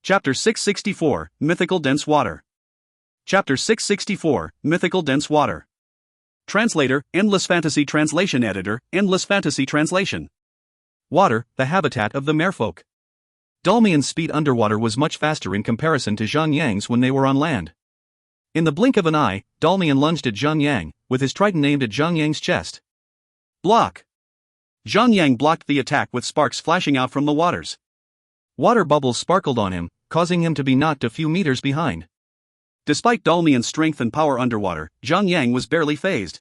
Chapter 664, Mythical Dense Water. Chapter 664, Mythical Dense Water. Translator, Endless Fantasy Translation Editor, Endless Fantasy Translation. Water, the habitat of the merfolk. Dalmian's speed underwater was much faster in comparison to Zhang Yang's when they were on land. In the blink of an eye, Dalmian lunged at Zhang Yang, with his trident aimed at Zhang Yang's chest. Block! Zhang Yang blocked the attack with sparks flashing out from the waters. Water bubbles sparkled on him, causing him to be knocked a few meters behind. Despite Dalmian's strength and power underwater, Zhang Yang was barely phased.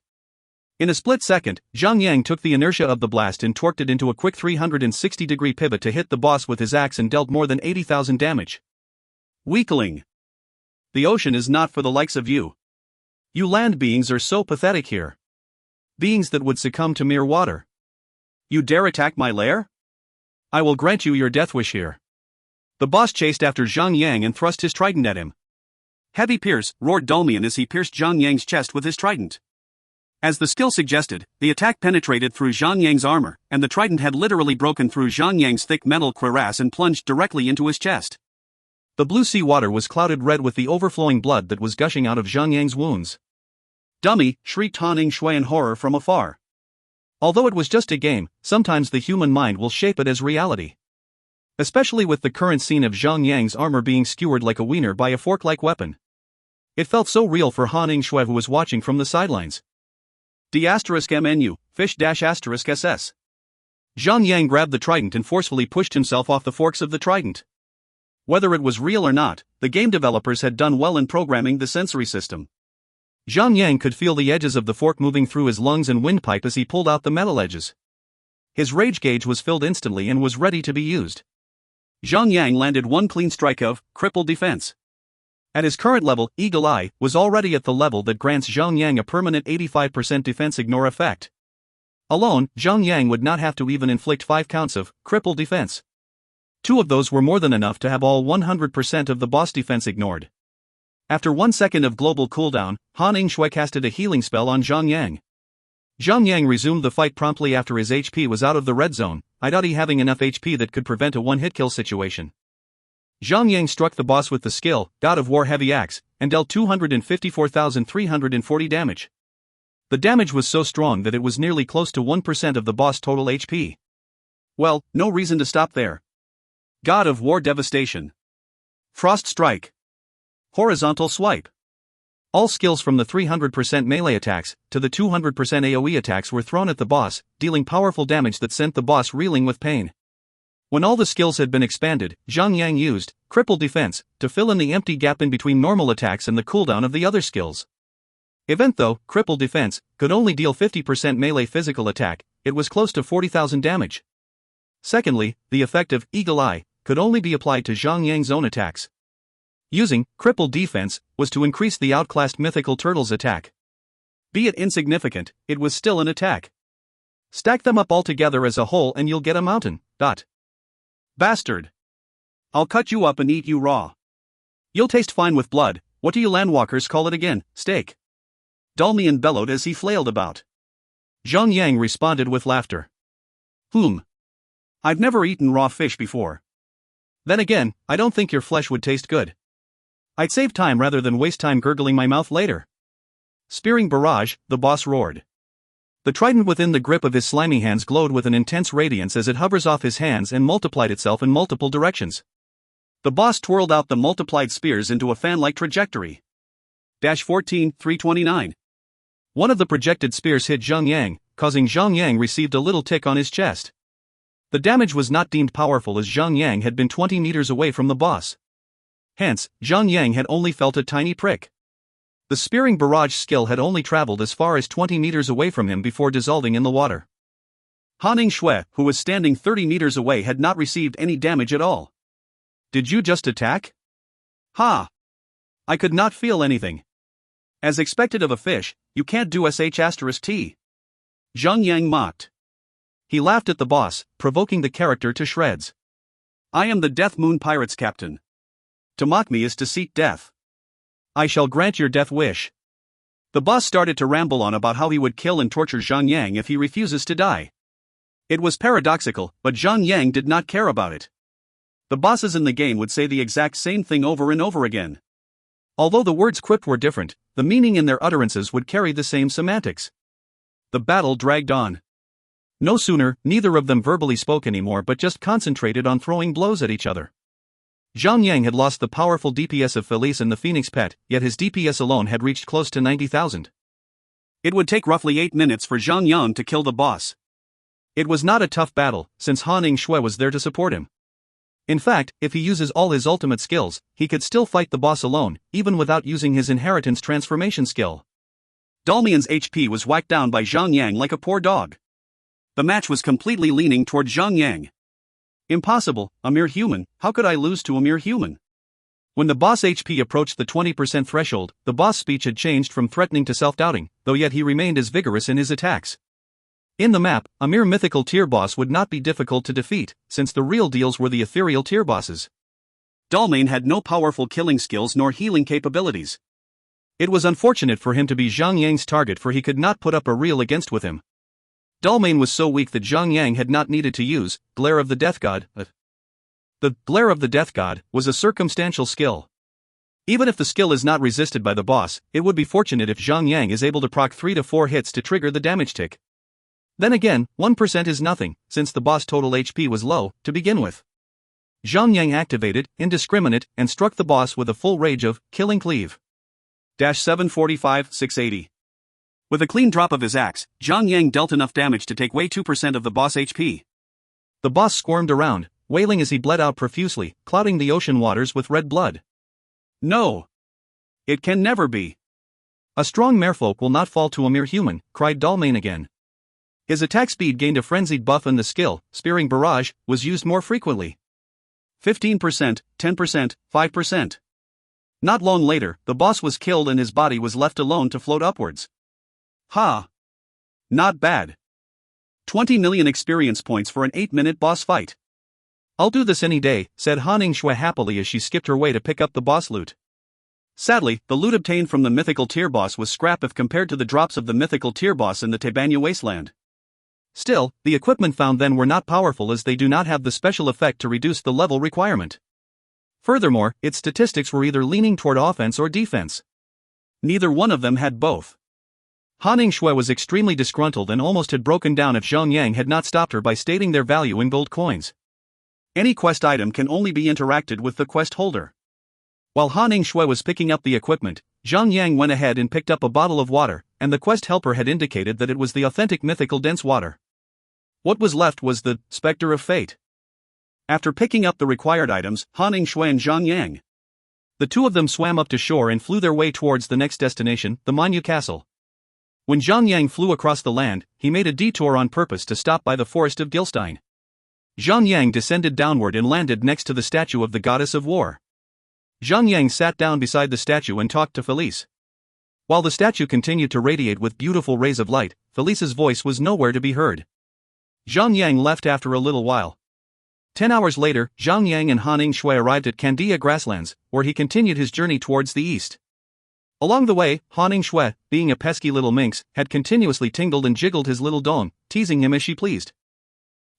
In a split second, Zhang Yang took the inertia of the blast and torqued it into a quick 360-degree pivot to hit the boss with his axe and dealt more than 80,000 damage. Weakling! The ocean is not for the likes of you. You land beings are so pathetic here. Beings that would succumb to mere water. You dare attack my lair? I will grant you your death wish here. The boss chased after Zhang Yang and thrust his trident at him. Heavy pierce, roared Dalmian as he pierced Zhang Yang's chest with his trident. As the skill suggested, the attack penetrated through Zhang Yang's armor, and the trident had literally broken through Zhang Yang's thick metal cuirass and plunged directly into his chest. The blue sea water was clouded red with the overflowing blood that was gushing out of Zhang Yang's wounds. Dummy, shrieked Han Yingshui in horror from afar. Although it was just a game, sometimes the human mind will shape it as reality. Especially with the current scene of Zhang Yang's armor being skewered like a wiener by a fork-like weapon. It felt so real for Han Yingshui who was watching from the sidelines. D*MNU, fish-*SS. Zhang Yang grabbed the trident and forcefully pushed himself off the forks of the trident. Whether it was real or not, the game developers had done well in programming the sensory system. Zhang Yang could feel the edges of the fork moving through his lungs and windpipe as he pulled out the metal edges. His rage gauge was filled instantly and was ready to be used. Zhang Yang landed one clean strike of crippled defense. At his current level, Eagle Eye was already at the level that grants Zhang Yang a permanent 85% defense ignore effect. Alone, Zhang Yang would not have to even inflict 5 counts of crippled defense. 2 of those were more than enough to have all 100% of the boss defense ignored. After 1 second of global cooldown, Han Yingshui casted a healing spell on Zhang Yang. Zhang Yang resumed the fight promptly after his HP was out of the red zone, ideally having enough HP that could prevent a one-hit kill situation. Zhang Yang struck the boss with the skill, God of War Heavy Axe, and dealt 254,340 damage. The damage was so strong that it was nearly close to 1% of the boss' total HP. Well, no reason to stop there. God of War Devastation. Frost Strike. Horizontal Swipe. All skills from the 300% melee attacks to the 200% AoE attacks were thrown at the boss, dealing powerful damage that sent the boss reeling with pain. When all the skills had been expanded, Zhang Yang used crippled defense to fill in the empty gap in between normal attacks and the cooldown of the other skills. Even though crippled defense could only deal 50% melee physical attack, it was close to 40,000 damage. Secondly, the effect of Eagle Eye could only be applied to Zhang Yang's own attacks. Using crippled defense was to increase the outclassed mythical turtle's attack. Be it insignificant, it was still an attack. Stack them up all together as a whole and you'll get a mountain. Bastard. I'll cut you up and eat you raw. You'll taste fine with blood. What do you landwalkers call it again? Steak. Dalmian bellowed as he flailed about. Zhang Yang responded with laughter. I've never eaten raw fish before. Then again, I don't think your flesh would taste good. I'd save time rather than waste time gurgling my mouth later. Spearing barrage, the boss roared. The trident within the grip of his slimy hands glowed with an intense radiance as it hovers off his hands and multiplied itself in multiple directions. The boss twirled out the multiplied spears into a fan-like trajectory. 14:329. One of the projected spears hit Zhang Yang, causing Zhang Yang received a little tick on his chest. The damage was not deemed powerful as Zhang Yang had been 20 meters away from the boss. Hence, Zhang Yang had only felt a tiny prick. The spearing barrage skill had only traveled as far as 20 meters away from him before dissolving in the water. Han Yingshui, who was standing 30 meters away, had not received any damage at all. Did you just attack? Ha! I could not feel anything. As expected of a fish, you can't do sh*t. Zhang Yang mocked. He laughed at the boss, provoking the character to shreds. I am the Death Moon Pirates captain. To mock me is to seek death. I shall grant your death wish. The boss started to ramble on about how he would kill and torture Zhang Yang if he refuses to die. It was paradoxical, but Zhang Yang did not care about it. The bosses in the game would say the exact same thing over and over again. Although the words quipped were different, the meaning in their utterances would carry the same semantics. The battle dragged on. No sooner, neither of them verbally spoke anymore but just concentrated on throwing blows at each other. Zhang had lost the powerful DPS of Felice and the Phoenix Pet, yet his DPS alone had reached close to 90,000. It would take roughly 8 minutes for Zhang to kill the boss. It was not a tough battle, since Han Ningxue was there to support him. In fact, if he uses all his ultimate skills, he could still fight the boss alone, even without using his inheritance transformation skill. Dalmian's HP was whacked down by Zhang like a poor dog. The match was completely leaning toward Zhang. Impossible, a mere human, how could I lose to a mere human? When the boss HP approached the 20% threshold, the boss speech had changed from threatening to self-doubting, though yet he remained as vigorous in his attacks. In the map, a mere mythical tier boss would not be difficult to defeat, since the real deals were the ethereal tier bosses. Dalmane had no powerful killing skills nor healing capabilities. It was unfortunate for him to be Zhang target, for he could not put up a real against with him. Dalmane was so weak that Zhang had not needed to use Glare of the Death God. The Glare of the Death God was a circumstantial skill. Even if the skill is not resisted by the boss, it would be fortunate if Zhang is able to proc 3 to 4 hits to trigger the damage tick. Then again, 1% is nothing, since the boss total HP was low to begin with. Zhang activated Indiscriminate and struck the boss with a full rage of Killing Cleave. 745, 680. With a clean drop of his axe, Zhang dealt enough damage to take away 2% of the boss HP. The boss squirmed around, wailing as he bled out profusely, clouding the ocean waters with red blood. No! It can never be. A strong merfolk will not fall to a mere human, cried Dalmane again. His attack speed gained a frenzied buff and the skill, Spearing Barrage, was used more frequently. 15%, 10%, 5%. Not long later, the boss was killed and his body was left alone to float upwards. Ha! Not bad. 20 million experience points for an 8-minute boss fight. I'll do this any day, said Han Ningxue happily as she skipped her way to pick up the boss loot. Sadly, the loot obtained from the mythical tier boss was scrap if compared to the drops of the mythical tier boss in the Tebanya Wasteland. Still, the equipment found then were not powerful as they do not have the special effect to reduce the level requirement. Furthermore, its statistics were either leaning toward offense or defense. Neither one of them had both. Han Ningxue was extremely disgruntled and almost had broken down if Zhang had not stopped her by stating their value in gold coins. Any quest item can only be interacted with the quest holder. While Han Ningxue was picking up the equipment, Zhang went ahead and picked up a bottle of water, and the quest helper had indicated that it was the authentic mythical dense water. What was left was the Spectre of Fate. After picking up the required items, Han Ningxue and Zhang, the two of them swam up to shore and flew their way towards the next destination, the Manyu Castle. When Zhang flew across the land, he made a detour on purpose to stop by the forest of Gilstein. Zhang descended downward and landed next to the statue of the goddess of war. Zhang sat down beside the statue and talked to Felice. While the statue continued to radiate with beautiful rays of light, Felice's voice was nowhere to be heard. Zhang left after a little while. 10 hours later, Zhang and Han Ningxue arrived at Candia Grasslands, where he continued his journey towards the east. Along the way, Han Ningxue, being a pesky little minx, had continuously tingled and jiggled his little dong, teasing him as she pleased.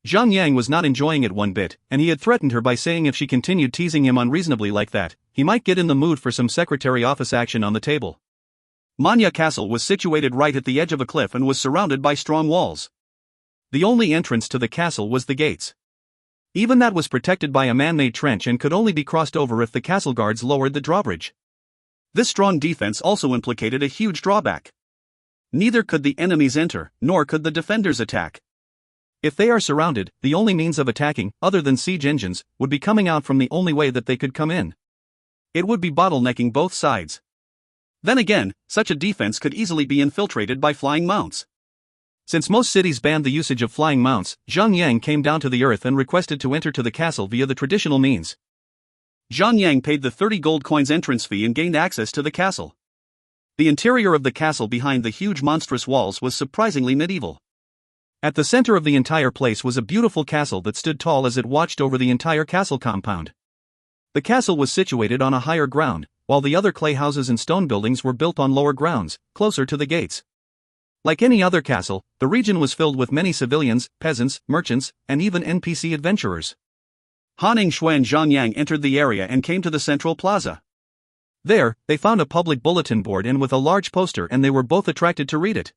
Zhang was not enjoying it one bit, and he had threatened her by saying if she continued teasing him unreasonably like that, he might get in the mood for some secretary office action on the table. Manya Castle was situated right at the edge of a cliff and was surrounded by strong walls. The only entrance to the castle was the gates. Even that was protected by a man-made trench and could only be crossed over if the castle guards lowered the drawbridge. This strong defense also implicated a huge drawback. Neither could the enemies enter, nor could the defenders attack. If they are surrounded, the only means of attacking, other than siege engines, would be coming out from the only way that they could come in. It would be bottlenecking both sides. Then again, such a defense could easily be infiltrated by flying mounts. Since most cities banned the usage of flying mounts, Zhang came down to the earth and requested to enter to the castle via the traditional means. Zhang paid the 30 gold coins entrance fee and gained access to the castle. The interior of the castle behind the huge monstrous walls was surprisingly medieval. At the center of the entire place was a beautiful castle that stood tall as it watched over the entire castle compound. The castle was situated on a higher ground, while the other clay houses and stone buildings were built on lower grounds, closer to the gates. Like any other castle, the region was filled with many civilians, peasants, merchants, and even NPC adventurers. Han Yingshui and Zhang Yang entered the area and came to the central plaza. There, they found a public bulletin board and with a large poster, and they were both attracted to read it.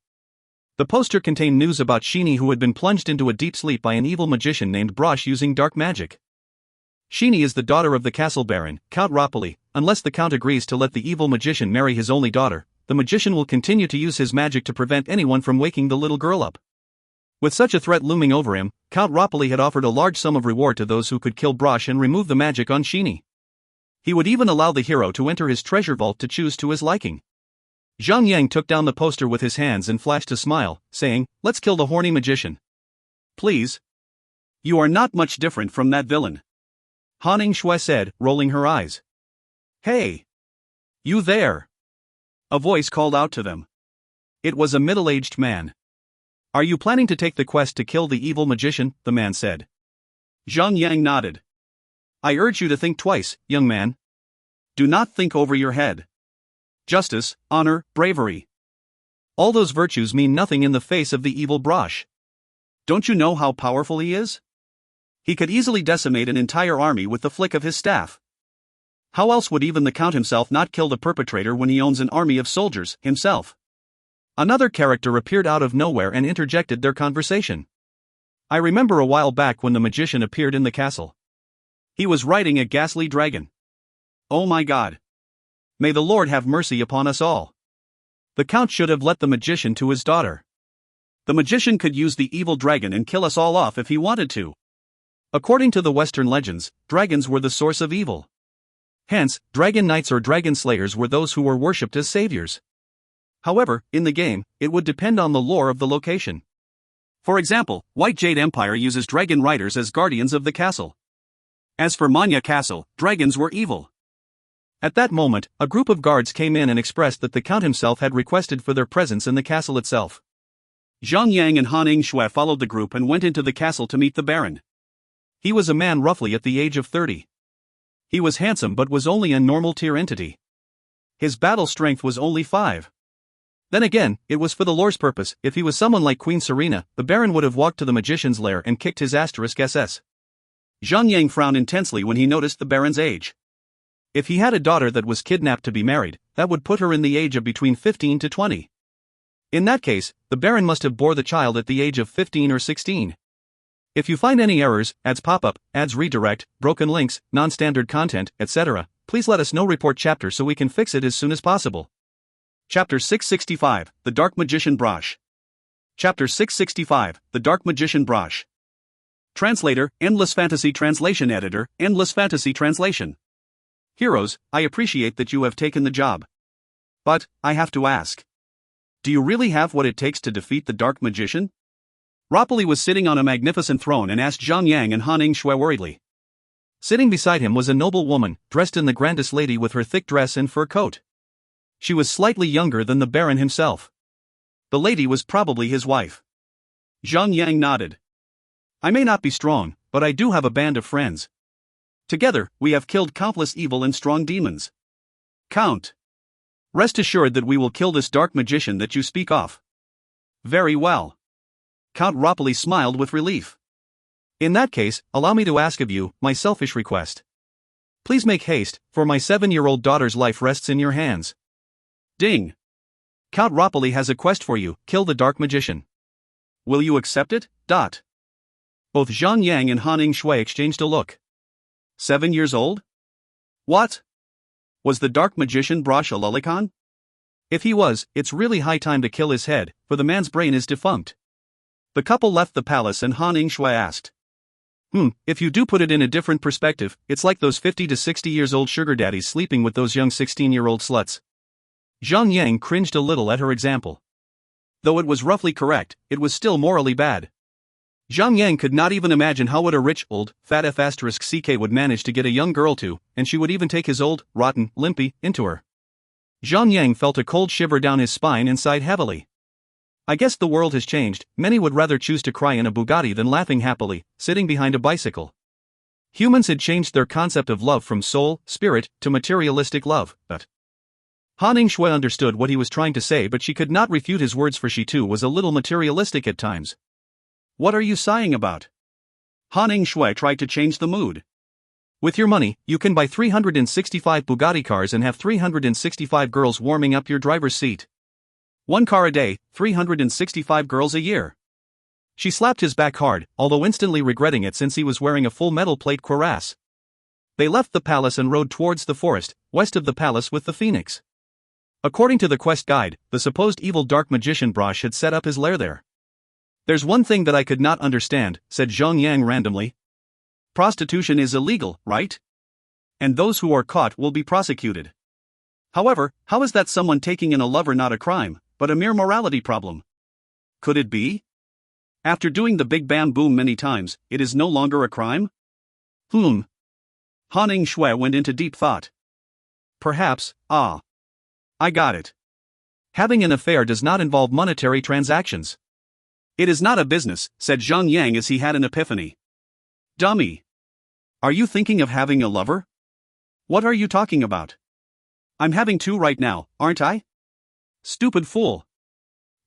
The poster contained news about Shini, who had been plunged into a deep sleep by an evil magician named Brosh using dark magic. Shini is the daughter of the castle baron, Count Ropoli. Unless the count agrees to let the evil magician marry his only daughter, the magician will continue to use his magic to prevent anyone from waking the little girl up. With such a threat looming over him, Count Ropoli had offered a large sum of reward to those who could kill Brosh and remove the magic on Shini. He would even allow the hero to enter his treasure vault to choose to his liking. Zhang Yang took down the poster with his hands and flashed a smile, saying, "Let's kill the horny magician." "Please. You are not much different from that villain," Han Yingshui said, rolling her eyes. "Hey! You there!" A voice called out to them. It was a middle-aged man. "Are you planning to take the quest to kill the evil magician?" the man said. Zhang Yang nodded. "I urge you to think twice, young man. Do not think over your head. Justice, honor, bravery. All those virtues mean nothing in the face of the evil Brosh. Don't you know how powerful he is? He could easily decimate an entire army with the flick of his staff. How else would even the count himself not kill the perpetrator when he owns an army of soldiers himself?" Another character appeared out of nowhere and interjected their conversation. "I remember a while back when the magician appeared in the castle. He was riding a ghastly dragon. Oh my God! May the Lord have mercy upon us all. The count should have let the magician to his daughter. The magician could use the evil dragon and kill us all off if he wanted to. According to the Western legends, dragons were the source of evil. Hence, dragon knights or dragon slayers were those who were worshipped as saviors. However, in the game, it would depend on the lore of the location. For example, White Jade Empire uses dragon riders as guardians of the castle. As for Manya Castle, dragons were evil. At that moment, a group of guards came in and expressed that the count himself had requested for their presence in the castle itself. Zhang Yang and Han Yingshui followed the group and went into the castle to meet the baron. He was a man roughly at the age of 30. He was handsome but was only a normal tier entity. His battle strength was only 5. Then again, it was for the lore's purpose. If he was someone like Queen Serena, the baron would have walked to the magician's lair and kicked his *SS. Zhang Yang frowned intensely when he noticed the baron's age. If he had a daughter that was kidnapped to be married, that would put her in the age of between 15 to 20. In that case, the baron must have bore the child at the age of 15 or 16. If you find any errors, ads pop up, ads redirect, broken links, non-standard content, etc., please let us know. Report chapter so we can fix it as soon as possible. Chapter 665, The Dark Magician Brosh. Chapter 665, The Dark Magician Brosh. Translator, Endless Fantasy Translation Editor, Endless Fantasy Translation. Heroes, I appreciate that you have taken the job. But, I have to ask. Do you really have what it takes to defeat the Dark Magician? Ropoli was sitting on a magnificent throne and asked Zhang Yang and Han Yingshui worriedly. Sitting beside him was a noble woman, dressed in the grandest lady with her thick dress and fur coat. She was slightly younger than the baron himself. The lady was probably his wife. Zhang Yang nodded. I may not be strong, but I do have a band of friends. Together, we have killed countless evil and strong demons. Count. Rest assured that we will kill this dark magician that you speak of. Very well. Count Ropoli smiled with relief. In that case, allow me to ask of you my selfish request. Please make haste, for my 7-year-old daughter's life rests in your hands. Ding. Count Ropoli has a quest for you, kill the dark magician. Will you accept it? Both Zhang Yang and Han Yingshui exchanged a look. 7 years old? What? Was the dark magician Brosh a lolicon? If he was, it's really high time to kill his head, for the man's brain is defunct. The couple left the palace and Han Yingshui asked. If you do put it in a different perspective, it's like those 50 to 60 years old sugar daddies sleeping with those young 16-year-old sluts. Zhang Yang cringed a little at her example. Though it was roughly correct, it was still morally bad. Zhang Yang could not even imagine how would a rich, old, fat *CK would manage to get a young girl to, and she would even take his old, rotten, limpy, into her. Zhang Yang felt a cold shiver down his spine and sighed heavily. I guess the world has changed. Many would rather choose to cry in a Bugatti than laughing happily, sitting behind a bicycle. Humans had changed their concept of love from soul, spirit, to materialistic love, but Han Yingshui understood what he was trying to say, but she could not refute his words, for she too was a little materialistic at times. What are you sighing about? Han Yingshui tried to change the mood. With your money, you can buy 365 Bugatti cars and have 365 girls warming up your driver's seat. 1 car a day, 365 girls a year. She slapped his back hard, although instantly regretting it since he was wearing a full metal plate cuirass. They left the palace and rode towards the forest, west of the palace with the phoenix. According to the quest guide, the supposed evil dark magician Brosh had set up his lair there. There's one thing that I could not understand, said Zhang Yang randomly. Prostitution is illegal, right? And those who are caught will be prosecuted. However, how is that someone taking in a lover not a crime, but a mere morality problem? Could it be? After doing the Big Bam Boom many times, it is no longer a crime? Han Shui went into deep thought. Perhaps, I got it. Having an affair does not involve monetary transactions. It is not a business, said Zhang Yang as he had an epiphany. Dummy. Are you thinking of having a lover? What are you talking about? I'm having 2 right now, aren't I? Stupid fool.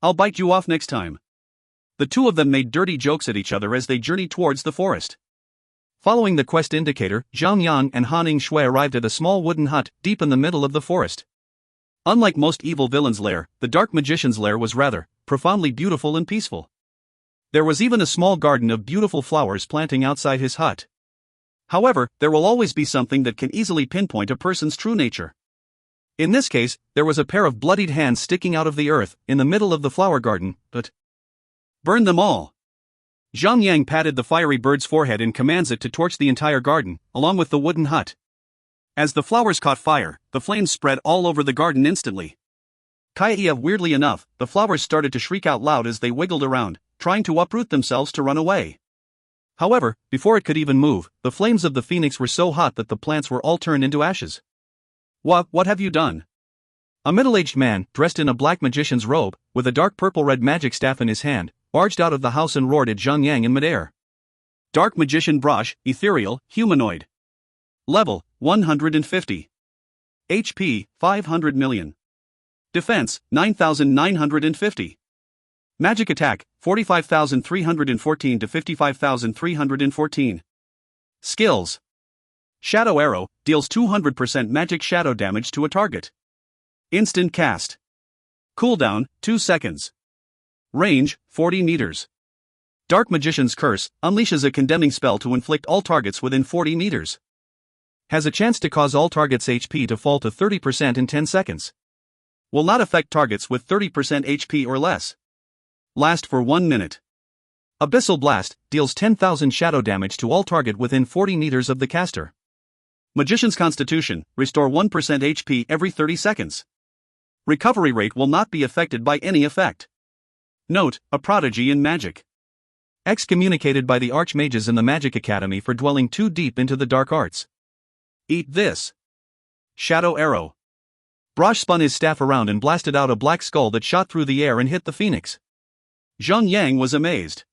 I'll bite you off next time. The 2 of them made dirty jokes at each other as they journeyed towards the forest. Following the quest indicator, Zhang Yang and Han Shui arrived at a small wooden hut deep in the middle of the forest. Unlike most evil villains' lair, the dark magician's lair was rather profoundly beautiful and peaceful. There was even a small garden of beautiful flowers planting outside his hut. However, there will always be something that can easily pinpoint a person's true nature. In this case, there was a pair of bloodied hands sticking out of the earth in the middle of the flower garden, but burn them all. Zhang Yang patted the fiery bird's forehead and commands it to torch the entire garden, along with the wooden hut. As the flowers caught fire, the flames spread all over the garden instantly. Weirdly enough, the flowers started to shriek out loud as they wiggled around, trying to uproot themselves to run away. However, before it could even move, the flames of the phoenix were so hot that the plants were all turned into ashes. What have you done? A middle-aged man, dressed in a black magician's robe, with a dark purple-red magic staff in his hand, barged out of the house and roared at Zhang Yang in midair. Dark Magician Brosh, Ethereal, Humanoid. Level, 150. HP, 500 million. Defense, 9,950. Magic attack, 45,314 to 55,314. Skills. Shadow Arrow, deals 200% magic shadow damage to a target. Instant cast. Cooldown, 2 seconds. Range, 40 meters. Dark Magician's Curse, unleashes a condemning spell to inflict all targets within 40 meters. Has a chance to cause all targets' HP to fall to 30% in 10 seconds. Will not affect targets with 30% HP or less. Last for 1 minute. Abyssal Blast, deals 10,000 shadow damage to all target within 40 meters of the caster. Magician's Constitution, restore 1% HP every 30 seconds. Recovery rate will not be affected by any effect. Note, a prodigy in magic. Excommunicated by the Archmages in the Magic Academy for dwelling too deep into the dark arts. Eat this. Shadow Arrow. Brosh spun his staff around and blasted out a black skull that shot through the air and hit the phoenix. Zhang Yang was amazed.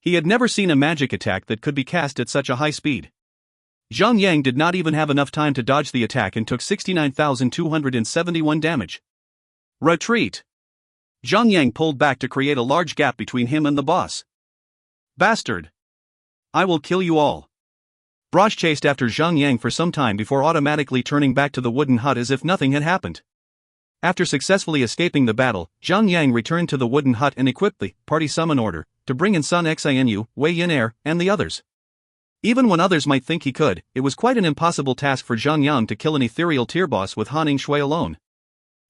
He had never seen a magic attack that could be cast at such a high speed. Zhang Yang did not even have enough time to dodge the attack and took 69,271 damage. Retreat. Zhang Yang pulled back to create a large gap between him and the boss. Bastard. I will kill you all. Brosh chased after Zhang Yang for some time before automatically turning back to the wooden hut as if nothing had happened. After successfully escaping the battle, Zhang Yang returned to the wooden hut and equipped the party summon order to bring in Sun Xinu, Wei Yin Air, and the others. Even when others might think he could, it was quite an impossible task for Zhang Yang to kill an ethereal tier boss with Han Shui alone.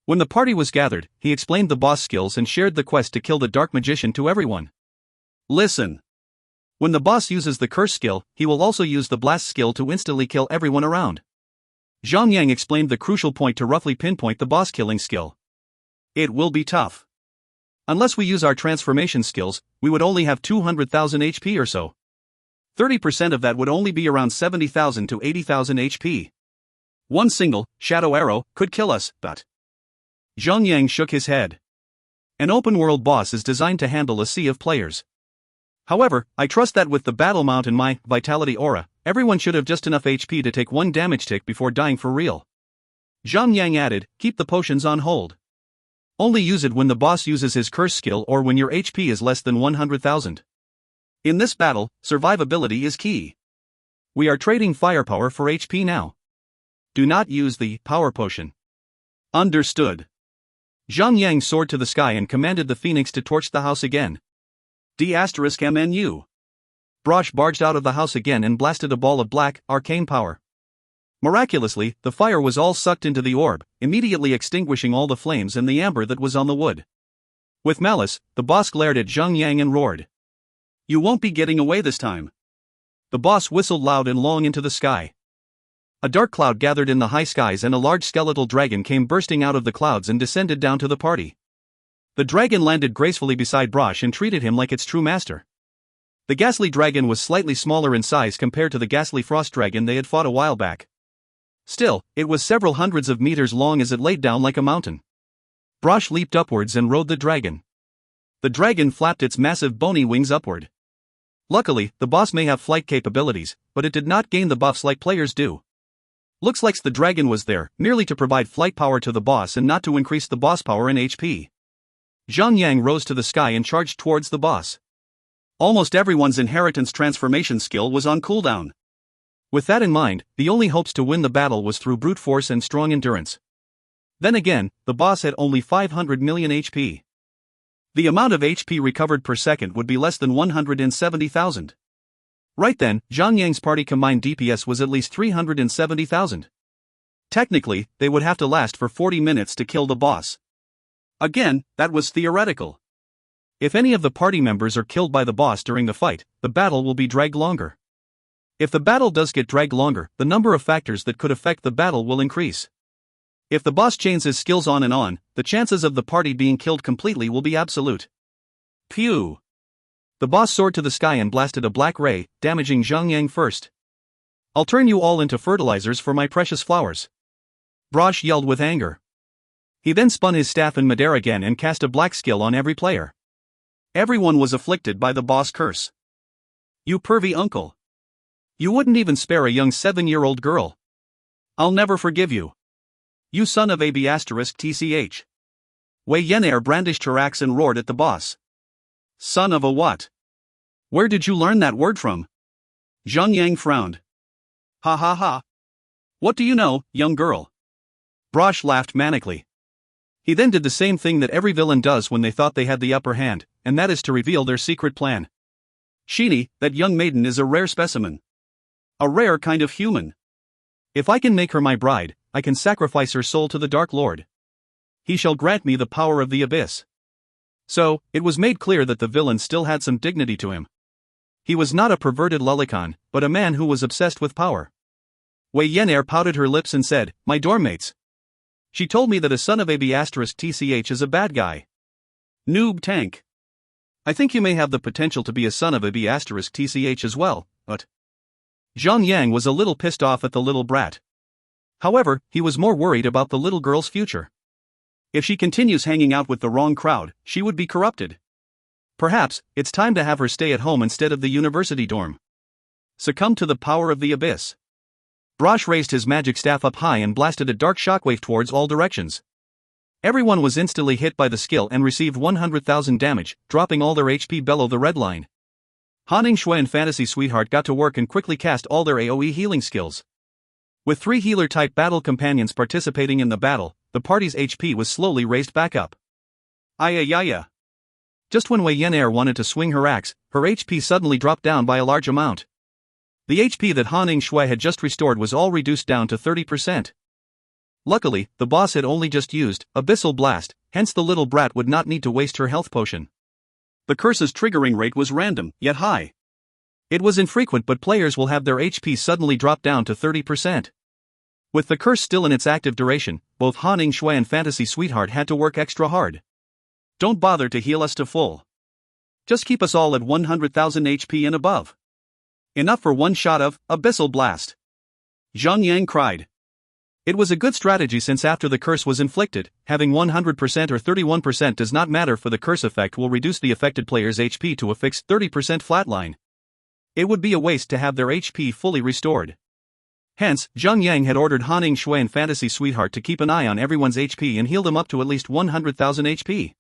When the party was gathered, he explained the boss skills and shared the quest to kill the dark magician to everyone. Listen. When the boss uses the curse skill, he will also use the blast skill to instantly kill everyone around. Zhang Yang explained the crucial point to roughly pinpoint the boss killing skill. It will be tough. Unless we use our transformation skills, we would only have 200,000 HP or so. 30% of that would only be around 70,000 to 80,000 HP. One single, shadow arrow, could kill us, but... Zhang Yang shook his head. An open-world boss is designed to handle a sea of players. However, I trust that with the battle mount and my vitality aura, everyone should have just enough HP to take one damage tick before dying for real. Zhang Yang added, keep the potions on hold. Only use it when the boss uses his curse skill or when your HP is less than 100,000. In this battle, survivability is key. We are trading firepower for HP now. Do not use the power potion. Understood. Zhang Yang soared to the sky and commanded the phoenix to torch the house again. D*MNU. Brosh barged out of the house again and blasted a ball of black, arcane power. Miraculously, the fire was all sucked into the orb, immediately extinguishing all the flames and the amber that was on the wood. With malice, the boss glared at Zhang Yang and roared. You won't be getting away this time. The boss whistled loud and long into the sky. A dark cloud gathered in the high skies and a large skeletal dragon came bursting out of the clouds and descended down to the party. The dragon landed gracefully beside Brosh and treated him like its true master. The ghastly dragon was slightly smaller in size compared to the ghastly frost dragon they had fought a while back. Still, it was several hundreds of meters long as it laid down like a mountain. Brosh leaped upwards and rode the dragon. The dragon flapped its massive bony wings upward. Luckily, the boss may have flight capabilities, but it did not gain the buffs like players do. Looks like the dragon was there, merely to provide flight power to the boss and not to increase the boss power and HP. Zhang Yang rose to the sky and charged towards the boss. Almost everyone's inheritance transformation skill was on cooldown. With that in mind, the only hopes to win the battle was through brute force and strong endurance. Then again, the boss had only 500 million HP. The amount of HP recovered per second would be less than 170,000. Right then, Zhang Yang's party combined DPS was at least 370,000. Technically, they would have to last for 40 minutes to kill the boss. Again, that was theoretical. If any of the party members are killed by the boss during the fight, the battle will be dragged longer. If the battle does get dragged longer, the number of factors that could affect the battle will increase. If the boss chains his skills on and on, the chances of the party being killed completely will be absolute. Pew! The boss soared to the sky and blasted a black ray, damaging Zhang Yang first. I'll turn you all into fertilizers for my precious flowers. Brosh yelled with anger. He then spun his staff in midair again and cast a black skill on every player. Everyone was afflicted by the boss curse. You pervy uncle. You wouldn't even spare a young 7-year-old girl. I'll never forgive you. You son of a B***TCH. Wei Yenair brandished her axe and roared at the boss. Son of a what? Where did you learn that word from? Zhang Yang frowned. Ha ha ha. What do you know, young girl? Brosh laughed manically. He then did the same thing that every villain does when they thought they had the upper hand, and that is to reveal their secret plan. Sheeny, that young maiden is a rare specimen. A rare kind of human. If I can make her my bride, I can sacrifice her soul to the Dark Lord. He shall grant me the power of the abyss. So, it was made clear that the villain still had some dignity to him. He was not a perverted lolicon, but a man who was obsessed with power. Wei Yenair pouted her lips and said, My dormmates. She told me that a son of a B***TCH is a bad guy. Noob tank. I think you may have the potential to be a son of a B***TCH as well, but... Zhang Yang was a little pissed off at the little brat. However, he was more worried about the little girl's future. If she continues hanging out with the wrong crowd, she would be corrupted. Perhaps, it's time to have her stay at home instead of the university dorm. Succumb to the power of the abyss. Brosh raised his magic staff up high and blasted a dark shockwave towards all directions. Everyone was instantly hit by the skill and received 100,000 damage, dropping all their HP below the red line. Hanning Shui and Fantasy Sweetheart got to work and quickly cast all their AoE healing skills. With 3 healer-type battle companions participating in the battle, the party's HP was slowly raised back up. Ayayaya. Just when Wei Yenair wanted to swing her axe, her HP suddenly dropped down by a large amount. The HP that Hanning Shui had just restored was all reduced down to 30%. Luckily, the boss had only just used Abyssal Blast, hence the little brat would not need to waste her health potion. The curse's triggering rate was random, yet high. It was infrequent, but players will have their HP suddenly drop down to 30%. With the curse still in its active duration, both Hanning Shui and Fantasy Sweetheart had to work extra hard. Don't bother to heal us to full. Just keep us all at 100,000 HP and above. Enough for one shot of Abyssal Blast. Zhang Yang cried. It was a good strategy since after the curse was inflicted, having 100% or 31% does not matter, for the curse effect will reduce the affected player's HP to a fixed 30% flatline. It would be a waste to have their HP fully restored. Hence, Zhang Yang had ordered Hanning Shui and Fantasy Sweetheart to keep an eye on everyone's HP and heal them up to at least 100,000 HP.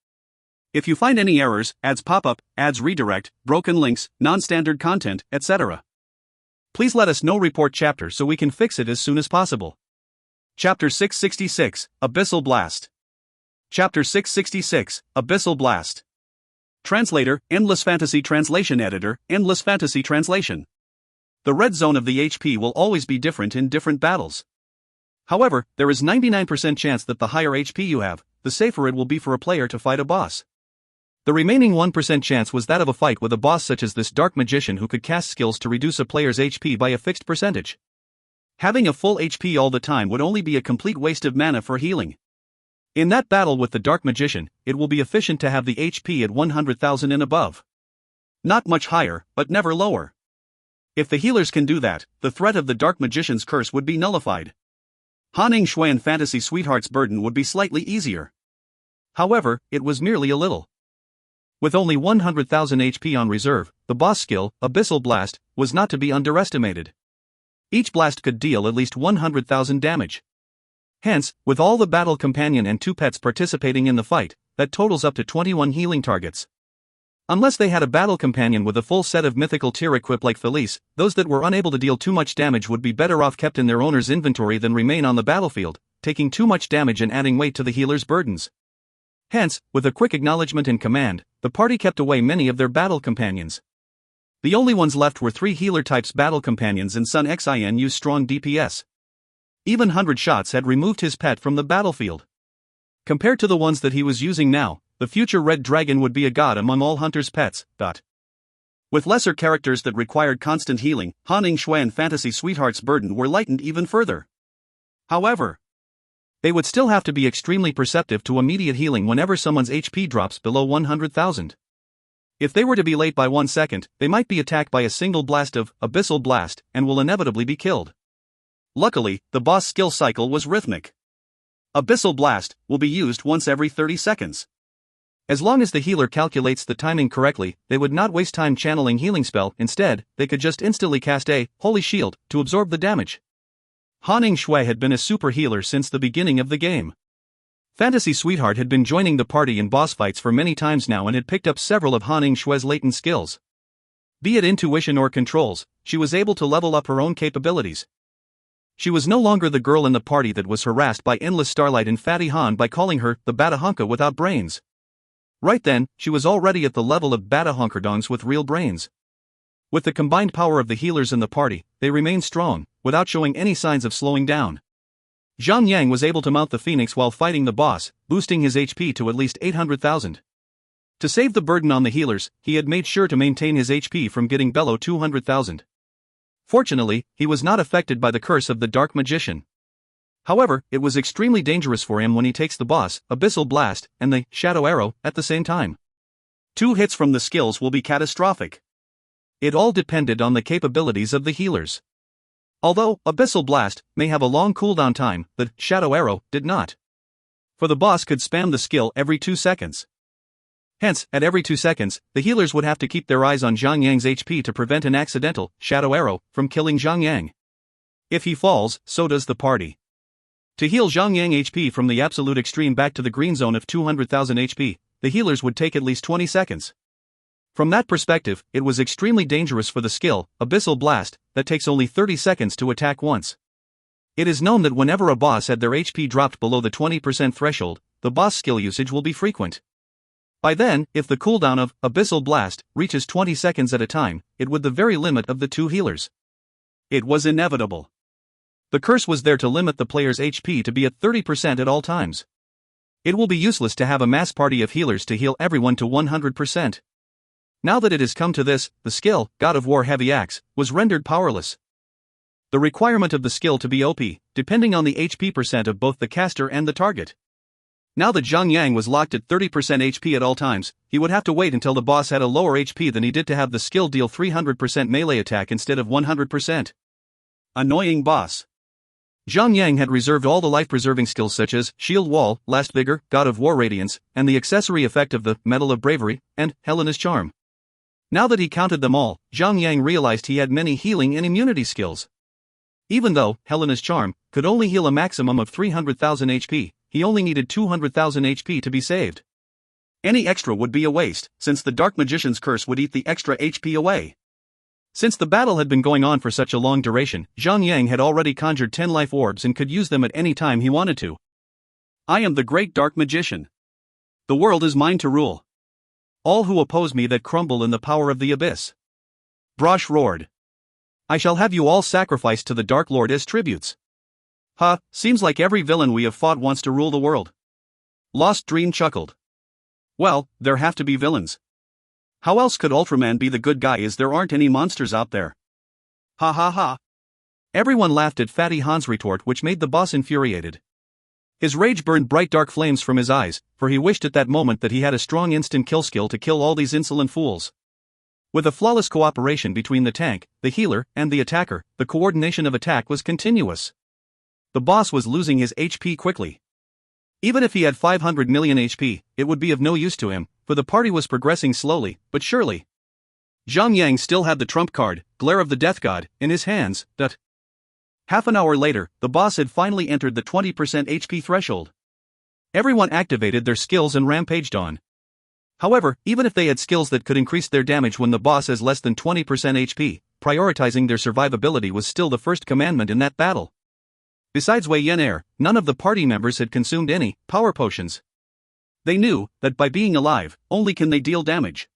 If you find any errors, ads pop up, ads redirect, broken links, non-standard content, etc., Please let us know report chapter so we can fix it as soon as possible. Chapter 666, Abyssal Blast. Chapter 666, Abyssal Blast. Translator, Endless Fantasy Translation Editor, Endless Fantasy Translation. The red zone of the HP will always be different in different battles. However, there is 99% chance that the higher HP you have, the safer it will be for a player to fight a boss. The remaining 1% chance was that of a fight with a boss such as this Dark Magician who could cast skills to reduce a player's HP by a fixed percentage. Having a full HP all the time would only be a complete waste of mana for healing. In that battle with the Dark Magician, it will be efficient to have the HP at 100,000 and above. Not much higher, but never lower. If the healers can do that, the threat of the Dark Magician's curse would be nullified. Haning Shui and Fantasy Sweetheart's burden would be slightly easier. However, it was merely a little. With only 100,000 HP on reserve, the boss skill, Abyssal Blast, was not to be underestimated. Each blast could deal at least 100,000 damage. Hence, with all the battle companion and 2 pets participating in the fight, that totals up to 21 healing targets. Unless they had a battle companion with a full set of mythical tier equip like Felice, those that were unable to deal too much damage would be better off kept in their owner's inventory than remain on the battlefield, taking too much damage and adding weight to the healer's burdens. Hence, with a quick acknowledgement and command, the party kept away many of their battle companions. The only ones left were 3 healer types battle companions and Sun Xin used strong DPS. Even 100 Shots had removed his pet from the battlefield. Compared to the ones that he was using now, the future Red Dragon would be a god among all hunters' pets. With lesser characters that required constant healing, Haning Shui and Fantasy Sweetheart's burden were lightened even further. However, they would still have to be extremely perceptive to immediate healing whenever someone's HP drops below 100,000. If they were to be late by 1 second, they might be attacked by a single blast of Abyssal Blast and will inevitably be killed. Luckily, the boss skill cycle was rhythmic. Abyssal Blast will be used once every 30 seconds. As long as the healer calculates the timing correctly, they would not waste time channeling healing spell. Instead, they could just instantly cast a Holy Shield to absorb the damage. Haning Shui had been a super healer since the beginning of the game. Fantasy Sweetheart had been joining the party in boss fights for many times now and had picked up several of Haning Shui's latent skills. Be it intuition or controls, she was able to level up her own capabilities. She was no longer the girl in the party that was harassed by Endless Starlight and Fatty Han by calling her the Batahunka without brains. Right then, she was already at the level of Batahunkerdongs with real brains. With the combined power of the healers in the party, they remained strong, without showing any signs of slowing down. Zhang was able to mount the Phoenix while fighting the boss, boosting his HP to at least 800,000. To save the burden on the healers, he had made sure to maintain his HP from getting below 200,000. Fortunately, he was not affected by the curse of the Dark Magician. However, it was extremely dangerous for him when he takes the boss, Abyssal Blast, and the Shadow Arrow at the same time. 2 hits from the skills will be catastrophic. It all depended on the capabilities of the healers. Although Abyssal Blast may have a long cooldown time, the Shadow Arrow did not. For the boss could spam the skill every 2 seconds. Hence, at every 2 seconds, the healers would have to keep their eyes on Zhang Yang's HP to prevent an accidental Shadow Arrow from killing Zhang Yang. If he falls, so does the party. To heal Zhang Yang HP from the absolute extreme back to the green zone of 200,000 HP, the healers would take at least 20 seconds. From that perspective, it was extremely dangerous for the skill, Abyssal Blast, that takes only 30 seconds to attack once. It is known that whenever a boss had their HP dropped below the 20% threshold, the boss skill usage will be frequent. By then, if the cooldown of Abyssal Blast reaches 20 seconds at a time, it would the very limit of the 2 healers. It was inevitable. The curse was there to limit the player's HP to be at 30% at all times. It will be useless to have a mass party of healers to heal everyone to 100%. Now that it has come to this, the skill, God of War Heavy Axe, was rendered powerless. The requirement of the skill to be OP, depending on the HP percent of both the caster and the target. Now that Zhang Yang was locked at 30% HP at all times, he would have to wait until the boss had a lower HP than he did to have the skill deal 300% melee attack instead of 100%. Annoying boss. Zhang Yang had reserved all the life-preserving skills such as Shield Wall, Last Vigor, God of War Radiance, and the accessory effect of the Medal of Bravery, and Helena's Charm. Now that he counted them all, Zhang Yang realized he had many healing and immunity skills. Even though Helena's Charm could only heal a maximum of 300,000 HP, he only needed 200,000 HP to be saved. Any extra would be a waste, since the Dark Magician's curse would eat the extra HP away. Since the battle had been going on for such a long duration, Zhang Yang had already conjured 10 life orbs and could use them at any time he wanted to. I am the great dark magician. The world is mine to rule. All who oppose me that crumble in the power of the abyss. Brosh roared. I shall have you all sacrificed to the Dark Lord as tributes. Seems like every villain we have fought wants to rule the world. Lost Dream chuckled. Well, there have to be villains. How else could Ultraman be the good guy as there aren't any monsters out there? Ha ha ha. Everyone laughed at Fatty Han's retort, which made the boss infuriated. His rage burned bright dark flames from his eyes, for he wished at that moment that he had a strong instant kill skill to kill all these insolent fools. With a flawless cooperation between the tank, the healer, and the attacker, the coordination of attack was continuous. The boss was losing his HP quickly. Even if he had 500 million HP, it would be of no use to him, for the party was progressing slowly, but surely. Zhang Yang still had the trump card, Glare of the Death God, in his hands. Half an hour later, the boss had finally entered the 20% HP threshold. Everyone activated their skills and rampaged on. However, even if they had skills that could increase their damage when the boss has less than 20% HP, prioritizing their survivability was still the first commandment in that battle. Besides Wei Yan'er, none of the party members had consumed any power potions. They knew that by being alive, only can they deal damage.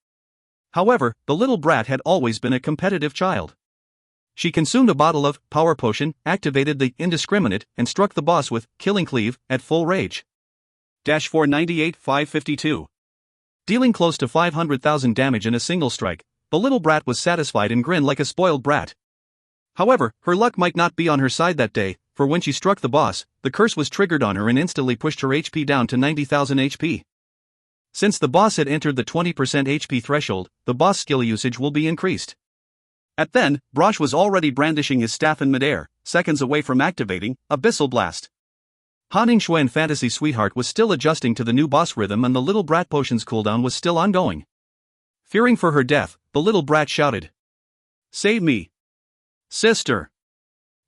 However, the little brat had always been a competitive child. She consumed a bottle of power potion, activated the indiscriminate, and struck the boss with Killing Cleave at full rage. 498-552. Dealing close to 500,000 damage in a single strike, the little brat was satisfied and grinned like a spoiled brat. However, her luck might not be on her side that day, for when she struck the boss, the curse was triggered on her and instantly pushed her HP down to 90,000 HP. Since the boss had entered the 20% HP threshold, the boss skill usage will be increased. At then, Brosh was already brandishing his staff in midair, seconds away from activating Abyssal Blast. Han Ningxue and Fantasy Sweetheart was still adjusting to the new boss rhythm and the little brat potion's cooldown was still ongoing. Fearing for her death, the little brat shouted. Save me! Sister!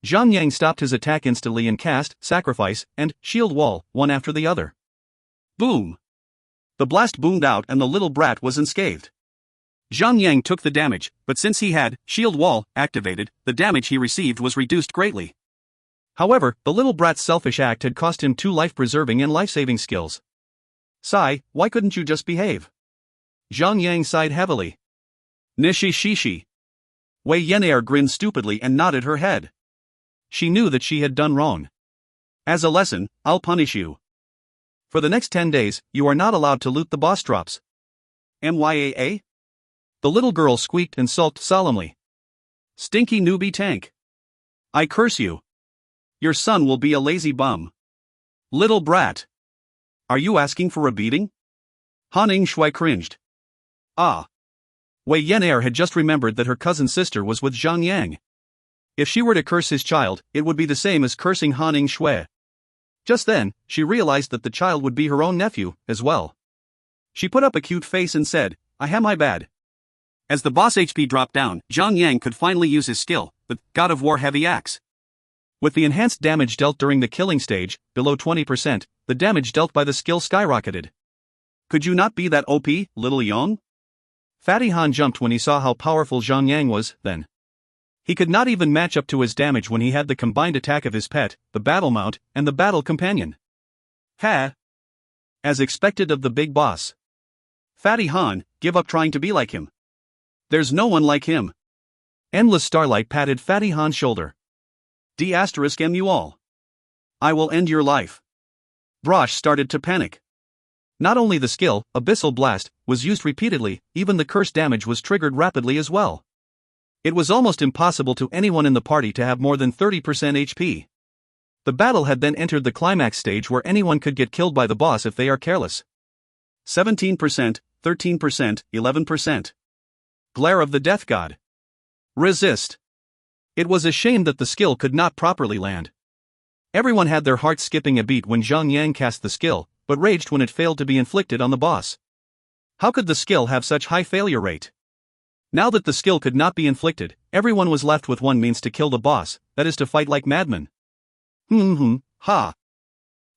Zhang Yang stopped his attack instantly and cast Sacrifice and Shield Wall, one after the other. Boom! The blast boomed out and the little brat was unscathed. Zhang Yang took the damage, but since he had Shield Wall activated, the damage he received was reduced greatly. However, the little brat's selfish act had cost him 2 life-preserving and life-saving skills. Sai, why couldn't you just behave? Zhang Yang sighed heavily. Nishi shishi. Wei Yan'er grinned stupidly and nodded her head. She knew that she had done wrong. As a lesson, I'll punish you. For the next 10 days, you are not allowed to loot the boss drops. MYAA? The little girl squeaked and sulked solemnly. Stinky newbie tank. I curse you. Your son will be a lazy bum. Little brat. Are you asking for a beating? Han Ningxue cringed. Ah. Wei Yan'er had just remembered that her cousin's sister was with Zhang Yang. If she were to curse his child, it would be the same as cursing Han Ningxue. Just then, she realized that the child would be her own nephew, as well. She put up a cute face and said, I have my bad. As the boss HP dropped down, Zhang Yang could finally use his skill, the God of War Heavy Axe. With the enhanced damage dealt during the killing stage, below 20%, the damage dealt by the skill skyrocketed. Could you not be that OP, little Yong? Fatty Han jumped when he saw how powerful Zhang Yang was, then. He could not even match up to his damage when he had the combined attack of his pet, the battle mount, and the battle companion. Ha! As expected of the big boss. Fatty Han, give up trying to be like him. There's no one like him. Endless Starlight patted Fatty Han's shoulder. D*M you all. I will end your life. Brosh started to panic. Not only the skill, Abyssal Blast, was used repeatedly, even the curse damage was triggered rapidly as well. It was almost impossible to anyone in the party to have more than 30% HP. The battle had then entered the climax stage where anyone could get killed by the boss if they are careless. 17%, 13%, 11%. Glare of the Death God. Resist. It was a shame that the skill could not properly land. Everyone had their heart skipping a beat when Zhang Yang cast the skill, but raged when it failed to be inflicted on the boss. How could the skill have such high failure rate? Now that the skill could not be inflicted, everyone was left with one means to kill the boss, that is to fight like madmen. Ha. Ha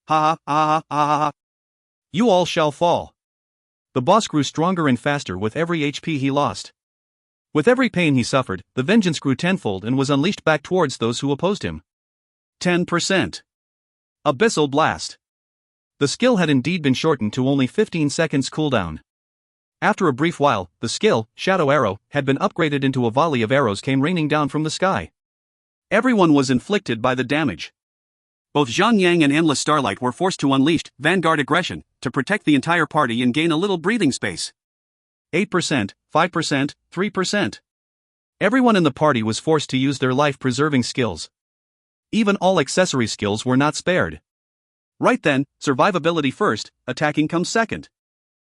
ha ha ha ha. You all shall fall. The boss grew stronger and faster with every HP he lost. With every pain he suffered, the vengeance grew tenfold and was unleashed back towards those who opposed him. 10%. Abyssal Blast. The skill had indeed been shortened to only 15 seconds cooldown. After a brief while, the skill, Shadow Arrow, had been upgraded into a volley of arrows came raining down from the sky. Everyone was inflicted by the damage. Both Zhang Yang and Endless Starlight were forced to unleash Vanguard Aggression to protect the entire party and gain a little breathing space. 8%, 5%, 3%. Everyone in the party was forced to use their life-preserving skills. Even all accessory skills were not spared. Right then, survivability first, attacking comes second.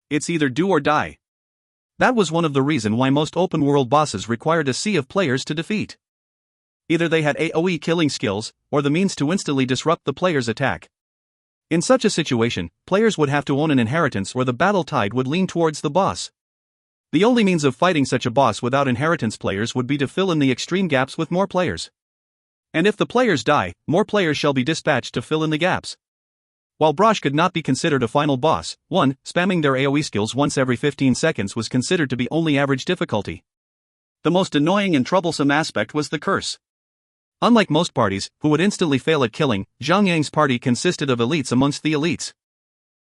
It's either do or die. That was one of the reasons why most open-world bosses required a sea of players to defeat. Either they had AoE killing skills, or the means to instantly disrupt the player's attack. In such a situation, players would have to own an inheritance or the battle tide would lean towards the boss. The only means of fighting such a boss without inheritance players would be to fill in the extreme gaps with more players. And if the players die, more players shall be dispatched to fill in the gaps. While Brosh could not be considered a final boss, spamming their AoE skills once every 15 seconds was considered to be only average difficulty. The most annoying and troublesome aspect was the curse. Unlike most parties, who would instantly fail at killing, Zhang Yang's party consisted of elites amongst the elites.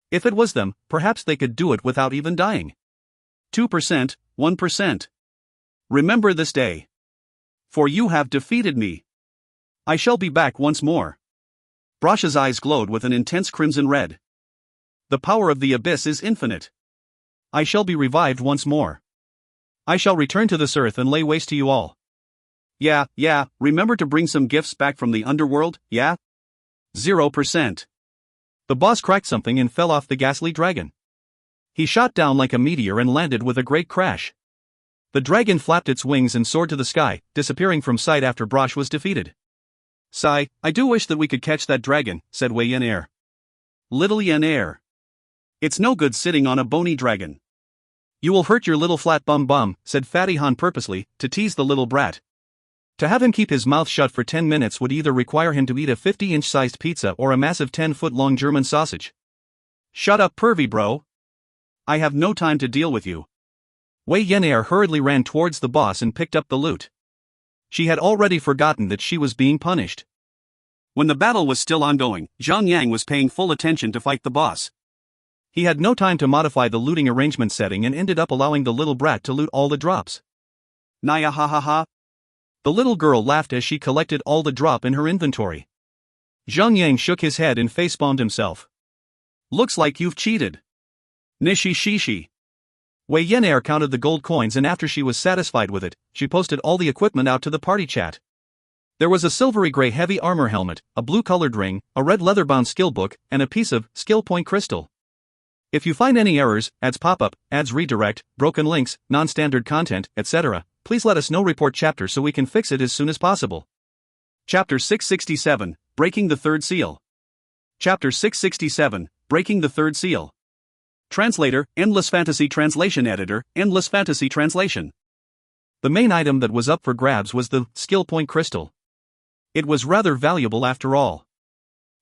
If it was them, perhaps they could do it without even dying. 2%, 1%. Remember this day. For you have defeated me. I shall be back once more. Brosh's eyes glowed with an intense crimson red. The power of the abyss is infinite. I shall be revived once more. I shall return to this earth and lay waste to you all. Yeah, remember to bring some gifts back from the underworld, yeah? 0%. The boss cracked something and fell off the ghastly dragon. He shot down like a meteor and landed with a great crash. The dragon flapped its wings and soared to the sky, disappearing from sight after Brosh was defeated. Sigh, I do wish that we could catch that dragon, said Wei Yen. Little Yen. It's no good sitting on a bony dragon. You will hurt your little flat bum, said Fatty Han purposely, to tease the little brat. To have him keep his mouth shut for 10 minutes would either require him to eat a 50-inch sized pizza or a massive 10-foot-long German sausage. Shut up, pervy bro. I have no time to deal with you. Wei Yen hurriedly ran towards the boss and picked up the loot. She had already forgotten that she was being punished. When the battle was still ongoing, Zhang Yang was paying full attention to fight the boss. He had no time to modify the looting arrangement setting and ended up allowing the little brat to loot all the drops. Naya ha ha ha. The little girl laughed as she collected all the drop in her inventory. Zhang Yang shook his head and facepalmed himself. Looks like you've cheated. Nishi shishi. Wei Yen counted the gold coins and after she was satisfied with it, she posted all the equipment out to the party chat. There was a silvery gray heavy armor helmet, a blue-colored ring, a red leather-bound skill book, and a piece of skill point crystal. If you find any errors, ads pop-up, ads redirect, broken links, non-standard content, etc., please let us know. Report chapter so we can fix it as soon as possible. Chapter 667, Breaking the Third Seal. Chapter 667, Breaking the Third Seal. Translator, Endless Fantasy Translation Editor, Endless Fantasy Translation. The main item that was up for grabs was the skill point crystal. It was rather valuable after all.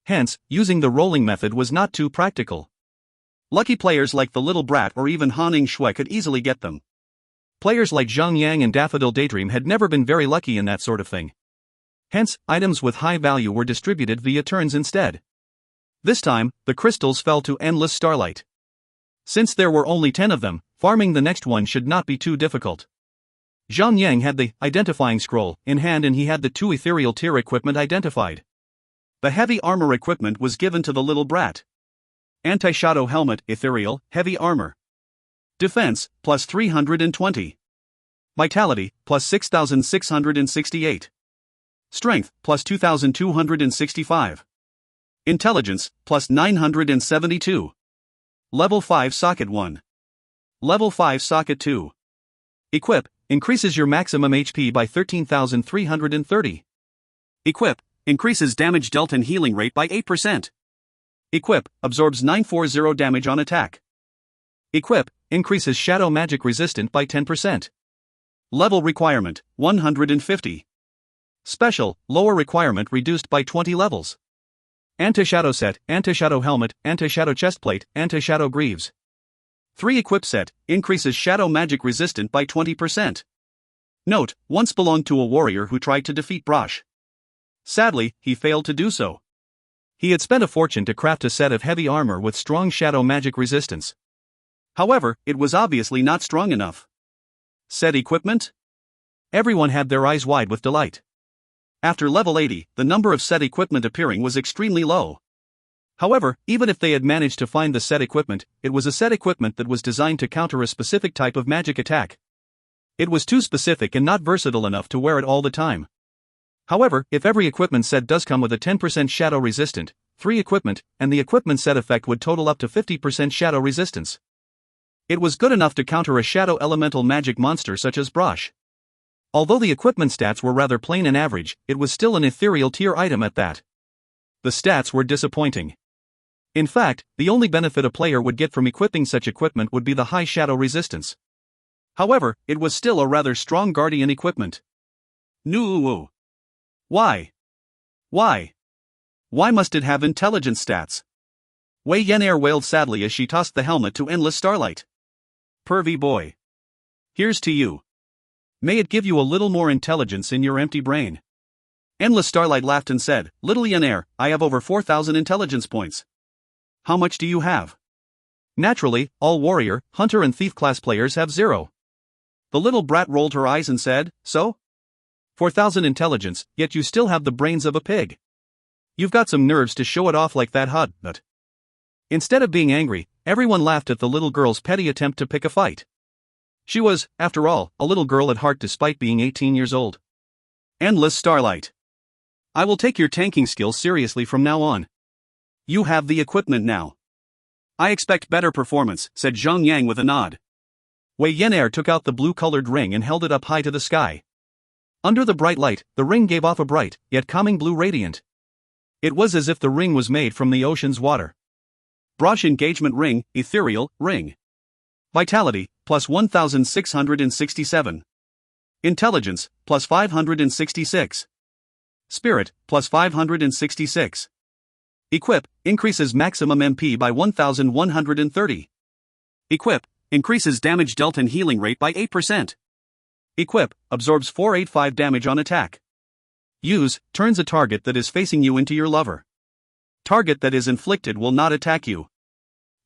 Hence, using the rolling method was not too practical. Lucky players like the little brat or even Han Shui could easily get them. Players like Zhang Yang and Daffodil Daydream had never been very lucky in that sort of thing. Hence, items with high value were distributed via turns instead. This time, the crystals fell to Endless Starlight. Since there were only 10 of them, farming the next one should not be too difficult. Zhang Yang had the identifying scroll in hand and he had the 2 ethereal tier equipment identified. The heavy armor equipment was given to the little brat. Anti-shadow helmet, ethereal, heavy armor. Defense, plus 320. Vitality, plus 6,668. Strength, plus 2,265. Intelligence, plus 972. Level 5 Socket 1. Level 5 Socket 2. Equip, increases your maximum HP by 13,330. Equip, increases damage dealt and healing rate by 8%. Equip, absorbs 940 damage on attack. Equip, increases shadow magic resistant by 10%. Level requirement, 150. Special, lower requirement reduced by 20 levels. Anti-shadow set, anti-shadow helmet, anti-shadow chestplate, anti-shadow greaves. 3 equip set, increases shadow magic resistant by 20%. Note, once belonged to a warrior who tried to defeat Brosh. Sadly, he failed to do so. He had spent a fortune to craft a set of heavy armor with strong shadow magic resistance. However, it was obviously not strong enough. Said equipment? Everyone had their eyes wide with delight. After level 80, the number of set equipment appearing was extremely low. However, even if they had managed to find the set equipment, it was a set equipment that was designed to counter a specific type of magic attack. It was too specific and not versatile enough to wear it all the time. However, if every equipment set does come with a 10% shadow resistant, 3 equipment, and the equipment set effect would total up to 50% shadow resistance. It was good enough to counter a shadow elemental magic monster such as Brosh. Although the equipment stats were rather plain and average, it was still an ethereal tier item at that. The stats were disappointing. In fact, the only benefit a player would get from equipping such equipment would be the high shadow resistance. However, it was still a rather strong guardian equipment. No. Why? Why must it have intelligence stats? Wei Yan'er wailed sadly as she tossed the helmet to Endless Starlight. Pervy boy. Here's to you. May it give you a little more intelligence in your empty brain. Endless Starlight laughed and said, Little Yan'er, I have over 4,000 intelligence points. How much do you have? Naturally, all warrior, hunter and thief class players have 0. The little brat rolled her eyes and said, So? 4,000 intelligence, yet you still have the brains of a pig. You've got some nerves to show it off like that, but. Instead of being angry, everyone laughed at the little girl's petty attempt to pick a fight. She was, after all, a little girl at heart despite being 18 years old. Endless Starlight. I will take your tanking skills seriously from now on. You have the equipment now. I expect better performance, said Zhang Yang with a nod. Wei Yan'er took out the blue-colored ring and held it up high to the sky. Under the bright light, the ring gave off a bright, yet calming blue radiant. It was as if the ring was made from the ocean's water. Brosh Engagement Ring, Ethereal, Ring. Vitality, plus 1,667. Intelligence, plus 566. Spirit, plus 566. Equip, increases maximum MP by 1,130. Equip, increases damage dealt and healing rate by 8%. Equip, absorbs 485 damage on attack. Use, turns a target that is facing you into your lover. Target that is inflicted will not attack you.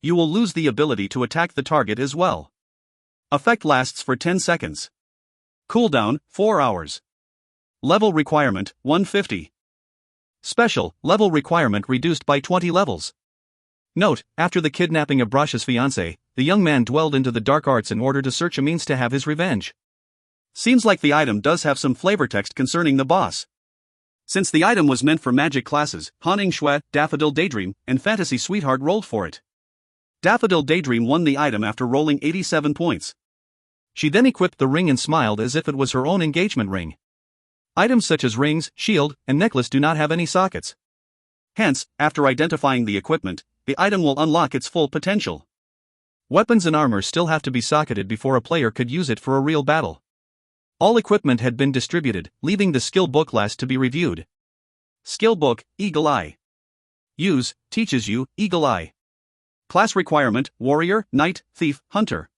You will lose the ability to attack the target as well. Effect lasts for 10 seconds. Cooldown, 4 hours. Level requirement, 150. Special, level requirement reduced by 20 levels. Note, after the kidnapping of Brosh's fiancée, the young man dwelled into the dark arts in order to search a means to have his revenge. Seems like the item does have some flavor text concerning the boss. Since the item was meant for magic classes, Haning Shui, Daffodil Daydream, and Fantasy Sweetheart rolled for it. Daffodil Daydream won the item after rolling 87 points. She then equipped the ring and smiled as if it was her own engagement ring. Items such as rings, shield, and necklace do not have any sockets. Hence, after identifying the equipment, the item will unlock its full potential. Weapons and armor still have to be socketed before a player could use it for a real battle. All equipment had been distributed, leaving the skill book last to be reviewed. Skill book, Eagle Eye. Use, teaches you, Eagle Eye. Class requirement, Warrior, Knight, Thief, Hunter.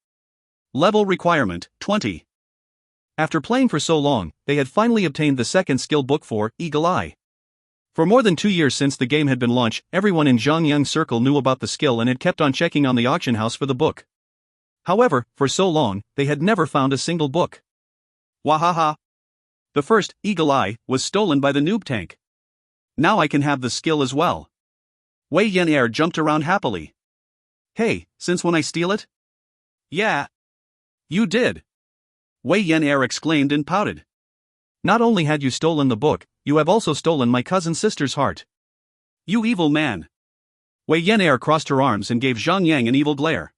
Level requirement, 20. After playing for so long, they had finally obtained the second skill book for Eagle Eye. For more than 2 years since the game had been launched, everyone in Zhang Yang's circle knew about the skill and had kept on checking on the auction house for the book. However, for so long, they had never found a single book. Wahaha! The first, Eagle Eye, was stolen by the noob tank. Now I can have the skill as well. Wei Yan'er jumped around happily. Hey, since when I steal it? Yeah. You did. Wei Yan'er exclaimed and pouted. Not only had you stolen the book, you have also stolen my cousin's sister's heart. You evil man. Wei Yan'er crossed her arms and gave Zhang Yang an evil glare.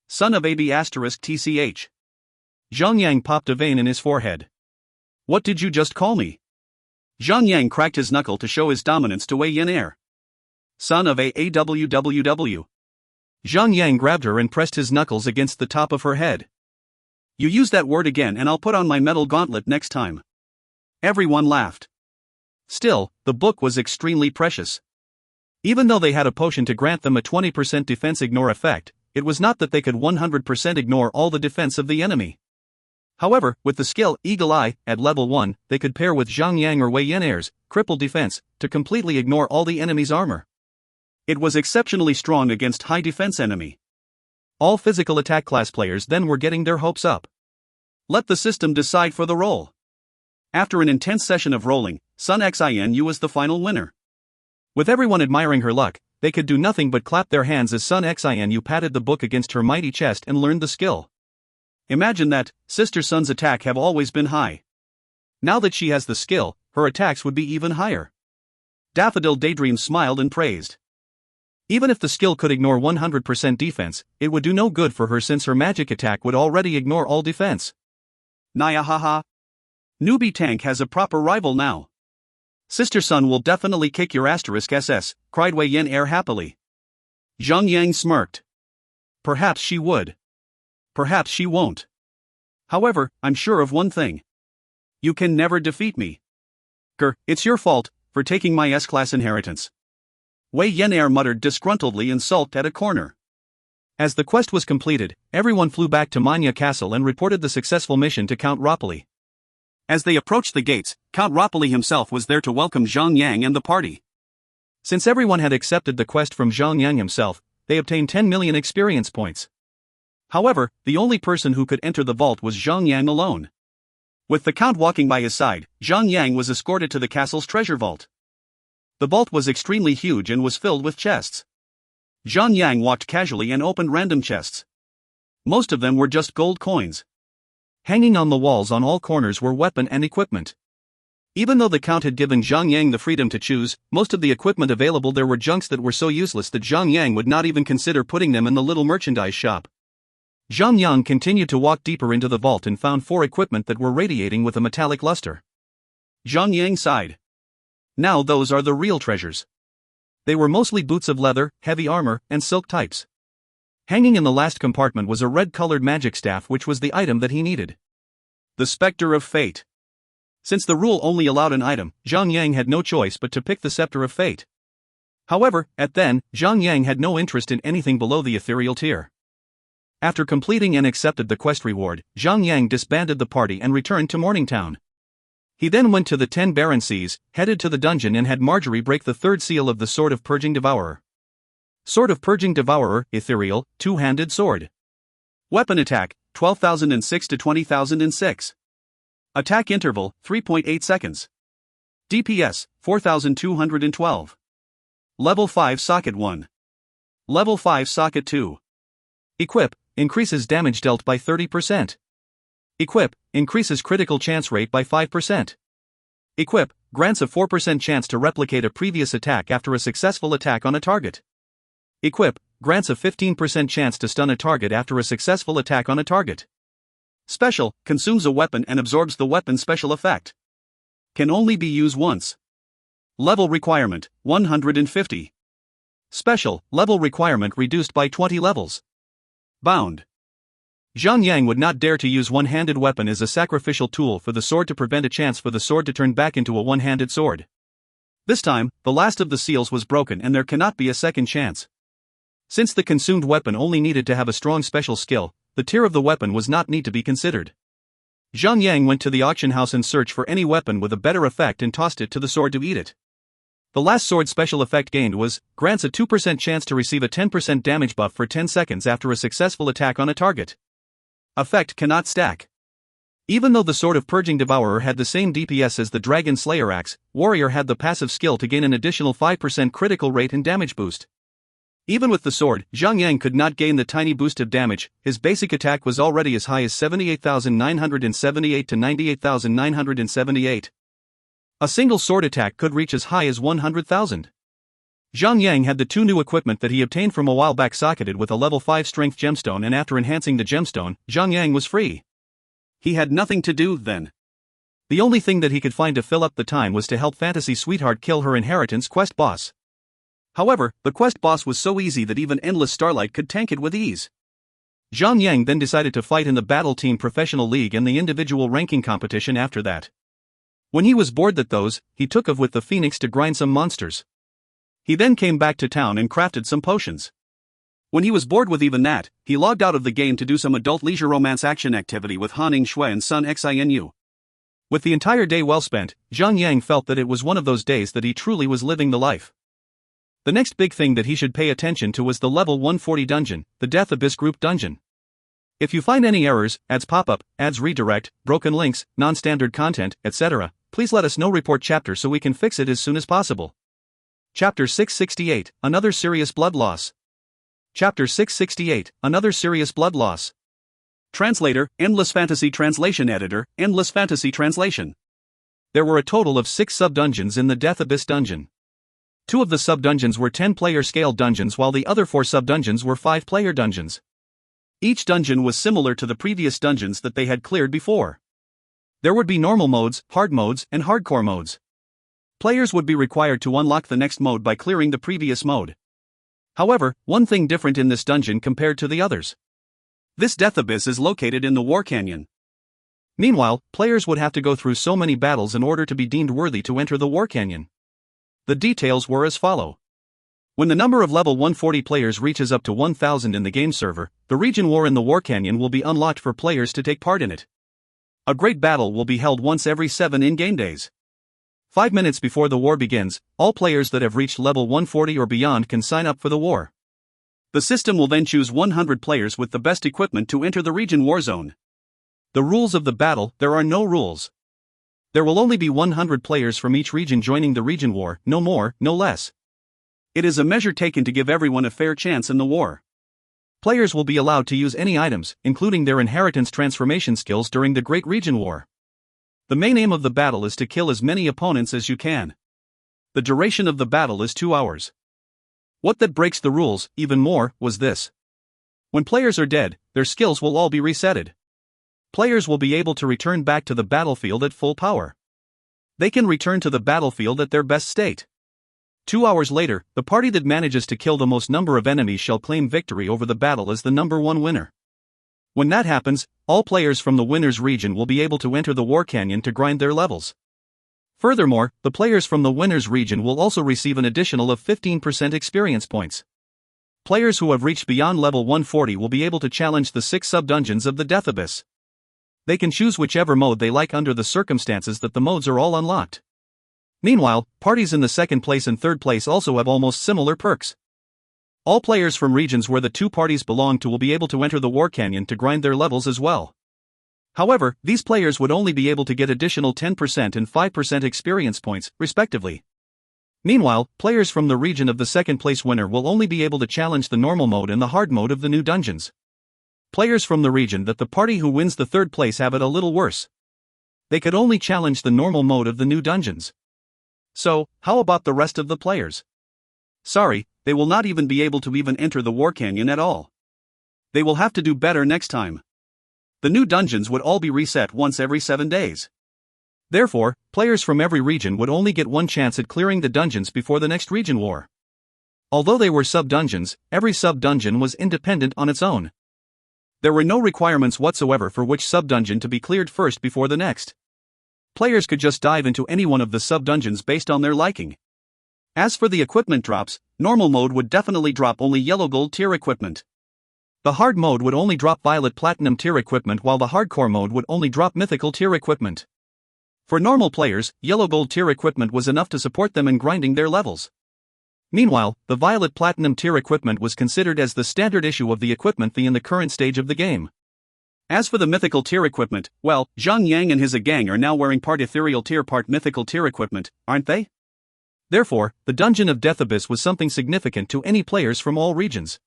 Son of AB******. Zhang Yang popped a vein in his forehead. What did you just call me? Zhang Yang cracked his knuckle to show his dominance to Wei Yan'er. Son of AAWWW. Zhang Yang grabbed her and pressed his knuckles against the top of her head. You use that word again and I'll put on my metal gauntlet next time. Everyone laughed. Still, the book was extremely precious. Even though they had a potion to grant them a 20% defense ignore effect, it was not that they could 100% ignore all the defense of the enemy. However, with the skill Eagle Eye at level 1, they could pair with Zhang Yang or Wei Yan'er's crippled defense to completely ignore all the enemy's armor. It was exceptionally strong against high defense enemy. All physical attack class players then were getting their hopes up. Let the system decide for the roll. After an intense session of rolling, Sun Xianyu was the final winner. With everyone admiring her luck, they could do nothing but clap their hands as Sun Xianyu patted the book against her mighty chest and learned the skill. Imagine that, Sister Sun's attack have always been high. Now that she has the skill, her attacks would be even higher. Daffodil Daydream smiled and praised. Even if the skill could ignore 100% defense, it would do no good for her since her magic attack would already ignore all defense. Naya haha. Newbie Tank has a proper rival now. Sister Sun will definitely kick your *SS, cried Wei Yan'er happily. Zhang Yang smirked. Perhaps she would. Perhaps she won't. However, I'm sure of one thing. You can never defeat me. It's your fault, for taking my S-class inheritance. Wei Yan'er muttered disgruntledly and sulked at a corner. As the quest was completed, everyone flew back to Manya Castle and reported the successful mission to Count Ropoli. As they approached the gates, Count Ropoli himself was there to welcome Zhang Yang and the party. Since everyone had accepted the quest from Zhang Yang himself, they obtained 10 million experience points. However, the only person who could enter the vault was Zhang Yang alone. With the Count walking by his side, Zhang Yang was escorted to the castle's treasure vault. The vault was extremely huge and was filled with chests. Zhang Yang walked casually and opened random chests. Most of them were just gold coins. Hanging on the walls on all corners were weapon and equipment. Even though the Count had given Zhang Yang the freedom to choose, most of the equipment available there were junks that were so useless that Zhang Yang would not even consider putting them in the little merchandise shop. Zhang Yang continued to walk deeper into the vault and found 4 equipment that were radiating with a metallic luster. Zhang Yang sighed. Now those are the real treasures. They were mostly boots of leather, heavy armor, and silk types. Hanging in the last compartment was a red-colored magic staff which was the item that he needed. The Spectre of Fate. Since the rule only allowed an item, Zhang Yang had no choice but to pick the Scepter of Fate. However, Zhang Yang had no interest in anything below the ethereal tier. After completing and accepted the quest reward, Zhang Yang disbanded the party and returned to Morningtown. He then went to the 10 Barren Seas, headed to the dungeon and had Marjorie break the 3rd seal of the Sword of Purging Devourer. Sword of Purging Devourer, Ethereal, Two-Handed Sword. Weapon attack, 12,006 to 20,006. Attack interval, 3.8 seconds. DPS, 4,212. Level 5 Socket 1. Level 5 Socket 2. Equip, increases damage dealt by 30%. Equip, increases critical chance rate by 5%. Equip, grants a 4% chance to replicate a previous attack after a successful attack on a target. Equip, grants a 15% chance to stun a target after a successful attack on a target. Special, consumes a weapon and absorbs the weapon's special effect. Can only be used once. Level requirement, 150. Special, level requirement reduced by 20 levels. Bound. Zhang Yang would not dare to use one-handed weapon as a sacrificial tool for the sword to prevent a chance for the sword to turn back into a one-handed sword. This time, the last of the seals was broken and there cannot be a second chance. Since the consumed weapon only needed to have a strong special skill, the tier of the weapon was not need to be considered. Zhang Yang went to the auction house in search for any weapon with a better effect and tossed it to the sword to eat it. The last sword special effect gained was, grants a 2% chance to receive a 10% damage buff for 10 seconds after a successful attack on a target. Effect cannot stack. Even though the Sword of Purging Devourer had the same DPS as the Dragon Slayer Axe, Warrior had the passive skill to gain an additional 5% critical rate and damage boost. Even with the sword, Zhang Yang could not gain the tiny boost of damage. His basic attack was already as high as 78,978 to 98,978. A single sword attack could reach as high as 100,000. Zhang Yang had the 2 new equipment that he obtained from a while back socketed with a level 5 strength gemstone, and after enhancing the gemstone, Zhang Yang was free. He had nothing to do then. The only thing that he could find to fill up the time was to help Fantasy Sweetheart kill her inheritance quest boss. However, the quest boss was so easy that even Endless Starlight could tank it with ease. Zhang Yang then decided to fight in the Battle Team Professional League and the individual ranking competition after that. When he was bored that those, he took off with the Phoenix to grind some monsters. He then came back to town and crafted some potions. When he was bored with even that, he logged out of the game to do some adult leisure romance action activity with Han Shui and Sun Xinu. With the entire day well spent, Zhang felt that it was one of those days that he truly was living the life. The next big thing that he should pay attention to was the level 140 dungeon, the Death Abyss group dungeon. If you find any errors, ads pop up, ads redirect, broken links, non-standard content, etc., please let us know. Report chapter so we can fix it as soon as possible. Chapter 668, Another Serious Blood Loss. Chapter 668, Another Serious Blood Loss. Translator, Endless Fantasy Translation Editor, Endless Fantasy Translation. There were a total of 6 sub-dungeons in the Death Abyss dungeon. 2 of the sub-dungeons were 10-player scale dungeons while the other 4 sub-dungeons were 5-player dungeons. Each dungeon was similar to the previous dungeons that they had cleared before. There would be normal modes, hard modes, and hardcore modes. Players would be required to unlock the next mode by clearing the previous mode. However, one thing different in this dungeon compared to the others. This Death Abyss is located in the War Canyon. Meanwhile, players would have to go through so many battles in order to be deemed worthy to enter the War Canyon. The details were as follow. When the number of level 140 players reaches up to 1,000 in the game server, the region war in the War Canyon will be unlocked for players to take part in it. A great battle will be held once every 7 in-game days. 5 minutes before the war begins, all players that have reached level 140 or beyond can sign up for the war. The system will then choose 100 players with the best equipment to enter the region war zone. The rules of the battle: there are no rules. There will only be 100 players from each region joining the region war, no more, no less. It is a measure taken to give everyone a fair chance in the war. Players will be allowed to use any items, including their inheritance transformation skills during the Great Region War. The main aim of the battle is to kill as many opponents as you can. The duration of the battle is 2 hours. What that breaks the rules, even more, was this. When players are dead, their skills will all be resetted. Players will be able to return back to the battlefield at full power. They can return to the battlefield at their best state. 2 hours later, the party that manages to kill the most number of enemies shall claim victory over the battle as the number 1 winner. When that happens, all players from the winner's region will be able to enter the War Canyon to grind their levels. Furthermore, the players from the winner's region will also receive an additional of 15% experience points. Players who have reached beyond level 140 will be able to challenge the 6 sub-dungeons of the Death Abyss. They can choose whichever mode they like under the circumstances that the modes are all unlocked. Meanwhile, parties in the 2nd place and 3rd place also have almost similar perks. All players from regions where the 2 parties belong to will be able to enter the War Canyon to grind their levels as well. However, these players would only be able to get additional 10% and 5% experience points, respectively. Meanwhile, players from the region of the 2nd place winner will only be able to challenge the normal mode and the hard mode of the new dungeons. Players from the region that the party who wins the 3rd place have it a little worse. They could only challenge the normal mode of the new dungeons. So, how about the rest of the players? Sorry, they will not even be able to even enter the War Canyon at all. They will have to do better next time. The new dungeons would all be reset once every 7 days. Therefore, players from every region would only get one chance at clearing the dungeons before the next region war. Although they were sub-dungeons, every sub-dungeon was independent on its own. There were no requirements whatsoever for which sub-dungeon to be cleared first before the next. Players could just dive into any one of the sub-dungeons based on their liking. As for the equipment drops, normal mode would definitely drop only yellow gold tier equipment. The hard mode would only drop violet platinum tier equipment while the hardcore mode would only drop mythical tier equipment. For normal players, yellow gold tier equipment was enough to support them in grinding their levels. Meanwhile, the violet platinum tier equipment was considered as the standard issue of the equipment in the current stage of the game. As for the mythical tier equipment, well, Zhang and his gang are now wearing part ethereal tier part mythical tier equipment, aren't they? Therefore, the Dungeon of Death Abyss was something significant to any players from all regions.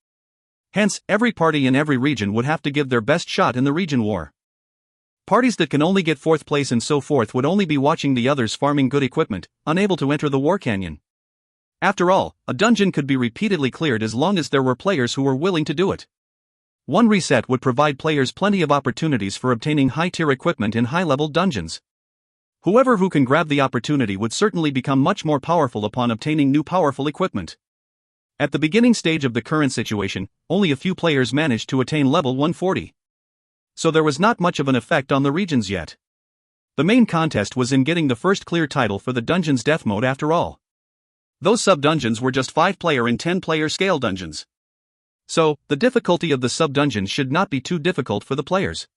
Hence, every party in every region would have to give their best shot in the region war. Parties that can only get 4th place and so forth would only be watching the others farming good equipment, unable to enter the War Canyon. After all, a dungeon could be repeatedly cleared as long as there were players who were willing to do it. One reset would provide players plenty of opportunities for obtaining high-tier equipment in high-level dungeons. Whoever who can grab the opportunity would certainly become much more powerful upon obtaining new powerful equipment. At the beginning stage of the current situation, only a few players managed to attain level 140. So there was not much of an effect on the regions yet. The main contest was in getting the first clear title for the dungeon's death mode after all. Those sub-dungeons were just 5-player and 10-player scale dungeons. So, the difficulty of the sub-dungeons should not be too difficult for the players.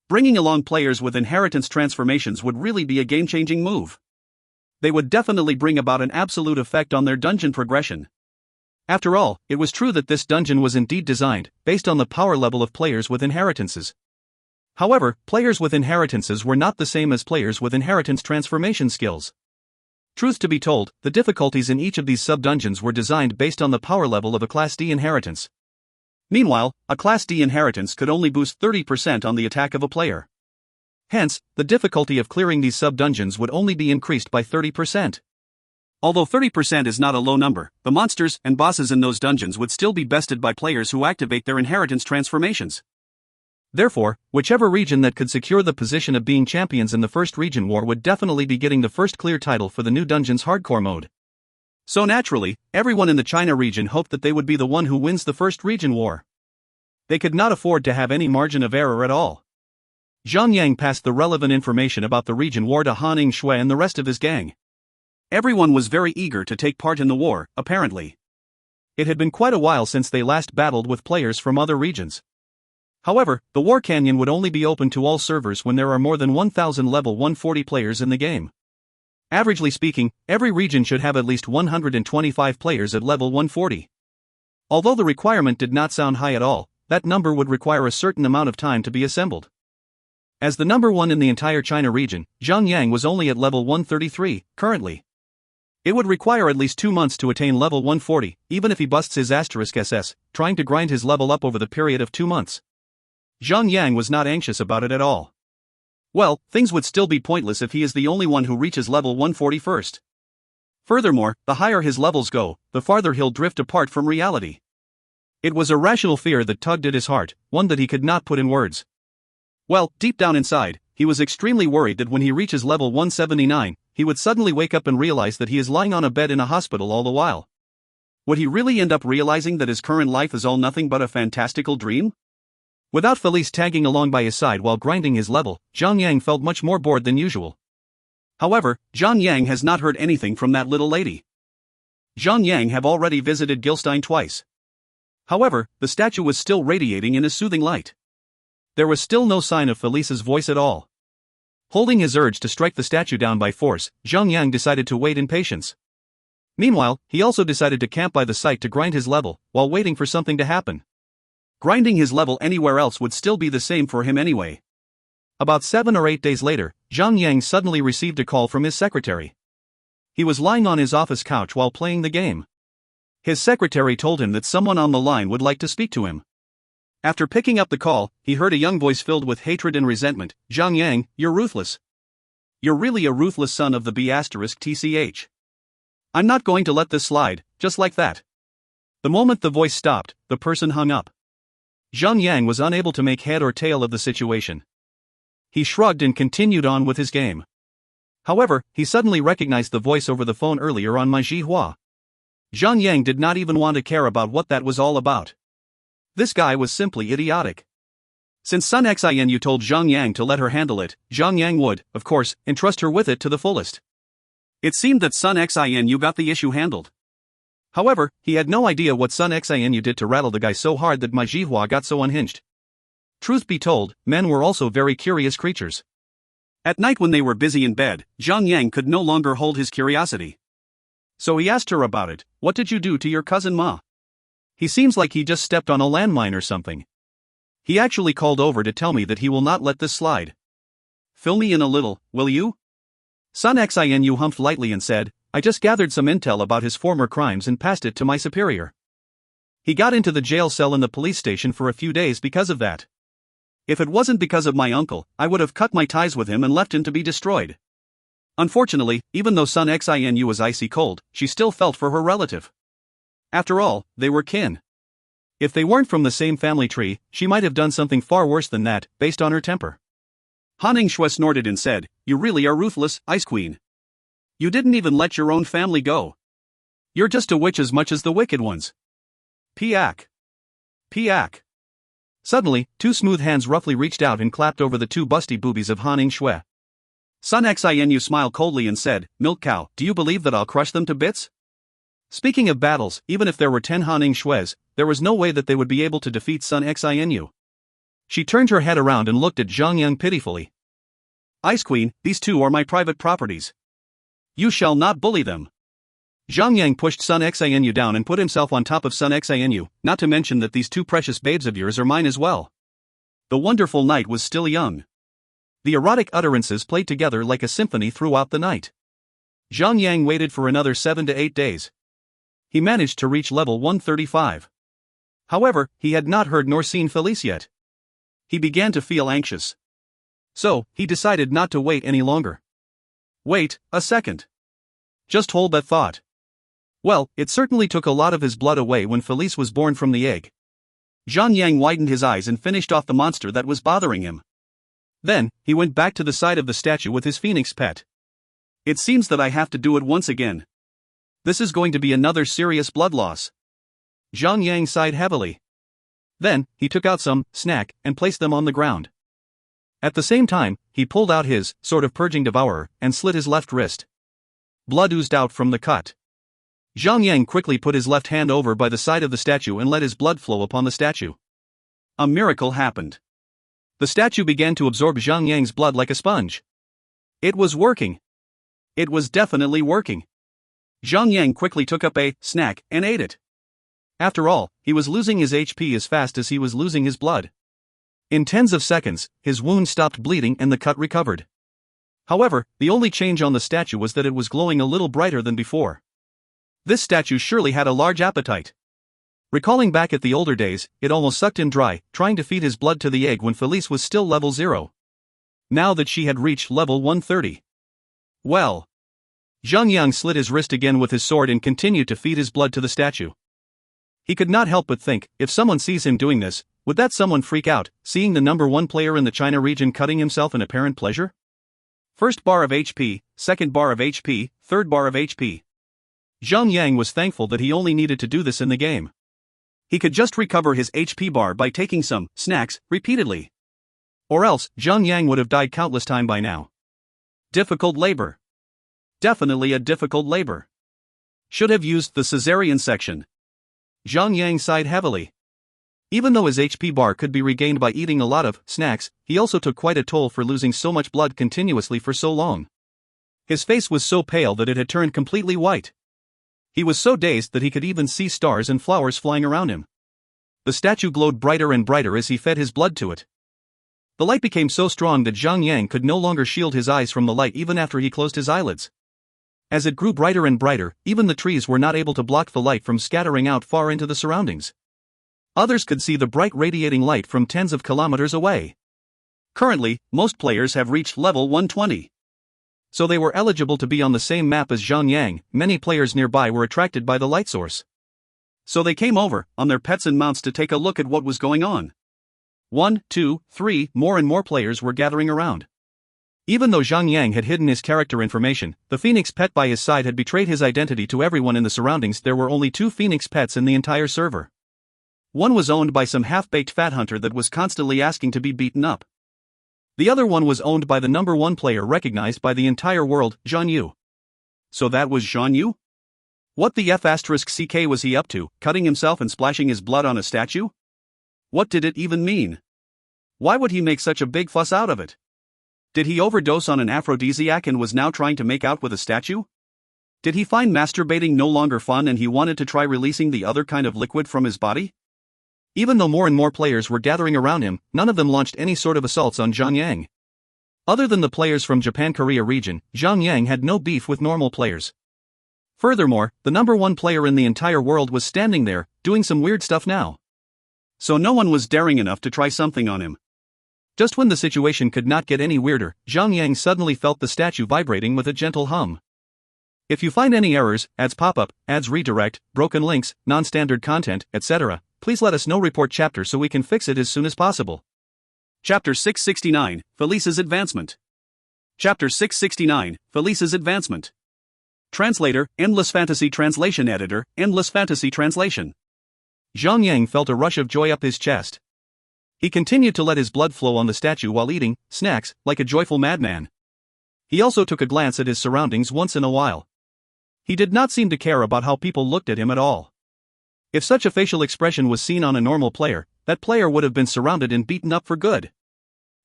Bringing along players with inheritance transformations would really be a game-changing move. They would definitely bring about an absolute effect on their dungeon progression. After all, it was true that this dungeon was indeed designed based on the power level of players with inheritances. However, players with inheritances were not the same as players with inheritance transformation skills. Truth to be told, the difficulties in each of these sub-dungeons were designed based on the power level of a Class D inheritance. Meanwhile, a Class D inheritance could only boost 30% on the attack of a player. Hence, the difficulty of clearing these sub-dungeons would only be increased by 30%. Although 30% is not a low number, the monsters and bosses in those dungeons would still be bested by players who activate their inheritance transformations. Therefore, whichever region that could secure the position of being champions in the first region war would definitely be getting the first clear title for the new dungeon's hardcore mode. So naturally, everyone in the China region hoped that they would be the one who wins the first region war. They could not afford to have any margin of error at all. Zhang passed the relevant information about the region war to Han Shui and the rest of his gang. Everyone was very eager to take part in the war, apparently. It had been quite a while since they last battled with players from other regions. However, the War Canyon would only be open to all servers when there are more than 1,000 level 140 players in the game. Averagely speaking, every region should have at least 125 players at level 140. Although the requirement did not sound high at all, that number would require a certain amount of time to be assembled. As the number one in the entire China region, Zhang was only at level 133, currently. It would require at least 2 months to attain level 140, even if he busts his asterisk SS, trying to grind his level up over the period of 2 months. Zhang was not anxious about it at all. Well, things would still be pointless if he is the only one who reaches level 140 first. Furthermore, the higher his levels go, the farther he'll drift apart from reality. It was a rational fear that tugged at his heart, one that he could not put in words. Well, deep down inside, he was extremely worried that when he reaches level 179, he would suddenly wake up and realize that he is lying on a bed in a hospital all the while. Would he really end up realizing that his current life is all nothing but a fantastical dream? Without Felice tagging along by his side while grinding his level, Zhang felt much more bored than usual. However, Zhang has not heard anything from that little lady. Zhang have already visited Gilstein twice. However, the statue was still radiating in a soothing light. There was still no sign of Felice's voice at all. Holding his urge to strike the statue down by force, Zhang decided to wait in patience. Meanwhile, he also decided to camp by the site to grind his level, while waiting for something to happen. Grinding his level anywhere else would still be the same for him anyway. About 7 or 8 days later, Zhang suddenly received a call from his secretary. He was lying on his office couch while playing the game. His secretary told him that someone on the line would like to speak to him. After picking up the call, he heard a young voice filled with hatred and resentment. "Zhang, you're ruthless. You're really a ruthless son of the B*TCH. I'm not going to let this slide, just like that." The moment the voice stopped, the person hung up. Zhang was unable to make head or tail of the situation. He shrugged and continued on with his game. However, he suddenly recognized the voice over the phone earlier on my Jihua. Zhang did not even want to care about what that was all about. This guy was simply idiotic. Since Sun Xianyu told Zhang to let her handle it, Zhang would, of course, entrust her with it to the fullest. It seemed that Sun Xianyu got the issue handled. However, he had no idea what Sun Xianyu did to rattle the guy so hard that my Jihua got so unhinged. Truth be told, men were also very curious creatures. At night when they were busy in bed, Zhang could no longer hold his curiosity. So he asked her about it. "What did you do to your cousin Ma? He seems like he just stepped on a landmine or something. He actually called over to tell me that he will not let this slide. Fill me in a little, will you?" Sun Xianyu humphed lightly and said, "I just gathered some intel about his former crimes and passed it to my superior. He got into the jail cell in the police station for a few days because of that. If it wasn't because of my uncle, I would have cut my ties with him and left him to be destroyed." Unfortunately, even though Sun Xianyu was icy cold, she still felt for her relative. After all, they were kin. If they weren't from the same family tree, she might have done something far worse than that, based on her temper. Han Shui snorted and said, "You really are ruthless, Ice Queen. You didn't even let your own family go. You're just a witch as much as the wicked ones." Piak. Piak. Suddenly, 2 smooth hands roughly reached out and clapped over the 2 busty boobies of Han Shui. Sun Xianyu smiled coldly and said, "Milk cow, do you believe that I'll crush them to bits?" Speaking of battles, even if there were 10 Haning Shues, there was no way that they would be able to defeat Sun Xinu. She turned her head around and looked at Zhang Yang pitifully. Ice Queen, these two are my private properties. You shall not bully them. Zhang Yang pushed Sun Xinu down and put himself on top of Sun Xinu, not to mention that these two precious babes of yours are mine as well. The wonderful night was still young. The erotic utterances played together like a symphony throughout the night. Zhang Yang waited for another 7 to 8 days. He managed to reach level 135. However, he had not heard nor seen Felice yet. He began to feel anxious. So, he decided not to wait any longer. Wait a second. Just hold that thought. Well, it certainly took a lot of his blood away when Felice was born from the egg. Zhang Yang widened his eyes and finished off the monster that was bothering him. Then, he went back to the side of the statue with his phoenix pet. It seems that I have to do it once again. This is going to be another serious blood loss. Zhang Yang sighed heavily. Then, he took out some snack and placed them on the ground. At the same time, he pulled out his sword of purging devourer and slit his left wrist. Blood oozed out from the cut. Zhang Yang quickly put his left hand over by the side of the statue and let his blood flow upon the statue. A miracle happened. The statue began to absorb Zhang Yang's blood like a sponge. It was working. It was definitely working. Zhang Yang quickly took up a snack and ate it. After all, he was losing his HP as fast as he was losing his blood. In tens of seconds, his wound stopped bleeding and the cut recovered. However, the only change on the statue was that it was glowing a little brighter than before. This statue surely had a large appetite. Recalling back at the older days, it almost sucked him dry, trying to feed his blood to the egg when Felice was still level 0. Now that she had reached level 130. Well. Zhang Yang slit his wrist again with his sword and continued to feed his blood to the statue. He could not help but think, if someone sees him doing this, would that someone freak out, seeing the number 1 player in the China region cutting himself in apparent pleasure? First bar of HP, second bar of HP, third bar of HP. Zhang Yang was thankful that he only needed to do this in the game. He could just recover his HP bar by taking some snacks repeatedly. Or else, Zhang Yang would have died countless times by now. Difficult labor. Definitely a difficult labor. Should have used the cesarean section. Zhang Yang sighed heavily. Even though his HP bar could be regained by eating a lot of snacks, he also took quite a toll for losing so much blood continuously for so long. His face was so pale that it had turned completely white. He was so dazed that he could even see stars and flowers flying around him. The statue glowed brighter and brighter as he fed his blood to it. The light became so strong that Zhang Yang could no longer shield his eyes from the light even after he closed his eyelids. As it grew brighter and brighter, even the trees were not able to block the light from scattering out far into the surroundings. Others could see the bright radiating light from tens of kilometers away. Currently, most players have reached level 120. So they were eligible to be on the same map as Zhang Yang. Many players nearby were attracted by the light source. So they came over, on their pets and mounts to take a look at what was going on. 1, 2, 3, more and more players were gathering around. Even though Zhang Yang had hidden his character information, the phoenix pet by his side had betrayed his identity to everyone in the surroundings. There were only 2 phoenix pets in the entire server. One was owned by some half-baked fat hunter that was constantly asking to be beaten up. The other one was owned by the number 1 player recognized by the entire world, Zhan Yu. So that was Zhan Yu? What the F***ck was he up to, cutting himself and splashing his blood on a statue? What did it even mean? Why would he make such a big fuss out of it? Did he overdose on an aphrodisiac and was now trying to make out with a statue? Did he find masturbating no longer fun and he wanted to try releasing the other kind of liquid from his body? Even though more and more players were gathering around him, none of them launched any sort of assaults on Zhang Yang. Other than the players from Japan-Korea region, Zhang Yang had no beef with normal players. Furthermore, the number 1 player in the entire world was standing there, doing some weird stuff now. So no one was daring enough to try something on him. Just when the situation could not get any weirder, Zhang Yang suddenly felt the statue vibrating with a gentle hum. If you find any errors, ads pop up, ads redirect, broken links, non-standard content, etc., please let us know. Report chapter so we can fix it as soon as possible. Chapter 669, Felice's Advancement. Chapter 669, Felice's Advancement. Translator, Endless Fantasy Translation Editor, Endless Fantasy Translation. Zhang Yang felt a rush of joy up his chest. He continued to let his blood flow on the statue while eating snacks, like a joyful madman. He also took a glance at his surroundings once in a while. He did not seem to care about how people looked at him at all. If such a facial expression was seen on a normal player, that player would have been surrounded and beaten up for good.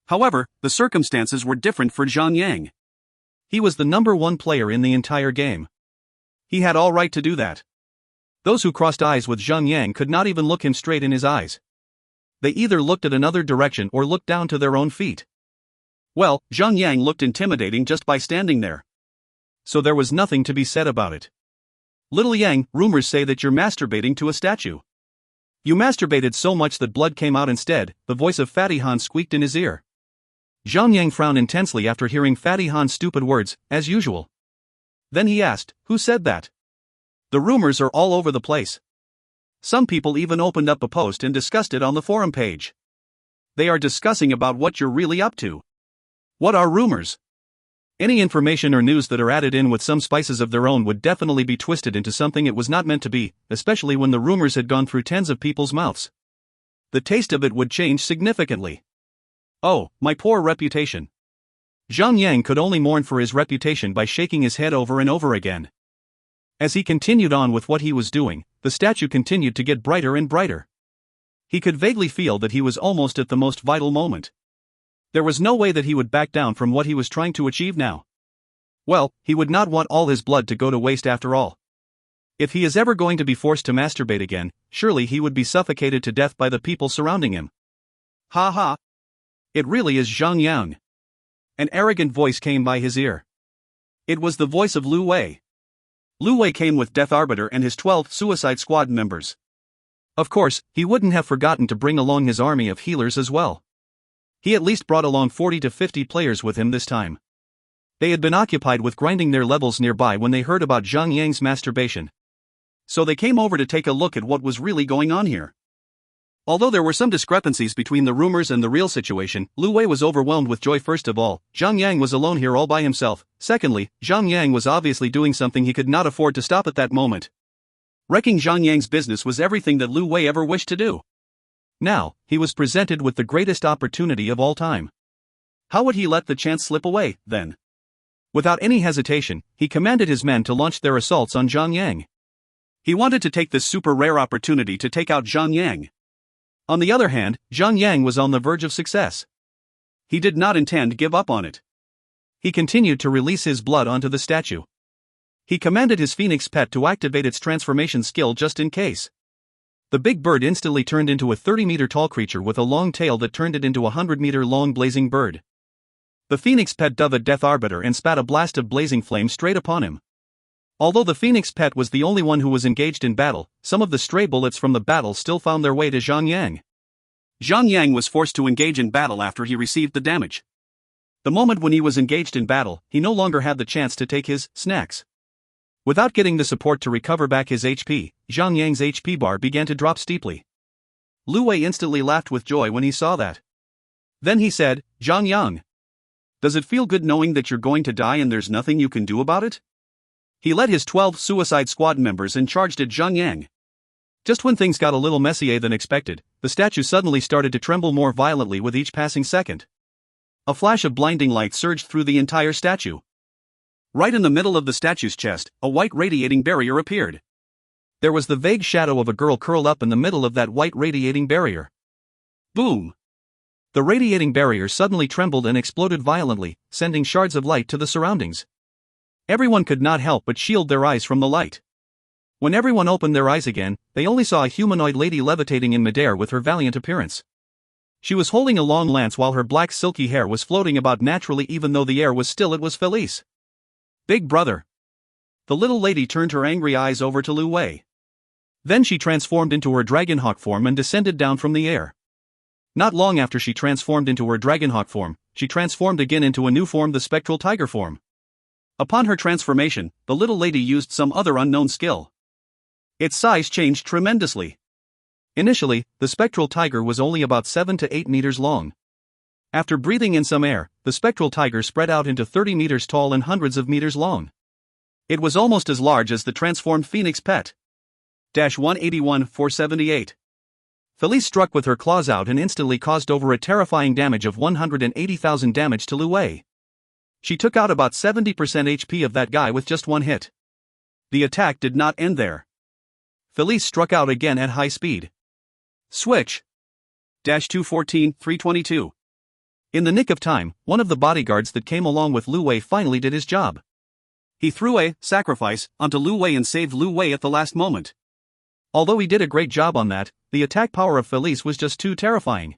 However, the circumstances were different for Zhang. He was the number one player in the entire game. He had all right to do that. Those who crossed eyes with Zhang could not even look him straight in his eyes. They either looked at another direction or looked down to their own feet. Well, Zhang looked intimidating just by standing there. So there was nothing to be said about it. Little Yang, rumors say that you're masturbating to a statue. You masturbated so much that blood came out instead, the voice of Fatty Han squeaked in his ear. Zhang frowned intensely after hearing Fatty Han's stupid words, as usual. Then he asked, who said that? The rumors are all over the place. Some people even opened up a post and discussed it on the forum page. They are discussing about what you're really up to. What are rumors? Any information or news that are added in with some spices of their own would definitely be twisted into something it was not meant to be, especially when the rumors had gone through tens of people's mouths. The taste of it would change significantly. Oh, my poor reputation. Zhang could only mourn for his reputation by shaking his head over and over again. As he continued on with what he was doing, the statue continued to get brighter and brighter. He could vaguely feel that he was almost at the most vital moment. There was no way that he would back down from what he was trying to achieve now. Well, he would not want all his blood to go to waste after all. If he is ever going to be forced to masturbate again, surely he would be suffocated to death by the people surrounding him. Ha ha! It really is Zhang. An arrogant voice came by his ear. It was the voice of Lu Wei. Lu Wei came with Death Arbiter and his 12 Suicide Squad members. Of course, he wouldn't have forgotten to bring along his army of healers as well. He at least brought along 40 to 50 players with him this time. They had been occupied with grinding their levels nearby when they heard about Zhang masturbation. So they came over to take a look at what was really going on here. Although there were some discrepancies between the rumors and the real situation, Lu Wei was overwhelmed with joy. First of all, Zhang was alone here all by himself. Secondly, Zhang was obviously doing something he could not afford to stop at that moment. Wrecking Zhang business was everything that Lu Wei ever wished to do. Now, he was presented with the greatest opportunity of all time. How would he let the chance slip away, then? Without any hesitation, he commanded his men to launch their assaults on Zhang. He wanted to take this super rare opportunity to take out Zhang. On the other hand, Zhang was on the verge of success. He did not intend to give up on it. He continued to release his blood onto the statue. He commanded his phoenix pet to activate its transformation skill just in case. The big bird instantly turned into a 30-meter-tall creature with a long tail that turned it into a 100-meter-long blazing bird. The phoenix pet dove at Death Arbiter and spat a blast of blazing flame straight upon him. Although the phoenix pet was the only one who was engaged in battle, some of the stray bullets from the battle still found their way to Zhang. Zhang was forced to engage in battle after he received the damage. The moment when he was engaged in battle, he no longer had the chance to take his snacks. Without getting the support to recover back his HP, Zhang's HP bar began to drop steeply. Lu Wei instantly laughed with joy when he saw that. Then he said, Zhang, does it feel good knowing that you're going to die and there's nothing you can do about it? He led his 12 Suicide Squad members and charged at Zhang. Just when things got a little messier than expected, the statue suddenly started to tremble more violently with each passing second. A flash of blinding light surged through the entire statue. Right in the middle of the statue's chest, a white radiating barrier appeared. There was the vague shadow of a girl curled up in the middle of that white radiating barrier. Boom! The radiating barrier suddenly trembled and exploded violently, sending shards of light to the surroundings. Everyone could not help but shield their eyes from the light. When everyone opened their eyes again, they only saw a humanoid lady levitating in midair with her valiant appearance. She was holding a long lance while her black silky hair was floating about naturally even though the air was still. It was Felice. Big brother. The little lady turned her angry eyes over to Lu Wei. Then she transformed into her Dragonhawk form and descended down from the air. Not long after she transformed into her Dragonhawk form, she transformed again into a new form, the Spectral Tiger form. Upon her transformation, the little lady used some other unknown skill. Its size changed tremendously. Initially, the Spectral Tiger was only about 7 to 8 meters long. After breathing in some air, the Spectral Tiger spread out into 30 meters tall and hundreds of meters long. It was almost as large as the transformed Phoenix Pet. 181-478. Felice struck with her claws out and instantly caused over a terrifying damage of 180,000 damage to Lu Wei. She took out about 70% HP of that guy with just one hit. the attack did not end there. Felice struck out again at high speed. Switch! 214-322. In the nick of time, one of the bodyguards that came along with Lu Wei finally did his job. He threw a sacrifice onto Lu Wei and saved Lu Wei at the last moment. Although he did a great job on that, the attack power of Felice was just too terrifying.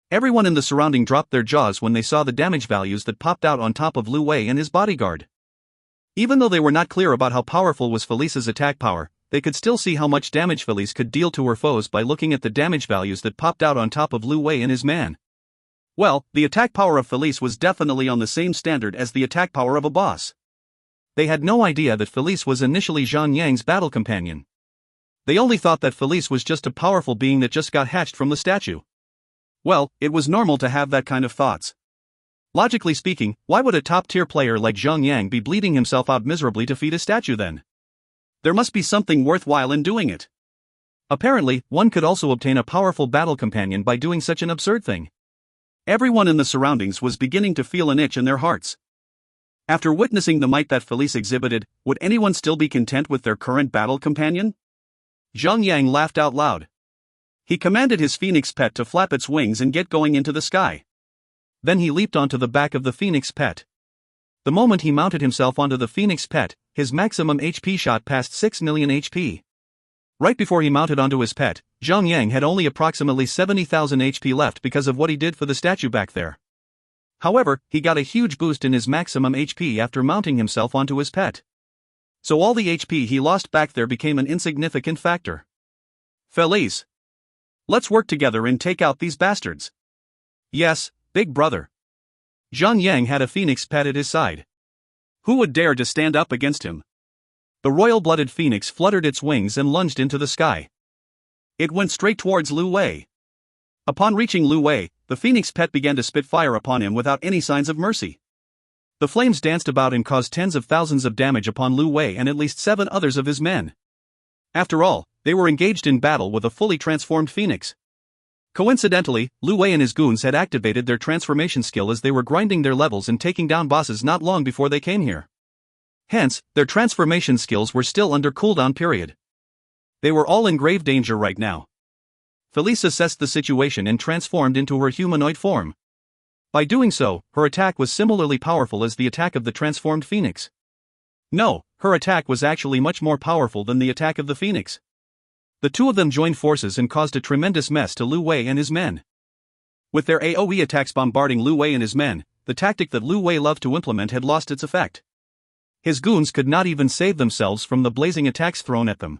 Everyone in the surrounding dropped their jaws when they saw the damage values that popped out on top of Lu Wei and his bodyguard. Even though they were not clear about how powerful was Felice's attack power, they could still see how much damage Felice could deal to her foes by looking at the damage values that popped out on top of Lu Wei and his man. Well, the attack power of Felice was definitely on the same standard as the attack power of a boss. They had no idea that Felice was initially Zhang Yang's battle companion. They only thought that Felice was just a powerful being that just got hatched from the statue. Well, it was normal to have that kind of thoughts. Logically speaking, why would a top-tier player like Zhang Yang be bleeding himself out miserably to feed a statue then? There must be something worthwhile in doing it. Apparently, one could also obtain a powerful battle companion by doing such an absurd thing. Everyone in the surroundings was beginning to feel an itch in their hearts. After witnessing the might that Felice exhibited, would anyone still be content with their current battle companion? Zhang Yang laughed out loud. He commanded his phoenix pet to flap its wings and get going into the sky. Then he leaped onto the back of the phoenix pet. The moment he mounted himself onto the phoenix pet, his maximum HP shot past 6 million HP. Right before he mounted onto his pet, Zhang Yang had only approximately 70,000 HP left because of what he did for the statue back there. However, he got a huge boost in his maximum HP after mounting himself onto his pet. So all the HP he lost back there became an insignificant factor. Felice, let's work together and take out these bastards. Yes, big brother. Zhang Yang had a phoenix pet at his side. Who would dare to stand up against him? The royal-blooded phoenix fluttered its wings and lunged into the sky. It went straight towards Lu Wei. Upon reaching Lu Wei, the phoenix pet began to spit fire upon him without any signs of mercy. The flames danced about and caused tens of thousands of damage upon Lu Wei and at least 7 others of his men. After all, they were engaged in battle with a fully transformed phoenix. Coincidentally, Lu Wei and his goons had activated their transformation skill as they were grinding their levels and taking down bosses not long before they came here. Hence, their transformation skills were still under cooldown period. They were all in grave danger right now. Felice assessed the situation and transformed into her humanoid form. By doing so, her attack was similarly powerful as the attack of the transformed phoenix. No, her attack was actually much more powerful than the attack of the phoenix. The two of them joined forces and caused a tremendous mess to Lu Wei and his men. With their AoE attacks bombarding Lu Wei and his men, the tactic that Lu Wei loved to implement had lost its effect. His goons could not even save themselves from the blazing attacks thrown at them.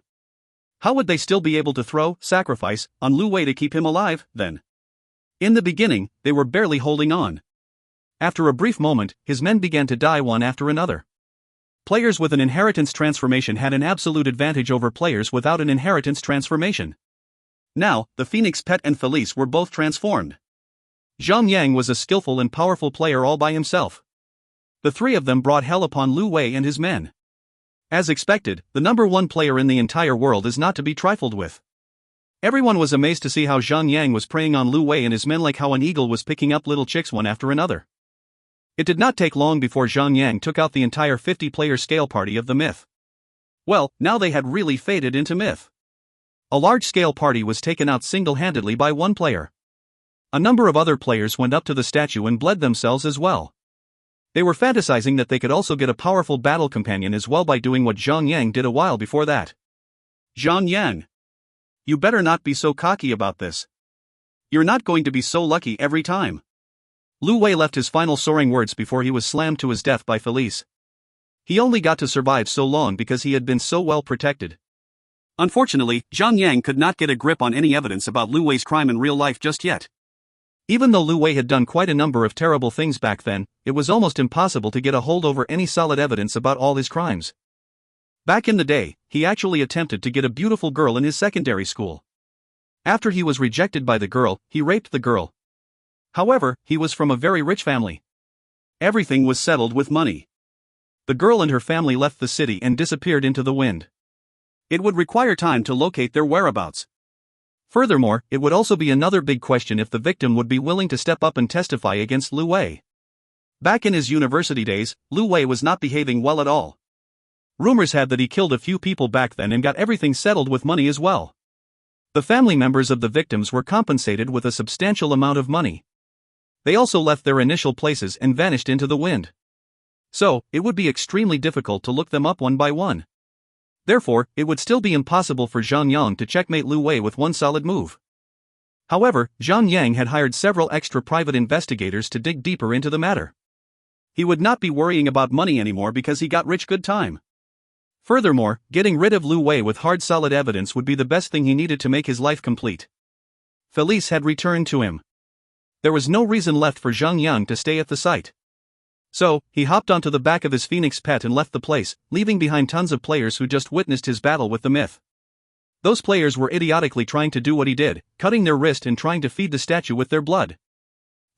How would they still be able to throw sacrifice on Lu Wei to keep him alive, then? In the beginning, they were barely holding on. After a brief moment, his men began to die one after another. Players with an inheritance transformation had an absolute advantage over players without an inheritance transformation. Now, the Phoenix Pet and Felice were both transformed. Zhang Yang was a skillful and powerful player all by himself. The three of them brought hell upon Lu Wei and his men. As expected, the number one player in the entire world is not to be trifled with. Everyone was amazed to see how Zhang Yang was preying on Lu Wei and his men like how an eagle was picking up little chicks one after another. It did not take long before Zhang Yang took out the entire 50-player scale party of the myth. Well, now they had really faded into myth. A large-scale party was taken out single-handedly by one player. A number of other players went up to the statue and bled themselves as well. They were fantasizing that they could also get a powerful battle companion as well by doing what Zhang Yang did a while before that. Zhang Yang, you better not be so cocky about this. You're not going to be so lucky every time. Lu Wei left his final soaring words before he was slammed to his death by Felice. He only got to survive so long because he had been so well protected. Unfortunately, Zhang Yang could not get a grip on any evidence about Lu Wei's crime in real life just yet. Even though Lu Wei had done quite a number of terrible things back then, it was almost impossible to get a hold over any solid evidence about all his crimes. Back in the day, he actually attempted to get a beautiful girl in his secondary school. After he was rejected by the girl, he raped the girl. However, he was from a very rich family. Everything was settled with money. The girl and her family left the city and disappeared into the wind. It would require time to locate their whereabouts. Furthermore, it would also be another big question if the victim would be willing to step up and testify against Lu Wei. Back in his university days, Lu Wei was not behaving well at all. Rumors had that he killed a few people back then and got everything settled with money as well. The family members of the victims were compensated with a substantial amount of money. They also left their initial places and vanished into the wind. So, it would be extremely difficult to look them up one by one. Therefore, it would still be impossible for Zhang Yang to checkmate Lu Wei with one solid move. However, Zhang Yang had hired several extra private investigators to dig deeper into the matter. He would not be worrying about money anymore because he got rich good time. Furthermore, getting rid of Lu Wei with hard solid evidence would be the best thing he needed to make his life complete. Felice had returned to him. There was no reason left for Zhang Yang to stay at the site. So, he hopped onto the back of his phoenix pet and left the place, leaving behind tons of players who just witnessed his battle with the myth. Those players were idiotically trying to do what he did, cutting their wrist and trying to feed the statue with their blood.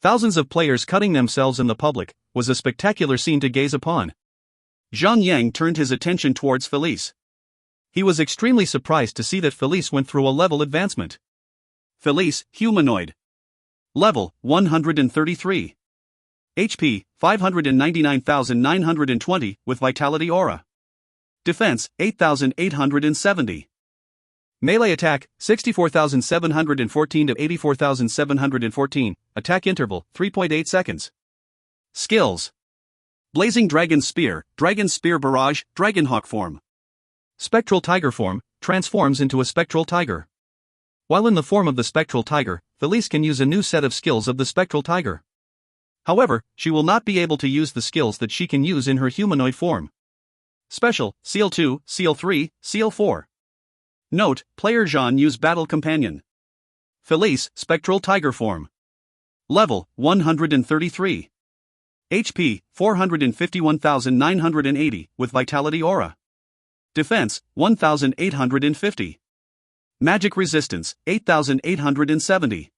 Thousands of players cutting themselves in the public was a spectacular scene to gaze upon. Zhang Yang turned his attention towards Felice. He was extremely surprised to see that Felice went through a level advancement. Felice, humanoid. Level, 133. HP, 599,920, with Vitality Aura. Defense, 8,870. Melee attack, 64,714 to 84,714, attack interval, 3.8 seconds. Skills. Blazing Dragon Spear Barrage, Dragonhawk form. Spectral Tiger form, transforms into a Spectral Tiger. While in the form of the Spectral Tiger, Felice can use a new set of skills of the Spectral Tiger. However, she will not be able to use the skills that she can use in her humanoid form. Special, Seal 2, Seal 3, Seal 4. Note, player Zhang use Battle Companion. Felice, Spectral Tiger form. Level, 133. HP, 451,980, with Vitality Aura. Defense, 1,850. Magic Resistance, 8,870.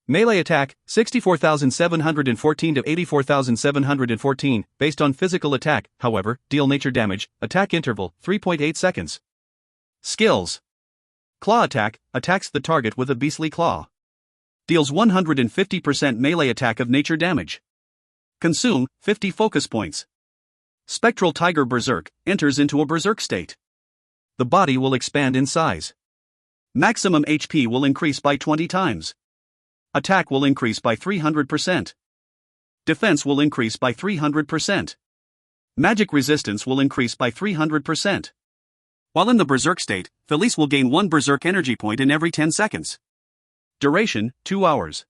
Melee attack, 64,714 to 84,714, based on physical attack, however, deal nature damage, attack interval, 3.8 seconds. Skills. Claw attack, attacks the target with a beastly claw. Deals 150% melee attack of nature damage. Consume, 50 focus points. Spectral Tiger Berserk, enters into a berserk state. The body will expand in size. Maximum HP will increase by 20 times. Attack will increase by 300%. Defense will increase by 300%. Magic resistance will increase by 300%. While in the berserk state, Felice will gain 1 berserk energy point in every 10 seconds. Duration, 2 hours.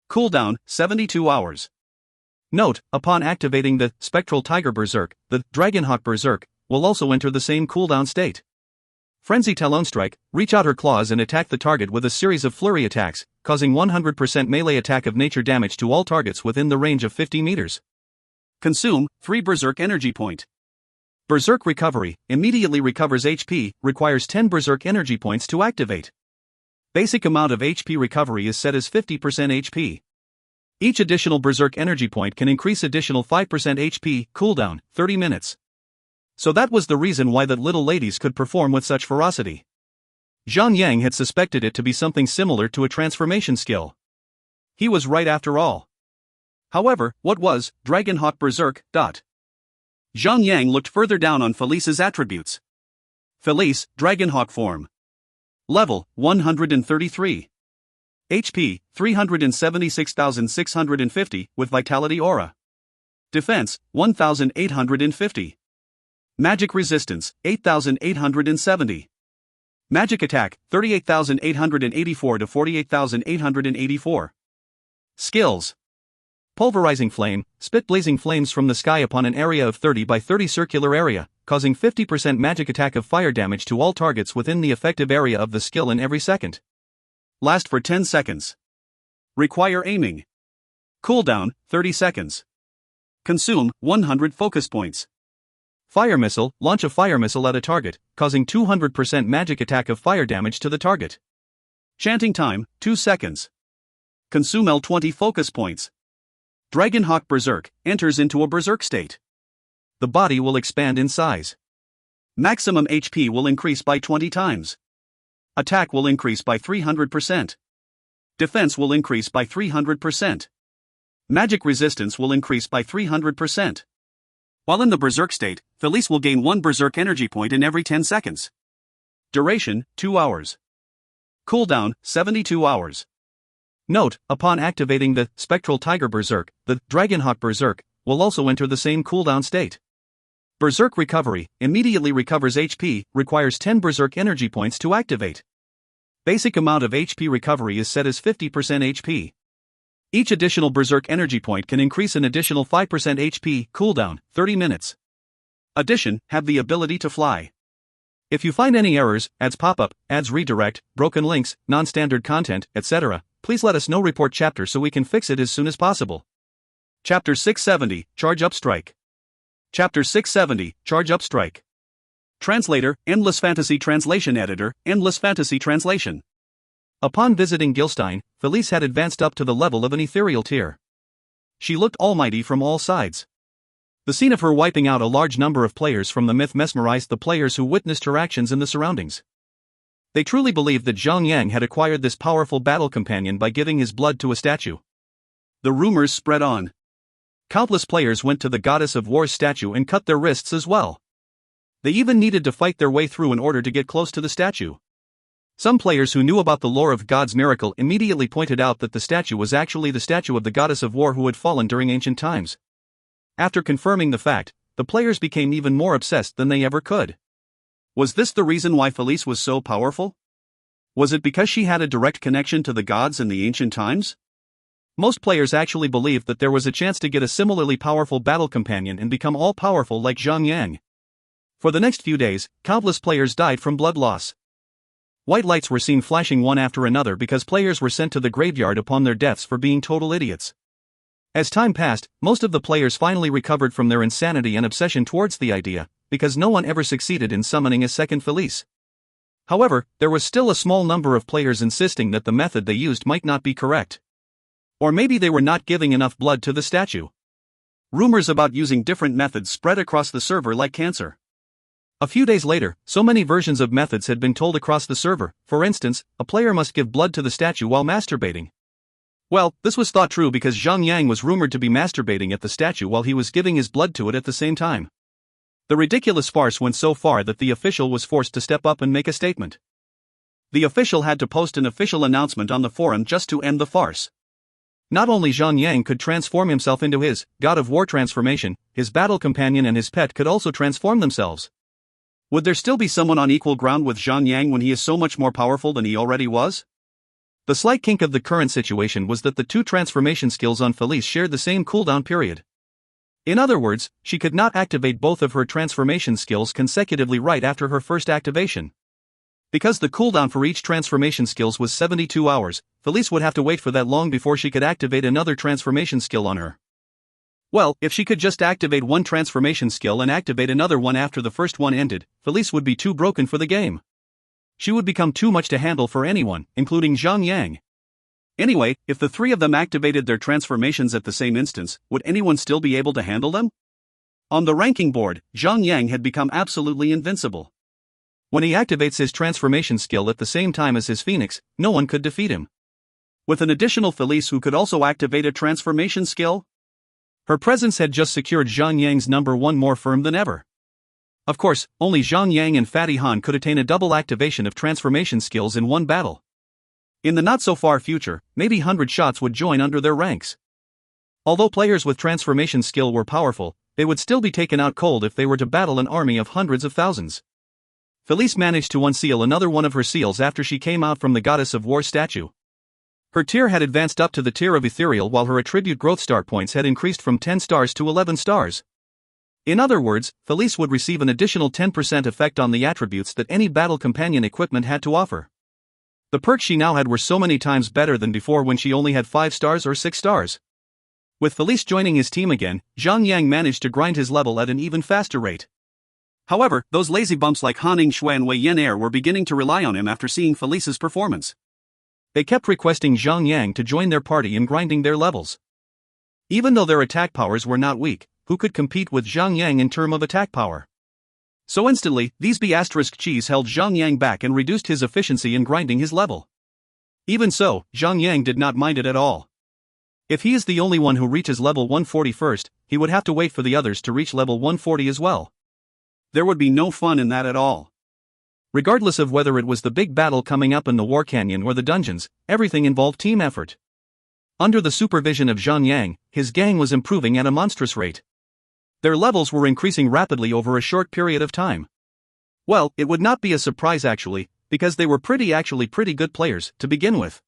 Cooldown, 72 hours. Note, upon activating the Spectral Tiger Berserk, the Dragonhawk Berserk will also enter the same cooldown state. Frenzy Talon Strike, reach out her claws and attack the target with a series of flurry attacks, causing 100% melee attack of nature damage to all targets within the range of 50 meters. Consume, 3 Berserk Energy Point. Berserk Recovery, immediately recovers HP, requires 10 Berserk Energy Points to activate. Basic amount of HP recovery is set as 50% HP. Each additional Berserk Energy Point can increase additional 5% HP, cooldown, 30 minutes. So that was the reason why that little ladies could perform with such ferocity. Zhang Yang had suspected it to be something similar to a transformation skill. He was right after all. However, what was Dragonhawk Berserk? Zhang Yang looked further down on Felice's attributes. Felice, Dragonhawk form. Level, 133. HP, 376,650, with Vitality Aura. Defense, 1,850. Magic Resistance, 8,870. Magic Attack, 38,884 to 48,884. Skills. Pulverizing Flame, spit blazing flames from the sky upon an area of 30 by 30 circular area, causing 50% magic attack of fire damage to all targets within the effective area of the skill in every second. Last for 10 seconds. Require aiming. Cooldown, 30 seconds. Consume, 100 focus points. Fire Missile, launch a fire missile at a target, causing 200% magic attack of fire damage to the target. Chanting time, 2 seconds. Consume L20 focus points. Dragonhawk Berserk, enters into a berserk state. The body will expand in size. Maximum HP will increase by 20 times. Attack will increase by 300%. Defense will increase by 300%. Magic resistance will increase by 300%. While in the Berserk state, Felice will gain 1 Berserk energy point in every 10 seconds. Duration, 2 hours. Cooldown, 72 hours. Note, upon activating the Spectral Tiger Berserk, the Dragonhawk Berserk will also enter the same cooldown state. Berserk Recovery immediately recovers HP, requires 10 Berserk energy points to activate. Basic amount of HP recovery is set as 50% HP. Each additional Berserk energy point can increase an additional 5% HP, cooldown, 30 minutes. Addition, have the ability to fly. If you find any errors, ads pop up, ads redirect, broken links, non-standard content, etc., please let us know. Report chapter so we can fix it as soon as possible. Chapter 670, Charge Up Strike. Chapter 670, Charge Up Strike. Translator, Endless Fantasy Translation Editor, Endless Fantasy Translation. Upon visiting Gilstein, Felice had advanced up to the level of an ethereal tier. She looked almighty from all sides. The scene of her wiping out a large number of players from the myth mesmerized the players who witnessed her actions in the surroundings. They truly believed that Zhang had acquired this powerful battle companion by giving his blood to a statue. The rumors spread on. Countless players went to the Goddess of War's statue and cut their wrists as well. They even needed to fight their way through in order to get close to the statue. Some players who knew about the lore of God's miracle immediately pointed out that the statue was actually the statue of the Goddess of War who had fallen during ancient times. After confirming the fact, the players became even more obsessed than they ever could. Was this the reason why Felice was so powerful? Was it because she had a direct connection to the gods in the ancient times? Most players actually believed that there was a chance to get a similarly powerful battle companion and become all-powerful like Zhang. For the next few days, countless players died from blood loss. White lights were seen flashing one after another because players were sent to the graveyard upon their deaths for being total idiots. As time passed, most of the players finally recovered from their insanity and obsession towards the idea, because no one ever succeeded in summoning a second Felice. However, there was still a small number of players insisting that the method they used might not be correct. Or maybe they were not giving enough blood to the statue. Rumors about using different methods spread across the server like cancer. A few days later, so many versions of methods had been told across the server. For instance, a player must give blood to the statue while masturbating. Well, this was thought true because Zhang was rumored to be masturbating at the statue while he was giving his blood to it at the same time. The ridiculous farce went so far that the official was forced to step up and make a statement. The official had to post an official announcement on the forum just to end the farce. Not only Zhang could transform himself into his God of War transformation, his battle companion and his pet could also transform themselves. Would there still be someone on equal ground with Zhang when he is so much more powerful than he already was? The slight kink of the current situation was that the two transformation skills on Felice shared the same cooldown period. In other words, she could not activate both of her transformation skills consecutively right after her first activation. Because the cooldown for each transformation skills was 72 hours, Felice would have to wait for that long before she could activate another transformation skill on her. Well, if she could just activate one transformation skill and activate another one after the first one ended, Felice would be too broken for the game. She would become too much to handle for anyone, including Zhang. Anyway, if the three of them activated their transformations at the same instance, would anyone still be able to handle them? On the ranking board, Zhang had become absolutely invincible. When he activates his transformation skill at the same time as his Phoenix, no one could defeat him. With an additional Felice who could also activate a transformation skill? Her presence had just secured Zhang number one more firm than ever. Of course, only Zhang and Fatty Han could attain a double activation of transformation skills in one battle. In the not-so-far future, maybe 100 shots would join under their ranks. Although players with transformation skill were powerful, they would still be taken out cold if they were to battle an army of hundreds of thousands. Felice managed to unseal another one of her seals after she came out from the Goddess of War statue. Her tier had advanced up to the tier of Ethereal while her attribute growth star points had increased from 10 stars to 11 stars. In other words, Felice would receive an additional 10% effect on the attributes that any battle companion equipment had to offer. The perks she now had were so many times better than before when she only had 5 stars or 6 stars. With Felice joining his team again, Zhang managed to grind his level at an even faster rate. However, those lazy bumps like Han Shui and Wei Yan Er were beginning to rely on him after seeing Felice's performance. They kept requesting Zhang to join their party in grinding their levels. Even though their attack powers were not weak, who could compete with Zhang in terms of attack power? So instantly, these B***cheese held Zhang back and reduced his efficiency in grinding his level. Even so, Zhang did not mind it at all. If he is the only one who reaches level 140 first, he would have to wait for the others to reach level 140 as well. There would be no fun in that at all. Regardless of whether it was the big battle coming up in the War Canyon or the dungeons, everything involved team effort. Under the supervision of Zhang, his gang was improving at a monstrous rate. Their levels were increasing rapidly over a short period of time. Well, it would not be a surprise actually, because they were pretty good players to begin with.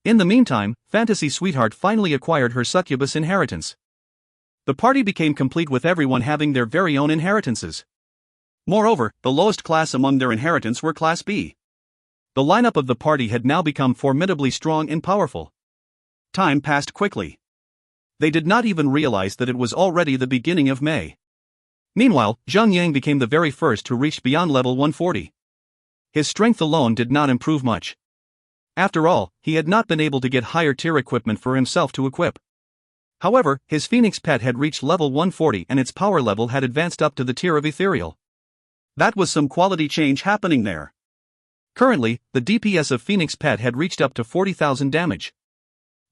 In the meantime, Fantasy Sweetheart finally acquired her succubus inheritance. The party became complete with everyone having their very own inheritances. Moreover, the lowest class among their inheritance were Class B. The lineup of the party had now become formidably strong and powerful. Time passed quickly. They did not even realize that it was already the beginning of May. Meanwhile, Zhang became the very first who reached beyond level 140. His strength alone did not improve much. After all, he had not been able to get higher tier equipment for himself to equip. However, his Phoenix pet had reached level 140 and its power level had advanced up to the tier of Ethereal. That was some quality change happening there. Currently, the DPS of Phoenix pet had reached up to 40,000 damage.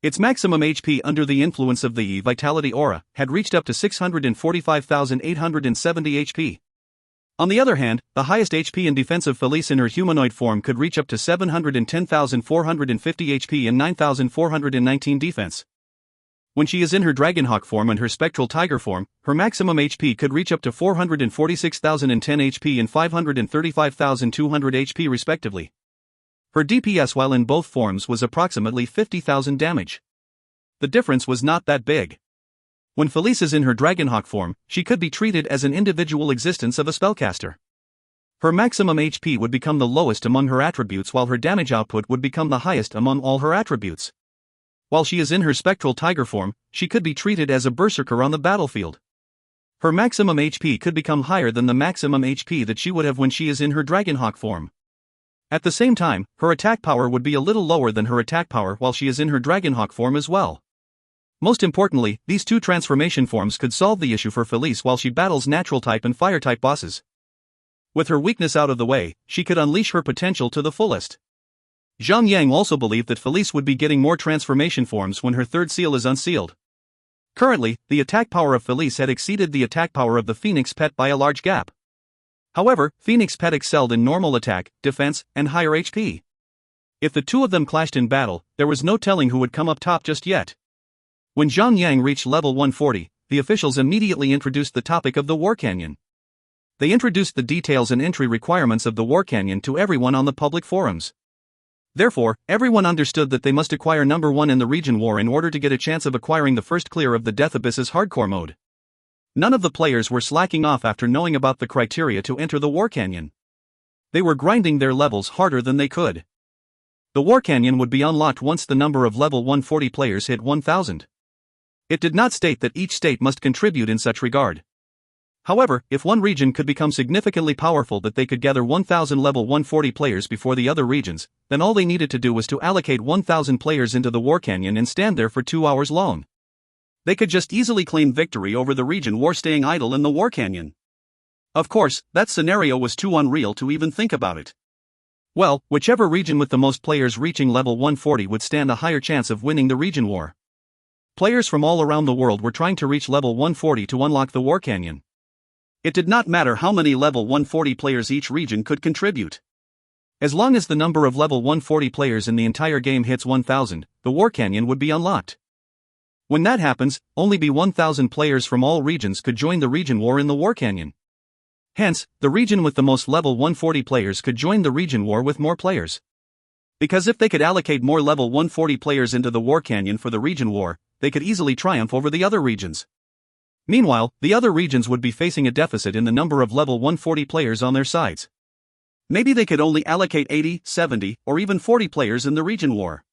Its maximum HP under the influence of the Vitality Aura had reached up to 645,870 HP. On the other hand, the highest HP and defensive Felice in her humanoid form could reach up to 710,450 HP and 9,419 defense. When she is in her Dragonhawk form and her Spectral Tiger form, her maximum HP could reach up to 446,010 HP and 535,200 HP respectively. Her DPS while in both forms was approximately 50,000 damage. The difference was not that big. When Felice is in her Dragonhawk form, she could be treated as an individual existence of a spellcaster. Her maximum HP would become the lowest among her attributes while her damage output would become the highest among all her attributes. While she is in her Spectral Tiger form, she could be treated as a berserker on the battlefield. Her maximum HP could become higher than the maximum HP that she would have when she is in her Dragonhawk form. At the same time, her attack power would be a little lower than her attack power while she is in her Dragonhawk form as well. Most importantly, these two transformation forms could solve the issue for Felice while she battles natural type and fire type bosses. With her weakness out of the way, she could unleash her potential to the fullest. Zhang also believed that Felice would be getting more transformation forms when her third seal is unsealed. Currently, the attack power of Felice had exceeded the attack power of the Phoenix pet by a large gap. However, Phoenix pet excelled in normal attack, defense, and higher HP. If the two of them clashed in battle, there was no telling who would come up top just yet. When Zhang reached level 140, the officials immediately introduced the topic of the War Canyon. They introduced the details and entry requirements of the War Canyon to everyone on the public forums. Therefore, everyone understood that they must acquire number 1 in the region war in order to get a chance of acquiring the first clear of the Death Abyss's hardcore mode. None of the players were slacking off after knowing about the criteria to enter the War Canyon. They were grinding their levels harder than they could. The War Canyon would be unlocked once the number of level 140 players hit 1,000. It did not state that each state must contribute in such regard. However, if one region could become significantly powerful that they could gather 1,000 level 140 players before the other regions, then all they needed to do was to allocate 1,000 players into the War Canyon and stand there for 2 hours long. They could just easily claim victory over the region war staying idle in the War Canyon. Of course, that scenario was too unreal to even think about it. Well, whichever region with the most players reaching level 140 would stand a higher chance of winning the region war. Players from all around the world were trying to reach level 140 to unlock the War Canyon. It did not matter how many level 140 players each region could contribute. As long as the number of level 140 players in the entire game hits 1,000, the War Canyon would be unlocked. When that happens, only 1,000 players from all regions could join the region war in the War Canyon. Hence, the region with the most level 140 players could join the region war with more players. Because if they could allocate more level 140 players into the War Canyon for the region war, they could easily triumph over the other regions. Meanwhile, the other regions would be facing a deficit in the number of level 140 players on their sides. Maybe they could only allocate 80, 70, or even 40 players in the region war.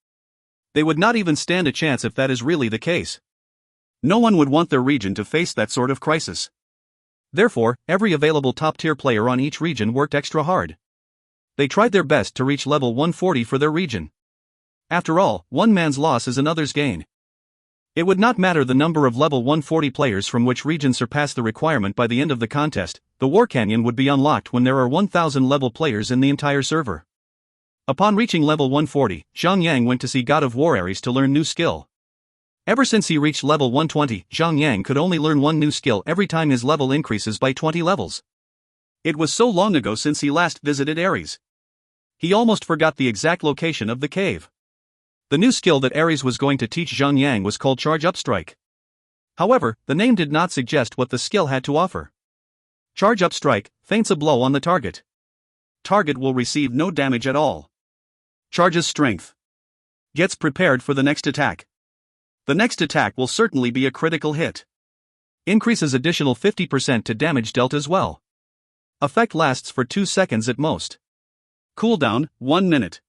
They would not even stand a chance if that is really the case. No one would want their region to face that sort of crisis. Therefore, every available top-tier player on each region worked extra hard. They tried their best to reach level 140 for their region. After all, one man's loss is another's gain. It would not matter the number of level 140 players from which region surpassed the requirement by the end of the contest, the War Canyon would be unlocked when there are 1,000 level players in the entire server. Upon reaching level 140, Zhang went to see God of War Ares to learn new skill. Ever since he reached level 120, Zhang could only learn one new skill every time his level increases by 20 levels. It was so long ago since he last visited Ares. He almost forgot the exact location of the cave. The new skill that Ares was going to teach Zhang was called Charge Up Strike. However, the name did not suggest what the skill had to offer. Charge Up Strike feints a blow on the target. Target will receive no damage at all. Charges strength. Gets prepared for the next attack. The next attack will certainly be a critical hit. Increases additional 50% to damage dealt as well. Effect lasts for 2 seconds at most. Cooldown, 1 minute.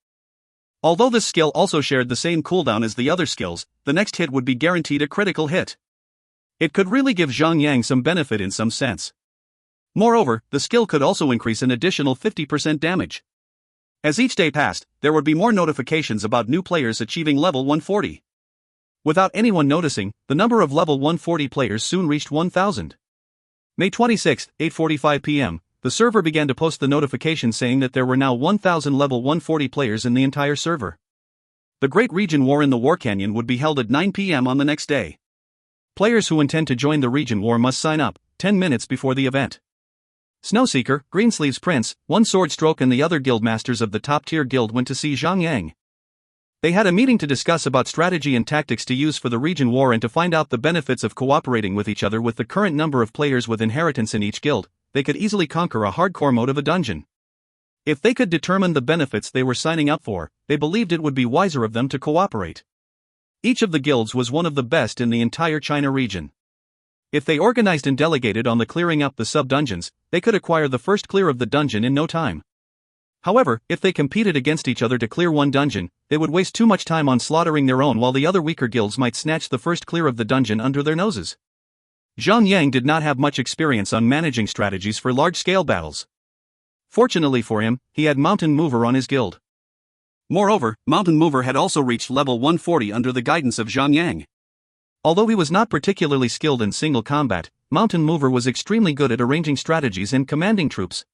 Although this skill also shared the same cooldown as the other skills, the next hit would be guaranteed a critical hit. It could really give Zhang some benefit in some sense. Moreover, the skill could also increase an additional 50% damage. As each day passed, there would be more notifications about new players achieving level 140. Without anyone noticing, the number of level 140 players soon reached 1,000. May 26, 8:45 p.m., the server began to post the notification saying that there were now 1,000 level 140 players in the entire server. The Great Region War in the War Canyon would be held at 9 p.m. on the next day. Players who intend to join the Region War must sign up 10 minutes before the event. Snowseeker, Greensleeves Prince, One Sword Stroke and the other guildmasters of the top-tier guild went to see Zhang. They had a meeting to discuss about strategy and tactics to use for the region war and to find out the benefits of cooperating with each other. With the current number of players with inheritance in each guild, they could easily conquer a hardcore mode of a dungeon. If they could determine the benefits they were signing up for, they believed it would be wiser of them to cooperate. Each of the guilds was one of the best in the entire China region. If they organized and delegated on the clearing up the sub-dungeons, they could acquire the first clear of the dungeon in no time. However, if they competed against each other to clear one dungeon, they would waste too much time on slaughtering their own while the other weaker guilds might snatch the first clear of the dungeon under their noses. Zhang did not have much experience on managing strategies for large-scale battles. Fortunately for him, he had Mountain Mover on his guild. Moreover, Mountain Mover had also reached level 140 under the guidance of Zhang. Although he was not particularly skilled in single combat, Mountain Mover was extremely good at arranging strategies and commanding troops.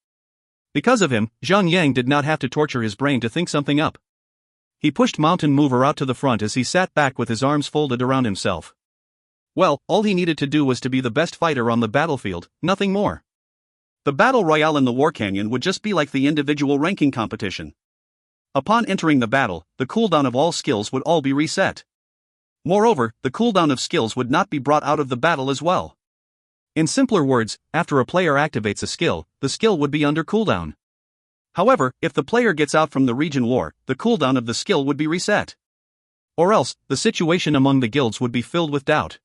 Because of him, Zhang did not have to torture his brain to think something up. He pushed Mountain Mover out to the front as he sat back with his arms folded around himself. Well, all he needed to do was to be the best fighter on the battlefield, nothing more. The battle royale in the War Canyon would just be like the individual ranking competition. Upon entering the battle, the cooldown of all skills would all be reset. Moreover, the cooldown of skills would not be brought out of the battle as well. In simpler words, after a player activates a skill, the skill would be under cooldown. However, if the player gets out from the region war, the cooldown of the skill would be reset. Or else, the situation among the guilds would be filled with doubt.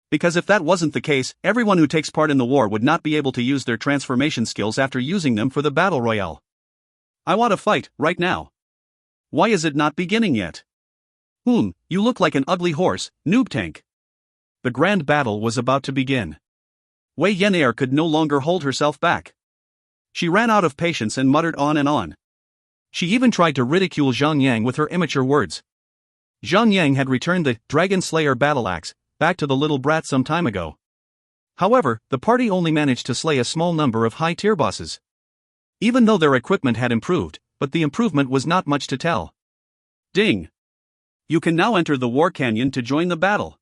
Because if that wasn't the case, everyone who takes part in the war would not be able to use their transformation skills after using them for the battle royale. I want to fight, right now. Why is it not beginning yet? You look like an ugly horse, noob tank. The grand battle was about to begin. Wei Yenair could no longer hold herself back. She ran out of patience and muttered on and on. She even tried to ridicule Zhang with her immature words. Zhang had returned the Dragon Slayer battle axe back to the little brat some time ago. However, the party only managed to slay a small number of high-tier bosses. Even though their equipment had improved, but the improvement was not much to tell. Ding! You can now enter the War Canyon to join the battle.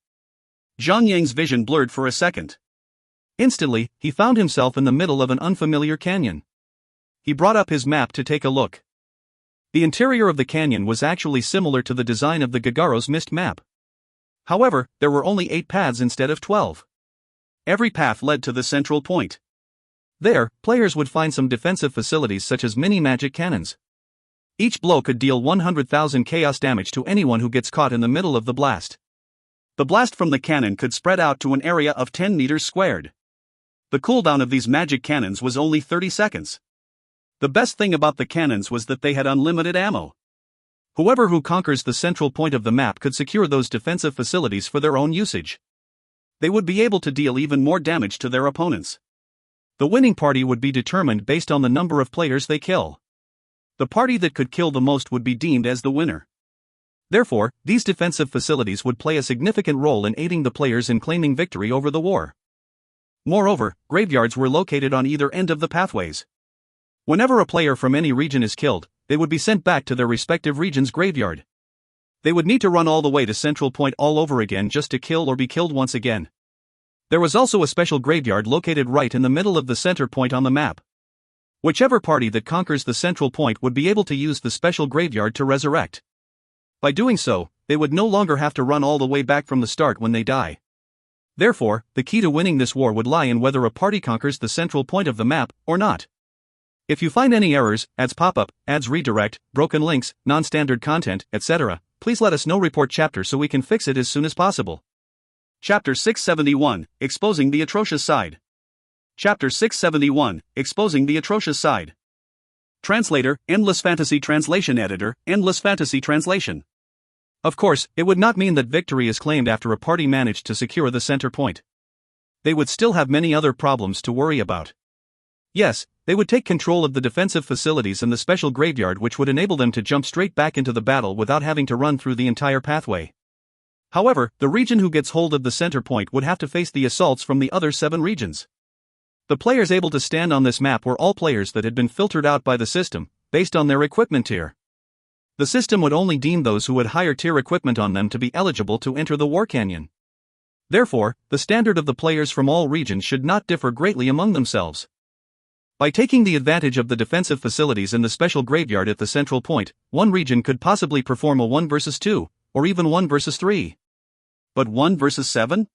Zhang vision blurred for a second. Instantly, he found himself in the middle of an unfamiliar canyon. He brought up his map to take a look. The interior of the canyon was actually similar to the design of the Gagaro's Mist map. However, there were only 8 paths instead of 12. Every path led to the central point. There, players would find some defensive facilities such as mini-magic cannons. Each blow could deal 100,000 chaos damage to anyone who gets caught in the middle of the blast. The blast from the cannon could spread out to an area of 10 meters squared. The cooldown of these magic cannons was only 30 seconds. The best thing about the cannons was that they had unlimited ammo. Whoever who conquers the central point of the map could secure those defensive facilities for their own usage. They would be able to deal even more damage to their opponents. The winning party would be determined based on the number of players they kill. The party that could kill the most would be deemed as the winner. Therefore, these defensive facilities would play a significant role in aiding the players in claiming victory over the war. Moreover, graveyards were located on either end of the pathways. Whenever a player from any region is killed, they would be sent back to their respective region's graveyard. They would need to run all the way to Central Point all over again just to kill or be killed once again. There was also a special graveyard located right in the middle of the center point on the map. Whichever party that conquers the Central Point would be able to use the special graveyard to resurrect. By doing so, they would no longer have to run all the way back from the start when they die. Therefore, the key to winning this war would lie in whether a party conquers the central point of the map or not. If you find any errors, ads pop-up, ads redirect, broken links, non-standard content, etc., please let us know. Report chapter so we can fix it as soon as possible. Chapter 671, Exposing the Atrocious Side. Chapter 671, Exposing the Atrocious Side. Translator, Endless Fantasy Translation Editor, Endless Fantasy Translation. Of course, it would not mean that victory is claimed after a party managed to secure the center point. They would still have many other problems to worry about. Yes, they would take control of the defensive facilities and the special graveyard, which would enable them to jump straight back into the battle without having to run through the entire pathway. However, the region who gets hold of the center point would have to face the assaults from the other 7 regions. The players able to stand on this map were all players that had been filtered out by the system, based on their equipment tier. The system would only deem those who had higher tier equipment on them to be eligible to enter the War Canyon. Therefore, the standard of the players from all regions should not differ greatly among themselves. By taking the advantage of the defensive facilities and the special graveyard at the central point, one region could possibly perform a 1 versus 2, or even 1 versus 3. But 1 versus 7?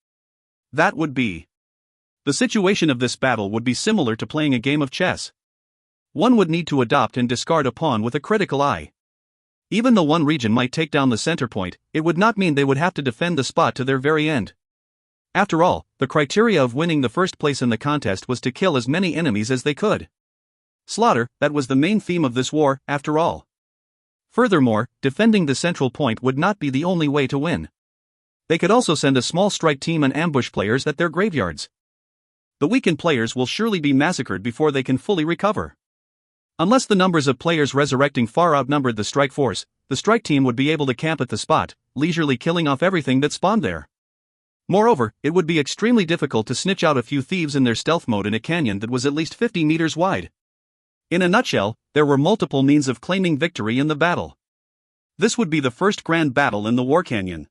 That would be. The situation of this battle would be similar to playing a game of chess. One would need to adopt and discard a pawn with a critical eye. Even though one region might take down the center point, it would not mean they would have to defend the spot to their very end. After all, the criteria of winning the first place in the contest was to kill as many enemies as they could. Slaughter, that was the main theme of this war, after all. Furthermore, defending the central point would not be the only way to win. They could also send a small strike team and ambush players at their graveyards. The weakened players will surely be massacred before they can fully recover. Unless the numbers of players resurrecting far outnumbered the strike force, the strike team would be able to camp at the spot, leisurely killing off everything that spawned there. Moreover, it would be extremely difficult to snitch out a few thieves in their stealth mode in a canyon that was at least 50 meters wide. In a nutshell, there were multiple means of claiming victory in the battle. This would be the first grand battle in the War Canyon.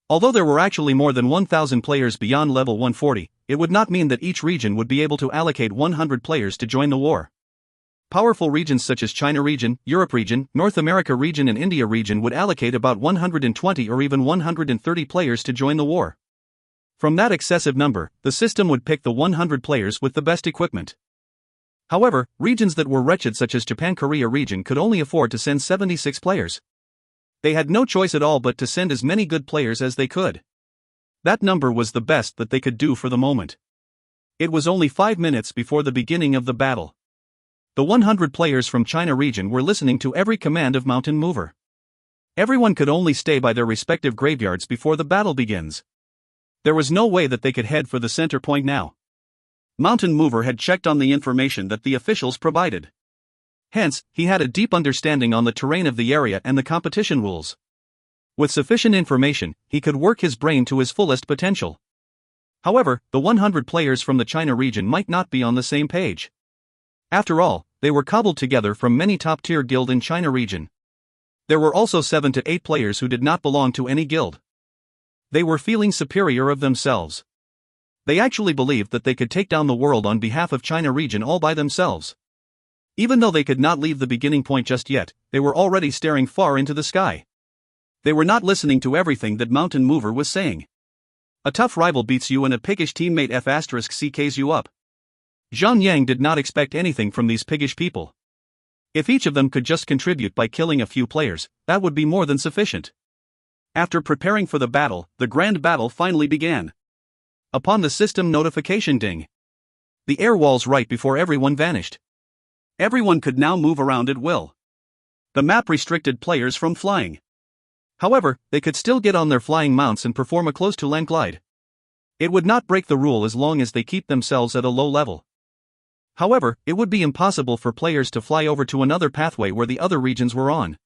Although there were actually more than 1,000 players beyond level 140, it would not mean that each region would be able to allocate 100 players to join the war. Powerful regions such as China region, Europe region, North America region and India region would allocate about 120 or even 130 players to join the war. From that excessive number, the system would pick the 100 players with the best equipment. However, regions that were wretched such as Japan-Korea region could only afford to send 76 players. They had no choice at all but to send as many good players as they could. That number was the best that they could do for the moment. It was only 5 minutes before the beginning of the battle. The 100 players from China region were listening to every command of Mountain Mover. Everyone could only stay by their respective graveyards before the battle begins. There was no way that they could head for the center point now. Mountain Mover had checked on the information that the officials provided. Hence, he had a deep understanding on the terrain of the area and the competition rules. With sufficient information, he could work his brain to his fullest potential. However, the 100 players from the China region might not be on the same page. After all, they were cobbled together from many top-tier guild in China region. There were also 7 to 8 players who did not belong to any guild. They were feeling superior of themselves. They actually believed that they could take down the world on behalf of China region all by themselves. Even though they could not leave the beginning point just yet, they were already staring far into the sky. They were not listening to everything that Mountain Mover was saying. A tough rival beats you and a piggish teammate F***CKs you up. Zhang Yang did not expect anything from these piggish people. If each of them could just contribute by killing a few players, that would be more than sufficient. After preparing for the battle, the grand battle finally began. Upon the system notification ding, the air walls right before everyone vanished. Everyone could now move around at will. The map restricted players from flying. However, they could still get on their flying mounts and perform a close-to-land glide. It would not break the rule as long as they keep themselves at a low level. However, it would be impossible for players to fly over to another pathway where the other regions were on.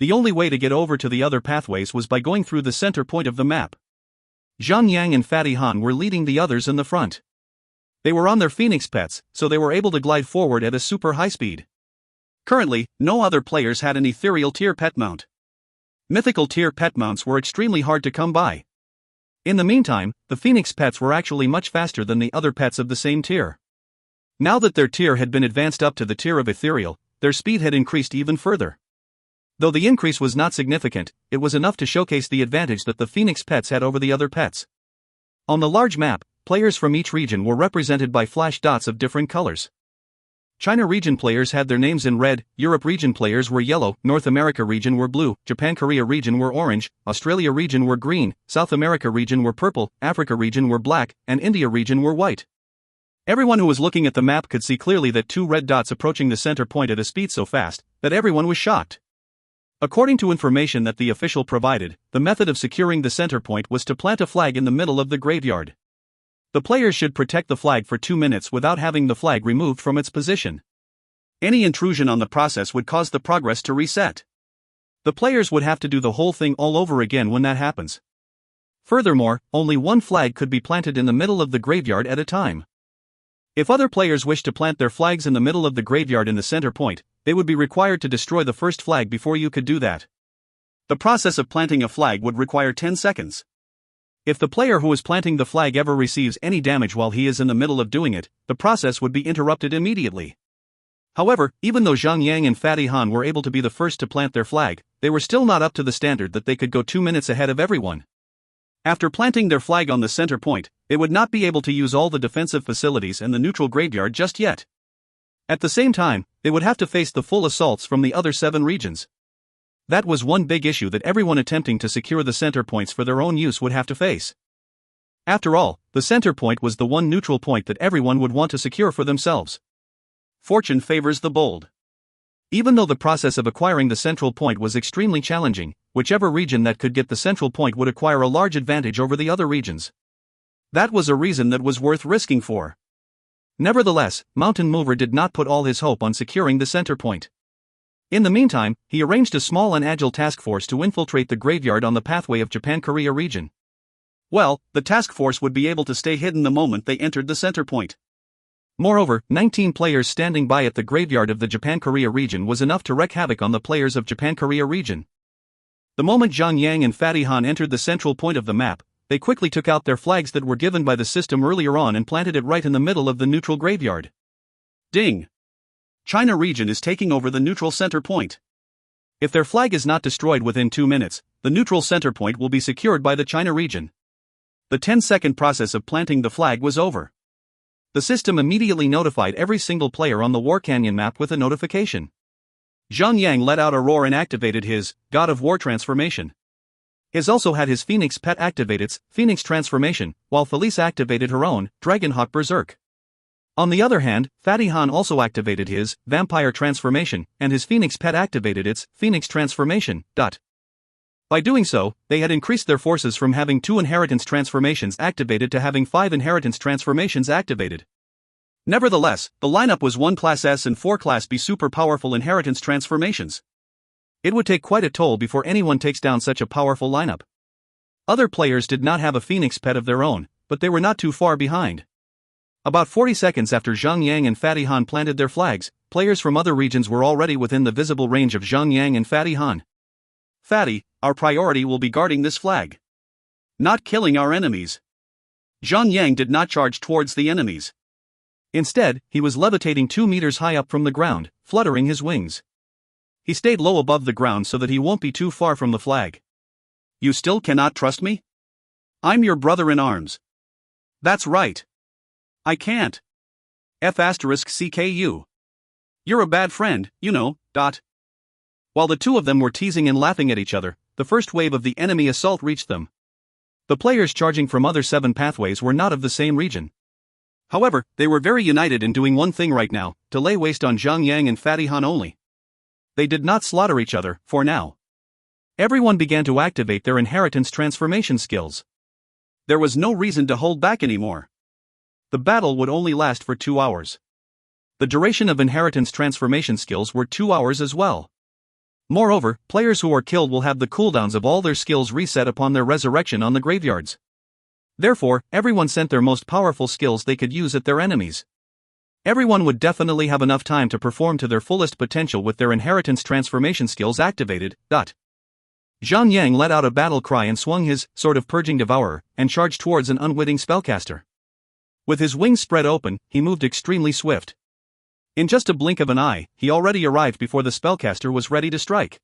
The only way to get over to the other pathways was by going through the center point of the map. Zhang Yang and Fatty Han were leading the others in the front. They were on their Phoenix pets, so they were able to glide forward at a super high speed. Currently, no other players had an ethereal tier pet mount. Mythical tier pet mounts were extremely hard to come by. In the meantime, the Phoenix pets were actually much faster than the other pets of the same tier. Now that their tier had been advanced up to the tier of Ethereal, their speed had increased even further. Though the increase was not significant, it was enough to showcase the advantage that the Phoenix pets had over the other pets. On the large map, players from each region were represented by flash dots of different colors. China region players had their names in red, Europe region players were yellow, North America region were blue, Japan-Korea region were orange, Australia region were green, South America region were purple, Africa region were black, and India region were white. Everyone who was looking at the map could see clearly that two red dots approaching the center point at a speed so fast that everyone was shocked. According to information that the official provided, the method of securing the center point was to plant a flag in the middle of the graveyard. The players should protect the flag for 2 minutes without having the flag removed from its position. Any intrusion on the process would cause the progress to reset. The players would have to do the whole thing all over again when that happens. Furthermore, only one flag could be planted in the middle of the graveyard at a time. If other players wish to plant their flags in the middle of the graveyard in the center point, they would be required to destroy the first flag before you could do that. The process of planting a flag would require 10 seconds. If the player who is planting the flag ever receives any damage while he is in the middle of doing it, the process would be interrupted immediately. However, even though Zhang and Fatty Han were able to be the first to plant their flag, they were still not up to the standard that they could go 2 minutes ahead of everyone. After planting their flag on the center point, they would not be able to use all the defensive facilities and the neutral graveyard just yet. At the same time, they would have to face the full assaults from the other 7 regions. That was one big issue that everyone attempting to secure the center points for their own use would have to face. After all, the center point was the one neutral point that everyone would want to secure for themselves. Fortune favors the bold. Even though the process of acquiring the central point was extremely challenging, whichever region that could get the central point would acquire a large advantage over the other regions. That was a reason that was worth risking for. Nevertheless, Mountain Mover did not put all his hope on securing the center point. In the meantime, he arranged a small and agile task force to infiltrate the graveyard on the pathway of Japan-Korea region. Well, the task force would be able to stay hidden the moment they entered the center point. Moreover, 19 players standing by at the graveyard of the Japan-Korea region was enough to wreak havoc on the players of Japan-Korea region. The moment Zhang and Fatty Han entered the central point of the map, they quickly took out their flags that were given by the system earlier on and planted it right in the middle of the neutral graveyard. Ding! China region is taking over the neutral center point. If their flag is not destroyed within 2 minutes, the neutral center point will be secured by the China region. The 10-second process of planting the flag was over. The system immediately notified every single player on the War Canyon map with a notification. Zhang let out a roar and activated his God of War transformation. His also had his Phoenix pet activate its Phoenix transformation, while Felice activated her own Dragonhawk Berserk. On the other hand, Fatty Han also activated his Vampire transformation, and his Phoenix pet activated its Phoenix transformation. By doing so, they had increased their forces from having 2 inheritance transformations activated to having 5 inheritance transformations activated. Nevertheless, the lineup was 1 Class S and 4 Class B super powerful inheritance transformations. It would take quite a toll before anyone takes down such a powerful lineup. Other players did not have a Phoenix pet of their own, but they were not too far behind. About 40 seconds after Zhang and Fatty Han planted their flags, players from other regions were already within the visible range of Zhang and Fatty Han. Fatty, our priority will be guarding this flag. Not killing our enemies. Zhang did not charge towards the enemies. Instead, he was levitating 2 meters high up from the ground, fluttering his wings. He stayed low above the ground so that he won't be too far from the flag. You still cannot trust me? I'm your brother in arms. That's right. I can't. F***CKU. You're a bad friend, you know. While the two of them were teasing and laughing at each other, the first wave of the enemy assault reached them. The players charging from other 7 pathways were not of the same region. However, they were very united in doing one thing right now, to lay waste on Zhang and Fatty Han only. They did not slaughter each other, for now. Everyone began to activate their inheritance transformation skills. There was no reason to hold back anymore. The battle would only last for 2 hours. The duration of inheritance transformation skills were 2 hours as well. Moreover, players who are killed will have the cooldowns of all their skills reset upon their resurrection on the graveyards. Therefore, everyone sent their most powerful skills they could use at their enemies. Everyone would definitely have enough time to perform to their fullest potential with their inheritance transformation skills activated. Zhang Yang let out a battle cry and swung his sword of Purging Devourer and charged towards an unwitting spellcaster. With his wings spread open, he moved extremely swift. In just a blink of an eye, he already arrived before the spellcaster was ready to strike.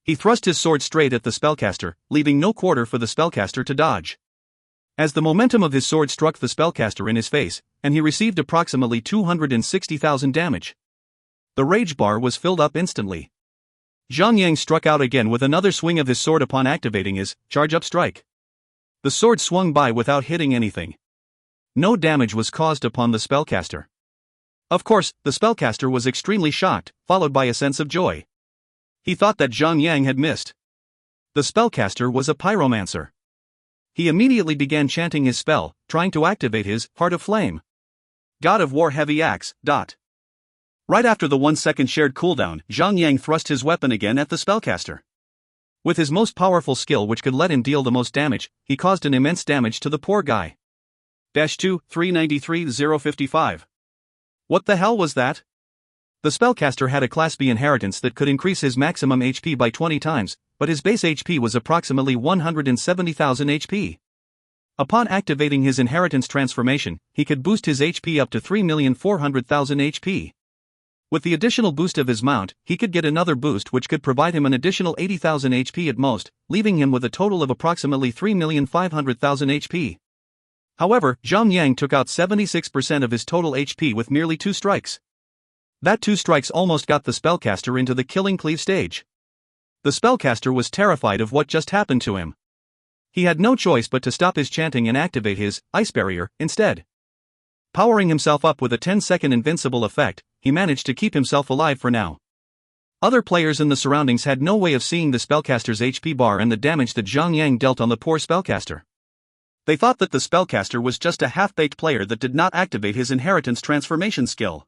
He thrust his sword straight at the spellcaster, leaving no quarter for the spellcaster to dodge. As the momentum of his sword struck the spellcaster in his face, and he received approximately 260,000 damage. The rage bar was filled up instantly. Zhang Yang struck out again with another swing of his sword upon activating his charge-up strike. The sword swung by without hitting anything. No damage was caused upon the spellcaster. Of course, the spellcaster was extremely shocked, followed by a sense of joy. He thought that Zhang Yang had missed. The spellcaster was a pyromancer. He immediately began chanting his spell, trying to activate his Heart of Flame. God of War Heavy Axe. Right after the 1-second shared cooldown, Zhang Yang thrust his weapon again at the spellcaster. With his most powerful skill, which could let him deal the most damage, he caused an immense damage to the poor guy. 2-393-055. What the hell was that? The spellcaster had a Class B inheritance that could increase his maximum HP by 20 times, but his base HP was approximately 170,000 HP. Upon activating his inheritance transformation, he could boost his HP up to 3,400,000 HP. With the additional boost of his mount, he could get another boost which could provide him an additional 80,000 HP at most, leaving him with a total of approximately 3,500,000 HP. However, Zhang Yang took out 76% of his total HP with merely 2 strikes. That 2 strikes almost got the spellcaster into the killing cleave stage. The spellcaster was terrified of what just happened to him. He had no choice but to stop his chanting and activate his Ice Barrier instead. Powering himself up with a 10-second invincible effect, he managed to keep himself alive for now. Other players in the surroundings had no way of seeing the spellcaster's HP bar and the damage that Zhang Yang dealt on the poor spellcaster. They thought that the spellcaster was just a half-baked player that did not activate his inheritance transformation skill.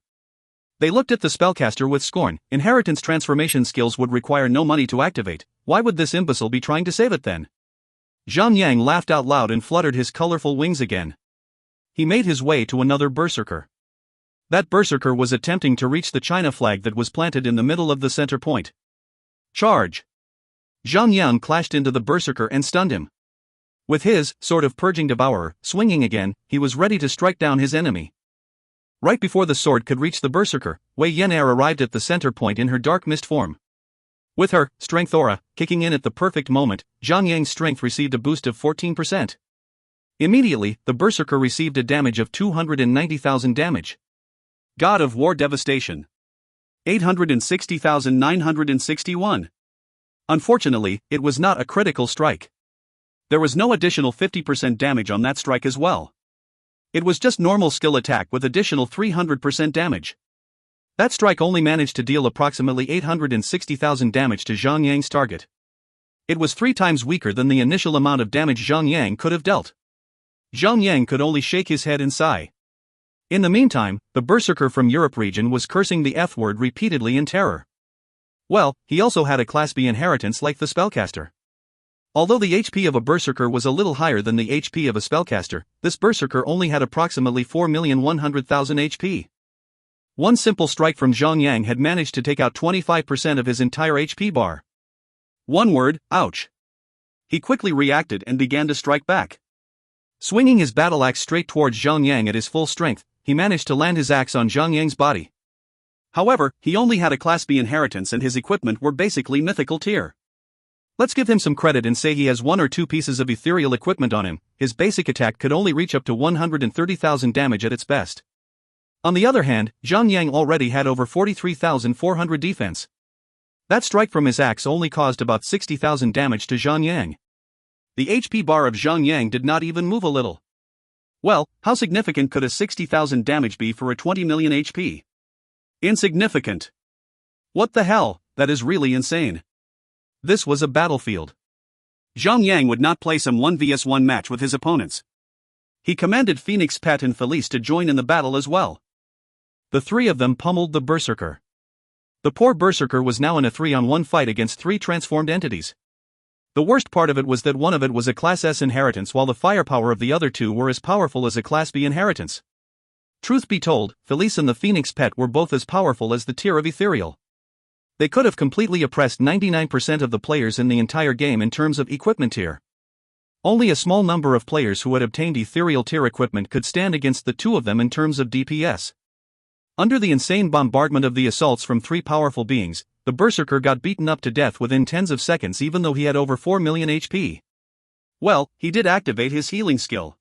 They looked at the spellcaster with scorn. Inheritance transformation skills would require no money to activate. Why would this imbecile be trying to save it then? Zhang Yang laughed out loud and fluttered his colorful wings again. He made his way to another berserker. That berserker was attempting to reach the China flag that was planted in the middle of the center point. Charge! Zhang Yang clashed into the berserker and stunned him. With his sword of Purging Devourer swinging again, he was ready to strike down his enemy. Right before the sword could reach the berserker, Wei Yan'er arrived at the center point in her dark mist form. With her strength aura kicking in at the perfect moment, Zhang Yang's strength received a boost of 14%. Immediately, the berserker received a damage of 290,000 damage. God of War Devastation. 860,961. Unfortunately, it was not a critical strike. There was no additional 50% damage on that strike as well. It was just normal skill attack with additional 300% damage. That strike only managed to deal approximately 860,000 damage to Zhang Yang's target. It was 3 times weaker than the initial amount of damage Zhang Yang could have dealt. Zhang Yang could only shake his head and sigh. In the meantime, the berserker from Europe region was cursing the F word repeatedly in terror. Well, he also had a Class B inheritance like the spellcaster. Although the HP of a berserker was a little higher than the HP of a spellcaster, this berserker only had approximately 4,100,000 HP. One simple strike from Zhang Yang had managed to take out 25% of his entire HP bar. One word, ouch. He quickly reacted and began to strike back. Swinging his battle axe straight towards Zhang Yang at his full strength, he managed to land his axe on Zhang Yang's body. However, he only had a Class B inheritance and his equipment were basically mythical tier. Let's give him some credit and say he has 1 or 2 pieces of ethereal equipment on him. His basic attack could only reach up to 130,000 damage at its best. On the other hand, Zhang Yang already had over 43,400 defense. That strike from his axe only caused about 60,000 damage to Zhang Yang. The HP bar of Zhang Yang did not even move a little. Well, how significant could a 60,000 damage be for a 20 million HP? Insignificant. What the hell, that is really insane. This was a battlefield. Zhang Yang would not play some 1vs1 match with his opponents. He commanded Phoenix Pet and Felice to join in the battle as well. The 3 of them pummeled the berserker. The poor berserker was now in a 3-on-1 fight against 3 transformed entities. The worst part of it was that one of it was a Class S inheritance while the firepower of the other 2 were as powerful as a Class B inheritance. Truth be told, Felice and the Phoenix Pet were both as powerful as the tier of ethereal. They could have completely oppressed 99% of the players in the entire game in terms of equipment tier. Only a small number of players who had obtained ethereal tier equipment could stand against the two of them in terms of DPS. Under the insane bombardment of the assaults from three powerful beings, the Berserker got beaten up to death within tens of seconds even though he had over 4 million HP. Well, he did activate his healing skill.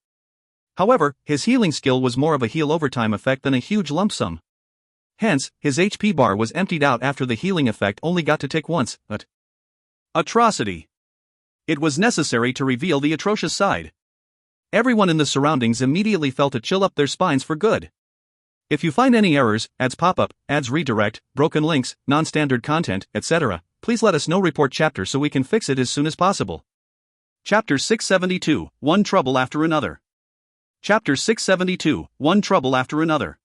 However, his healing skill was more of a heal overtime effect than a huge lump sum. Hence, his HP bar was emptied out after the healing effect only got to tick once, but atrocity. It was necessary to reveal the atrocious side. Everyone in the surroundings immediately felt a chill up their spines for good. If you find any errors, ads pop up, ads redirect, broken links, non-standard content, etc., please let us know. Report chapter so we can fix it as soon as possible. Chapter 672, One Trouble After Another. Chapter 672, One Trouble After Another.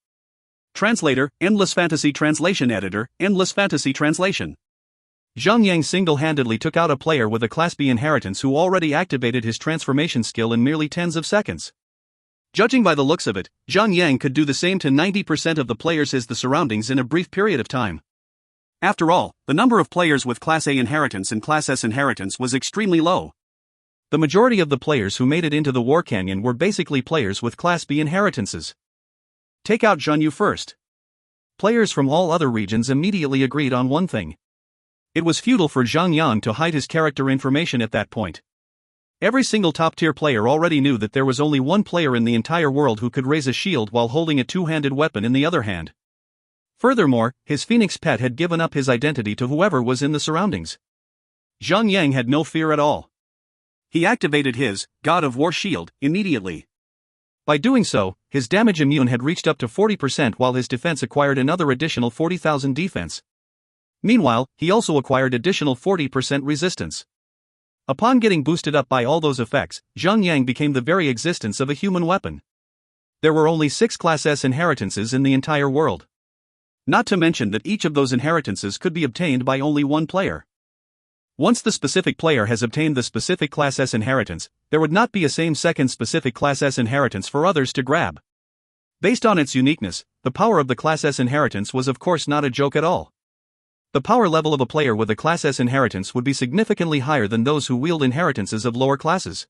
Translator, Endless Fantasy Translation Editor, Endless Fantasy Translation. Zhang single-handedly took out a player with a Class B inheritance who already activated his transformation skill in merely tens of seconds. Judging by the looks of it, Zhang could do the same to 90% of the players as the surroundings in a brief period of time. After all, the number of players with Class A inheritance and Class S inheritance was extremely low. The majority of the players who made it into the War Canyon were basically players with Class B inheritances. Take out Zhang Yu first. Players from all other regions immediately agreed on one thing. It was futile for Zhang Yang to hide his character information at that point. Every single top-tier player already knew that there was only one player in the entire world who could raise a shield while holding a two-handed weapon in the other hand. Furthermore, his Phoenix pet had given up his identity to whoever was in the surroundings. Zhang Yang had no fear at all. He activated his God of War shield immediately. By doing so, his damage immune had reached up to 40% while his defense acquired another additional 40,000 defense. Meanwhile, he also acquired additional 40% resistance. Upon getting boosted up by all those effects, Zhang Yang became the very existence of a human weapon. There were only 6 Class S inheritances in the entire world. Not to mention that each of those inheritances could be obtained by only one player. Once the specific player has obtained the specific Class S inheritance, there would not be a same second specific Class S inheritance for others to grab. Based on its uniqueness, the power of the Class S inheritance was of course not a joke at all. The power level of a player with a Class S inheritance would be significantly higher than those who wield inheritances of lower classes.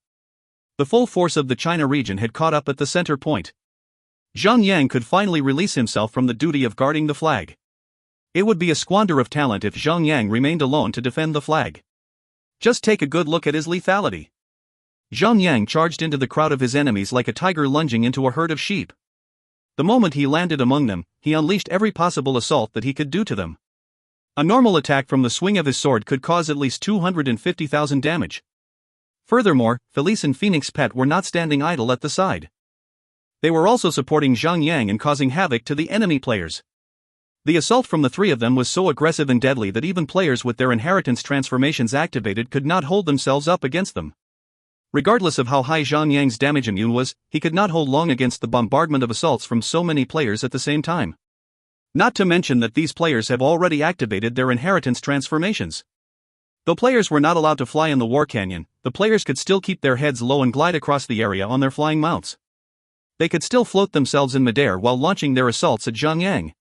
The full force of the China region had caught up at the center point. Zhang Yang could finally release himself from the duty of guarding the flag. It would be a squander of talent if Zhang Yang remained alone to defend the flag. Just take a good look at his lethality. Zhang Yang charged into the crowd of his enemies like a tiger lunging into a herd of sheep. The moment he landed among them, he unleashed every possible assault that he could do to them. A normal attack from the swing of his sword could cause at least 250,000 damage. Furthermore, Felice and Phoenix Pet were not standing idle at the side. They were also supporting Zhang Yang and causing havoc to the enemy players. The assault from the three of them was so aggressive and deadly that even players with their inheritance transformations activated could not hold themselves up against them. Regardless of how high Zhang Yang's damage immune was, he could not hold long against the bombardment of assaults from so many players at the same time. Not to mention that these players have already activated their inheritance transformations. Though players were not allowed to fly in the War Canyon, the players could still keep their heads low and glide across the area on their flying mounts. They could still float themselves in midair while launching their assaults at Zhang Yang.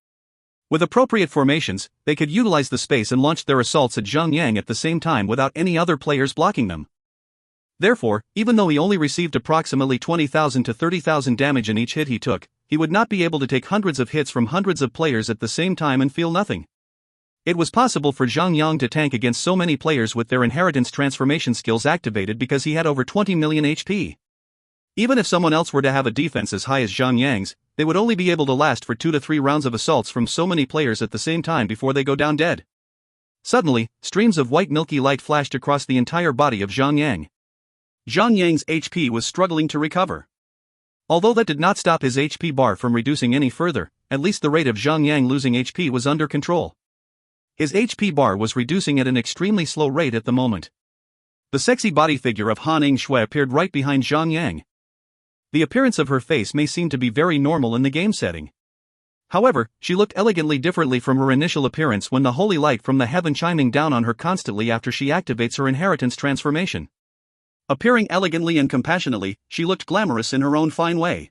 With appropriate formations, they could utilize the space and launch their assaults at Zhang Yang at the same time without any other players blocking them. Therefore, even though he only received approximately 20,000 to 30,000 damage in each hit he took, he would not be able to take hundreds of hits from hundreds of players at the same time and feel nothing. It was possible for Zhang Yang to tank against so many players with their inheritance transformation skills activated because he had over 20 million HP. Even if someone else were to have a defense as high as Zhang Yang's, they would only be able to last for 2 to 3 rounds of assaults from so many players at the same time before they go down dead. Suddenly, streams of white milky light flashed across the entire body of Zhang Yang. Zhang Yang's HP was struggling to recover. Although that did not stop his HP bar from reducing any further, at least the rate of Zhang Yang losing HP was under control. His HP bar was reducing at an extremely slow rate at the moment. The sexy body figure of Han Yingshui appeared right behind Zhang Yang. The appearance of her face may seem to be very normal in the game setting. However, she looked elegantly differently from her initial appearance when the holy light from the heaven chiming down on her constantly after she activates her inheritance transformation. Appearing elegantly and compassionately, she looked glamorous in her own fine way.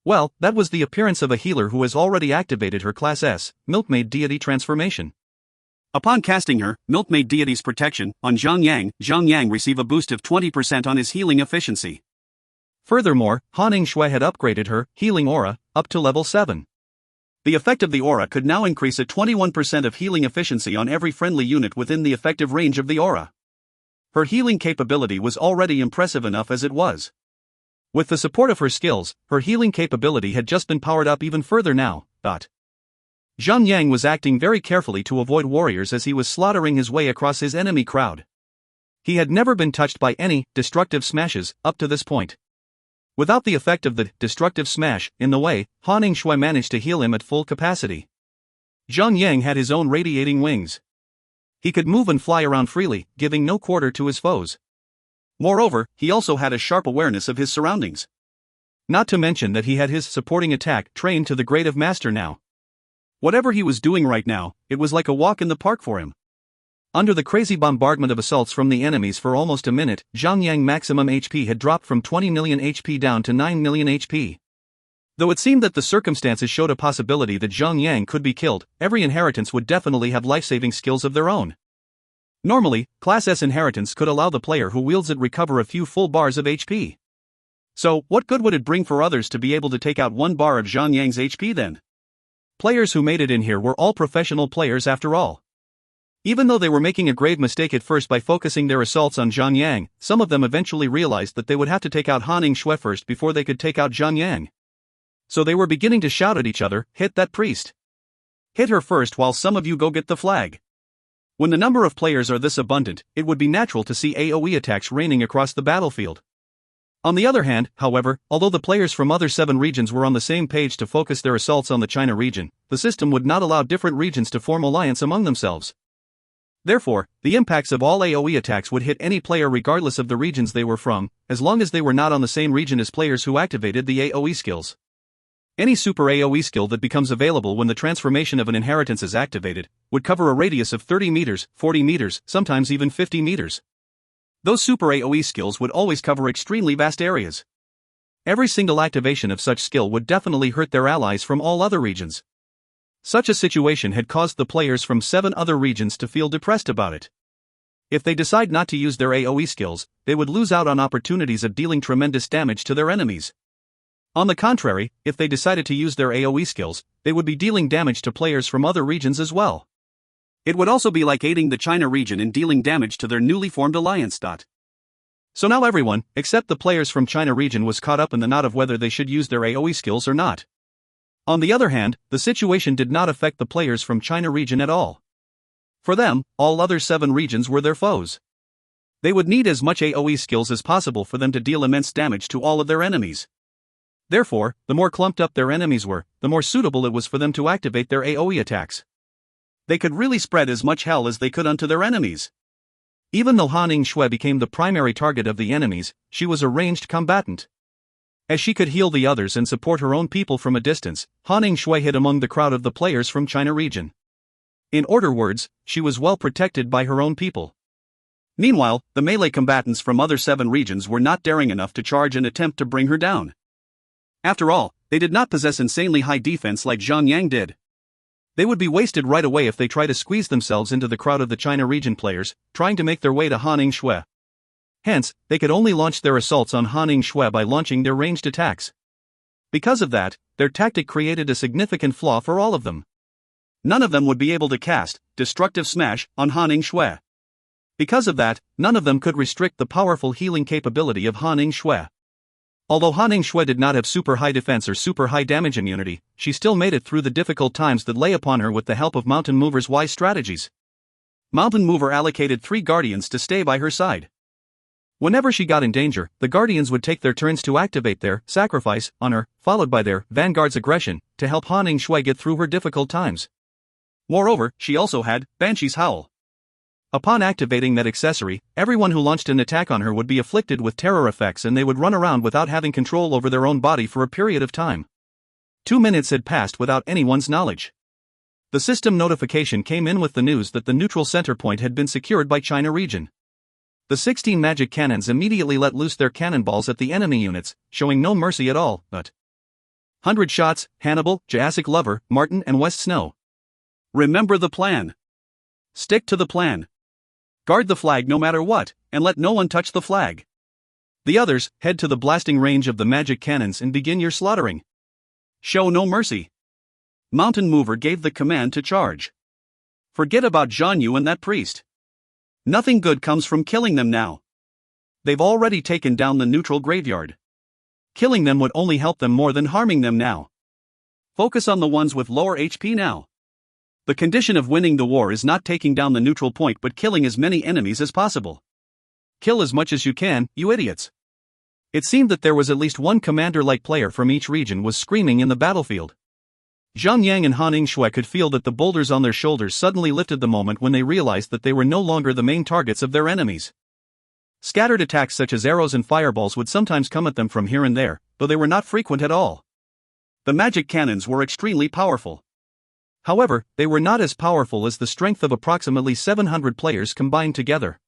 Well, that was the appearance of a healer who has already activated her Class S, Milkmaid deity transformation. Upon casting her, Milkmaid Deity's Protection, on Zhang Yang receive a boost of 20% on his healing efficiency. Furthermore, Han Shui had upgraded her healing aura up to level 7. The effect of the aura could now increase at 21% of healing efficiency on every friendly unit within the effective range of the aura. Her healing capability was already impressive enough as it was. With the support of her skills, her healing capability had just been powered up even further now. Zhang Yang was acting very carefully to avoid warriors as he was slaughtering his way across his enemy crowd. He had never been touched by any destructive smashes up to this point. Without the effect of the destructive smash in the way, Han Shui managed to heal him at full capacity. Zhang Yang had his own radiating wings. He could move and fly around freely, giving no quarter to his foes. Moreover, he also had a sharp awareness of his surroundings. Not to mention that he had his supporting attack trained to the grade of master now. Whatever he was doing right now, it was like a walk in the park for him. Under the crazy bombardment of assaults from the enemies for almost a minute, Zhang Yang maximum HP had dropped from 20 million HP down to 9 million HP. Though it seemed that the circumstances showed a possibility that Zhang Yang could be killed, every inheritance would definitely have life-saving skills of their own. Normally, Class S inheritance could allow the player who wields it recover a few full bars of HP. So, what good would it bring for others to be able to take out 1 bar of Zhang Yang's HP then? Players who made it in here were all professional players after all. Even though they were making a grave mistake at first by focusing their assaults on Zhang Yang, some of them eventually realized that they would have to take out Han Shui first before they could take out Zhang Yang. So they were beginning to shout at each other, "Hit that priest! Hit her first while some of you go get the flag." When the number of players are this abundant, it would be natural to see AoE attacks raining across the battlefield. On the other hand, however, although the players from other 7 regions were on the same page to focus their assaults on the China region, the system would not allow different regions to form alliance among themselves. Therefore, the impacts of all AoE attacks would hit any player regardless of the regions they were from, as long as they were not on the same region as players who activated the AoE skills. Any super AoE skill that becomes available when the transformation of an inheritance is activated would cover a radius of 30 meters, 40 meters, sometimes even 50 meters. Those super AoE skills would always cover extremely vast areas. Every single activation of such skill would definitely hurt their allies from all other regions. Such a situation had caused the players from 7 other regions to feel depressed about it. If they decide not to use their AoE skills, they would lose out on opportunities of dealing tremendous damage to their enemies. On the contrary, if they decided to use their AoE skills, they would be dealing damage to players from other regions as well. It would also be like aiding the China region in dealing damage to their newly formed alliance. So now everyone, except the players from China region, was caught up in the knot of whether they should use their AoE skills or not. On the other hand, the situation did not affect the players from China region at all. For them, all other 7 regions were their foes. They would need as much AoE skills as possible for them to deal immense damage to all of their enemies. Therefore, the more clumped up their enemies were, the more suitable it was for them to activate their AoE attacks. They could really spread as much hell as they could onto their enemies. Even though Han Shui became the primary target of the enemies, she was a ranged combatant. As she could heal the others and support her own people from a distance, Han Shui hid among the crowd of the players from China region. In other words, she was well protected by her own people. Meanwhile, the melee combatants from other 7 regions were not daring enough to charge and attempt to bring her down. After all, they did not possess insanely high defense like Zhang Yang did. They would be wasted right away if they try to squeeze themselves into the crowd of the China region players, trying to make their way to Han Shui. Hence, they could only launch their assaults on Han Shui by launching their ranged attacks. Because of that, their tactic created a significant flaw for all of them. None of them would be able to cast Destructive Smash on Han Shui. Because of that, none of them could restrict the powerful healing capability of Han Shui. Although Han Shui did not have super high defense or super high damage immunity, she still made it through the difficult times that lay upon her with the help of Mountain Mover's wise strategies. Mountain Mover allocated 3 guardians to stay by her side. Whenever she got in danger, the guardians would take their turns to activate their sacrifice on her, followed by their vanguard's aggression, to help Han Shui get through her difficult times. Moreover, she also had Banshee's Howl. Upon activating that accessory, everyone who launched an attack on her would be afflicted with terror effects and they would run around without having control over their own body for a period of time. 2 minutes had passed without anyone's knowledge. The system notification came in with the news that the neutral center point had been secured by China region. The 16 magic cannons immediately let loose their cannonballs at the enemy units, showing no mercy at all. 100 shots, Hannibal, Jurassic Lover, Martin and West Snow. Remember the plan. Stick to the plan. Guard the flag no matter what, and let no one touch the flag. The others, head to the blasting range of the magic cannons and begin your slaughtering. Show no mercy. Mountain Mover gave the command to charge. Forget about Zhang Yu and that priest. Nothing good comes from killing them now. They've already taken down the neutral graveyard. Killing them would only help them more than harming them now. Focus on the ones with lower HP now. The condition of winning the war is not taking down the neutral point but killing as many enemies as possible. Kill as much as you can, you idiots. It seemed that there was at least one commander-like player from each region was screaming in the battlefield. Zhang Yang and Han Yingshui could feel that the boulders on their shoulders suddenly lifted the moment when they realized that they were no longer the main targets of their enemies. Scattered attacks such as arrows and fireballs would sometimes come at them from here and there, though they were not frequent at all. The magic cannons were extremely powerful. However, they were not as powerful as the strength of approximately 700 players combined together.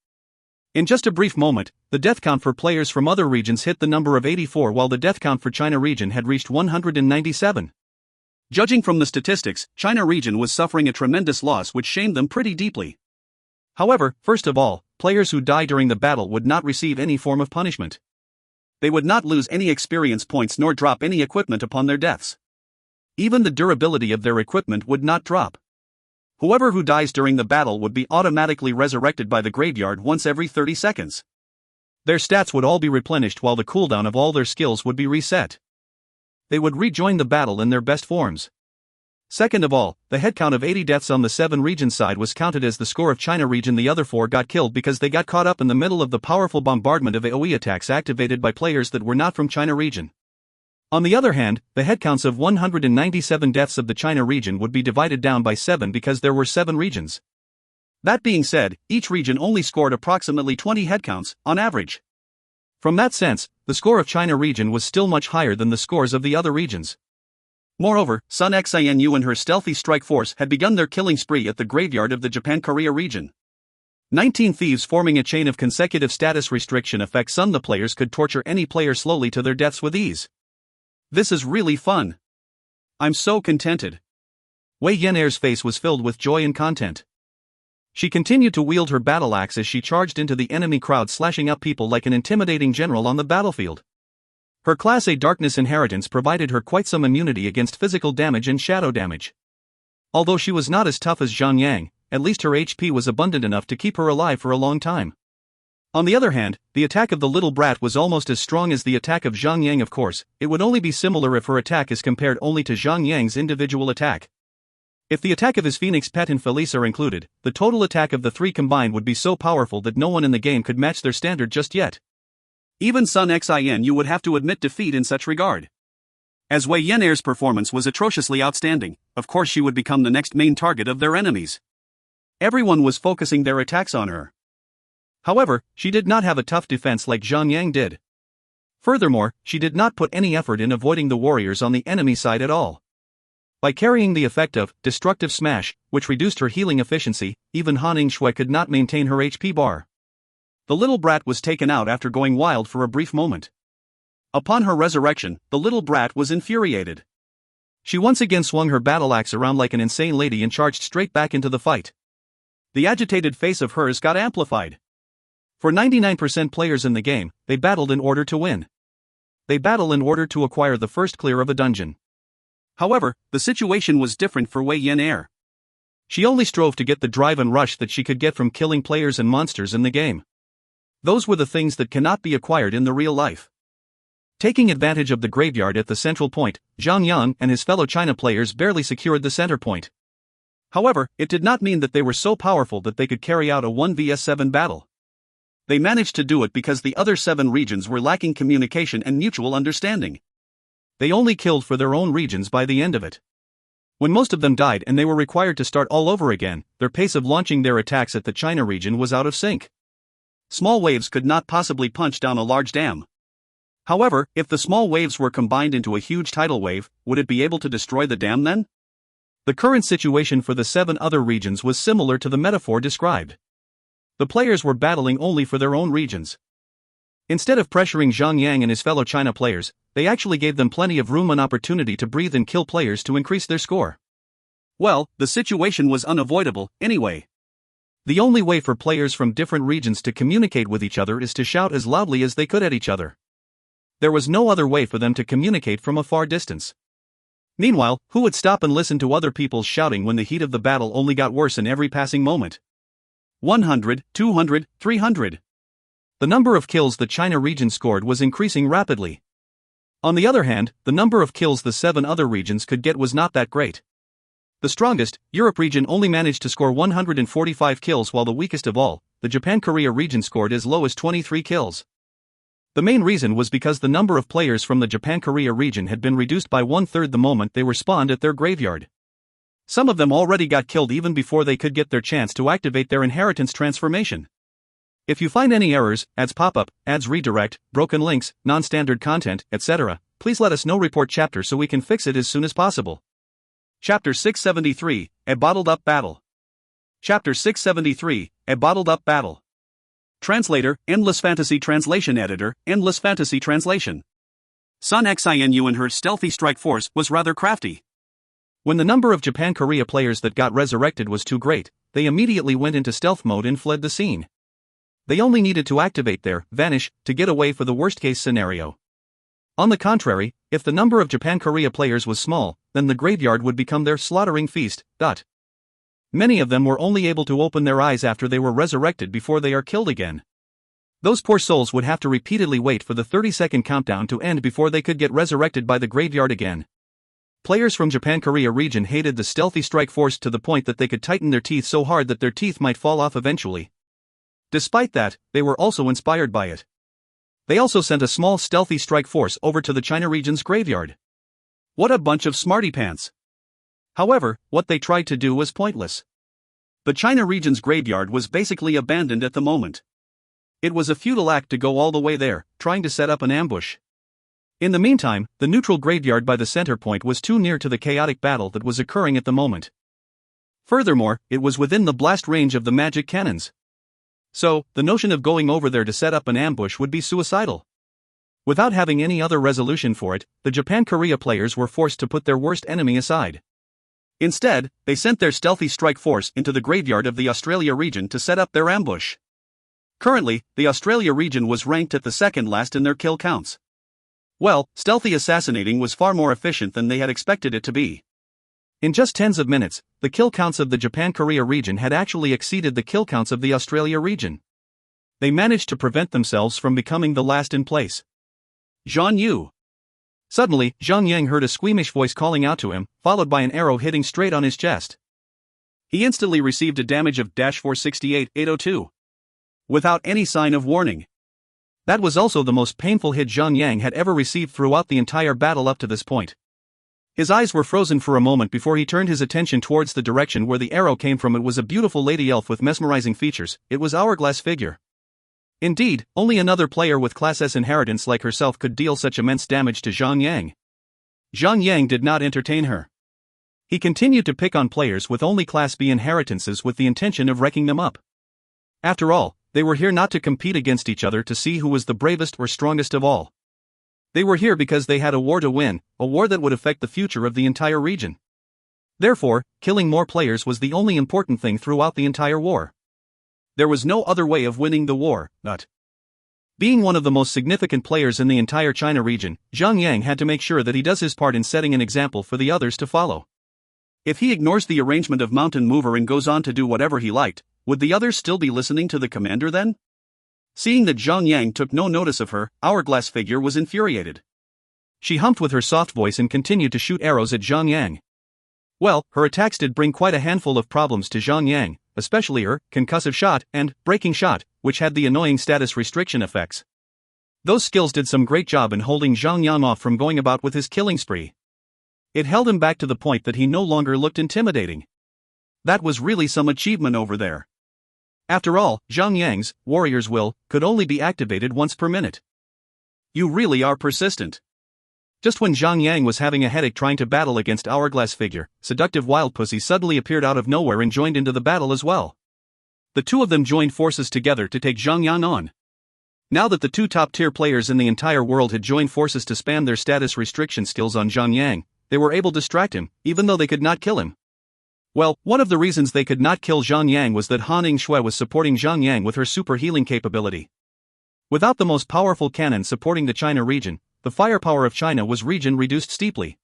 In just a brief moment, the death count for players from other regions hit the number of 84 while the death count for China region had reached 197. Judging from the statistics, China region was suffering a tremendous loss which shamed them pretty deeply. However, first of all, players who die during the battle would not receive any form of punishment. They would not lose any experience points nor drop any equipment upon their deaths. Even the durability of their equipment would not drop. Whoever who dies during the battle would be automatically resurrected by the graveyard once every 30 seconds. Their stats would all be replenished while the cooldown of all their skills would be reset. They would rejoin the battle in their best forms. Second of all, the headcount of 80 deaths on the 7 region side was counted as the score of China region. The other 4 got killed because they got caught up in the middle of the powerful bombardment of AoE attacks activated by players that were not from China region. On the other hand, the headcounts of 197 deaths of the China region would be divided down by 7 because there were 7 regions. That being said, each region only scored approximately 20 headcounts, on average. From that sense, the score of China region was still much higher than the scores of the other regions. Moreover, Sun Xianyu and her stealthy strike force had begun their killing spree at the graveyard of the Japan-Korea region. 19 thieves forming a chain of consecutive status restriction effects. The players could torture any player slowly to their deaths with ease. This is really fun. I'm so contented. Wei Yan'er's face was filled with joy and content. She continued to wield her battle axe as she charged into the enemy crowd, slashing up people like an intimidating general on the battlefield. Her Class A Darkness inheritance provided her quite some immunity against physical damage and shadow damage. Although she was not as tough as Zhang Yang, at least her HP was abundant enough to keep her alive for a long time. On the other hand, the attack of the little brat was almost as strong as the attack of Zhang Yang. Of course, it would only be similar if her attack is compared only to Zhang Yang's individual attack. If the attack of his Phoenix Pet and Felice are included, the total attack of the 3 combined would be so powerful that no one in the game could match their standard just yet. Even Sun Xianyu would have to admit defeat in such regard. As Wei Yan'er's performance was atrociously outstanding, of course she would become the next main target of their enemies. Everyone was focusing their attacks on her. However, she did not have a tough defense like Zhang Yang did. Furthermore, she did not put any effort in avoiding the warriors on the enemy side at all. By carrying the effect of Destructive Smash, which reduced her healing efficiency, even Han Yingshui could not maintain her HP bar. The little brat was taken out after going wild for a brief moment. Upon her resurrection, the little brat was infuriated. She once again swung her battle axe around like an insane lady and charged straight back into the fight. The agitated face of hers got amplified. For 99% players in the game, they battled in order to win. They battle in order to acquire the first clear of a dungeon. However, the situation was different for Wei Yan'er. She only strove to get the drive and rush that she could get from killing players and monsters in the game. Those were the things that cannot be acquired in the real life. Taking advantage of the graveyard at the central point, Zhang Yang and his fellow China players barely secured the center point. However, it did not mean that they were so powerful that they could carry out a 1vs7 battle. They managed to do it because the other 7 regions were lacking communication and mutual understanding. They only killed for their own regions by the end of it. When most of them died and they were required to start all over again, their pace of launching their attacks at the China region was out of sync. Small waves could not possibly punch down a large dam. However, if the small waves were combined into a huge tidal wave, would it be able to destroy the dam then? The current situation for the 7 other regions was similar to the metaphor described. The players were battling only for their own regions. Instead of pressuring Zhang Yang and his fellow China players, they actually gave them plenty of room and opportunity to breathe and kill players to increase their score. Well, the situation was unavoidable, anyway. The only way for players from different regions to communicate with each other is to shout as loudly as they could at each other. There was no other way for them to communicate from a far distance. Meanwhile, who would stop and listen to other people's shouting when the heat of the battle only got worse in every passing moment? 100, 200, 300. The number of kills the China region scored was increasing rapidly. On the other hand, the number of kills the 7 other regions could get was not that great. The strongest, Europe region, only managed to score 145 kills, while the weakest of all, the Japan-Korea region, scored as low as 23 kills. The main reason was because the number of players from the Japan-Korea region had been reduced by 1/3 the moment they were spawned at their graveyard. Some of them already got killed even before they could get their chance to activate their inheritance transformation. If you find any errors, ads pop-up, ads redirect, broken links, non-standard content, etc., please let us know. Report chapter so we can fix it as soon as possible. Chapter 673, A Bottled-Up Battle. Chapter 673, A Bottled-Up Battle. Translator, Endless Fantasy Translation Editor, Endless Fantasy Translation. Sun Xinu and her stealthy strike force was rather crafty. When the number of Japan-Korea players that got resurrected was too great, they immediately went into stealth mode and fled the scene. They only needed to activate their vanish to get away for the worst-case scenario. On the contrary, if the number of Japan-Korea players was small, then the graveyard would become their slaughtering feast. Many of them were only able to open their eyes after they were resurrected before they are killed again. Those poor souls would have to repeatedly wait for the 30-second countdown to end before they could get resurrected by the graveyard again. Players from Japan-Korea region hated the stealthy strike force to the point that they could tighten their teeth so hard that their teeth might fall off eventually. Despite that, they were also inspired by it. They also sent a small stealthy strike force over to the China region's graveyard. What a bunch of smarty pants! However, what they tried to do was pointless. The China region's graveyard was basically abandoned at the moment. It was a futile act to go all the way there, trying to set up an ambush. In the meantime, the neutral graveyard by the center point was too near to the chaotic battle that was occurring at the moment. Furthermore, it was within the blast range of the magic cannons. So, the notion of going over there to set up an ambush would be suicidal. Without having any other resolution for it, the Japan-Korea players were forced to put their worst enemy aside. Instead, they sent their stealthy strike force into the graveyard of the Australia region to set up their ambush. Currently, the Australia region was ranked at the second last in their kill counts. Well, stealthy assassinating was far more efficient than they had expected it to be. In just tens of minutes, the kill counts of the Japan-Korea region had actually exceeded the kill counts of the Australia region. They managed to prevent themselves from becoming the last in place. Zhang Yu. Suddenly, Zhang Yang heard a squeamish voice calling out to him, followed by an arrow hitting straight on his chest. He instantly received a damage of -468,802. Without any sign of warning. That was also the most painful hit Zhang Yang had ever received throughout the entire battle up to this point. His eyes were frozen for a moment before he turned his attention towards the direction where the arrow came from. It was a beautiful lady elf with mesmerizing features. It was Hourglass figure. Indeed, only another player with Class S inheritance like herself could deal such immense damage to Zhang Yang. Zhang Yang did not entertain her. He continued to pick on players with only Class B inheritances with the intention of wrecking them up. After all, they were here not to compete against each other to see who was the bravest or strongest of all. They were here because they had a war to win, a war that would affect the future of the entire region. Therefore, killing more players was the only important thing throughout the entire war. There was no other way of winning the war, but being one of the most significant players in the entire China region, Zhang Yang had to make sure that he does his part in setting an example for the others to follow. If he ignores the arrangement of Mountain Mover and goes on to do whatever he liked, would the others still be listening to the commander then? Seeing that Zhang Yang took no notice of her, Hourglass figure was infuriated. She humped with her soft voice and continued to shoot arrows at Zhang Yang. Well, her attacks did bring quite a handful of problems to Zhang Yang, especially her concussive shot and breaking shot, which had the annoying status restriction effects. Those skills did some great job in holding Zhang Yang off from going about with his killing spree. It held him back to the point that he no longer looked intimidating. That was really some achievement over there. After all, Zhang Yang's warrior's will could only be activated once per minute. You really are persistent. Just when Zhang Yang was having a headache trying to battle against Hourglass figure, Seductive Wild Pussy suddenly appeared out of nowhere and joined into the battle as well. The two of them joined forces together to take Zhang Yang on. Now that the two top-tier players in the entire world had joined forces to spam their status restriction skills on Zhang Yang, they were able to distract him, even though they could not kill him. Well, one of the reasons they could not kill Zhang Yang was that Han Yngshui was supporting Zhang Yang with her super healing capability. Without the most powerful cannon supporting the China region, the firepower of China was region reduced steeply.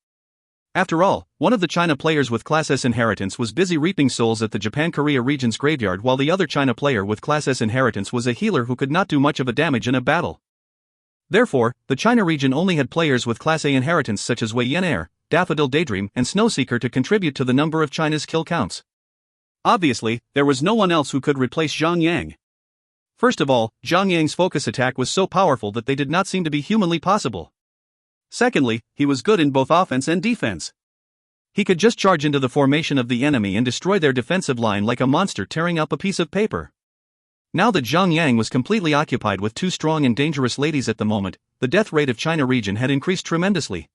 After all, one of the China players with Class S inheritance was busy reaping souls at the Japan-Korea region's graveyard, while the other China player with Class S inheritance was a healer who could not do much of a damage in a battle. Therefore, the China region only had players with Class A inheritance such as Wei Yan, Daffodil Daydream, and Snowseeker to contribute to the number of China's kill counts. Obviously, there was no one else who could replace Zhang Yang. First of all, Zhang Yang's focus attack was so powerful that they did not seem to be humanly possible. Secondly, he was good in both offense and defense. He could just charge into the formation of the enemy and destroy their defensive line like a monster tearing up a piece of paper. Now that Zhang Yang was completely occupied with two strong and dangerous ladies at the moment, the death rate of China region had increased tremendously.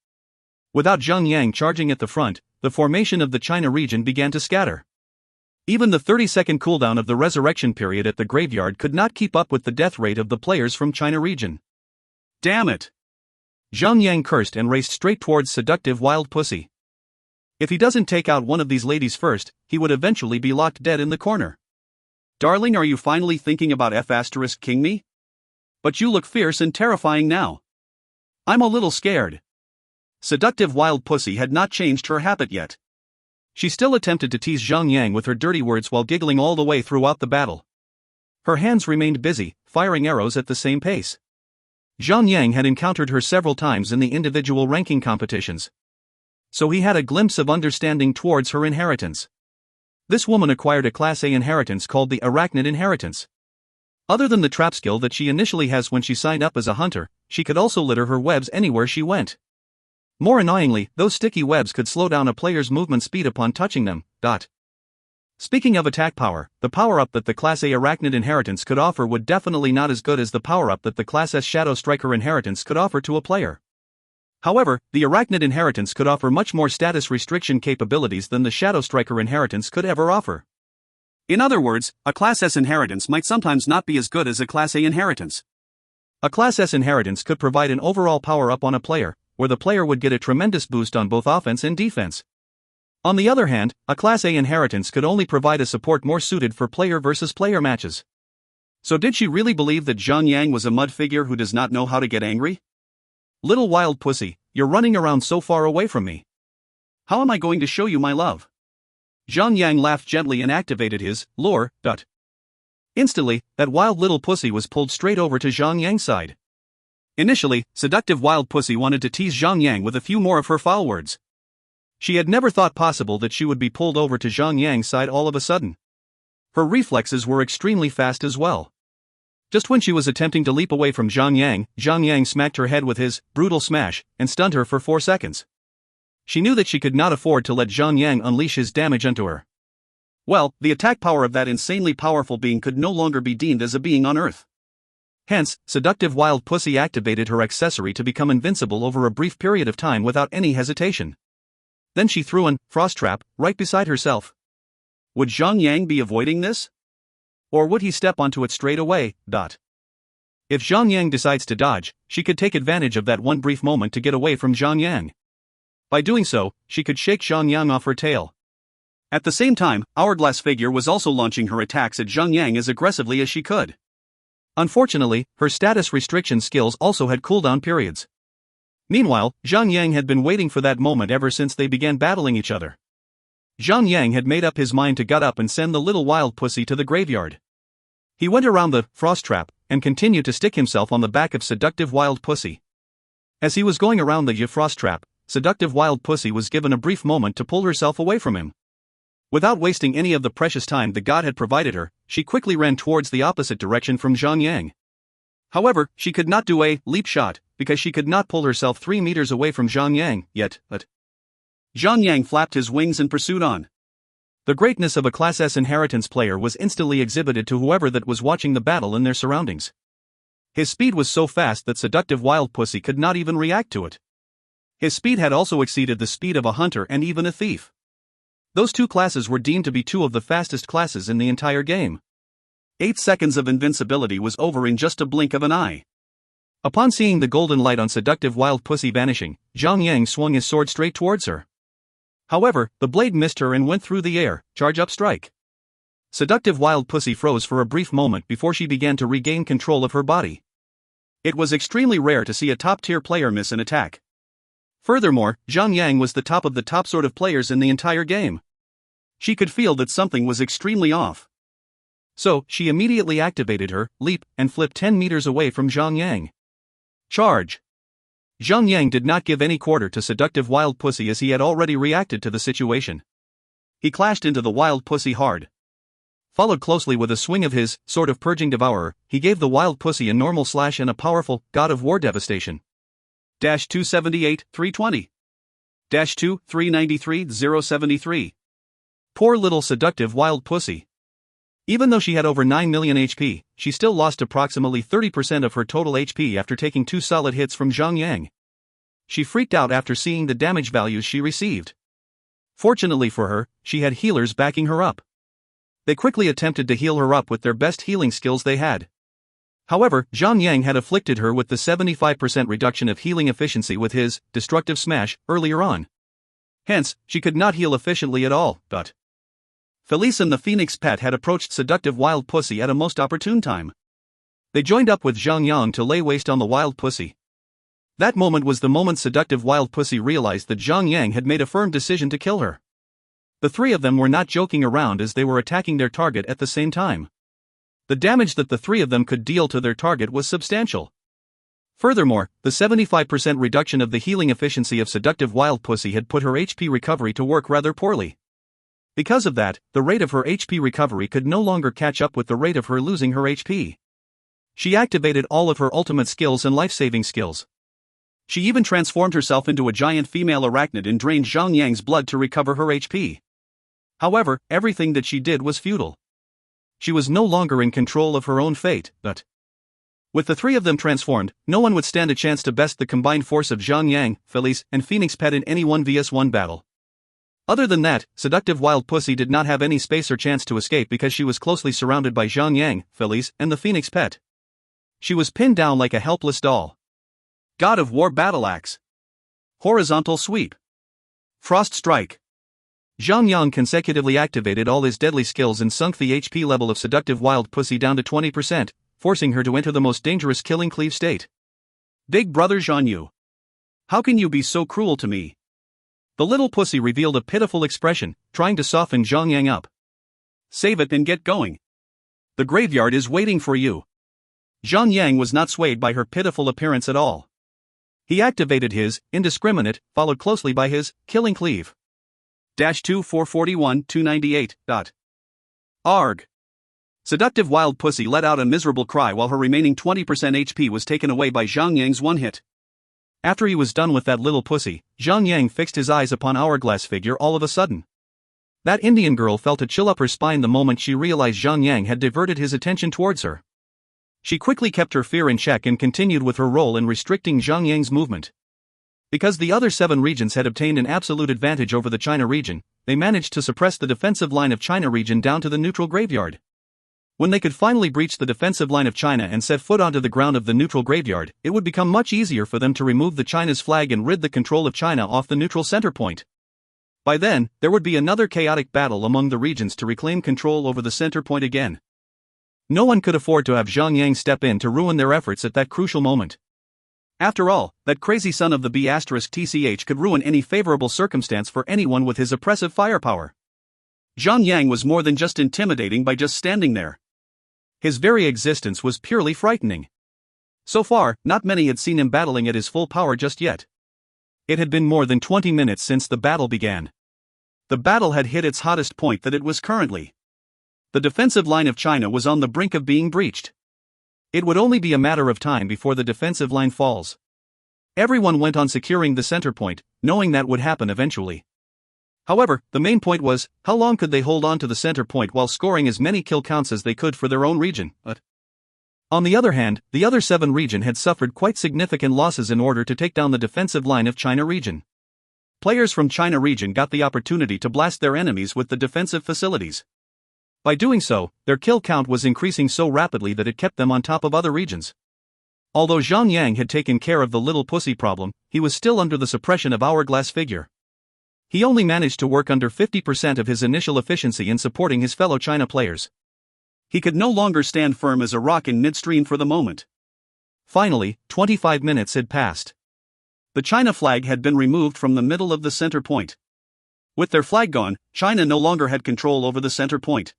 Without Zhang Yang charging at the front, the formation of the China region began to scatter. Even the 30-second cooldown of the resurrection period at the graveyard could not keep up with the death rate of the players from China region. Damn it! Zhang Yang cursed and raced straight towards seductive wild pussy. If he doesn't take out one of these ladies first, he would eventually be locked dead in the corner. Darling, are you finally thinking about F***ing me? But you look fierce and terrifying now. I'm a little scared. Seductive wild pussy had not changed her habit yet. She still attempted to tease Zhang Yang with her dirty words while giggling all the way throughout the battle. Her hands remained busy, firing arrows at the same pace. Zhang Yang had encountered her several times in the individual ranking competitions. So he had a glimpse of understanding towards her inheritance. This woman acquired a Class A inheritance called the Arachnid Inheritance. Other than the trap skill that she initially has when she signed up as a hunter, she could also litter her webs anywhere she went. More annoyingly, those sticky webs could slow down a player's movement speed upon touching them. Speaking of attack power, the power-up that the Class A Arachnid Inheritance could offer would definitely not as good as the power-up that the Class S Shadow Striker Inheritance could offer to a player. However, the Arachnid Inheritance could offer much more status restriction capabilities than the Shadow Striker Inheritance could ever offer. In other words, a Class S inheritance might sometimes not be as good as a Class A inheritance. A Class S inheritance could provide an overall power-up on a player, where the player would get a tremendous boost on both offense and defense. On the other hand, a Class A inheritance could only provide a support more suited for player versus player matches. So did she really believe that Zhang Yang was a mud figure who does not know how to get angry? Little wild pussy, you're running around so far away from me. How am I going to show you my love? Zhang Yang laughed gently and activated his lure. Instantly, that wild little pussy was pulled straight over to Zhang Yang's side. Initially, seductive wild pussy wanted to tease Zhang Yang with a few more of her foul words. She had never thought possible that she would be pulled over to Zhang Yang's side all of a sudden. Her reflexes were extremely fast as well. Just when she was attempting to leap away from Zhang Yang smacked her head with his brutal smash and stunned her for 4 seconds. She knew that she could not afford to let Zhang Yang unleash his damage onto her. Well, the attack power of that insanely powerful being could no longer be deemed as a being on Earth. Hence, seductive wild pussy activated her accessory to become invincible over a brief period of time without any hesitation. Then she threw an frost trap right beside herself. Would Zhang Yang be avoiding this? Or would he step onto it straight away? If Zhang Yang decides to dodge, she could take advantage of that one brief moment to get away from Zhang Yang. By doing so, she could shake Zhang Yang off her tail. At the same time, Hourglass Figure was also launching her attacks at Zhang Yang as aggressively as she could. Unfortunately, her status restriction skills also had cooldown periods. Meanwhile, Zhang Yang had been waiting for that moment ever since they began battling each other. Zhang Yang had made up his mind to gut up and send the little wild pussy to the graveyard. He went around the frost trap and continued to stick himself on the back of seductive wild pussy. As he was going around the frost trap, seductive wild pussy was given a brief moment to pull herself away from him. Without wasting any of the precious time the god had provided her, she quickly ran towards the opposite direction from Zhang Yang. However, she could not do a leap shot, because she could not pull herself 3 meters away from Zhang Yang yet. Zhang Yang flapped his wings and pursued on. The greatness of a Class S inheritance player was instantly exhibited to whoever that was watching the battle in their surroundings. His speed was so fast that seductive wild pussy could not even react to it. His speed had also exceeded the speed of a hunter and even a thief. Those two classes were deemed to be two of the fastest classes in the entire game. 8 seconds of invincibility was over in just a blink of an eye. Upon seeing the golden light on seductive wild pussy vanishing, Zhang Yang swung his sword straight towards her. However, the blade missed her and went through the air. Charge up strike. Seductive Wild Pussy froze for a brief moment before she began to regain control of her body. It was extremely rare to see a top-tier player miss an attack. Furthermore, Zhang was the top of the top sort of players in the entire game. She could feel that something was extremely off. So, she immediately activated her leap and flipped 10 meters away from Zhang. Charge! Zhang did not give any quarter to Seductive Wild Pussy as he had already reacted to the situation. He clashed into the Wild Pussy hard. Followed closely with a swing of his sword of Purging Devourer, he gave the Wild Pussy a normal slash and a powerful God of War devastation. 278, 320. 2, 393, 073. Poor little Seductive Wild Pussy. Even though she had over 9 million HP, she still lost approximately 30% of her total HP after taking 2 solid hits from Zhang. She freaked out after seeing the damage values she received. Fortunately for her, she had healers backing her up. They quickly attempted to heal her up with their best healing skills they had. However, Zhang had afflicted her with the 75% reduction of healing efficiency with his Destructive Smash earlier on. Hence, she could not heal efficiently at all, but Felice and the Phoenix Pet had approached Seductive Wild Pussy at a most opportune time. They joined up with Zhang to lay waste on the Wild Pussy. That moment was the moment Seductive Wild Pussy realized that Zhang had made a firm decision to kill her. The three of them were not joking around as they were attacking their target at the same time. The damage that the three of them could deal to their target was substantial. Furthermore, the 75% reduction of the healing efficiency of Seductive Wild Pussy had put her HP recovery to work rather poorly. Because of that, the rate of her HP recovery could no longer catch up with the rate of her losing her HP. She activated all of her ultimate skills and life-saving skills. She even transformed herself into a giant female arachnid and drained Zhang blood to recover her HP. However, everything that she did was futile. She was no longer in control of her own fate, but with the three of them transformed, no one would stand a chance to best the combined force of Zhang, Felice, and Phoenix Pet in any 1vs1 battle. Other than that, Seductive Wild Pussy did not have any space or chance to escape because she was closely surrounded by Zhang, Felice, and the Phoenix Pet. She was pinned down like a helpless doll. God of War Battle Axe. Horizontal Sweep. Frost Strike. Zhang consecutively activated all his deadly skills and sunk the HP level of Seductive Wild Pussy down to 20%, forcing her to enter the most dangerous Killing Cleave state. Big brother Zhang, how can you be so cruel to me? The little pussy revealed a pitiful expression, trying to soften Zhang up. Save it and get going. The graveyard is waiting for you. Zhang was not swayed by her pitiful appearance at all. He activated his Indiscriminate, followed closely by his Killing Cleave. 2 441 298. Arg. Seductive Wild Pussy let out a miserable cry while her remaining 20% HP was taken away by Zhang one hit. After he was done with that little pussy, Zhang fixed his eyes upon Hourglass Figure all of a sudden. That Indian girl felt a chill up her spine the moment she realized Zhang had diverted his attention towards her. She quickly kept her fear in check and continued with her role in restricting Zhang movement. Because the other 7 regions had obtained an absolute advantage over the China region, they managed to suppress the defensive line of China region down to the neutral graveyard. When they could finally breach the defensive line of China and set foot onto the ground of the neutral graveyard, it would become much easier for them to remove the China's flag and rid the control of China off the neutral center point. By then, there would be another chaotic battle among the regions to reclaim control over the center point again. No one could afford to have Zhang step in to ruin their efforts at that crucial moment. After all, that crazy son of the B*TCH could ruin any favorable circumstance for anyone with his oppressive firepower. Zhang was more than just intimidating by just standing there. His very existence was purely frightening. So far, not many had seen him battling at his full power just yet. It had been more than 20 minutes since the battle began. The battle had hit its hottest point that it was currently. The defensive line of China was on the brink of being breached. It would only be a matter of time before the defensive line falls. Everyone went on securing the center point, knowing that would happen eventually. However, the main point was, how long could they hold on to the center point while scoring as many kill counts as they could for their own region? On the other hand, the other 7 region had suffered quite significant losses in order to take down the defensive line of China region. Players from China region got the opportunity to blast their enemies with the defensive facilities. By doing so, their kill count was increasing so rapidly that it kept them on top of other regions. Although Zhang had taken care of the little pussy problem, he was still under the suppression of Hourglass Figure. He only managed to work under 50% of his initial efficiency in supporting his fellow China players. He could no longer stand firm as a rock in midstream for the moment. Finally, 25 minutes had passed. The China flag had been removed from the middle of the center point. With their flag gone, China no longer had control over the center point.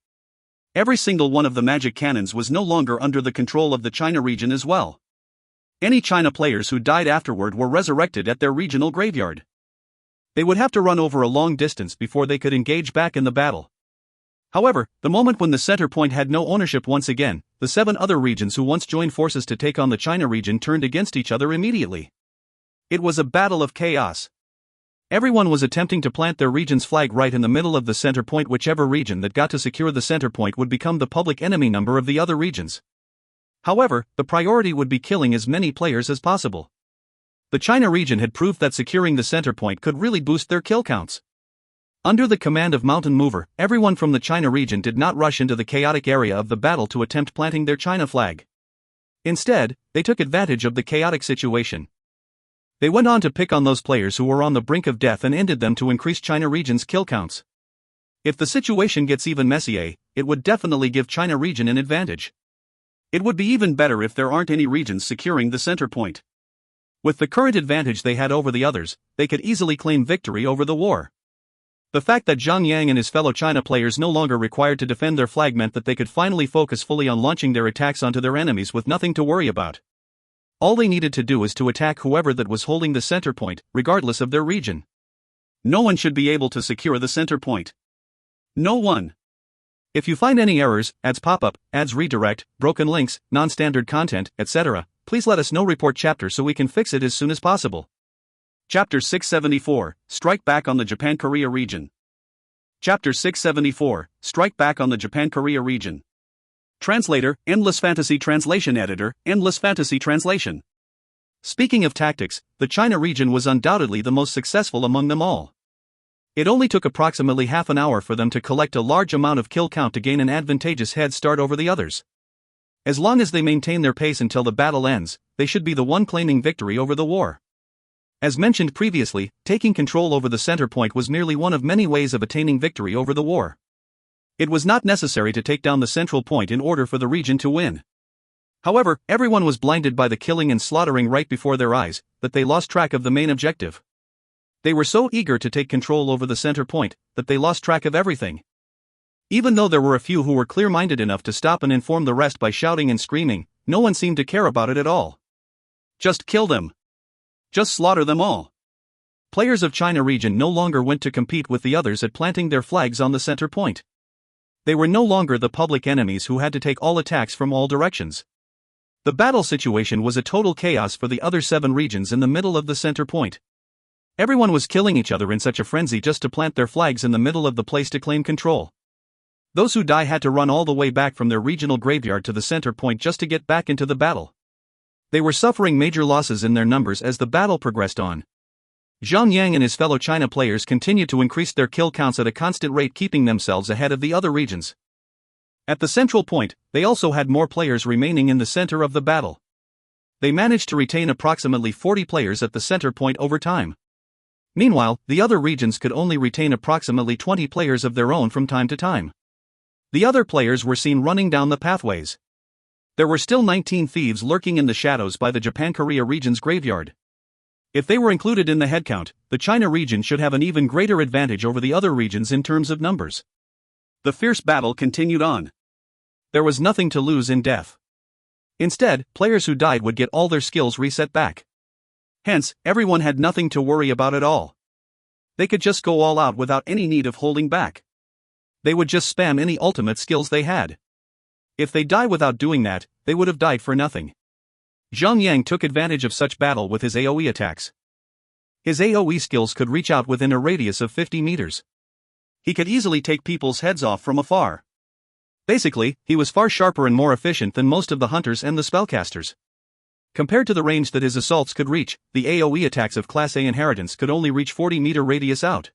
Every single one of the magic cannons was no longer under the control of the China region as well. Any China players who died afterward were resurrected at their regional graveyard. They would have to run over a long distance before they could engage back in the battle. However, the moment when the center point had no ownership once again, the 7 other regions who once joined forces to take on the China region turned against each other immediately. It was a battle of chaos. Everyone was attempting to plant their region's flag right in the middle of the center point. Whichever region that got to secure the center point would become the public enemy number of the other regions. However, the priority would be killing as many players as possible. The China region had proved that securing the center point could really boost their kill counts. Under the command of Mountain Mover, everyone from the China region did not rush into the chaotic area of the battle to attempt planting their China flag. Instead, they took advantage of the chaotic situation. They went on to pick on those players who were on the brink of death and ended them to increase China region's kill counts. If the situation gets even messier, it would definitely give China region an advantage. It would be even better if there aren't any regions securing the center point. With the current advantage they had over the others, they could easily claim victory over the war. The fact that Zhang and his fellow China players no longer required to defend their flag meant that they could finally focus fully on launching their attacks onto their enemies with nothing to worry about. All they needed to do was to attack whoever that was holding the center point, regardless of their region. No one should be able to secure the center point. No one. If you find any errors, ads pop up, ads redirect, broken links, non-standard content, etc., please let us know. Report chapter so we can fix it as soon as possible. Chapter 674, Strike Back on the Japan-Korea Region. Chapter 674, Strike Back on the Japan-Korea Region. Translator, Endless Fantasy Translation Editor, Endless Fantasy Translation. Speaking of tactics, the China region was undoubtedly the most successful among them all. It only took approximately half an hour for them to collect a large amount of kill count to gain an advantageous head start over the others. As long as they maintain their pace until the battle ends, they should be the one claiming victory over the war. As mentioned previously, taking control over the center point was merely one of many ways of attaining victory over the war. It was not necessary to take down the central point in order for the region to win. However, everyone was blinded by the killing and slaughtering right before their eyes, that they lost track of the main objective. They were so eager to take control over the center point, that they lost track of everything. Even though there were a few who were clear-minded enough to stop and inform the rest by shouting and screaming, no one seemed to care about it at all. Just kill them. Just slaughter them all. Players of China region no longer went to compete with the others at planting their flags on the center point. They were no longer the public enemies who had to take all attacks from all directions. The battle situation was a total chaos for the other 7 regions in the middle of the center point. Everyone was killing each other in such a frenzy just to plant their flags in the middle of the place to claim control. Those who died had to run all the way back from their regional graveyard to the center point just to get back into the battle. They were suffering major losses in their numbers as the battle progressed on. Zhang and his fellow China players continued to increase their kill counts at a constant rate, keeping themselves ahead of the other regions. At the central point, they also had more players remaining in the center of the battle. They managed to retain approximately 40 players at the center point over time. Meanwhile, the other regions could only retain approximately 20 players of their own from time to time. The other players were seen running down the pathways. There were still 19 thieves lurking in the shadows by the Japan-Korea region's graveyard. If they were included in the headcount, the China region should have an even greater advantage over the other regions in terms of numbers. The fierce battle continued on. There was nothing to lose in death. Instead, players who died would get all their skills reset back. Hence, everyone had nothing to worry about at all. They could just go all out without any need of holding back. They would just spam any ultimate skills they had. If they die without doing that, they would have died for nothing. Zhang took advantage of such battle with his AoE attacks. His AoE skills could reach out within a radius of 50 meters. He could easily take people's heads off from afar. Basically, he was far sharper and more efficient than most of the hunters and the spellcasters. Compared to the range that his assaults could reach, the AoE attacks of Class A Inheritance could only reach 40-meter radius out.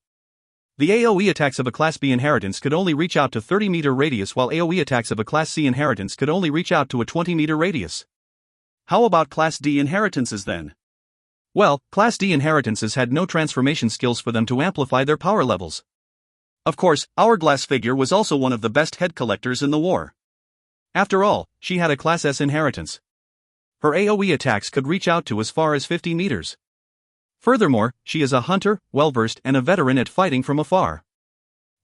The AoE attacks of a Class B Inheritance could only reach out to 30-meter radius, while AoE attacks of a Class C Inheritance could only reach out to a 20-meter radius. How about Class D Inheritances then? Well, Class D inheritances had no transformation skills for them to amplify their power levels. Of course, Hourglass Figure was also one of the best head collectors in the war. After all, she had a Class S inheritance. Her AoE attacks could reach out to as far as 50 meters. Furthermore, she is a hunter, well-versed and a veteran at fighting from afar.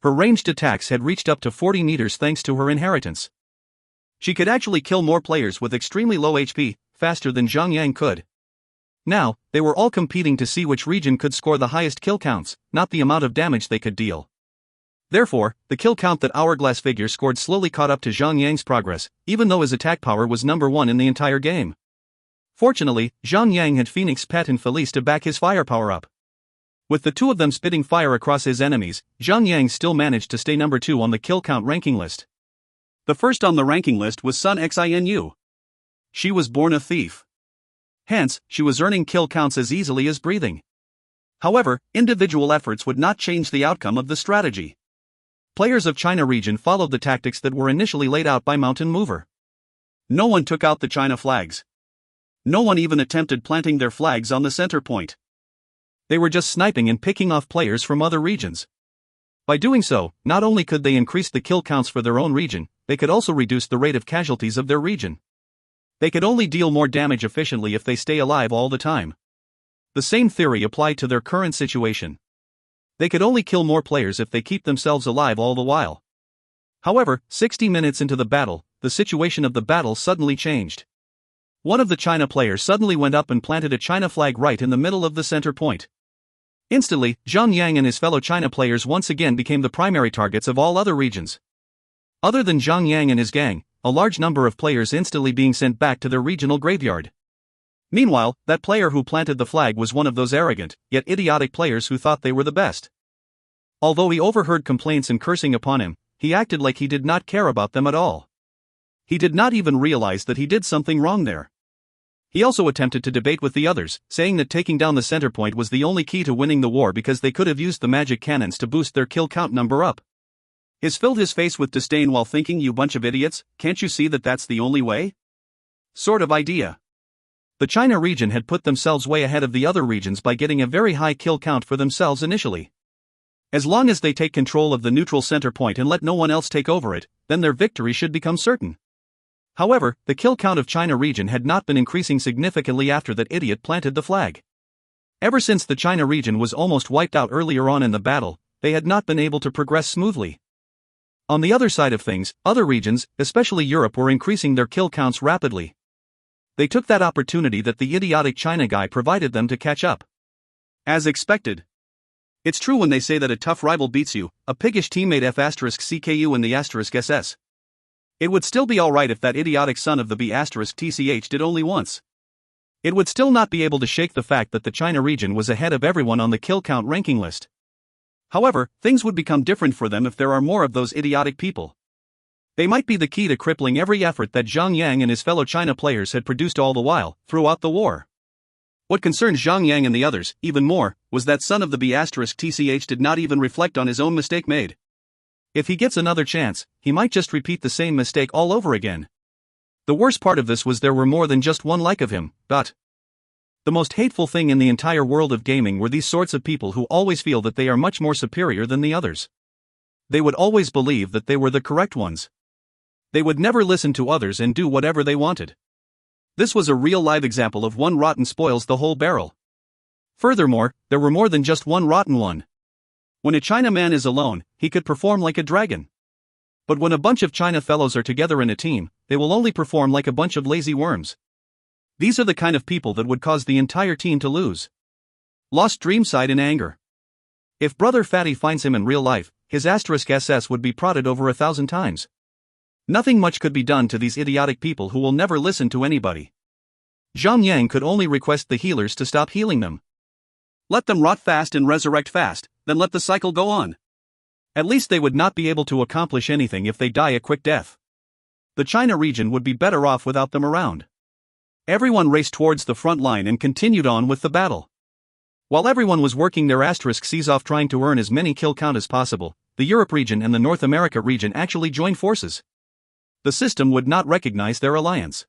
Her ranged attacks had reached up to 40 meters thanks to her inheritance. She could actually kill more players with extremely low HP, faster than Zhang could. Now, they were all competing to see which region could score the highest kill counts, not the amount of damage they could deal. Therefore, the kill count that Hourglass Figure scored slowly caught up to Zhang Yang's progress, even though his attack power was number 1 in the entire game. Fortunately, Zhang Yang had Phoenix Pet and Felice to back his firepower up. With the two of them spitting fire across his enemies, Zhang Yang still managed to stay number 2 on the kill count ranking list. The first on the ranking list was Sun Xinu. She was born a thief. Hence, she was earning kill counts as easily as breathing. However, individual efforts would not change the outcome of the strategy. Players of China region followed the tactics that were initially laid out by Mountain Mover. No one took out the China flags. No one even attempted planting their flags on the center point. They were just sniping and picking off players from other regions. By doing so, not only could they increase the kill counts for their own region, they could also reduce the rate of casualties of their region. They could only deal more damage efficiently if they stay alive all the time. The same theory applied to their current situation. They could only kill more players if they keep themselves alive all the while. However, 60 minutes into the battle, the situation of the battle suddenly changed. One of the China players suddenly went up and planted a China flag right in the middle of the center point. Instantly, Zhang Yang and his fellow China players once again became the primary targets of all other regions. Other than Zhang Yang and his gang, a large number of players instantly being sent back to their regional graveyard. Meanwhile, that player who planted the flag was one of those arrogant, yet idiotic players who thought they were the best. Although he overheard complaints and cursing upon him, he acted like he did not care about them at all. He did not even realize that he did something wrong there. He also attempted to debate with the others, saying that taking down the center point was the only key to winning the war because they could have used the magic cannons to boost their kill count number up. He filled his face with disdain while thinking, "You bunch of idiots, can't you see that that's the only way?" Sort of idea. The China region had put themselves way ahead of the other regions by getting a very high kill count for themselves initially. As long as they take control of the neutral center point and let no one else take over it, then their victory should become certain. However, the kill count of China region had not been increasing significantly after that idiot planted the flag. Ever since the China region was almost wiped out earlier on in the battle, they had not been able to progress smoothly. On the other side of things, other regions, especially Europe, were increasing their kill counts rapidly. They took that opportunity that the idiotic China guy provided them to catch up. As expected. It's true when they say that a tough rival beats you, a piggish teammate F*CKU and the *SS. It would still be alright if that idiotic son of the B*TCH did only once. It would still not be able to shake the fact that the China region was ahead of everyone on the kill count ranking list. However, things would become different for them if there are more of those idiotic people. They might be the key to crippling every effort that Zhang Yang and his fellow China players had produced all the while, throughout the war. What concerned Zhang Yang and the others, even more, was that son of the B*TCH did not even reflect on his own mistake made. If he gets another chance, he might just repeat the same mistake all over again. The worst part of this was there were more than just one like of him, but the most hateful thing in the entire world of gaming were these sorts of people who always feel that they are much more superior than the others. They would always believe that they were the correct ones. They would never listen to others and do whatever they wanted. This was a real live example of one rotten spoils the whole barrel. Furthermore, there were more than just one rotten one. When a China man is alone, he could perform like a dragon. But when a bunch of China fellows are together in a team, they will only perform like a bunch of lazy worms. These are the kind of people that would cause the entire team to lose. Lost Dreamside in anger. If Brother Fatty finds him in real life, his *SS would be prodded over 1,000 times. Nothing much could be done to these idiotic people who will never listen to anybody. Zhang Yang could only request the healers to stop healing them. Let them rot fast and resurrect fast, then let the cycle go on. At least they would not be able to accomplish anything if they die a quick death. The China region would be better off without them around. Everyone raced towards the front line and continued on with the battle. While everyone was working their *Cs off trying to earn as many kill count as possible, the Europe region and the North America region actually joined forces. The system would not recognize their alliance.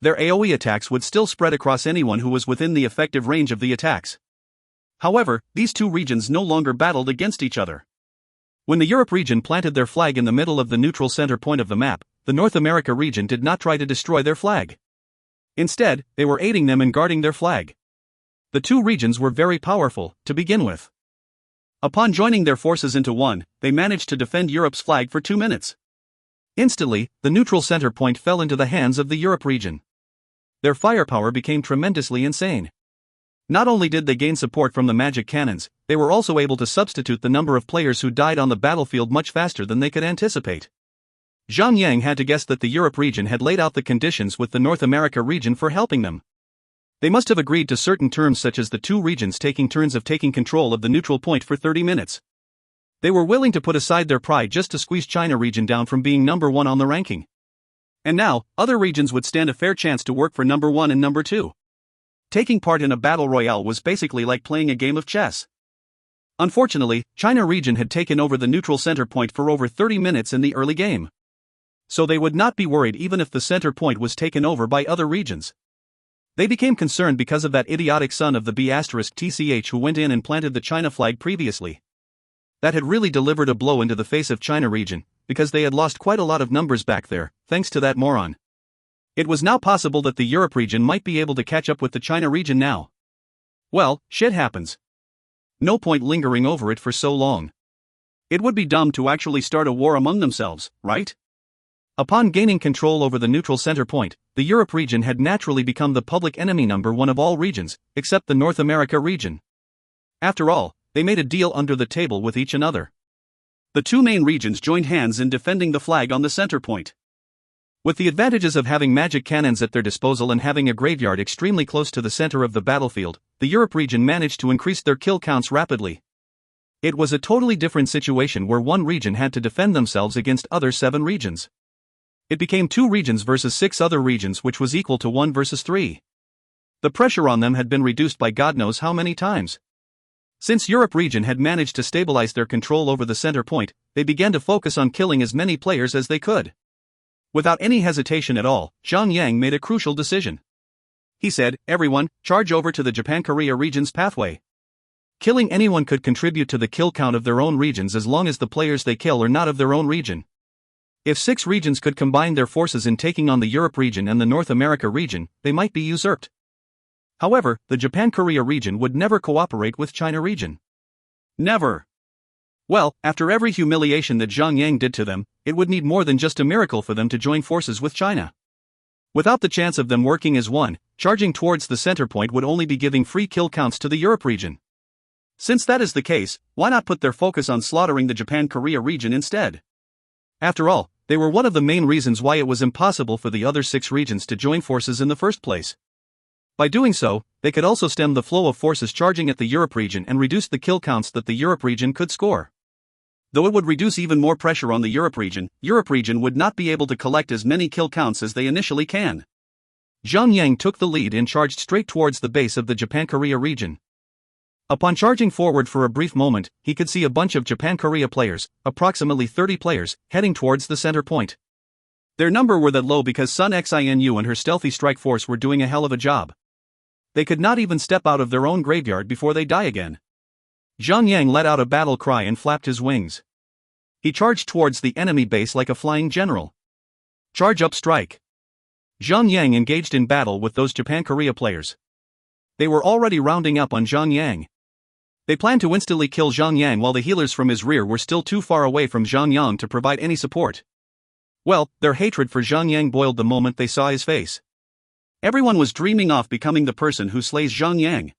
Their AoE attacks would still spread across anyone who was within the effective range of the attacks. However, these two regions no longer battled against each other. When the Europe region planted their flag in the middle of the neutral center point of the map, the North America region did not try to destroy their flag. Instead, they were aiding them in guarding their flag. The two regions were very powerful, to begin with. Upon joining their forces into one, they managed to defend Europe's flag for 2 minutes. Instantly, the neutral center point fell into the hands of the Europe region. Their firepower became tremendously insane. Not only did they gain support from the magic cannons, they were also able to substitute the number of players who died on the battlefield much faster than they could anticipate. Zhang had to guess that the Europe region had laid out the conditions with the North America region for helping them. They must have agreed to certain terms such as the two regions taking turns of taking control of the neutral point for 30 minutes. They were willing to put aside their pride just to squeeze China region down from being number 1 on the ranking. And now, other regions would stand a fair chance to work for number 1 and number 2. Taking part in a battle royale was basically like playing a game of chess. Unfortunately, China region had taken over the neutral center point for over 30 minutes in the early game. So they would not be worried even if the center point was taken over by other regions. They became concerned because of that idiotic son of the B*TCH who went in and planted the China flag previously. That had really delivered a blow into the face of China region, because they had lost quite a lot of numbers back there, thanks to that moron. It was now possible that the Europe region might be able to catch up with the China region now. Well, shit happens. No point lingering over it for so long. It would be dumb to actually start a war among themselves, right? Upon gaining control over the neutral center point, the Europe region had naturally become the public enemy number 1 of all regions, except the North America region. After all, they made a deal under the table with each another. The two main regions joined hands in defending the flag on the center point. With the advantages of having magic cannons at their disposal and having a graveyard extremely close to the center of the battlefield, the Europe region managed to increase their kill counts rapidly. It was a totally different situation where one region had to defend themselves against other 7 regions. It became 2 regions versus 6 other regions, which was equal to 1 versus 3. The pressure on them had been reduced by God knows how many times. Since Europe region had managed to stabilize their control over the center point, they began to focus on killing as many players as they could. Without any hesitation at all, Zhang made a crucial decision. He said, "Everyone, charge over to the Japan-Korea region's pathway." Killing anyone could contribute to the kill count of their own regions as long as the players they kill are not of their own region. If 6 regions could combine their forces in taking on the Europe region and the North America region, they might be usurped. However, the Japan-Korea region would never cooperate with China region. Never. Well, after every humiliation that Zhang did to them, it would need more than just a miracle for them to join forces with China. Without the chance of them working as one, charging towards the center point would only be giving free kill counts to the Europe region. Since that is the case, why not put their focus on slaughtering the Japan-Korea region instead? After all, they were one of the main reasons why it was impossible for the other 6 regions to join forces in the first place. By doing so, they could also stem the flow of forces charging at the Europe region and reduce the kill counts that the Europe region could score. Though it would reduce even more pressure on the Europe region would not be able to collect as many kill counts as they initially can. Zhang took the lead and charged straight towards the base of the Japan-Korea region. Upon charging forward for a brief moment, he could see a bunch of Japan-Korea players, approximately 30 players, heading towards the center point. Their number were that low because Sun Xinu and her stealthy strike force were doing a hell of a job. They could not even step out of their own graveyard before they die again. Zhang let out a battle cry and flapped his wings. He charged towards the enemy base like a flying general. Charge up, strike. Zhang engaged in battle with those Japan-Korea players. They were already rounding up on Zhang. They planned to instantly kill Zhang while the healers from his rear were still too far away from Zhang to provide any support. Well, their hatred for Zhang boiled the moment they saw his face. Everyone was dreaming of becoming the person who slays Zhang.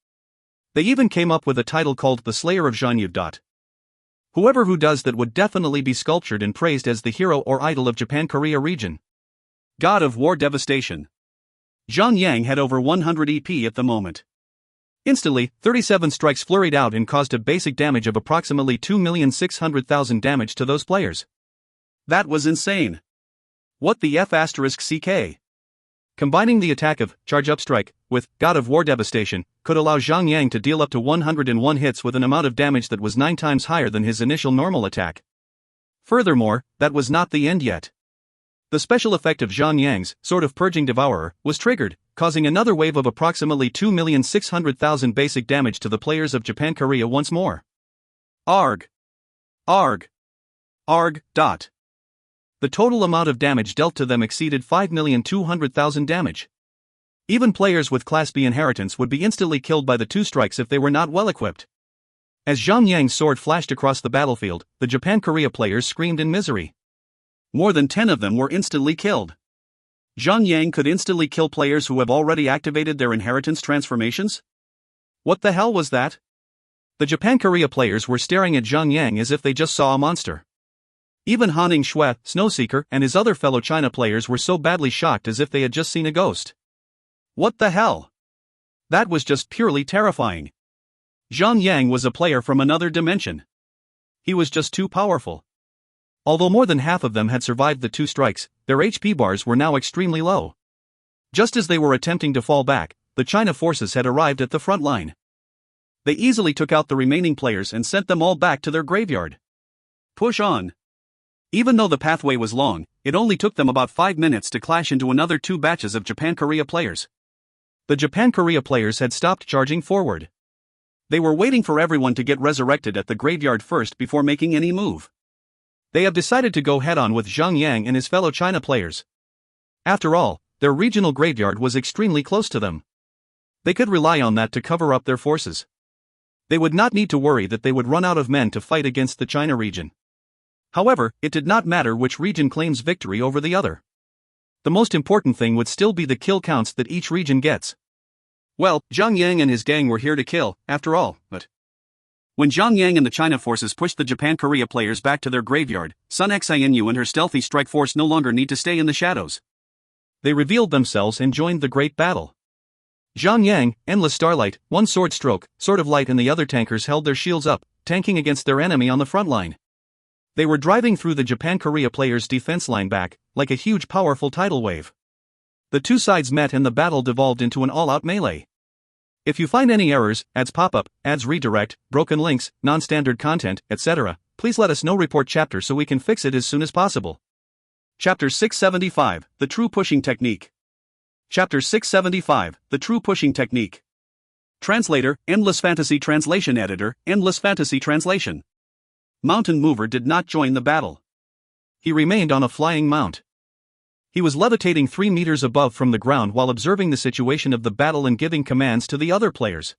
They even came up with a title called the Slayer of Zhang. Whoever who does that would definitely be sculptured and praised as the hero or idol of Japan-Korea region. God of War Devastation. Zhang had over 100 EP at the moment. Instantly, 37 strikes flurried out and caused a basic damage of approximately 2,600,000 damage to those players. That was insane. What the F***CK? Combining the attack of Charge Up Strike with God of War Devastation could allow Zhang to deal up to 101 hits with an amount of damage that was 9 times higher than his initial normal attack. Furthermore, that was not the end yet. The special effect of Zhang Yang's sort of purging devourer was triggered, causing another wave of approximately 2,600,000 basic damage to the players of Japan-Korea once more. Arg. Arg. Arg. Dot. The total amount of damage dealt to them exceeded 5,200,000 damage. Even players with Class B inheritance would be instantly killed by the two strikes if they were not well equipped. As Zhang Yang's sword flashed across the battlefield, the Japan-Korea players screamed in misery. More than 10 of them were instantly killed. Zhang Yang could instantly kill players who have already activated their inheritance transformations? What the hell was that? The Japan-Korea players were staring at Zhang Yang as if they just saw a monster. Even Hanning Shui, Snowseeker, and his other fellow China players were so badly shocked as if they had just seen a ghost. What the hell? That was just purely terrifying. Zhang Yang was a player from another dimension. He was just too powerful. Although more than half of them had survived the two strikes, their HP bars were now extremely low. Just as they were attempting to fall back, the China forces had arrived at the front line. They easily took out the remaining players and sent them all back to their graveyard. Push on. Even though the pathway was long, it only took them about 5 minutes to clash into another 2 batches of Japan-Korea players. The Japan-Korea players had stopped charging forward. They were waiting for everyone to get resurrected at the graveyard first before making any move. They have decided to go head-on with Zhang Yang and his fellow China players. After all, their regional graveyard was extremely close to them. They could rely on that to cover up their forces. They would not need to worry that they would run out of men to fight against the China region. However, it did not matter which region claims victory over the other. The most important thing would still be the kill counts that each region gets. Well, Zhang Yang and his gang were here to kill, after all, but when Zhang Yang and the China forces pushed the Japan-Korea players back to their graveyard, Sun Xinu and her stealthy strike force no longer need to stay in the shadows. They revealed themselves and joined the great battle. Zhang Yang, Endless Starlight, one sword stroke, Sword of Light and the other tankers held their shields up, tanking against their enemy on the front line. They were driving through the Japan-Korea players' defense line back, like a huge powerful tidal wave. The two sides met and the battle devolved into an all-out melee. If you find any errors, ads pop-up, ads redirect, broken links, non-standard content, etc., please let us know. Report chapter so we can fix it as soon as possible. Chapter 675, The True Pushing Technique. Chapter 675, The True Pushing Technique. Translator, Endless Fantasy Translation Editor, Endless Fantasy Translation. Mountain Mover did not join the battle. He remained on a flying mount. He was levitating 3 meters above from the ground while observing the situation of the battle and giving commands to the other players.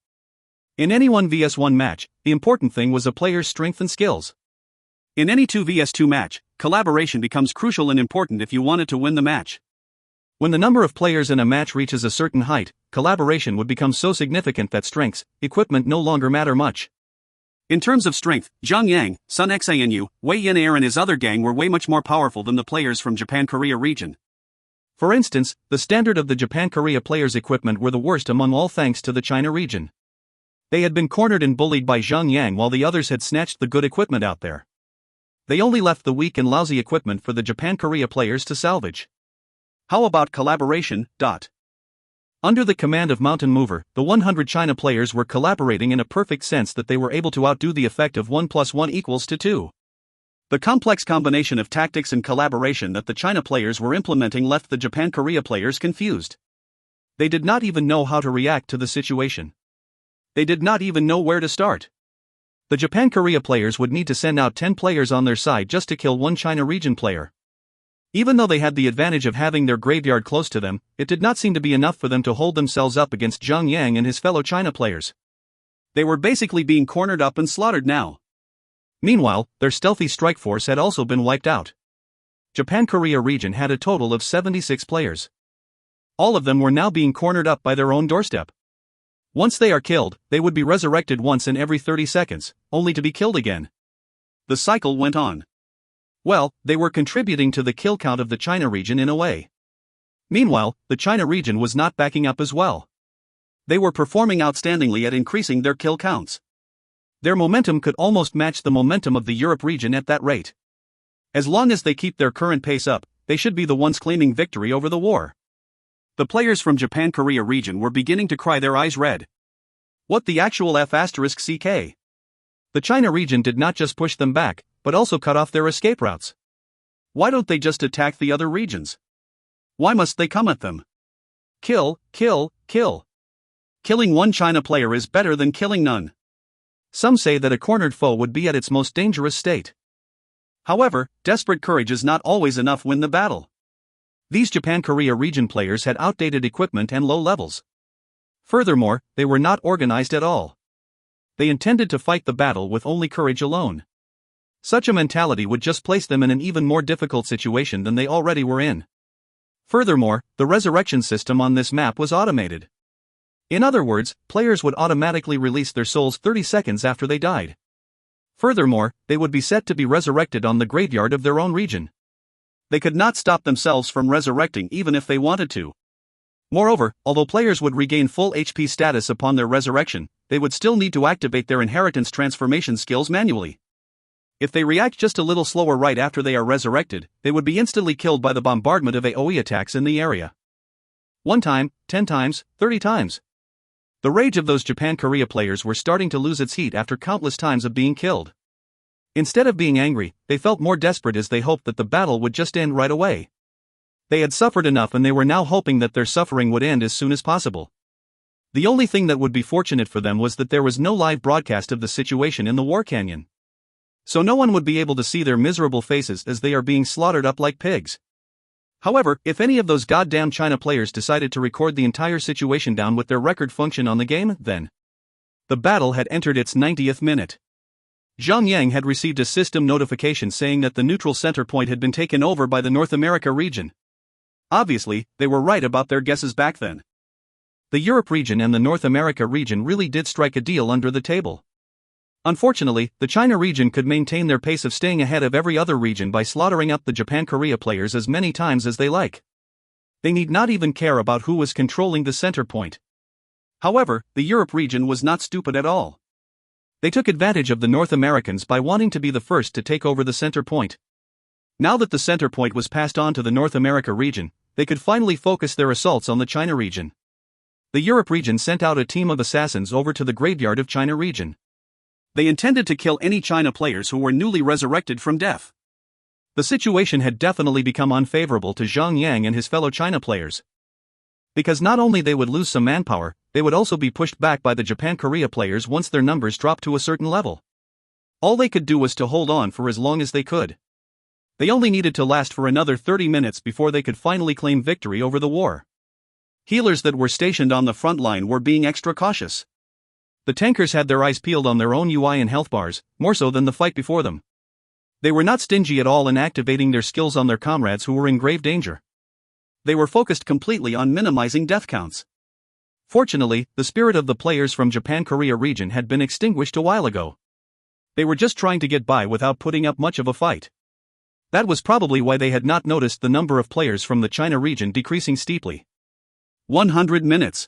In any 1vs1 match, the important thing was a player's strength and skills. In any 2vs2 match, collaboration becomes crucial and important if you wanted to win the match. When the number of players in a match reaches a certain height, collaboration would become so significant that strengths, equipment no longer matter much. In terms of strength, Zhang Yang, Sun Xinu, Wei Yin Air and his other gang were way much more powerful than the players from Japan-Korea region. For instance, the standard of the Japan-Korea players' equipment were the worst among all thanks to the China region. They had been cornered and bullied by Zhang Yang while the others had snatched the good equipment out there. They only left the weak and lousy equipment for the Japan-Korea players to salvage. How about collaboration? Under the command of Mountain Mover, the 100 China players were collaborating in a perfect sense that they were able to outdo the effect of 1 + 1 = 2. The complex combination of tactics and collaboration that the China players were implementing left the Japan-Korea players confused. They did not even know how to react to the situation. They did not even know where to start. The Japan-Korea players would need to send out 10 players on their side just to kill one China region player. Even though they had the advantage of having their graveyard close to them, it did not seem to be enough for them to hold themselves up against Zhang Yang and his fellow China players. They were basically being cornered up and slaughtered now. Meanwhile, their stealthy strike force had also been wiped out. Japan-Korea region had a total of 76 players. All of them were now being cornered up by their own doorstep. Once they are killed, they would be resurrected once in every 30 seconds, only to be killed again. The cycle went on. Well, they were contributing to the kill count of the China region in a way. Meanwhile, the China region was not backing up as well. They were performing outstandingly at increasing their kill counts. Their momentum could almost match the momentum of the Europe region at that rate. As long as they keep their current pace up, they should be the ones claiming victory over the war. The players from Japan-Korea region were beginning to cry their eyes red. What the actual F***CK? The China region did not just push them back, but also cut off their escape routes. Why don't they just attack the other regions? Why must they come at them? Kill, kill, kill. Killing one China player is better than killing none. Some say that a cornered foe would be at its most dangerous state. However, desperate courage is not always enough to win the battle. These Japan-Korea region players had outdated equipment and low levels. Furthermore, they were not organized at all. They intended to fight the battle with only courage alone. Such a mentality would just place them in an even more difficult situation than they already were in. Furthermore, the resurrection system on this map was automated. In other words, players would automatically release their souls 30 seconds after they died. Furthermore, they would be set to be resurrected on the graveyard of their own region. They could not stop themselves from resurrecting even if they wanted to. Moreover, although players would regain full HP status upon their resurrection, they would still need to activate their inheritance transformation skills manually. If they react just a little slower right after they are resurrected, they would be instantly killed by the bombardment of AoE attacks in the area. 1 time, 10 times, 30 times. The rage of those Japan-Korea players were starting to lose its heat after countless times of being killed. Instead of being angry, they felt more desperate as they hoped that the battle would just end right away. They had suffered enough and they were now hoping that their suffering would end as soon as possible. The only thing that would be fortunate for them was that there was no live broadcast of the situation in the War Canyon. So no one would be able to see their miserable faces as they are being slaughtered up like pigs. However, if any of those goddamn China players decided to record the entire situation down with their record function on the game, then the battle had entered its 90th minute. Zhang had received a system notification saying that the neutral center point had been taken over by the North America region. Obviously, they were right about their guesses back then. The Europe region and the North America region really did strike a deal under the table. Unfortunately, the China region could maintain their pace of staying ahead of every other region by slaughtering up the Japan-Korea players as many times as they like. They need not even care about who was controlling the center point. However, the Europe region was not stupid at all. They took advantage of the North Americans by wanting to be the first to take over the center point. Now that the center point was passed on to the North America region, they could finally focus their assaults on the China region. The Europe region sent out a team of assassins over to the graveyard of China region. They intended to kill any China players who were newly resurrected from death. The situation had definitely become unfavorable to Zhang and his fellow China players. Because not only they would lose some manpower, they would also be pushed back by the Japan-Korea players once their numbers dropped to a certain level. All they could do was to hold on for as long as they could. They only needed to last for another 30 minutes before they could finally claim victory over the war. Healers that were stationed on the front line were being extra cautious. The tankers had their eyes peeled on their own UI and health bars, more so than the fight before them. They were not stingy at all in activating their skills on their comrades who were in grave danger. They were focused completely on minimizing death counts. Fortunately, the spirit of the players from Japan-Korea region had been extinguished a while ago. They were just trying to get by without putting up much of a fight. That was probably why they had not noticed the number of players from the China region decreasing steeply. 100 minutes.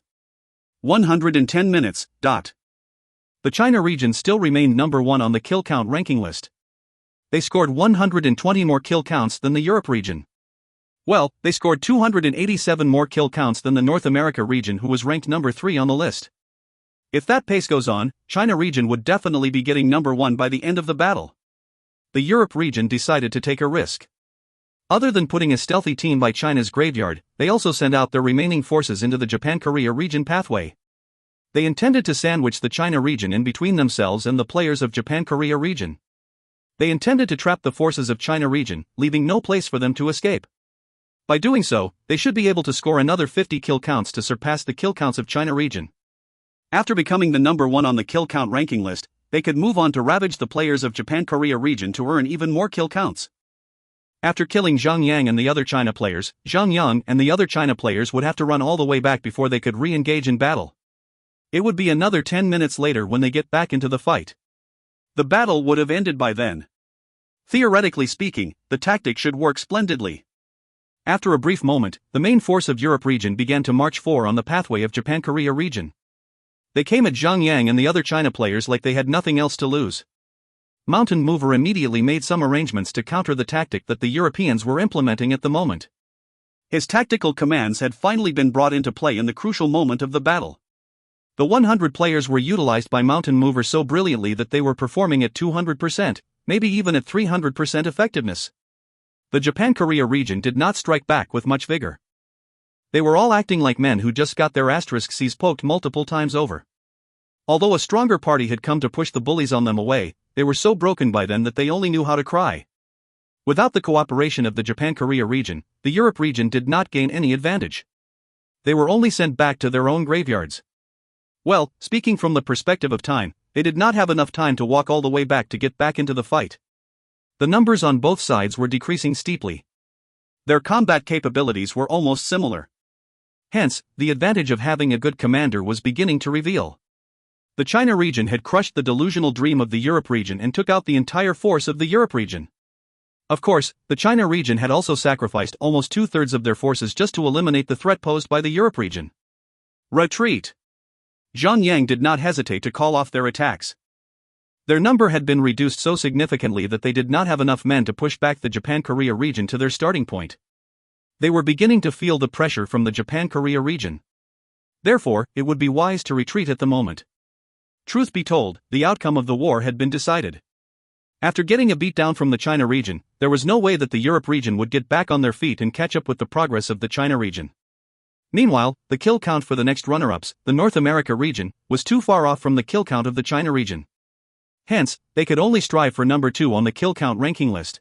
110 minutes. The China region still remained number 1 on the kill count ranking list. They scored 120 more kill counts than the Europe region. Well, they scored 287 more kill counts than the North America region, who was ranked number 3 on the list. If that pace goes on, China region would definitely be getting number 1 by the end of the battle. The Europe region decided to take a risk. Other than putting a stealthy team by China's graveyard, they also sent out their remaining forces into the Japan-Korea region pathway. They intended to sandwich the China region in between themselves and the players of Japan-Korea region. They intended to trap the forces of China region, leaving no place for them to escape. By doing so, they should be able to score another 50 kill counts to surpass the kill counts of China region. After becoming the number 1 on the kill count ranking list, they could move on to ravage the players of Japan-Korea region to earn even more kill counts. After killing Zhang and the other China players, Zhang and the other China players would have to run all the way back before they could re-engage in battle. It would be another 10 minutes later when they get back into the fight. The battle would have ended by then. Theoretically speaking, the tactic should work splendidly. After a brief moment, the main force of Europe region began to march forward on the pathway of Japan-Korea region. They came at Zhang and the other China players like they had nothing else to lose. Mountain Mover immediately made some arrangements to counter the tactic that the Europeans were implementing at the moment. His tactical commands had finally been brought into play in the crucial moment of the battle. The 100 players were utilized by Mountain Mover so brilliantly that they were performing at 200%, maybe even at 300% effectiveness. The Japan-Korea region did not strike back with much vigor. They were all acting like men who just got their C's poked multiple times over. Although a stronger party had come to push the bullies on them away, they were so broken by then that they only knew how to cry. Without the cooperation of the Japan-Korea region, the Europe region did not gain any advantage. They were only sent back to their own graveyards. Well, speaking from the perspective of time, they did not have enough time to walk all the way back to get back into the fight. The numbers on both sides were decreasing steeply. Their combat capabilities were almost similar. Hence, the advantage of having a good commander was beginning to reveal. The China region had crushed the delusional dream of the Europe region and took out the entire force of the Europe region. Of course, the China region had also sacrificed almost 2/3 of their forces just to eliminate the threat posed by the Europe region. Retreat! Zhang did not hesitate to call off their attacks. Their number had been reduced so significantly that they did not have enough men to push back the Japan-Korea region to their starting point. They were beginning to feel the pressure from the Japan-Korea region. Therefore, it would be wise to retreat at the moment. Truth be told, the outcome of the war had been decided. After getting a beatdown from the China region, there was no way that the Europe region would get back on their feet and catch up with the progress of the China region. Meanwhile, the kill count for the next runner-ups, the North America region, was too far off from the kill count of the China region. Hence, they could only strive for number 2 on the kill count ranking list.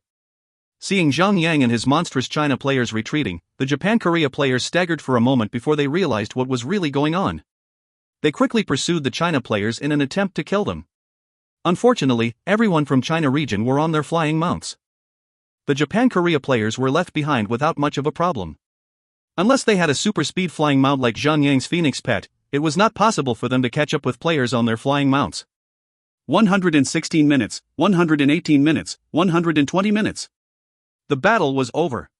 Seeing Zhang and his monstrous China players retreating, the Japan-Korea players staggered for a moment before they realized what was really going on. They quickly pursued the China players in an attempt to kill them. Unfortunately, everyone from China region were on their flying mounts. The Japan-Korea players were left behind without much of a problem. Unless they had a super-speed flying mount like Zhang Phoenix Pet, it was not possible for them to catch up with players on their flying mounts. 116 minutes, 118 minutes, 120 minutes. The battle was over.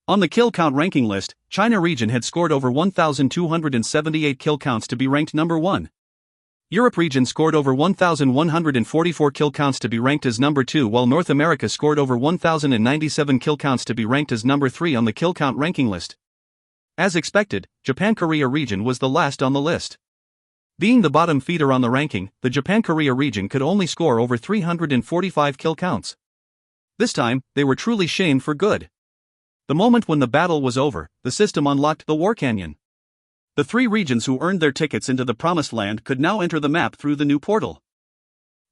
On the kill count ranking list, China region had scored over 1,278 kill counts to be ranked number 1. Europe region scored over 1,144 kill counts to be ranked as number 2, while North America scored over 1,097 kill counts to be ranked as number 3 on the kill count ranking list. As expected, Japan-Korea region was the last on the list. Being the bottom feeder on the ranking, the Japan-Korea region could only score over 345 kill counts. This time, they were truly shamed for good. The moment when the battle was over, the system unlocked the War Canyon. The 3 regions who earned their tickets into the Promised Land could now enter the map through the new portal.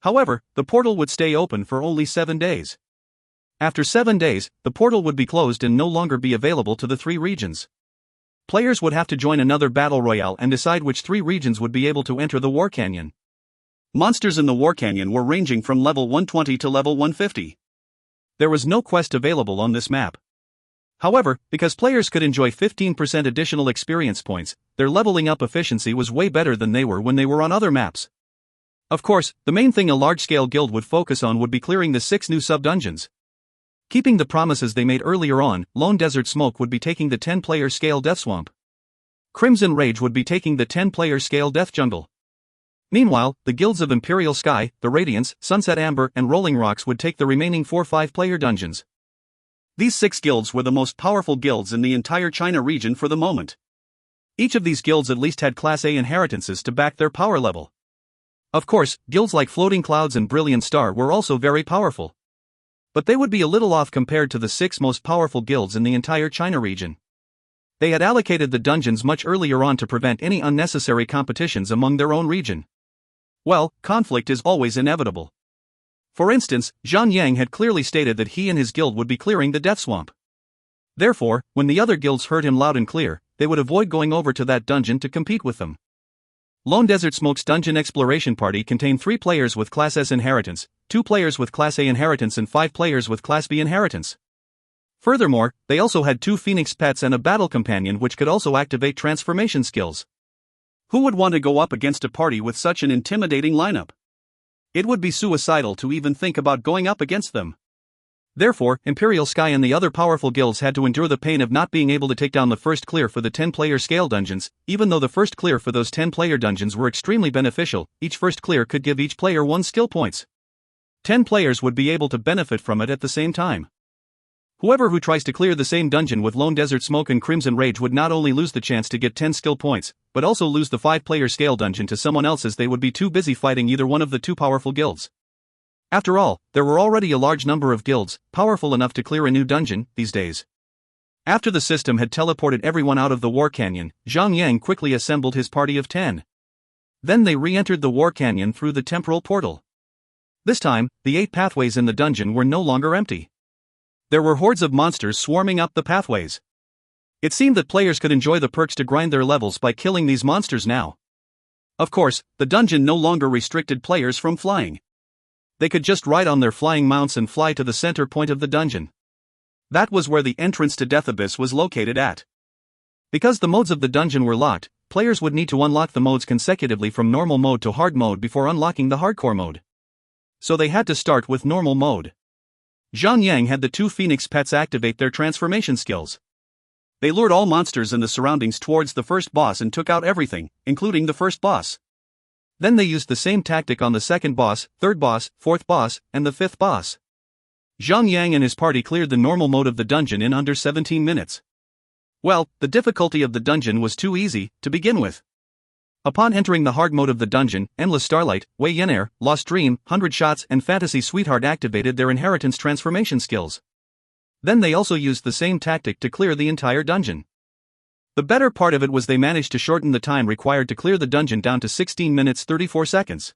However, the portal would stay open for only 7 days. After 7 days, the portal would be closed and no longer be available to the 3 regions. Players would have to join another battle royale and decide which 3 regions would be able to enter the War Canyon. Monsters in the War Canyon were ranging from level 120 to level 150. There was no quest available on this map. However, because players could enjoy 15% additional experience points, their leveling up efficiency was way better than they were when they were on other maps. Of course, the main thing a large-scale guild would focus on would be clearing the 6 new sub-dungeons. Keeping the promises they made earlier on, Lone Desert Smoke would be taking the 10-player scale Death Swamp. Crimson Rage would be taking the 10-player scale Death Jungle. Meanwhile, the guilds of Imperial Sky, the Radiance, Sunset Amber, and Rolling Rocks would take the remaining 4 5-player dungeons. These 6 guilds were the most powerful guilds in the entire China region for the moment. Each of these guilds at least had Class A inheritances to back their power level. Of course, guilds like Floating Clouds and Brilliant Star were also very powerful. But they would be a little off compared to the 6 most powerful guilds in the entire China region. They had allocated the dungeons much earlier on to prevent any unnecessary competitions among their own region. Well, conflict is always inevitable. For instance, Zhang had clearly stated that he and his guild would be clearing the Death Swamp. Therefore, when the other guilds heard him loud and clear, they would avoid going over to that dungeon to compete with them. Lone Desert Smoke's dungeon exploration party contained 3 players with Class S inheritance, 2 players with Class A inheritance and 5 players with Class B inheritance. Furthermore, they also had 2 Phoenix pets and a battle companion which could also activate transformation skills. Who would want to go up against a party with such an intimidating lineup? It would be suicidal to even think about going up against them. Therefore, Imperial Sky and the other powerful guilds had to endure the pain of not being able to take down the first clear for the 10-player scale dungeons. Even though the first clear for those 10-player dungeons were extremely beneficial, each first clear could give each player 1 skill points. 10 players would be able to benefit from it at the same time. Whoever who tries to clear the same dungeon with Lone Desert Smoke and Crimson Rage would not only lose the chance to get 10 skill points, but also lose the 5-player scale dungeon to someone else as they would be too busy fighting either one of the 2 powerful guilds. After all, there were already a large number of guilds, powerful enough to clear a new dungeon, these days. After the system had teleported everyone out of the War Canyon, Zhang quickly assembled his party of 10. Then they re-entered the War Canyon through the temporal portal. This time, the 8 pathways in the dungeon were no longer empty. There were hordes of monsters swarming up the pathways. It seemed that players could enjoy the perks to grind their levels by killing these monsters now. Of course, the dungeon no longer restricted players from flying. They could just ride on their flying mounts and fly to the center point of the dungeon. That was where the entrance to Death Abyss was located at. Because the modes of the dungeon were locked, players would need to unlock the modes consecutively from normal mode to hard mode before unlocking the hardcore mode. So they had to start with normal mode. Zhang had the 2 phoenix pets activate their transformation skills. They lured all monsters in the surroundings towards the first boss and took out everything, including the first boss. Then they used the same tactic on the second boss, third boss, fourth boss, and the fifth boss. Zhang and his party cleared the normal mode of the dungeon in under 17 minutes. Well, the difficulty of the dungeon was too easy, to begin with. Upon entering the hard mode of the dungeon, Endless Starlight, Wei Yenair, Lost Dream, 100 Shots and Fantasy Sweetheart activated their inheritance transformation skills. Then they also used the same tactic to clear the entire dungeon. The better part of it was they managed to shorten the time required to clear the dungeon down to 16 minutes 34 seconds.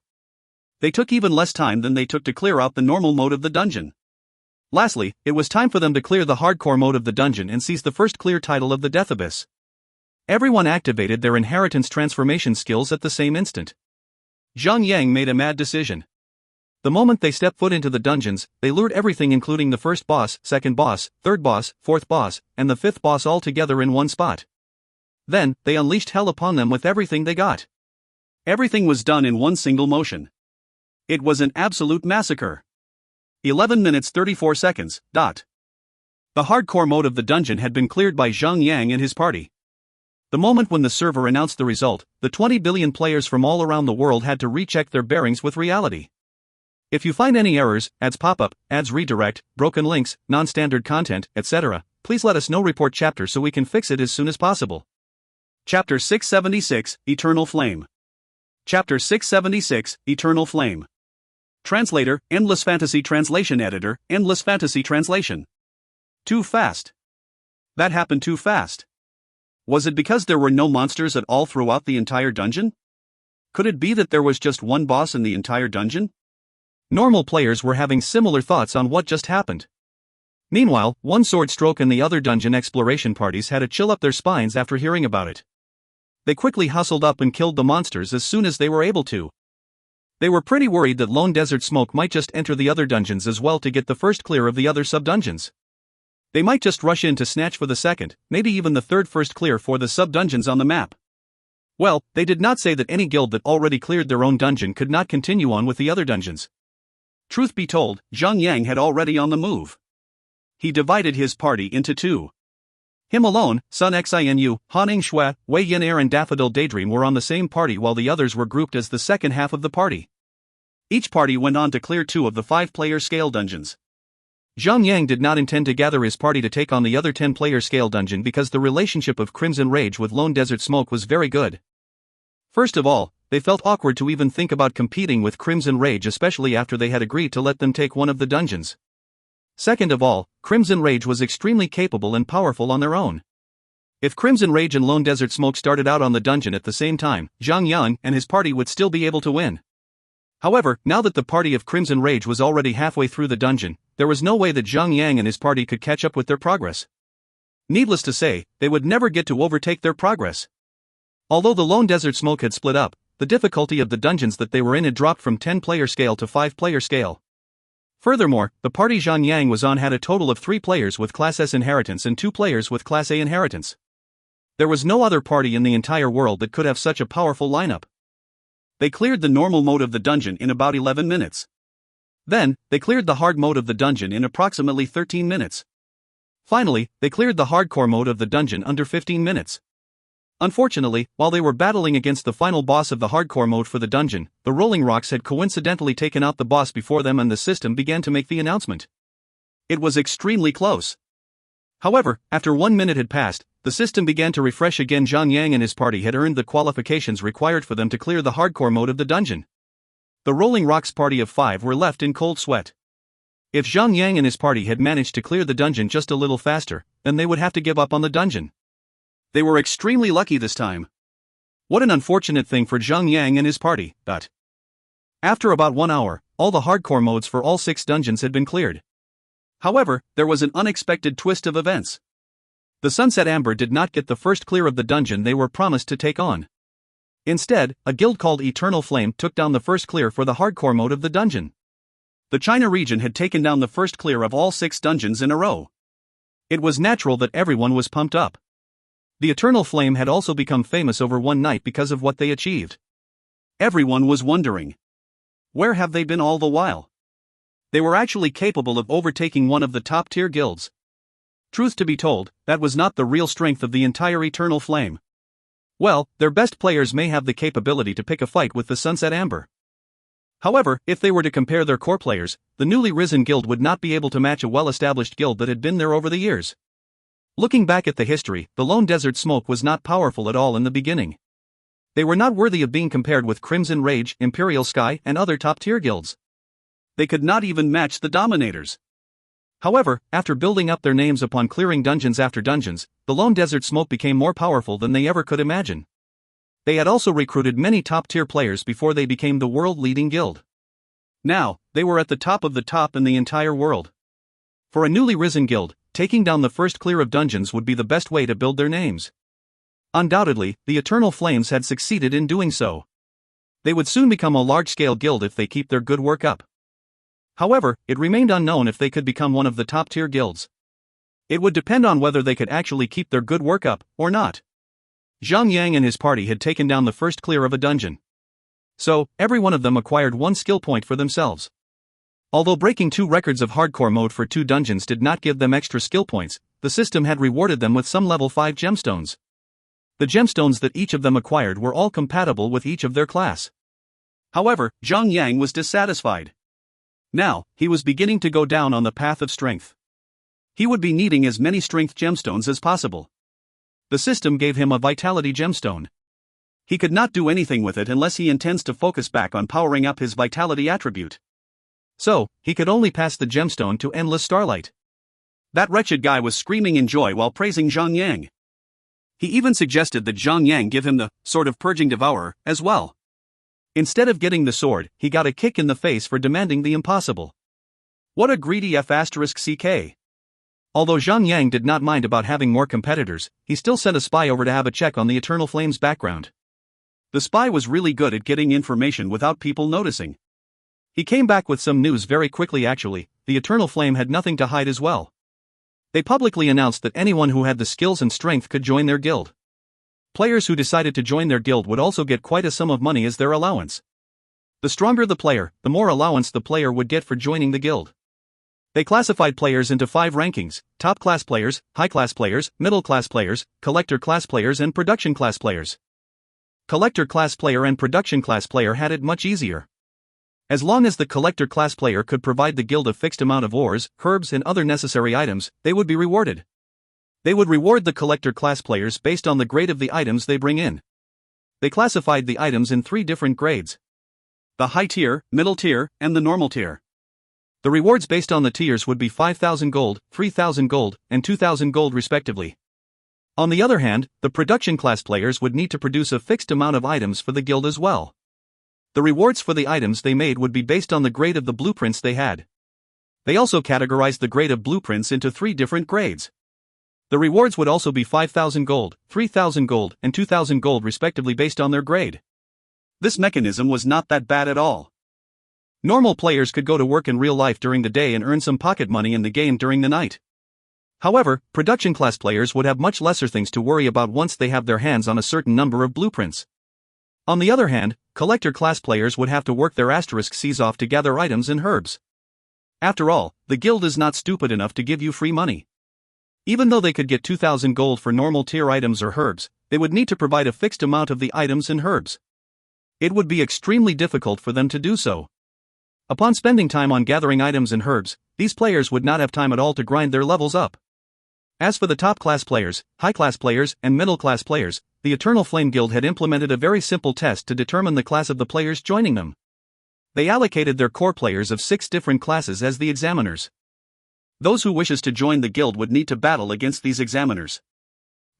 They took even less time than they took to clear out the normal mode of the dungeon. Lastly, it was time for them to clear the hardcore mode of the dungeon and seize the first clear title of the Death Abyss. Everyone activated their inheritance transformation skills at the same instant. Zhang made a mad decision. The moment they stepped foot into the dungeons, they lured everything including the first boss, second boss, third boss, fourth boss, and the fifth boss all together in one spot. Then, they unleashed hell upon them with everything they got. Everything was done in one single motion. It was an absolute massacre. 11 minutes 34 seconds, The hardcore mode of the dungeon had been cleared by Zhang and his party. The moment when the server announced the result, the 20 billion players from all around the world had to recheck their bearings with reality. If you find any errors, ads pop up, ads redirect, broken links, non-standard content, etc., please let us know. Report chapter so we can fix it as soon as possible. Chapter 676, Eternal Flame. Chapter 676, Eternal Flame. Translator, Endless Fantasy Translation Editor, Endless Fantasy Translation. Too fast. That happened too fast. Was it because there were no monsters at all throughout the entire dungeon? Could it be that there was just one boss in the entire dungeon? Normal players were having similar thoughts on what just happened. Meanwhile, one sword stroke and the other dungeon exploration parties had a chill up their spines after hearing about it. They quickly hustled up and killed the monsters as soon as they were able to. They were pretty worried that Lone Desert Smoke might just enter the other dungeons as well to get the first clear of the other sub-dungeons. They might just rush in to snatch for the second, maybe even the third first clear for the sub-dungeons on the map. Well, they did not say that any guild that already cleared their own dungeon could not continue on with the other dungeons. Truth be told, Zhang had already on the move. He divided his party into 2. Him alone, Sun Xinu, Haning Shui, Wei Yenair and Daffodil Daydream were on the same party while the others were grouped as the second half of the party. Each party went on to clear 2 of the 5-player scale dungeons. Zhang did not intend to gather his party to take on the other 10-player scale dungeon because the relationship of Crimson Rage with Lone Desert Smoke was very good. First of all, they felt awkward to even think about competing with Crimson Rage, especially after they had agreed to let them take one of the dungeons. Second of all, Crimson Rage was extremely capable and powerful on their own. If Crimson Rage and Lone Desert Smoke started out on the dungeon at the same time, Zhang and his party would still be able to win. However, now that the party of Crimson Rage was already halfway through the dungeon, there was no way that Zhang and his party could catch up with their progress. Needless to say, they would never get to overtake their progress. Although the Lone Desert Smoke had split up, the difficulty of the dungeons that they were in had dropped from 10-player scale to 5-player scale. Furthermore, the party Zhang was on had a total of 3 players with Class S inheritance and 2 players with Class A inheritance. There was no other party in the entire world that could have such a powerful lineup. They cleared the normal mode of the dungeon in about 11 minutes. Then, they cleared the hard mode of the dungeon in approximately 13 minutes. Finally, they cleared the hardcore mode of the dungeon under 15 minutes. Unfortunately, while they were battling against the final boss of the hardcore mode for the dungeon, the Rolling Rocks had coincidentally taken out the boss before them and the system began to make the announcement. It was extremely close. However, after 1 minute had passed, the system began to refresh again. Zhang and his party had earned the qualifications required for them to clear the hardcore mode of the dungeon. The Rolling Rocks party of 5 were left in cold sweat. If Zhang Yang and his party had managed to clear the dungeon just a little faster, then they would have to give up on the dungeon. They were extremely lucky this time. What an unfortunate thing for Zhang Yang and his party, but after about 1 hour, all the hardcore modes for all 6 dungeons had been cleared. However, there was an unexpected twist of events. The Sunset Amber did not get the first clear of the dungeon they were promised to take on. Instead, a guild called Eternal Flame took down the first clear for the hardcore mode of the dungeon. The China region had taken down the first clear of all 6 dungeons in a row. It was natural that everyone was pumped up. The Eternal Flame had also become famous over one night because of what they achieved. Everyone was wondering, where have they been all the while? They were actually capable of overtaking one of the top-tier guilds. Truth to be told, that was not the real strength of the entire Eternal Flame. Well, their best players may have the capability to pick a fight with the Sunset Amber. However, if they were to compare their core players, the newly risen guild would not be able to match a well-established guild that had been there over the years. Looking back at the history, the Lone Desert Smoke was not powerful at all in the beginning. They were not worthy of being compared with Crimson Rage, Imperial Sky, and other top-tier guilds. They could not even match the Dominators. However, after building up their names upon clearing dungeons after dungeons, the Lone Desert Smoke became more powerful than they ever could imagine. They had also recruited many top-tier players before they became the world-leading guild. Now, they were at the top of the top in the entire world. For a newly risen guild, taking down the first clear of dungeons would be the best way to build their names. Undoubtedly, the Eternal Flames had succeeded in doing so. They would soon become a large-scale guild if they keep their good work up. However, it remained unknown if they could become one of the top-tier guilds. It would depend on whether they could actually keep their good work up, or not. Zhang Yang and his party had taken down the first clear of a dungeon. So, every one of them acquired 1 skill point for themselves. Although breaking 2 records of hardcore mode for 2 dungeons did not give them extra skill points, the system had rewarded them with some level 5 gemstones. The gemstones that each of them acquired were all compatible with each of their class. However, Zhang Yang was dissatisfied. Now, he was beginning to go down on the path of strength. He would be needing as many strength gemstones as possible. The system gave him a vitality gemstone. He could not do anything with it unless he intends to focus back on powering up his vitality attribute. So, he could only pass the gemstone to Endless Starlight. That wretched guy was screaming in joy while praising Zhang Yang. He even suggested that Zhang Yang give him the sword of Purging Devourer as well. Instead of getting the sword, he got a kick in the face for demanding the impossible. What a greedy F***ck. Although Zhang Yang did not mind about having more competitors, he still sent a spy over to have a check on the Eternal Flame's background. The spy was really good at getting information without people noticing. He came back with some news very quickly actually. The Eternal Flame had nothing to hide as well. They publicly announced that anyone who had the skills and strength could join their guild. Players who decided to join their guild would also get quite a sum of money as their allowance. The stronger the player, the more allowance the player would get for joining the guild. They classified players into 5 rankings: top class players, high class players, middle class players, collector class players and production class players. Collector class player and production class player had it much easier. As long as the collector class player could provide the guild a fixed amount of ores, herbs and other necessary items, they would be rewarded. They would reward the collector class players based on the grade of the items they bring in. They classified the items in 3 different grades: the high tier, middle tier, and the normal tier. The rewards based on the tiers would be 5,000 gold, 3,000 gold, and 2,000 gold respectively. On the other hand, the production class players would need to produce a fixed amount of items for the guild as well. The rewards for the items they made would be based on the grade of the blueprints they had. They also categorized the grade of blueprints into 3 different grades. The rewards would also be 5,000 gold, 3,000 gold, and 2,000 gold respectively based on their grade. This mechanism was not that bad at all. Normal players could go to work in real life during the day and earn some pocket money in the game during the night. However, production class players would have much lesser things to worry about once they have their hands on a certain number of blueprints. On the other hand, collector class players would have to work their *Cs off to gather items and herbs. After all, the guild is not stupid enough to give you free money. Even though they could get 2,000 gold for normal tier items or herbs, they would need to provide a fixed amount of the items and herbs. It would be extremely difficult for them to do so. Upon spending time on gathering items and herbs, these players would not have time at all to grind their levels up. As for the top class players, high class players, and middle class players, the Eternal Flame Guild had implemented a very simple test to determine the class of the players joining them. They allocated their core players of 6 different classes as the examiners. Those who wishes to join the guild would need to battle against these examiners.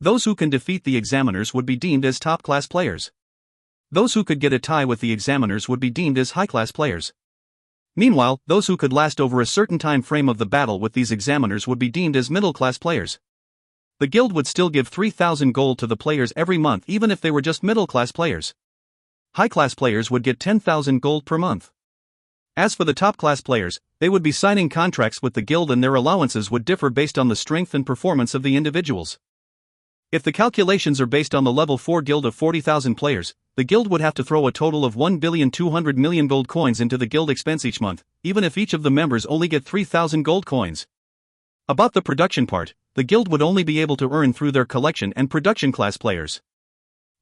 Those who can defeat the examiners would be deemed as top-class players. Those who could get a tie with the examiners would be deemed as high-class players. Meanwhile, those who could last over a certain time frame of the battle with these examiners would be deemed as middle-class players. The guild would still give 3,000 gold to the players every month even if they were just middle-class players. High-class players would get 10,000 gold per month. As for the top-class players, they would be signing contracts with the guild and their allowances would differ based on the strength and performance of the individuals. If the calculations are based on the level 4 guild of 40,000 players, the guild would have to throw a total of 1,200,000,000 gold coins into the guild expense each month, even if each of the members only get 3,000 gold coins. About the production part, the guild would only be able to earn through their collection and production class players.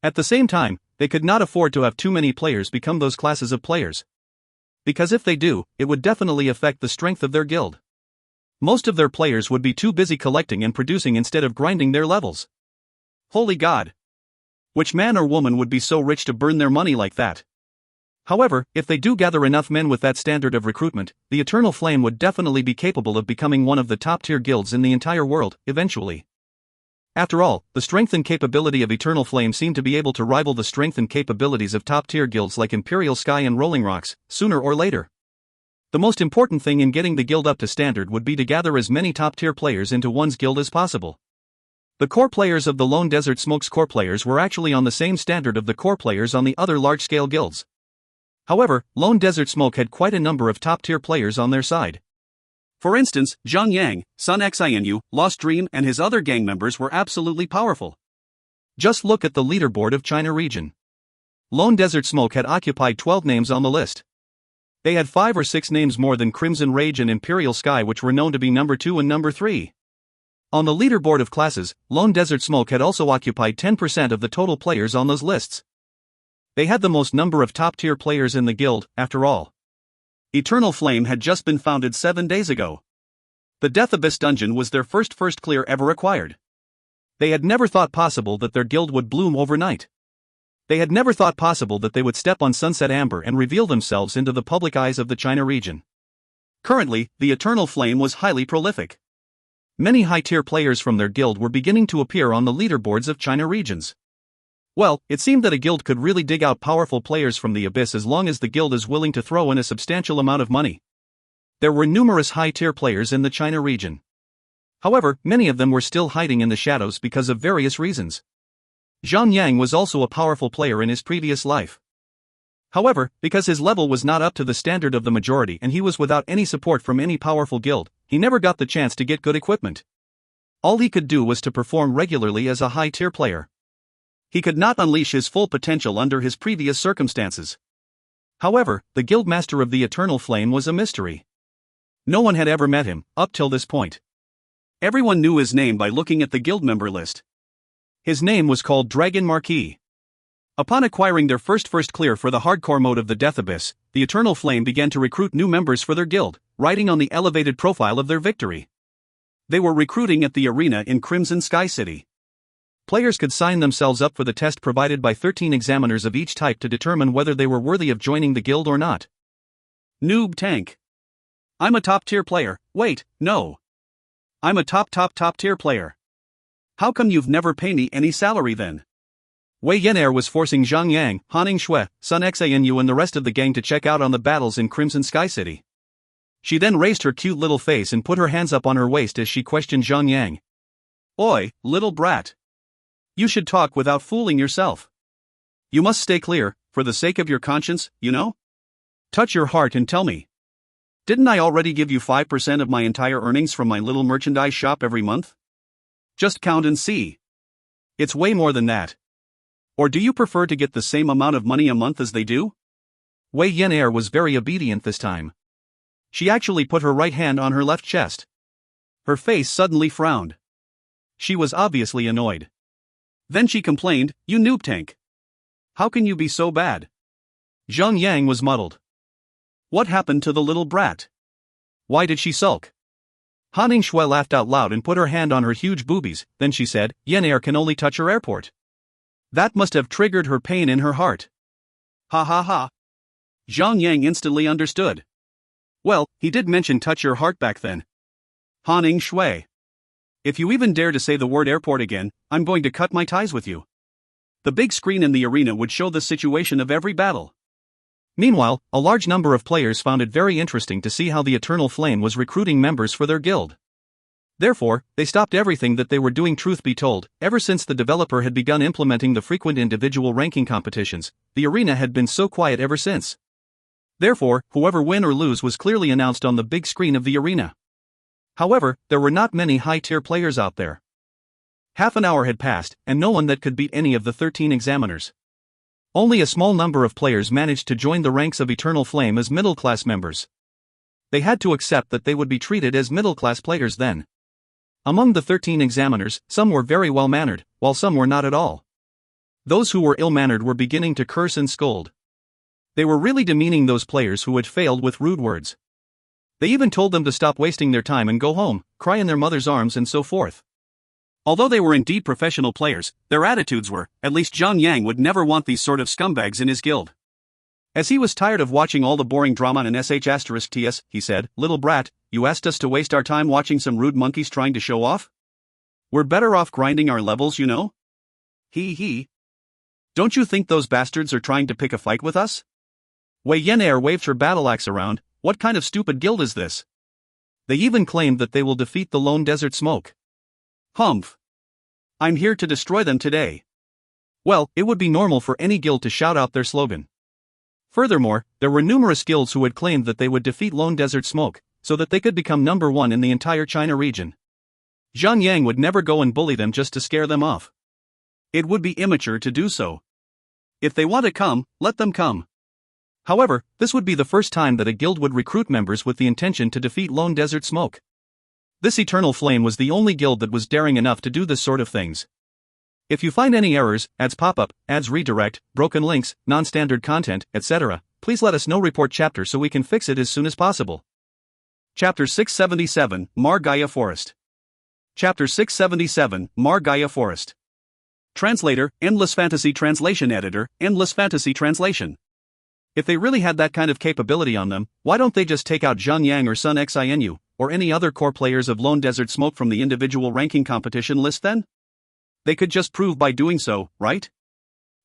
At the same time, they could not afford to have too many players become those classes of players. Because if they do, it would definitely affect the strength of their guild. Most of their players would be too busy collecting and producing instead of grinding their levels. Holy God! Which man or woman would be so rich to burn their money like that? However, if they do gather enough men with that standard of recruitment, the Eternal Flame would definitely be capable of becoming one of the top-tier guilds in the entire world, eventually. After all, the strength and capability of Eternal Flame seem to be able to rival the strength and capabilities of top-tier guilds like Imperial Sky and Rolling Rocks, sooner or later. The most important thing in getting the guild up to standard would be to gather as many top-tier players into one's guild as possible. The core players of the Lone Desert Smoke's core players were actually on the same standard of the core players on the other large-scale guilds. However, Lone Desert Smoke had quite a number of top-tier players on their side. For instance, Zhang, Sun Xinu, Lost Dream and his other gang members were absolutely powerful. Just look at the leaderboard of China region. Lone Desert Smoke had occupied 12 names on the list. They had 5 or 6 names more than Crimson Rage and Imperial Sky, which were known to be number 2 and number 3. On the leaderboard of classes, Lone Desert Smoke had also occupied 10% of the total players on those lists. They had the most number of top-tier players in the guild, after all. Eternal Flame had just been founded 7 days ago. The Death Abyss dungeon was their first clear ever acquired. They had never thought possible that their guild would bloom overnight. They had never thought possible that they would step on Sunset Amber and reveal themselves into the public eyes of the China region. Currently, the Eternal Flame was highly prolific. Many high-tier players from their guild were beginning to appear on the leaderboards of China regions. Well, it seemed that a guild could really dig out powerful players from the abyss as long as the guild is willing to throw in a substantial amount of money. There were numerous high-tier players in the China region. However, many of them were still hiding in the shadows because of various reasons. Zhang was also a powerful player in his previous life. However, because his level was not up to the standard of the majority and he was without any support from any powerful guild, he never got the chance to get good equipment. All he could do was to perform regularly as a high-tier player. He could not unleash his full potential under his previous circumstances. However, the guildmaster of the Eternal Flame was a mystery. No one had ever met him, up till this point. Everyone knew his name by looking at the guild member list. His name was called Dragon Marquis. Upon acquiring their first clear for the hardcore mode of the Death Abyss, the Eternal Flame began to recruit new members for their guild, riding on the elevated profile of their victory. They were recruiting at the arena in Crimson Sky City. Players could sign themselves up for the test provided by 13 examiners of each type to determine whether they were worthy of joining the guild or not. Noob Tank. I'm a top-tier player. Wait, no. I'm a top-tier player. How come you've never paid me any salary then? Wei Yenair was forcing Zhang, Haning Shui, Sun Xinu and the rest of the gang to check out on the battles in Crimson Sky City. She then raised her cute little face and put her hands up on her waist as she questioned Zhang. Oi, little brat. You should talk without fooling yourself. You must stay clear, for the sake of your conscience, you know? Touch your heart and tell me. Didn't I already give you 5% of my entire earnings from my little merchandise shop every month? Just count and see. It's way more than that. Or do you prefer to get the same amount of money a month as they do? Wei Yenair was very obedient this time. She actually put her right hand on her left chest. Her face suddenly frowned. She was obviously annoyed. Then she complained, "You noob tank. How can you be so bad?" Zhang was muddled. What happened to the little brat? Why did she sulk? Haning Shui laughed out loud and put her hand on her huge boobies, then she said, Yenair can only touch her airport. That must have triggered her pain in her heart. Ha ha ha. Zhang Yang instantly understood. Well, he did mention touch your heart back then. Han Shui. If you even dare to say the word airport again, I'm going to cut my ties with you. The big screen in the arena would show the situation of every battle. Meanwhile, a large number of players found it very interesting to see how the Eternal Flame was recruiting members for their guild. Therefore, they stopped everything that they were doing. Truth be told, ever since the developer had begun implementing the frequent individual ranking competitions, the arena had been so quiet ever since. Therefore, whoever win or lose was clearly announced on the big screen of the arena. However, there were not many high-tier players out there. Half an hour had passed, and no one that could beat any of the 13 examiners. Only a small number of players managed to join the ranks of Eternal Flame as middle-class members. They had to accept that they would be treated as middle-class players then. Among the 13 examiners, some were very well-mannered, while some were not at all. Those who were ill-mannered were beginning to curse and scold. They were really demeaning those players who had failed with rude words. They even told them to stop wasting their time and go home, cry in their mother's arms and so forth. Although they were indeed professional players, their attitudes were, at least Zhang Yang would never want these sort of scumbags in his guild. As he was tired of watching all the boring drama in sh*ts, he said, "Little brat, you asked us to waste our time watching some rude monkeys trying to show off? We're better off grinding our levels, you know? He. Don't you think those bastards are trying to pick a fight with us?" Wei Yan'er waved her battle axe around. "What kind of stupid guild is this? They even claimed that they will defeat the Lone Desert Smoke. Humph. I'm here to destroy them today." Well, it would be normal for any guild to shout out their slogan. Furthermore, there were numerous guilds who had claimed that they would defeat Lone Desert Smoke, so that they could become number one in the entire China region. Zhang Yang would never go and bully them just to scare them off. It would be immature to do so. If they want to come, let them come. However, this would be the first time that a guild would recruit members with the intention to defeat Lone Desert Smoke. This Eternal Flame was the only guild that was daring enough to do this sort of things. If you find any errors, ads pop up, ads redirect, broken links, non-standard content, etc., please let us know. Report chapter so we can fix it as soon as possible. Chapter 677, Margaya Forest. Chapter 677, Margaya Forest. Translator, Endless Fantasy Translation Editor, Endless Fantasy Translation. If they really had that kind of capability on them, why don't they just take out Zhang Yang or Sun Xinu, or any other core players of Lone Desert Smoke from the individual ranking competition list then? They could just prove by doing so, right?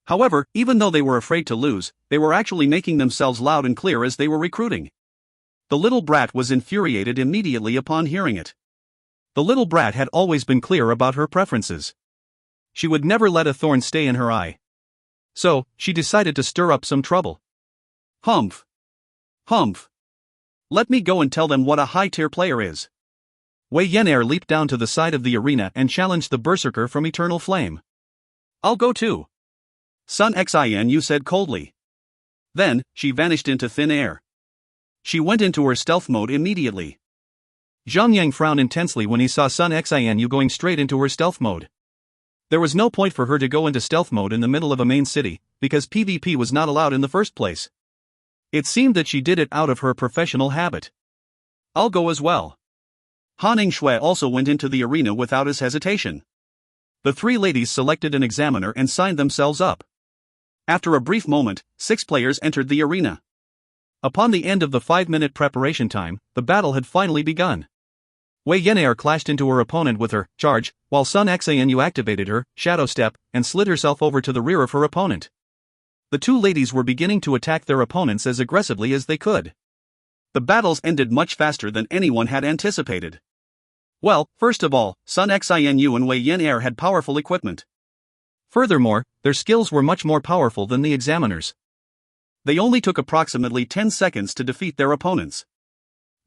However, even though they were afraid to lose, they were actually making themselves loud and clear as they were recruiting. The little brat was infuriated immediately upon hearing it. The little brat had always been clear about her preferences. She would never let a thorn stay in her eye. So, she decided to stir up some trouble. Humph. Let me go and tell them what a high-tier player is. Wei Yan'er leaped down to the side of the arena and challenged the berserker from Eternal Flame. "I'll go too," Sun Xinu said coldly. Then, she vanished into thin air. She went into her stealth mode immediately. Zhang Yang frowned intensely when he saw Sun Xinu going straight into her stealth mode. There was no point for her to go into stealth mode in the middle of a main city, because PvP was not allowed in the first place. It seemed that she did it out of her professional habit. "I'll go as well." Han Shui also went into the arena without his hesitation. The three ladies selected an examiner and signed themselves up. After a brief moment, 6 players entered the arena. Upon the end of the 5-minute preparation time, the battle had finally begun. Wei Yan'er clashed into her opponent with her charge, while Sun Xinu activated her shadow step and slid herself over to the rear of her opponent. The two ladies were beginning to attack their opponents as aggressively as they could. The battles ended much faster than anyone had anticipated. Well, first of all, Sun Xinu and Wei Yan'er had powerful equipment. Furthermore, their skills were much more powerful than the examiners. They only took approximately 10 seconds to defeat their opponents.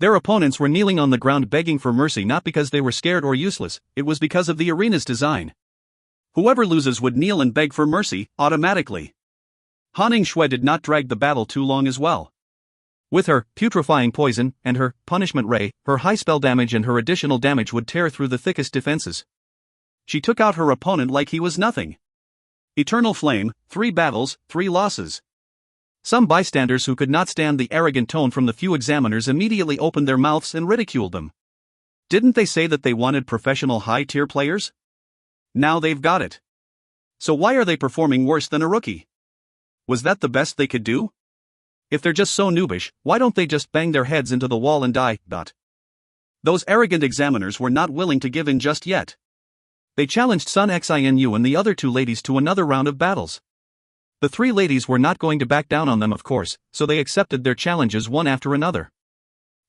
Their opponents were kneeling on the ground begging for mercy, not because they were scared or useless, it was because of the arena's design. Whoever loses would kneel and beg for mercy, automatically. Han Shui did not drag the battle too long as well. With her putrefying poison and her punishment ray, her high spell damage and her additional damage would tear through the thickest defenses. She took out her opponent like he was nothing. Eternal Flame, 3 battles, 3 losses. Some bystanders who could not stand the arrogant tone from the few examiners immediately opened their mouths and ridiculed them. Didn't they say that they wanted professional high-tier players? Now they've got it. So why are they performing worse than a rookie? Was that the best they could do? If they're just so noobish, why don't they just bang their heads into the wall and die? Those arrogant examiners were not willing to give in just yet. They challenged Sun Xinu and the other two ladies to another round of battles. The three ladies were not going to back down on them, of course, so they accepted their challenges one after another.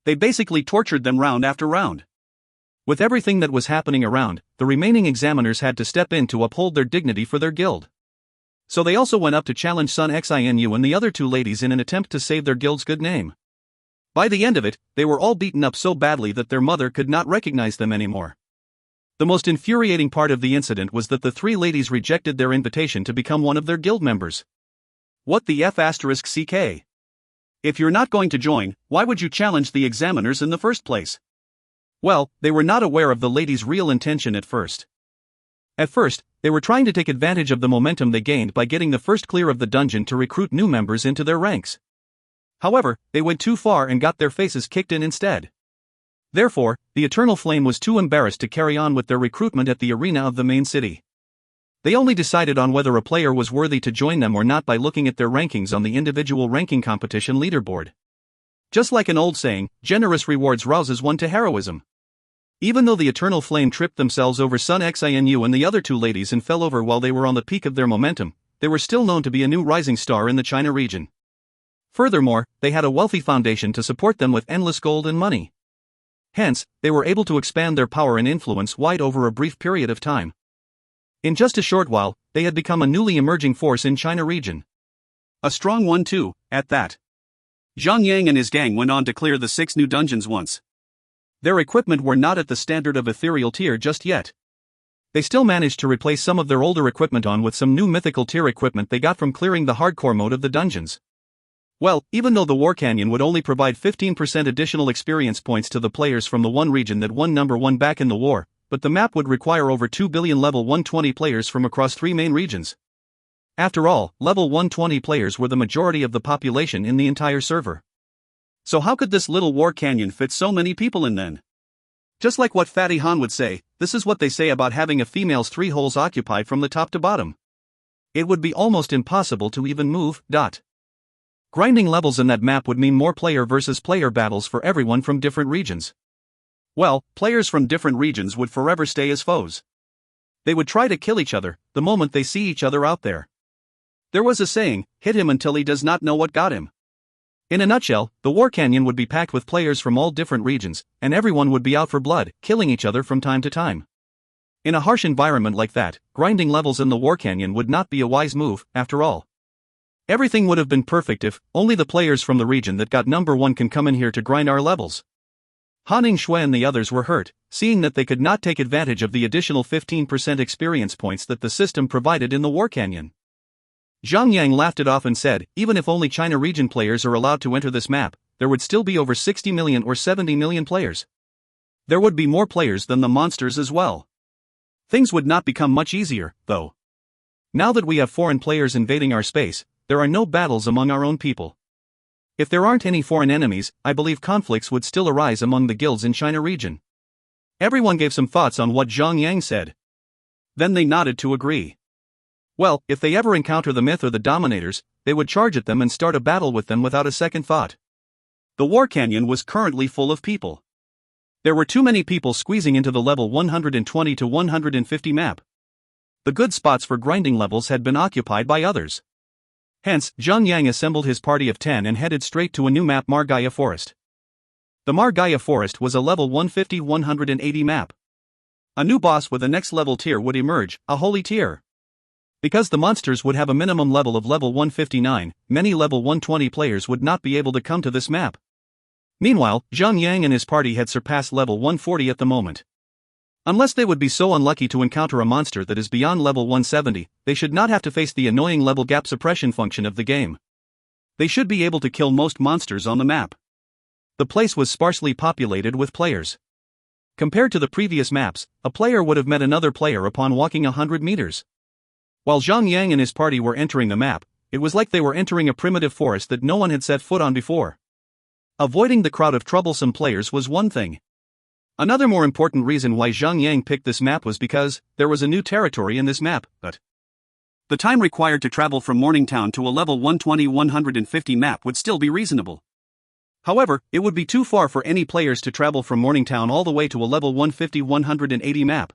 They basically tortured them round after round. With everything that was happening around, the remaining examiners had to step in to uphold their dignity for their guild. So they also went up to challenge Sun Xinu and the other two ladies in an attempt to save their guild's good name. By the end of it, they were all beaten up so badly that their mother could not recognize them anymore. The most infuriating part of the incident was that the three ladies rejected their invitation to become one of their guild members. What the F***ck? If you're not going to join, why would you challenge the examiners in the first place? Well, they were not aware of the ladies' real intention at first. At first, they were trying to take advantage of the momentum they gained by getting the first clear of the dungeon to recruit new members into their ranks. However, they went too far and got their faces kicked in instead. Therefore, the Eternal Flame was too embarrassed to carry on with their recruitment at the arena of the main city. They only decided on whether a player was worthy to join them or not by looking at their rankings on the individual ranking competition leaderboard. Just like an old saying, generous rewards rouses one to heroism. Even though the Eternal Flame tripped themselves over Sun Xinu and the other two ladies and fell over while they were on the peak of their momentum, they were still known to be a new rising star in the China region. Furthermore, they had a wealthy foundation to support them with endless gold and money. Hence, they were able to expand their power and influence wide over a brief period of time. In just a short while, they had become a newly emerging force in China region. A strong one too, at that. Zhang and his gang went on to clear the 6 new dungeons once. Their equipment were not at the standard of ethereal tier just yet. They still managed to replace some of their older equipment on with some new mythical tier equipment they got from clearing the hardcore mode of the dungeons. Well, even though the War Canyon would only provide 15% additional experience points to the players from the one region that won number 1 back in the war, but the map would require over 2 billion level 120 players from across 3 main regions. After all, level 120 players were the majority of the population in the entire server. So how could this little War Canyon fit so many people in then? Just like what Fatty Han would say, this is what they say about having a female's 3 holes occupied from the top to bottom. It would be almost impossible to even move. Grinding levels in that map would mean more player versus player battles for everyone from different regions. Well, players from different regions would forever stay as foes. They would try to kill each other the moment they see each other out there. There was a saying, hit him until he does not know what got him. In a nutshell, the War Canyon would be packed with players from all different regions, and everyone would be out for blood, killing each other from time to time. In a harsh environment like that, grinding levels in the War Canyon would not be a wise move, after all. Everything would have been perfect if only the players from the region that got number 1 can come in here to grind our levels. Han Shui and the others were hurt, seeing that they could not take advantage of the additional 15% experience points that the system provided in the War Canyon. Zhang laughed it off and said, even if only China region players are allowed to enter this map, there would still be over 60 million or 70 million players. There would be more players than the monsters as well. Things would not become much easier, though. Now that we have foreign players invading our space, there are no battles among our own people. If there aren't any foreign enemies, I believe conflicts would still arise among the guilds in China region. Everyone gave some thoughts on what Zhang said. Then they nodded to agree. Well, if they ever encounter the myth or the dominators, they would charge at them and start a battle with them without a second thought. The War Canyon was currently full of people. There were too many people squeezing into the level 120 to 150 map. The good spots for grinding levels had been occupied by others. Hence, Zhang assembled his party of 10 and headed straight to a new map, Margaya Forest. The Margaya Forest was a level 150-180 map. A new boss with a next level tier would emerge, a holy tier. Because the monsters would have a minimum level of level 159, many level 120 players would not be able to come to this map. Meanwhile, Zhang and his party had surpassed level 140 at the moment. Unless they would be so unlucky to encounter a monster that is beyond level 170, they should not have to face the annoying level gap suppression function of the game. They should be able to kill most monsters on the map. The place was sparsely populated with players. Compared to the previous maps, a player would have met another player upon walking 100 meters. While Zhang and his party were entering the map, it was like they were entering a primitive forest that no one had set foot on before. Avoiding the crowd of troublesome players was one thing. Another more important reason why Zhang picked this map was because there was a new territory in this map, but the time required to travel from Morningtown to a level 120-150 map would still be reasonable. However, it would be too far for any players to travel from Morningtown all the way to a level 150-180 map.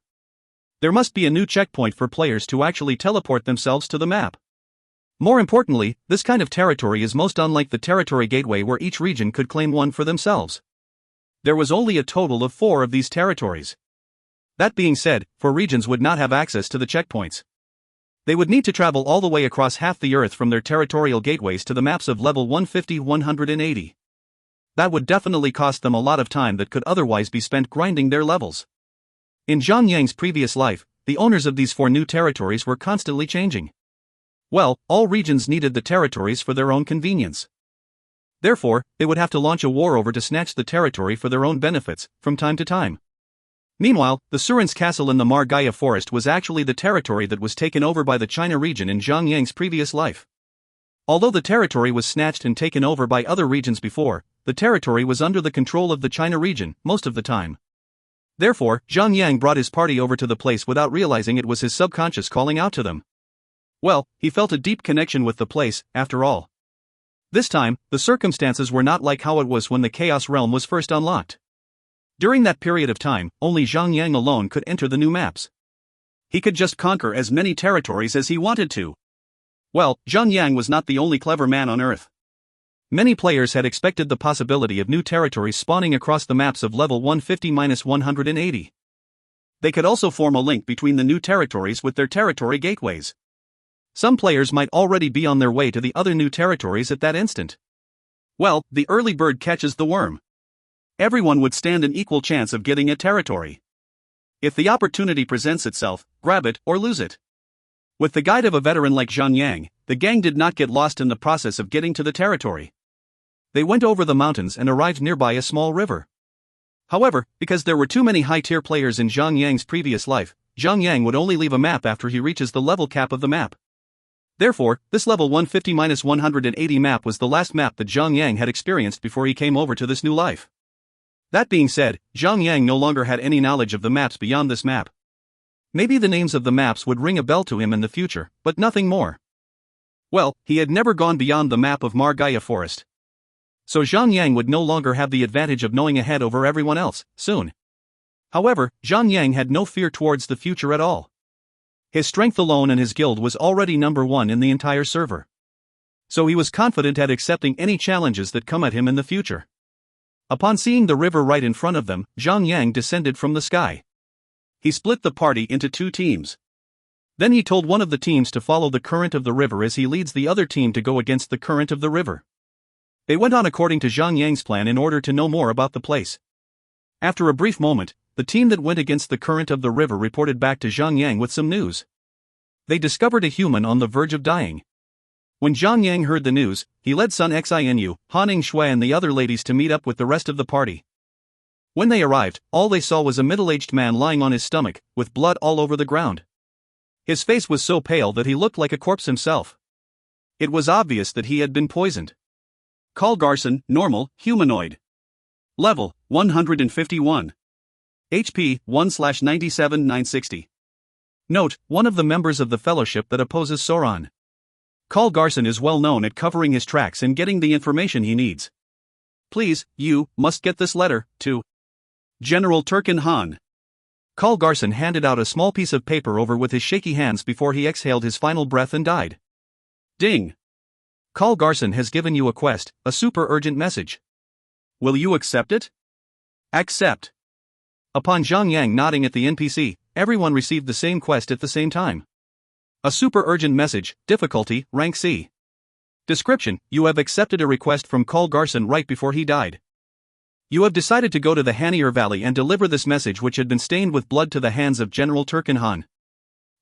There must be a new checkpoint for players to actually teleport themselves to the map. More importantly, this kind of territory is most unlike the territory gateway where each region could claim one for themselves. There was only a total of 4 of these territories. That being said, 4 regions would not have access to the checkpoints. They would need to travel all the way across half the Earth from their territorial gateways to the maps of level 150-180. That would definitely cost them a lot of time that could otherwise be spent grinding their levels. In Zhang Yang's previous life, the owners of these 4 new territories were constantly changing. Well, all regions needed the territories for their own convenience. Therefore, they would have to launch a war over to snatch the territory for their own benefits, from time to time. Meanwhile, the Surin's castle in the Margaya forest was actually the territory that was taken over by the China region in Zhang Yang's previous life. Although the territory was snatched and taken over by other regions before, the territory was under the control of the China region, most of the time. Therefore, Zhang Yang brought his party over to the place without realizing it was his subconscious calling out to them. Well, he felt a deep connection with the place, after all. This time, the circumstances were not like how it was when the Chaos Realm was first unlocked. During that period of time, only Zhang Yang alone could enter the new maps. He could just conquer as many territories as he wanted to. Well, Zhang Yang was not the only clever man on Earth. Many players had expected the possibility of new territories spawning across the maps of level 150-180. They could also form a link between the new territories with their territory gateways. Some players might already be on their way to the other new territories at that instant. Well, the early bird catches the worm. Everyone would stand an equal chance of getting a territory. If the opportunity presents itself, grab it or lose it. With the guide of a veteran like Zhang Yang, the gang did not get lost in the process of getting to the territory. They went over the mountains and arrived nearby a small river. However, because there were too many high-tier players in Zhang Yang's previous life, Zhang Yang would only leave a map after he reaches the level cap of the map. Therefore, this level 150-180 map was the last map that Zhang Yang had experienced before he came over to this new life. That being said, Zhang Yang no longer had any knowledge of the maps beyond this map. Maybe the names of the maps would ring a bell to him in the future, but nothing more. Well, he had never gone beyond the map of Margaya Forest. So Zhang Yang would no longer have the advantage of knowing ahead over everyone else, soon. However, Zhang Yang had no fear towards the future at all. His strength alone and his guild was already number 1 in the entire server. So he was confident at accepting any challenges that come at him in the future. Upon seeing the river right in front of them, Zhang Yang descended from the sky. He split the party into 2 teams. Then he told one of the teams to follow the current of the river as he leads the other team to go against the current of the river. They went on according to Zhang Yang's plan in order to know more about the place. After a brief moment, the team that went against the current of the river reported back to Zhang Yang with some news. They discovered a human on the verge of dying. When Zhang Yang heard the news, he led Sun Xinu, Han Shui and the other ladies to meet up with the rest of the party. When they arrived, all they saw was a middle-aged man lying on his stomach, with blood all over the ground. His face was so pale that he looked like a corpse himself. It was obvious that he had been poisoned. Carl Garson, normal, humanoid. Level, 151. HP, 1/97-960. Note, one of the members of the Fellowship that opposes Sauron. Carl Garson is well known at covering his tracks and getting the information he needs. Please, you, must get this letter, to General Turkin Han. Carl Garson handed out a small piece of paper over with his shaky hands before he exhaled his final breath and died. Ding. Carl Garson has given you a quest, a super urgent message. Will you accept it? Accept. Upon Zhang Yang nodding at the NPC, everyone received the same quest at the same time. A super urgent message, difficulty, rank C. Description: you have accepted a request from Carl Garson right before he died. You have decided to go to the Hanier Valley and deliver this message which had been stained with blood to the hands of General Turkin Han.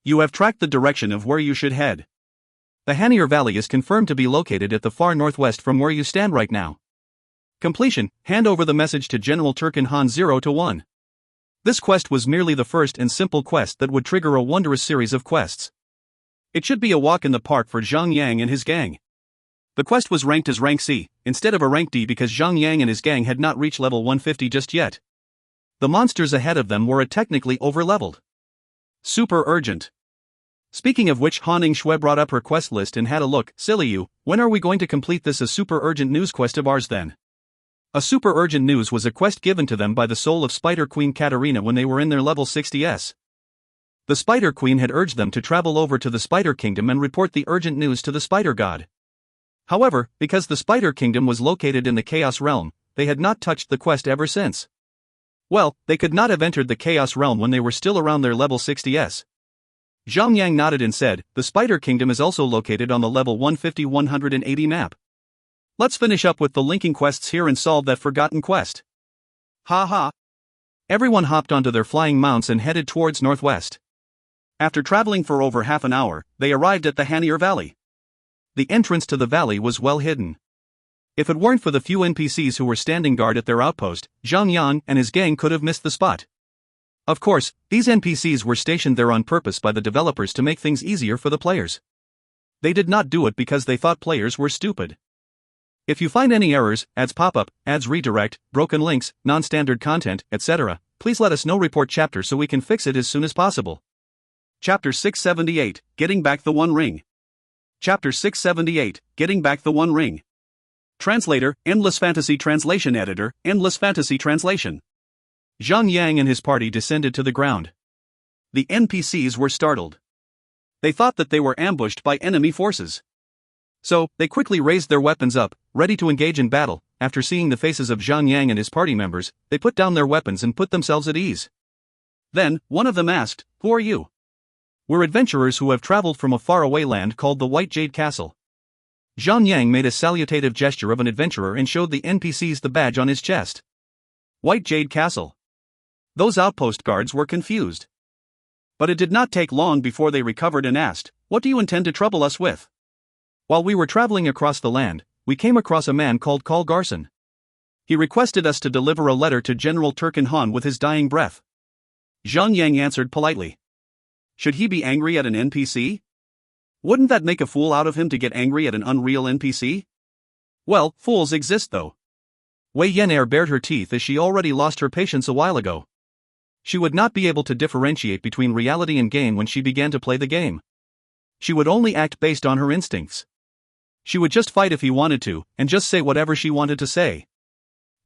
You have tracked the direction of where you should head. The Hanier Valley is confirmed to be located at the far northwest from where you stand right now. Completion: hand over the message to General Turkin Han 0 to 1. This quest was merely the first and simple quest that would trigger a wondrous series of quests. It should be a walk in the park for Zhang Yang and his gang. The quest was ranked as rank C, instead of a rank D because Zhang Yang and his gang had not reached level 150 just yet. The monsters ahead of them were technically overleveled. Super urgent. Speaking of which, Han Shui brought up her quest list and had a look. Silly you, when are we going to complete this a super urgent news quest of ours then? A super urgent news was a quest given to them by the soul of Spider Queen Katarina when they were in their level 60s. The Spider Queen had urged them to travel over to the Spider Kingdom and report the urgent news to the Spider God. However, because the Spider Kingdom was located in the Chaos Realm, they had not touched the quest ever since. Well, they could not have entered the Chaos Realm when they were still around their level 60s. Zhang nodded and said, the Spider Kingdom is also located on the level 150-180 map. Let's finish up with the linking quests here and solve that forgotten quest. Ha ha. Everyone hopped onto their flying mounts and headed towards northwest. After traveling for over half an hour, they arrived at the Hanier Valley. The entrance to the valley was well hidden. If it weren't for the few NPCs who were standing guard at their outpost, Zhang and his gang could have missed the spot. Of course, these NPCs were stationed there on purpose by the developers to make things easier for the players. They did not do it because they thought players were stupid. If you find any errors, ads pop up, ads redirect, broken links, non-standard content, etc., please let us know. Report chapter so we can fix it as soon as possible. Chapter 678, Getting Back the One Ring. Chapter 678, Getting Back the One Ring. Translator, Endless Fantasy Translation Editor, Endless Fantasy Translation. Zhang and his party descended to the ground. The NPCs were startled. They thought that they were ambushed by enemy forces. So, they quickly raised their weapons up, ready to engage in battle. After seeing the faces of Zhang and his party members, they put down their weapons and put themselves at ease. Then, one of them asked, "Who are you?" "We're adventurers who have traveled from a faraway land called the White Jade Castle." Zhang made a salutative gesture of an adventurer and showed the NPCs the badge on his chest. White Jade Castle. Those outpost guards were confused. But it did not take long before they recovered and asked, "What do you intend to trouble us with?" "While we were traveling across the land, we came across a man called Carl Garson. He requested us to deliver a letter to General Turkin Han with his dying breath." Zhang answered politely. Should he be angry at an NPC? Wouldn't that make a fool out of him to get angry at an unreal NPC? Well, fools exist though. Wei Yan'er bared her teeth as she already lost her patience a while ago. She would not be able to differentiate between reality and game when she began to play the game. She would only act based on her instincts. She would just fight if he wanted to, and just say whatever she wanted to say.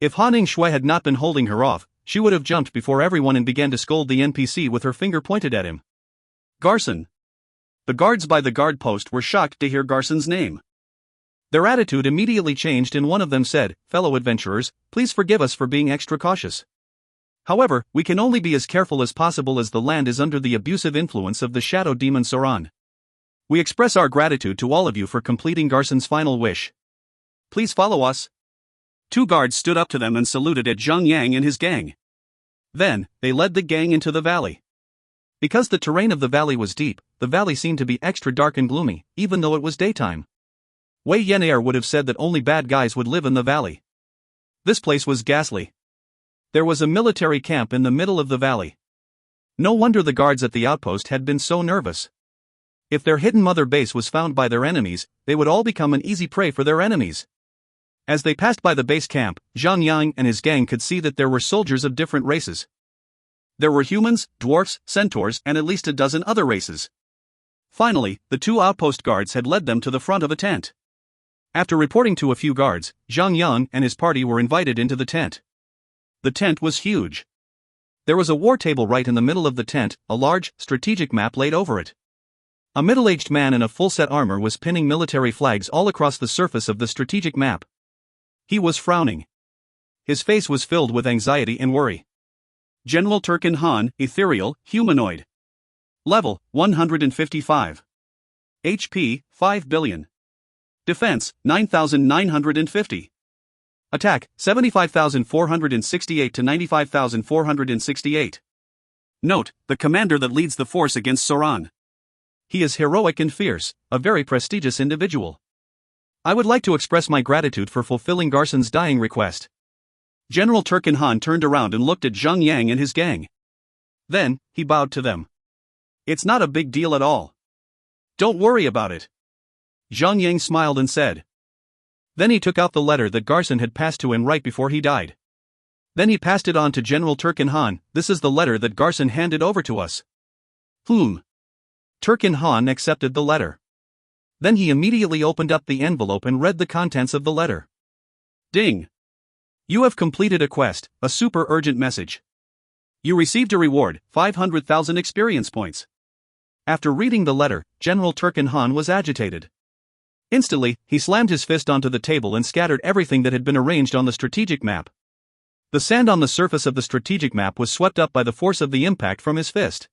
If Han Shui had not been holding her off, she would have jumped before everyone and began to scold the NPC with her finger pointed at him. Garson. The guards by the guard post were shocked to hear Garson's name. Their attitude immediately changed and one of them said, "Fellow adventurers, please forgive us for being extra cautious. However, we can only be as careful as possible as the land is under the abusive influence of the shadow demon Sauron. We express our gratitude to all of you for completing Garson's final wish. Please follow us." Two guards stood up to them and saluted at Zhang and his gang. Then, they led the gang into the valley. Because the terrain of the valley was deep, the valley seemed to be extra dark and gloomy, even though it was daytime. Wei Yan'er would have said that only bad guys would live in the valley. This place was ghastly. There was a military camp in the middle of the valley. No wonder the guards at the outpost had been so nervous. If their hidden mother base was found by their enemies, they would all become an easy prey for their enemies. As they passed by the base camp, Zhang and his gang could see that there were soldiers of different races. There were humans, dwarfs, centaurs, and at least a dozen other races. Finally, the two outpost guards had led them to the front of a tent. After reporting to a few guards, Zhang and his party were invited into the tent. The tent was huge. There was a war table right in the middle of the tent, a large, strategic map laid over it. A middle-aged man in a full-set armor was pinning military flags all across the surface of the strategic map. He was frowning. His face was filled with anxiety and worry. General Turkin Han, ethereal, humanoid. Level, 155. HP, 5 billion. Defense, 9,950. Attack, 75,468 to 95,468. Note, the commander that leads the force against Sauron. He is heroic and fierce, a very prestigious individual. I would like to express my gratitude for fulfilling Garson's dying request. General Turkin Han turned around and looked at Zhang and his gang. Then, he bowed to them. It's not a big deal at all. Don't worry about it. Zhang smiled and said. Then he took out the letter that Garson had passed to him right before he died. Then he passed it on to General Turkin Han. This is the letter that Garson handed over to us. Turkin Han accepted the letter. Then he immediately opened up the envelope and read the contents of the letter. Ding! You have completed a quest, a super urgent message. You received a reward, 500,000 experience points. After reading the letter, General Turkin Han was agitated. Instantly, he slammed his fist onto the table and scattered everything that had been arranged on the strategic map. The sand on the surface of the strategic map was swept up by the force of the impact from his fist.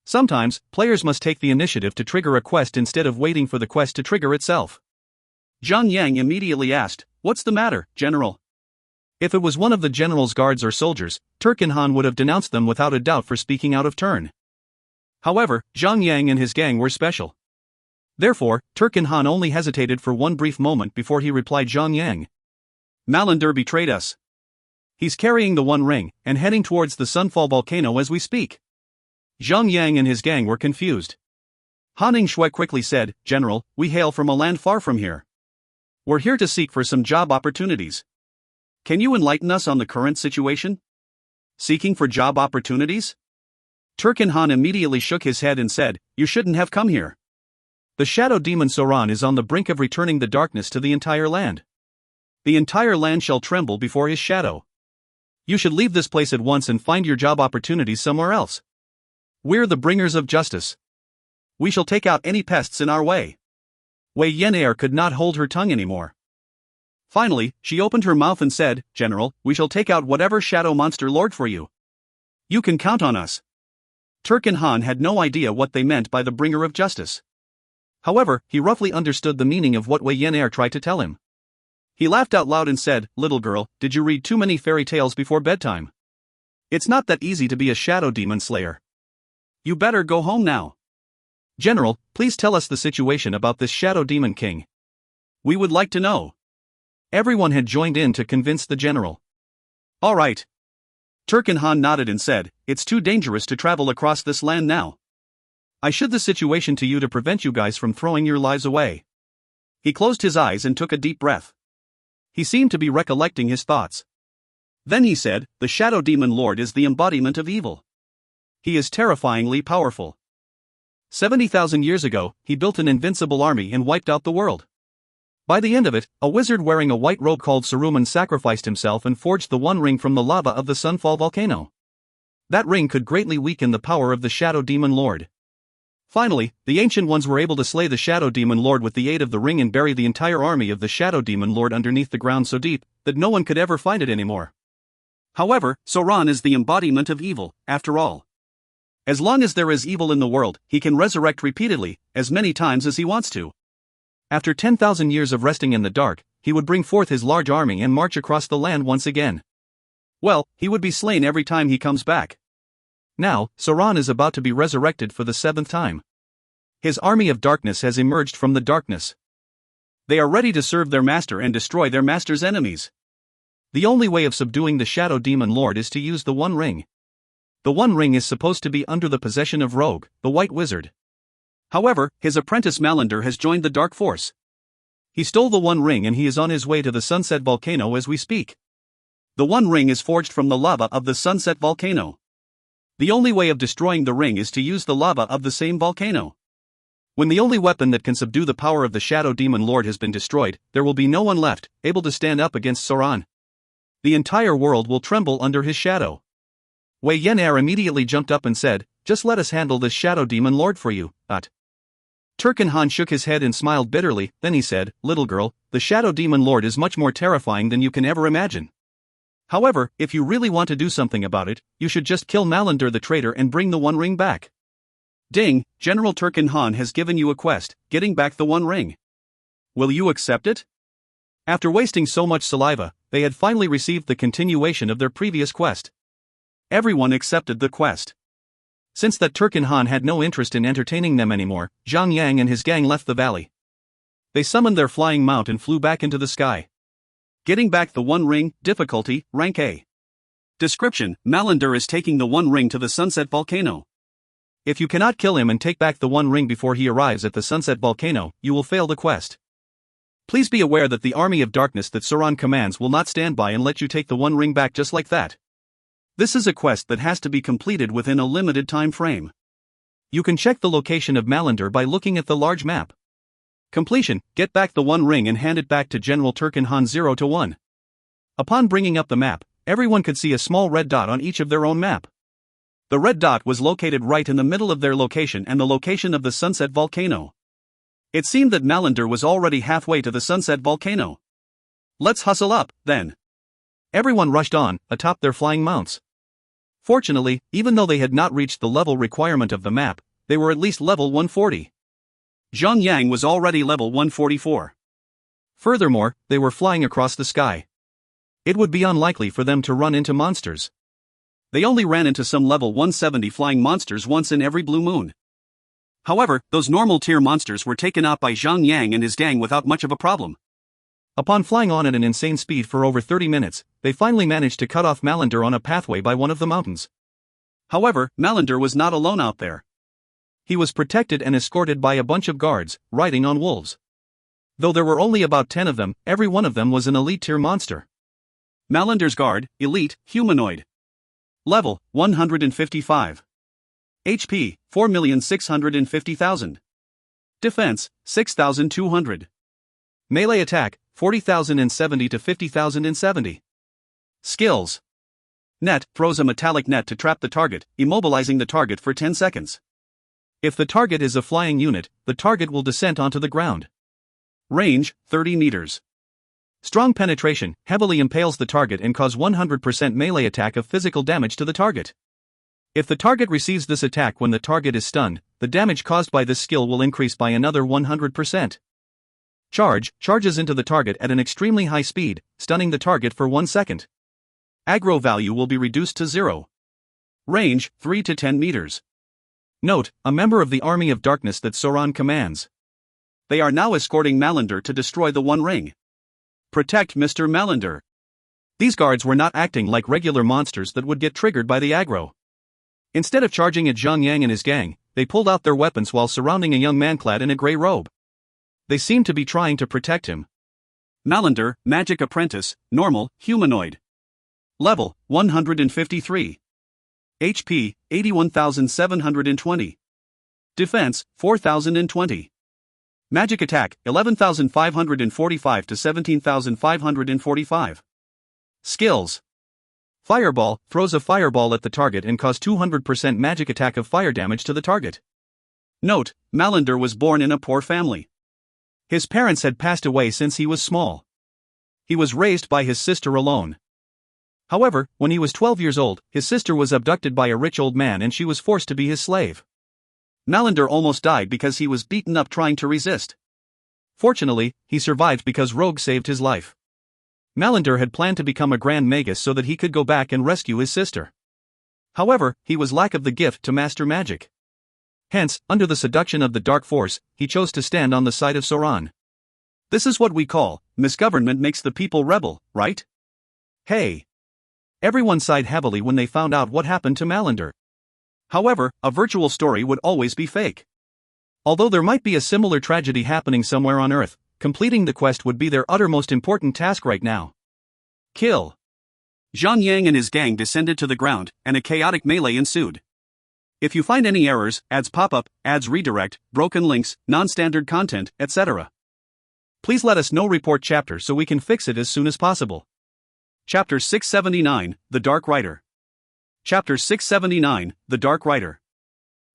Sometimes, players must take the initiative to trigger a quest instead of waiting for the quest to trigger itself. Zhang immediately asked, "What's the matter, General?" If it was one of the general's guards or soldiers, Turkin Han would have denounced them without a doubt for speaking out of turn. However, Zhang and his gang were special. Therefore, Turkin Han only hesitated for one brief moment before he replied, Zhang. Malander betrayed us. He's carrying the One Ring, and heading towards the Sunfall volcano as we speak. Zhang and his gang were confused. Han Shui quickly said, "General, we hail from a land far from here. We're here to seek for some job opportunities. Can you enlighten us on the current situation?" Seeking for job opportunities? Turkin Han immediately shook his head and said, "You shouldn't have come here. The shadow demon Sauron is on the brink of returning the darkness to the entire land. The entire land shall tremble before his shadow. You should leave this place at once and find your job opportunities somewhere else. We're the bringers of justice. We shall take out any pests in our way." Wei Yan'er could not hold her tongue anymore. Finally, she opened her mouth and said, "General, we shall take out whatever shadow monster lord for you. You can count on us." Turkin Han had no idea what they meant by the bringer of justice. However, he roughly understood the meaning of what Wei Yan'er tried to tell him. He laughed out loud and said, "Little girl, did you read too many fairy tales before bedtime? It's not that easy to be a shadow demon slayer. You better go home now." "General, please tell us the situation about this shadow demon king. We would like to know." Everyone had joined in to convince the general. "All right." Turkin Han nodded and said, "It's too dangerous to travel across this land now. I should the situation to you to prevent you guys from throwing your lives away." He closed his eyes and took a deep breath. He seemed to be recollecting his thoughts. Then he said, "The Shadow Demon Lord is the embodiment of evil. He is terrifyingly powerful. 70,000 years ago, he built an invincible army and wiped out the world. By the end of it, a wizard wearing a white robe called Saruman sacrificed himself and forged the One Ring from the lava of the Sunfall volcano. That ring could greatly weaken the power of the Shadow Demon Lord. Finally, the Ancient Ones were able to slay the Shadow Demon Lord with the aid of the ring and bury the entire army of the Shadow Demon Lord underneath the ground so deep that no one could ever find it anymore. However, Sauron is the embodiment of evil, after all. As long as there is evil in the world, he can resurrect repeatedly, as many times as he wants to. After 10,000 years of resting in the dark, he would bring forth his large army and march across the land once again. Well, he would be slain every time he comes back. Now, Sauron is about to be resurrected for the 7th time. His army of darkness has emerged from the darkness. They are ready to serve their master and destroy their master's enemies. The only way of subduing the Shadow Demon Lord is to use the One Ring. The One Ring is supposed to be under the possession of Rogue, the White Wizard. However, his apprentice Malander has joined the Dark Force. He stole the One Ring and he is on his way to the Sunset Volcano as we speak. The One Ring is forged from the lava of the Sunset Volcano. The only way of destroying the ring is to use the lava of the same volcano. When the only weapon that can subdue the power of the Shadow Demon Lord has been destroyed, there will be no one left, able to stand up against Sauron. The entire world will tremble under his shadow. Wei Yan'er immediately jumped up and said, "Just let us handle this Shadow Demon Lord for you, Turkin Han shook his head and smiled bitterly, then he said, "Little girl, the Shadow Demon Lord is much more terrifying than you can ever imagine. However, if you really want to do something about it, you should just kill Malander the traitor and bring the One Ring back." Ding, General Turkin Han has given you a quest, getting back the One Ring. Will you accept it? After wasting so much saliva, they had finally received the continuation of their previous quest. Everyone accepted the quest. Since that Turkin Han had no interest in entertaining them anymore, Zhang and his gang left the valley. They summoned their flying mount and flew back into the sky. Getting back the One Ring, difficulty, rank A. Description: Malander is taking the One Ring to the Sunset Volcano. If you cannot kill him and take back the One Ring before he arrives at the Sunset Volcano, you will fail the quest. Please be aware that the army of darkness that Sauron commands will not stand by and let you take the One Ring back just like that. This is a quest that has to be completed within a limited time frame. You can check the location of Malander by looking at the large map. Completion, get back the One Ring and hand it back to General Turkin Han 0 to 1. Upon bringing up the map, everyone could see a small red dot on each of their own map. The red dot was located right in the middle of their location and the location of the Sunset Volcano. It seemed that Malander was already halfway to the Sunset Volcano. Let's hustle up, then. Everyone rushed on, atop their flying mounts. Fortunately, even though they had not reached the level requirement of the map, they were at least level 140. Zhang Yang was already level 144. Furthermore, they were flying across the sky. It would be unlikely for them to run into monsters. They only ran into some level 170 flying monsters once in every blue moon. However, those normal tier monsters were taken out by Zhang Yang and his gang without much of a problem. Upon flying on at an insane speed for over 30 minutes, they finally managed to cut off Malander on a pathway by one of the mountains. However, Malander was not alone out there. He was protected and escorted by a bunch of guards, riding on wolves. Though there were only about 10 of them, every one of them was an elite tier monster. Malander's guard, elite, humanoid. Level, 155. HP, 4,650,000. Defense, 6,200. Melee attack, 40,070 to 50,070. Skills. Net, throws a metallic net to trap the target, immobilizing the target for 10 seconds. If the target is a flying unit, the target will descend onto the ground. Range, 30 meters. Strong penetration, heavily impales the target and cause 100% melee attack of physical damage to the target. If the target receives this attack when the target is stunned, the damage caused by this skill will increase by another 100%. Charges into the target at an extremely high speed, stunning the target for 1 second. Aggro value will be reduced to 0. Range, 3 to 10 meters. Note, a member of the Army of Darkness that Sauron commands. They are now escorting Malander to destroy the One Ring. Protect Mr. Malander. These guards were not acting like regular monsters that would get triggered by the aggro. Instead of charging at Zhang Yang and his gang, they pulled out their weapons while surrounding a young man clad in a grey robe. They seemed to be trying to protect him. Malander, Magic Apprentice, Normal, Humanoid. Level, 153. HP, 81,720. Defense, 4,020. Magic Attack, 11,545 to 17,545. Skills. Fireball, throws a fireball at the target and cause 200% magic attack of fire damage to the target. Note, Malander was born in a poor family. His parents had passed away since he was small. He was raised by his sister alone. However, when he was 12 years old, his sister was abducted by a rich old man and she was forced to be his slave. Malander almost died because he was beaten up trying to resist. Fortunately, he survived because Rogue saved his life. Malander had planned to become a Grand Magus so that he could go back and rescue his sister. However, he was lack of the gift to master magic. Hence, under the seduction of the Dark Force, he chose to stand on the side of Sauron. This is what we call, misgovernment makes the people rebel, right? Hey! Everyone sighed heavily when they found out what happened to Malander. However, a virtual story would always be fake. Although there might be a similar tragedy happening somewhere on Earth, completing the quest would be their uttermost important task right now. Kill. Zhang Yang and his gang descended to the ground, and a chaotic melee ensued. If you find any errors, ads pop up, ads redirect, broken links, non-standard content, etc., please let us know. Report chapter so we can fix it as soon as possible. Chapter 679, The Dark Rider. Chapter 679, The Dark Rider.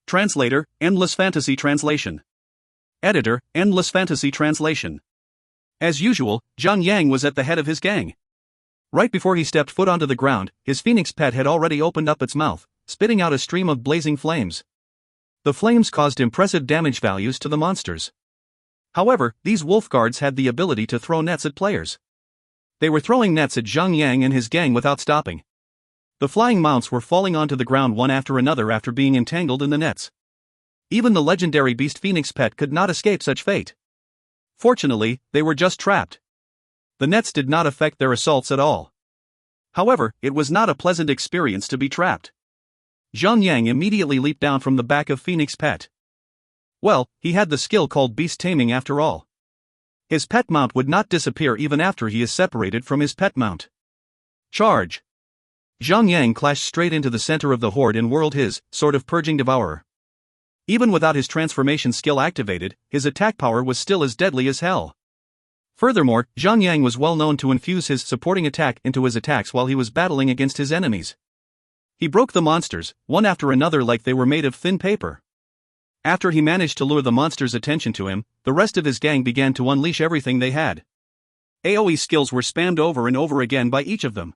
Translator, Endless Fantasy Translation. Editor, Endless Fantasy Translation. As usual, Zhang Yang was at the head of his gang. Right before he stepped foot onto the ground, his phoenix pet had already opened up its mouth, spitting out a stream of blazing flames. The flames caused impressive damage values to the monsters. However, these wolf guards had the ability to throw nets at players. They were throwing nets at Zhang Yang and his gang without stopping. The flying mounts were falling onto the ground one after another after being entangled in the nets. Even the legendary beast Phoenix Pet could not escape such fate. Fortunately, they were just trapped. The nets did not affect their assaults at all. However, it was not a pleasant experience to be trapped. Zhang Yang immediately leaped down from the back of Phoenix Pet. Well, he had the skill called beast taming after all. His pet mount would not disappear even after he is separated from his pet mount. Charge! Zhang Yang clashed straight into the center of the horde and whirled his sword of purging devourer. Even without his transformation skill activated, his attack power was still as deadly as hell. Furthermore, Zhang was well known to infuse his supporting attack into his attacks while he was battling against his enemies. He broke the monsters, one after another like they were made of thin paper. After he managed to lure the monsters' attention to him, the rest of his gang began to unleash everything they had. AoE skills were spammed over and over again by each of them.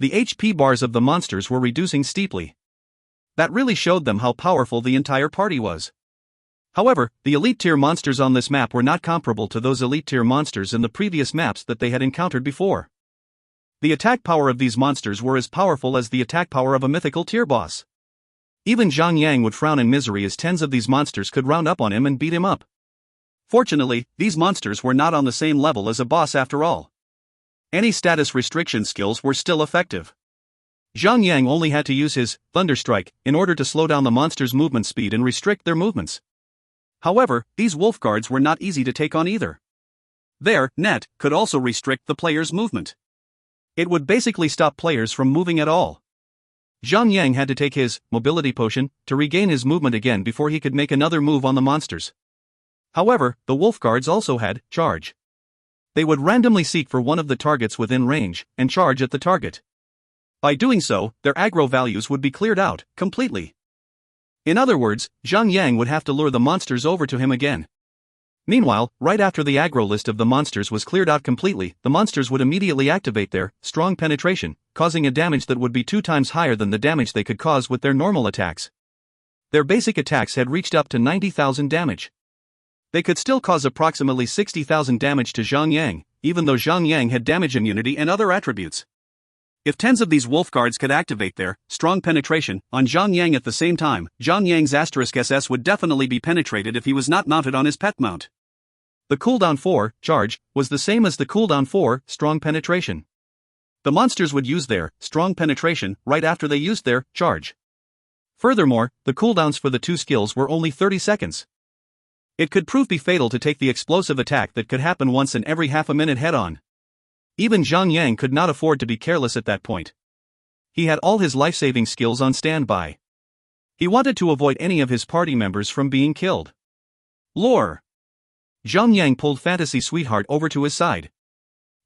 The HP bars of the monsters were reducing steeply. That really showed them how powerful the entire party was. However, the elite tier monsters on this map were not comparable to those elite tier monsters in the previous maps that they had encountered before. The attack power of these monsters were as powerful as the attack power of a mythical tier boss. Even Zhang would frown in misery as tens of these monsters could round up on him and beat him up. Fortunately, these monsters were not on the same level as a boss after all. Any status restriction skills were still effective. Zhang only had to use his Thunder Strike in order to slow down the monsters' movement speed and restrict their movements. However, these wolf guards were not easy to take on either. Their net could also restrict the player's movement. It would basically stop players from moving at all. Zhang had to take his mobility potion to regain his movement again before he could make another move on the monsters. However, the wolf guards also had charge. They would randomly seek for one of the targets within range and charge at the target. By doing so, their aggro values would be cleared out completely. In other words, Zhang would have to lure the monsters over to him again. Meanwhile, right after the aggro list of the monsters was cleared out completely, the monsters would immediately activate their strong penetration, causing a damage that would be 2 times higher than the damage they could cause with their normal attacks. Their basic attacks had reached up to 90,000 damage. They could still cause approximately 60,000 damage to Zhang, even though Zhang had damage immunity and other attributes. If tens of these wolf guards could activate their strong penetration on Zhang at the same time, Zhang's asterisk SS would definitely be penetrated if he was not mounted on his pet mount. The cooldown for charge was the same as the cooldown for strong penetration. The monsters would use their strong penetration right after they used their charge. Furthermore, the cooldowns for the two skills were only 30 seconds. It could prove be fatal to take the explosive attack that could happen once in every half a minute head-on. Even Zhang could not afford to be careless at that point. He had all his life-saving skills on standby. He wanted to avoid any of his party members from being killed. Lore. Zhang pulled Fantasy Sweetheart over to his side.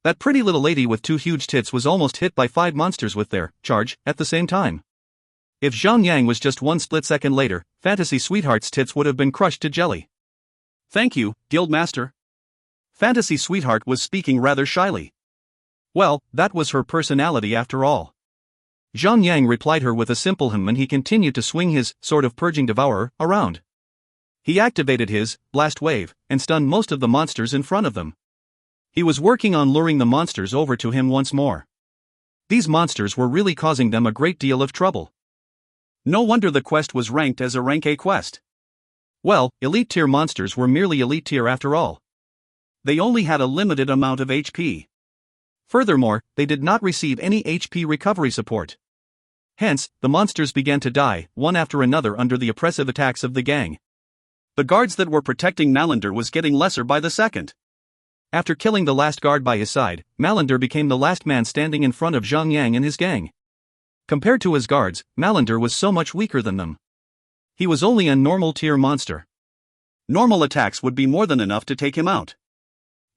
That pretty little lady with 2 huge tits was almost hit by 5 monsters with their charge at the same time. If Zhang was just 1 split second later, Fantasy Sweetheart's tits would have been crushed to jelly. Thank you, Guildmaster. Fantasy Sweetheart was speaking rather shyly. Well, that was her personality after all. Zhang replied her with a simple and he continued to swing his sword of Purging Devourer around. He activated his blast wave and stunned most of the monsters in front of them. He was working on luring the monsters over to him once more. These monsters were really causing them a great deal of trouble. No wonder the quest was ranked as a rank A quest. Well, elite tier monsters were merely elite tier after all. They only had a limited amount of HP. Furthermore, they did not receive any HP recovery support. Hence, the monsters began to die, one after another under the oppressive attacks of the gang. The guards that were protecting Malander was getting lesser by the second. After killing the last guard by his side, Malander became the last man standing in front of Zhang and his gang. Compared to his guards, Malander was so much weaker than them. He was only a normal tier monster. Normal attacks would be more than enough to take him out.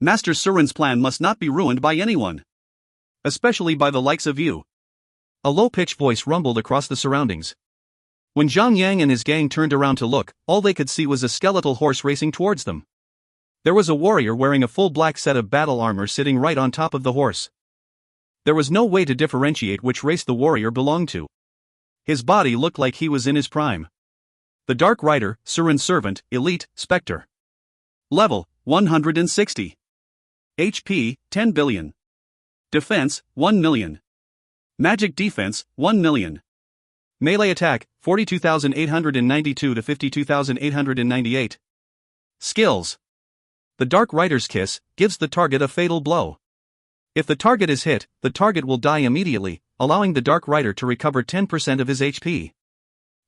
Master Surin's plan must not be ruined by anyone. Especially by the likes of you. A low-pitched voice rumbled across the surroundings. When Zhang and his gang turned around to look, all they could see was a skeletal horse racing towards them. There was a warrior wearing a full black set of battle armor sitting right on top of the horse. There was no way to differentiate which race the warrior belonged to. His body looked like he was in his prime. The Dark Rider, Surin's servant, Elite, Spectre. Level, 160. HP, 10 billion. Defense, 1 million. Magic defense, 1 million. Melee attack, 42,892 to 52,898. Skills. The Dark Rider's Kiss gives the target a fatal blow. If the target is hit, the target will die immediately, allowing the Dark Rider to recover 10% of his HP.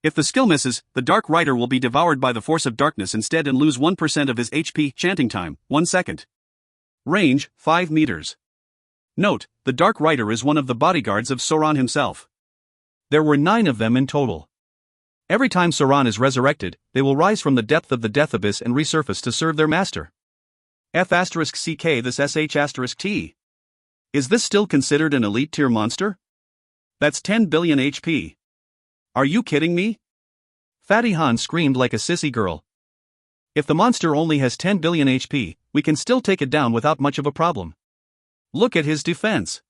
If the skill misses, the Dark Rider will be devoured by the force of darkness instead and lose 1% of his HP. Chanting time, 1 second. Range, 5 meters. Note, the Dark Rider is one of the bodyguards of Sauron himself. There were 9 of them in total. Every time Saran is resurrected, they will rise from the depth of the death abyss and resurface to serve their master. F***CK this SH**T. Is this still considered an elite tier monster? That's 10 billion HP. Are you kidding me? Fatty Han screamed like a sissy girl. If the monster only has 10 billion HP, we can still take it down without much of a problem. Look at his defense.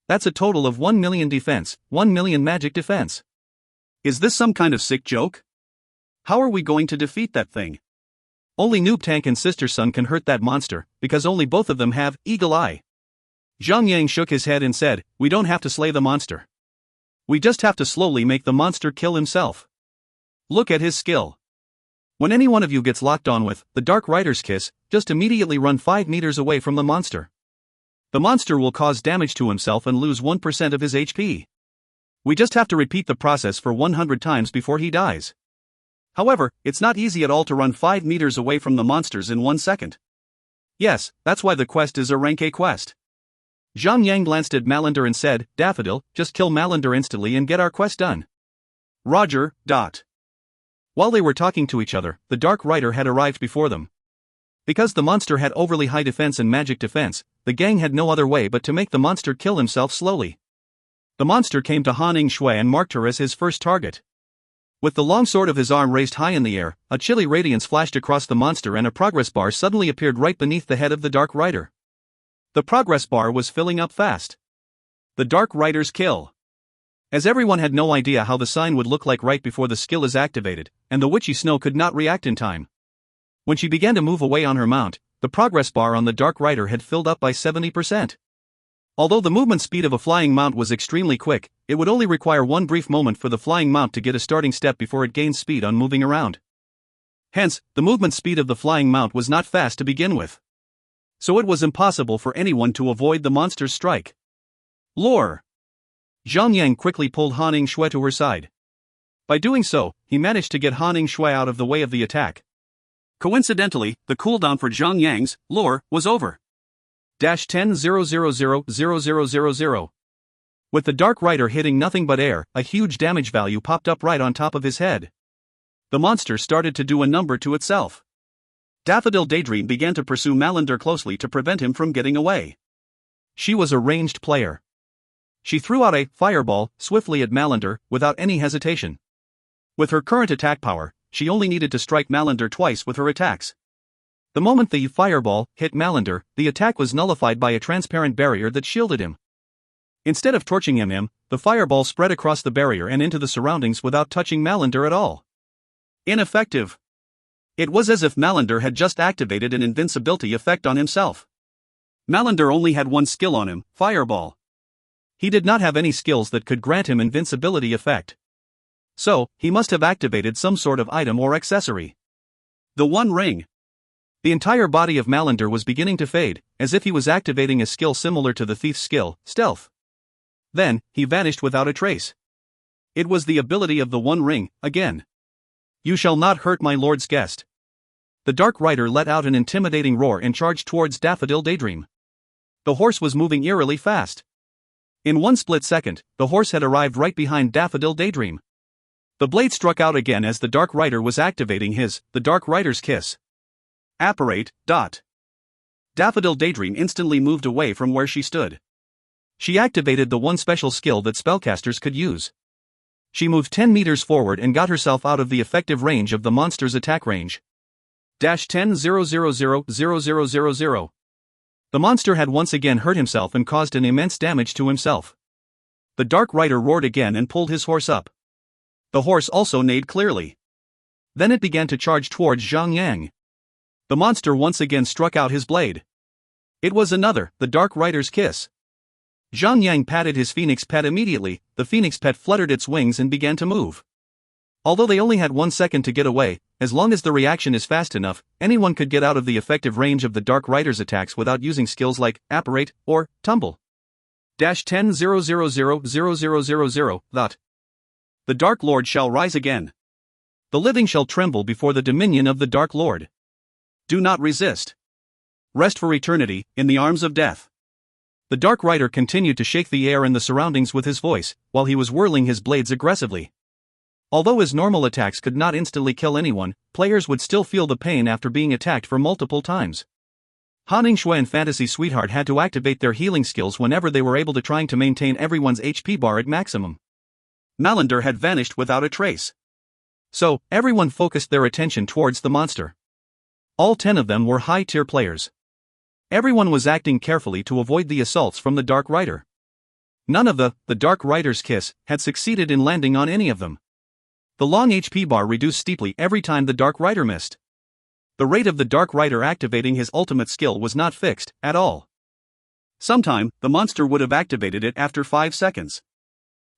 That's a total of 1 million defense, 1 million magic defense. Is this some kind of sick joke? How are we going to defeat that thing? Only Noob Tank and Sister Sun can hurt that monster, because only both of them have Eagle Eye. Zhang Yang shook his head and said, we don't have to slay the monster. We just have to slowly make the monster kill himself. Look at his skill. When any one of you gets locked on with the Dark Rider's Kiss, just immediately run 5 meters away from the monster. The monster will cause damage to himself and lose 1% of his HP. We just have to repeat the process for 100 times before he dies. However, it's not easy at all to run 5 meters away from the monsters in 1 second. Yes, that's why the quest is a rank A quest. Zhang Yang glanced at Malander and said, Daffodil, just kill Malander instantly and get our quest done. Roger. While they were talking to each other, the Dark Rider had arrived before them. Because the monster had overly high defense and magic defense, the gang had no other way but to make the monster kill himself slowly. The monster came to Han Yngshui and marked her as his first target. With the long sword of his arm raised high in the air, a chilly radiance flashed across the monster and a progress bar suddenly appeared right beneath the head of the Dark Rider. The progress bar was filling up fast. The Dark Rider's kill. As everyone had no idea how the sign would look like right before the skill is activated, and the witchy snow could not react in time. When she began to move away on her mount, the progress bar on the Dark Rider had filled up by 70%. Although the movement speed of a flying mount was extremely quick, it would only require one brief moment for the flying mount to get a starting step before it gains speed on moving around. Hence, the movement speed of the flying mount was not fast to begin with. So it was impossible for anyone to avoid the monster's strike. Lore. Zhang Yang quickly pulled Han Yngshui to her side. By doing so, he managed to get Han Yngshui out of the way of the attack. Coincidentally, the cooldown for Zhang Yang's lore was over. -10,000,000. With the Dark Rider hitting nothing but air, a huge damage value popped up right on top of his head. The monster started to do a number to itself. Daffodil Daydream began to pursue Malander closely to prevent him from getting away. She was a ranged player. She threw out a fireball swiftly at Malander without any hesitation. With her current attack power, she only needed to strike Malander twice with her attacks. The moment the fireball hit Malander, the attack was nullified by a transparent barrier that shielded him. Instead of torching him, the fireball spread across the barrier and into the surroundings without touching Malander at all. Ineffective. It was as if Malander had just activated an invincibility effect on himself. Malander only had one skill on him, Fireball. He did not have any skills that could grant him invincibility effect. So, he must have activated some sort of item or accessory. The One Ring. The entire body of Malander was beginning to fade, as if he was activating a skill similar to the thief's skill, Stealth. Then, he vanished without a trace. It was the ability of the One Ring, again. You shall not hurt my lord's guest. The Dark Rider let out an intimidating roar and charged towards Daffodil Daydream. The horse was moving eerily fast. In one split second, the horse had arrived right behind Daffodil Daydream. The blade struck out again as the Dark Rider was activating the Dark Rider's Kiss. Apparate. Daffodil Daydream instantly moved away from where she stood. She activated the one special skill that spellcasters could use. She moved 10 meters forward and got herself out of the effective range of the monster's attack range. -10,000,000. The monster had once again hurt himself and caused an immense damage to himself. The Dark Rider roared again and pulled his horse up. The horse also neighed clearly. Then it began to charge towards Zhang Yang. The monster once again struck out his blade. It was the Dark Rider's Kiss. Zhang Yang patted his phoenix pet immediately. The phoenix pet fluttered its wings and began to move. Although they only had 1 second to get away, as long as the reaction is fast enough, anyone could get out of the effective range of the Dark Rider's attacks without using skills like Apparate or Tumble. -10,000,000. The Dark Lord shall rise again. The living shall tremble before the dominion of the Dark Lord. Do not resist. Rest for eternity, in the arms of death. The Dark Rider continued to shake the air and the surroundings with his voice, while he was whirling his blades aggressively. Although his normal attacks could not instantly kill anyone, players would still feel the pain after being attacked for multiple times. Han Ningxue and Fantasy Sweetheart had to activate their healing skills whenever they were able to, trying to maintain everyone's HP bar at maximum. Malander had vanished without a trace. So, everyone focused their attention towards the monster. All 10 of them were high-tier players. Everyone was acting carefully to avoid the assaults from the Dark Rider. None of the Dark Rider's kiss had succeeded in landing on any of them. The long HP bar reduced steeply every time the Dark Rider missed. The rate of the Dark Rider activating his ultimate skill was not fixed at all. Sometime, the monster would have activated it after 5 seconds.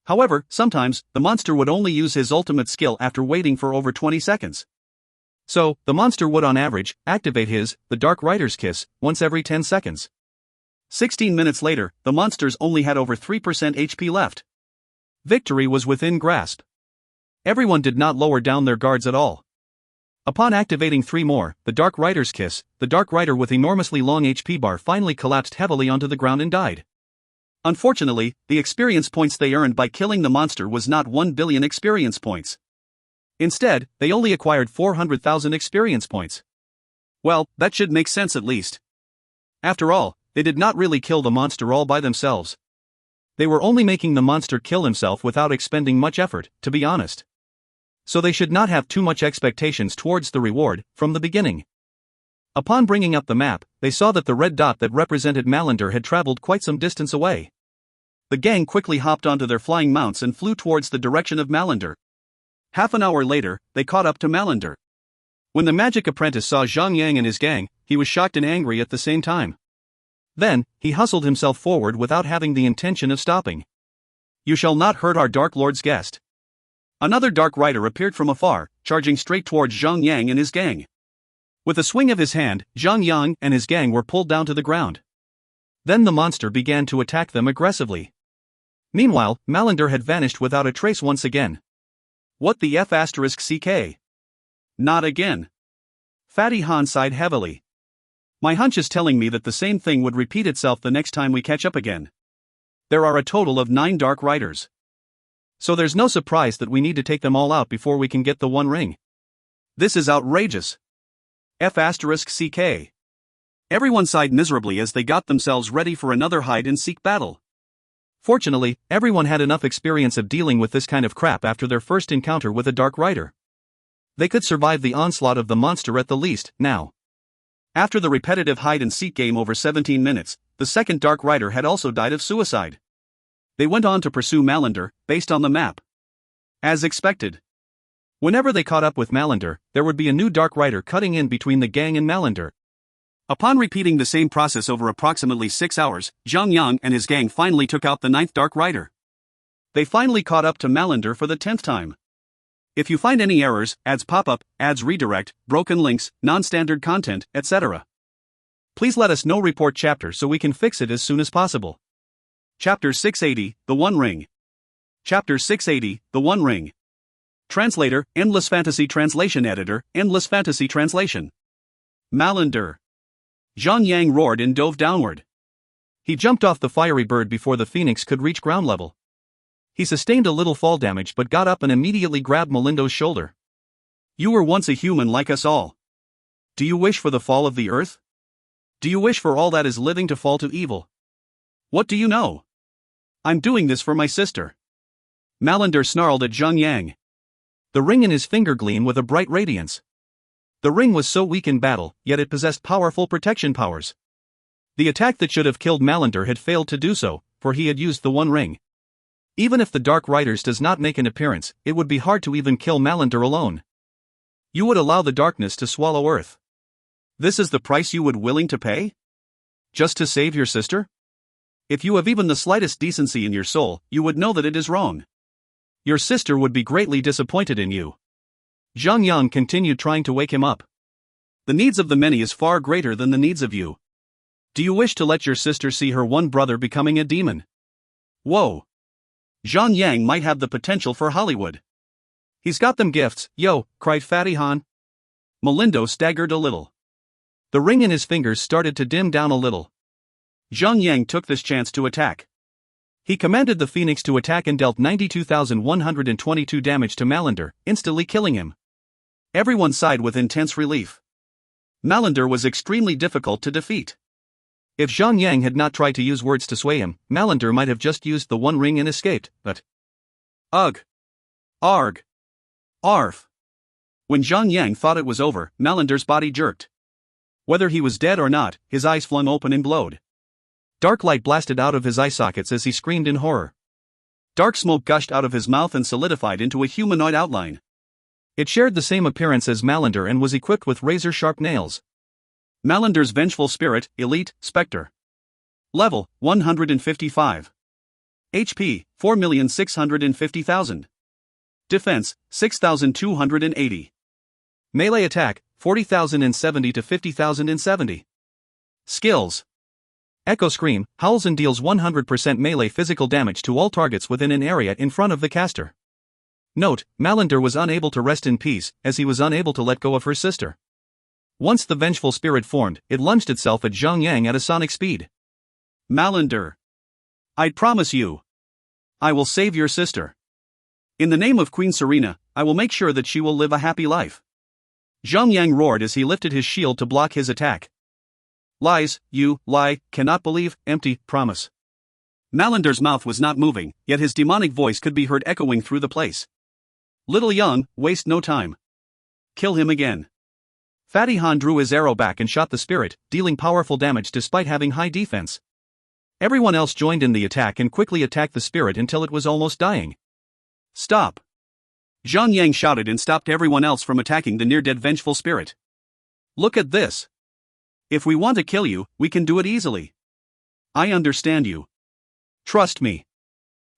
However, sometimes, the monster would only use his ultimate skill after waiting for over 20 seconds. So, the monster would on average activate the Dark Rider's kiss, once every 10 seconds. 16 minutes later, the monsters only had over 3% HP left. Victory was within grasp. Everyone did not lower down their guards at all. Upon activating 3 more, the Dark Rider's kiss, the Dark Rider with enormously long HP bar finally collapsed heavily onto the ground and died. Unfortunately, the experience points they earned by killing the monster was not 1 billion experience points. Instead, they only acquired 400,000 experience points. Well, that should make sense at least. After all, they did not really kill the monster all by themselves. They were only making the monster kill himself without expending much effort, to be honest. So they should not have too much expectations towards the reward from the beginning. Upon bringing up the map, they saw that the red dot that represented Malander had traveled quite some distance away. The gang quickly hopped onto their flying mounts and flew towards the direction of Malander. Half an hour later, they caught up to Malander. When the magic apprentice saw Zhang and his gang, he was shocked and angry at the same time. Then, he hustled himself forward without having the intention of stopping. "You shall not hurt our Dark Lord's guest." Another Dark Rider appeared from afar, charging straight towards Zhang and his gang. With a swing of his hand, Zhang and his gang were pulled down to the ground. Then the monster began to attack them aggressively. Meanwhile, Malander had vanished without a trace once again. What the F***ck? Not again. Fatty Han sighed heavily. My hunch is telling me that the same thing would repeat itself the next time we catch up again. There are a total of 9 Dark Riders. So there's no surprise that we need to take them all out before we can get the One Ring. This is outrageous. F***ck. Everyone sighed miserably as they got themselves ready for another hide-and-seek battle. Fortunately, everyone had enough experience of dealing with this kind of crap after their first encounter with a Dark Rider. They could survive the onslaught of the monster at the least, now. After the repetitive hide-and-seek game over 17 minutes, the second Dark Rider had also died of suicide. They went on to pursue Malander, based on the map. As expected. Whenever they caught up with Malander, there would be a new Dark Rider cutting in between the gang and Malander. Upon repeating the same process over approximately 6 hours, Zhang and his gang finally took out the 9th Dark Rider. They finally caught up to Malander for the 10th time. If you find any errors, ads pop up, ads redirect, broken links, non-standard content, etc., please let us know. Report chapter so we can fix it as soon as possible. Chapter 680, The One Ring. Chapter 680, The One Ring. Translator, Endless Fantasy Translation Editor, Endless Fantasy Translation. Malander. Zhang roared and dove downward. He jumped off the fiery bird before the phoenix could reach ground level. He sustained a little fall damage but got up and immediately grabbed Melindo's shoulder. You were once a human like us all. Do you wish for the fall of the earth? Do you wish for all that is living to fall to evil? What do you know? I'm doing this for my sister. Malander snarled at Zhang. The ring in his finger gleamed with a bright radiance. The ring was so weak in battle, yet it possessed powerful protection powers. The attack that should have killed Malander had failed to do so, for he had used the One Ring. Even if the Dark Riders does not make an appearance, it would be hard to even kill Malander alone. You would allow the darkness to swallow Earth. This is the price you would willing to pay? Just to save your sister? If you have even the slightest decency in your soul, you would know that it is wrong. Your sister would be greatly disappointed in you. Zhang continued trying to wake him up. The needs of the many is far greater than the needs of you. Do you wish to let your sister see her one brother becoming a demon? Whoa. Zhang might have the potential for Hollywood. He's got them gifts, yo, cried Fatty Han. Melindo staggered a little. The ring in his fingers started to dim down a little. Zhang took this chance to attack. He commanded the phoenix to attack and dealt 92,122 damage to Malander, instantly killing him. Everyone sighed with intense relief. Malander was extremely difficult to defeat. If Zhang Yang had not tried to use words to sway him, Malander might have just used the one ring and escaped, but... Ugh! Arg! Arf! When Zhang Yang thought it was over, Malander's body jerked. Whether he was dead or not, his eyes flung open and glowed. Dark light blasted out of his eye sockets as he screamed in horror. Dark smoke gushed out of his mouth and solidified into a humanoid outline. It shared the same appearance as Malander and was equipped with razor-sharp nails. Malander's Vengeful Spirit, Elite, Spectre. Level, 155. HP, 4,650,000. Defense, 6,280. Melee attack, 40,070 to 50,070. Skills. Echo Scream, howls and deals 100% melee physical damage to all targets within an area in front of the caster. Note, Malander was unable to rest in peace, as he was unable to let go of her sister. Once the vengeful spirit formed, it lunged itself at Zhang Yang at a sonic speed. Malander. I promise you. I will save your sister. In the name of Queen Serena, I will make sure that she will live a happy life. Zhang Yang roared as he lifted his shield to block his attack. Lies, you, lie, cannot believe, empty, promise. Malander's mouth was not moving, yet his demonic voice could be heard echoing through the place. Little young, waste no time. Kill him again. Fatty Han drew his arrow back and shot the spirit, dealing powerful damage despite having high defense. Everyone else joined in the attack and quickly attacked the spirit until it was almost dying. Stop! Zhang Yang shouted and stopped everyone else from attacking the near-dead vengeful spirit. Look at this. If we want to kill you, we can do it easily. I understand you. Trust me.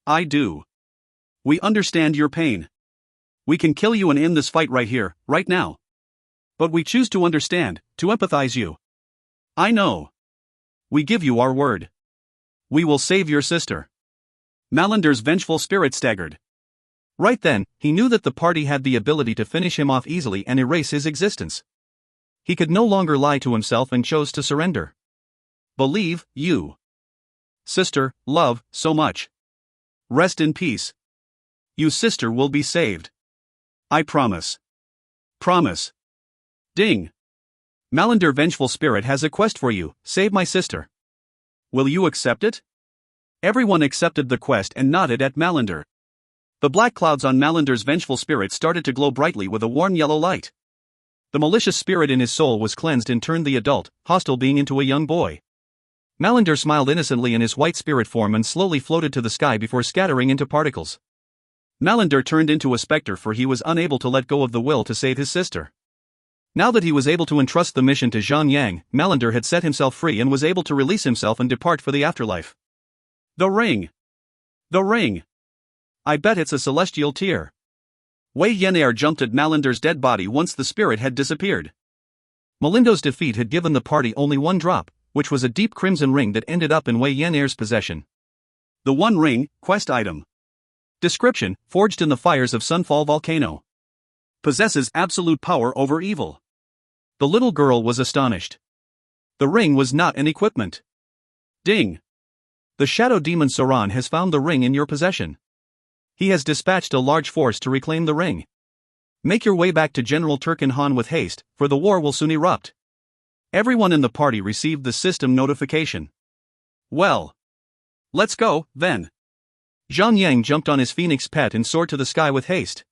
I do. We understand your pain. We can kill you and end this fight right here, right now. But we choose to understand, to empathize you. I know. We give you our word. We will save your sister. Malander's vengeful spirit staggered. Right then, he knew that the party had the ability to finish him off easily and erase his existence. He could no longer lie to himself and chose to surrender. Believe, you. Sister, love, so much. Rest in peace. You sister will be saved. I promise. Promise. Ding. Malander Vengeful Spirit has a quest for you, save my sister. Will you accept it? Everyone accepted the quest and nodded at Malander. The black clouds on Malander's Vengeful Spirit started to glow brightly with a warm yellow light. The malicious spirit in his soul was cleansed and turned the adult, hostile being into a young boy. Malander smiled innocently in his white spirit form and slowly floated to the sky before scattering into particles. Malander turned into a specter, for he was unable to let go of the will to save his sister. Now that he was able to entrust the mission to Zhang Yang, Malander had set himself free and was able to release himself and depart for the afterlife. The ring! The ring! I bet it's a celestial tear. Wei Yenair jumped at Malander's dead body once the spirit had disappeared. Melindo's defeat had given the party only one drop, which was a deep crimson ring that ended up in Wei Yenair's possession. The One Ring, quest item. Description: forged in the fires of Sunfall Volcano. Possesses absolute power over evil. The little girl was astonished. The ring was not an equipment. Ding! The shadow demon Soran has found the ring in your possession. He has dispatched a large force to reclaim the ring. Make your way back to General Turkin Han with haste, for the war will soon erupt. Everyone in the party received the system notification. Well. Let's go, then. Zhang Yang jumped on his phoenix pet and soared to the sky with haste.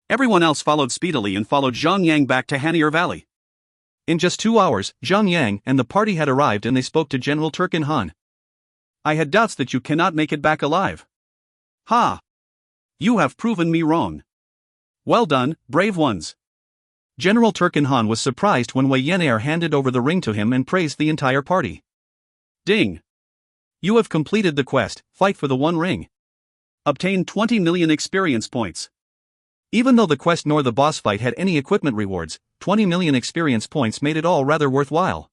Everyone else followed speedily and followed Zhang Yang back to Hanier Valley. In just 2 hours, Zhang Yang and the party had arrived and they spoke to General Turkin Han. I had doubts that you cannot make it back alive. Ha! You have proven me wrong. Well done, brave ones. General Turkin Han was surprised when Wei Yenair handed over the ring to him and praised the entire party. Ding! You have completed the quest, fight for the One Ring. Obtain 20 million experience points. Even though the quest nor the boss fight had any equipment rewards, 20 million experience points made it all rather worthwhile.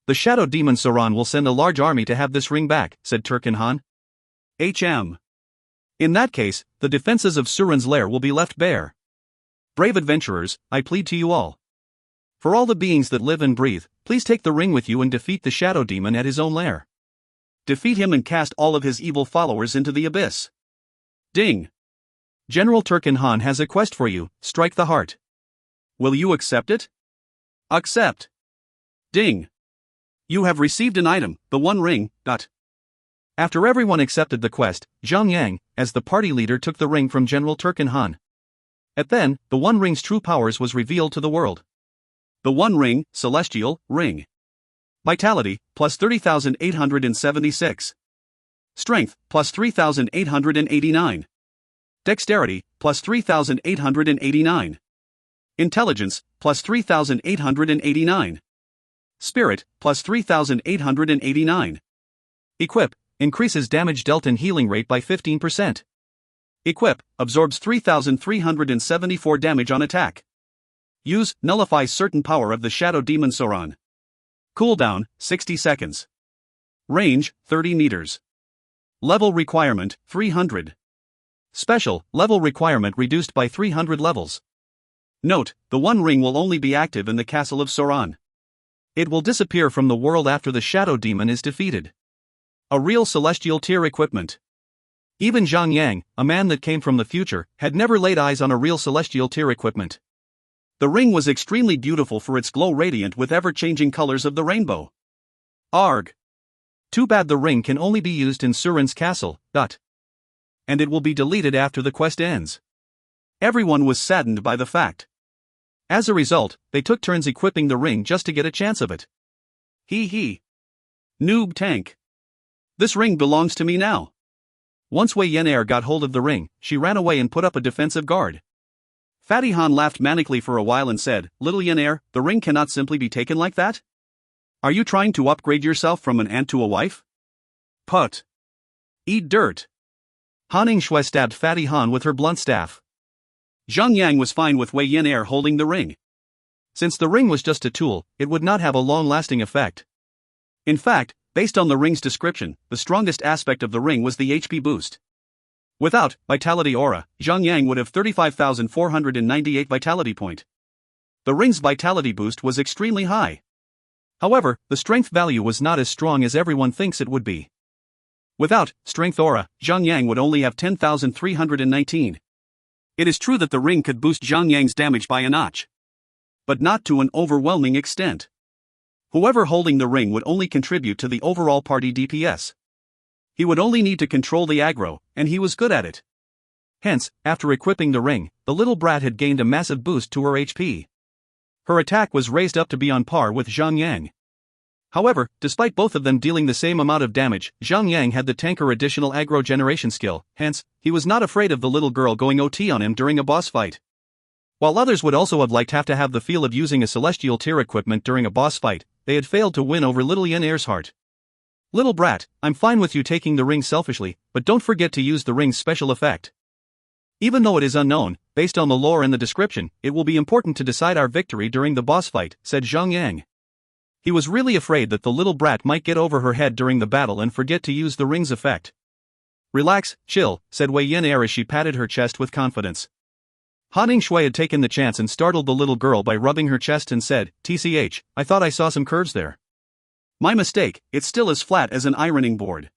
The shadow demon Soran will send a large army to have this ring back, said Turkin Han. In that case, the defenses of Suran's lair will be left bare. Brave adventurers, I plead to you all. For all the beings that live and breathe, please take the ring with you and defeat the shadow demon at his own lair. defeat him and cast all of his evil followers into the abyss. Ding! General Turkin Han has a quest for you, strike the heart. Will you accept it? Accept. Ding! You have received an item, the One Ring. After everyone accepted the quest, Zhang, as the party leader, took the ring from General Turkin Han. Then, the One Ring's true powers was revealed to the world. The One Ring, Celestial, Ring. Vitality, plus 30,876. Strength, plus 3,889. Dexterity, plus 3,889. Intelligence, plus 3,889. Spirit, plus 3,889. Equip, increases damage dealt and healing rate by 15%. Equip, absorbs 3,374 damage on attack. Use, nullifies certain power of the Shadow Demon Sauron. Cooldown, 60 seconds. Range, 30 meters. Level requirement, 300. Special, level requirement reduced by 300 levels. Note, the One Ring will only be active in the Castle of Sauron. It will disappear from the world after the Shadow Demon is defeated. A real celestial tier equipment. Even Zhang, a man that came from the future, had never laid eyes on a real celestial tier equipment. The ring was extremely beautiful for its glow radiant with ever-changing colors of the rainbow. Arg! Too bad the ring can only be used in Sauron's castle, and it will be deleted after the quest ends. Everyone was saddened by the fact. As a result, they took turns equipping the ring just to get a chance of it. Hee. Noob tank. This ring belongs to me now. Once Wei Yan'er got hold of the ring, she ran away and put up a defensive guard. Fatty Han laughed manically for a while and said, "Little Yan'er, the ring cannot simply be taken like that? Are you trying to upgrade yourself from an aunt to a wife? Put. Eat dirt." Han Shui stabbed Fatty Han with her blunt staff. Zhang was fine with Wei Yan'er holding the ring. Since the ring was just a tool, it would not have a long-lasting effect. In fact, based on the ring's description, the strongest aspect of the ring was the HP boost. Without Vitality Aura, Zhang would have 35,498 Vitality point. The ring's Vitality boost was extremely high. However, the strength value was not as strong as everyone thinks it would be. Without Strength Aura, Zhang would only have 10,319. It is true that the ring could boost Zhang damage by a notch, but not to an overwhelming extent. Whoever holding the ring would only contribute to the overall party DPS. He would only need to control the aggro, and he was good at it. Hence, after equipping the ring, the little brat had gained a massive boost to her HP. Her attack was raised up to be on par with Zhang. However, despite both of them dealing the same amount of damage, Zhang had the tanker additional aggro generation skill, hence, he was not afraid of the little girl going OT on him during a boss fight. While others would also have to have the feel of using a celestial tier equipment during a boss fight, they had failed to win over little Yan'er's heart. "Little brat, I'm fine with you taking the ring selfishly, but don't forget to use the ring's special effect. Even though it is unknown, based on the lore and the description, it will be important to decide our victory during the boss fight," said Zhang. He was really afraid that the little brat might get over her head during the battle and forget to use the ring's effect. "Relax, chill," said Wei Yan'er as she patted her chest with confidence. Han Shui had taken the chance and startled the little girl by rubbing her chest and said, "TCH, I thought I saw some curves there." "My mistake, it's still as flat as an ironing board."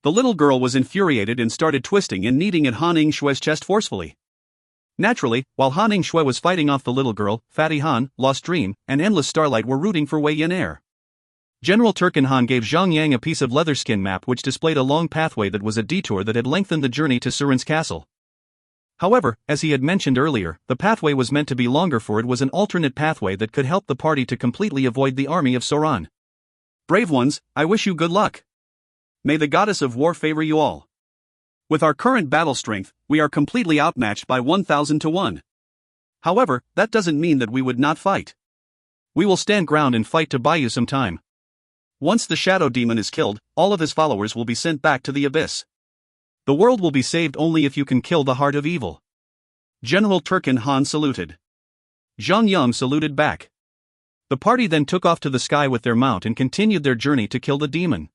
The little girl was infuriated and started twisting and kneading at Han Shui's chest forcefully. Naturally, while Han Shui was fighting off the little girl, Fatty Han, Lost Dream, and Endless Starlight were rooting for Wei Yan'er. General Turkin Han gave Zhang a piece of leather skin map which displayed a long pathway that was a detour that had lengthened the journey to Sauron's castle. However, as he had mentioned earlier, the pathway was meant to be longer, for it was an alternate pathway that could help the party to completely avoid the army of Sauron. "Brave ones, I wish you good luck. May the goddess of war favor you all. With our current battle strength, we are completely outmatched by 1,000 to 1. However, that doesn't mean that we would not fight. We will stand ground and fight to buy you some time. Once the Shadow Demon is killed, all of his followers will be sent back to the abyss. The world will be saved only if you can kill the heart of evil." General Turkin Han saluted. Zhang saluted back. The party then took off to the sky with their mount and continued their journey to kill the demon.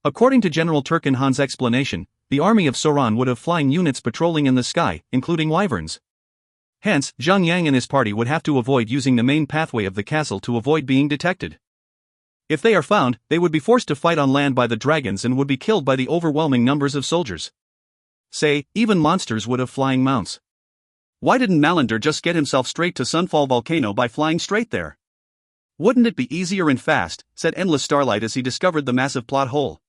According to General Turkin Han's explanation, the army of Sauron would have flying units patrolling in the sky, including wyverns. Hence, Zhang and his party would have to avoid using the main pathway of the castle to avoid being detected. If they are found, they would be forced to fight on land by the dragons and would be killed by the overwhelming numbers of soldiers. Say, even monsters would have flying mounts. Why didn't Malander just get himself straight to Sunfall Volcano by flying straight there? Wouldn't it be easier and fast, said Endless Starlight as he discovered the massive plot hole.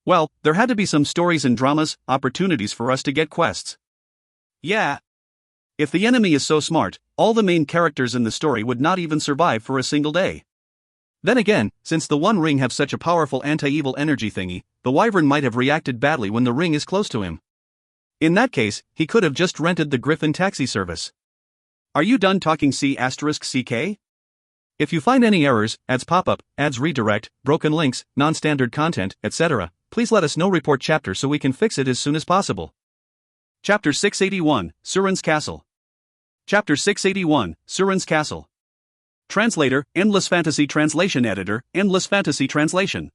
Well, there had to be some stories and dramas, opportunities for us to get quests. Yeah. If the enemy is so smart, all the main characters in the story would not even survive for a single day. Then again, since the One Ring have such a powerful anti-evil energy thingy, the Wyvern might have reacted badly when the ring is close to him. In that case, he could have just rented the Griffin taxi service. Are you done talking C***CK? If you find any errors, ads pop up, ads redirect, broken links, non-standard content, etc., please let us know. Report chapter so we can fix it as soon as possible. Chapter 681, Surin's Castle. Chapter 681, Surin's Castle. Translator, Endless Fantasy Translation Editor, Endless Fantasy Translation.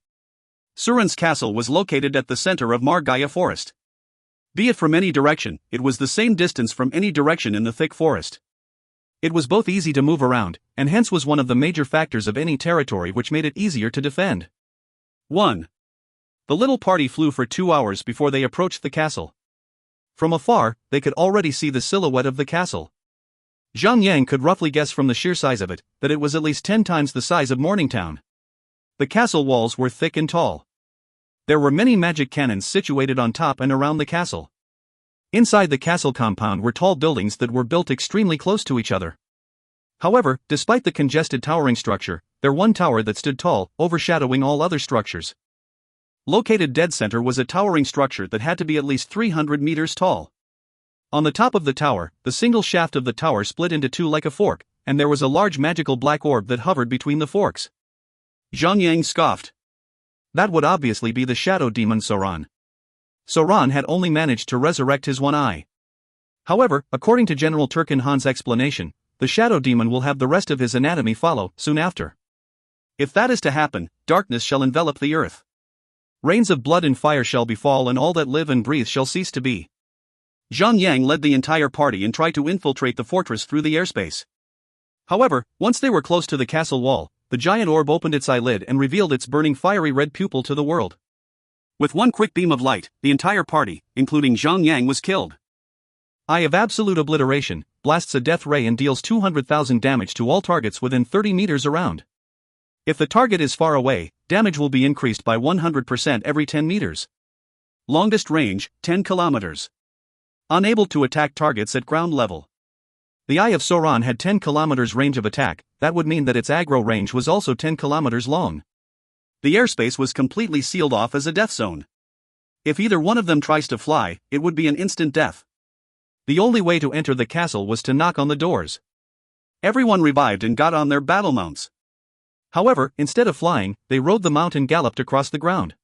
Surin's Castle was located at the center of Margaya Forest. Be it from any direction, it was the same distance from any direction in the thick forest. It was both easy to move around, and hence was one of the major factors of any territory which made it easier to defend. 1. The little party flew for 2 hours before they approached the castle. From afar, they could already see the silhouette of the castle. Zhang could roughly guess from the sheer size of it, that it was at least 10 times the size of Morningtown. The castle walls were thick and tall. There were many magic cannons situated on top and around the castle. Inside the castle compound were tall buildings that were built extremely close to each other. However, despite the congested towering structure, there was one tower that stood tall, overshadowing all other structures. Located dead center was a towering structure that had to be at least 300 meters tall. On the top of the tower, the single shaft of the tower split into two like a fork, and there was a large magical black orb that hovered between the forks. Zhang scoffed. That would obviously be the shadow demon Sauron. Sauron had only managed to resurrect his one eye. However, according to General Turkin Han's explanation, the shadow demon will have the rest of his anatomy follow soon after. If that is to happen, darkness shall envelop the earth. Rains of blood and fire shall befall, and all that live and breathe shall cease to be. Zhang led the entire party and tried to infiltrate the fortress through the airspace. However, once they were close to the castle wall, the giant orb opened its eyelid and revealed its burning fiery red pupil to the world. With one quick beam of light, the entire party, including Zhang was killed. Eye of Absolute Obliteration blasts a death ray and deals 200,000 damage to all targets within 30 meters around. If the target is far away, damage will be increased by 100% every 10 meters. Longest range, 10 kilometers. Unable to attack targets at ground level. The Eye of Sauron had 10 kilometers range of attack. That would mean that its aggro range was also 10 kilometers long. The airspace was completely sealed off as a death zone. If either one of them tries to fly, it would be an instant death. The only way to enter the castle was to knock on the doors. Everyone revived and got on their battle mounts. However, instead of flying, they rode the mount and galloped across the ground.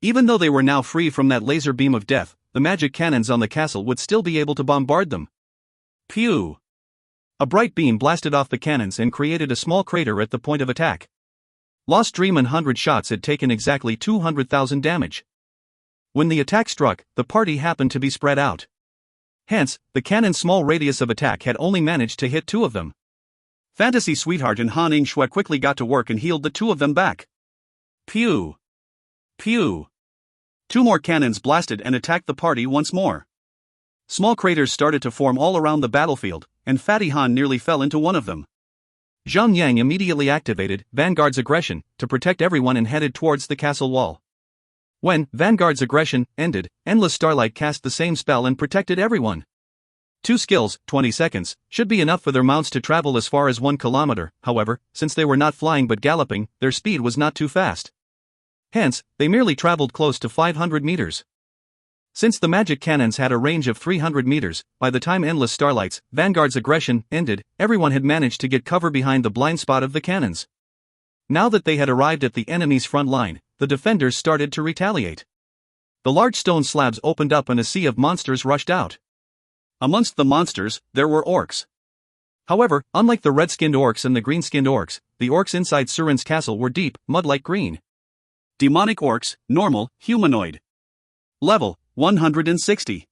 Even though they were now free from that laser beam of death, the magic cannons on the castle would still be able to bombard them. Pew! A bright beam blasted off the cannons and created a small crater at the point of attack. Lost Dream and 100 shots had taken exactly 200,000 damage. When the attack struck, the party happened to be spread out. Hence, the cannon's small radius of attack had only managed to hit 2 of them. Fantasy Sweetheart and Han Yngshui quickly got to work and healed the 2 of them back. Pew! Pew! 2 more cannons blasted and attacked the party once more. Small craters started to form all around the battlefield, and Fatty Han nearly fell into one of them. Zhang immediately activated Vanguard's aggression to protect everyone and headed towards the castle wall. When Vanguard's aggression ended, Endless Starlight cast the same spell and protected everyone. 2 skills, 20 seconds, should be enough for their mounts to travel as far as 1 kilometer. However, since they were not flying but galloping, their speed was not too fast. Hence, they merely traveled close to 500 meters. Since the magic cannons had a range of 300 meters, by the time Endless Starlight's Vanguard's aggression ended, everyone had managed to get cover behind the blind spot of the cannons. Now that they had arrived at the enemy's front line, the defenders started to retaliate. The large stone slabs opened up and a sea of monsters rushed out. Amongst the monsters, there were orcs. However, unlike the red-skinned orcs and the green-skinned orcs, the orcs inside Surin's castle were deep, mud-like green. Demonic orcs, normal, humanoid. Level, 160.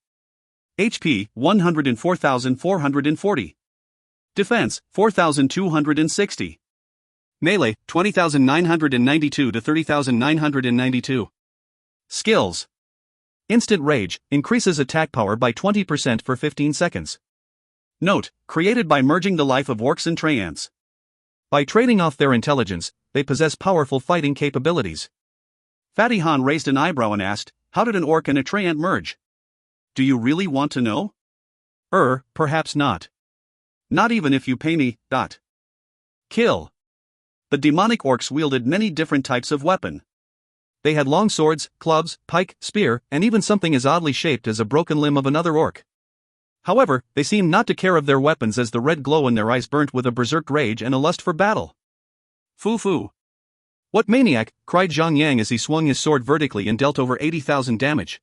HP, 104,440. Defense, 4,260. Melee, 20,992 to 30,992. Skills. Instant Rage, increases attack power by 20% for 15 seconds. Note, created by merging the life of orcs and Treants. By trading off their intelligence, they possess powerful fighting capabilities. Fatty Han raised an eyebrow and asked, how did an orc and a Treant merge? Do you really want to know? Perhaps not. Not even if you pay me. Kill. The demonic orcs wielded many different types of weapon. They had long swords, clubs, pike, spear, and even something as oddly shaped as a broken limb of another orc. However, they seemed not to care of their weapons as the red glow in their eyes burnt with a berserk rage and a lust for battle. Foo. What maniac, cried Zhang Yang as he swung his sword vertically and dealt over 80,000 damage.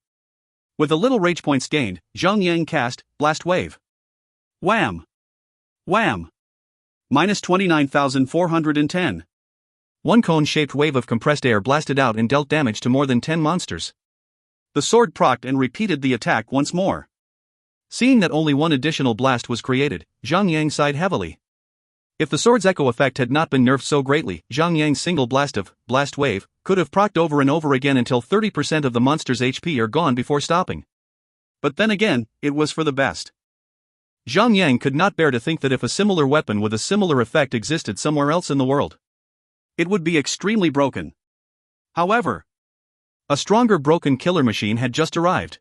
With a little rage points gained, Zhang Yang cast, Blast Wave. Wham! Wham! Minus 29,410. One cone-shaped wave of compressed air blasted out and dealt damage to more than 10 monsters. The sword procced and repeated the attack once more. Seeing that only one additional blast was created, Zhang Yang sighed heavily. If the sword's echo effect had not been nerfed so greatly, Zhang Yang's single blast of Blast Wave could have procced over and over again until 30% of the monster's HP are gone before stopping. But then again, it was for the best. Zhang Yang could not bear to think that if a similar weapon with a similar effect existed somewhere else in the world, it would be extremely broken. However, a stronger broken killer machine had just arrived.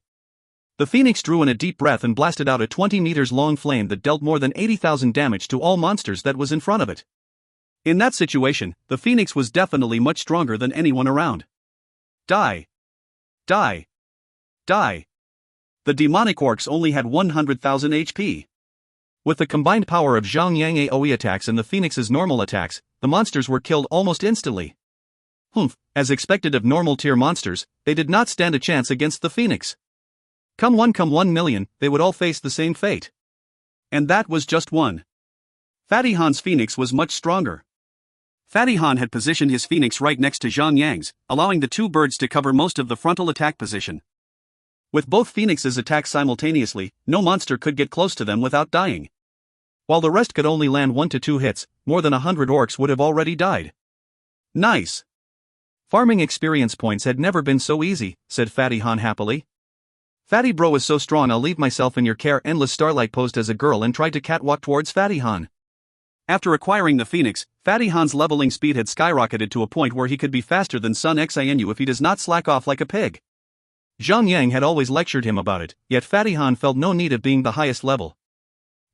The Phoenix drew in a deep breath and blasted out a 20 meters long flame that dealt more than 80,000 damage to all monsters that was in front of it. In that situation, the Phoenix was definitely much stronger than anyone around. Die. Die. Die. The demonic orcs only had 100,000 HP. With the combined power of Zhang Yang AoE attacks and the Phoenix's normal attacks, the monsters were killed almost instantly. As expected of normal tier monsters, they did not stand a chance against the Phoenix. Come 1 million, they would all face the same fate. And that was just one. Fatty Han's Phoenix was much stronger. Fatty Han had positioned his Phoenix right next to Zhang Yang's, allowing the two birds to cover most of the frontal attack position. With both Phoenixes attack simultaneously, no monster could get close to them without dying. While the rest could only land 1 to 2 hits, more than 100 orcs would have already died. Nice. Farming experience points had never been so easy, said Fatty Han happily. Fatty bro is so strong, I'll leave myself in your care. Endless Starlight posed as a girl and tried to catwalk towards Fatty Han. After acquiring the Phoenix, Fatty Han's leveling speed had skyrocketed to a point where he could be faster than Sun Xinu if he does not slack off like a pig. Zhang Yang had always lectured him about it, yet Fatty Han felt no need of being the highest level.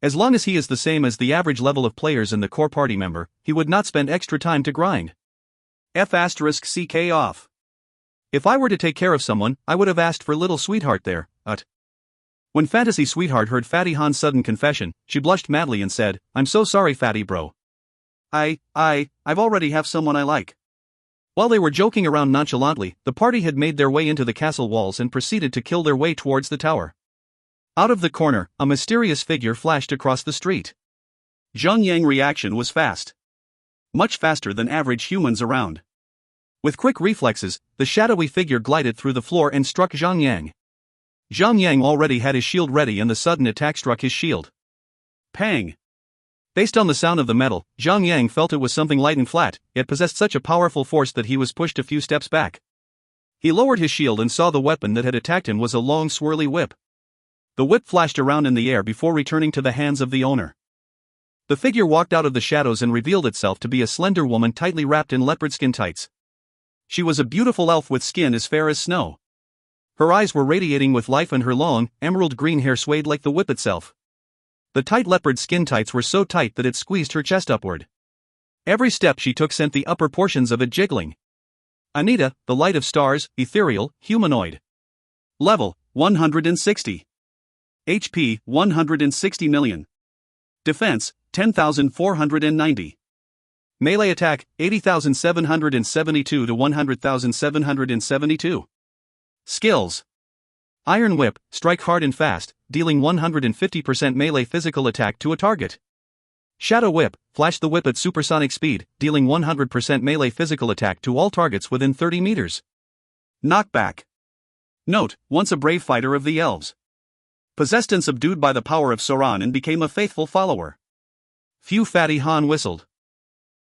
As long as he is the same as the average level of players in the core party member, he would not spend extra time to grind. *CK off. If I were to take care of someone, I would have asked for little sweetheart there, When Fantasy Sweetheart heard Fatty Han's sudden confession, she blushed madly and said, I'm so sorry Fatty bro. I've already have someone I like. While they were joking around nonchalantly, the party had made their way into the castle walls and proceeded to kill their way towards the tower. Out of the corner, a mysterious figure flashed across the street. Zhang Yang's reaction was fast. Much faster than average humans around. With quick reflexes, the shadowy figure glided through the floor and struck Zhang Yang. Zhang Yang already had his shield ready and the sudden attack struck his shield. Pang! Based on the sound of the metal, Zhang Yang felt it was something light and flat, yet possessed such a powerful force that he was pushed a few steps back. He lowered his shield and saw the weapon that had attacked him was a long swirly whip. The whip flashed around in the air before returning to the hands of the owner. The figure walked out of the shadows and revealed itself to be a slender woman tightly wrapped in leopard skin tights. She was a beautiful elf with skin as fair as snow. Her eyes were radiating with life and her long, emerald green hair swayed like the whip itself. The tight leopard skin tights were so tight that it squeezed her chest upward. Every step she took sent the upper portions of it jiggling. Anita, the light of stars, ethereal, humanoid. Level, 160. HP, 160 million. Defense, 10,490. Melee attack, 80,772 to 100,772. Skills. Iron Whip, strike hard and fast, dealing 150% melee physical attack to a target. Shadow Whip, flash the whip at supersonic speed, dealing 100% melee physical attack to all targets within 30 meters. Knockback. Note, once a brave fighter of the elves. Possessed and subdued by the power of Sauron and became a faithful follower. Few Fatty Han whistled.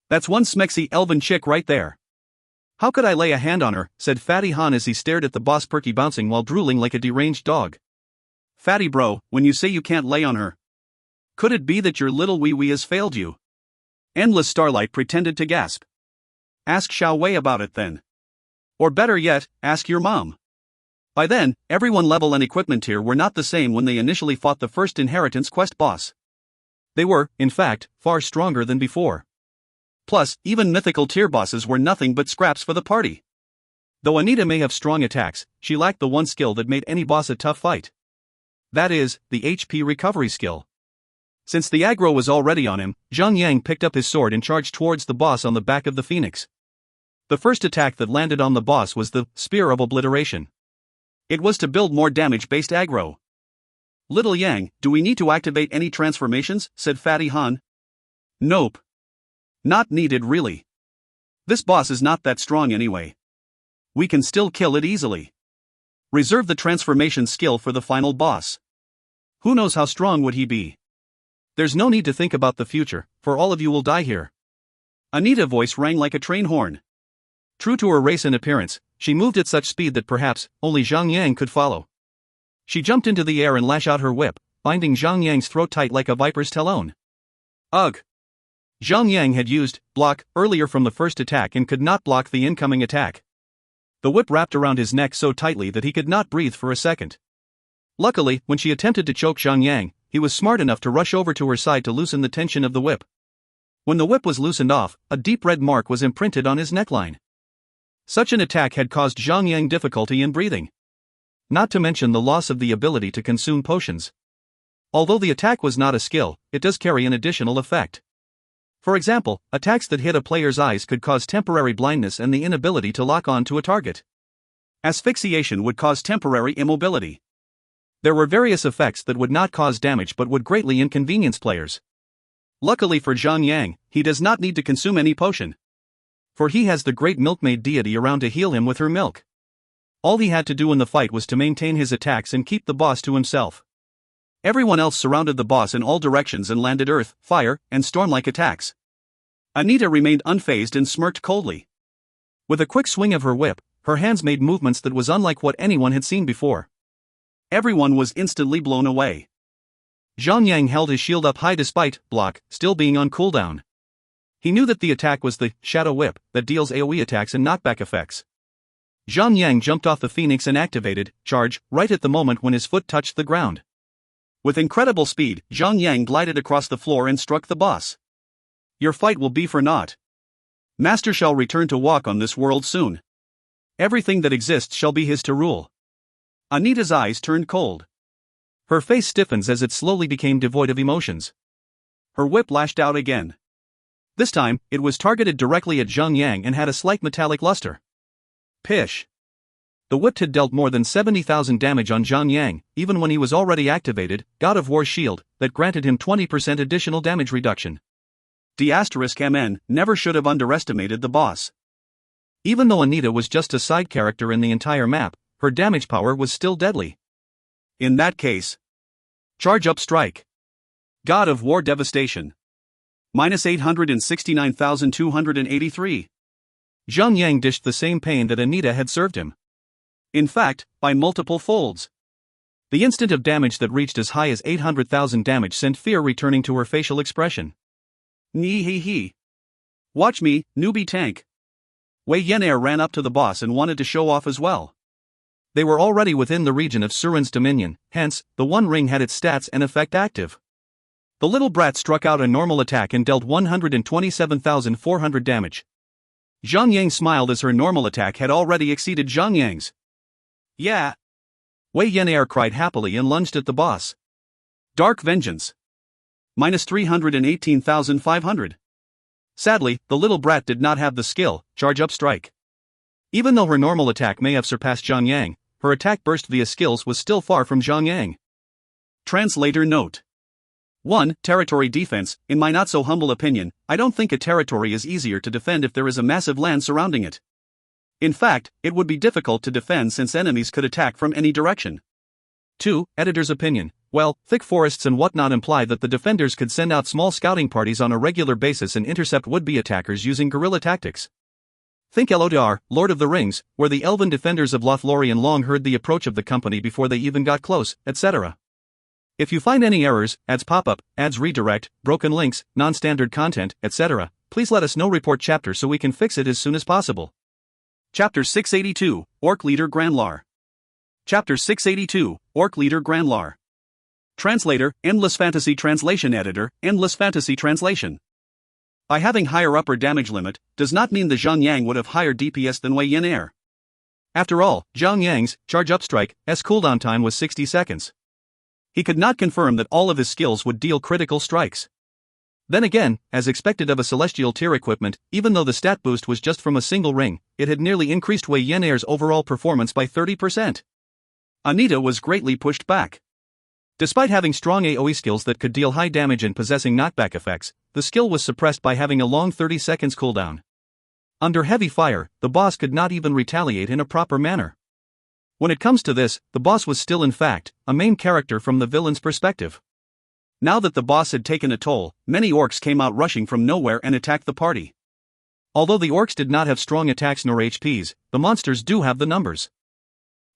That's one smexy elven chick right there. How could I lay a hand on her, said Fatty Han as he stared at the boss Perky bouncing while drooling like a deranged dog. Fatty bro, when you say you can't lay on her, could it be that your little wee-wee has failed you? Endless Starlight pretended to gasp. Ask Xiao Wei about it then. Or better yet, ask your mom. By then, everyone level and equipment tier were not the same when they initially fought the first Inheritance Quest boss. They were, in fact, far stronger than before. Plus, even mythical tier bosses were nothing but scraps for the party. Though Anita may have strong attacks, she lacked the one skill that made any boss a tough fight. That is, the HP recovery skill. Since the aggro was already on him, Zhang Yang picked up his sword and charged towards the boss on the back of the phoenix. The first attack that landed on the boss was the Spear of Obliteration. It was to build more damage-based aggro. Little Yang, do we need to activate any transformations? Said Fatty Han. Nope. Not needed really. This boss is not that strong anyway. We can still kill it easily. Reserve the transformation skill for the final boss. Who knows how strong would he be? There's no need to think about the future, for all of you will die here. Anita's voice rang like a train horn. True to her race and appearance, she moved at such speed that perhaps only Zhang Yang could follow. She jumped into the air and lashed out her whip, binding Zhang Yang's throat tight like a viper's talon. Ugh! Zhang Yang had used block earlier from the first attack and could not block the incoming attack. The whip wrapped around his neck so tightly that he could not breathe for a second. Luckily, when she attempted to choke Zhang Yang, he was smart enough to rush over to her side to loosen the tension of the whip. When the whip was loosened off, a deep red mark was imprinted on his neckline. Such an attack had caused Zhang Yang difficulty in breathing. Not to mention the loss of the ability to consume potions. Although the attack was not a skill, it does carry an additional effect. For example, attacks that hit a player's eyes could cause temporary blindness and the inability to lock on to a target. Asphyxiation would cause temporary immobility. There were various effects that would not cause damage but would greatly inconvenience players. Luckily for Zhang Yang, he does not need to consume any potion. For he has the great milkmaid deity around to heal him with her milk. All he had to do in the fight was to maintain his attacks and keep the boss to himself. Everyone else surrounded the boss in all directions and landed earth, fire, and storm-like attacks. Anita remained unfazed and smirked coldly. With a quick swing of her whip, her hands made movements that was unlike what anyone had seen before. Everyone was instantly blown away. Zhang Yang held his shield up high despite block still being on cooldown. He knew that the attack was the Shadow Whip that deals AoE attacks and knockback effects. Zhang Yang jumped off the phoenix and activated charge right at the moment when his foot touched the ground. With incredible speed, Zhang Yang glided across the floor and struck the boss. Your fight will be for naught. Master shall return to walk on this world soon. Everything that exists shall be his to rule. Anita's eyes turned cold. Her face stiffens as it slowly became devoid of emotions. Her whip lashed out again. This time, it was targeted directly at Zhang Yang and had a slight metallic luster. Pish! The whip had dealt more than 70,000 damage on Zhang Yang, even when he was already activated, God of War's shield, that granted him 20% additional damage reduction. D*MN never should have underestimated the boss. Even though Anita was just a side character in the entire map, her damage power was still deadly. In that case, charge up strike. God of War devastation. Minus 869,283. Zhang Yang dished the same pain that Anita had served him. In fact, by multiple folds. The instant of damage that reached as high as 800,000 damage sent fear returning to her facial expression. Nee. Watch me, newbie tank. Wei Yenair ran up to the boss and wanted to show off as well. They were already within the region of Surin's dominion, hence, the One Ring had its stats and effect active. The little brat struck out a normal attack and dealt 127,400 damage. Zhang Yang smiled as her normal attack had already exceeded Zhang Yang's. Yeah. Wei Yenair cried happily and lunged at the boss. Dark Vengeance. Minus 318,500. Sadly, the little brat did not have the skill, Charge Up Strike. Even though her normal attack may have surpassed Zhang Yang, her attack burst via skills was still far from Zhang Yang. Translator note. 1. Territory defense. In my not so humble opinion, I don't think a territory is easier to defend if there is a massive land surrounding it. In fact, it would be difficult to defend since enemies could attack from any direction. 2. Editor's opinion. Well, thick forests and whatnot imply that the defenders could send out small scouting parties on a regular basis and intercept would-be attackers using guerrilla tactics. Think LOTR, Lord of the Rings, where the elven defenders of Lothlorien long heard the approach of the company before they even got close, etc. If you find any errors, ads pop up, ads redirect, broken links, non-standard content, etc., please let us know. Report chapter so we can fix it as soon as possible. Chapter 682, Orc Leader Granlar. Chapter 682, Orc Leader Granlar. Translator, Endless Fantasy Translation Editor, Endless Fantasy Translation. By having higher upper damage limit, does not mean the Zhang Yang would have higher DPS than Wei Yin Air. After all, Zhang Yang's charge up strike S cooldown time was 60 seconds. He could not confirm that all of his skills would deal critical strikes. Then again, as expected of a celestial tier equipment, even though the stat boost was just from a single ring, it had nearly increased Wei Yin Air's overall performance by 30%. Anita was greatly pushed back. Despite having strong AoE skills that could deal high damage and possessing knockback effects, the skill was suppressed by having a long 30 seconds cooldown. Under heavy fire, the boss could not even retaliate in a proper manner. When it comes to this, the boss was still in fact, a main character from the villain's perspective. Now that the boss had taken a toll, many orcs came out rushing from nowhere and attacked the party. Although the orcs did not have strong attacks nor HPs, the monsters do have the numbers.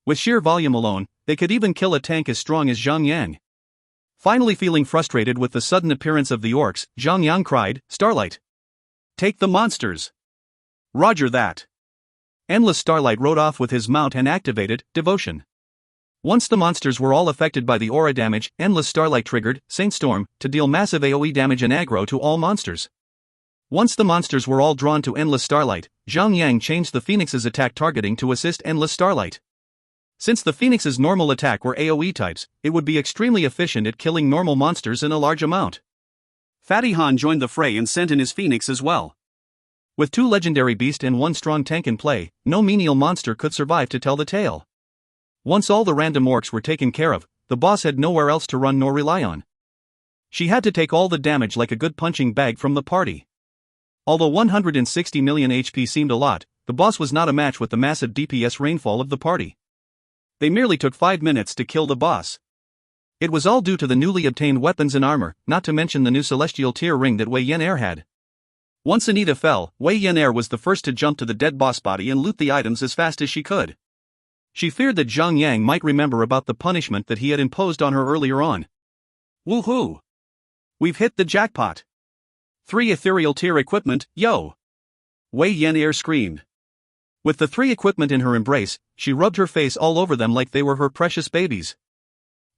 With sheer volume alone, they could even kill a tank as strong as Zhang Yang. Finally feeling frustrated with the sudden appearance of the orcs, Zhang Yang cried, "Starlight! Take the monsters!" Roger that. Endless Starlight rode off with his mount and activated Devotion. Once the monsters were all affected by the aura damage, Endless Starlight triggered Saint Storm to deal massive AoE damage and aggro to all monsters. Once the monsters were all drawn to Endless Starlight, Zhang Yang changed the Phoenix's attack targeting to assist Endless Starlight. Since the Phoenix's normal attack were AoE types, it would be extremely efficient at killing normal monsters in a large amount. Fatty Han joined the fray and sent in his Phoenix as well. With 2 legendary beasts and 1 strong tank in play, no menial monster could survive to tell the tale. Once all the random orcs were taken care of, the boss had nowhere else to run nor rely on. She had to take all the damage like a good punching bag from the party. Although 160 million HP seemed a lot, the boss was not a match with the massive DPS rainfall of the party. They merely took 5 minutes to kill the boss. It was all due to the newly obtained weapons and armor, not to mention the new celestial tier ring that Wei Yin Air had. Once Anita fell, Wei Yin Air was the first to jump to the dead boss body and loot the items as fast as she could. She feared that Zhang Yang might remember about the punishment that he had imposed on her earlier on. Woohoo! We've hit the jackpot! 3 ethereal tier equipment, yo! Wei Yin Air screamed. With the 3 equipment in her embrace, she rubbed her face all over them like they were her precious babies.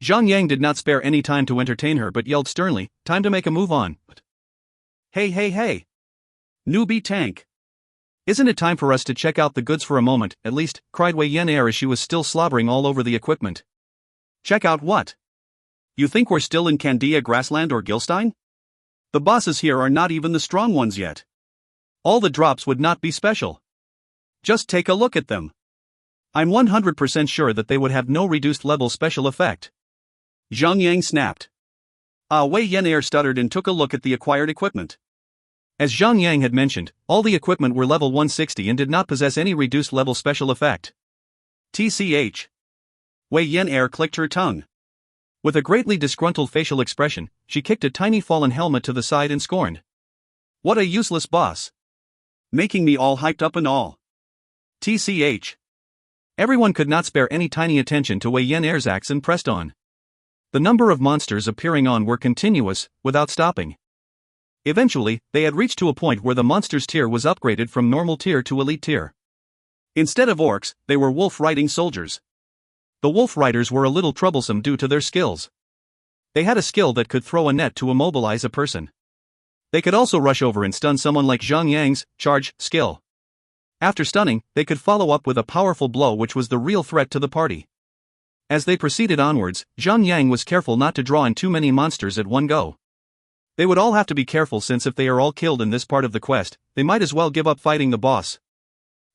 Zhang Yang did not spare any time to entertain her but yelled sternly, "Time to make a move on." Hey! Newbie tank! Isn't it time for us to check out the goods for a moment, at least, cried Wei Yin Air as she was still slobbering all over the equipment. Check out what? You think we're still in Candia Grassland or Gilstein? The bosses here are not even the strong ones yet. All the drops would not be special. Just take a look at them. I'm 100% sure that they would have no reduced level special effect. Zhang Yang snapped. Wei Yin Air stuttered and took a look at the acquired equipment. As Zhang Yang had mentioned, all the equipment were level 160 and did not possess any reduced level special effect. TCH. Wei Yin Air clicked her tongue. With a greatly disgruntled facial expression, she kicked a tiny fallen helmet to the side and scorned. What a useless boss. Making me all hyped up and all. TCH. Everyone could not spare any tiny attention to Wei Yin Air's axe and pressed on. The number of monsters appearing on were continuous, without stopping. Eventually, they had reached to a point where the monsters tier was upgraded from normal tier to elite tier. Instead of orcs, they were wolf-riding soldiers. The wolf riders were a little troublesome due to their skills. They had a skill that could throw a net to immobilize a person. They could also rush over and stun someone like Zhang Yang's charge skill. After stunning, they could follow up with a powerful blow which was the real threat to the party. As they proceeded onwards, Zhang Yang was careful not to draw in too many monsters at one go. They would all have to be careful since if they are all killed in this part of the quest, they might as well give up fighting the boss.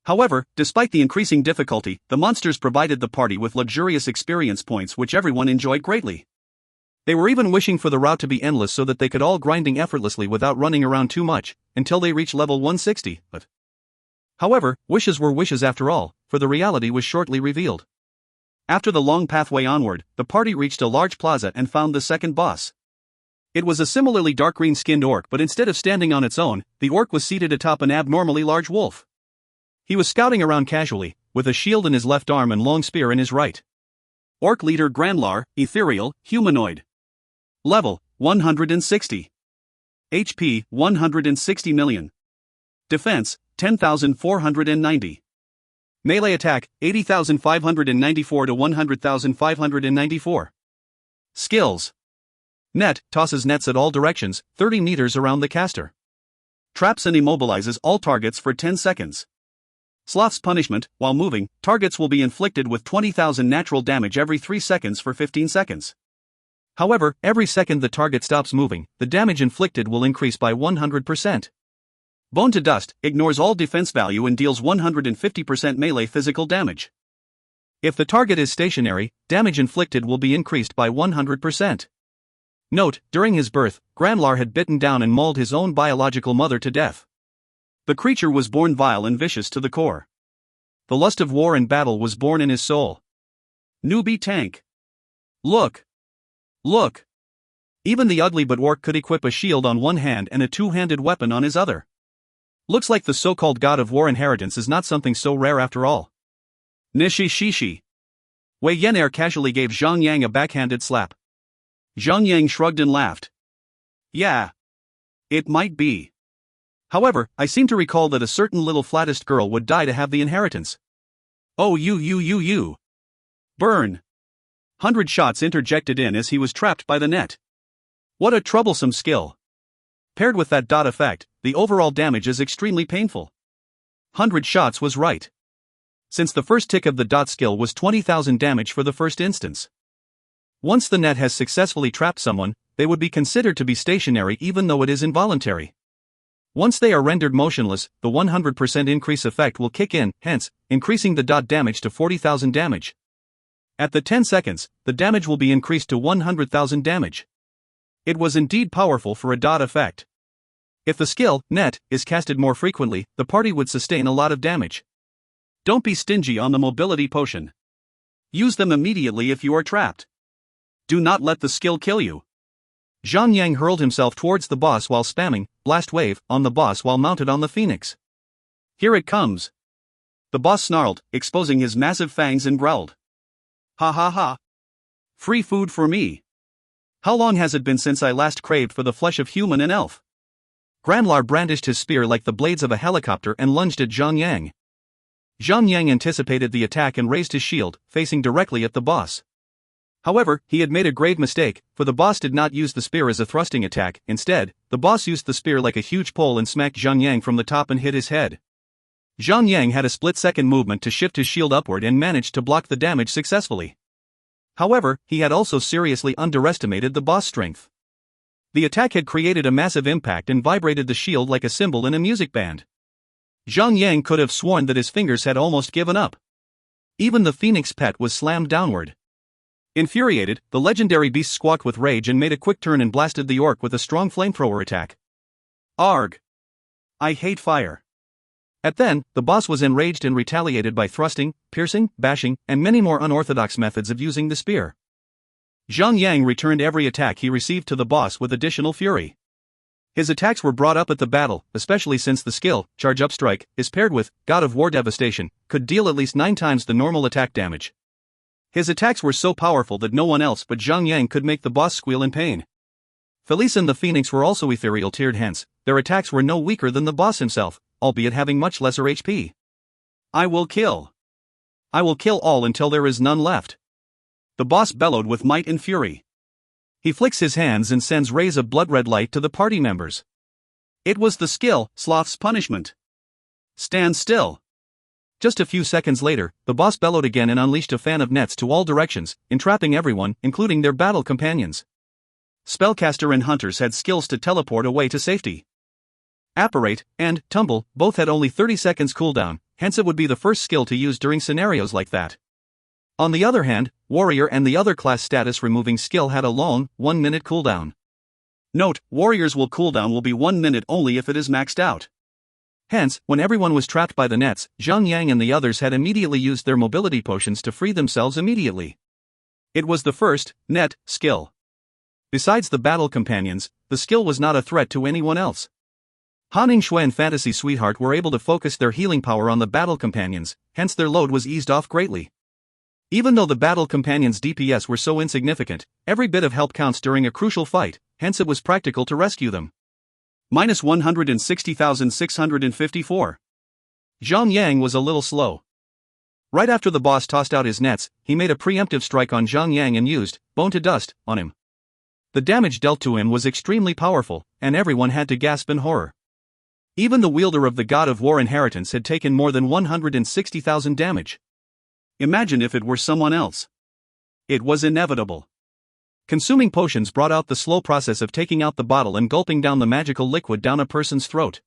However, despite the increasing difficulty, the monsters provided the party with luxurious experience points which everyone enjoyed greatly. They were even wishing for the route to be endless so that they could all grinding effortlessly without running around too much, until they reach level 160, but... However, wishes were wishes after all, for the reality was shortly revealed. After the long pathway onward, the party reached a large plaza and found the second boss. It was a similarly dark green-skinned orc, but instead of standing on its own, the orc was seated atop an abnormally large wolf. He was scouting around casually, with a shield in his left arm and long spear in his right. Orc leader Grandlar, ethereal, humanoid. Level, 160. HP, 160 million. Defense, 10,490. Melee attack, 80,594 to 100,594. Skills. Net, tosses nets at all directions, 30 meters around the caster. Traps and immobilizes all targets for 10 seconds. Sloth's punishment, while moving, targets will be inflicted with 20,000 natural damage every 3 seconds for 15 seconds. However, every second the target stops moving, the damage inflicted will increase by 100%. Bone to Dust ignores all defense value and deals 150% melee physical damage. If the target is stationary, damage inflicted will be increased by 100%. Note, during his birth, Grandlar had bitten down and mauled his own biological mother to death. The creature was born vile and vicious to the core. The lust of war and battle was born in his soul. Newbie tank. Look. Look. Even the ugly but orc could equip a shield on one hand and a two-handed weapon on his other. Looks like the so-called god of war inheritance is not something so rare after all. Nishi Shishi. Wei Yenair casually gave Zhang Yang a backhanded slap. Zhang Yang shrugged and laughed. Yeah. It might be. However, I seem to recall that a certain little flattest girl would die to have the inheritance. Oh you. Burn. 100 shots interjected in as he was trapped by the net. What a troublesome skill. Paired with that dot effect, the overall damage is extremely painful. 100 shots was right. Since the first tick of the dot skill was 20,000 damage for the first instance. Once the net has successfully trapped someone, they would be considered to be stationary even though it is involuntary. Once they are rendered motionless, the 100% increase effect will kick in, hence, increasing the dot damage to 40,000 damage. At the 10 seconds, the damage will be increased to 100,000 damage. It was indeed powerful for a dot effect. If the skill, net, is casted more frequently, the party would sustain a lot of damage. Don't be stingy on the mobility potion. Use them immediately if you are trapped. Do not let the skill kill you. Zhang Yang hurled himself towards the boss while spamming Blast Wave on the boss while mounted on the phoenix. Here it comes. The boss snarled, exposing his massive fangs and growled. Ha ha ha. Free food for me. How long has it been since I last craved for the flesh of human and elf? Grandlar brandished his spear like the blades of a helicopter and lunged at Zhang Yang. Zhang Yang anticipated the attack and raised his shield, facing directly at the boss. However, he had made a grave mistake, for the boss did not use the spear as a thrusting attack. Instead, the boss used the spear like a huge pole and smacked Zhang Yang from the top and hit his head. Zhang Yang had a split-second movement to shift his shield upward and managed to block the damage successfully. However, he had also seriously underestimated the boss' strength. The attack had created a massive impact and vibrated the shield like a cymbal in a music band. Zhang Yang could have sworn that his fingers had almost given up. Even the phoenix pet was slammed downward. Infuriated, the legendary beast squawked with rage and made a quick turn and blasted the orc with a strong flamethrower attack. Arg! I hate fire. At then, the boss was enraged and retaliated by thrusting, piercing, bashing, and many more unorthodox methods of using the spear. Zhang Yang returned every attack he received to the boss with additional fury. His attacks were brought up at the battle, especially since the skill, Charge Up Strike, is paired with God of War Devastation, could deal at least 9 times the normal attack damage. His attacks were so powerful that no one else but Zhang Yang could make the boss squeal in pain. Felice and the Phoenix were also ethereal tiered, hence, their attacks were no weaker than the boss himself, albeit having much lesser HP. I will kill all until there is none left. The boss bellowed with might and fury. He flicks his hands and sends rays of blood-red light to the party members. It was the skill, Sloth's punishment. Stand still. Just a few seconds later, the boss bellowed again and unleashed a fan of nets to all directions, entrapping everyone, including their battle companions. Spellcaster and hunters had skills to teleport away to safety. Apparate and Tumble both had only 30 seconds cooldown, hence it would be the first skill to use during scenarios like that. On the other hand, Warrior and the other class status removing skill had a long, 1-minute cooldown. Note, Warrior's cooldown will be 1 minute only if it is maxed out. Hence, when everyone was trapped by the nets, Zhang Yang and the others had immediately used their mobility potions to free themselves immediately. It was the first net skill. Besides the battle companions, the skill was not a threat to anyone else. Han Ningxue and Fantasy Sweetheart were able to focus their healing power on the battle companions, hence their load was eased off greatly. Even though the battle companions' DPS were so insignificant, every bit of help counts during a crucial fight, hence it was practical to rescue them. Minus 160,654. Zhang Yang was a little slow. Right after the boss tossed out his nets, he made a preemptive strike on Zhang Yang and used bone to dust on him. The damage dealt to him was extremely powerful, and everyone had to gasp in horror. Even the wielder of the God of War inheritance had taken more than 160,000 damage. Imagine if it were someone else. It was inevitable. Consuming potions brought out the slow process of taking out the bottle and gulping down the magical liquid down a person's throat.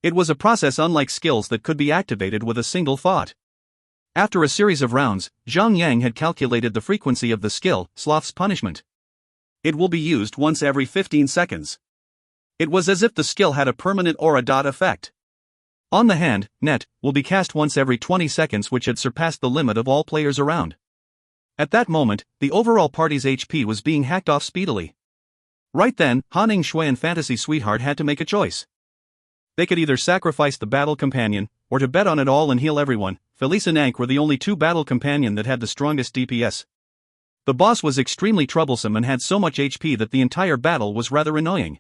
It was a process unlike skills that could be activated with a single thought. After a series of rounds, Zhang Yang had calculated the frequency of the skill, Sloth's Punishment. It will be used once every 15 seconds. It was as if the skill had a permanent aura effect. On the hand, net will be cast once every 20 seconds, which had surpassed the limit of all players around. At that moment, the overall party's HP was being hacked off speedily. Right then, Han Ningxue and Fantasy Sweetheart had to make a choice. They could either sacrifice the battle companion, or to bet on it all and heal everyone. Felice and Ank were the only two battle companion that had the strongest DPS. The boss was extremely troublesome and had so much HP that the entire battle was rather annoying.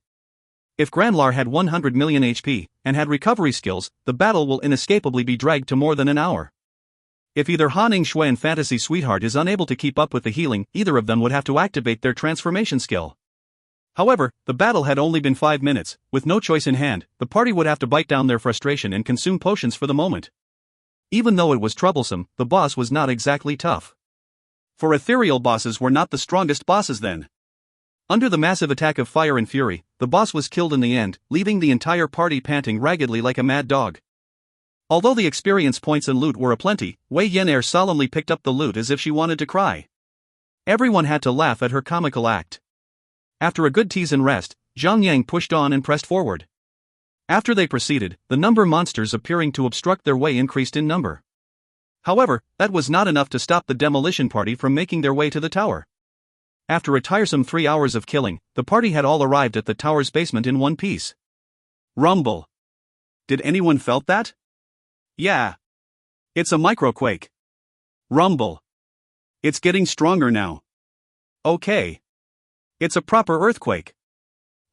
If Grandlar had 100 million HP, and had recovery skills, the battle will inescapably be dragged to more than an hour. If either Han Ningxue and Fantasy Sweetheart is unable to keep up with the healing, either of them would have to activate their transformation skill. However, the battle had only been 5 minutes, with no choice in hand, the party would have to bite down their frustration and consume potions for the moment. Even though it was troublesome, the boss was not exactly tough. For ethereal bosses were not the strongest bosses then. Under the massive attack of fire and fury, the boss was killed in the end, leaving the entire party panting raggedly like a mad dog. Although the experience points and loot were aplenty, Wei Yenair solemnly picked up the loot as if she wanted to cry. Everyone had to laugh at her comical act. After a good tease and rest, Zhang Yang pushed on and pressed forward. After they proceeded, the number monsters appearing to obstruct their way increased in number. However, that was not enough to stop the demolition party from making their way to the tower. After a tiresome 3 hours of killing, the party had all arrived at the tower's basement in one piece. Rumble. Did anyone felt that? Yeah. It's a microquake. Rumble. It's getting stronger now. Okay. It's a proper earthquake.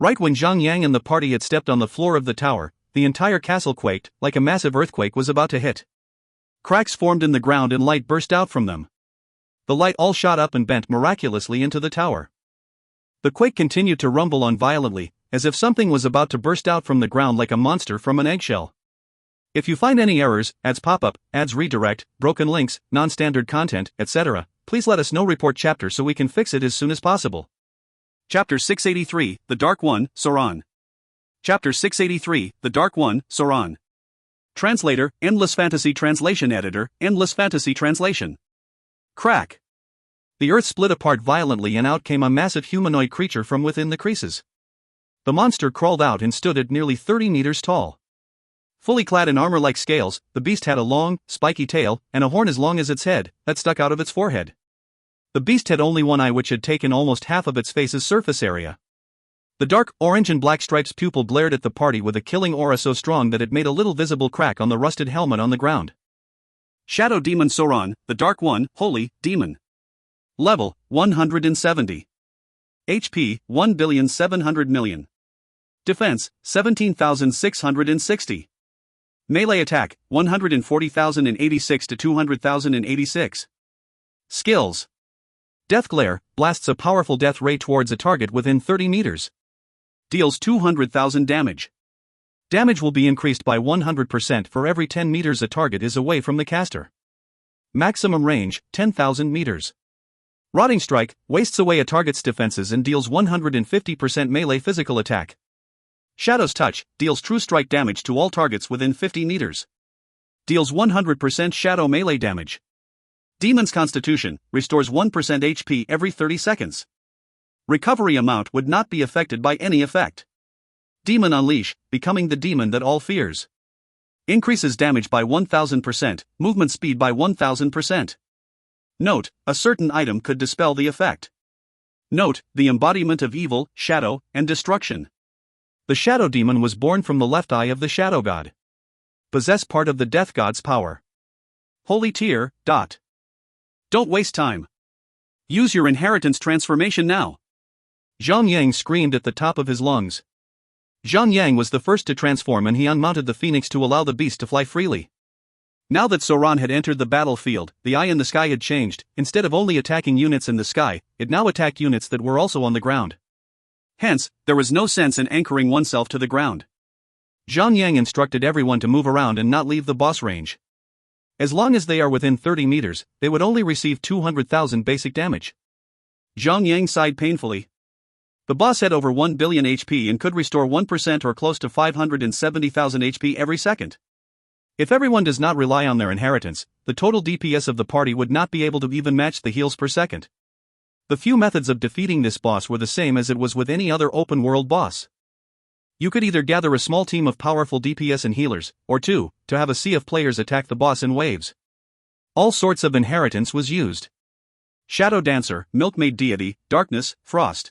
Right when Zhang Yang and the party had stepped on the floor of the tower, the entire castle quaked, like a massive earthquake was about to hit. Cracks formed in the ground and light burst out from them. The light all shot up and bent miraculously into the tower. The quake continued to rumble on violently, as if something was about to burst out from the ground like a monster from an eggshell. If you find any errors, ads pop-up, ads redirect, broken links, non-standard content, etc., please let us know. Report chapter so we can fix it as soon as possible. Chapter 683, The Dark One, Soran. Chapter 683, The Dark One, Soran. Translator, Endless Fantasy Translation Editor, Endless Fantasy Translation. Crack. The earth split apart violently and out came a massive humanoid creature from within the creases. The monster crawled out and stood at nearly 30 meters tall. Fully clad in armor like scales, the beast had a long, spiky tail, and a horn as long as its head, that stuck out of its forehead. The beast had only one eye which had taken almost half of its face's surface area. The dark, orange and black stripes pupil blared at the party with a killing aura so strong that it made a little visible crack on the rusted helmet on the ground. Shadow Demon Soran, the Dark One, Holy Demon. Level, 170. HP, 1,700,000,000. Defense, 17,660. Melee attack, 140,086 to 200,086. Skills. Death Glare, blasts a powerful death ray towards a target within 30 meters. Deals 200,000 damage. Damage will be increased by 100% for every 10 meters a target is away from the caster. Maximum range, 10,000 meters. Rotting Strike, wastes away a target's defenses and deals 150% melee physical attack. Shadow's Touch, deals true strike damage to all targets within 50 meters. Deals 100% shadow melee damage. Demon's Constitution, restores 1% HP every 30 seconds. Recovery amount would not be affected by any effect. Demon Unleash, becoming the demon that all fears. Increases damage by 1000%, movement speed by 1000%. Note, a certain item could dispel the effect. Note, the embodiment of evil, shadow, and destruction. The shadow demon was born from the left eye of the shadow god. Possess part of the death god's power. Holy tier. Don't waste time. Use your inheritance transformation now. Zhang Yang screamed at the top of his lungs. Zhang Yang was the first to transform, and he unmounted the phoenix to allow the beast to fly freely. Now that Sauron had entered the battlefield, the eye in the sky had changed. Instead of only attacking units in the sky, it now attacked units that were also on the ground. Hence, there was no sense in anchoring oneself to the ground. Zhang Yang instructed everyone to move around and not leave the boss range. As long as they are within 30 meters, they would only receive 200,000 basic damage. Zhang Yang sighed painfully. The boss had over 1 billion HP and could restore 1% or close to 570,000 HP every second. If everyone does not rely on their inheritance, the total DPS of the party would not be able to even match the heals per second. The few methods of defeating this boss were the same as it was with any other open-world boss. You could either gather a small team of powerful DPS and healers, or to have a sea of players attack the boss in waves. All sorts of inheritance was used. Shadow Dancer, Milkmaid Deity, Darkness, Frost.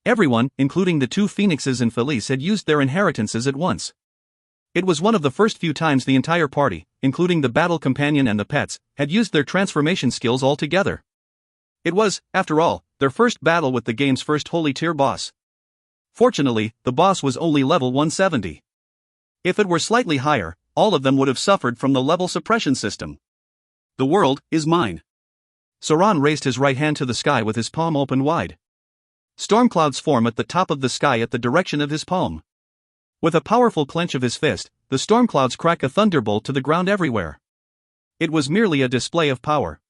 Everyone, including the two phoenixes and Felice, had used their inheritances at once. It was one of the first few times the entire party, including the battle companion and the pets, had used their transformation skills all together. It was, after all, their first battle with the game's first holy tier boss. Fortunately, the boss was only level 170. If it were slightly higher, all of them would have suffered from the level suppression system. The world is mine. Sauron raised his right hand to the sky with his palm open wide. Storm clouds form at the top of the sky at the direction of his palm. With a powerful clench of his fist, the storm clouds crack a thunderbolt to the ground everywhere. It was merely a display of power.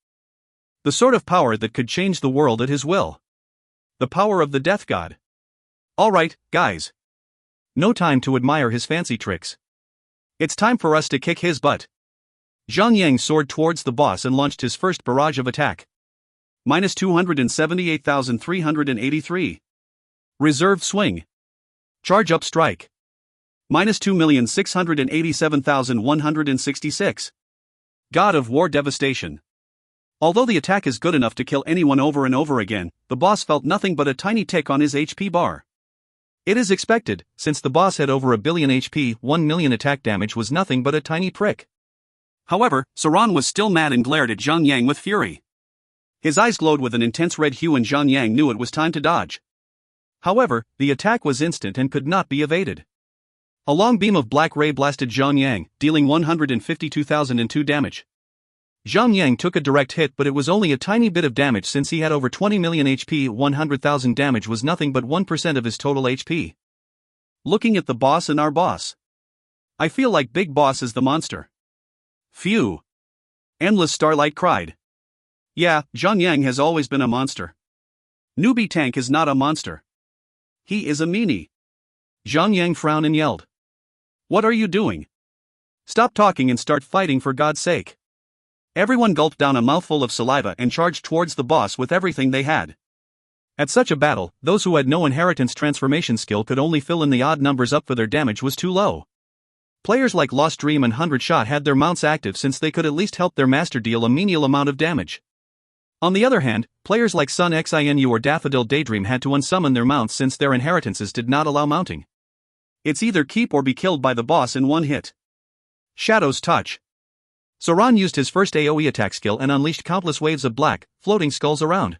The sort of power that could change the world at his will. The power of the death god. Alright, guys. No time to admire his fancy tricks. It's time for us to kick his butt. Zhang Yang soared towards the boss and launched his first barrage of attack. Minus 278,383. Reserve swing. Charge up strike. Minus 2,687,166. God of War Devastation. Although the attack is good enough to kill anyone over and over again, the boss felt nothing but a tiny tick on his HP bar. It is expected, since the boss had over a billion HP, 1 million attack damage was nothing but a tiny prick. However, Sauron was still mad and glared at Zhang Yang with fury. His eyes glowed with an intense red hue and Zhang Yang knew it was time to dodge. However, the attack was instant and could not be evaded. A long beam of black ray blasted Zhang Yang, dealing 152,002 damage. Zhang Yang took a direct hit, but it was only a tiny bit of damage since he had over 20 million HP. 100,000 damage was nothing but 1% of his total HP. Looking at the boss and our boss. I feel like Big Boss is the monster. Phew. Endless Starlight cried. Yeah, Zhang Yang has always been a monster. Newbie Tank is not a monster. He is a meanie. Zhang Yang frowned and yelled. What are you doing? Stop talking and start fighting for God's sake. Everyone gulped down a mouthful of saliva and charged towards the boss with everything they had. At such a battle, those who had no inheritance transformation skill could only fill in the odd numbers up, for their damage was too low. Players like Lost Dream and 100 Shot had their mounts active since they could at least help their master deal a menial amount of damage. On the other hand, players like Sun Xinu or Daffodil Daydream had to unsummon their mounts since their inheritances did not allow mounting. It's either keep or be killed by the boss in one hit. Shadow's Touch. Sauron used his first AoE attack skill and unleashed countless waves of black, floating skulls around.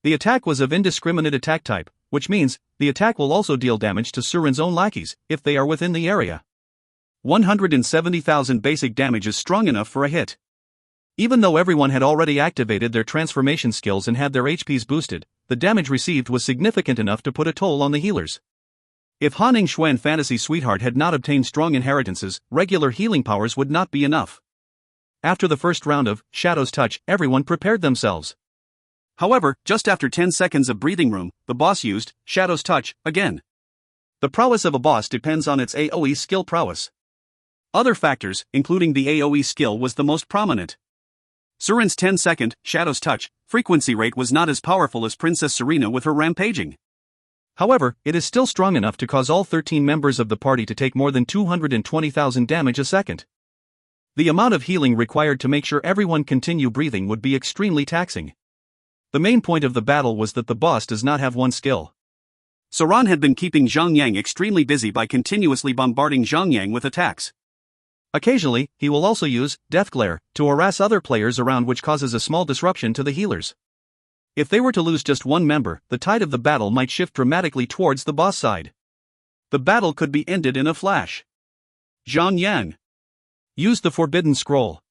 The attack was of indiscriminate attack type, which means the attack will also deal damage to Sauron's own lackeys, if they are within the area. 170,000 basic damage is strong enough for a hit. Even though everyone had already activated their transformation skills and had their HPs boosted, the damage received was significant enough to put a toll on the healers. If Hanning Xuan Fantasy Sweetheart had not obtained strong inheritances, regular healing powers would not be enough. After the first round of Shadow's Touch, everyone prepared themselves. However, just after 10 seconds of breathing room, the boss used Shadow's Touch again. The prowess of a boss depends on its AoE skill prowess. Other factors, including the AoE skill, was the most prominent. Sauron's 10-second Shadow's Touch frequency rate was not as powerful as Princess Serena with her rampaging. However, it is still strong enough to cause all 13 members of the party to take more than 220,000 damage a second. The amount of healing required to make sure everyone continue breathing would be extremely taxing. The main point of the battle was that the boss does not have one skill. Sauron had been keeping Zhang Yang extremely busy by continuously bombarding Zhang Yang with attacks. Occasionally, he will also use Death Glare to harass other players around, which causes a small disruption to the healers. If they were to lose just one member, the tide of the battle might shift dramatically towards the boss side. The battle could be ended in a flash. Zhang Yang used the Forbidden Scroll.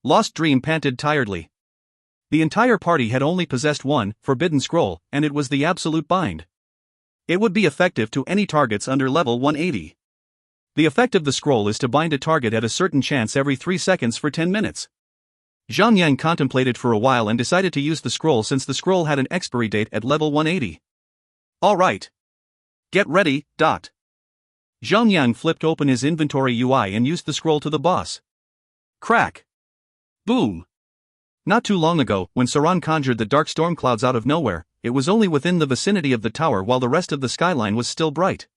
Lost Dream panted tiredly. The entire party had only possessed one Forbidden Scroll, and it was the Absolute Bind. It would be effective to any targets under level 180. The effect of the scroll is to bind a target at a certain chance every 3 seconds for 10 minutes. Zhang Yang contemplated for a while and decided to use the scroll since the scroll had an expiry date at level 180. Alright. Get ready. Zhang Yang flipped open his inventory UI and used the scroll to the boss. Crack. Boom. Not too long ago, when Sauron conjured the dark storm clouds out of nowhere, it was only within the vicinity of the tower while the rest of the skyline was still bright.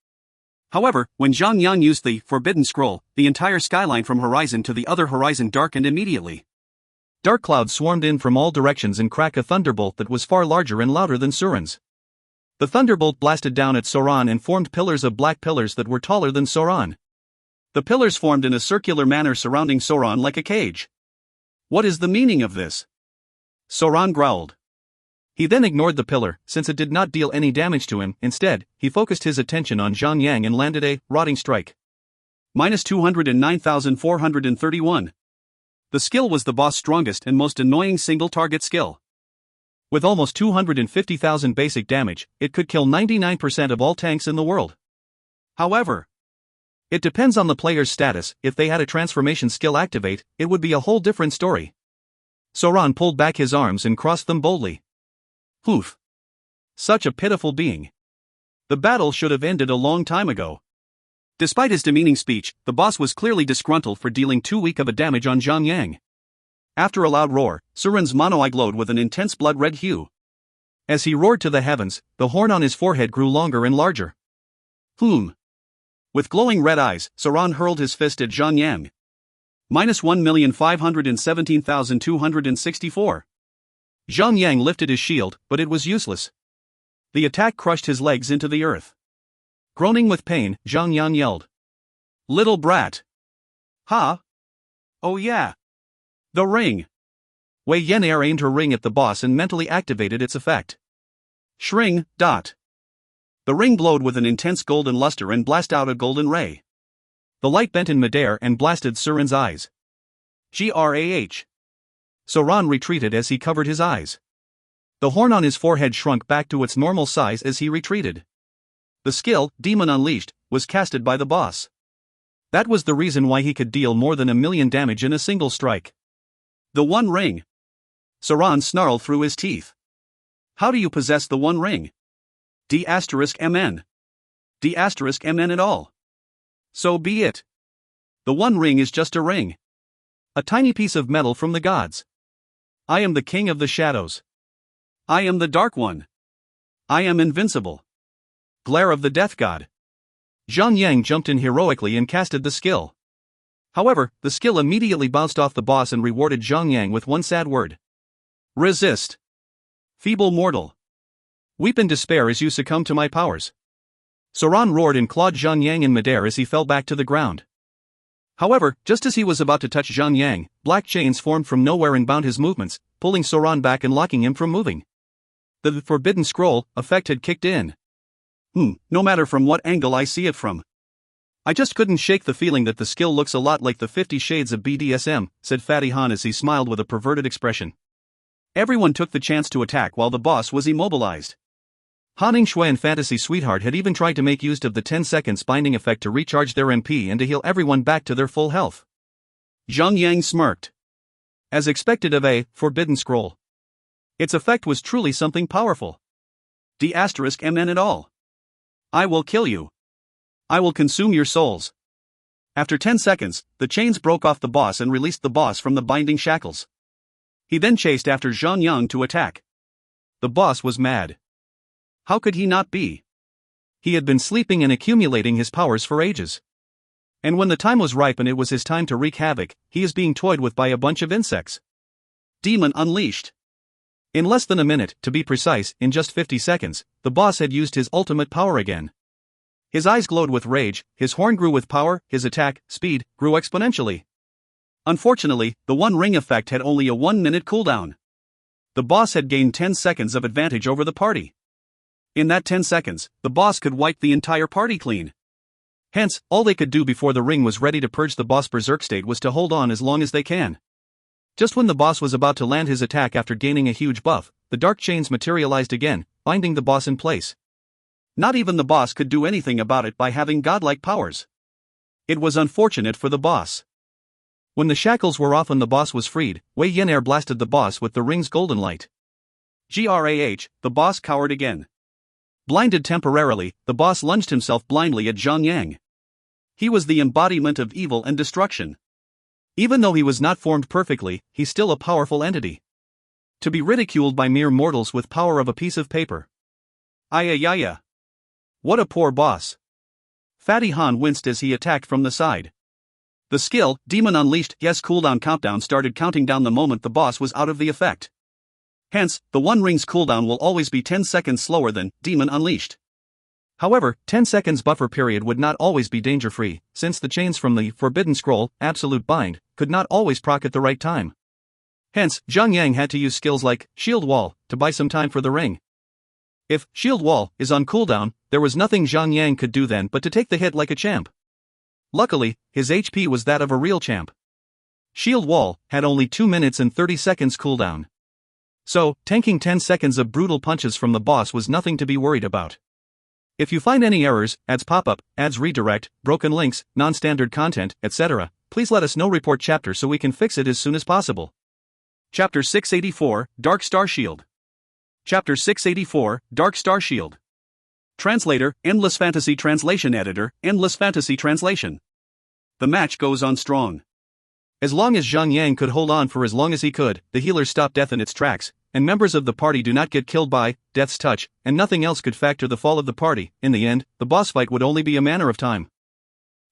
However, when Zhang Yang used the Forbidden Scroll, the entire skyline from horizon to the other horizon darkened immediately. Dark clouds swarmed in from all directions and cracked a thunderbolt that was far larger and louder than Sauron's. The thunderbolt blasted down at Sauron and formed pillars of black pillars that were taller than Sauron. The pillars formed in a circular manner surrounding Sauron like a cage. What is the meaning of this? Sauron growled. He then ignored the pillar, since it did not deal any damage to him. Instead, he focused his attention on Zhang Yang and landed a rotting strike. Minus 209,431. The skill was the boss' strongest and most annoying single-target skill. With almost 250,000 basic damage, it could kill 99% of all tanks in the world. However, it depends on the player's status. If they had a transformation skill activate, it would be a whole different story. Sauron pulled back his arms and crossed them boldly. Poof. Such a pitiful being. The battle should have ended a long time ago. Despite his demeaning speech, the boss was clearly disgruntled for dealing too weak of a damage on Zhang Yang. After a loud roar, Sauron's mono eye glowed with an intense blood-red hue. As he roared to the heavens, the horn on his forehead grew longer and larger. With glowing red eyes, Sauron hurled his fist at Zhang Yang. Minus 1,517,264. Zhang Yang lifted his shield, but it was useless. The attack crushed his legs into the earth. Groaning with pain, Zhang Yang yelled. Little brat. Huh? Oh yeah. The ring. Wei Yenair aimed her ring at the boss and mentally activated its effect. Shring. The ring glowed with an intense golden luster and blasted out a golden ray. The light bent in midair and blasted Sauron's eyes. Grah. Sauron retreated as he covered his eyes. The horn on his forehead shrunk back to its normal size as he retreated. The skill, Demon Unleashed, was casted by the boss. That was the reason why he could deal more than 1,000,000 damage in a single strike. The One Ring. Sauron snarled through his teeth. How do you possess the One Ring? D*MN. D*MN at all. So be it. The One Ring is just a ring. A tiny piece of metal from the gods. I am the King of the Shadows. I am the Dark One. I am invincible. Glare of the Death God. Zhang Yang jumped in heroically and casted the skill. However, the skill immediately bounced off the boss and rewarded Zhang Yang with one sad word. Resist. Feeble mortal. Weep in despair as you succumb to my powers. Sauron roared and clawed Zhang Yang in midair as he fell back to the ground. However, just as he was about to touch Zhang Yang, black chains formed from nowhere and bound his movements, pulling Sauron back and locking him from moving. The Forbidden Scroll effect had kicked in. No matter from what angle I see it from. I just couldn't shake the feeling that the skill looks a lot like the 50 Shades of BDSM, said Fatty Han as he smiled with a perverted expression. Everyone took the chance to attack while the boss was immobilized. Han Shui and Fantasy Sweetheart had even tried to make use of the 10 seconds binding effect to recharge their MP and to heal everyone back to their full health. Zhang Yang smirked. As expected of a Forbidden Scroll. Its effect was truly something powerful. D*MN at all. I will kill you. I will consume your souls. After 10 seconds, the chains broke off the boss and released the boss from the binding shackles. He then chased after Zhang Yang to attack. The boss was mad. How could he not be? He had been sleeping and accumulating his powers for ages. And when the time was ripe and it was his time to wreak havoc, he is being toyed with by a bunch of insects. Demon unleashed. In less than a minute, to be precise, in just 50 seconds, the boss had used his ultimate power again. His eyes glowed with rage, his horn grew with power, his attack, speed, grew exponentially. Unfortunately, the One Ring effect had only a 1-minute cooldown. The boss had gained 10 seconds of advantage over the party. In that 10 seconds, the boss could wipe the entire party clean. Hence, all they could do before the ring was ready to purge the boss' berserk state was to hold on as long as they can. Just when the boss was about to land his attack after gaining a huge buff, the dark chains materialized again, binding the boss in place. Not even the boss could do anything about it by having godlike powers. It was unfortunate for the boss. When the shackles were off and the boss was freed, Wei Yan'er blasted the boss with the ring's golden light. Grah, the boss cowered again. Blinded temporarily, the boss lunged himself blindly at Zhang. He was the embodiment of evil and destruction. Even though he was not formed perfectly, he's still a powerful entity. To be ridiculed by mere mortals with power of a piece of paper. Ayayaya. What a poor boss. Fatty Han winced as he attacked from the side. The skill, Demon Unleashed, yes cooldown countdown started counting down the moment the boss was out of the effect. Hence, the One Ring's cooldown will always be 10 seconds slower than Demon Unleashed. However, 10 seconds buffer period would not always be danger-free, since the chains from the Forbidden Scroll, Absolute Bind, could not always proc at the right time. Hence, Zhang had to use skills like Shield Wall to buy some time for the ring. If Shield Wall is on cooldown, there was nothing Zhang could do then but to take the hit like a champ. Luckily, his HP was that of a real champ. Shield Wall had only 2 minutes and 30 seconds cooldown. So, tanking 10 seconds of brutal punches from the boss was nothing to be worried about. If you find any errors, ads pop up, ads redirect, broken links, non-standard content, etc., please let us know. Report chapter so we can fix it as soon as possible. Chapter 684, Dark Star Shield. Chapter 684, Dark Star Shield. Translator, Endless Fantasy Translation Editor, Endless Fantasy Translation. The match goes on strong. As long as Zhang could hold on for as long as he could, the healers stopped death in its tracks, and members of the party do not get killed by Death's Touch, and nothing else could factor the fall of the party. In the end, the boss fight would only be a matter of time.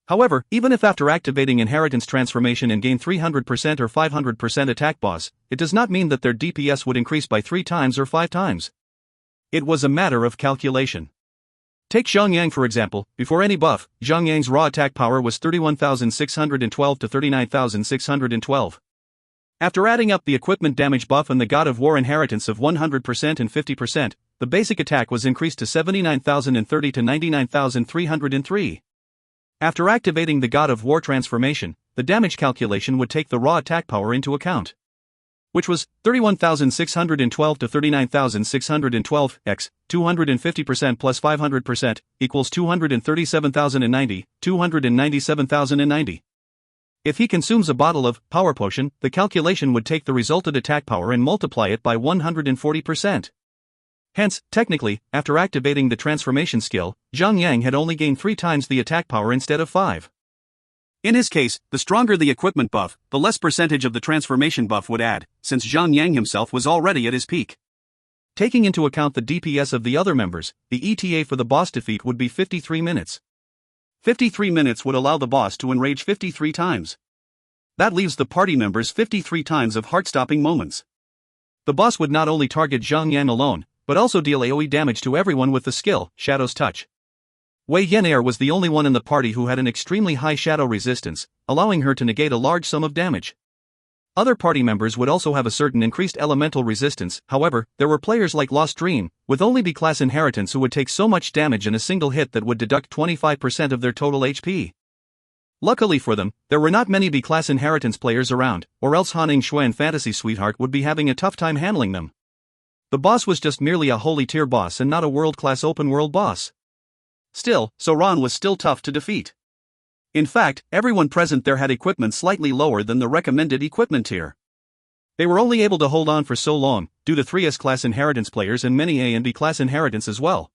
However, even if after activating Inheritance Transformation and gain 300% or 500% attack boss, it does not mean that their DPS would increase by 3 times or 5 times. It was a matter of calculation. Take Zhang for example. Before any buff, Zhang raw attack power was 31,612 to 39,612. After adding up the equipment damage buff and the God of War inheritance of 100% and 50%, the basic attack was increased to 79,030 to 99,303. After activating the God of War transformation, the damage calculation would take the raw attack power into account, which was 31,612 to 39,612 x 250% plus 500% equals 237,090, 297,090. If he consumes a bottle of power potion, the calculation would take the resulted attack power and multiply it by 140%. Hence, technically, after activating the transformation skill, Zhang had only gained 3 times the attack power instead of 5. In his case, the stronger the equipment buff, the less percentage of the transformation buff would add, since Zhang himself was already at his peak. Taking into account the DPS of the other members, the ETA for the boss defeat would be 53 minutes. 53 minutes would allow the boss to enrage 53 times. That leaves the party members 53 times of heart-stopping moments. The boss would not only target Zhang alone, but also deal AoE damage to everyone with the skill, Shadow's Touch. Wei Yan'er was the only one in the party who had an extremely high shadow resistance, allowing her to negate a large sum of damage. Other party members would also have a certain increased elemental resistance. However, there were players like Lost Dream, with only B-class inheritance who would take so much damage in a single hit that would deduct 25% of their total HP. Luckily for them, there were not many B-class inheritance players around, or else Han Shui and Fantasy Sweetheart would be having a tough time handling them. The boss was just merely a holy tier boss and not a world-class open-world boss. Still, Soran was still tough to defeat. In fact, everyone present there had equipment slightly lower than the recommended equipment tier. They were only able to hold on for so long, due to 3S class inheritance players and many A and B class inheritance as well.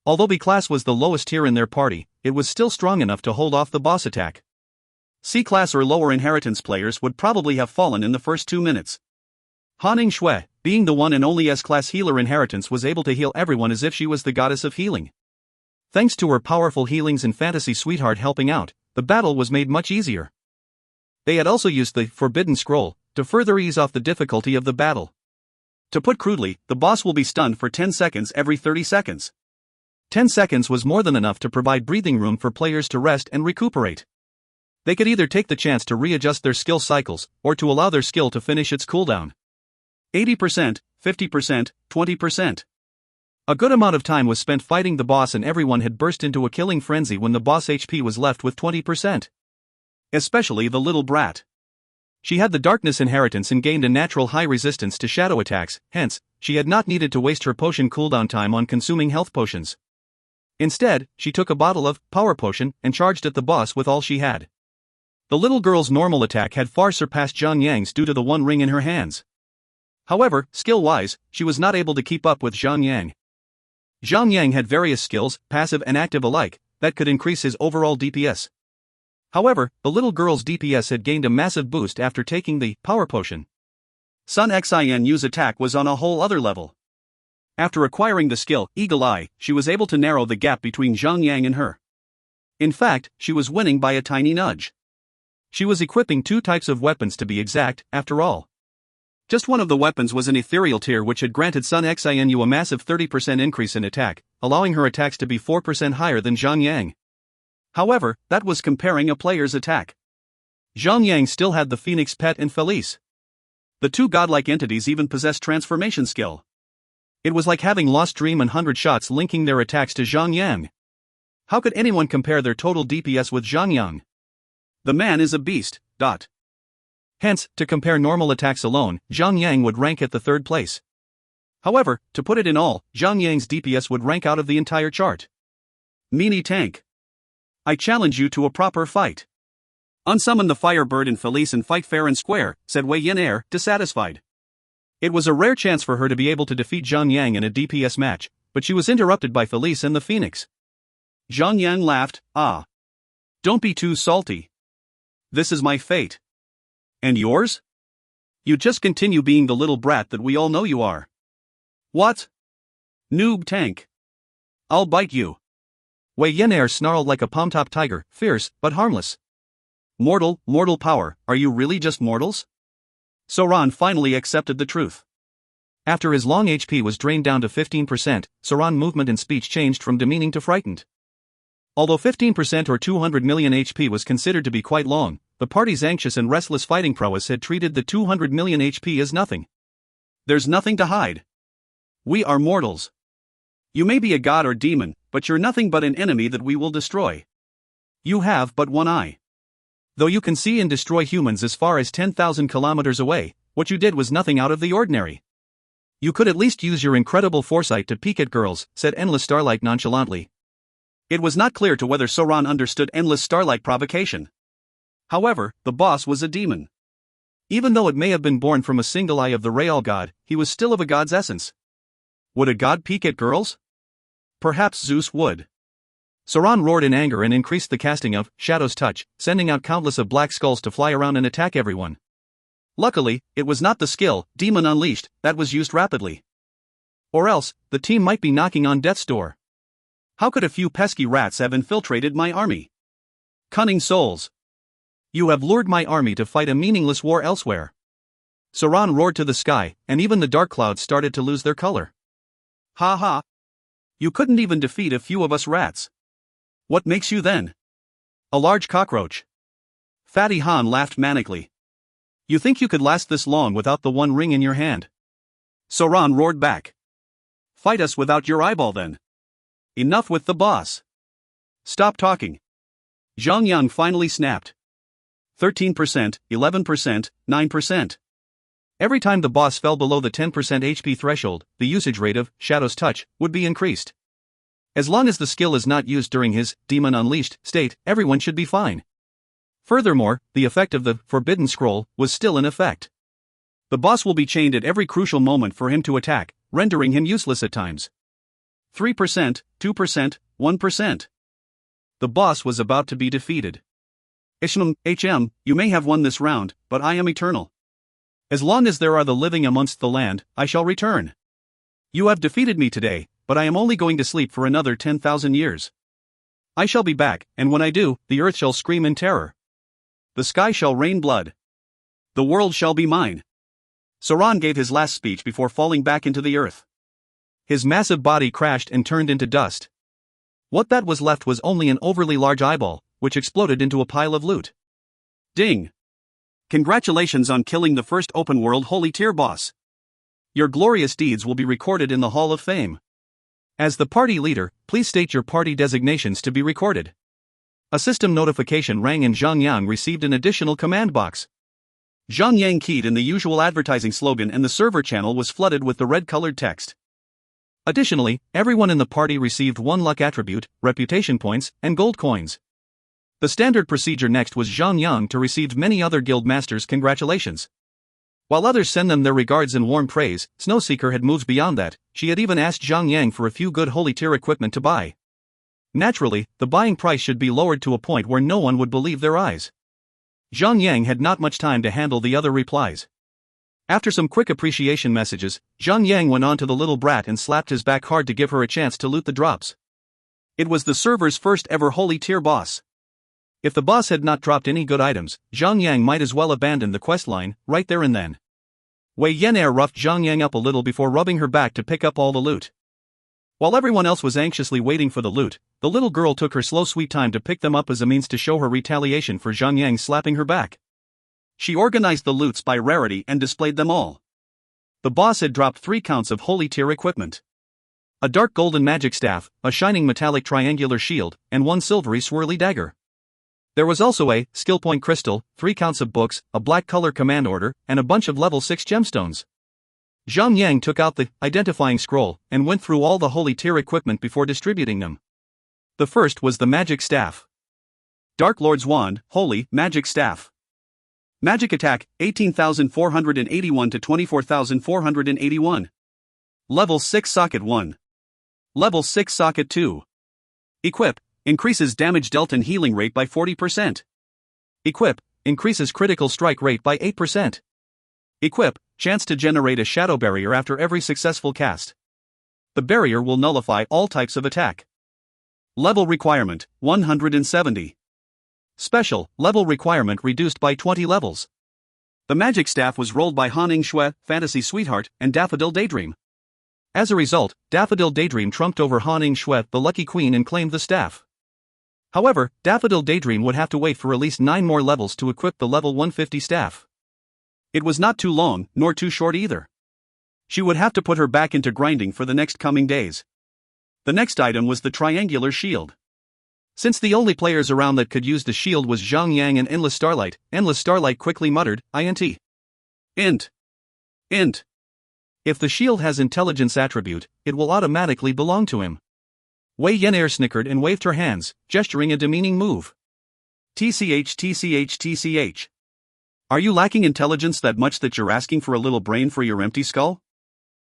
Although B class was the lowest tier in their party, it was still strong enough to hold off the boss attack. C class or lower inheritance players would probably have fallen in the first 2 minutes. Han Shui, being the one and only S class healer inheritance, was able to heal everyone as if she was the goddess of healing. Thanks to her powerful healings and fantasy sweetheart helping out, the battle was made much easier. They had also used the Forbidden Scroll to further ease off the difficulty of the battle. To put crudely, the boss will be stunned for 10 seconds every 30 seconds. 10 seconds was more than enough to provide breathing room for players to rest and recuperate. They could either take the chance to readjust their skill cycles, or to allow their skill to finish its cooldown. 80%, 50%, 20%. A good amount of time was spent fighting the boss and everyone had burst into a killing frenzy when the boss HP was left with 20%. Especially the little brat. She had the darkness inheritance and gained a natural high resistance to shadow attacks, hence, she had not needed to waste her potion cooldown time on consuming health potions. Instead, she took a bottle of power potion and charged at the boss with all she had. The little girl's normal attack had far surpassed Zhang Yang's due to the one ring in her hands. However, skill-wise, she was not able to keep up with Zhang Yang. Zhang Yang had various skills, passive and active alike, that could increase his overall DPS. However, the little girl's DPS had gained a massive boost after taking the power potion. Sun Xin Yu's attack was on a whole other level. After acquiring the skill, Eagle Eye, she was able to narrow the gap between Zhang Yang and her. In fact, she was winning by a tiny nudge. She was equipping 2 types of weapons to be exact, after all. Just one of the weapons was an ethereal tier which had granted Sun Xin Yu a massive 30% increase in attack, allowing her attacks to be 4% higher than Zhang Yang. However, that was comparing a player's attack. Zhang Yang still had the Phoenix Pet and Felice. The 2 godlike entities even possessed transformation skill. It was like having Lost Dream and 100 Shots linking their attacks to Zhang Yang. How could anyone compare their total DPS with Zhang Yang? The man is a beast. Hence, to compare normal attacks alone, Zhang Yang would rank at the 3rd place. However, to put it in all, Zhang Yang's DPS would rank out of the entire chart. Meanie tank. I challenge you to a proper fight. Unsummon the Firebird and Felice and fight fair and square, said Wei Yin Air, dissatisfied. It was a rare chance for her to be able to defeat Zhang Yang in a DPS match, but she was interrupted by Felice and the Phoenix. Zhang Yang laughed, ah. Don't be too salty. This is my fate. And yours? You just continue being the little brat that we all know you are. What? Noob tank. I'll bite you. Wei Yin Air snarled like a palm-top tiger, fierce, but harmless. Mortal power, are you really just mortals? Soran finally accepted the truth. After his long HP was drained down to 15%, Soran's movement and speech changed from demeaning to frightened. Although 15% or 200 million HP was considered to be quite long, the party's anxious and restless fighting prowess had treated the 200 million HP as nothing. There's nothing to hide. We are mortals. You may be a god or demon, but you're nothing but an enemy that we will destroy. You have but one eye. Though you can see and destroy humans as far as 10,000 kilometers away, what you did was nothing out of the ordinary. You could at least use your incredible foresight to peek at girls, said Endless Starlight nonchalantly. It was not clear to whether Soran understood Endless Starlight provocation. However, the boss was a demon. Even though it may have been born from a single eye of the Real God, he was still of a god's essence. Would a god peek at girls? Perhaps Zeus would. Soran roared in anger and increased the casting of Shadow's Touch, sending out countless of black skulls to fly around and attack everyone. Luckily, it was not the skill, Demon Unleashed, that was used rapidly. Or else, the team might be knocking on death's door. How could a few pesky rats have infiltrated my army? Cunning souls. You have lured my army to fight a meaningless war elsewhere. Soran roared to the sky, and even the dark clouds started to lose their color. Ha ha. You couldn't even defeat a few of us rats. What makes you then? A large cockroach. Fatty Han laughed manically. You think you could last this long without the one ring in your hand? Soran roared back. Fight us without your eyeball then. Enough with the boss. Stop talking. Zhang Yang finally snapped. 13%, 11%, 9%. Every time the boss fell below the 10% HP threshold, the usage rate of Shadow's Touch would be increased. As long as the skill is not used during his Demon Unleashed state, everyone should be fine. Furthermore, the effect of the Forbidden Scroll was still in effect. The boss will be chained at every crucial moment for him to attack, rendering him useless at times. 3%, 2%, 1%. The boss was about to be defeated. HM, you may have won this round, but I am eternal. As long as there are the living amongst the land, I shall return. You have defeated me today, but I am only going to sleep for another 10,000 years. I shall be back, and when I do, the earth shall scream in terror. The sky shall rain blood. The world shall be mine. Sauron gave his last speech before falling back into the earth. His massive body crashed and turned into dust. What that was left was only an overly large eyeball, which exploded into a pile of loot. Ding! Congratulations on killing the first open-world Holy Tier boss. Your glorious deeds will be recorded in the Hall of Fame. As the party leader, please state your party designations to be recorded. A system notification rang and Zhang Yang received an additional command box. Zhang Yang keyed in the usual advertising slogan and the server channel was flooded with the red-colored text. Additionally, everyone in the party received 1 luck attribute, reputation points, and gold coins. The standard procedure next was Zhang Yang to receive many other guild masters' congratulations. While others send them their regards and warm praise, Snowseeker had moved beyond that. She had even asked Zhang Yang for a few good holy tier equipment to buy. Naturally, the buying price should be lowered to a point where no one would believe their eyes. Zhang Yang had not much time to handle the other replies. After some quick appreciation messages, Zhang Yang went on to the little brat and slapped his back hard to give her a chance to loot the drops. It was the server's first ever holy tier boss. If the boss had not dropped any good items, Zhang Yang might as well abandon the questline, right there and then. Wei Yenair roughed Zhang Yang up a little before rubbing her back to pick up all the loot. While everyone else was anxiously waiting for the loot, the little girl took her slow sweet time to pick them up as a means to show her retaliation for Zhang Yang slapping her back. She organized the loots by rarity and displayed them all. The boss had dropped 3 counts of holy tier equipment. A dark golden magic staff, a shining metallic triangular shield, and 1 silvery swirly dagger. There was also a skill point crystal, 3 counts of books, a black color command order, and a bunch of level 6 gemstones. Zhang Yang took out the identifying scroll and went through all the holy tier equipment before distributing them. The first was the magic staff. Dark Lord's Wand, Holy Magic Staff. Magic attack, 18,481 to 24,481. Level 6 socket 1. Level 6 socket 2. Equip, increases damage dealt and healing rate by 40%. Equip, increases critical strike rate by 8%. Equip, chance to generate a shadow barrier after every successful cast. The barrier will nullify all types of attack. Level requirement, 170. Special, level requirement reduced by 20 levels. The magic staff was rolled by Haning Shui, Fantasy Sweetheart, and Daffodil Daydream. As a result, Daffodil Daydream trumped over Haning Shui, the lucky queen, and claimed the staff. However, Daffodil Daydream would have to wait for at least 9 more levels to equip the level 150 staff. It was not too long, nor too short either. She would have to put her back into grinding for the next coming days. The next item was the triangular shield. Since the only players around that could use the shield was Zhang Yang and Endless Starlight quickly muttered, "Int. Int. Int. If the shield has intelligence attribute, it will automatically belong to him." Wei Yenair snickered and waved her hands, gesturing a demeaning move. TCH. Are you lacking intelligence that much that you're asking for a little brain for your empty skull?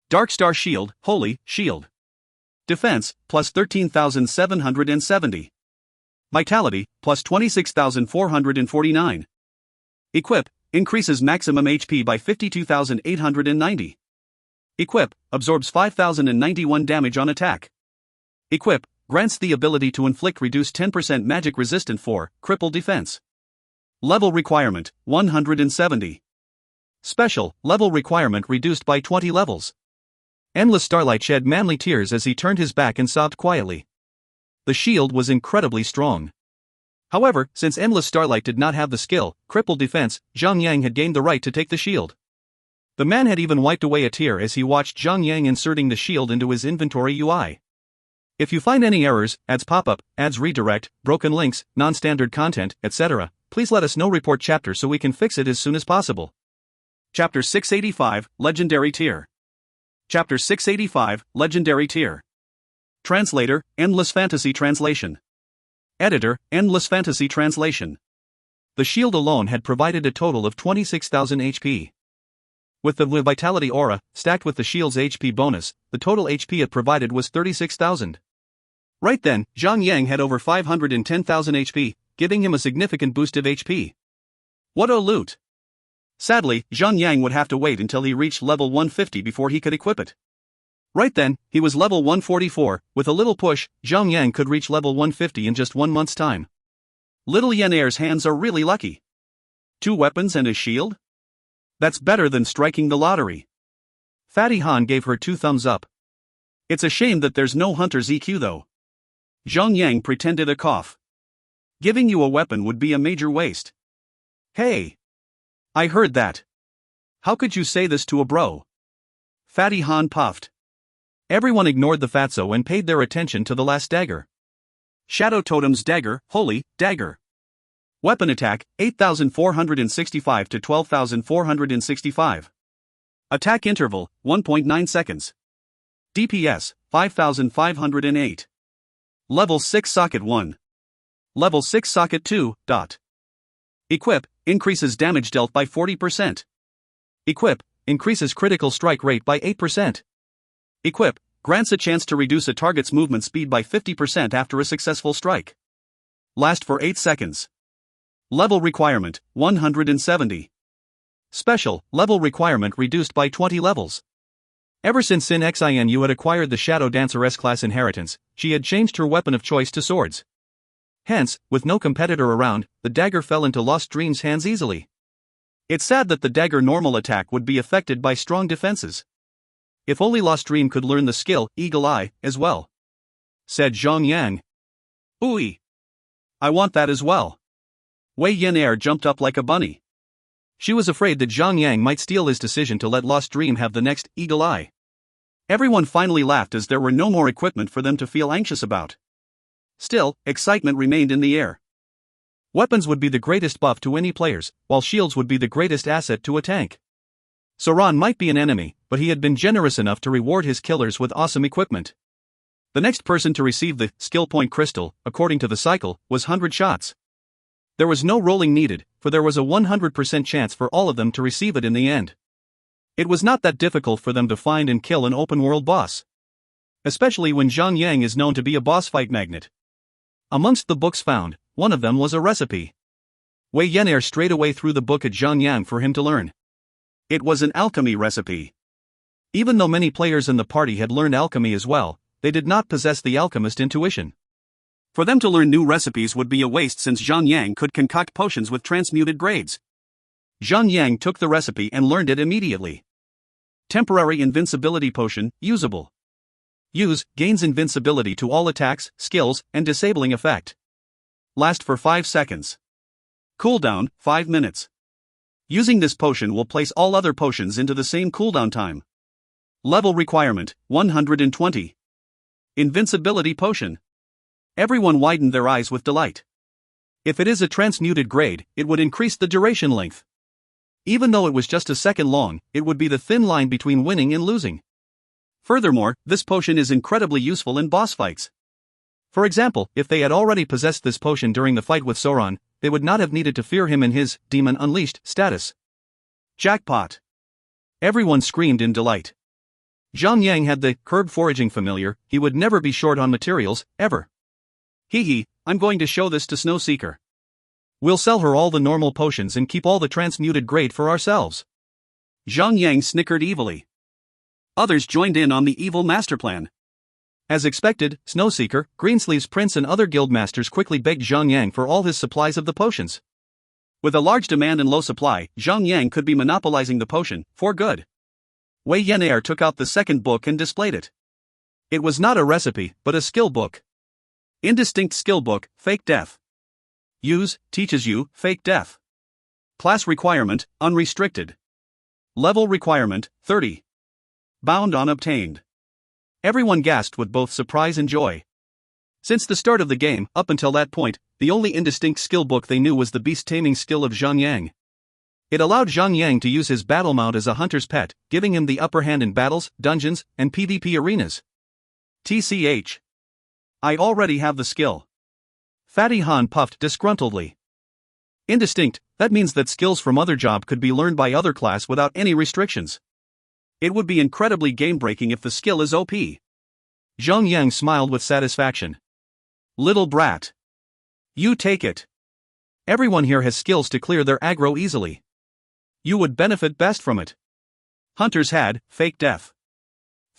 Dark Star Shield, Holy Shield. Defense, plus 13,770. Vitality, plus 26,449. Equip, increases maximum HP by 52,890. Equip, absorbs 5,091 damage on attack. Equip, grants the ability to inflict reduced 10% magic resistant for cripple defense. Level requirement, 170. Special, level requirement reduced by 20 levels. Endless Starlight shed manly tears as he turned his back and sobbed quietly. The shield was incredibly strong. However, since Endless Starlight did not have the skill, crippled defense, Zhang Yang had gained the right to take the shield. The man had even wiped away a tear as he watched Zhang Yang inserting the shield into his inventory UI. If you find any errors, ads pop-up, ads redirect, broken links, non-standard content, etc., please let us know. Report chapter so we can fix it as soon as possible. Chapter 685, Legendary Tier. Chapter 685, Legendary Tier. Translator, Endless Fantasy Translation. Editor, Endless Fantasy Translation. The shield alone had provided a total of 26,000 HP. With the Vitality Aura, stacked with the shield's HP bonus, the total HP it provided was 36,000. Right then, Zhang Yang had over 510,000 HP, giving him a significant boost of HP. What a loot! Sadly, Zhang Yang would have to wait until he reached level 150 before he could equip it. Right then, he was level 144, with a little push, Zhang Yang could reach level 150 in just 1 month's time. Little Yen Air's hands are really lucky. 2 weapons and a shield? That's better than striking the lottery. Fatty Han gave her 2 thumbs up. It's a shame that there's no hunter's EQ though. Zhang Yang pretended a cough. Giving you a weapon would be a major waste. Hey! I heard that. How could you say this to a bro? Fatty Han puffed. Everyone ignored the fatso and paid their attention to the last dagger. Shadow Totem's dagger, holy dagger. Weapon attack, 8,465 to 12,465. Attack interval, 1.9 seconds. DPS, 5,508. Level 6 Socket 1. Level 6 Socket 2, dot. Equip, increases damage dealt by 40%. Equip, increases critical strike rate by 8%. Equip, grants a chance to reduce a target's movement speed by 50% after a successful strike. Last for 8 seconds. Level requirement, 170. Special, level requirement reduced by 20 levels. Ever since Sin Xinu had acquired the Shadow Dancer S-Class inheritance, she had changed her weapon of choice to swords. Hence, with no competitor around, the dagger fell into Lost Dream's hands easily. It's sad that the dagger normal attack would be affected by strong defenses. If only Lost Dream could learn the skill, Eagle Eye, as well. Said Zhang Yang. Ooh! I want that as well. Wei Yin Air jumped up like a bunny. She was afraid that Zhang Yang might steal his decision to let Lost Dream have the next Eagle Eye. Everyone finally laughed as there were no more equipment for them to feel anxious about. Still, excitement remained in the air. Weapons would be the greatest buff to any players, while shields would be the greatest asset to a tank. Soran might be an enemy, but he had been generous enough to reward his killers with awesome equipment. The next person to receive the skill point crystal, according to the cycle, was 100 shots. There was no rolling needed, for there was a 100% chance for all of them to receive it in the end. It was not that difficult for them to find and kill an open-world boss. Especially when Zhang Yang is known to be a boss fight magnet. Amongst the books found, one of them was a recipe. Wei Yenair straight away threw the book at Zhang Yang for him to learn. It was an alchemy recipe. Even though many players in the party had learned alchemy as well, they did not possess the alchemist intuition. For them to learn new recipes would be a waste since Zhang Yang could concoct potions with transmuted grades. Zhang Yang took the recipe and learned it immediately. Temporary invincibility potion, usable. Use, gains invincibility to all attacks, skills, and disabling effect. Last for 5 seconds. Cooldown, 5 minutes. Using this potion will place all other potions into the same cooldown time. Level requirement, 120. Invincibility potion. Everyone widened their eyes with delight. If it is a transmuted grade, it would increase the duration length. Even though it was just a second long, it would be the thin line between winning and losing. Furthermore, this potion is incredibly useful in boss fights. For example, if they had already possessed this potion during the fight with Soran, they would not have needed to fear him in his Demon Unleashed status. Jackpot! Everyone screamed in delight. Zhang Yang had the herb foraging familiar, he would never be short on materials, ever. Hee, I'm going to show this to Snowseeker. We'll sell her all the normal potions and keep all the transmuted grade for ourselves. Zhang Yang snickered evilly. Others joined in on the evil master plan. As expected, Snowseeker, Greensleeve's prince and other guildmasters quickly begged Zhang Yang for all his supplies of the potions. With a large demand and low supply, Zhang Yang could be monopolizing the potion, for good. Wei Yenair took out the second book and displayed it. It was not a recipe, but a skill book. Indistinct skill book, fake death. Use, teaches you, fake death. Class requirement, unrestricted. Level requirement, 30. Bound on obtained. Everyone gasped with both surprise and joy. Since the start of the game, up until that point, the only indistinct skill book they knew was the beast taming skill of Zhang Yang. It allowed Zhang Yang to use his battle mount as a hunter's pet, giving him the upper hand in battles, dungeons, and PvP arenas. TCH. I already have the skill. Fatty Han puffed disgruntledly. Indistinct, that means that skills from other job could be learned by other class without any restrictions. It would be incredibly game-breaking if the skill is OP. Zhang Yang smiled with satisfaction. Little brat. You take it. Everyone here has skills to clear their aggro easily. You would benefit best from it. Hunters had, fake death.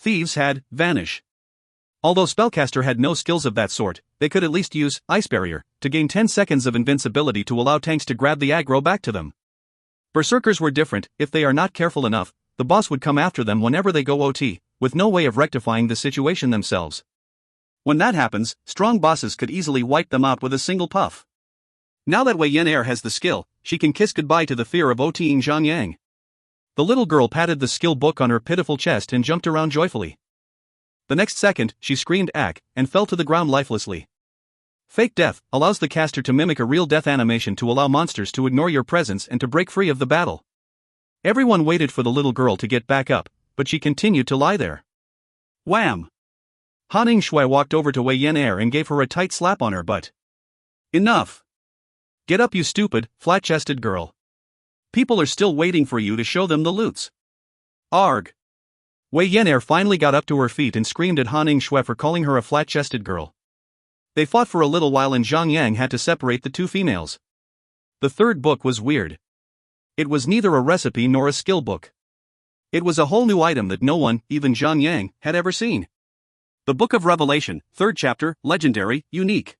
Thieves had vanish. Although Spellcaster had no skills of that sort, they could at least use Ice Barrier to gain 10 seconds of invincibility to allow tanks to grab the aggro back to them. Berserkers were different. If they are not careful enough, the boss would come after them whenever they go OT, with no way of rectifying the situation themselves. When that happens, strong bosses could easily wipe them out with a single puff. Now that Wei Yan'er has the skill, she can kiss goodbye to the fear of OTing Zhang Yang. The little girl patted the skill book on her pitiful chest and jumped around joyfully. The next second, she screamed "Ack," and fell to the ground lifelessly. Fake death allows the caster to mimic a real death animation to allow monsters to ignore your presence and to break free of the battle. Everyone waited for the little girl to get back up, but she continued to lie there. Wham! Han Shui walked over to Wei Yan'er and gave her a tight slap on her butt. Enough! Get up, you stupid, flat-chested girl. People are still waiting for you to show them the loots. Arg! Wei Yan'er finally got up to her feet and screamed at Han Shui for calling her a flat-chested girl. They fought for a little while and Zhang Yang had to separate the two females. The third book was weird. It was neither a recipe nor a skill book. It was a whole new item that no one, even Zhang Yang, had ever seen. The Book of Revelation, 3rd chapter, legendary, unique.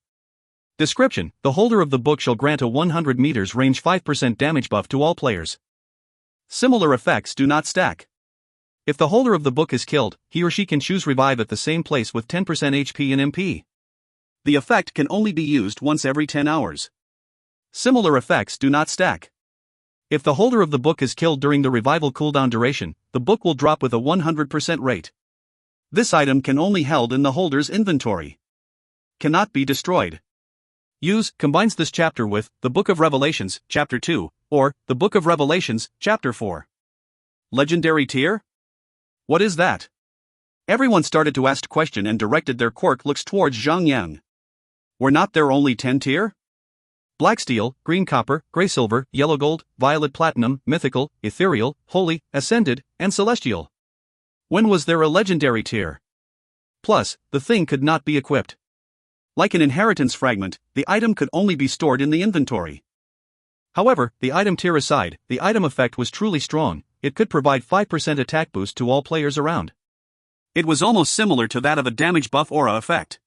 Description: the holder of the book shall grant a 100 meters range 5% damage buff to all players. Similar effects do not stack. If the holder of the book is killed, he or she can choose revive at the same place with 10% HP and MP. The effect can only be used once every 10 hours. Similar effects do not stack. If the holder of the book is killed during the revival cooldown duration, the book will drop with a 100% rate. This item can only held in the holder's inventory. Cannot be destroyed. Use combines this chapter with the Book of Revelations, Chapter 2, or the Book of Revelations, Chapter 4. Legendary tier? What is that? Everyone started to ask question and directed their quirk looks towards Zhang Yang. Were not there only 10 tier? Black steel, green copper, gray silver, yellow gold, violet platinum, mythical, ethereal, holy, ascended, and celestial. When was there a legendary tier? Plus, the thing could not be equipped. Like an inheritance fragment, the item could only be stored in the inventory. However, the item tier aside, the item effect was truly strong. It could provide 5% attack boost to all players around. It was almost similar to that of a damage buff aura effect.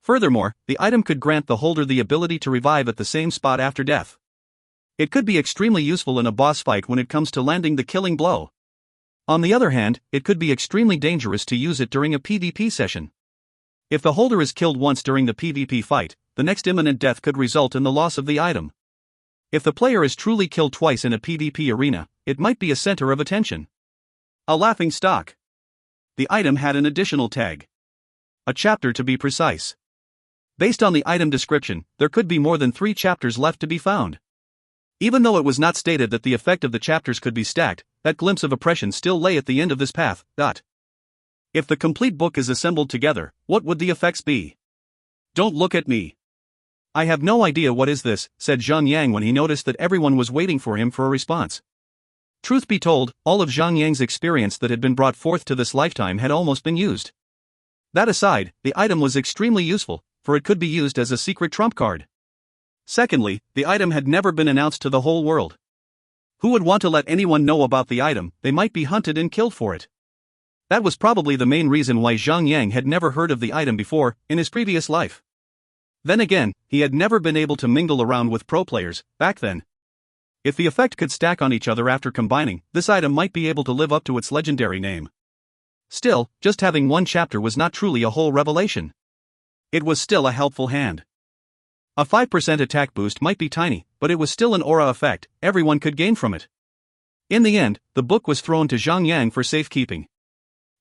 Furthermore, the item could grant the holder the ability to revive at the same spot after death. It could be extremely useful in a boss fight when it comes to landing the killing blow. On the other hand, it could be extremely dangerous to use it during a PvP session. If the holder is killed once during the PvP fight, the next imminent death could result in the loss of the item. If the player is truly killed twice in a PvP arena, it might be a center of attention. A laughing stock. The item had an additional tag. A chapter to be precise. Based on the item description, there could be more than 3 chapters left to be found. Even though it was not stated that the effect of the chapters could be stacked, that glimpse of oppression still lay at the end of this path. If the complete book is assembled together, what would the effects be? Don't look at me. I have no idea what is this, said Zhang Yang when he noticed that everyone was waiting for him for a response. Truth be told, all of Zhang Yang's experience that had been brought forth to this lifetime had almost been used. That aside, the item was extremely useful, for it could be used as a secret trump card. Secondly, the item had never been announced to the whole world. Who would want to let anyone know about the item? They might be hunted and killed for it. That was probably the main reason why Zhang Yang had never heard of the item before, in his previous life. Then again, he had never been able to mingle around with pro players, back then. If the effect could stack on each other after combining, this item might be able to live up to its legendary name. Still, just having one chapter was not truly a whole revelation. It was still a helpful hand. A 5% attack boost might be tiny, but it was still an aura effect, everyone could gain from it. In the end, the book was thrown to Zhang Yang for safekeeping.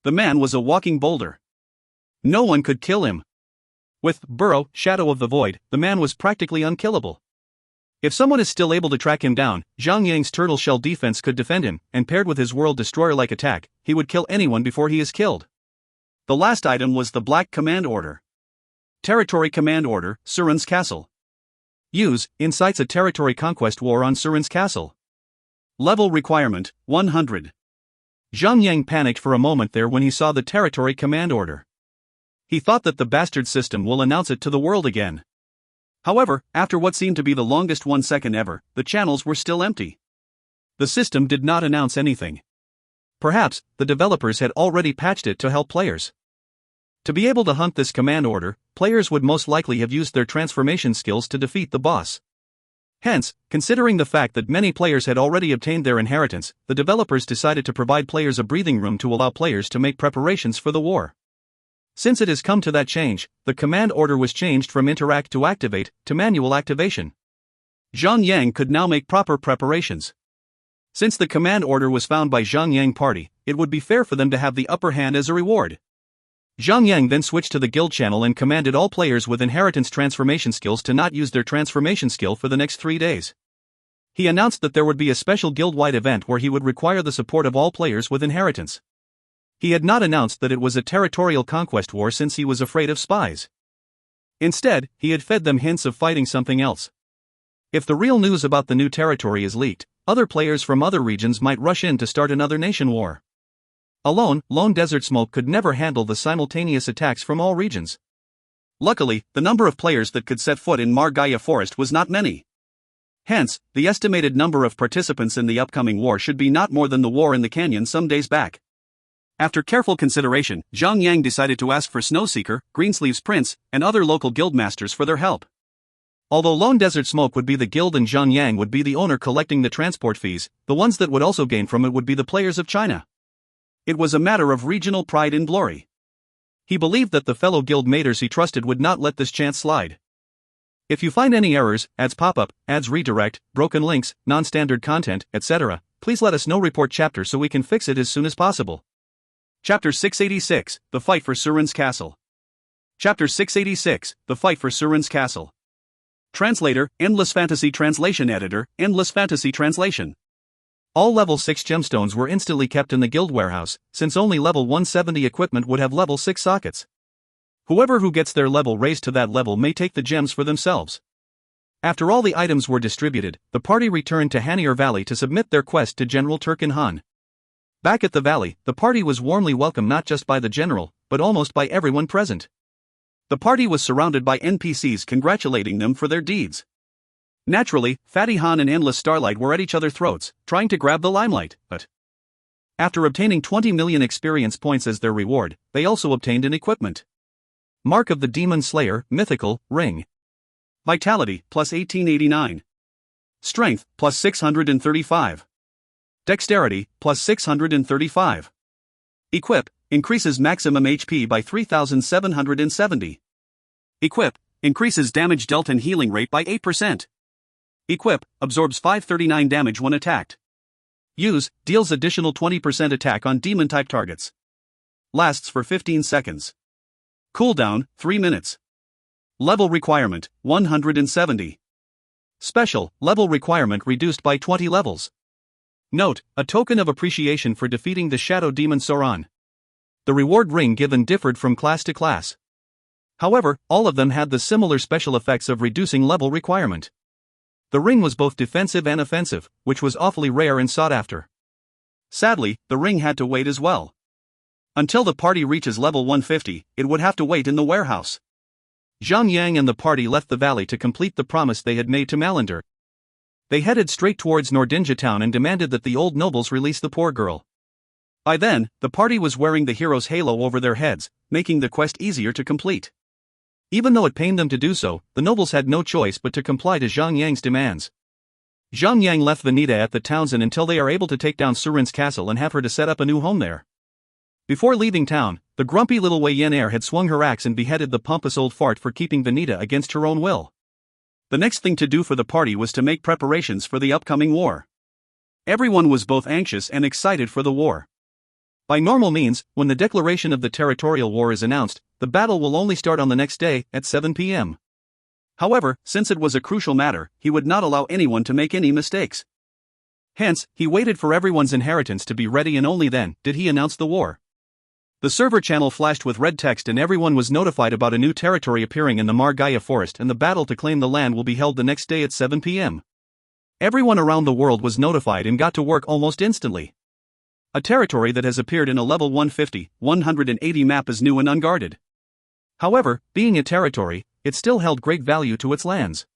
The man was a walking boulder. No one could kill him. With Burrow, Shadow of the Void, the man was practically unkillable. If someone is still able to track him down, Zhang Yang's turtle shell defense could defend him, and paired with his world destroyer-like attack, he would kill anyone before he is killed. The last item was the Black Command Order. Territory Command Order, Surin's Castle. Use, incites a territory conquest war on Surin's Castle. Level requirement, 100. Zhang Yang panicked for a moment there when he saw the Territory Command Order. He thought that the bastard system will announce it to the world again. However, after what seemed to be the longest 1 second ever, the channels were still empty. The system did not announce anything. Perhaps, the developers had already patched it to help players. To be able to hunt this command order, players would most likely have used their transformation skills to defeat the boss. Hence, considering the fact that many players had already obtained their inheritance, the developers decided to provide players a breathing room to allow players to make preparations for the war. Since it has come to that change, the command order was changed from interact to activate, to manual activation. Zhang could now make proper preparations. Since the command order was found by Zhang party, it would be fair for them to have the upper hand as a reward. Zhang then switched to the guild channel and commanded all players with inheritance transformation skills to not use their transformation skill for the next 3 days. He announced that there would be a special guild-wide event where he would require the support of all players with inheritance. He had not announced that it was a territorial conquest war since he was afraid of spies. Instead, he had fed them hints of fighting something else. If the real news about the new territory is leaked, other players from other regions might rush in to start another nation war. Alone, Lone Desert Smoke could never handle the simultaneous attacks from all regions. Luckily, the number of players that could set foot in Margaya Forest was not many. Hence, the estimated number of participants in the upcoming war should be not more than the war in the canyon some days back. After careful consideration, Zhang decided to ask for Snowseeker, Greensleeves Prince, and other local guild masters for their help. Although Lone Desert Smoke would be the guild and Zhang would be the owner collecting the transport fees, the ones that would also gain from it would be the players of China. It was a matter of regional pride and glory. He believed that the fellow guild maters he trusted would not let this chance slide. If you find any errors, ads pop up, ads redirect, broken links, non-standard content, etc., please let us know. Report chapter so we can fix it as soon as possible. Chapter 686, The Fight for Surin's Castle. Chapter 686, The Fight for Surin's Castle. Translator, Endless Fantasy Translation Editor, Endless Fantasy Translation. All level 6 gemstones were instantly kept in the guild warehouse, since only level 170 equipment would have level 6 sockets. Whoever who gets their level raised to that level may take the gems for themselves. After all the items were distributed, the party returned to Hanier Valley to submit their quest to General Turkin Han. Back at the valley, the party was warmly welcomed not just by the general, but almost by everyone present. The party was surrounded by NPCs congratulating them for their deeds. Naturally, Fatty Han and Endless Starlight were at each other's throats, trying to grab the limelight, but after obtaining 20 million experience points as their reward, they also obtained an equipment. Mark of the Demon Slayer, Mythical, Ring. Vitality, plus 1889. Strength, plus 635. Dexterity, plus 635. Equip, increases maximum HP by 3770. Equip, increases damage dealt and healing rate by 8%. Equip, absorbs 539 damage when attacked. Use, deals additional 20% attack on demon-type targets. Lasts for 15 seconds. Cooldown, 3 minutes. Level requirement, 170. Special, level requirement reduced by 20 levels. Note, a token of appreciation for defeating the shadow demon Sauron. The reward ring given differed from class to class. However, all of them had the similar special effects of reducing level requirement. The ring was both defensive and offensive, which was awfully rare and sought after. Sadly, the ring had to wait as well. Until the party reaches level 150, it would have to wait in the warehouse. Zhang and the party left the valley to complete the promise they had made to Malander. They headed straight towards Nordinja town and demanded that the old nobles release the poor girl. By then, the party was wearing the hero's halo over their heads, making the quest easier to complete. Even though it pained them to do so, the nobles had no choice but to comply to Zhang demands. Zhang left Vanita at the Townsend until they are able to take down Surin's castle and have her to set up a new home there. Before leaving town, the grumpy little Wei Yen heir had swung her axe and beheaded the pompous old fart for keeping Vanita against her own will. The next thing to do for the party was to make preparations for the upcoming war. Everyone was both anxious and excited for the war. By normal means, when the declaration of the territorial war is announced, the battle will only start on the next day, at 7 p.m. However, since it was a crucial matter, he would not allow anyone to make any mistakes. Hence, he waited for everyone's inheritance to be ready and only then did he announce the war. The server channel flashed with red text and everyone was notified about a new territory appearing in the Margaya Forest and the battle to claim the land will be held the next day at 7 p.m. Everyone around the world was notified and got to work almost instantly. A territory that has appeared in a level 150, 180 map is new and unguarded. However, being a territory, it still held great value to its lands.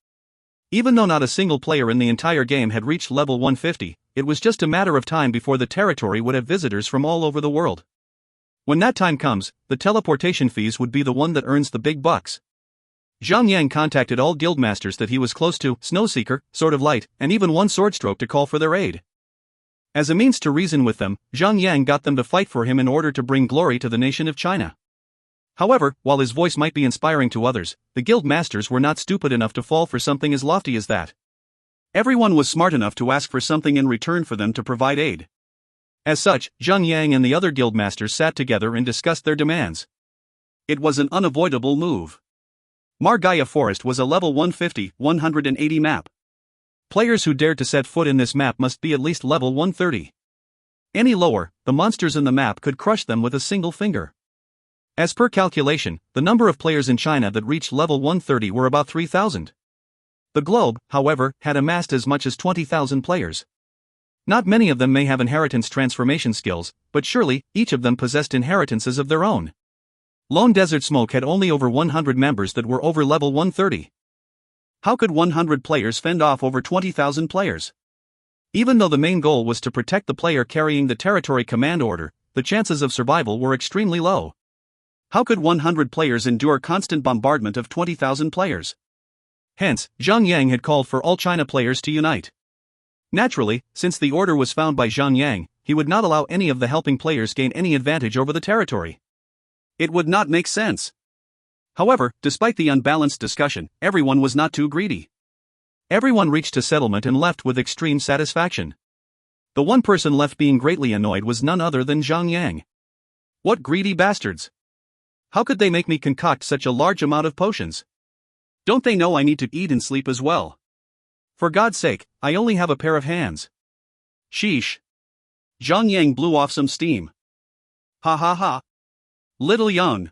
Even though not a single player in the entire game had reached level 150, it was just a matter of time before the territory would have visitors from all over the world. When that time comes, the teleportation fees would be the one that earns the big bucks. Zhang contacted all guildmasters that he was close to, Snowseeker, Sword of Light, and even one Swordstroke to call for their aid. As a means to reason with them, Zhang got them to fight for him in order to bring glory to the nation of China. However, while his voice might be inspiring to others, the guild masters were not stupid enough to fall for something as lofty as that. Everyone was smart enough to ask for something in return for them to provide aid. As such, Zhang and the other guild masters sat together and discussed their demands. It was an unavoidable move. Margaya Forest was a level 150-180 map. Players who dared to set foot in this map must be at least level 130. Any lower, the monsters in the map could crush them with a single finger. As per calculation, the number of players in China that reached level 130 were about 3,000. The globe, however, had amassed as much as 20,000 players. Not many of them may have inheritance transformation skills, but surely, each of them possessed inheritances of their own. Lone Desert Smoke had only over 100 members that were over level 130. How could 100 players fend off over 20,000 players? Even though the main goal was to protect the player carrying the territory command order, the chances of survival were extremely low. How could 100 players endure constant bombardment of 20,000 players? Hence, Zhang had called for all China players to unite. Naturally, since the order was found by Zhang, he would not allow any of the helping players gain any advantage over the territory. It would not make sense. However, despite the unbalanced discussion, everyone was not too greedy. Everyone reached a settlement and left with extreme satisfaction. The one person left being greatly annoyed was none other than Zhang. What greedy bastards! How could they make me concoct such a large amount of potions? Don't they know I need to eat and sleep as well? For God's sake, I only have a pair of hands. Sheesh. Zhang blew off some steam. Ha ha ha. Little Young.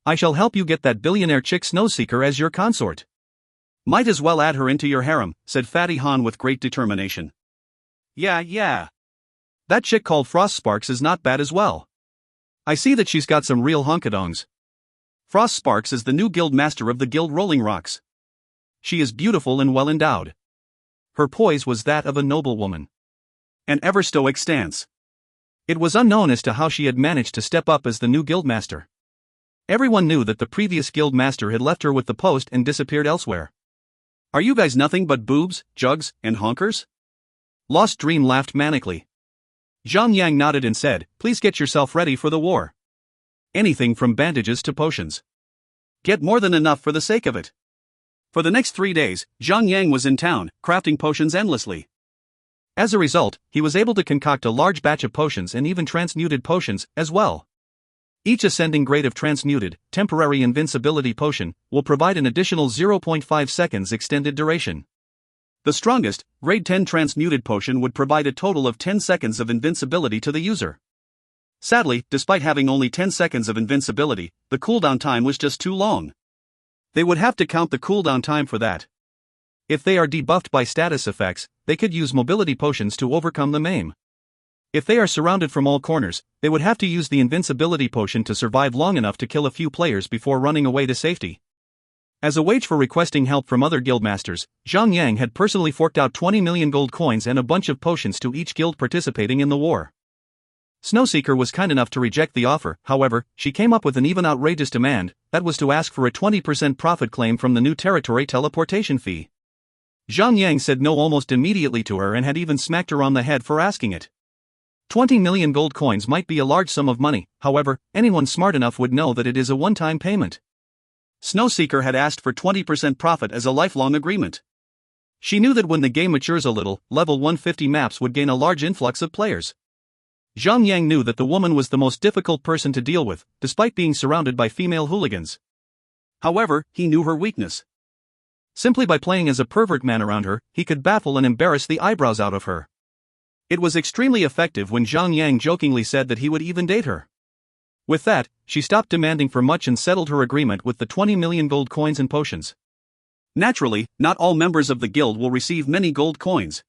I shall help you get that billionaire chick Snowseeker as your consort. Might as well add her into your harem, said Fatty Han with great determination. Yeah. That chick called Frost Sparks is not bad as well. I see that she's got some real honkadongs. Frost Sparks is the new guild master of the guild Rolling Rocks. She is beautiful and well endowed. Her poise was that of a noblewoman. An ever stoic stance. It was unknown as to how she had managed to step up as the new guild master. Everyone knew that the previous guild master had left her with the post and disappeared elsewhere. Are you guys nothing but boobs, jugs, and honkers? Lost Dream laughed manically. Zhang nodded and said, please get yourself ready for the war. Anything from bandages to potions. Get more than enough for the sake of it. For the next 3 days, Zhang was in town, crafting potions endlessly. As a result, he was able to concoct a large batch of potions and even transmuted potions, as well. Each ascending grade of transmuted, temporary invincibility potion, will provide an additional 0.5 seconds extended duration. The strongest, grade 10 transmuted potion would provide a total of 10 seconds of invincibility to the user. Sadly, despite having only 10 seconds of invincibility, the cooldown time was just too long. They would have to count the cooldown time for that. If they are debuffed by status effects, they could use mobility potions to overcome the maim. If they are surrounded from all corners, they would have to use the invincibility potion to survive long enough to kill a few players before running away to safety. As a wage for requesting help from other guildmasters, Zhang had personally forked out 20 million gold coins and a bunch of potions to each guild participating in the war. Snowseeker was kind enough to reject the offer, however, she came up with an even outrageous demand, that was to ask for a 20% profit claim from the new territory teleportation fee. Zhang said no almost immediately to her and had even smacked her on the head for asking it. 20 million gold coins might be a large sum of money, however, anyone smart enough would know that it is a one-time payment. Snowseeker had asked for 20% profit as a lifelong agreement. She knew that when the game matures a little, level 150 maps would gain a large influx of players. Zhang knew that the woman was the most difficult person to deal with, despite being surrounded by female hooligans. However, he knew her weakness. Simply by playing as a pervert man around her, he could baffle and embarrass the eyebrows out of her. It was extremely effective when Zhang jokingly said that he would even date her. With that, she stopped demanding for much and settled her agreement with the 20 million gold coins and potions. Naturally, not all members of the guild will receive many gold coins.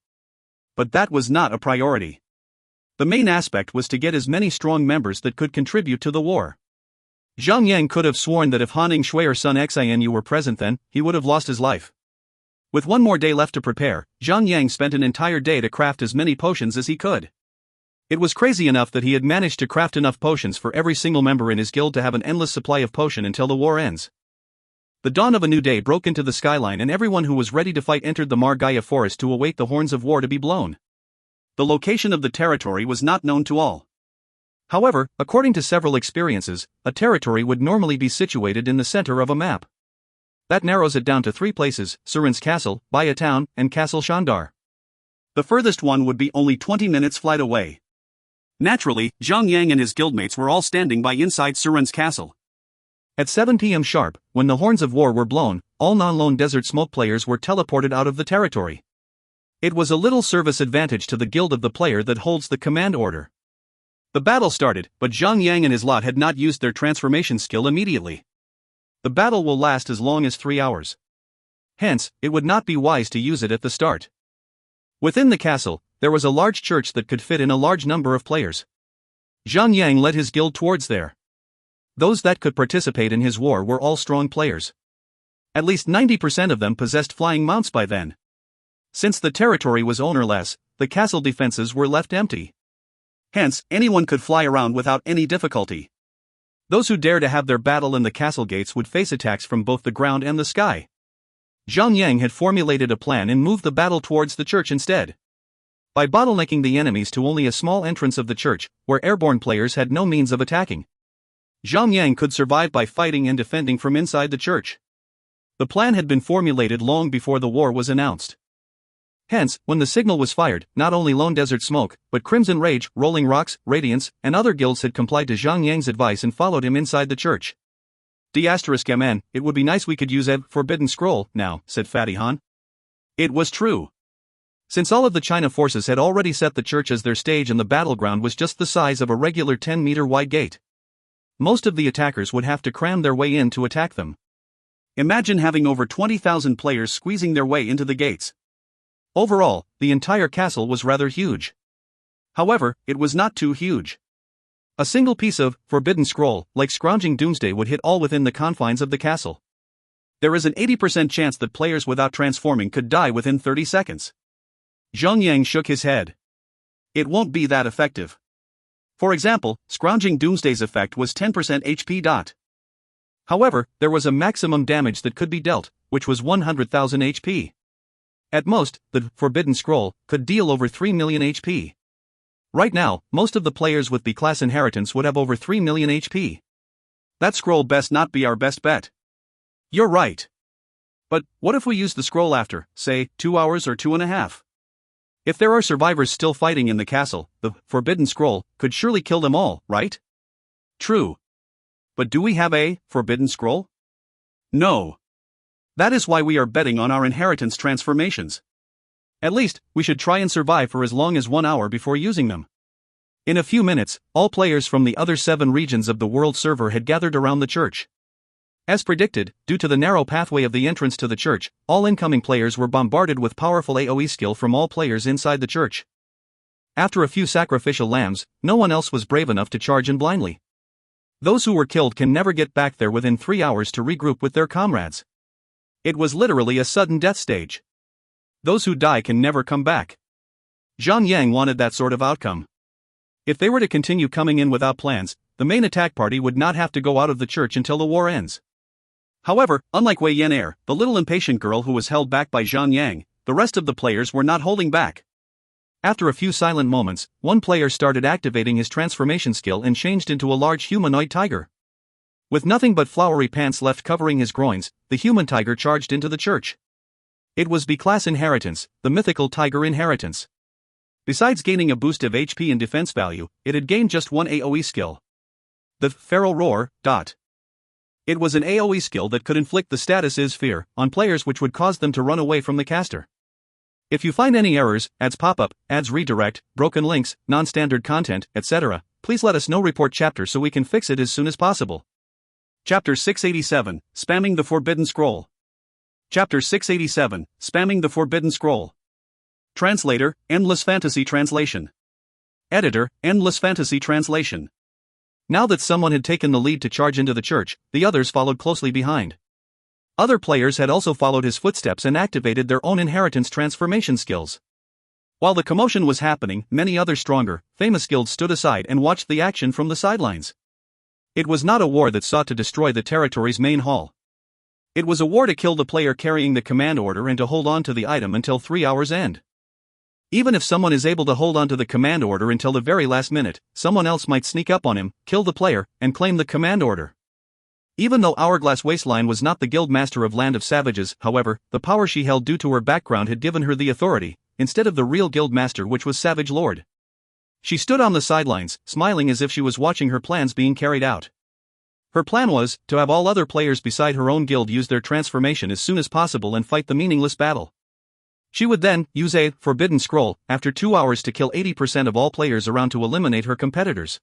But that was not a priority. The main aspect was to get as many strong members that could contribute to the war. Zhang could have sworn that if Han Shui's son Xinu were present then, he would have lost his life. With one more day left to prepare, Zhang spent an entire day to craft as many potions as he could. It was crazy enough that he had managed to craft enough potions for every single member in his guild to have an endless supply of potion until the war ends. The dawn of a new day broke into the skyline and everyone who was ready to fight entered the Margaya forest to await the horns of war to be blown. The location of the territory was not known to all. However, according to several experiences, a territory would normally be situated in the center of a map. That narrows it down to 3 places: Surin's Castle, Baya Town, and Castle Shandar. The furthest one would be only 20 minutes flight away. Naturally, Zhang and his guildmates were all standing by inside Surin's castle. At 7 p.m. sharp, when the horns of war were blown, all non-lone Desert Smoke players were teleported out of the territory. It was a little service advantage to the guild of the player that holds the command order. The battle started, but Zhang and his lot had not used their transformation skill immediately. The battle will last as long as 3 hours. Hence, it would not be wise to use it at the start. Within the castle, there was a large church that could fit in a large number of players. Zhang led his guild towards there. Those that could participate in his war were all strong players. At least 90% of them possessed flying mounts by then. Since the territory was ownerless, the castle defenses were left empty. Hence, anyone could fly around without any difficulty. Those who dare to have their battle in the castle gates would face attacks from both the ground and the sky. Zhang had formulated a plan and moved the battle towards the church instead. By bottlenecking the enemies to only a small entrance of the church, where airborne players had no means of attacking, Zhang could survive by fighting and defending from inside the church. The plan had been formulated long before the war was announced. Hence, when the signal was fired, not only Lone Desert Smoke, but Crimson Rage, Rolling Rocks, Radiance, and other guilds had complied to Zhang advice and followed him inside the church. D*MN, it would be nice we could use a forbidden scroll now, said Fatty Han. It was true. Since all of the China forces had already set the church as their stage and the battleground was just the size of a regular 10-meter wide gate, most of the attackers would have to cram their way in to attack them. Imagine having over 20,000 players squeezing their way into the gates. Overall, the entire castle was rather huge. However, it was not too huge. A single piece of forbidden scroll, like Scrounging Doomsday, would hit all within the confines of the castle. There is an 80% chance that players without transforming could die within 30 seconds. Zhang shook his head. It won't be that effective. For example, Scrounging Doomsday's effect was 10% HP. However, there was a maximum damage that could be dealt, which was 100,000 HP. At most, the Forbidden Scroll could deal over 3 million HP. Right now, most of the players with B-class inheritance would have over 3 million HP. That scroll best not be our best bet. You're right. But what if we use the scroll after, say, 2 hours or 2.5? If there are survivors still fighting in the castle, the Forbidden Scroll could surely kill them all, right? True. But do we have a Forbidden Scroll? No. That is why we are betting on our inheritance transformations. At least, we should try and survive for as long as 1 hour before using them. In a few minutes, all players from the other 7 regions of the world server had gathered around the church. As predicted, due to the narrow pathway of the entrance to the church, all incoming players were bombarded with powerful AoE skill from all players inside the church. After a few sacrificial lambs, no one else was brave enough to charge in blindly. Those who were killed can never get back there within 3 hours to regroup with their comrades. It was literally a sudden death stage. Those who die can never come back. Zhang wanted that sort of outcome. If they were to continue coming in without plans, the main attack party would not have to go out of the church until the war ends. However, unlike Wei Yan, the little impatient girl who was held back by Zhang, the rest of the players were not holding back. After a few silent moments, one player started activating his transformation skill and changed into a large humanoid tiger. With nothing but flowery pants left covering his groins, the human tiger charged into the church. It was B-class inheritance, the mythical tiger inheritance. Besides gaining a boost of HP and defense value, it had gained just one AoE skill. The Feral Roar. It was an AoE skill that could inflict the status is fear on players, which would cause them to run away from the caster. If you find any errors, ads pop up, ads redirect, broken links, non-standard content, etc., please let us know. Report chapter so we can fix it as soon as possible. Chapter 687, Spamming the Forbidden Scroll. Chapter 687, Spamming the Forbidden Scroll. Translator, Endless Fantasy Translation. Editor, Endless Fantasy Translation. Now that someone had taken the lead to charge into the church, the others followed closely behind. Other players had also followed his footsteps and activated their own inheritance transformation skills. While the commotion was happening, many other stronger, famous guilds stood aside and watched the action from the sidelines. It was not a war that sought to destroy the territory's main hall. It was a war to kill the player carrying the command order and to hold on to the item until 3 hours end. Even if someone is able to hold on to the command order until the very last minute, someone else might sneak up on him, kill the player, and claim the command order. Even though Hourglass Wasteline was not the guild master of Land of Savages, however, the power she held due to her background had given her the authority, instead of the real guild master, which was Savage Lord. She stood on the sidelines, smiling as if she was watching her plans being carried out. Her plan was to have all other players beside her own guild use their transformation as soon as possible and fight the meaningless battle. She would then use a forbidden scroll after 2 hours to kill 80% of all players around to eliminate her competitors.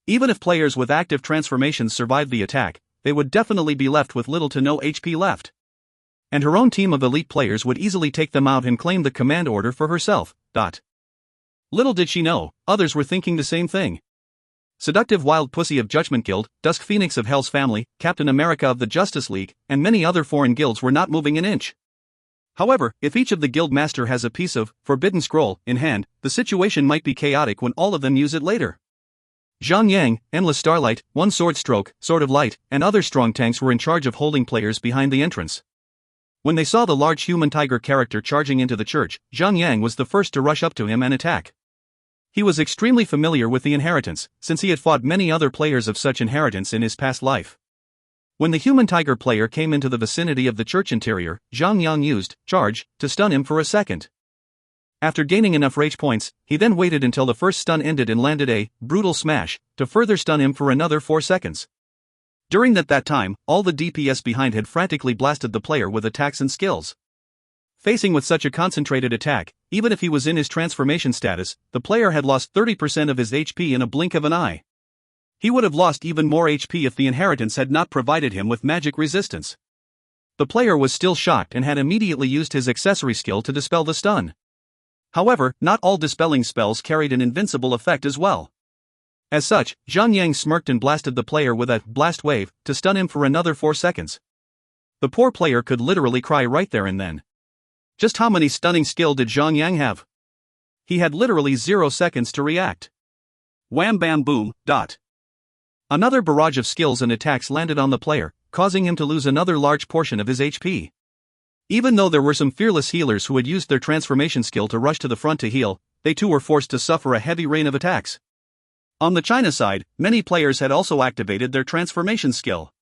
Even if players with active transformations survived the attack, they would definitely be left with little to no HP left. And her own team of elite players would easily take them out and claim the command order for herself. Little did she know, others were thinking the same thing. Seductive Wild Pussy of Judgment Guild, Dusk Phoenix of Hell's Family, Captain America of the Justice League, and many other foreign guilds were not moving an inch. However, if each of the guild master has a piece of forbidden scroll in hand, the situation might be chaotic when all of them use it later. Zhang Yang, Endless Starlight, One Sword Stroke, Sword of Light, and other strong tanks were in charge of holding players behind the entrance. When they saw the large human tiger character charging into the church, Zhang Yang was the first to rush up to him and attack. He was extremely familiar with the inheritance, since he had fought many other players of such inheritance in his past life. When the human tiger player came into the vicinity of the church interior, Zhang Yang used charge to stun him for a second. After gaining enough rage points, he then waited until the first stun ended and landed a brutal smash to further stun him for another 4 seconds. During that time, all the DPS behind had frantically blasted the player with attacks and skills. Facing with such a concentrated attack, even if he was in his transformation status, the player had lost 30% of his HP in a blink of an eye. He would have lost even more HP if the inheritance had not provided him with magic resistance. The player was still shocked and had immediately used his accessory skill to dispel the stun. However, not all dispelling spells carried an invincible effect as well. As such, Zhang Yang smirked and blasted the player with a blast wave to stun him for another 4 seconds. The poor player could literally cry right there and then. Just how many stunning skill did Zhang Yang have? He had literally 0 seconds to react. Wham bam boom. Another barrage of skills and attacks landed on the player, causing him to lose another large portion of his HP. Even though there were some fearless healers who had used their transformation skill to rush to the front to heal, they too were forced to suffer a heavy rain of attacks. On the China side, many players had also activated their transformation skill.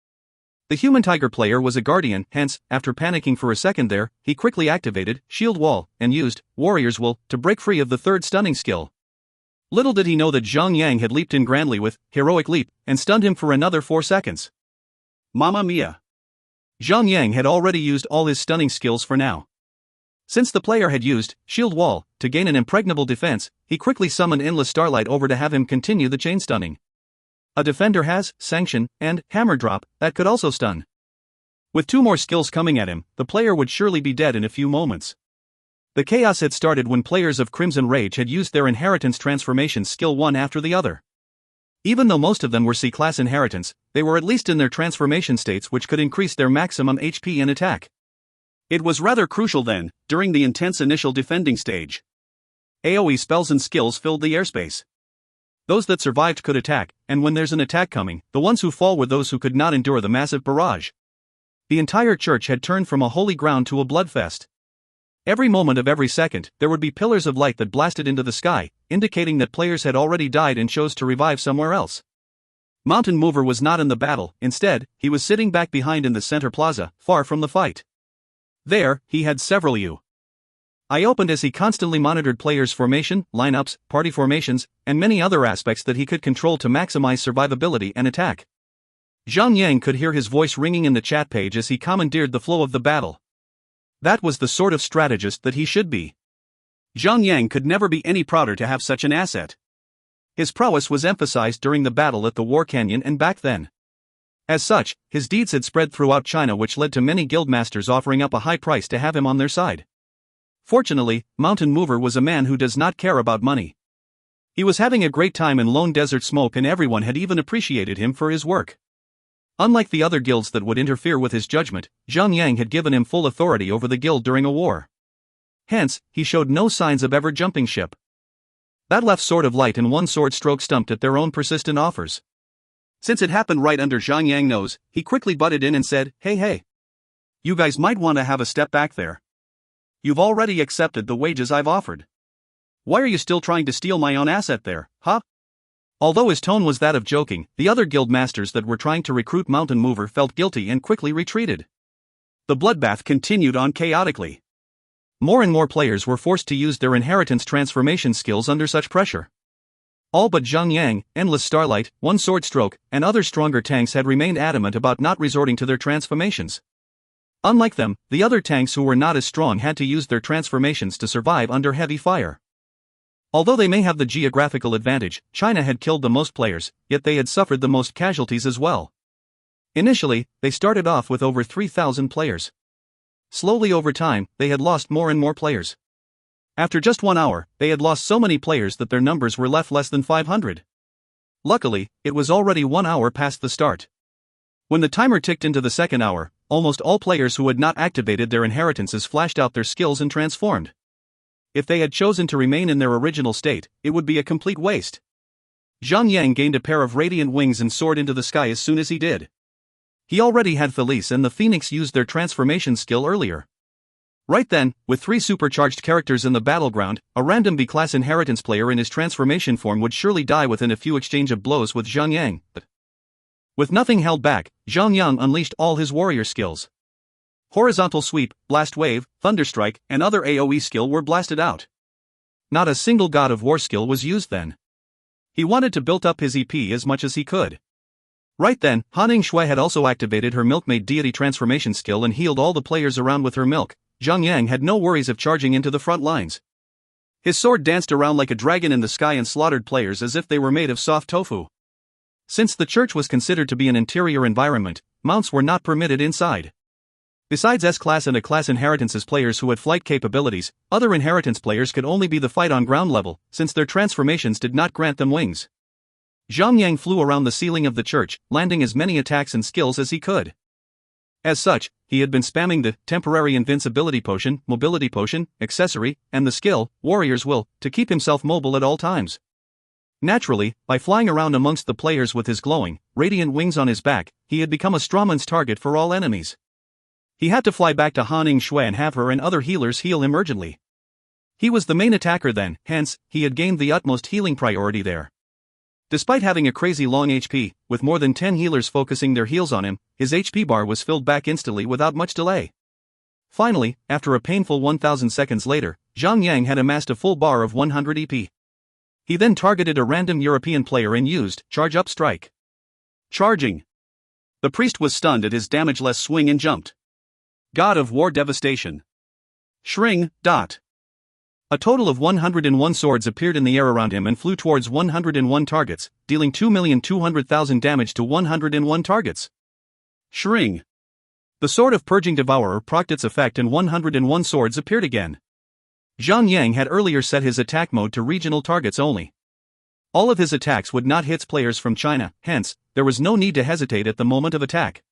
The human tiger player was a guardian, hence, after panicking for a second there, he quickly activated Shield Wall and used Warrior's Will to break free of the third stunning skill. Little did he know that Zhang Yang had leaped in grandly with Heroic Leap and stunned him for another 4 seconds. Mamma mia! Zhang Yang had already used all his stunning skills for now. Since the player had used Shield Wall to gain an impregnable defense, he quickly summoned Endless Starlight over to have him continue the chain stunning. A defender has Sanction and Hammer Drop that could also stun. With 2 more skills coming at him, the player would surely be dead in a few moments. The chaos had started when players of Crimson Rage had used their inheritance transformation skill one after the other. Even though most of them were C-class inheritance, they were at least in their transformation states which could increase their maximum HP and attack. It was rather crucial then, during the intense initial defending stage. AoE spells and skills filled the airspace. Those that survived could attack, and when there's an attack coming, the ones who fall were those who could not endure the massive barrage. The entire church had turned from a holy ground to a bloodfest. Every moment of every second, there would be pillars of light that blasted into the sky, indicating that players had already died and chose to revive somewhere else. Mountain Mover was not in the battle, instead, he was sitting back behind in the center plaza, far from the fight. There, he had several I opened as he constantly monitored players' formation, lineups, party formations, and many other aspects that he could control to maximize survivability and attack. Zhang Yang could hear his voice ringing in the chat page as he commandeered the flow of the battle. That was the sort of strategist that he should be. Zhang Yang could never be any prouder to have such an asset. His prowess was emphasized during the battle at the War Canyon and back then. As such, his deeds had spread throughout China, which led to many guildmasters offering up a high price to have him on their side. Fortunately, Mountain Mover was a man who does not care about money. He was having a great time in Lone Desert Smoke and everyone had even appreciated him for his work. Unlike the other guilds that would interfere with his judgment, Zhang Yang had given him full authority over the guild during a war. Hence, he showed no signs of ever jumping ship. That left Sword of Light and one sword stroke stumped at their own persistent offers. Since it happened right under Zhang Yang's nose, he quickly butted in and said, Hey. You guys might want to have a step back there. You've already accepted the wages I've offered. Why are you still trying to steal my own asset there, huh? Although his tone was that of joking, the other guild masters that were trying to recruit Mountain Mover felt guilty and quickly retreated. The bloodbath continued on chaotically. More and more players were forced to use their inheritance transformation skills under such pressure. All but Zhang Yang, Endless Starlight, One Sword Stroke, and other stronger tanks had remained adamant about not resorting to their transformations. Unlike them, the other tanks who were not as strong had to use their transformations to survive under heavy fire. Although they may have the geographical advantage, China had killed the most players, yet they had suffered the most casualties as well. Initially, they started off with over 3,000 players. Slowly over time, they had lost more and more players. After just 1 hour, they had lost so many players that their numbers were left less than 500. Luckily, it was already 1 hour past the start. When the timer ticked into the second hour, almost all players who had not activated their inheritances flashed out their skills and transformed. If they had chosen to remain in their original state, it would be a complete waste. Zhang Yang gained a pair of radiant wings and soared into the sky as soon as he did. He already had Felice and the Phoenix used their transformation skill earlier. Right then, with 3 supercharged characters in the battleground, a random B-class inheritance player in his transformation form would surely die within a few exchange of blows with Zhang Yang. With nothing held back, Zhang Yang unleashed all his warrior skills. Horizontal Sweep, Blast Wave, Thunderstrike, and other AoE skill were blasted out. Not a single God of War skill was used then. He wanted to build up his EP as much as he could. Right then, Hanning Shui had also activated her Milkmaid deity transformation skill and healed all the players around with her milk. Zhang Yang had no worries of charging into the front lines. His sword danced around like a dragon in the sky and slaughtered players as if they were made of soft tofu. Since the church was considered to be an interior environment, mounts were not permitted inside. Besides S-class and A-class inheritances players who had flight capabilities, other inheritance players could only be the fight on ground level, since their transformations did not grant them wings. Zhang Yang flew around the ceiling of the church, landing as many attacks and skills as he could. As such, he had been spamming the temporary invincibility potion, mobility potion, accessory, and the skill, Warrior's Will, to keep himself mobile at all times. Naturally, by flying around amongst the players with his glowing, radiant wings on his back, he had become a strawman's target for all enemies. He had to fly back to Hanning Shui and have her and other healers heal him urgently. He was the main attacker then, hence, he had gained the utmost healing priority there. Despite having a crazy long HP, with more than 10 healers focusing their heals on him, his HP bar was filled back instantly without much delay. Finally, after a painful 1,000 seconds later, Zhang Yang had amassed a full bar of 100 EP. He then targeted a random European player and used Charge Up Strike. Charging. The priest was stunned at his damageless swing and jumped. God of War Devastation. Shring. A total of 101 swords appeared in the air around him and flew towards 101 targets, dealing 2,200,000 damage to 101 targets. Shring. The Sword of Purging Devourer procced its effect and 101 swords appeared again. Zhang Yang had earlier set his attack mode to regional targets only. All of his attacks would not hit players from China, hence, there was no need to hesitate at the moment of attack.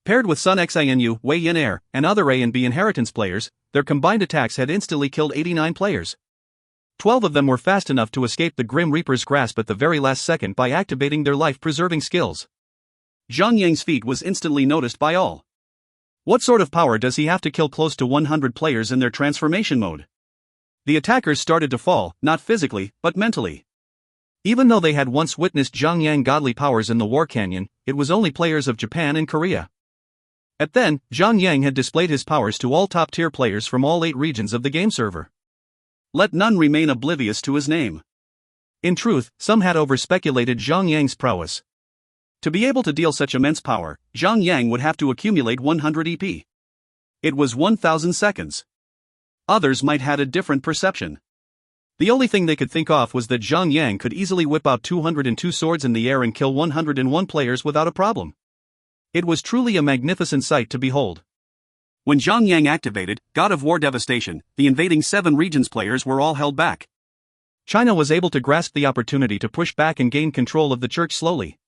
Paired with Sun Xinu, Wei Yin Air, and other A and B inheritance players, their combined attacks had instantly killed 89 players. 12 of them were fast enough to escape the Grim Reaper's grasp at the very last second by activating their life-preserving skills. Zhang Yang's feat was instantly noticed by all. What sort of power does he have to kill close to 100 players in their transformation mode? The attackers started to fall, not physically, but mentally. Even though they had once witnessed Zhang Yang godly powers in the War Canyon, it was only players of Japan and Korea. At then, Zhang Yang had displayed his powers to all top-tier players from all 8 regions of the game server. Let none remain oblivious to his name. In truth, some had over-speculated Zhang Yang's prowess. To be able to deal such immense power, Zhang Yang would have to accumulate 100 EP. It was 1,000 seconds. Others might had a different perception. The only thing they could think of was that Zhang Yang could easily whip out 202 swords in the air and kill 101 players without a problem. It was truly a magnificent sight to behold. When Zhang Yang activated God of War Devastation, the invading 7 regions players were all held back. China was able to grasp the opportunity to push back and gain control of the church slowly.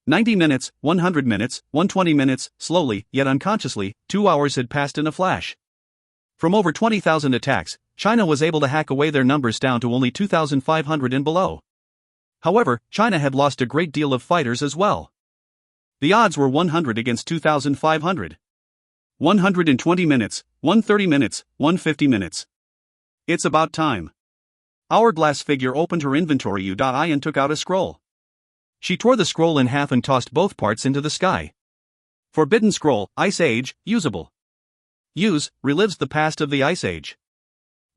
90 minutes, 100 minutes, 120 minutes, slowly, yet unconsciously, 2 hours had passed in a flash. From over 20,000 attacks, China was able to hack away their numbers down to only 2,500 and below. However, China had lost a great deal of fighters as well. The odds were 100 against 2,500. 120 minutes, 130 minutes, 150 minutes. It's about time. Hourglass figure opened her inventory UI and took out a scroll. She tore the scroll in half and tossed both parts into the sky. Forbidden Scroll, Ice Age, usable. Use, relives the past of the Ice Age.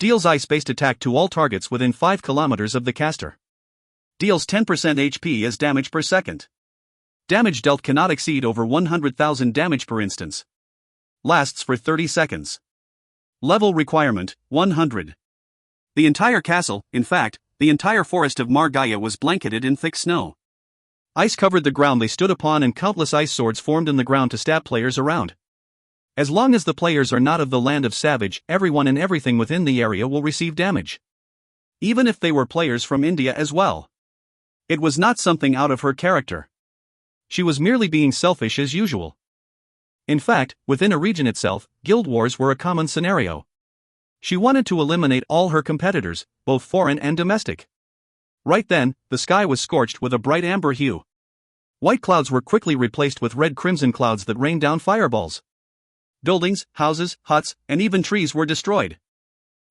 Deals ice-based attack to all targets within 5 kilometers of the caster. Deals 10% HP as damage per second. Damage dealt cannot exceed over 100,000 damage per instance. Lasts for 30 seconds. Level requirement, 100. The entire castle, in fact, the entire forest of Margaya was blanketed in thick snow. Ice covered the ground they stood upon and countless ice swords formed in the ground to stab players around. As long as the players are not of the land of Savage, everyone and everything within the area will receive damage. Even if they were players from India as well. It was not something out of her character. She was merely being selfish as usual. In fact, within a region itself, guild wars were a common scenario. She wanted to eliminate all her competitors, both foreign and domestic. Right then, the sky was scorched with a bright amber hue. White clouds were quickly replaced with red-crimson clouds that rained down fireballs. Buildings, houses, huts, and even trees were destroyed.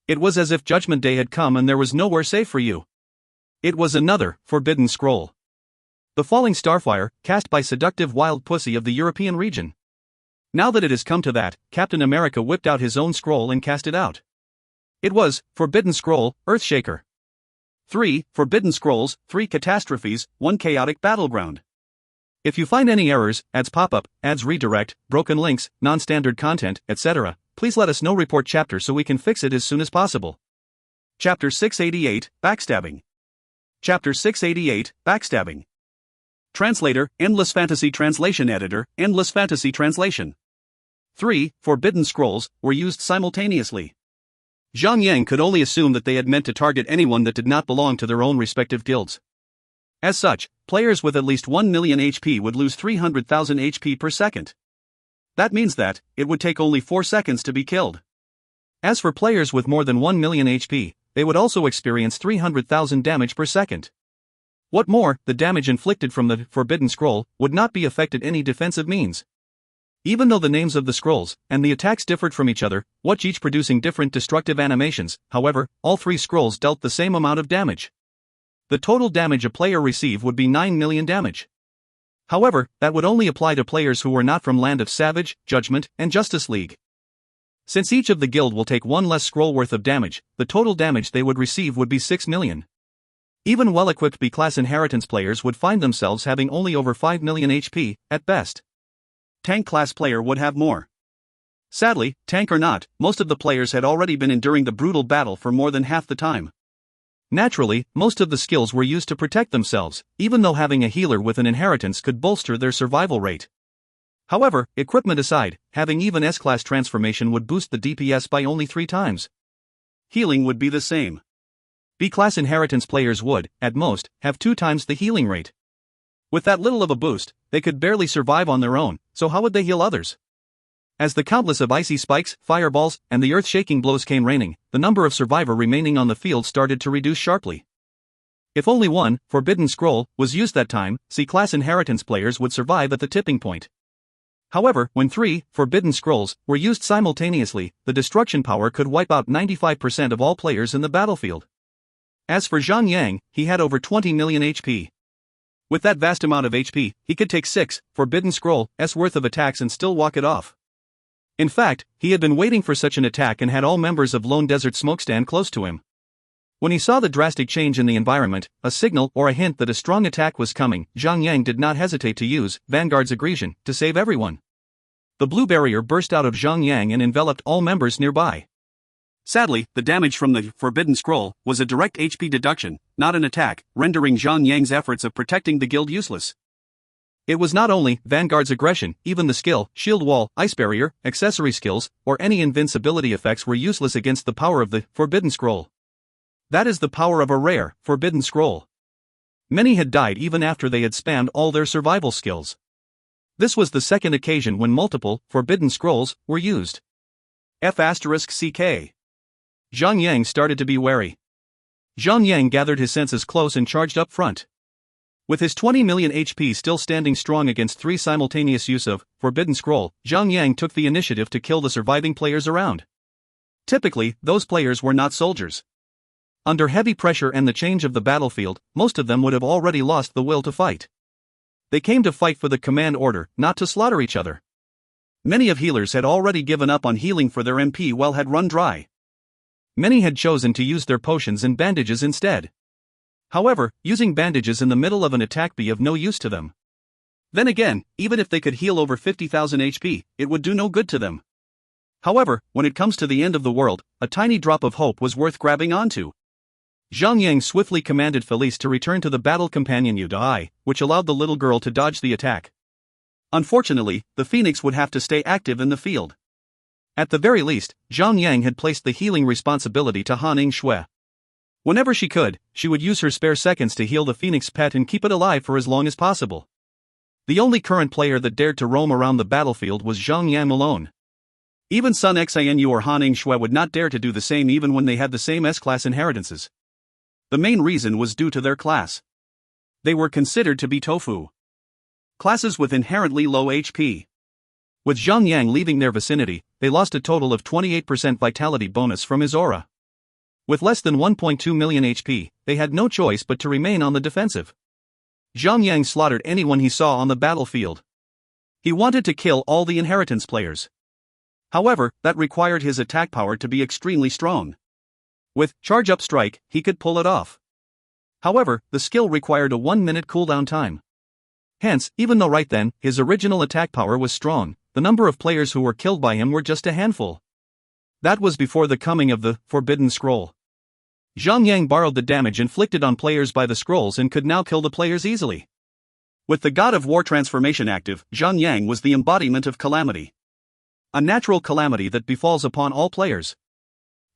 It was as if Judgment Day had come and there was nowhere safe for you. It was another Forbidden Scroll. The Falling Starfire, cast by Seductive Wild Pussy of the European region. Now that it has come to that, Captain America whipped out his own scroll and cast it out. It was Forbidden Scroll, Earthshaker. 3 Forbidden Scrolls, 3 Catastrophes, 1 Chaotic Battleground. If you find any errors, ads pop up, ads redirect, broken links, non-standard content, etc., please let us know. Report chapter so we can fix it as soon as possible. Chapter 688, Backstabbing. Chapter 688, Backstabbing. Translator, Endless Fantasy Translation Editor, Endless Fantasy Translation. 3 Forbidden Scrolls were used simultaneously. Zhang could only assume that they had meant to target anyone that did not belong to their own respective guilds. As such, players with at least 1 million HP would lose 300,000 HP per second. That means that it would take only 4 seconds to be killed. As for players with more than 1 million HP, they would also experience 300,000 damage per second. What more, the damage inflicted from the Forbidden Scroll would not be affected any defensive means. Even though the names of the scrolls and the attacks differed from each other, each producing different destructive animations, however, all 3 scrolls dealt the same amount of damage. The total damage a player receive would be 9 million damage. However, that would only apply to players who were not from Land of Savage, Judgment, and Justice League. Since each of the guild will take 1 less scroll worth of damage, the total damage they would receive would be 6 million. Even well-equipped B-class inheritance players would find themselves having only over 5 million HP, at best. Tank class player would have more. Sadly, tank or not, most of the players had already been enduring the brutal battle for more than half the time. Naturally, most of the skills were used to protect themselves, even though having a healer with an inheritance could bolster their survival rate. However, equipment aside, having even S-class transformation would boost the DPS by only 3 times. Healing would be the same. B-class inheritance players would, at most, have 2 times the healing rate. With that little of a boost, they could barely survive on their own, so how would they heal others? As the countless of icy spikes, fireballs, and the earth-shaking blows came raining, the number of survivor remaining on the field started to reduce sharply. If only 1 Forbidden Scroll was used that time, C-class inheritance players would survive at the tipping point. However, when 3 Forbidden Scrolls were used simultaneously, the destruction power could wipe out 95% of all players in the battlefield. As for Zhang, he had over 20 million HP. With that vast amount of HP, he could take 6 Forbidden Scroll's worth of attacks and still walk it off. In fact, he had been waiting for such an attack and had all members of Lone Desert Smoke stand close to him. When he saw the drastic change in the environment, a signal or a hint that a strong attack was coming, Zhang did not hesitate to use Vanguard's aggression to save everyone. The blue barrier burst out of Zhang and enveloped all members nearby. Sadly, the damage from the Forbidden Scroll was a direct HP deduction, not an attack, rendering Zhang efforts of protecting the guild useless. It was not only Vanguard's aggression, even the skill, Shield Wall, Ice Barrier, accessory skills, or any invincibility effects were useless against the power of the Forbidden Scroll. That is the power of a rare, Forbidden Scroll. Many had died even after they had spammed all their survival skills. This was the second occasion when multiple forbidden scrolls were used. F***CK. Zhang Yang started to be wary. Zhang Yang gathered his senses close and charged up front. With his 20 million HP still standing strong against 3 simultaneous use of Forbidden Scroll, Zhang Yang took the initiative to kill the surviving players around. Typically, those players were not soldiers. Under heavy pressure and the change of the battlefield, most of them would have already lost the will to fight. They came to fight for the command order, not to slaughter each other. Many of healers had already given up on healing for their MP well had run dry. Many had chosen to use their potions and bandages instead. However, using bandages in the middle of an attack be of no use to them. Then again, even if they could heal over 50,000 HP, it would do no good to them. However, when it comes to the end of the world, a tiny drop of hope was worth grabbing onto. Zhang Yang swiftly commanded Felice to return to the battle companion Udai, which allowed the little girl to dodge the attack. Unfortunately, the Phoenix would have to stay active in the field. At the very least, Zhang Yang had placed the healing responsibility to Han Shui. Whenever she could, she would use her spare seconds to heal the Phoenix pet and keep it alive for as long as possible. The only current player that dared to roam around the battlefield was Zhang Yang alone. Even Sun Xinu or Han Shui would not dare to do the same even when they had the same S-class inheritances. The main reason was due to their class. They were considered to be tofu. Classes with inherently low HP. With Zhang Yang leaving their vicinity, they lost a total of 28% vitality bonus from his aura. With less than 1.2 million HP, they had no choice but to remain on the defensive. Zhang Yang slaughtered anyone he saw on the battlefield. He wanted to kill all the inheritance players. However, that required his attack power to be extremely strong. With Charge Up Strike, he could pull it off. However, the skill required a 1-minute cooldown time. Hence, even though right then, his original attack power was strong, the number of players who were killed by him were just a handful. That was before the coming of the Forbidden Scroll. Zhang Yang borrowed the damage inflicted on players by the scrolls and could now kill the players easily. With the God of War transformation active, Zhang Yang was the embodiment of calamity. A natural calamity that befalls upon all players.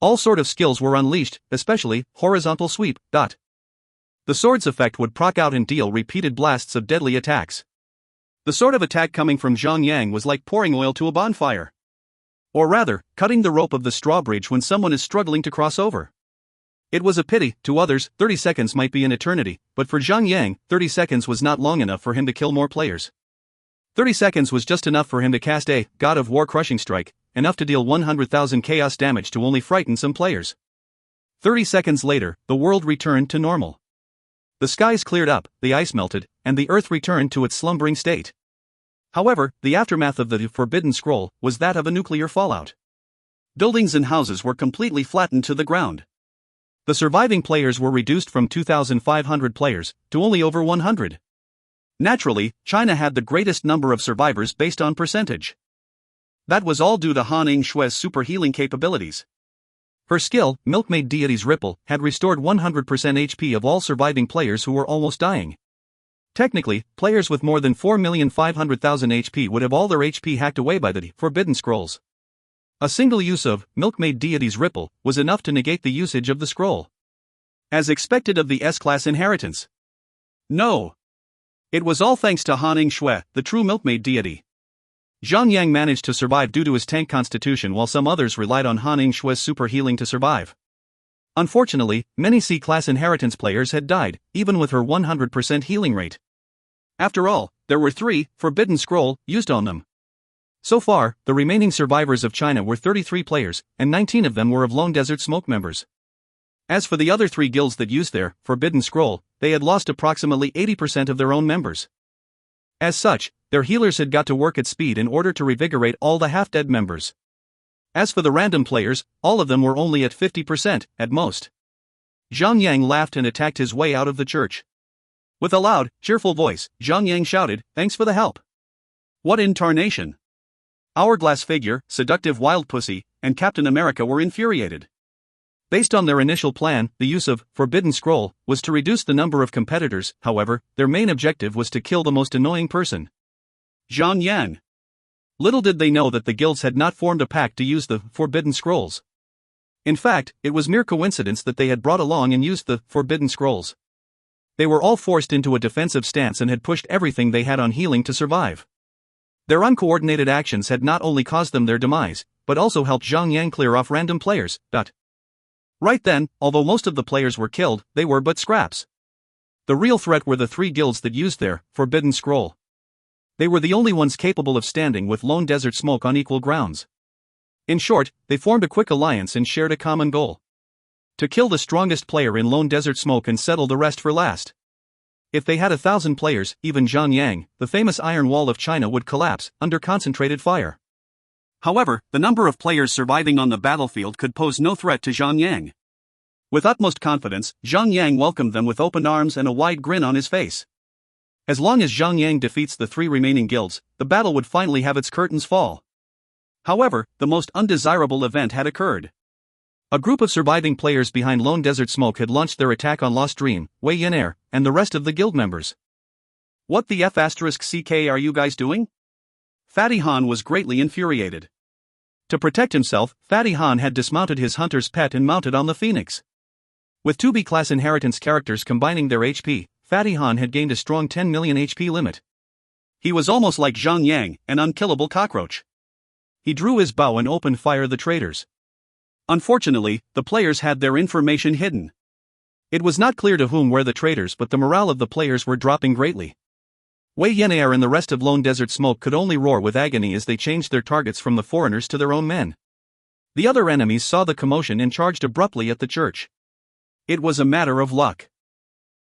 All sort of skills were unleashed, especially horizontal sweep. The sword's effect would proc out and deal repeated blasts of deadly attacks. The sort of attack coming from Zhang Yang was like pouring oil to a bonfire. Or rather, cutting the rope of the straw bridge when someone is struggling to cross over. It was a pity. To others, 30 seconds might be an eternity, but for Zhang Yang, 30 seconds was not long enough for him to kill more players. 30 seconds was just enough for him to cast a God of War crushing strike, enough to deal 100,000 chaos damage to only frighten some players. 30 seconds later, the world returned to normal. The skies cleared up, the ice melted, and the earth returned to its slumbering state. However, the aftermath of the Forbidden Scroll was that of a nuclear fallout. Buildings and houses were completely flattened to the ground. The surviving players were reduced from 2,500 players to only over 100. Naturally, China had the greatest number of survivors based on percentage. That was all due to Han Shui's super healing capabilities. Her skill, Milkmaid Deity's Ripple, had restored 100% HP of all surviving players who were almost dying. Technically, players with more than 4,500,000 HP would have all their HP hacked away by the Forbidden Scrolls. A single use of Milkmaid Deity's Ripple was enough to negate the usage of the scroll. As expected of the S-class inheritance. No. It was all thanks to Han Shui, the true Milkmaid Deity. Zhang Yang managed to survive due to his tank constitution while some others relied on Han Shui's super healing to survive. Unfortunately, many C-class inheritance players had died, even with her 100% healing rate. After all, there were 3 Forbidden Scroll used on them. So far, the remaining survivors of China were 33 players, and 19 of them were of Lone Desert Smoke members. As for the other 3 guilds that used their Forbidden Scroll, they had lost approximately 80% of their own members. As such, their healers had got to work at speed in order to revigorate all the half-dead members. As for the random players, all of them were only at 50%, at most. Zhang Yang laughed and attacked his way out of the church. With a loud, cheerful voice, Zhang Yang shouted, "Thanks for the help." What in tarnation? Hourglass Figure, Seductive Wild Pussy, and Captain America were infuriated. Based on their initial plan, the use of Forbidden Scroll was to reduce the number of competitors. However, their main objective was to kill the most annoying person. Zhang Yang. Little did they know that the guilds had not formed a pact to use the Forbidden Scrolls. In fact, it was mere coincidence that they had brought along and used the Forbidden Scrolls. They were all forced into a defensive stance and had pushed everything they had on healing to survive. Their uncoordinated actions had not only caused them their demise, but also helped Zhang Yang clear off random players. Right then, although most of the players were killed, they were but scraps. The real threat were the 3 guilds that used their forbidden scroll. They were the only ones capable of standing with Lone Desert Smoke on equal grounds. In short, they formed a quick alliance and shared a common goal: to kill the strongest player in Lone Desert Smoke and settle the rest for last. If they had 1,000 players, even Zhang Yang, the famous Iron Wall of China would collapse under concentrated fire. However, the number of players surviving on the battlefield could pose no threat to Zhang Yang. With utmost confidence, Zhang Yang welcomed them with open arms and a wide grin on his face. As long as Zhang Yang defeats the 3 remaining guilds, the battle would finally have its curtains fall. However, the most undesirable event had occurred. A group of surviving players behind Lone Desert Smoke had launched their attack on Lost Dream, Wei Yin Air, and the rest of the guild members. "What the F***ck are you guys doing?" Fatty Han was greatly infuriated. To protect himself, Fatty Han had dismounted his hunter's pet and mounted on the Phoenix. With 2 B-class inheritance characters combining their HP, Fatty Han had gained a strong 10 million HP limit. He was almost like Zhang Yang, an unkillable cockroach. He drew his bow and opened fire the traitors. Unfortunately, the players had their information hidden. It was not clear to whom were the traitors, but the morale of the players were dropping greatly. Wei Yin Air and the rest of Lone Desert Smoke could only roar with agony as they changed their targets from the foreigners to their own men. The other enemies saw the commotion and charged abruptly at the church. It was a matter of luck.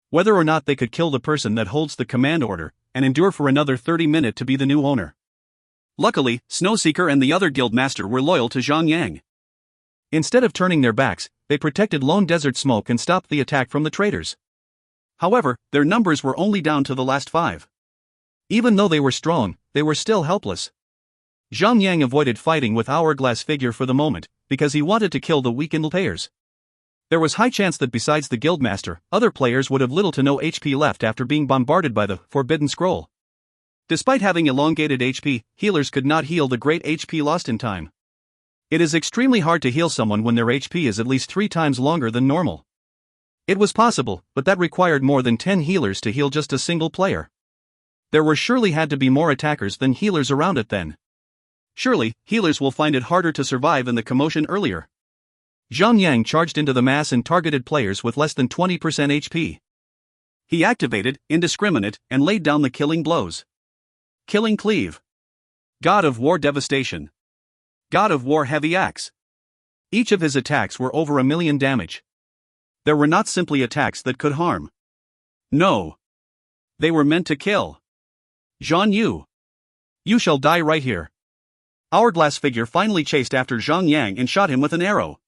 Whether or not they could kill the person that holds the command order, and endure for another 30 minutes to be the new owner. Luckily, Snowseeker and the other guild master were loyal to Zhang Yang. Instead of turning their backs, they protected Lone Desert Smoke and stopped the attack from the traitors. However, their numbers were only down to the last 5. Even though they were strong, they were still helpless. Zhang Yang avoided fighting with Hourglass Figure for the moment, because he wanted to kill the weakened players. There was high chance that besides the guildmaster, other players would have little to no HP left after being bombarded by the Forbidden Scroll. Despite having elongated HP, healers could not heal the great HP lost in time. It is extremely hard to heal someone when their HP is at least 3 times longer than normal. It was possible, but that required more than 10 healers to heal just a single player. There were surely had to be more attackers than healers around it then. Surely, healers will find it harder to survive in the commotion earlier. Zhang Yang charged into the mass and targeted players with less than 20% HP. He activated Indiscriminate and laid down the killing blows. Killing Cleave. God of War Devastation. God of War Heavy Axe. Each of his attacks were over 1 million damage. There were not simply attacks that could harm. No. They were meant to kill. Zhan Yu. You shall die right here. Hourglass Figure finally chased after Zhang Yang and shot him with an arrow.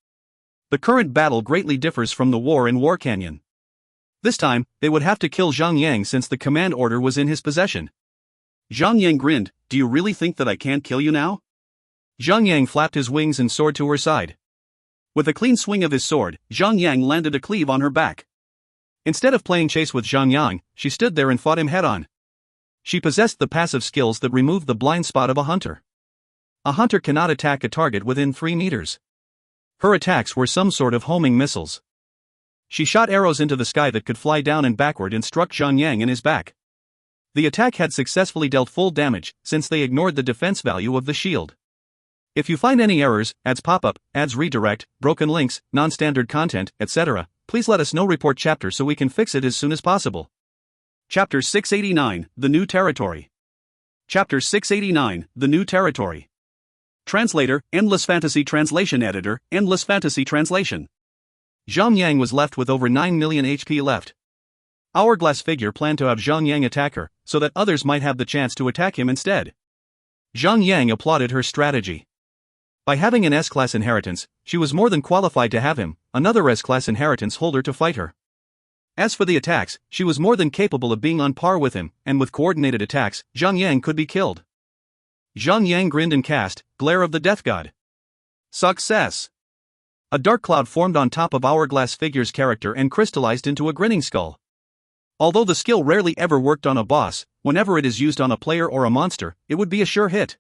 The current battle greatly differs from the war in War Canyon. This time, they would have to kill Zhang Yang since the command order was in his possession. Zhang Yang grinned, "Do you really think that I can't kill you now?" Zhang Yang flapped his wings and soared to her side. With a clean swing of his sword, Zhang Yang landed a cleave on her back. Instead of playing chase with Zhang Yang, she stood there and fought him head-on. She possessed the passive skills that remove the blind spot of a hunter. A hunter cannot attack a target within 3 meters. Her attacks were some sort of homing missiles. She shot arrows into the sky that could fly down and backward and struck Zhang Yang in his back. The attack had successfully dealt full damage, since they ignored the defense value of the shield. If you find any errors, ads pop-up, ads redirect, broken links, non-standard content, etc., please let us know. Report chapter so we can fix it as soon as possible. Chapter 689, The New Territory. Chapter 689, The New Territory. Translator, Endless Fantasy Translation Editor, Endless Fantasy Translation. Zhang Yang was left with over 9 million HP left. Hourglass Figure planned to have Zhang Yang attack her, so that others might have the chance to attack him instead. Zhang Yang applauded her strategy. By having an S-class inheritance, she was more than qualified to have him, another S-class inheritance holder, to fight her. As for the attacks, she was more than capable of being on par with him, and with coordinated attacks, Zhang Yang could be killed. Zhang Yang grinned and cast Glare of the Death God. Success! A dark cloud formed on top of Hourglass Figure's character and crystallized into a grinning skull. Although the skill rarely ever worked on a boss, whenever it is used on a player or a monster, it would be a sure hit.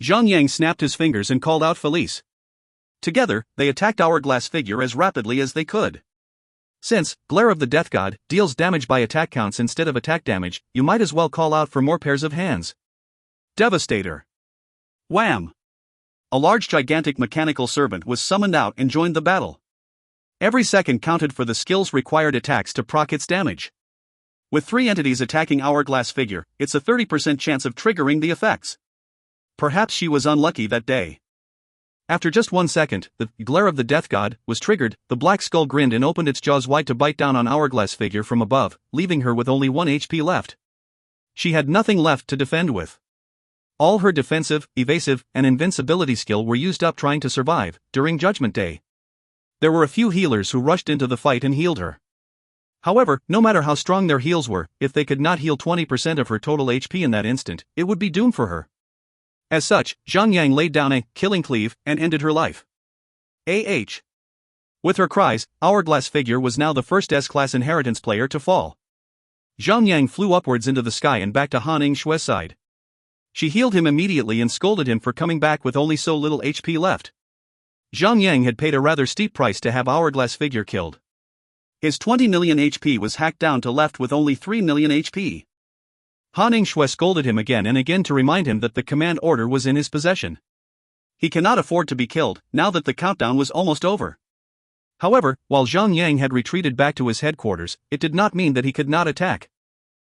Zhang Yang snapped his fingers and called out Felice. Together, they attacked Hourglass Figure as rapidly as they could. Since Glare of the Death God deals damage by attack counts instead of attack damage, you might as well call out for more pairs of hands. Devastator. Wham! A large gigantic mechanical serpent was summoned out and joined the battle. Every second counted for the skill's required attacks to proc its damage. With 3 entities attacking Hourglass Figure, it's a 30% chance of triggering the effects. Perhaps she was unlucky that day. After just 1 second, the Glare of the Death God was triggered. The black skull grinned and opened its jaws wide to bite down on Hourglass Figure from above, leaving her with only 1 HP left. She had nothing left to defend with. All her defensive, evasive, and invincibility skill were used up trying to survive during Judgment Day. There were a few healers who rushed into the fight and healed her. However, no matter how strong their heals were, if they could not heal 20% of her total HP in that instant, it would be doomed for her. As such, Zhang laid down a killing cleave and ended her life. With her cries, Hourglass Figure was now the first S-class inheritance player to fall. Zhang flew upwards into the sky and back to Han Yingshue's side. She healed him immediately and scolded him for coming back with only so little HP left. Zhang had paid a rather steep price to have Hourglass Figure killed. His 20 million HP was hacked down to left with only 3 million HP. Han Yingxue scolded him again and again to remind him that the command order was in his possession. He cannot afford to be killed, now that the countdown was almost over. However, while Zhang had retreated back to his headquarters, it did not mean that he could not attack.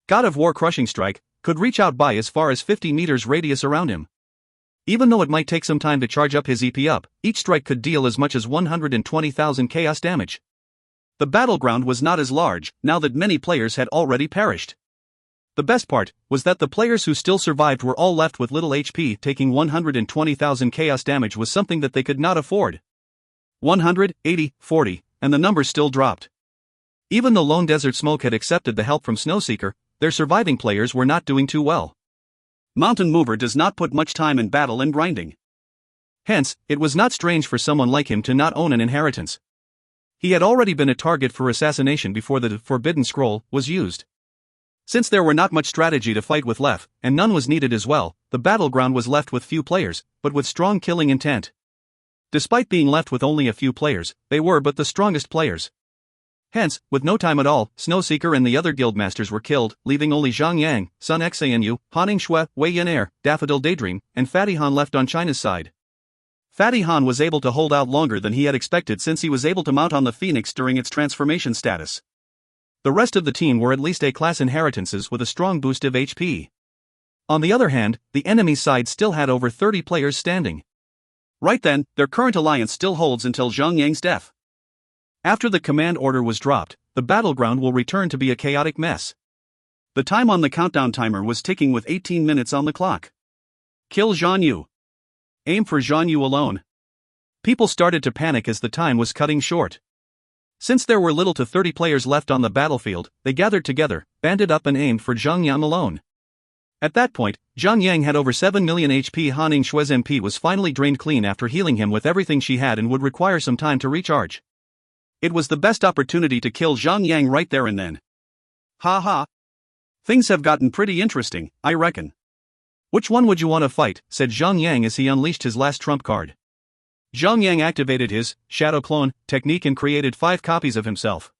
God of War Crushing Strike could reach out by as far as 50 meters radius around him. Even though it might take some time to charge up his EP up, each strike could deal as much as 120,000 chaos damage. The battleground was not as large, now that many players had already perished. The best part was that the players who still survived were all left with little HP. Taking 120,000 chaos damage was something that they could not afford. 100, 80, 40, and the number still dropped. Even though Lone Desert Smoke had accepted the help from Snowseeker, their surviving players were not doing too well. Mountain Mover does not put much time in battle and grinding. Hence, it was not strange for someone like him to not own an inheritance. He had already been a target for assassination before the Forbidden Scroll was used. Since there were not much strategy to fight with left, and none was needed as well, the battleground was left with few players, but with strong killing intent. Despite being left with only a few players, they were but the strongest players. Hence, with no time at all, Snowseeker and the other guildmasters were killed, leaving only Zhang, Sun Xanu, Han Yingxue, Wei Yinair, Daffodil Daydream, and Fatty Han left on China's side. Fatty Han was able to hold out longer than he had expected since he was able to mount on the Phoenix during its transformation status. The rest of the team were at least A-class inheritances with a strong boost of HP. On the other hand, the enemy's side still had over 30 players standing. Right then, their current alliance still holds until Zhang death. After the command order was dropped, the battleground will return to be a chaotic mess. The time on the countdown timer was ticking with 18 minutes on the clock. Kill Zhan Yu. Aim for Zhan Yu alone. People started to panic as the time was cutting short. Since there were little to 30 players left on the battlefield, they gathered together, banded up and aimed for Zhang Yan alone. At that point, Zhang had over 7 million HP. Han Yingshue's MP was finally drained clean after healing him with everything she had and would require some time to recharge. It was the best opportunity to kill Zhang right there and then. Ha ha. Things have gotten pretty interesting, I reckon. Which one would you want to fight, said Zhang as he unleashed his last trump card. Zhang activated his shadow clone technique and created 5 copies of himself.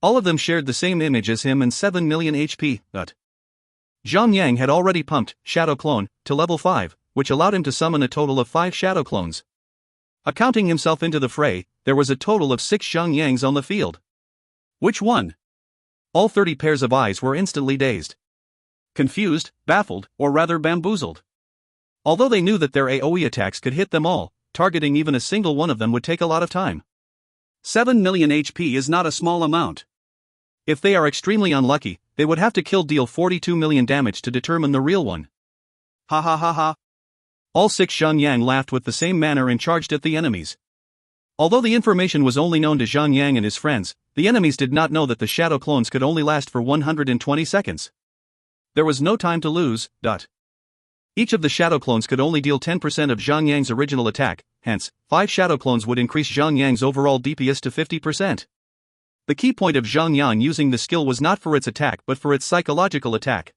All of them shared the same image as him and 7 million HP, but Zhang had already pumped shadow clone to level 5, which allowed him to summon a total of 5 shadow clones. Accounting himself into the fray, there was a total of 6 Zhang on the field. Which one? All 30 pairs of eyes were instantly dazed, confused, baffled, or rather bamboozled. Although they knew that their AoE attacks could hit them all, targeting even a single one of them would take a lot of time. 7 million HP is not a small amount. If they are extremely unlucky, they would have to deal 42 million damage to determine the real one. Ha ha ha ha. All 6 Zhang laughed with the same manner and charged at the enemies. Although the information was only known to Zhang and his friends, the enemies did not know that the shadow clones could only last for 120 seconds. There was no time to lose. Each of the shadow clones could only deal 10% of Zhang original attack, hence, 5 shadow clones would increase Zhang overall DPS to 50%. The key point of Zhang using the skill was not for its attack but for its psychological attack.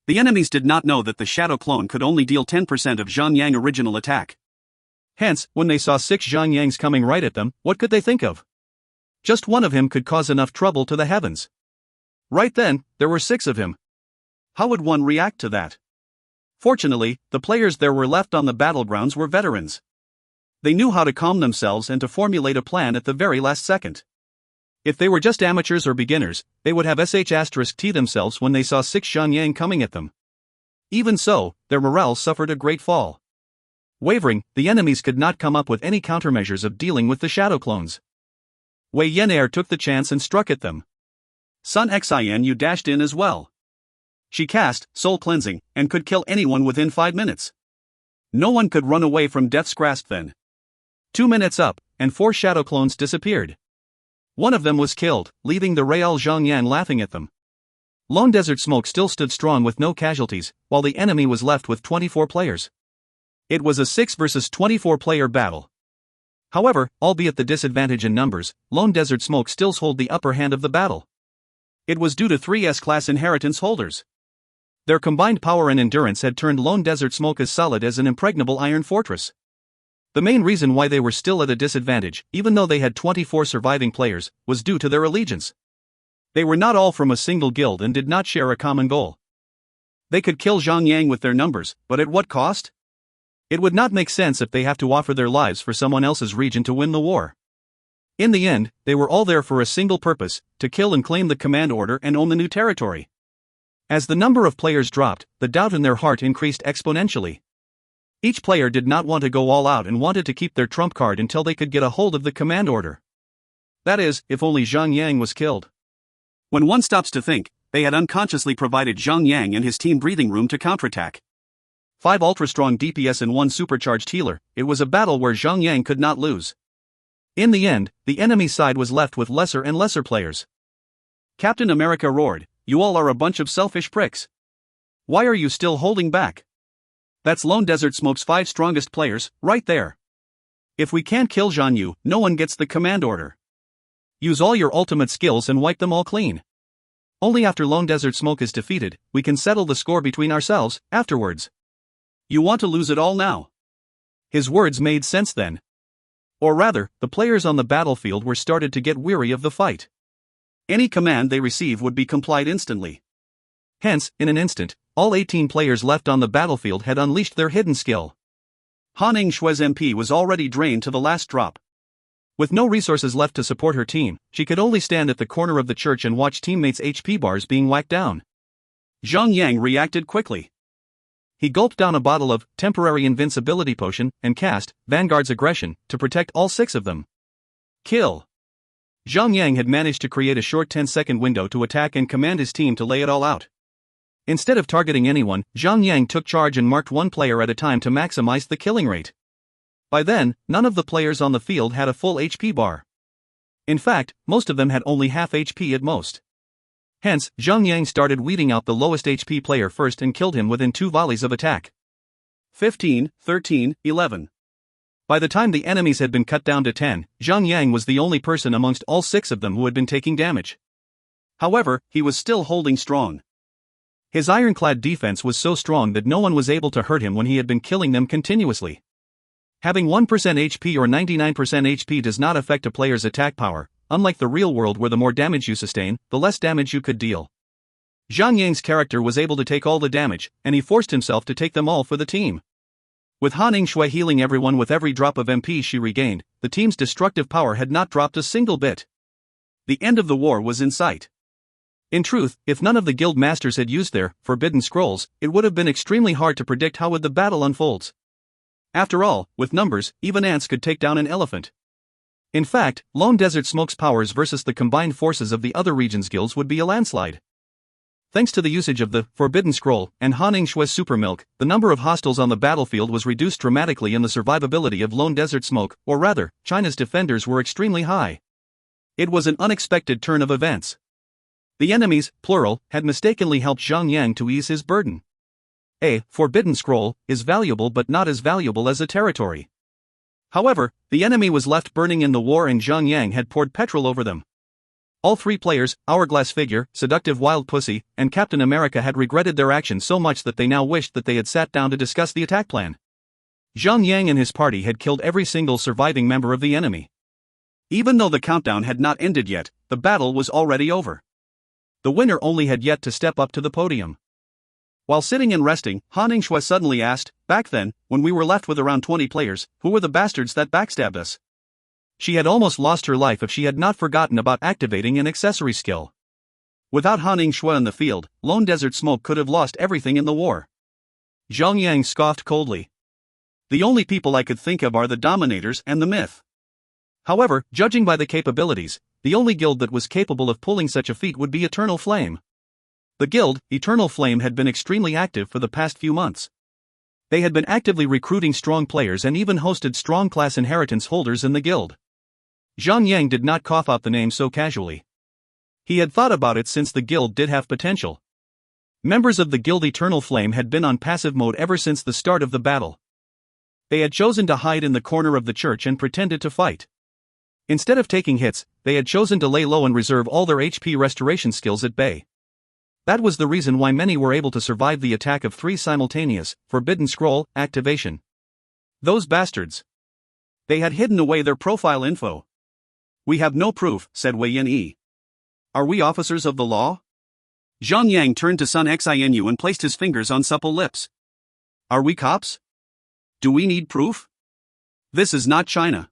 The enemies did not know that the shadow clone could only deal 10% of Zhang original attack. Hence, when they saw 6 Zhang coming right at them, what could they think of? Just one of him could cause enough trouble to the heavens. Right then, there were 6 of him. How would one react to that? Fortunately, the players there were left on the battlegrounds were veterans. They knew how to calm themselves and to formulate a plan at the very last second. If they were just amateurs or beginners, they would have *T themselves when they saw 6 Zhang Yang coming at them. Even so, their morale suffered a great fall. Wavering, the enemies could not come up with any countermeasures of dealing with the shadow clones. Wei Yenair took the chance and struck at them. Sun Xianyu dashed in as well. She cast Soul Cleansing and could kill anyone within 5 minutes. No one could run away from death's grasp then. 2 minutes up, and 4 shadow clones disappeared. One of them was killed, leaving the Real Zhang Yan laughing at them. Lone Desert Smoke still stood strong with no casualties, while the enemy was left with 24 players. It was a 6 versus 24 player battle. However, albeit the disadvantage in numbers, Lone Desert Smoke still held the upper hand of the battle. It was due to 3 S-class inheritance holders. Their combined power and endurance had turned Lone Desert Smoke as solid as an impregnable iron fortress. The main reason why they were still at a disadvantage, even though they had 24 surviving players, was due to their allegiance. They were not all from a single guild and did not share a common goal. They could kill Zhang Yang with their numbers, but at what cost? It would not make sense if they have to offer their lives for someone else's region to win the war. In the end, they were all there for a single purpose, to kill and claim the command order and own the new territory. As the number of players dropped, the doubt in their heart increased exponentially. Each player did not want to go all out and wanted to keep their trump card until they could get a hold of the command order. That is, if only Zhang Yang was killed. When one stops to think, they had unconsciously provided Zhang Yang and his team breathing room to counterattack. 5 ultra-strong DPS and 1 supercharged healer, it was a battle where Zhang Yang could not lose. In the end, the enemy side was left with lesser and lesser players. Captain America roared, "You all are a bunch of selfish pricks. Why are you still holding back? That's Lone Desert Smoke's 5 strongest players, right there. If we can't kill Zhang Yu, no one gets the command order. Use all your ultimate skills and wipe them all clean. Only after Lone Desert Smoke is defeated, we can settle the score between ourselves, afterwards. You want to lose it all now?" His words made sense then. Or rather, the players on the battlefield were started to get weary of the fight. Any command they receive would be complied instantly. Hence, in an instant, all 18 players left on the battlefield had unleashed their hidden skill. Han Yingshui's MP was already drained to the last drop. With no resources left to support her team, she could only stand at the corner of the church and watch teammates' HP bars being whacked down. Zhang Yang reacted quickly. He gulped down a bottle of temporary invincibility potion and cast Vanguard's Aggression to protect all 6 of them. Kill. Zhang Yang had managed to create a short 10-second window to attack and command his team to lay it all out. Instead of targeting anyone, Zhang Yang took charge and marked one player at a time to maximize the killing rate. By then, none of the players on the field had a full HP bar. In fact, most of them had only half HP at most. Hence, Zhang Yang started weeding out the lowest HP player first and killed him within 2 volleys of attack. 15, 13, 11. By the time the enemies had been cut down to 10, Zhang Yang was the only person amongst all 6 of them who had been taking damage. However, he was still holding strong. His ironclad defense was so strong that no one was able to hurt him when he had been killing them continuously. Having 1% HP or 99% HP does not affect a player's attack power, unlike the real world where the more damage you sustain, the less damage you could deal. Zhang Yang's character was able to take all the damage, and he forced himself to take them all for the team. With Han Yingshui healing everyone with every drop of MP she regained, the team's destructive power had not dropped a single bit. The end of the war was in sight. In truth, if none of the guild masters had used their forbidden scrolls, it would have been extremely hard to predict how would the battle unfolds. After all, with numbers, even ants could take down an elephant. In fact, Lone Desert Smoke's powers versus the combined forces of the other region's guilds would be a landslide. Thanks to the usage of the Forbidden Scroll and Han Yingshui's Super Milk, the number of hostiles on the battlefield was reduced dramatically and the survivability of Lone Desert Smoke, or rather, China's defenders were extremely high. It was an unexpected turn of events. The enemies, plural, had mistakenly helped Zhang Yang to ease his burden. A Forbidden Scroll is valuable but not as valuable as a territory. However, the enemy was left burning in the war and Zhang Yang had poured petrol over them. All 3 players, Hourglass Figure, Seductive Wild Pussy, and Captain America had regretted their actions so much that they now wished that they had sat down to discuss the attack plan. Zhang Yang and his party had killed every single surviving member of the enemy. Even though the countdown had not ended yet, the battle was already over. The winner only had yet to step up to the podium. While sitting and resting, Han Ningxue suddenly asked, "Back then, when we were left with around 20 players, who were the bastards that backstabbed us?" She had almost lost her life if she had not forgotten about activating an accessory skill. Without Han Ningxue in the field, Lone Desert Smoke could have lost everything in the war. Zhang Yang scoffed coldly. "The only people I could think of are the Dominators and the Myth." However, judging by the capabilities, the only guild that was capable of pulling such a feat would be Eternal Flame. The guild, Eternal Flame, had been extremely active for the past few months. They had been actively recruiting strong players and even hosted strong class inheritance holders in the guild. Zhang Yang did not cough out the name so casually. He had thought about it since the guild did have potential. Members of the guild Eternal Flame had been on passive mode ever since the start of the battle. They had chosen to hide in the corner of the church and pretended to fight. Instead of taking hits, they had chosen to lay low and reserve all their HP restoration skills at bay. That was the reason why many were able to survive the attack of 3 simultaneous, Forbidden Scroll, activation. Those bastards. They had hidden away their profile info. "We have no proof," said Wei Yin. "Are we officers of the law?" Zhang Yang turned to Sun Xinu and placed his fingers on supple lips. "Are we cops? Do we need proof? This is not China.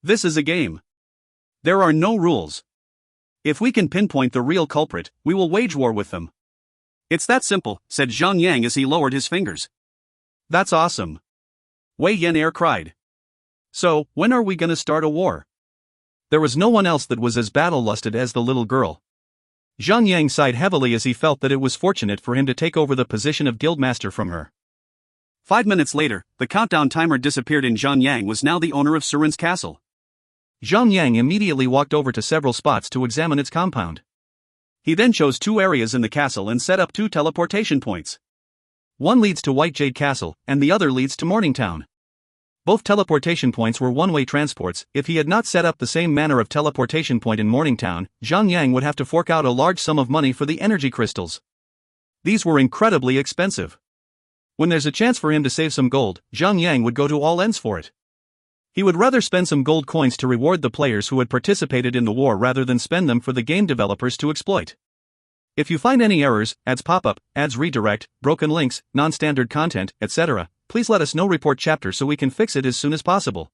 This is a game. There are no rules. If we can pinpoint the real culprit, we will wage war with them." "It's that simple," said Zhang Yang as he lowered his fingers. "That's awesome," Wei Yin cried. "So, when are we gonna start a war?" There was no one else that was as battle-lusted as the little girl. Zhang Yang sighed heavily as he felt that it was fortunate for him to take over the position of guildmaster from her. 5 minutes later, the countdown timer disappeared and Zhang Yang was now the owner of Surin's castle. Zhang Yang immediately walked over to several spots to examine its compound. He then chose 2 areas in the castle and set up 2 teleportation points. One leads to White Jade Castle, and the other leads to Morningtown. Both teleportation points were one-way transports. If he had not set up the same manner of teleportation point in Morningtown, Zhang Yang would have to fork out a large sum of money for the energy crystals. These were incredibly expensive. When there's a chance for him to save some gold, Zhang Yang would go to all ends for it. He would rather spend some gold coins to reward the players who had participated in the war rather than spend them for the game developers to exploit. If you find any errors, ads pop up, ads redirect, broken links, non-standard content, etc., please let us know. Report chapter so we can fix it as soon as possible.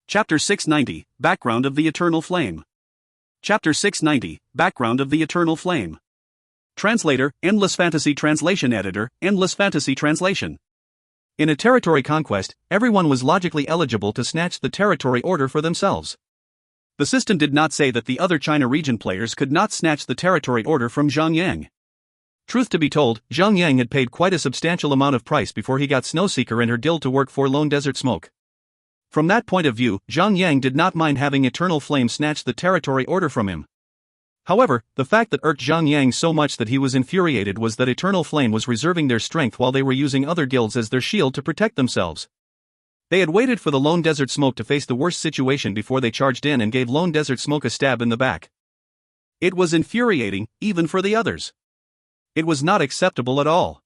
Chapter 690, Background of the Eternal Flame. Chapter 690, Background of the Eternal Flame. Translator, Endless Fantasy Translation Editor, Endless Fantasy Translation. In a territory conquest, everyone was logically eligible to snatch the territory order for themselves. The system did not say that the other China region players could not snatch the territory order from Zhang Yang. Truth to be told, Zhang Yang had paid quite a substantial amount of price before he got Snowseeker and her guild to work for Lone Desert Smoke. From that point of view, Zhang Yang did not mind having Eternal Flame snatch the territory order from him. However, the fact that irked Zhang Yang so much that he was infuriated was that Eternal Flame was reserving their strength while they were using other guilds as their shield to protect themselves. They had waited for the Lone Desert Smoke to face the worst situation before they charged in and gave Lone Desert Smoke a stab in the back. It was infuriating, even for the others. It was not acceptable at all.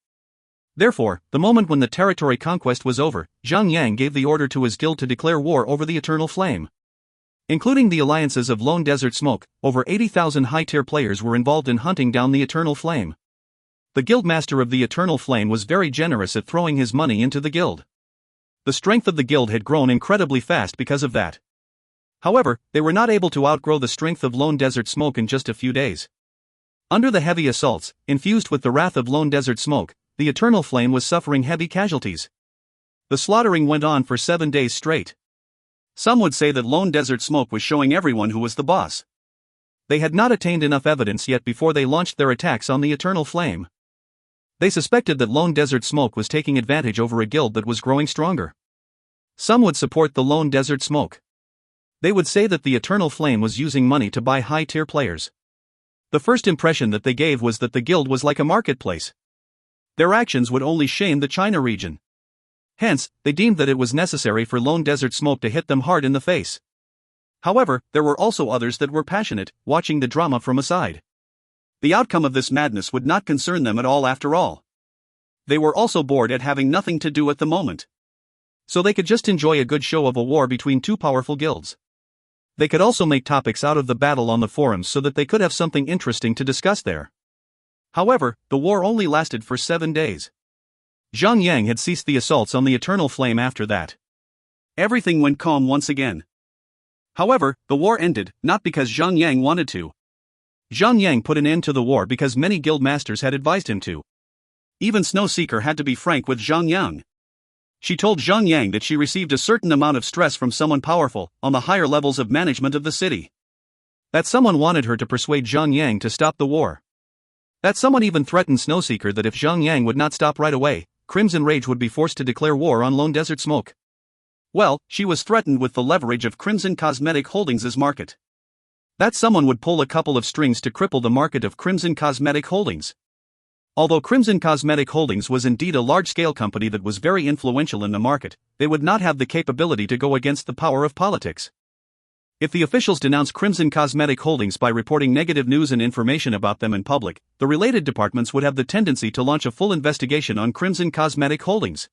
Therefore, the moment when the territory conquest was over, Zhang Yang gave the order to his guild to declare war over the Eternal Flame. Including the alliances of Lone Desert Smoke, over 80,000 high-tier players were involved in hunting down the Eternal Flame. The guildmaster of the Eternal Flame was very generous at throwing his money into the guild. The strength of the guild had grown incredibly fast because of that. However, they were not able to outgrow the strength of Lone Desert Smoke in just a few days. Under the heavy assaults, infused with the wrath of Lone Desert Smoke, the Eternal Flame was suffering heavy casualties. The slaughtering went on for 7 days straight. Some would say that Lone Desert Smoke was showing everyone who was the boss. They had not attained enough evidence yet before they launched their attacks on the Eternal Flame. They suspected that Lone Desert Smoke was taking advantage over a guild that was growing stronger. Some would support the Lone Desert Smoke. They would say that the Eternal Flame was using money to buy high-tier players. The first impression that they gave was that the guild was like a marketplace. Their actions would only shame the China region. Hence, they deemed that it was necessary for Lone Desert Smoke to hit them hard in the face. However, there were also others that were passionate, watching the drama from aside. The outcome of this madness would not concern them at all after all. They were also bored at having nothing to do at the moment. So they could just enjoy a good show of a war between 2 powerful guilds. They could also make topics out of the battle on the forums so that they could have something interesting to discuss there. However, the war only lasted for 7 days. Zhang Yang had ceased the assaults on the Eternal Flame after that. Everything went calm once again. However, the war ended, not because Zhang Yang wanted to. Zhang Yang put an end to the war because many guild masters had advised him to. Even Snowseeker had to be frank with Zhang Yang. She told Zhang Yang that she received a certain amount of stress from someone powerful on the higher levels of management of the city. That someone wanted her to persuade Zhang Yang to stop the war. That someone even threatened Snowseeker that if Zhang Yang would not stop right away, Crimson Rage would be forced to declare war on Lone Desert Smoke. Well, she was threatened with the leverage of Crimson Cosmetic Holdings' market. That someone would pull a couple of strings to cripple the market of Crimson Cosmetic Holdings. Although Crimson Cosmetic Holdings was indeed a large-scale company that was very influential in the market, they would not have the capability to go against the power of politics. If the officials denounce Crimson Cosmetic Holdings by reporting negative news and information about them in public, the related departments would have the tendency to launch a full investigation on Crimson Cosmetic Holdings.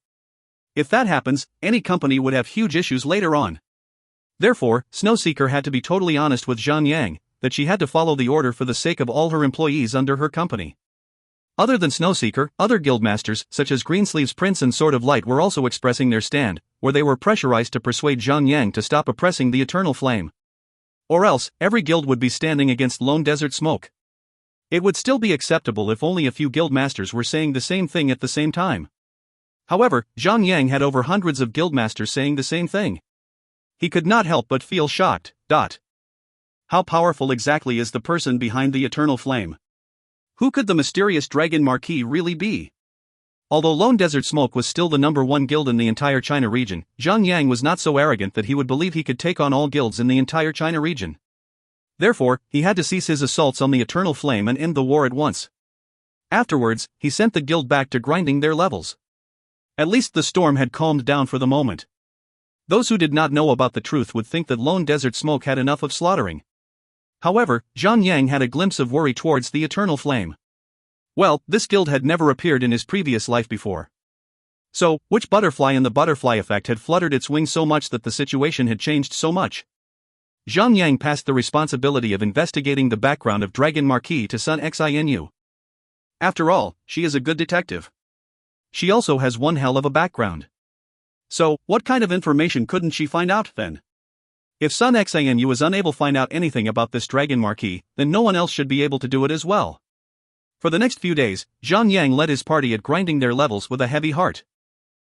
If that happens, any company would have huge issues later on. Therefore, Snowseeker had to be totally honest with Zhang Yang, that she had to follow the order for the sake of all her employees under her company. Other than Snowseeker, other guildmasters, such as Greensleeves Prince and Sword of Light, were also expressing their stand, where they were pressurized to persuade Zhang Yang to stop oppressing the Eternal Flame. Or else, every guild would be standing against Lone Desert Smoke. It would still be acceptable if only a few guildmasters were saying the same thing at the same time. However, Zhang Yang had over hundreds of guildmasters saying the same thing. He could not help but feel shocked. How powerful exactly is the person behind the Eternal Flame? Who could the mysterious Dragon Marquis really be? Although Lone Desert Smoke was still the #1 guild in the entire China region, Zhang Yang was not so arrogant that he would believe he could take on all guilds in the entire China region. Therefore, he had to cease his assaults on the Eternal Flame and end the war at once. Afterwards, he sent the guild back to grinding their levels. At least the storm had calmed down for the moment. Those who did not know about the truth would think that Lone Desert Smoke had enough of slaughtering. However, Zhang Yang had a glimpse of worry towards the Eternal Flame. Well, this guild had never appeared in his previous life before. So, which butterfly in the butterfly effect had fluttered its wings so much that the situation had changed so much? Zhang Yang passed the responsibility of investigating the background of Dragon Marquis to Sun Xinu. After all, she is a good detective. She also has one hell of a background. So, what kind of information couldn't she find out then? If Sun Xinu is unable to find out anything about this Dragon Marquis, then no one else should be able to do it as well. For the next few days, Zhang Yang led his party at grinding their levels with a heavy heart.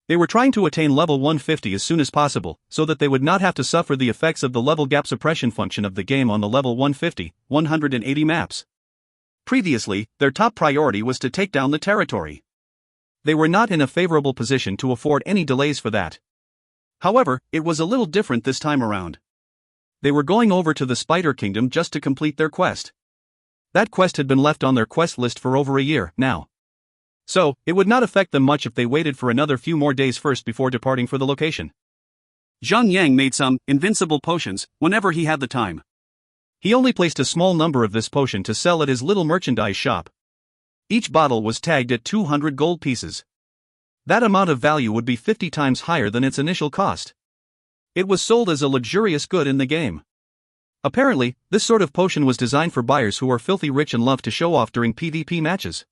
They were trying to attain level 150 as soon as possible, so that they would not have to suffer the effects of the level gap suppression function of the game on the level 150, 180 maps. Previously, their top priority was to take down the territory. They were not in a favorable position to afford any delays for that. However, it was a little different this time around. They were going over to the Spider Kingdom just to complete their quest. That quest had been left on their quest list for over a year now. So, it would not affect them much if they waited for another few more days first before departing for the location. Zhang Yang made some invincible potions whenever he had the time. He only placed a small number of this potion to sell at his little merchandise shop. Each bottle was tagged at 200 gold pieces. That amount of value would be 50 times higher than its initial cost. It was sold as a luxurious good in the game. Apparently, this sort of potion was designed for buyers who are filthy rich and love to show off during PvP matches.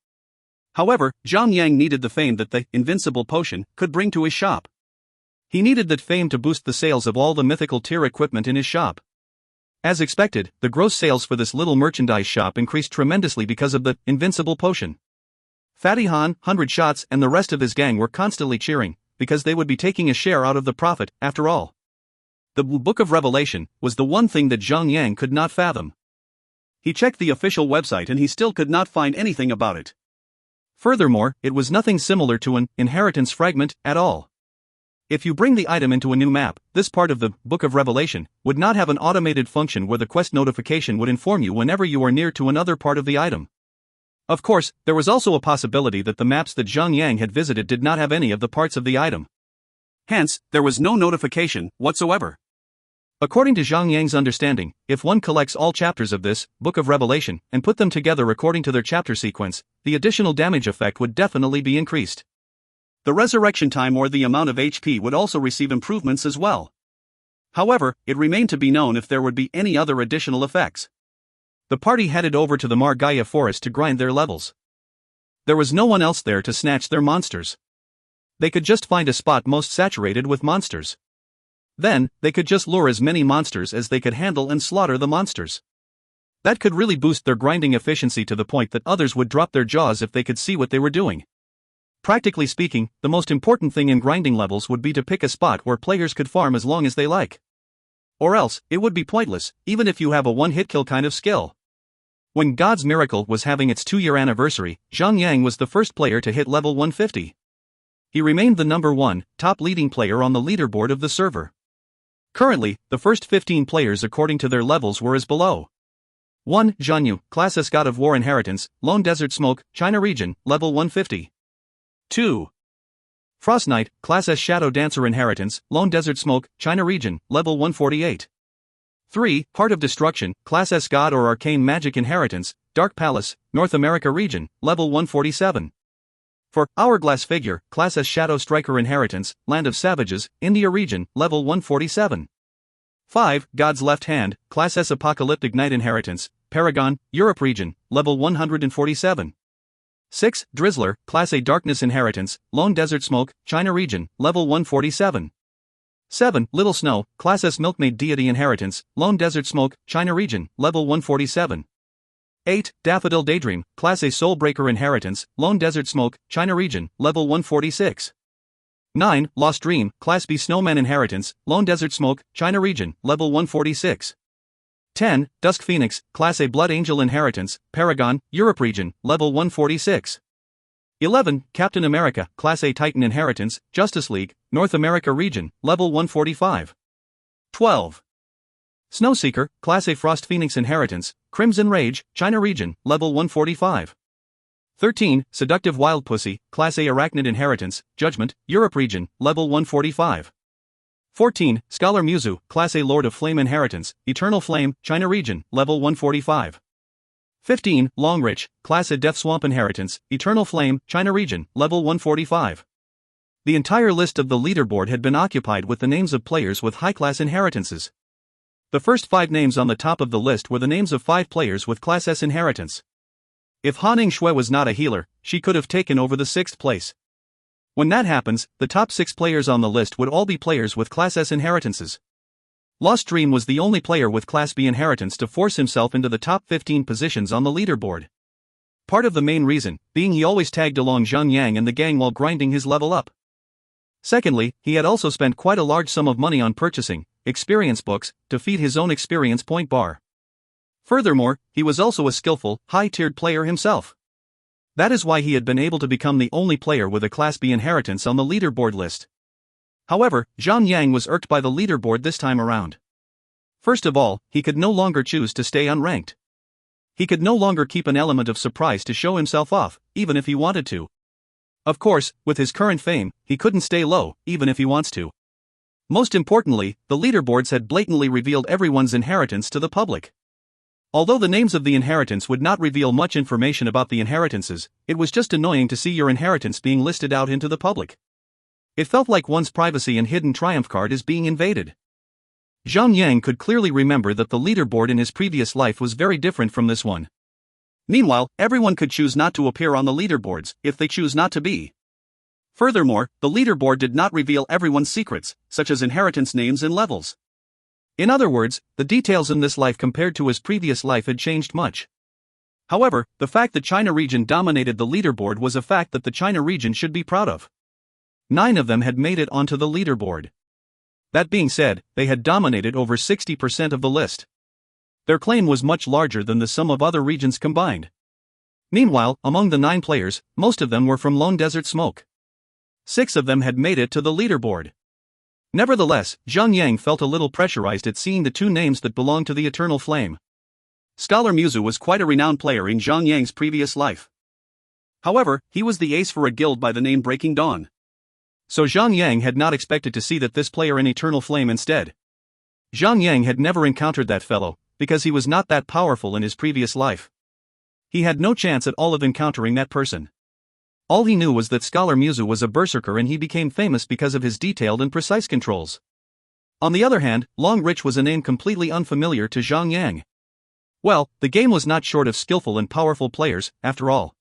However, Zhang Yang needed the fame that the invincible potion could bring to his shop. He needed that fame to boost the sales of all the mythical tier equipment in his shop. As expected, the gross sales for this little merchandise shop increased tremendously because of the invincible potion. Fatty Han, 100 Shots, and the rest of his gang were constantly cheering, because they would be taking a share out of the profit, after all. The Book of Revelation was the one thing that Zhang Yang could not fathom. He checked the official website and he still could not find anything about it. Furthermore, it was nothing similar to an inheritance fragment at all. If you bring the item into a new map, this part of the Book of Revelation would not have an automated function where the quest notification would inform you whenever you are near to another part of the item. Of course, there was also a possibility that the maps that Zhang Yang had visited did not have any of the parts of the item. Hence, there was no notification whatsoever. According to Zhang Yang's understanding, if one collects all chapters of this Book of Revelation and put them together according to their chapter sequence, the additional damage effect would definitely be increased. The resurrection time or the amount of HP would also receive improvements as well. However, it remained to be known if there would be any other additional effects. The party headed over to the Margaya forest to grind their levels. There was no one else there to snatch their monsters. They could just find a spot most saturated with monsters. Then, they could just lure as many monsters as they could handle and slaughter the monsters. That could really boost their grinding efficiency to the point that others would drop their jaws if they could see what they were doing. Practically speaking, the most important thing in grinding levels would be to pick a spot where players could farm as long as they like. Or else, it would be pointless, even if you have a one-hit kill kind of skill. When God's Miracle was having its 2-year anniversary, Zhang was the first player to hit level 150. He remained the number 1, top leading player on the leaderboard of the server. Currently, the first 15 players according to their levels were as below. 1. Zhang, Class S God of War Inheritance, Lone Desert Smoke, China Region, level 150. 2. Frost Knight, Class S Shadow Dancer Inheritance, Lone Desert Smoke, China Region, level 148. 3. Heart of Destruction, Class S God or Arcane Magic Inheritance, Dark Palace, North America Region, level 147. 4. Hourglass Figure, Class S Shadow Striker Inheritance, Land of Savages, India Region, level 147. 5. God's Left Hand, Class S Apocalyptic Knight Inheritance, Paragon, Europe Region, level 147. 6. Drizzler, Class A Darkness Inheritance, Lone Desert Smoke, China Region, level 147. 7. Little Snow, Class S Milkmaid Deity Inheritance, Lone Desert Smoke, China Region, level 147. 8. Daffodil Daydream, Class A Soulbreaker Inheritance, Lone Desert Smoke, China Region, level 146. 9. Lost Dream, Class B Snowman Inheritance, Lone Desert Smoke, China Region, level 146. 10. Dusk Phoenix, Class A Blood Angel Inheritance, Paragon, Europe Region, level 146. 11. Captain America, Class A Titan Inheritance, Justice League, North America Region, level 145. 12. Snowseeker, Class A Frost Phoenix Inheritance, Crimson Rage, China Region, level 145. 13. Seductive Wild Pussy, Class A Arachnid Inheritance, Judgment, Europe Region, level 145. 14. Scholar Muzu, Class A Lord of Flame Inheritance, Eternal Flame, China Region, level 145. 15. Longrich, Class A Death Swamp Inheritance, Eternal Flame, China Region, level 145. The entire list of the leaderboard had been occupied with the names of players with high-class inheritances. The first 5 names on the top of the list were the names of 5 players with Class S inheritance. If Haning Shui was not a healer, she could have taken over the 6th place. When that happens, the top 6 players on the list would all be players with Class S inheritances. Lost Dream was the only player with Class B inheritance to force himself into the top 15 positions on the leaderboard. Part of the main reason being he always tagged along Zhang and the gang while grinding his level up. Secondly, he had also spent quite a large sum of money on purchasing experience books to feed his own experience point bar. Furthermore, he was also a skillful, high-tiered player himself. That is why he had been able to become the only player with a Class B inheritance on the leaderboard list. However, Zhang was irked by the leaderboard this time around. First of all, he could no longer choose to stay unranked. He could no longer keep an element of surprise to show himself off, even if he wanted to. Of course, with his current fame, he couldn't stay low, even if he wants to. Most importantly, the leaderboards had blatantly revealed everyone's inheritance to the public. Although the names of the inheritance would not reveal much information about the inheritances, it was just annoying to see your inheritance being listed out into the public. It felt like one's privacy and hidden triumph card is being invaded. Zhang could clearly remember that the leaderboard in his previous life was very different from this one. Meanwhile, everyone could choose not to appear on the leaderboards, if they choose not to be. Furthermore, the leaderboard did not reveal everyone's secrets, such as inheritance names and levels. In other words, the details in this life compared to his previous life had changed much. However, the fact that China Region dominated the leaderboard was a fact that the China Region should be proud of. 9 of them had made it onto the leaderboard. That being said, they had dominated over 60% of the list. Their claim was much larger than the sum of other regions combined. Meanwhile, among the 9 players, most of them were from Lone Desert Smoke. 6 of them had made it to the leaderboard. Nevertheless, Zhang felt a little pressurized at seeing the 2 names that belonged to the Eternal Flame. Scholar Muzu was quite a renowned player in Zhang previous life. However, he was the ace for a guild by the name Breaking Dawn. So Zhang had not expected to see this player in Eternal Flame instead. Zhang had never encountered that fellow, because he was not that powerful in his previous life. He had no chance at all of encountering that person. All he knew was that Scholar Muzu was a berserker and he became famous because of his detailed and precise controls. On the other hand, Long Rich was a name completely unfamiliar to Zhang Yang. Well, the game was not short of skillful and powerful players, after all.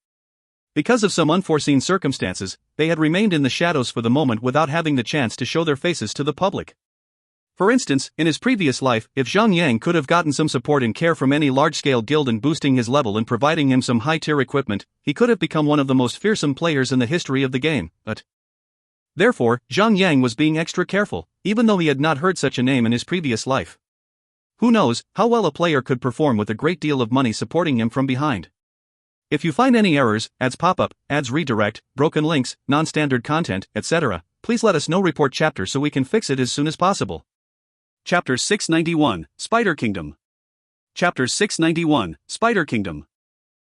Because of some unforeseen circumstances, they had remained in the shadows for the moment without having the chance to show their faces to the public. For instance, in his previous life, if Zhang Yang could have gotten some support and care from any large-scale guild in boosting his level and providing him some high-tier equipment, he could have become one of the most fearsome players in the history of the game, but... Therefore, Zhang Yang was being extra careful, even though he had not heard such a name in his previous life. Who knows how well a player could perform with a great deal of money supporting him from behind. If you find any errors, ads pop up, ads redirect, broken links, non-standard content, etc., please let us know. Report chapter so we can fix it as soon as possible. Chapter 691, Spider Kingdom. Chapter 691, Spider Kingdom.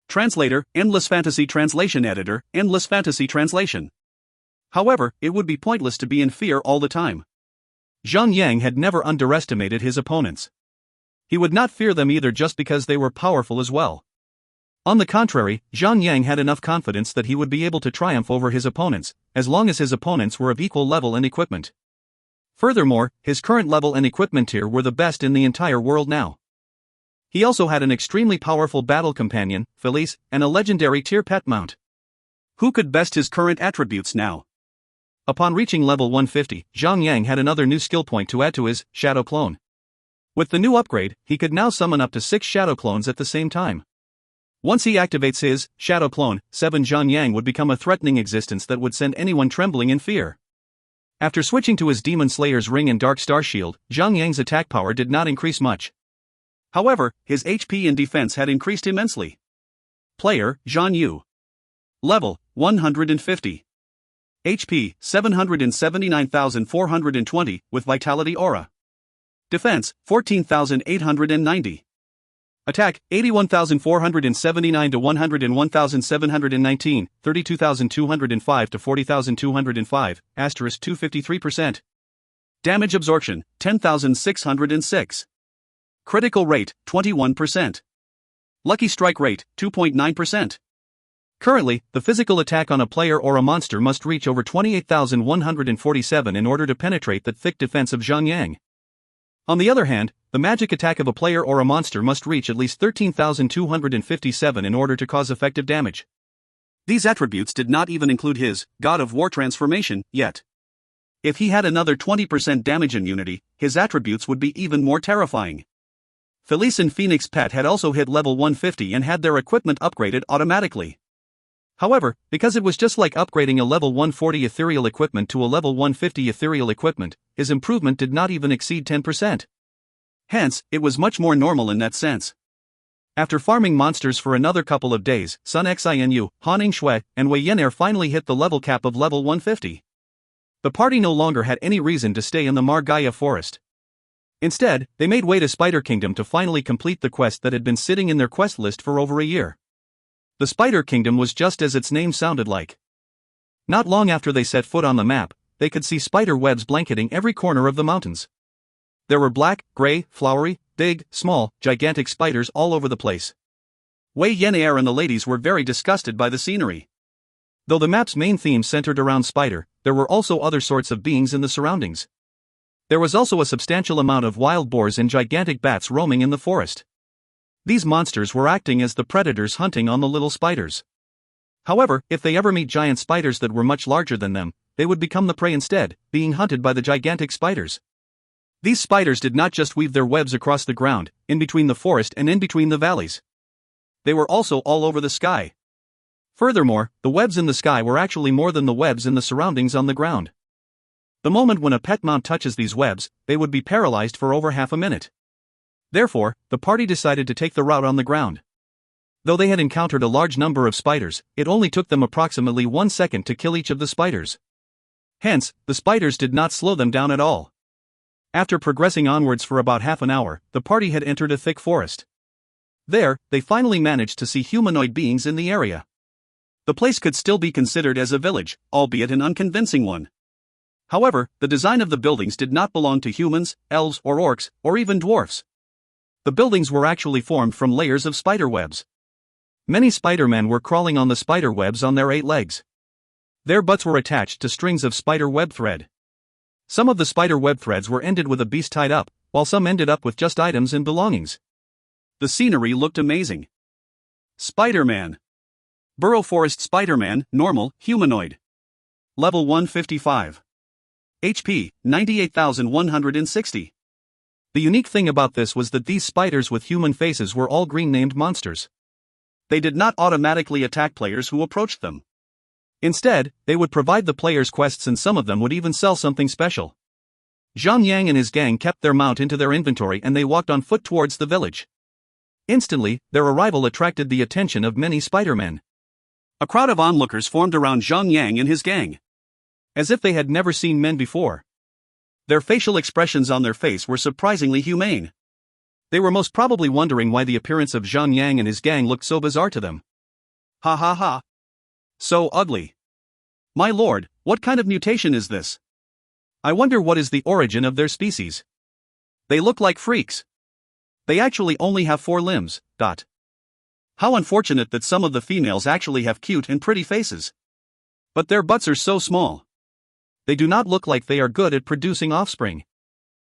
Translator, Endless Fantasy Translation Editor, Endless Fantasy Translation. However, it would be pointless to be in fear all the time. Zhang Yang had never underestimated his opponents. He would not fear them either just because they were powerful as well. On the contrary, Zhang Yang had enough confidence that he would be able to triumph over his opponents, as long as his opponents were of equal level and equipment. Furthermore, his current level and equipment tier were the best in the entire world now. He also had an extremely powerful battle companion, Felice, and a legendary tier pet mount. Who could best his current attributes now? Upon reaching level 150, Zhang Yang had another new skill point to add to his Shadow Clone. With the new upgrade, he could now summon up to 6 Shadow Clones at the same time. Once he activates his Shadow Clone, 7 Zhang Yang would become a threatening existence that would send anyone trembling in fear. After switching to his Demon Slayer's Ring and Dark Star Shield, Zhang Yang's attack power did not increase much. However, his HP and defense had increased immensely. Player, Zhan Yu. Level, 150. HP, 779,420, with Vitality Aura. Defense, 14,890. Attack, 81,479 to 101,719, 32,205 to 40,205, asterisk 253%. Damage absorption, 10,606. Critical rate, 21%. Lucky strike rate, 2.9%. Currently, the physical attack on a player or a monster must reach over 28,147 in order to penetrate the thick defense of Zhang Yang. On the other hand, the magic attack of a player or a monster must reach at least 13,257 in order to cause effective damage. These attributes did not even include his God of War transformation yet. If he had another 20% damage immunity, his attributes would be even more terrifying. Felice and Phoenix Pet had also hit level 150 and had their equipment upgraded automatically. However, because it was just like upgrading a level 140 ethereal equipment to a level 150 ethereal equipment, his improvement did not even exceed 10%. Hence, it was much more normal in that sense. After farming monsters for another couple of days, Sun Xinu, Han Shui, and Wei Yenair finally hit the level cap of level 150. The party no longer had any reason to stay in the Margaya forest. Instead, they made way to Spider Kingdom to finally complete the quest that had been sitting in their quest list for over a year. The Spider Kingdom was just as its name sounded like. Not long after they set foot on the map, they could see spider webs blanketing every corner of the mountains. There were black, gray, flowery, big, small, gigantic spiders all over the place. Wei Yenair and the ladies were very disgusted by the scenery. Though the map's main theme centered around spider, there were also other sorts of beings in the surroundings. There was also a substantial amount of wild boars and gigantic bats roaming in the forest. These monsters were acting as the predators hunting on the little spiders. However, if they ever meet giant spiders that were much larger than them, they would become the prey instead, being hunted by the gigantic spiders. These spiders did not just weave their webs across the ground, in between the forest and in between the valleys. They were also all over the sky. Furthermore, the webs in the sky were actually more than the webs in the surroundings on the ground. The moment when a pet mount touches these webs, they would be paralyzed for over half a minute. Therefore, the party decided to take the route on the ground. Though they had encountered a large number of spiders, it only took them approximately 1 second to kill each of the spiders. Hence, the spiders did not slow them down at all. After progressing onwards for about half an hour, the party had entered a thick forest. There, they finally managed to see humanoid beings in the area. The place could still be considered as a village, albeit an unconvincing one. However, the design of the buildings did not belong to humans, elves or orcs, or even dwarfs. The buildings were actually formed from layers of spider webs. Many Spider-Men were crawling on the spider webs on their 8 legs. Their butts were attached to strings of spider web thread. Some of the spider web threads were ended with a beast tied up, while some ended up with just items and belongings. The scenery looked amazing. Spider-Man. Burrow Forest Spider-Man, normal, humanoid. Level 155. HP, 98,160. The unique thing about this was that these spiders with human faces were all green-named monsters. They did not automatically attack players who approached them. Instead, they would provide the players quests, and some of them would even sell something special. Zhang Yang and his gang kept their mount into their inventory and they walked on foot towards the village. Instantly, their arrival attracted the attention of many Spider-Men. A crowd of onlookers formed around Zhang Yang and his gang, as if they had never seen men before. Their facial expressions on their face were surprisingly humane. They were most probably wondering why the appearance of Zhang Yang and his gang looked so bizarre to them. Ha ha ha. So ugly. My lord, what kind of mutation is this? I wonder what is the origin of their species. They look like freaks. They actually only have 4 limbs. How unfortunate that some of the females actually have cute and pretty faces. But their butts are so small. They do not look like they are good at producing offspring.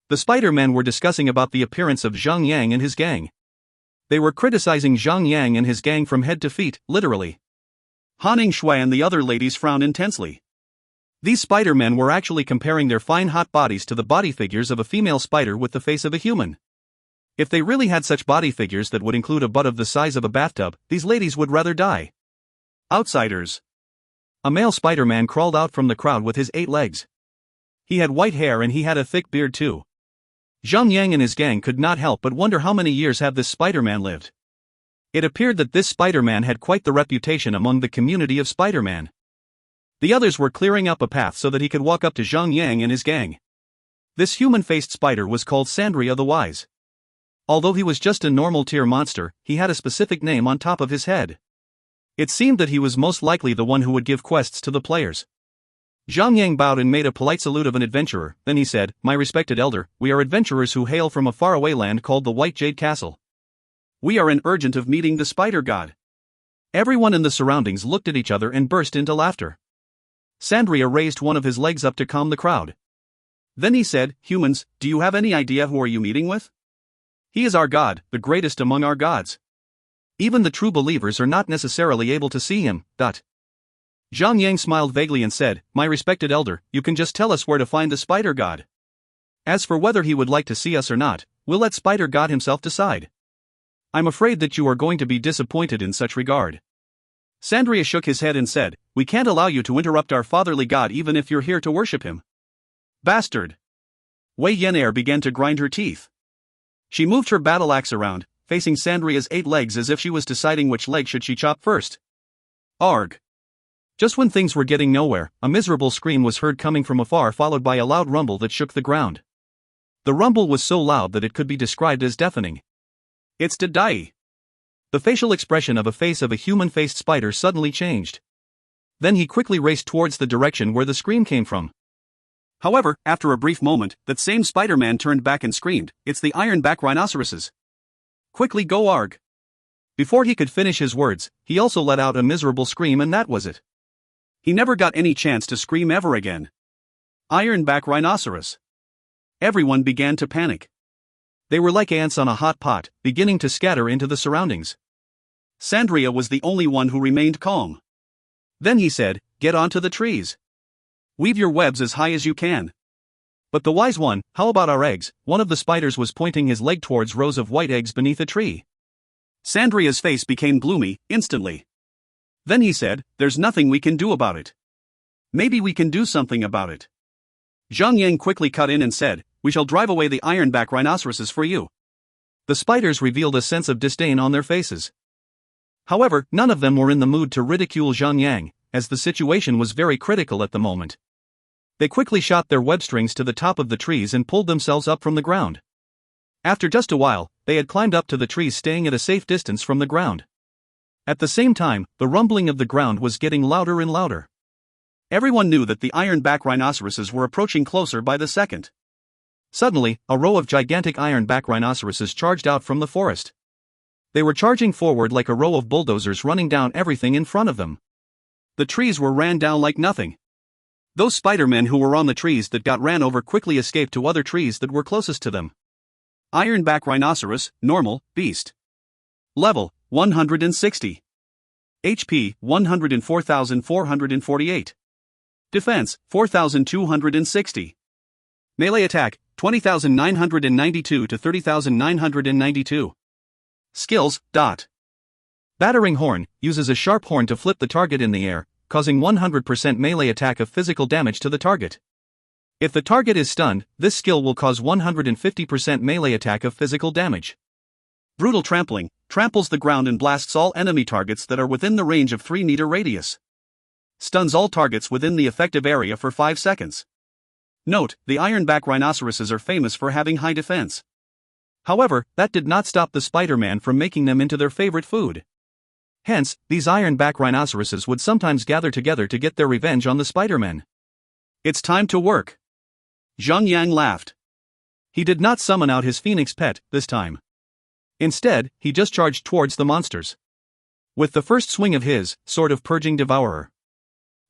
The Spider-Men were discussing about the appearance of Zhang Yang and his gang. They were criticizing Zhang Yang and his gang from head to feet, literally. Han Shui and the other ladies frowned intensely. These Spider-Men were actually comparing their fine hot bodies to the body figures of a female spider with the face of a human. If they really had such body figures that would include a butt of the size of a bathtub, these ladies would rather die. Outsiders. A male Spider-Man crawled out from the crowd with his 8 legs. He had white hair and he had a thick beard too. Zhang Yang and his gang could not help but wonder how many years have this Spider-Man lived. It appeared that this Spider-Man had quite the reputation among the community of Spider-Man. The others were clearing up a path so that he could walk up to Zhang Yang and his gang. This human-faced spider was called Sandria the Wise. Although he was just a normal tier monster, he had a specific name on top of his head. It seemed that he was most likely the one who would give quests to the players. Zhang Yang bowed and made a polite salute of an adventurer, then he said, "My respected elder, we are adventurers who hail from a faraway land called the White Jade Castle. We are in urgent of meeting the Spider God." Everyone in the surroundings looked at each other and burst into laughter. Sandria raised one of his legs up to calm the crowd. Then he said, "Humans, do you have any idea who are you meeting with? He is our god, the greatest among our gods. Even the true believers are not necessarily able to see him." Zhang Yang smiled vaguely and said, "My respected elder, you can just tell us where to find the Spider God. As for whether he would like to see us or not, we'll let Spider God himself decide. I'm afraid that you are going to be disappointed in such regard." Sandria shook his head and said, "We can't allow you to interrupt our fatherly god even if you're here to worship him." Bastard. Wei Yenair began to grind her teeth. She moved her battle axe around, facing Sandria's 8 legs as if she was deciding which leg should she chop first. Arg. Just when things were getting nowhere, a miserable scream was heard coming from afar, followed by a loud rumble that shook the ground. The rumble was so loud that it could be described as deafening. It's Dai. The facial expression of a face of a human-faced spider suddenly changed. Then he quickly raced towards the direction where the scream came from. However, after a brief moment, that same Spider-Man turned back and screamed, "It's the ironback rhinoceroses. Quickly go Arg." Before he could finish his words, he also let out a miserable scream, and that was it. He never got any chance to scream ever again. Ironback rhinoceros. Everyone began to panic. They were like ants on a hot pot, beginning to scatter into the surroundings. Sandria was the only one who remained calm. Then he said, "Get onto the trees. Weave your webs as high as you can." "But the wise one, how about our eggs?" One of the spiders was pointing his leg towards rows of white eggs beneath a tree. Sandria's face became gloomy, instantly. Then he said, "There's nothing we can do about it. Maybe we can do something about it." Zhang Yang quickly cut in and said, "We shall drive away the ironback rhinoceroses for you." The spiders revealed a sense of disdain on their faces. However, none of them were in the mood to ridicule Zhang Yang, as the situation was very critical at the moment. They quickly shot their web strings to the top of the trees and pulled themselves up from the ground. After just a while, they had climbed up to the trees, staying at a safe distance from the ground. At the same time, the rumbling of the ground was getting louder and louder. Everyone knew that the ironback rhinoceroses were approaching closer by the second. Suddenly, a row of gigantic ironback rhinoceroses charged out from the forest. They were charging forward like a row of bulldozers, running down everything in front of them. The trees were ran down like nothing. Those Spider-Men who were on the trees that got ran over quickly escaped to other trees that were closest to them. Ironback Rhinoceros, Normal, Beast. Level, 160. HP, 104,448. Defense, 4,260. Melee attack, 20,992 to 30,992. Skills, dot. Battering Horn, uses a sharp horn to flip the target in the air, causing 100% melee attack of physical damage to the target. If the target is stunned, this skill will cause 150% melee attack of physical damage. Brutal Trampling, tramples the ground and blasts all enemy targets that are within the range of 3-meter radius. Stuns all targets within the effective area for 5 seconds. Note, the Ironback Rhinoceroses are famous for having high defense. However, that did not stop the Spider-Man from making them into their favorite food. Hence, these Ironback Rhinoceroses would sometimes gather together to get their revenge on the Spider-Men. It's time to work. Zhang laughed. He did not summon out his Phoenix pet this time. Instead, he just charged towards the monsters. With the first swing of his Sword of Purging Devourer,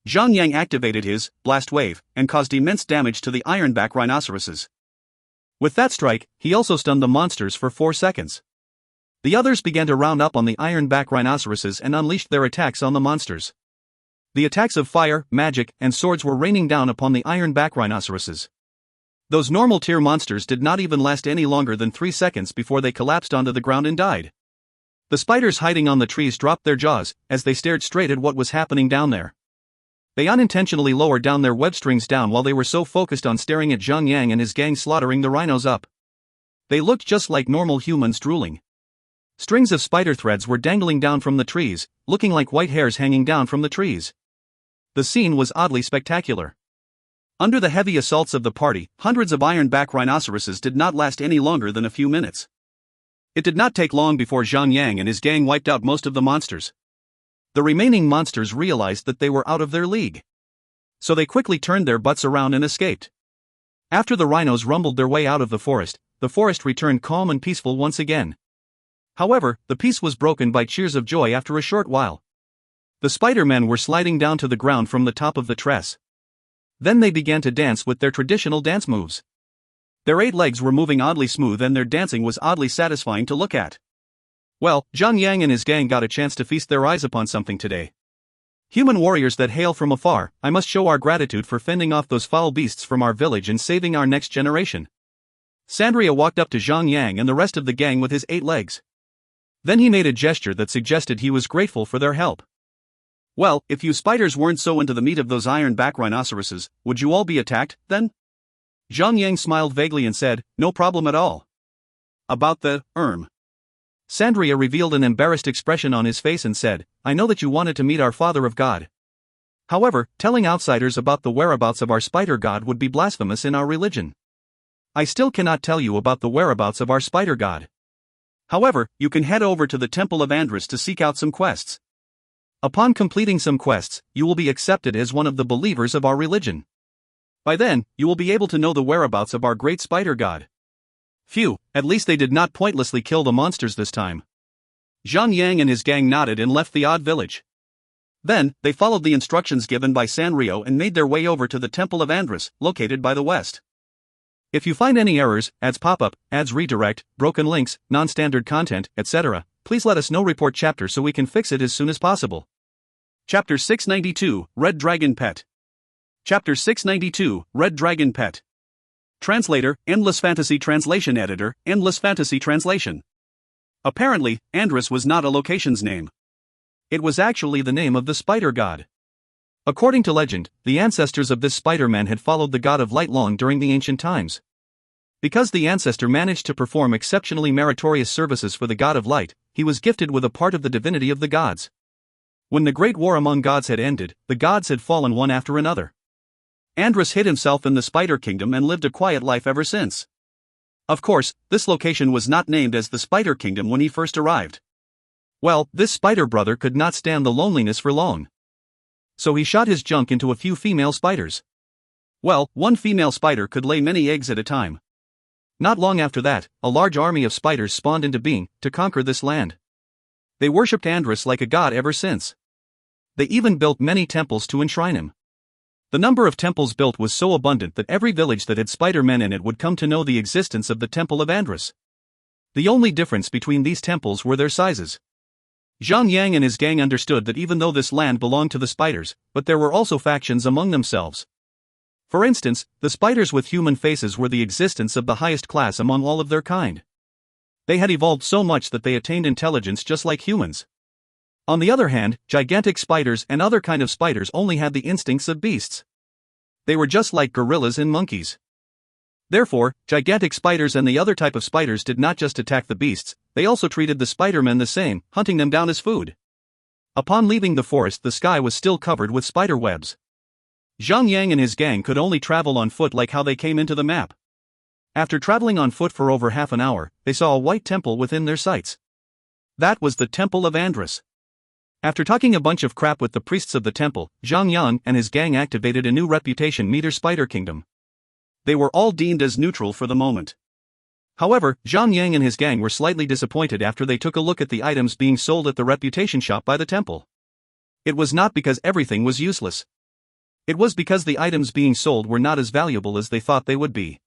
Zhang activated his Blast Wave and caused immense damage to the Ironback Rhinoceroses. With that strike, he also stunned the monsters for 4 seconds. The others began to round up on the Ironback Rhinoceroses and unleashed their attacks on the monsters. The attacks of fire, magic, and swords were raining down upon the Ironback Rhinoceroses. Those normal tier monsters did not even last any longer than 3 seconds before they collapsed onto the ground and died. The spiders hiding on the trees dropped their jaws as they stared straight at what was happening down there. They unintentionally lowered down their web strings down while they were so focused on staring at Zhang and his gang slaughtering the rhinos up. They looked just like normal humans drooling. Strings of spider threads were dangling down from the trees, looking like white hairs hanging down from the trees. The scene was oddly spectacular. Under the heavy assaults of the party, hundreds of Ironback Rhinoceroses did not last any longer than a few minutes. It did not take long before Zhang and his gang wiped out most of the monsters. The remaining monsters realized that they were out of their league. So they quickly turned their butts around and escaped. After the rhinos rumbled their way out of the forest returned calm and peaceful once again. However, the peace was broken by cheers of joy after a short while. The Spider-Men were sliding down to the ground from the top of the tress. Then they began to dance with their traditional dance moves. Their 8 legs were moving oddly smooth and their dancing was oddly satisfying to look at. Well, Zhang and his gang got a chance to feast their eyes upon something today. Human warriors that hail from afar, I must show our gratitude for fending off those foul beasts from our village and saving our next generation. Sandria walked up to Zhang and the rest of the gang with his 8 legs. Then he made a gesture that suggested he was grateful for their help. Well, if you spiders weren't so into the meat of those Ironback Rhinoceroses, would you all be attacked, then? Zhang smiled vaguely and said, no problem at all. About the, Sandria revealed an embarrassed expression on his face and said, I know that you wanted to meet our Father of God. However, telling outsiders about the whereabouts of our spider god would be blasphemous in our religion. I still cannot tell you about the whereabouts of our spider god. However, you can head over to the Temple of Andrus to seek out some quests. Upon completing some quests, you will be accepted as one of the believers of our religion. By then, you will be able to know the whereabouts of our great spider god. Phew, at least they did not pointlessly kill the monsters this time. Zhang and his gang nodded and left the odd village. Then, they followed the instructions given by Sanrio and made their way over to the Temple of Andrus, located by the west. If you find any errors, ads pop-up, ads redirect, broken links, non-standard content, etc., please let us know. Report chapter so we can fix it as soon as possible. Chapter 692, Red Dragon Pet. Chapter 692, Red Dragon Pet. Translator, Endless Fantasy Translation Editor, Endless Fantasy Translation. Apparently, Andrus was not a location's name. It was actually the name of the spider god. According to legend, the ancestors of this Spider-Man had followed the god of light long during the ancient times. Because the ancestor managed to perform exceptionally meritorious services for the god of light, he was gifted with a part of the divinity of the gods. When the great war among gods had ended, the gods had fallen one after another. Andrus hid himself in the Spider Kingdom and lived a quiet life ever since. Of course, this location was not named as the Spider Kingdom when he first arrived. Well, this spider brother could not stand the loneliness for long. So he shot his junk into a few female spiders. Well, one female spider could lay many eggs at a time. Not long after that, a large army of spiders spawned into being to conquer this land. They worshipped Andrus like a god ever since. They even built many temples to enshrine him. The number of temples built was so abundant that every village that had spider-men in it would come to know the existence of the Temple of Andrus. The only difference between these temples were their sizes. Zhang Yang and his gang understood that even though this land belonged to the spiders, but there were also factions among themselves. For instance, the spiders with human faces were the existence of the highest class among all of their kind. They had evolved so much that they attained intelligence just like humans. On the other hand, gigantic spiders and other kind of spiders only had the instincts of beasts. They were just like gorillas and monkeys. Therefore, gigantic spiders and the other type of spiders did not just attack the beasts, they also treated the spider-men the same, hunting them down as food. Upon leaving the forest, the sky was still covered with spider webs. Zhang Yang and his gang could only travel on foot like how they came into the map. After traveling on foot for over half an hour, they saw a white temple within their sights. That was the Temple of Andrus. After talking a bunch of crap with the priests of the temple, Zhang Yang and his gang activated a new reputation meter Spider Kingdom. They were all deemed as neutral for the moment. However, Zhang Yang and his gang were slightly disappointed after they took a look at the items being sold at the reputation shop by the temple. It was not because everything was useless. It was because the items being sold were not as valuable as they thought they would be.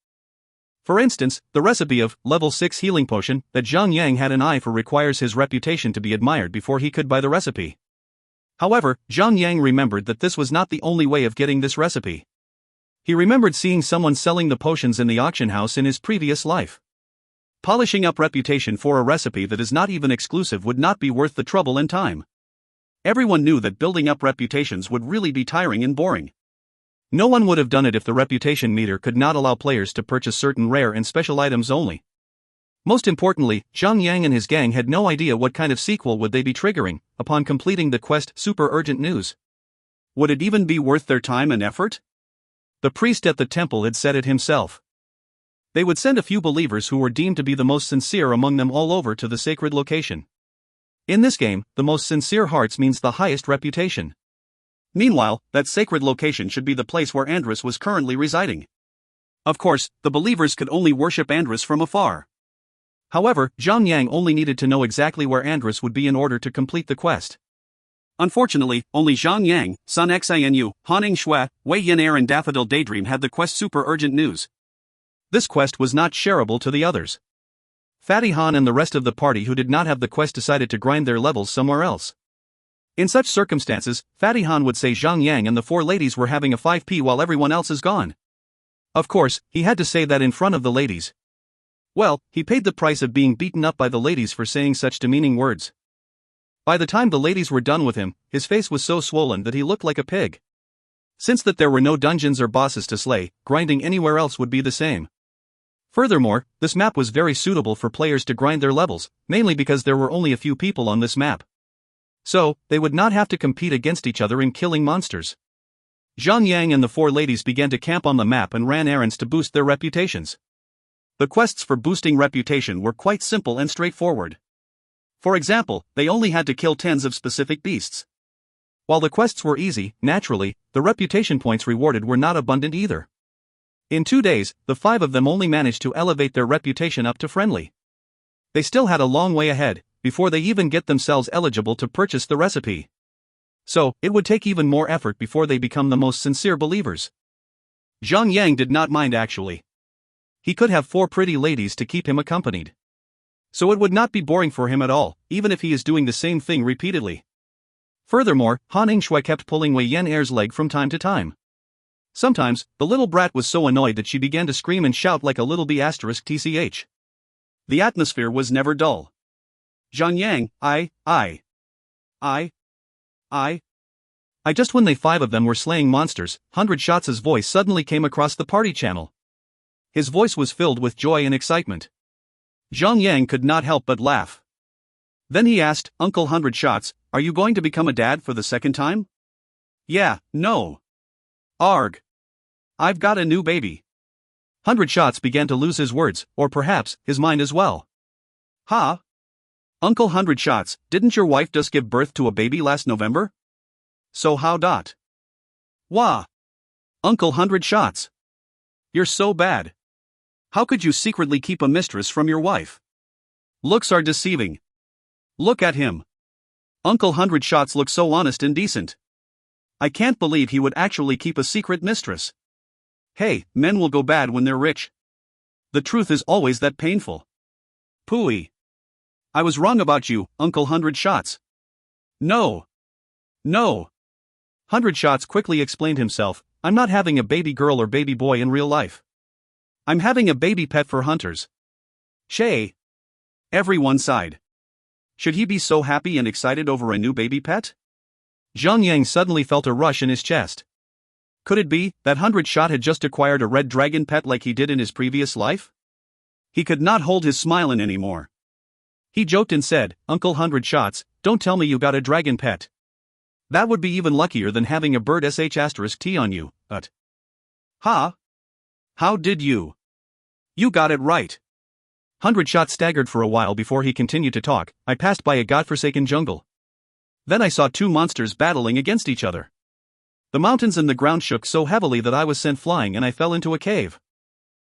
For instance, the recipe of level 6 healing potion that Zhang Yang had an eye for requires his reputation to be admired before he could buy the recipe. However, Zhang Yang remembered that this was not the only way of getting this recipe. He remembered seeing someone selling the potions in the auction house in his previous life. Polishing up reputation for a recipe that is not even exclusive would not be worth the trouble and time. Everyone knew that building up reputations would really be tiring and boring. No one would have done it if the reputation meter could not allow players to purchase certain rare and special items only. Most importantly, Zhang Yang and his gang had no idea what kind of sequel would they be triggering upon completing the quest Super Urgent News. Would it even be worth their time and effort? The priest at the temple had said it himself. They would send a few believers who were deemed to be the most sincere among them all over to the sacred location. In this game, the most sincere hearts means the highest reputation. Meanwhile, that sacred location should be the place where Andrus was currently residing. Of course, the believers could only worship Andrus from afar. However, Zhang Yang only needed to know exactly where Andrus would be in order to complete the quest. Unfortunately, only Zhang Yang, Sun Xinu, Haning Shui, Wei Yin Air and Daffodil Daydream had the quest Super Urgent News. This quest was not shareable to the others. Fatty Han and the rest of the party who did not have the quest decided to grind their levels somewhere else. In such circumstances, Fatty Han would say Zhang Yang and the four ladies were having a 5p while everyone else is gone. Of course, he had to say that in front of the ladies. Well, he paid the price of being beaten up by the ladies for saying such demeaning words. By the time the ladies were done with him, his face was so swollen that he looked like a pig. Since that there were no dungeons or bosses to slay, grinding anywhere else would be the same. Furthermore, this map was very suitable for players to grind their levels, mainly because there were only a few people on this map. So, they would not have to compete against each other in killing monsters. Zhang Yang and the four ladies began to camp on the map and ran errands to boost their reputations. The quests for boosting reputation were quite simple and straightforward. For example, they only had to kill tens of specific beasts. While the quests were easy, naturally, the reputation points rewarded were not abundant either. In 2 days, the 5 of them only managed to elevate their reputation up to friendly. They still had a long way ahead, before they even get themselves eligible to purchase the recipe. So, it would take even more effort before they become the most sincere believers. Zhang Yang did not mind actually. He could have 4 pretty ladies to keep him accompanied. So it would not be boring for him at all, even if he is doing the same thing repeatedly. Furthermore, Han Yingshui kept pulling Wei Yin Air's leg from time to time. Sometimes, the little brat was so annoyed that she began to scream and shout like a little bee *tch. The atmosphere was never dull. Zhang Yang, just when they 5 of them were slaying monsters, 100 Shots' voice suddenly came across the party channel. His voice was filled with joy and excitement. Zhang Yang could not help but laugh. Then he asked, "Uncle 100 Shots, are you going to become a dad for the second time?" "Yeah, no. Arg. I've got a new baby." 100 Shots began to lose his words, or perhaps, his mind as well. "Huh? Uncle 100 Shots, didn't your wife just give birth to a baby last November? So how dot? Wah. Uncle 100 Shots. You're so bad. How could you secretly keep a mistress from your wife? Looks are deceiving. Look at him. Uncle 100 Shots looks so honest and decent. I can't believe he would actually keep a secret mistress. Hey, men will go bad when they're rich. The truth is always that painful. Pooey. I was wrong about you, Uncle 100 Shots. No. No. 100 Shots quickly explained himself, I'm not having a baby girl or baby boy in real life. I'm having a baby pet for hunters. Shay. Everyone sighed. Should he be so happy and excited over a new baby pet? Zhang suddenly felt a rush in his chest. Could it be that 100 Shot had just acquired a red dragon pet like he did in his previous life? He could not hold his smile in anymore. He joked and said, Uncle 100 Shots, don't tell me you got a dragon pet. That would be even luckier than having a bird *T on you, Ha? How did you? You got it right. 100 Shot staggered for a while before he continued to talk. I passed by a godforsaken jungle. Then I saw two monsters battling against each other. The mountains and the ground shook so heavily that I was sent flying and I fell into a cave.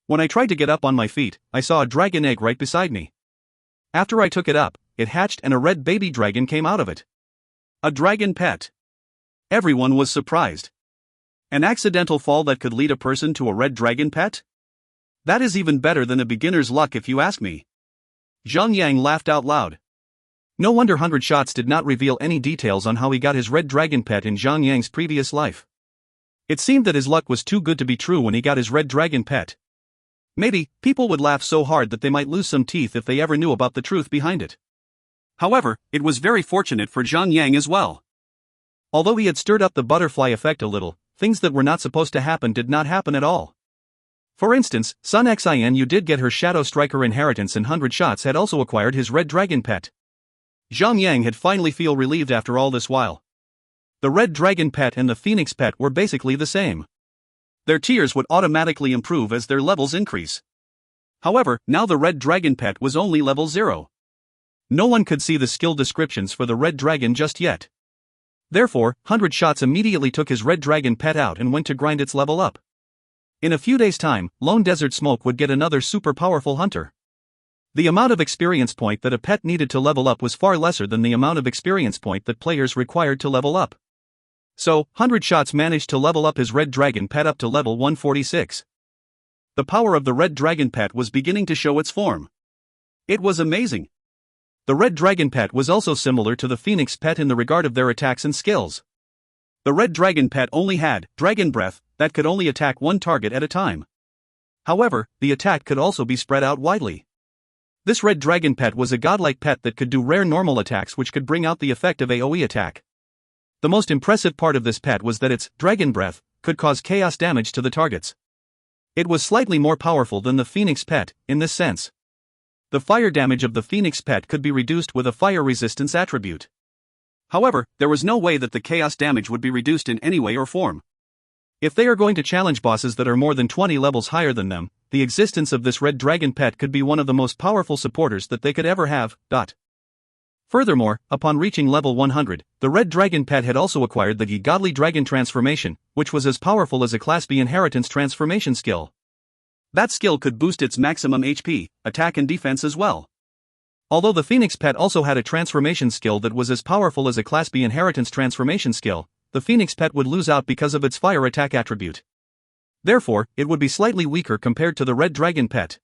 When I tried to get up on my feet, I saw a dragon egg right beside me. After I took it up, it hatched and a red baby dragon came out of it. A dragon pet. Everyone was surprised. An accidental fall that could lead a person to a red dragon pet? That is even better than a beginner's luck if you ask me. Zhang laughed out loud. No wonder 100 Shots did not reveal any details on how he got his red dragon pet in Zhang previous life. It seemed that his luck was too good to be true when he got his red dragon pet. Maybe, people would laugh so hard that they might lose some teeth if they ever knew about the truth behind it. However, it was very fortunate for Zhang as well. Although he had stirred up the butterfly effect a little, things that were not supposed to happen did not happen at all. For instance, Sun Xianyu did get her Shadow Striker inheritance and 100 Shots had also acquired his red dragon pet. Zhang had finally feel relieved after all this while. The red dragon pet and the phoenix pet were basically the same. Their tiers would automatically improve as their levels increase. However, now the red dragon pet was only level 0. No one could see the skill descriptions for the red dragon just yet. Therefore, 100 Shots immediately took his red dragon pet out and went to grind its level up. In a few days' time, Lone Desert Smoke would get another super powerful hunter. The amount of experience point that a pet needed to level up was far lesser than the amount of experience point that players required to level up. So, 100 Shots managed to level up his red dragon pet up to level 146. The power of the red dragon pet was beginning to show its form. It was amazing. The red dragon pet was also similar to the phoenix pet in the regard of their attacks and skills. The red dragon pet only had dragon breath that could only attack one target at a time. However, the attack could also be spread out widely. This red dragon pet was a godlike pet that could do rare normal attacks which could bring out the effect of AoE attack. The most impressive part of this pet was that its dragon breath could cause chaos damage to the targets. It was slightly more powerful than the phoenix pet, in this sense. The fire damage of the phoenix pet could be reduced with a fire resistance attribute. However, there was no way that the chaos damage would be reduced in any way or form. If they are going to challenge bosses that are more than 20 levels higher than them, the existence of this red dragon pet could be one of the most powerful supporters that they could ever have. Furthermore, upon reaching level 100, the red dragon pet had also acquired the Godly Dragon transformation, which was as powerful as a Class B inheritance transformation skill. That skill could boost its maximum HP, attack and defense as well. Although the Phoenix pet also had a transformation skill that was as powerful as a Class B inheritance transformation skill, the Phoenix pet would lose out because of its fire attack attribute. Therefore, it would be slightly weaker compared to the red dragon pet.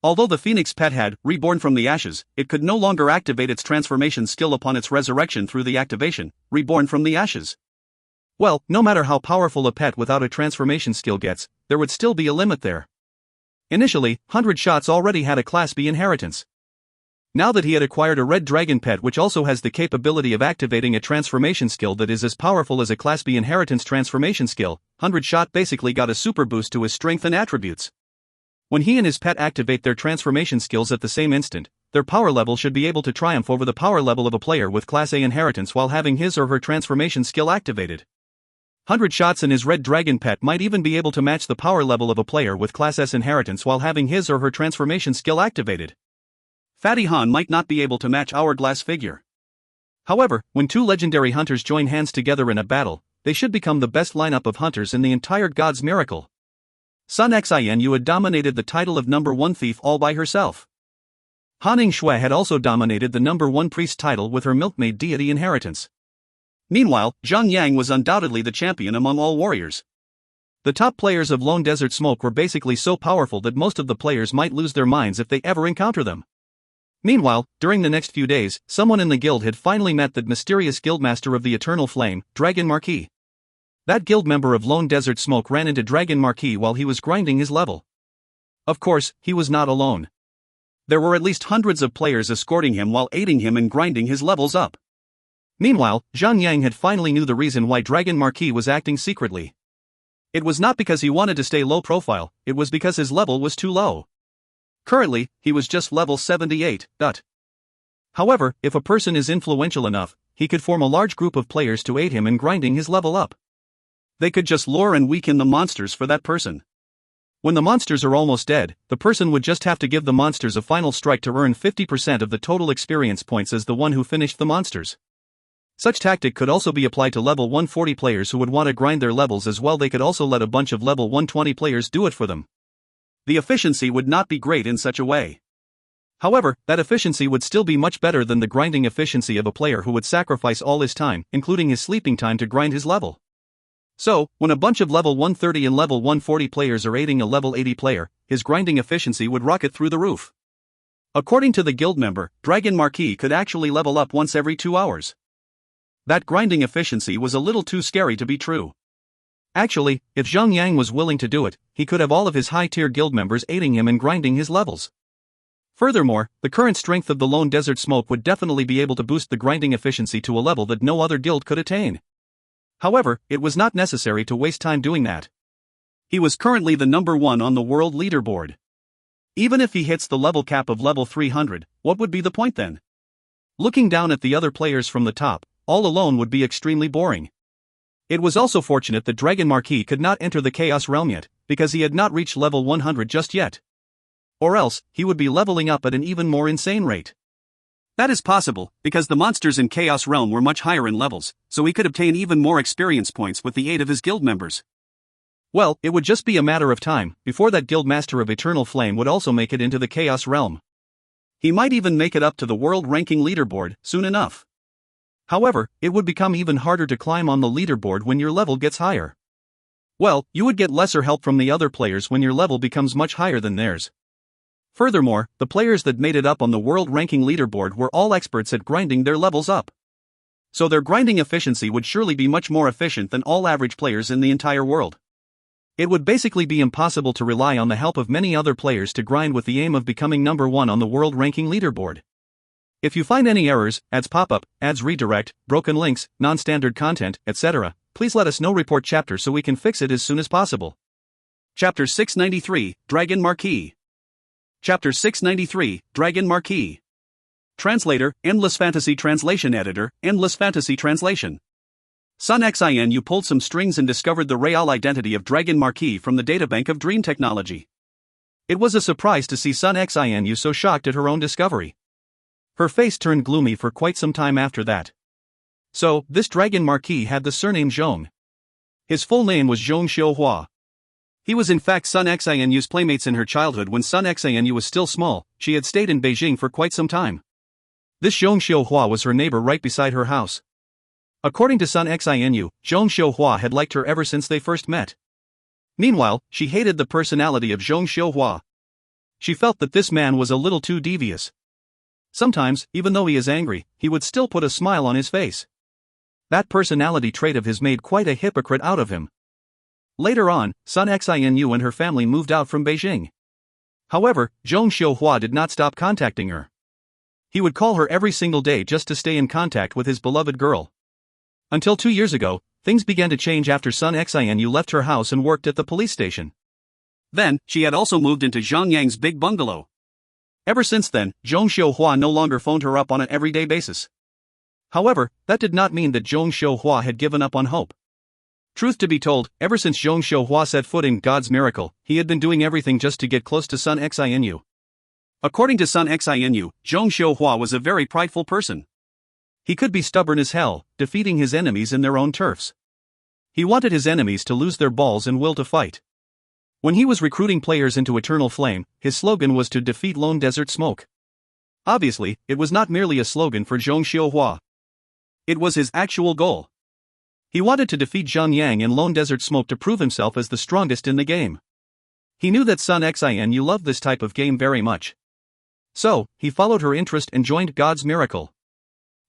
Although the Phoenix pet had reborn from the ashes, it could no longer activate its transformation skill upon its resurrection through the activation, reborn from the ashes. Well, no matter how powerful a pet without a transformation skill gets, there would still be a limit there. Initially, 100 Shots already had a Class B inheritance. Now that he had acquired a red dragon pet which also has the capability of activating a transformation skill that is as powerful as a Class B inheritance transformation skill, 100 Shot basically got a super boost to his strength and attributes. When he and his pet activate their transformation skills at the same instant, their power level should be able to triumph over the power level of a player with Class A inheritance while having his or her transformation skill activated. 100 Shots and his red dragon pet might even be able to match the power level of a player with Class S inheritance while having his or her transformation skill activated. Fatty Han might not be able to match Hourglass Figure. However, when two legendary hunters join hands together in a battle, they should become the best lineup of hunters in the entire God's Miracle. Sun Xianyu had dominated the title of number 1 thief all by herself. Han Shui had also dominated the number 1 priest title with her milkmaid deity inheritance. Meanwhile, Zhang Yang was undoubtedly the champion among all warriors. The top players of Lone Desert Smoke were basically so powerful that most of the players might lose their minds if they ever encounter them. Meanwhile, during the next few days, someone in the guild had finally met that mysterious guildmaster of the Eternal Flame, Dragon Marquis. That guild member of Lone Desert Smoke ran into Dragon Marquis while he was grinding his level. Of course, he was not alone. There were at least hundreds of players escorting him while aiding him in grinding his levels up. Meanwhile, Zhang Yang had finally knew the reason why Dragon Marquis was acting secretly. It was not because he wanted to stay low profile, it was because his level was too low. Currently, he was just level 78. However, if a person is influential enough, he could form a large group of players to aid him in grinding his level up. They could just lure and weaken the monsters for that person. When the monsters are almost dead, the person would just have to give the monsters a final strike to earn 50% of the total experience points as the one who finished the monsters. Such tactic could also be applied to level 140 players who would want to grind their levels as well. They could also let a bunch of level 120 players do it for them. The efficiency would not be great in such a way. However, that efficiency would still be much better than the grinding efficiency of a player who would sacrifice all his time, including his sleeping time, to grind his level. So, when a bunch of level 130 and level 140 players are aiding a level 80 player, his grinding efficiency would rocket through the roof. According to the guild member, Dragon Marquis could actually level up once every 2 hours. That grinding efficiency was a little too scary to be true. Actually, if Zhang Yang was willing to do it, he could have all of his high-tier guild members aiding him in grinding his levels. Furthermore, the current strength of the Lone Desert Smoke would definitely be able to boost the grinding efficiency to a level that no other guild could attain. However, it was not necessary to waste time doing that. He was currently the number 1 on the world leaderboard. Even if he hits the level cap of level 300, what would be the point then? Looking down at the other players from the top, all alone would be extremely boring. It was also fortunate that Dragon Marquis could not enter the Chaos Realm yet, because he had not reached level 100 just yet. Or else, he would be leveling up at an even more insane rate. That is possible, because the monsters in Chaos Realm were much higher in levels, so he could obtain even more experience points with the aid of his guild members. Well, it would just be a matter of time before that guild master of Eternal Flame would also make it into the Chaos Realm. He might even make it up to the world ranking leaderboard soon enough. However, it would become even harder to climb on the leaderboard when your level gets higher. Well, you would get lesser help from the other players when your level becomes much higher than theirs. Furthermore, the players that made it up on the world ranking leaderboard were all experts at grinding their levels up. So their grinding efficiency would surely be much more efficient than all average players in the entire world. It would basically be impossible to rely on the help of many other players to grind with the aim of becoming number 1 on the world ranking leaderboard. If you find any errors, ads pop up, ads redirect, broken links, non-standard content, etc., please let us know. Report chapter so we can fix it as soon as possible. Chapter 693, Dragon Marquis. Chapter 693, Dragon Marquis. Translator, Endless Fantasy Translation Editor, Endless Fantasy Translation. Sun Xin pulled some strings and discovered the real identity of Dragon Marquis from the databank of Dream Technology. It was a surprise to see Sun Xin so shocked at her own discovery. Her face turned gloomy for quite some time after that. So, this Dragon Marquis had the surname Zhang. His full name was Zhang Xiuhua. He was in fact Sun Xinu's playmates in her childhood. When Sun Xinu was still small, she had stayed in Beijing for quite some time. This Zhang Xiuhua was her neighbor right beside her house. According to Sun Xinu, Zhang Xiuhua had liked her ever since they first met. Meanwhile, she hated the personality of Zhang Xiuhua. She felt that this man was a little too devious. Sometimes, even though he is angry, he would still put a smile on his face. That personality trait of his made quite a hypocrite out of him. Later on, Sun Xinu and her family moved out from Beijing. However, Zhang Xiuhua did not stop contacting her. He would call her every single day just to stay in contact with his beloved girl. Until 2 years ago, things began to change after Sun Xinu left her house and worked at the police station. Then, she had also moved into Zhang Yang's big bungalow. Ever since then, Zhang Xiuhua no longer phoned her up on an everyday basis. However, that did not mean that Zhang Xiuhua had given up on hope. Truth to be told, ever since Zhang Xiuhua set foot in God's miracle, he had been doing everything just to get close to Sun Xinu. According to Sun Xinu, Zhang Xiuhua was a very prideful person. He could be stubborn as hell, defeating his enemies in their own turfs. He wanted his enemies to lose their balls and will to fight. When he was recruiting players into Eternal Flame, his slogan was to defeat Lone Desert Smoke. Obviously, it was not merely a slogan for Zhang Xiuhua. It was his actual goal. He wanted to defeat Zhang Yang in Lone Desert Smoke to prove himself as the strongest in the game. He knew that Sun Xianu loved this type of game very much. So, he followed her interest and joined God's Miracle.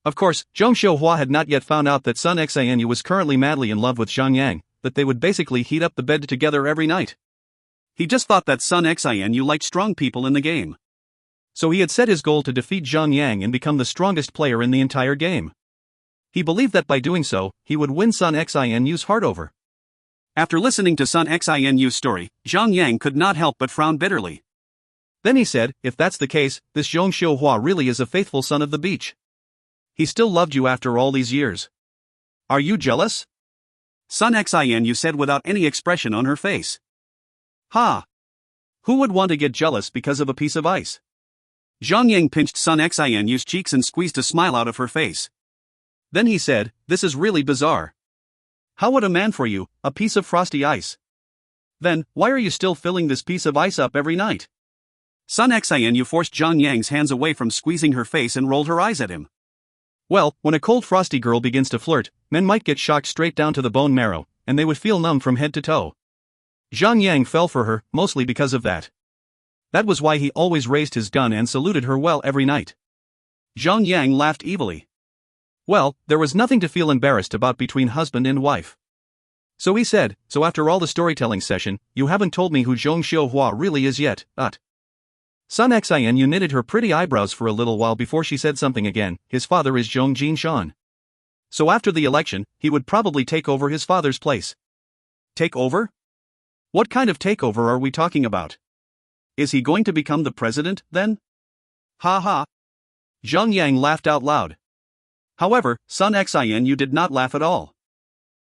Of course, Zhong Xiuhua had not yet found out that Sun Xianu was currently madly in love with Zhang Yang, that they would basically heat up the bed together every night. He just thought that Sun Xianu liked strong people in the game. So he had set his goal to defeat Zhang Yang and become the strongest player in the entire game. He believed that by doing so, he would win Sun Xianu's heart over. After listening to Sun Xianu's story, Zhang Yang could not help but frown bitterly. Then he said, if that's the case, this Zhong Xiuhua really is a faithful son of the beach. He still loved you after all these years. Are you jealous? Sun Xianu said without any expression on her face. Ha! Who would want to get jealous because of a piece of ice? Zhang Yang pinched Sun Xianu's cheeks and squeezed a smile out of her face. Then he said, this is really bizarre. How would a man for you, a piece of frosty ice? Then, why are you still filling this piece of ice up every night? Sun Xianu forced Zhang Yang's hands away from squeezing her face and rolled her eyes at him. Well, when a cold frosty girl begins to flirt, men might get shocked straight down to the bone marrow, and they would feel numb from head to toe. Zhang Yang fell for her, mostly because of that. That was why he always raised his gun and saluted her well every night. Zhang Yang laughed evilly. Well, there was nothing to feel embarrassed about between husband and wife. So he said, so after all the storytelling session, you haven't told me who Zhong Xiuhua really is yet, Sun Xianu knitted her pretty eyebrows for a little while before she said something again. His father is Zhong Jinshan. So after the election, he would probably take over his father's place. Take over? What kind of takeover are we talking about? Is he going to become the president, then? Ha ha. Zhang Yang laughed out loud. However, Sun Xianu did not laugh at all.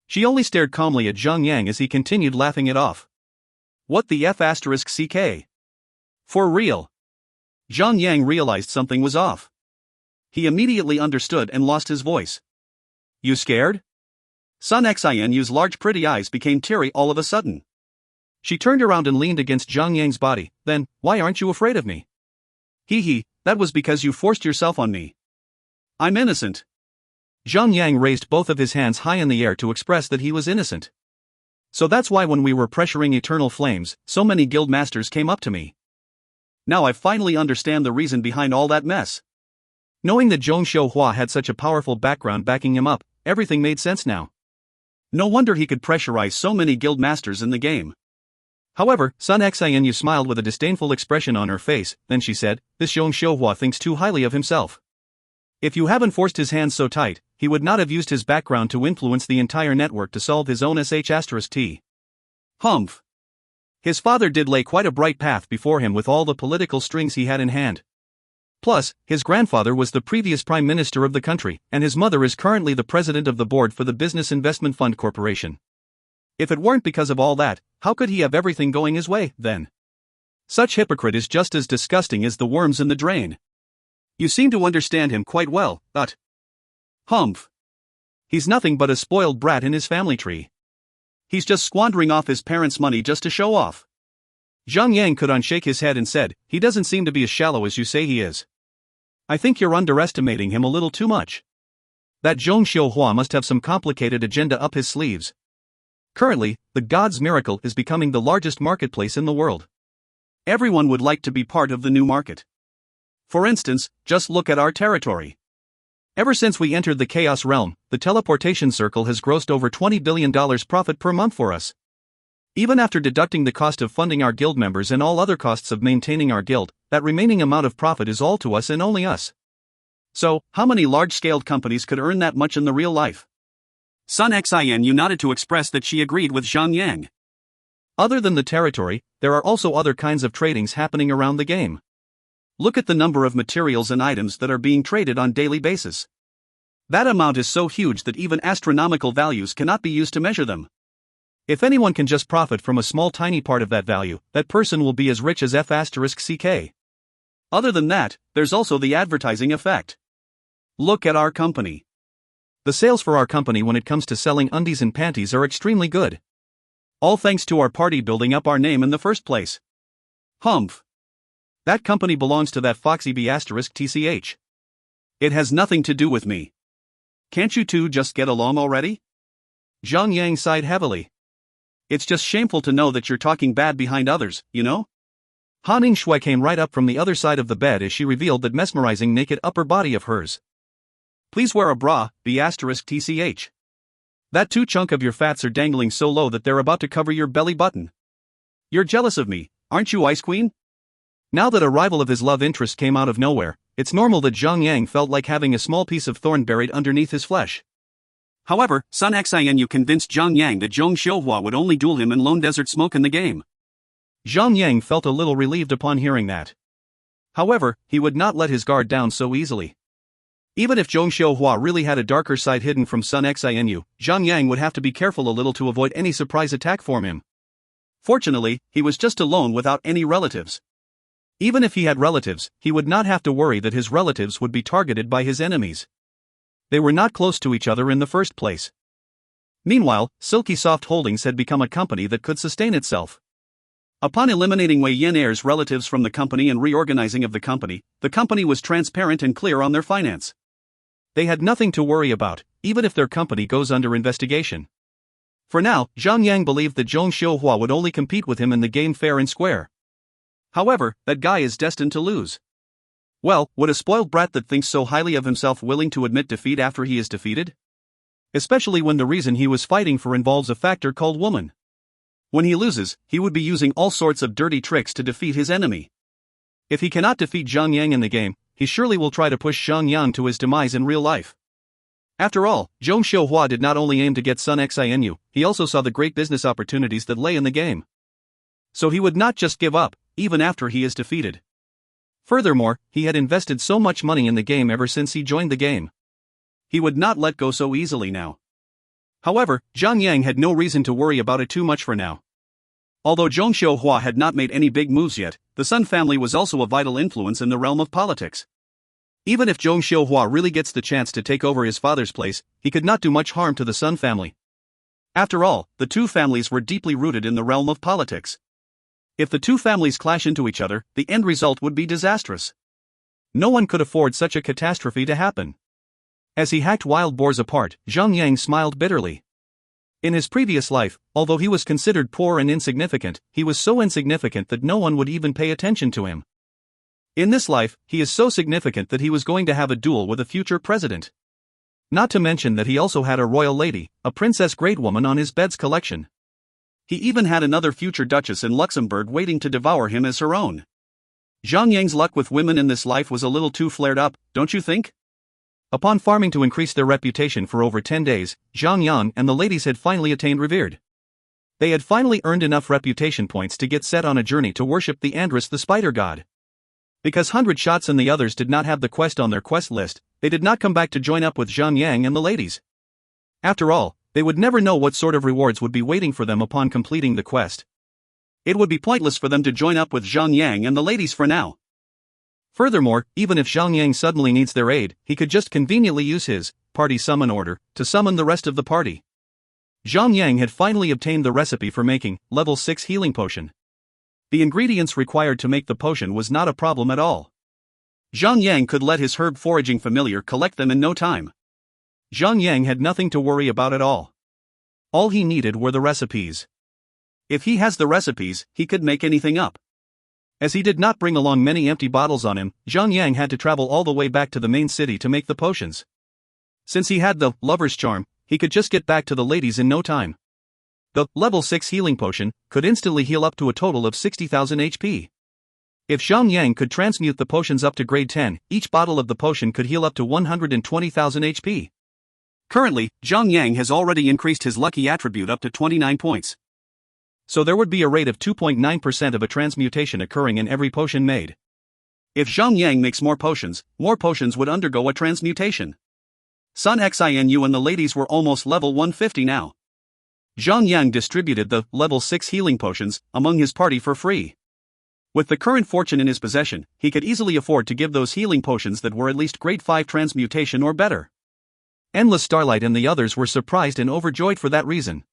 She only stared calmly at Zhang Yang as he continued laughing it off. What the F***ck? For real? Zhang Yang realized something was off. He immediately understood and lost his voice. You scared? Sun Xianu's large pretty eyes became teary all of a sudden. She turned around and leaned against Zhang Yang's body. Then, why aren't you afraid of me? Hee, that was because you forced yourself on me. I'm innocent. Zhang Yang raised both of his hands high in the air to express that he was innocent. So that's why when we were pressuring Eternal Flames, so many guild masters came up to me. Now I finally understand the reason behind all that mess. Knowing that Zhong Xiuhua had such a powerful background backing him up, everything made sense now. No wonder he could pressurize so many guild masters in the game. However, Sun Xianu smiled with a disdainful expression on her face, then she said, this Zhong Xiuhua thinks too highly of himself. If you haven't forced his hands so tight, he would not have used his background to influence the entire network to solve his own **T. Humph. His father did lay quite a bright path before him with all the political strings he had in hand. Plus, his grandfather was the previous prime minister of the country, and his mother is currently the president of the board for the Business Investment Fund Corporation. If it weren't because of all that, how could he have everything going his way, then? Such hypocrite is just as disgusting as the worms in the drain. You seem to understand him quite well, Humph. He's nothing but a spoiled brat in his family tree. He's just squandering off his parents' money just to show off. Zhang Yang could unshake his head and said, he doesn't seem to be as shallow as you say he is. I think you're underestimating him a little too much. That Zhong Xiuhua must have some complicated agenda up his sleeves. Currently, the God's Miracle is becoming the largest marketplace in the world. Everyone would like to be part of the new market. For instance, just look at our territory. Ever since we entered the Chaos Realm, the teleportation circle has grossed over $20 billion profit per month for us. Even after deducting the cost of funding our guild members and all other costs of maintaining our guild, that remaining amount of profit is all to us and only us. So, how many large-scaled companies could earn that much in the real life? Sun Xianu nodded to express that she agreed with Zhang Yang. Other than the territory, there are also other kinds of tradings happening around the game. Look at the number of materials and items that are being traded on daily basis. That amount is so huge that even astronomical values cannot be used to measure them. If anyone can just profit from a small tiny part of that value, that person will be as rich as F***ck. Other than that, there's also the advertising effect. Look at our company. The sales for our company when it comes to selling undies and panties are extremely good. All thanks to our party building up our name in the first place. Humph. That company belongs to that Foxy B***tch. It has nothing to do with me. Can't you two just get along already? Zhang Yang sighed heavily. It's just shameful to know that you're talking bad behind others, you know? Han Ningshui came right up from the other side of the bed as she revealed that mesmerizing naked upper body of hers. Please wear a bra, B*TCH. That two chunk of your fats are dangling so low that they're about to cover your belly button. You're jealous of me, aren't you, Ice Queen? Now that a rival of his love interest came out of nowhere, it's normal that Zhang Yang felt like having a small piece of thorn buried underneath his flesh. However, Sun Xianyu convinced Zhang Yang that Zhong Xiuhua would only duel him in Lone Desert Smoke in the game. Zhang Yang felt a little relieved upon hearing that. However, he would not let his guard down so easily. Even if Zhong Xiuhua really had a darker side hidden from Sun Xianyu, Zhang Yang would have to be careful a little to avoid any surprise attack from him. Fortunately, he was just alone without any relatives. Even if he had relatives, he would not have to worry that his relatives would be targeted by his enemies. They were not close to each other in the first place. Meanwhile, Silky Soft Holdings had become a company that could sustain itself. Upon eliminating Wei Yin Air's relatives from the company and reorganizing of the company was transparent and clear on their finance. They had nothing to worry about, even if their company goes under investigation. For now, Zhang Yang believed that Zhong Xiuhua would only compete with him in the game fair and square. However, that guy is destined to lose. Well, would a spoiled brat that thinks so highly of himself willing to admit defeat after he is defeated? Especially when the reason he was fighting for involves a factor called woman. When he loses, he would be using all sorts of dirty tricks to defeat his enemy. If he cannot defeat Zhang Yang in the game, he surely will try to push Zhang Yang to his demise in real life. After all, Zhong Xiuhua did not only aim to get Sun Xianyu, he also saw the great business opportunities that lay in the game. So he would not just give up, even after he is defeated. Furthermore, he had invested so much money in the game ever since he joined the game. He would not let go so easily now. However, Zhang Yang had no reason to worry about it too much for now. Although Zhong Xiuhua had not made any big moves yet, the Sun family was also a vital influence in the realm of politics. Even if Zhong Xiuhua really gets the chance to take over his father's place, he could not do much harm to the Sun family. After all, the two families were deeply rooted in the realm of politics. If the two families clash into each other, the end result would be disastrous. No one could afford such a catastrophe to happen. As he hacked wild boars apart, Zhang Yang smiled bitterly. In his previous life, although he was considered poor and insignificant, he was so insignificant that no one would even pay attention to him. In this life, he is so significant that he was going to have a duel with a future president. Not to mention that he also had a royal lady, a princess great woman on his bed's collection. He even had another future duchess in Luxembourg waiting to devour him as her own. Zhang Yang's luck with women in this life was a little too flared up, don't you think? Upon farming to increase their reputation for over 10 days, Zhang Yang and the ladies had finally attained revered. They had finally earned enough reputation points to get set on a journey to worship the Andrus the spider god. Because 100 Shots and the others did not have the quest on their quest list, they did not come back to join up with Zhang Yang and the ladies. After all, they would never know what sort of rewards would be waiting for them upon completing the quest. It would be pointless for them to join up with Zhang Yang and the ladies for now. Furthermore, even if Zhang Yang suddenly needs their aid, he could just conveniently use his party summon order to summon the rest of the party. Zhang Yang had finally obtained the recipe for making level 6 healing potion. The ingredients required to make the potion was not a problem at all. Zhang Yang could let his herb foraging familiar collect them in no time. Zhang Yang had nothing to worry about at all. All he needed were the recipes. If he has the recipes, he could make anything up. As he did not bring along many empty bottles on him, Zhang Yang had to travel all the way back to the main city to make the potions. Since he had the lover's charm, he could just get back to the ladies in no time. The level 6 healing potion could instantly heal up to a total of 60,000 HP. If Zhang Yang could transmute the potions up to grade 10, each bottle of the potion could heal up to 120,000 HP. Currently, Zhang Yang has already increased his lucky attribute up to 29 points. So there would be a rate of 2.9% of a transmutation occurring in every potion made. If Zhang Yang makes more potions would undergo a transmutation. Sun Xianyu and the ladies were almost level 150 now. Zhang Yang distributed the level 6 healing potions among his party for free. With the current fortune in his possession, he could easily afford to give those healing potions that were at least grade 5 transmutation or better. Endless Starlight and the others were surprised and overjoyed for that reason.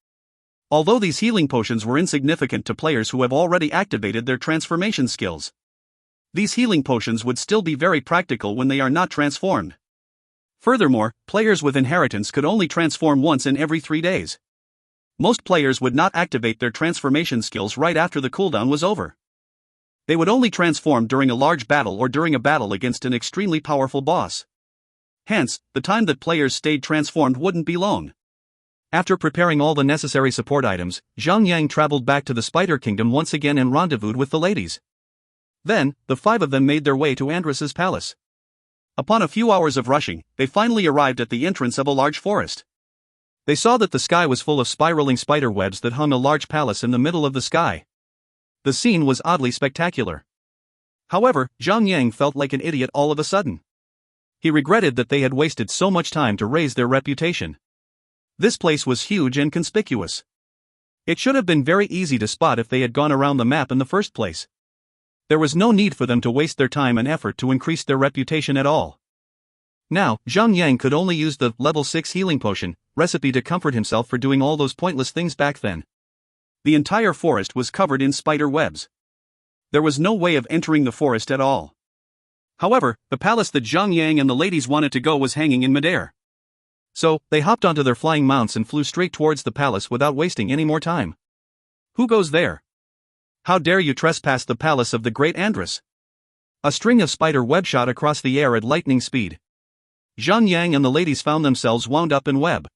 Although these healing potions were insignificant to players who have already activated their transformation skills, these healing potions would still be very practical when they are not transformed. Furthermore, players with inheritance could only transform once in every 3 days. Most players would not activate their transformation skills right after the cooldown was over. They would only transform during a large battle or during a battle against an extremely powerful boss. Hence, the time that players stayed transformed wouldn't be long. After preparing all the necessary support items, Zhang Yang traveled back to the Spider Kingdom once again and rendezvoused with the ladies. Then, the 5 of them made their way to Andrus's palace. Upon a few hours of rushing, they finally arrived at the entrance of a large forest. They saw that the sky was full of spiraling spider webs that hung a large palace in the middle of the sky. The scene was oddly spectacular. However, Zhang Yang felt like an idiot all of a sudden. He regretted that they had wasted so much time to raise their reputation. This place was huge and conspicuous. It should have been very easy to spot if they had gone around the map in the first place. There was no need for them to waste their time and effort to increase their reputation at all. Now, Zhang Yang could only use the level 6 healing potion recipe to comfort himself for doing all those pointless things back then. The entire forest was covered in spider webs. There was no way of entering the forest at all. However, the palace that Zhang Yang and the ladies wanted to go was hanging in midair. So, they hopped onto their flying mounts and flew straight towards the palace without wasting any more time. Who goes there? How dare you trespass the palace of the great Andrus? A string of spider web shot across the air at lightning speed. Zhang Yang and the ladies found themselves wound up in web.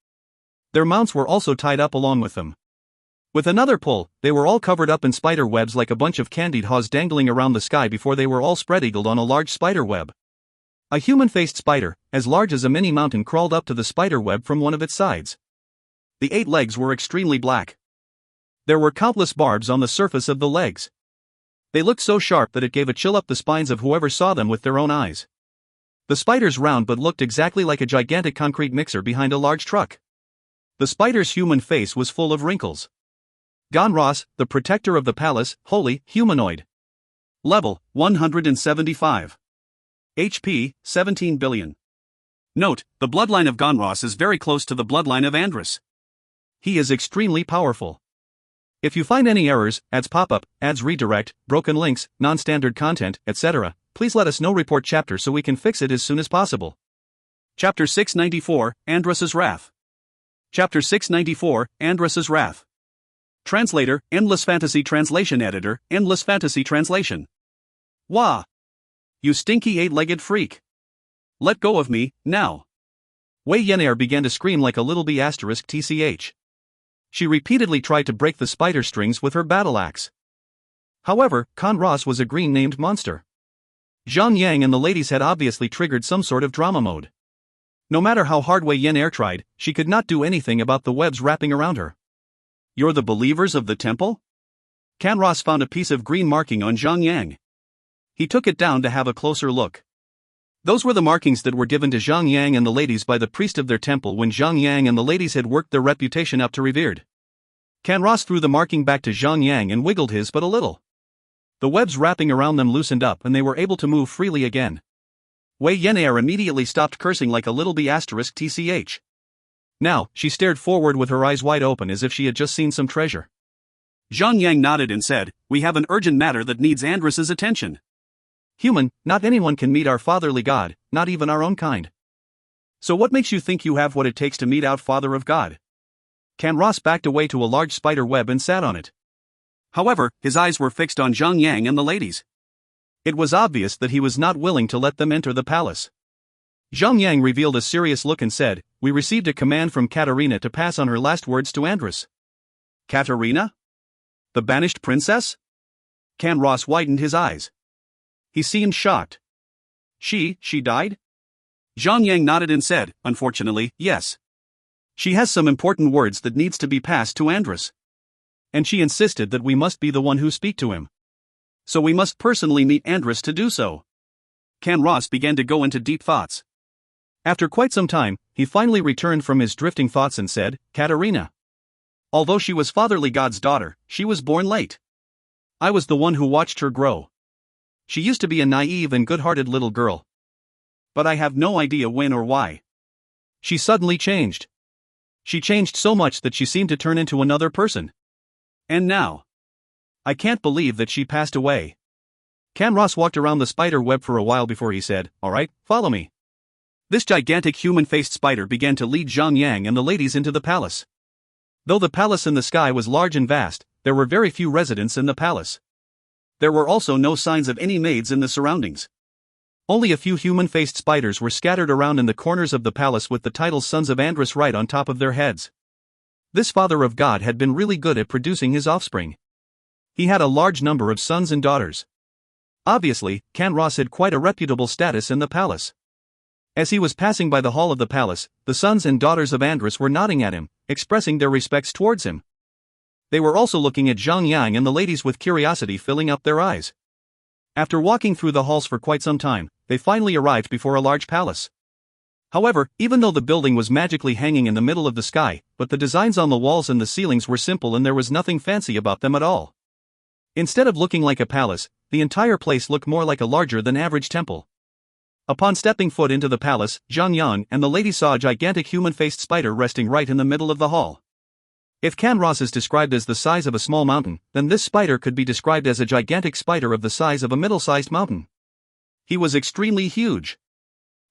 Their mounts were also tied up along with them. With another pull, they were all covered up in spider webs like a bunch of candied haws dangling around the sky before they were all spread-eagled on a large spider web. A human-faced spider, as large as a mini mountain, crawled up to the spider web from one of its sides. The 8 legs were extremely black. There were countless barbs on the surface of the legs. They looked so sharp that it gave a chill up the spines of whoever saw them with their own eyes. The spider's round but looked exactly like a gigantic concrete mixer behind a large truck. The spider's human face was full of wrinkles. Ganros, the protector of the palace, holy, humanoid. Level, 175. HP, 17 billion. Note, the bloodline of Ganros is very close to the bloodline of Andrus. He is extremely powerful. If you find any errors, ads pop-up, ads redirect, broken links, non-standard content, etc., please let us know. Report chapter so we can fix it as soon as possible. Chapter 694, Andrus's Wrath. Chapter 694, Andrus's Wrath. Translator, Endless Fantasy Translation Editor, Endless Fantasy Translation. Wah! You stinky 8-legged freak. Let go of me, now. Wei Yenair began to scream like a little bee *tch. She repeatedly tried to break the spider strings with her battle axe. However, Conros was a green-named monster. Zhang Yang and the ladies had obviously triggered some sort of drama mode. No matter how hard Wei Yenair tried, she could not do anything about the webs wrapping around her. You're the believers of the temple? Conros found a piece of green marking on Zhang Yang. He took it down to have a closer look. Those were the markings that were given to Zhang Yang and the ladies by the priest of their temple when Zhang Yang and the ladies had worked their reputation up to revered. Conros threw the marking back to Zhang Yang and wiggled his but a little. The webs wrapping around them loosened up and they were able to move freely again. Wei Yenair immediately stopped cursing like a little bee *tch. Now, she stared forward with her eyes wide open as if she had just seen some treasure. Zhang Yang nodded and said, "We have an urgent matter that needs Andrus's attention." Human, not anyone can meet our fatherly God, not even our own kind. So what makes you think you have what it takes to meet our Father of God? Conros backed away to a large spider web and sat on it. However, his eyes were fixed on Zhang Yang and the ladies. It was obvious that he was not willing to let them enter the palace. Zhang Yang revealed a serious look and said, "We received a command from Katerina to pass on her last words to Andrus." Katerina? The banished princess? Conros widened his eyes. He seemed shocked. She died? Zhang Yang nodded and said, "Unfortunately, yes. She has some important words that needs to be passed to Andrus. And she insisted that we must be the one who speak to him. So we must personally meet Andrus to do so." Conros began to go into deep thoughts. After quite some time, he finally returned from his drifting thoughts and said, "Katerina. Although she was fatherly God's daughter, she was born late. I was the one who watched her grow. She used to be a naive and good-hearted little girl. But I have no idea when or why. She suddenly changed. She changed so much that she seemed to turn into another person. And now, I can't believe that she passed away." Conros walked around the spider web for a while before he said, "All right, follow me." This gigantic human-faced spider began to lead Zhang Yang and the ladies into the palace. Though the palace in the sky was large and vast, there were very few residents in the palace. There were also no signs of any maids in the surroundings. Only a few human-faced spiders were scattered around in the corners of the palace with the title Sons of Andrus right on top of their heads. This Father of God had been really good at producing his offspring. He had a large number of sons and daughters. Obviously, Canros had quite a reputable status in the palace. As he was passing by the hall of the palace, the sons and daughters of Andrus were nodding at him, expressing their respects towards him. They were also looking at Zhang and the ladies with curiosity filling up their eyes. After walking through the halls for quite some time, they finally arrived before a large palace. However, even though the building was magically hanging in the middle of the sky, but the designs on the walls and the ceilings were simple and there was nothing fancy about them at all. Instead of looking like a palace, the entire place looked more like a larger-than-average temple. Upon stepping foot into the palace, Zhang and the ladies saw a gigantic human-faced spider resting right in the middle of the hall. If Canros is described as the size of a small mountain, then this spider could be described as a gigantic spider of the size of a middle-sized mountain. He was extremely huge.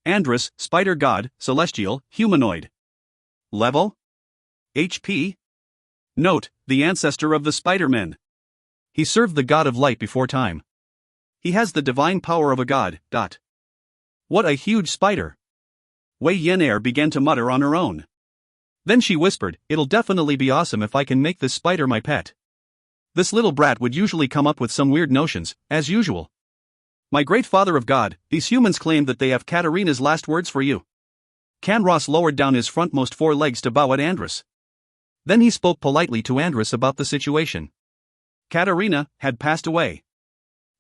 Andrus, spider god, celestial, humanoid. Level? HP? Note, the ancestor of the Spider-Men. He served the god of light before time. He has the divine power of a god. What a huge spider! Wei Yenair began to mutter on her own. Then she whispered, "It'll definitely be awesome if I can make this spider my pet." This little brat would usually come up with some weird notions, as usual. My great Father of God, these humans claim that they have Katarina's last words for you. Canros lowered down his frontmost 4 legs to bow at Andrus. Then he spoke politely to Andrus about the situation. Katarina had passed away.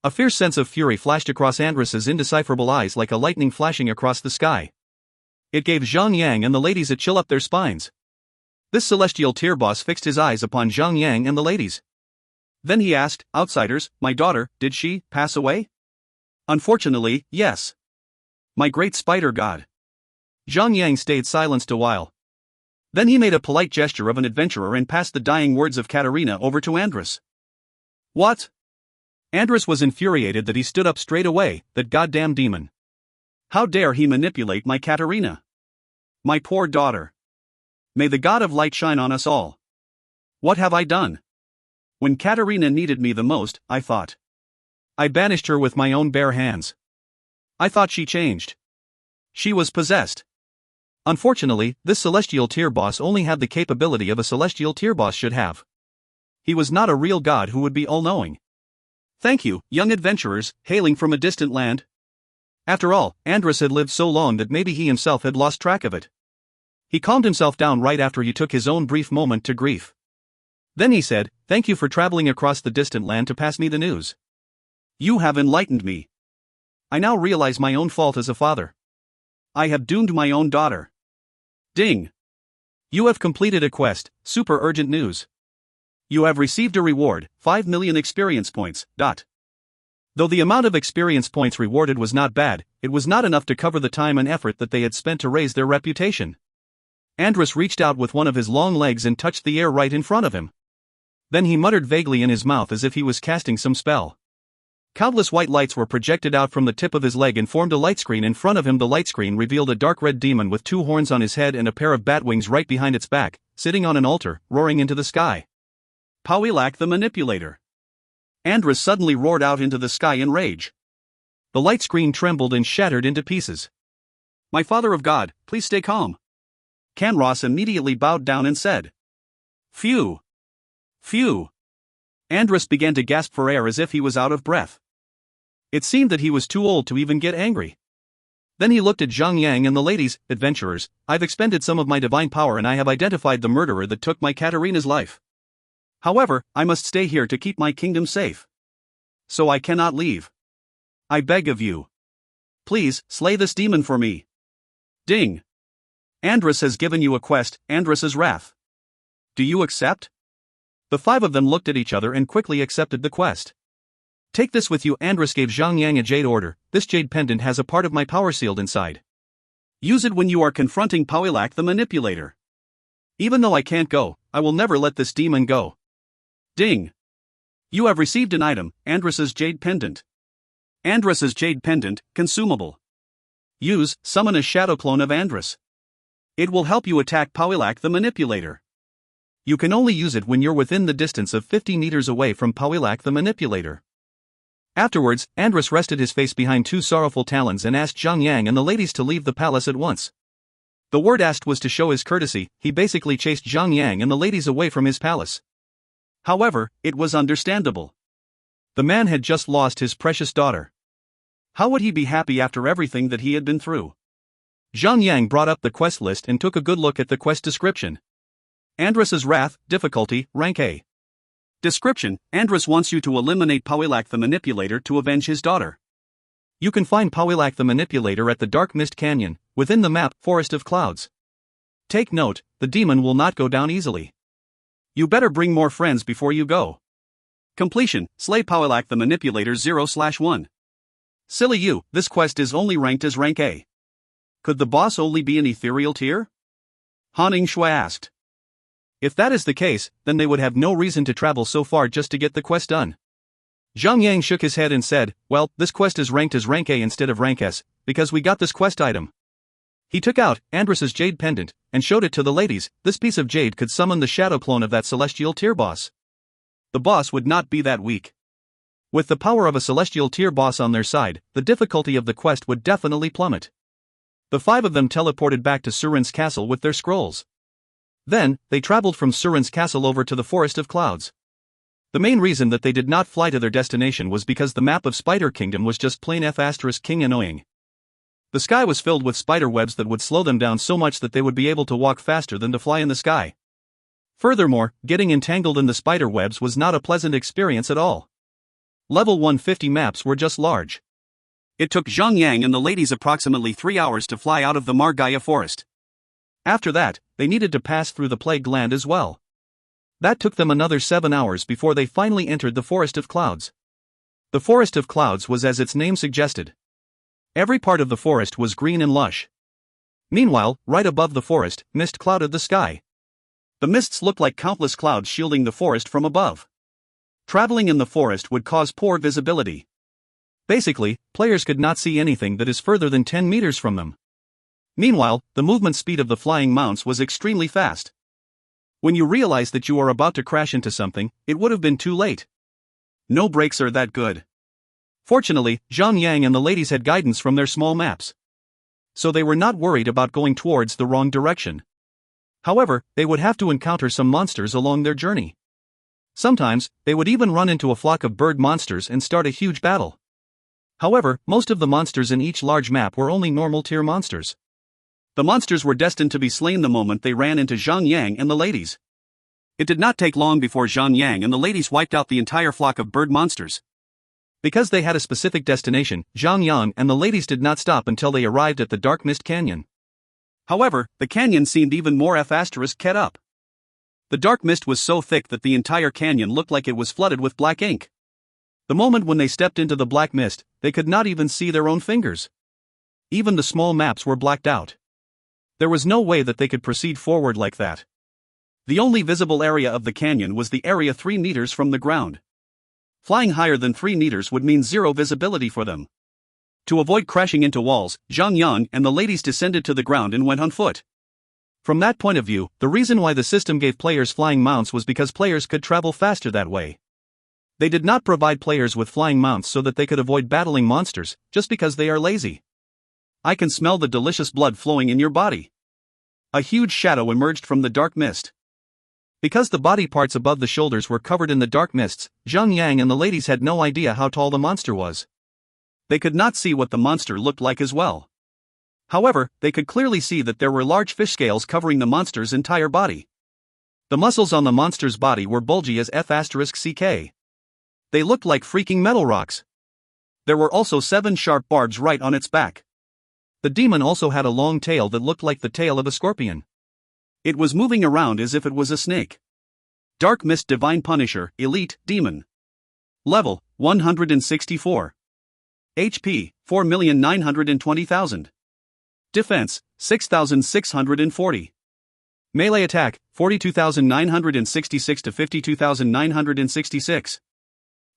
A fierce sense of fury flashed across Andrus's indecipherable eyes like a lightning flashing across the sky. It gave Zhang and the ladies a chill up their spines. This celestial tier boss fixed his eyes upon Zhang and the ladies. Then he asked, "Outsiders, my daughter, did she pass away?" "Unfortunately, yes. My great spider god." Zhang stayed silenced a while. Then he made a polite gesture of an adventurer and passed the dying words of Katarina over to Andrus. "What?" Andrus was infuriated that he stood up straight away, that goddamn demon. How dare he manipulate my Katarina? My poor daughter. May the God of light shine on us all. What have I done? When Katarina needed me the most, I thought. I banished her with my own bare hands. I thought she changed. She was possessed. Unfortunately, this celestial tier boss only had the capability of a celestial tier boss should have. He was not a real god who would be all-knowing. Thank you, young adventurers, hailing from a distant land. After all, Andrus had lived so long that maybe he himself had lost track of it. He calmed himself down right after he took his own brief moment to grief. Then he said, "Thank you for traveling across the distant land to pass me the news. You have enlightened me. I now realize my own fault as a father. I have doomed my own daughter. Ding! You have completed a quest, super urgent news. You have received a reward, 5 million experience points. Though the amount of experience points rewarded was not bad, it was not enough to cover the time and effort that they had spent to raise their reputation. Andrus reached out with one of his long legs and touched the air right in front of him. Then he muttered vaguely in his mouth as if he was casting some spell. Countless white lights were projected out from the tip of his leg and formed a light screen in front of him. The light screen revealed a dark red demon with 2 horns on his head and a pair of bat wings right behind its back, sitting on an altar, roaring into the sky. Pawilak the Manipulator. Andrus suddenly roared out into the sky in rage. The light screen trembled and shattered into pieces. My Father of God, please stay calm. Canros immediately bowed down and said. Phew. Phew. Andrus began to gasp for air as if he was out of breath. It seemed that he was too old to even get angry. Then he looked at Zhang and the ladies. "Adventurers, I've expended some of my divine power and I have identified the murderer that took my Katarina's life. However, I must stay here to keep my kingdom safe. So I cannot leave. I beg of you. Please, slay this demon for me. Ding. Andrus has given you a quest, Andrus's Wrath. Do you accept?" The 5 of them looked at each other and quickly accepted the quest. "Take this with you." Andrus gave Zhang a jade order. "This jade pendant has a part of my power sealed inside. Use it when you are confronting Pawilak the Manipulator. Even though I can't go, I will never let this demon go. Ding. You have received an item, Andrus's jade pendant. Andrus's jade pendant, consumable. Use, summon a shadow clone of Andrus. It will help you attack Pawilak the Manipulator. You can only use it when you're within the distance of 50 meters away from Pawilak the manipulator. Afterwards, Andrus rested his face behind two sorrowful talons and asked Zhang Yang and the ladies to leave the palace at once. The word asked was to show his courtesy. He basically chased Zhang Yang and the ladies away from his palace. However, it was understandable. The man had just lost his precious daughter. How would he be happy after everything that he had been through? Zhang Yang brought up the quest list and took a good look at the quest description. Andrus's Wrath, difficulty, rank A. Description: Andrus wants you to eliminate Pawilak the manipulator to avenge his daughter. You can find Pawilak the manipulator at the Dark Mist Canyon, within the map, Forest of Clouds. Take note, the demon will not go down easily. You better bring more friends before you go. Completion: Slay Pawilak the manipulator 0/1. Silly you, this quest is only ranked as rank A. Could the boss only be an ethereal tier? Han Shui asked. If that is the case, then they would have no reason to travel so far just to get the quest done. Zhang Yang shook his head and said, well, this quest is ranked as rank A instead of rank S, because we got this quest item. He took out Andrus's jade pendant, and showed it to the ladies. This piece of jade could summon the shadow clone of that celestial tier boss. The boss would not be that weak. With the power of a celestial tier boss on their side, the difficulty of the quest would definitely plummet. The five of them teleported back to Surin's castle with their scrolls. Then, they traveled from Surin's castle over to the Forest of Clouds. The main reason that they did not fly to their destination was because the map of Spider Kingdom was just plain F***king annoying. The sky was filled with spider webs that would slow them down so much that they would be able to walk faster than to fly in the sky. Furthermore, getting entangled in the spider webs was not a pleasant experience at all. Level 150 maps were just large. It took Zhang Yang and the ladies approximately 3 hours to fly out of the Margaya forest. After that, they needed to pass through the Plague Land as well. That took them another 7 hours before they finally entered the Forest of Clouds. The Forest of Clouds was as its name suggested. Every part of the forest was green and lush. Meanwhile, right above the forest, mist clouded the sky. The mists looked like countless clouds shielding the forest from above. Traveling in the forest would cause poor visibility. Basically, players could not see anything that is further than 10 meters from them. Meanwhile, the movement speed of the flying mounts was extremely fast. When you realize that you are about to crash into something, it would have been too late. No brakes are that good. Fortunately, Zhang Yang and the ladies had guidance from their small maps. So they were not worried about going towards the wrong direction. However, they would have to encounter some monsters along their journey. Sometimes, they would even run into a flock of bird monsters and start a huge battle. However, most of the monsters in each large map were only normal tier monsters. The monsters were destined to be slain the moment they ran into Zhang Yang and the ladies. It did not take long before Zhang Yang and the ladies wiped out the entire flock of bird monsters. Because they had a specific destination, Zhang Yang and the ladies did not stop until they arrived at the Dark Mist Canyon. However, the canyon seemed even more F***ed up. The dark mist was so thick that the entire canyon looked like it was flooded with black ink. The moment when they stepped into the black mist, they could not even see their own fingers. Even the small maps were blacked out. There was no way that they could proceed forward like that. The only visible area of the canyon was the area 3 meters from the ground. Flying higher than 3 meters would mean zero visibility for them. To avoid crashing into walls, Zhang Yang and the ladies descended to the ground and went on foot. From that point of view, the reason why the system gave players flying mounts was because players could travel faster that way. They did not provide players with flying mounts so that they could avoid battling monsters, just because they are lazy. I can smell the delicious blood flowing in your body. A huge shadow emerged from the dark mist. Because the body parts above the shoulders were covered in the dark mists, Zhang Yang and the ladies had no idea how tall the monster was. They could not see what the monster looked like as well. However, they could clearly see that there were large fish scales covering the monster's entire body. The muscles on the monster's body were bulgy as F***ck. They looked like freaking metal rocks. There were also 7 sharp barbs right on its back. The demon also had a long tail that looked like the tail of a scorpion. It was moving around as if it was a snake. Dark Mist Divine Punisher, Elite, Demon. Level, 164. HP, 4,920,000. Defense, 6,640. Melee attack, 42,966 to 52,966.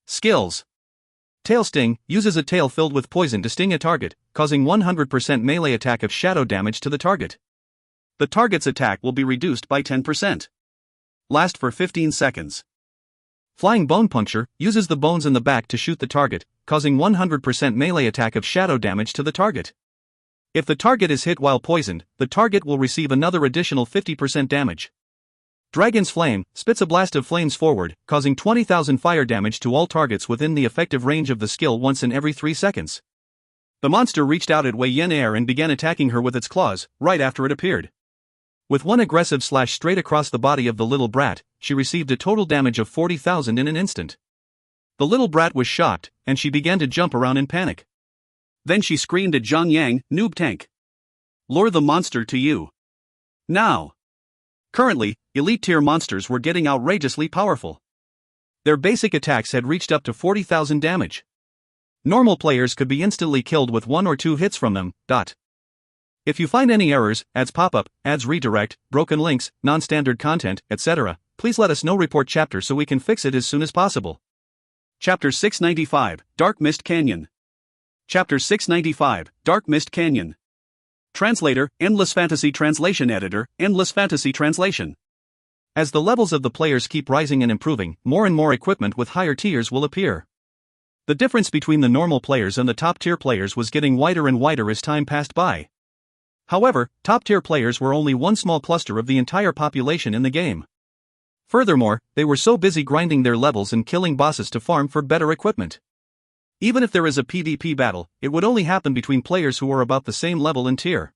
Skills. Tail Sting, uses a tail filled with poison to sting a target, causing 100% melee attack of shadow damage to the target. The target's attack will be reduced by 10%. Last for 15 seconds. Flying Bone Puncture uses the bones in the back to shoot the target, causing 100% melee attack of shadow damage to the target. If the target is hit while poisoned, the target will receive another additional 50% damage. Dragon's Flame spits a blast of flames forward, causing 20,000 fire damage to all targets within the effective range of the skill once in every 3 seconds. The monster reached out at Wei Yan and began attacking her with its claws, right after it appeared. With one aggressive slash straight across the body of the little brat, she received a total damage of 40,000 in an instant. The little brat was shocked, and she began to jump around in panic. Then she screamed at Zhang Yang, "Noob tank! Lure the monster to you! Now!" Currently, elite tier monsters were getting outrageously powerful. Their basic attacks had reached up to 40,000 damage. Normal players could be instantly killed with 1 or 2 hits from them. If you find any errors, ads pop up, ads redirect, broken links, non-standard content, etc., please let us know. Report chapter so we can fix it as soon as possible. Chapter 695, Dark Mist Canyon. Chapter 695, Dark Mist Canyon. Translator, Endless Fantasy Translation Editor, Endless Fantasy Translation. As the levels of the players keep rising and improving, more and more equipment with higher tiers will appear. The difference between the normal players and the top tier players was getting wider and wider as time passed by. However, top-tier players were only one small cluster of the entire population in the game. Furthermore, they were so busy grinding their levels and killing bosses to farm for better equipment. Even if there is a PvP battle, it would only happen between players who are about the same level and tier.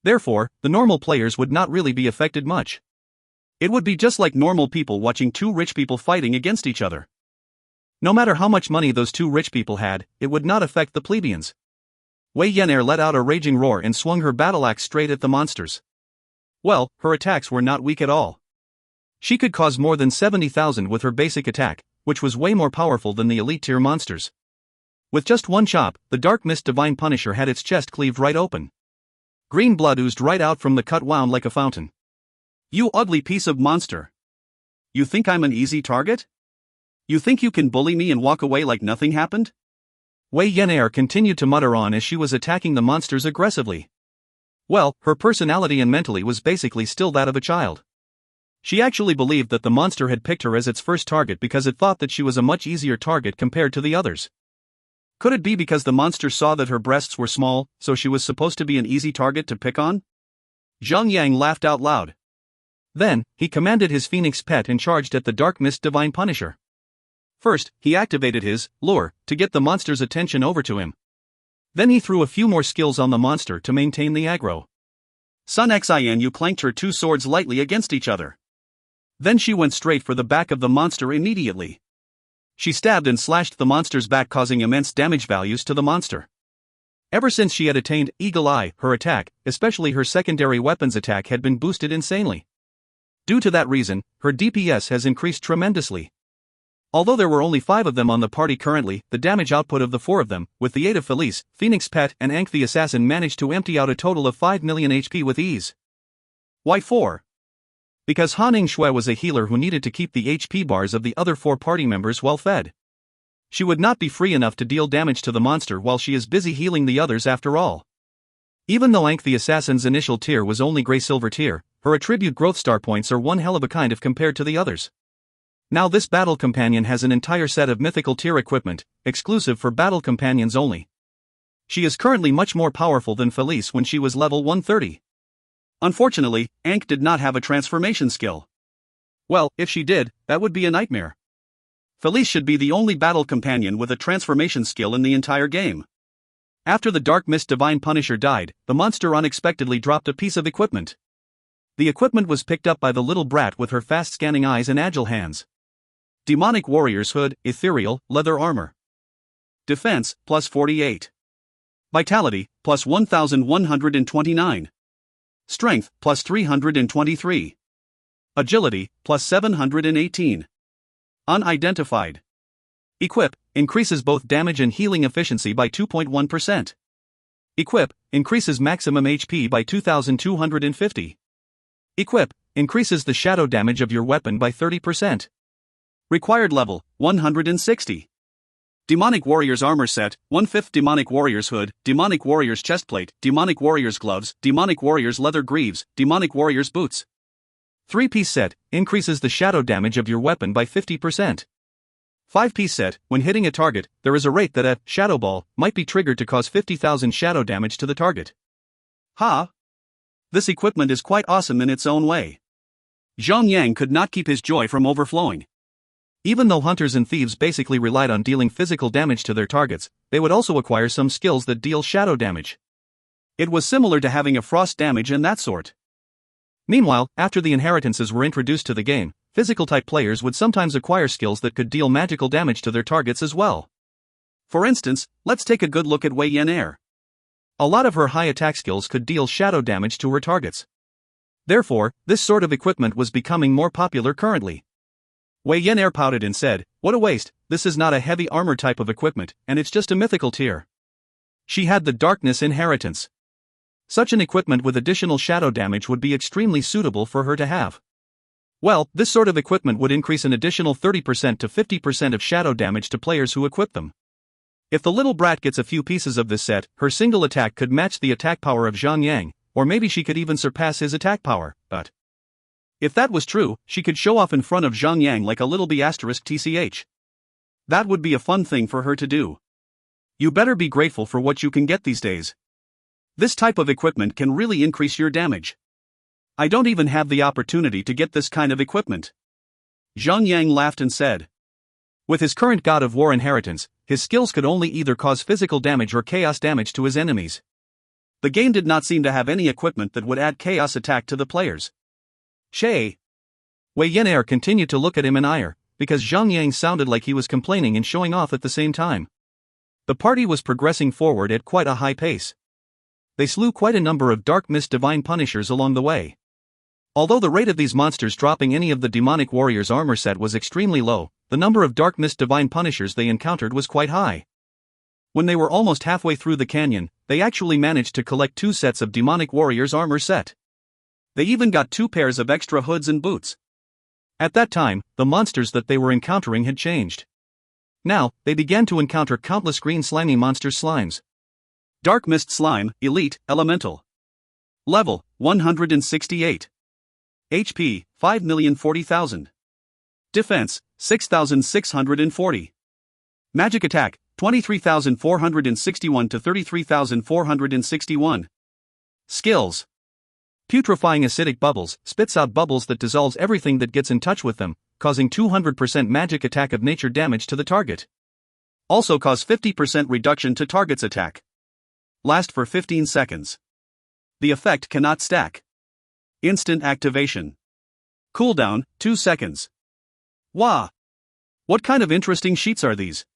Therefore, the normal players would not really be affected much. It would be just like normal people watching 2 rich people fighting against each other. No matter how much money those 2 rich people had, it would not affect the plebeians. Wei Yan let out a raging roar and swung her battle axe straight at the monsters. Well, her attacks were not weak at all. She could cause more than 70,000 with her basic attack, which was way more powerful than the elite tier monsters. With just one chop, the Dark Mist Divine Punisher had its chest cleaved right open. Green blood oozed right out from the cut wound like a fountain. "You ugly piece of monster! You think I'm an easy target? You think you can bully me and walk away like nothing happened?" Wei Yan continued to mutter on as she was attacking the monsters aggressively. Well, her personality and mentally was basically still that of a child. She actually believed that the monster had picked her as its first target because it thought that she was a much easier target compared to the others. Could it be because the monster saw that her breasts were small, so she was supposed to be an easy target to pick on? Zhang Yang laughed out loud. Then, he commanded his Phoenix Pet and charged at the Dark Mist Divine Punisher. First, he activated his lure to get the monster's attention over to him. Then he threw a few more skills on the monster to maintain the aggro. Sun Xian clanked her 2 swords lightly against each other. Then she went straight for the back of the monster immediately. She stabbed and slashed the monster's back, causing immense damage values to the monster. Ever since she had attained Eagle Eye, her attack, especially her secondary weapons attack, had been boosted insanely. Due to that reason, her DPS has increased tremendously. Although there were only 5 of them on the party currently, the damage output of the 4 of them, with the aid of Felice, Phoenix Pet and Ankh the Assassin, managed to empty out a total of 5 million HP with ease. Why 4? Because Han Yngshui was a healer who needed to keep the HP bars of the other 4 party members well fed. She would not be free enough to deal damage to the monster while she is busy healing the others after all. Even though Ankh the Assassin's initial tier was only Grey-Silver tier, her attribute growth star points are one hell of a kind if compared to the others. Now this battle companion has an entire set of mythical tier equipment, exclusive for battle companions only. She is currently much more powerful than Felice when she was level 130. Unfortunately, Ankh did not have a transformation skill. Well, if she did, that would be a nightmare. Felice should be the only battle companion with a transformation skill in the entire game. After the Dark Mist Divine Punisher died, the monster unexpectedly dropped a piece of equipment. The equipment was picked up by the little brat with her fast-scanning eyes and agile hands. Demonic Warrior's Hood, Ethereal, Leather Armor. Defense, plus 48. Vitality, plus 1129. Strength, plus 323. Agility, plus 718. Unidentified. Equip, increases both damage and healing efficiency by 2.1%. Equip, increases maximum HP by 2250. Equip, increases the shadow damage of your weapon by 30%. Required level, 160. Demonic Warrior's Armor Set, 1/5 Demonic Warrior's Hood, Demonic Warrior's Chestplate, Demonic Warrior's Gloves, Demonic Warrior's Leather Greaves, Demonic Warrior's Boots. 3-piece set, increases the shadow damage of your weapon by 50%. 5-piece set, when hitting a target, there is a rate that a shadow ball might be triggered to cause 50,000 shadow damage to the target. Ha! This equipment is quite awesome in its own way. Zhang could not keep his joy from overflowing. Even though hunters and thieves basically relied on dealing physical damage to their targets, they would also acquire some skills that deal shadow damage. It was similar to having a frost damage and that sort. Meanwhile, after the inheritances were introduced to the game, physical-type players would sometimes acquire skills that could deal magical damage to their targets as well. For instance, let's take a good look at Wei Yan. A lot of her high attack skills could deal shadow damage to her targets. Therefore, this sort of equipment was becoming more popular currently. Wei Yan pouted and said, "What a waste, this is not a heavy armor type of equipment, and it's just a mythical tier." She had the darkness inheritance. Such an equipment with additional shadow damage would be extremely suitable for her to have. Well, this sort of equipment would increase an additional 30% to 50% of shadow damage to players who equip them. If the little brat gets a few pieces of this set, her single attack could match the attack power of Zhang, or maybe she could even surpass his attack power, but if that was true, she could show off in front of Zhang like a little B***TCH. That would be a fun thing for her to do. You better be grateful for what you can get these days. This type of equipment can really increase your damage. I don't even have the opportunity to get this kind of equipment. Zhang laughed and said. With his current God of War inheritance, his skills could only either cause physical damage or chaos damage to his enemies. The game did not seem to have any equipment that would add chaos attack to the players. Wei Yan continued to look at him in ire, because Zhang sounded like he was complaining and showing off at the same time. The party was progressing forward at quite a high pace. They slew quite a number of Dark Mist Divine Punishers along the way. Although the rate of these monsters dropping any of the demonic warrior's armor set was extremely low, the number of Dark Mist Divine Punishers they encountered was quite high. When they were almost halfway through the canyon, they actually managed to collect 2 sets of demonic warrior's armor set. They even got 2 pairs of extra hoods and boots. At that time, the monsters that they were encountering had changed. Now, they began to encounter countless green slimy monster slimes. Dark Mist Slime, Elite, Elemental. Level, 168. HP, 5,040,000. Defense, 6,640. Magic Attack, 23,461 to 33,461. Skills. Putrefying acidic bubbles, spits out bubbles that dissolves everything that gets in touch with them, causing 200% magic attack of nature damage to the target. Also cause 50% reduction to target's attack. Last for 15 seconds. The effect cannot stack. Instant activation. Cooldown, 2 seconds. Wah! What kind of interesting sheets are these?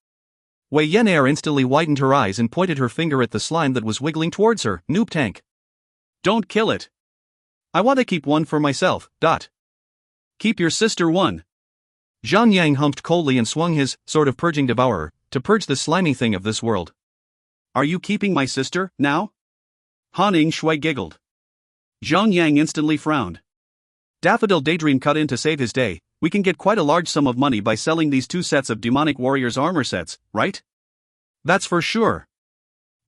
Wei Yan instantly widened her eyes and pointed her finger at the slime that was wiggling towards her. Noob tank. Don't kill it. I want to keep one for myself. Keep your sister one. Zhang humped coldly and swung his, sort of purging devourer, to purge the slimy thing of this world. Are you keeping my sister, now? Han Shui giggled. Zhang instantly frowned. Daffodil Daydream cut in to save his day. We can get quite a large sum of money by selling these 2 sets of demonic warrior's armor sets, right? That's for sure.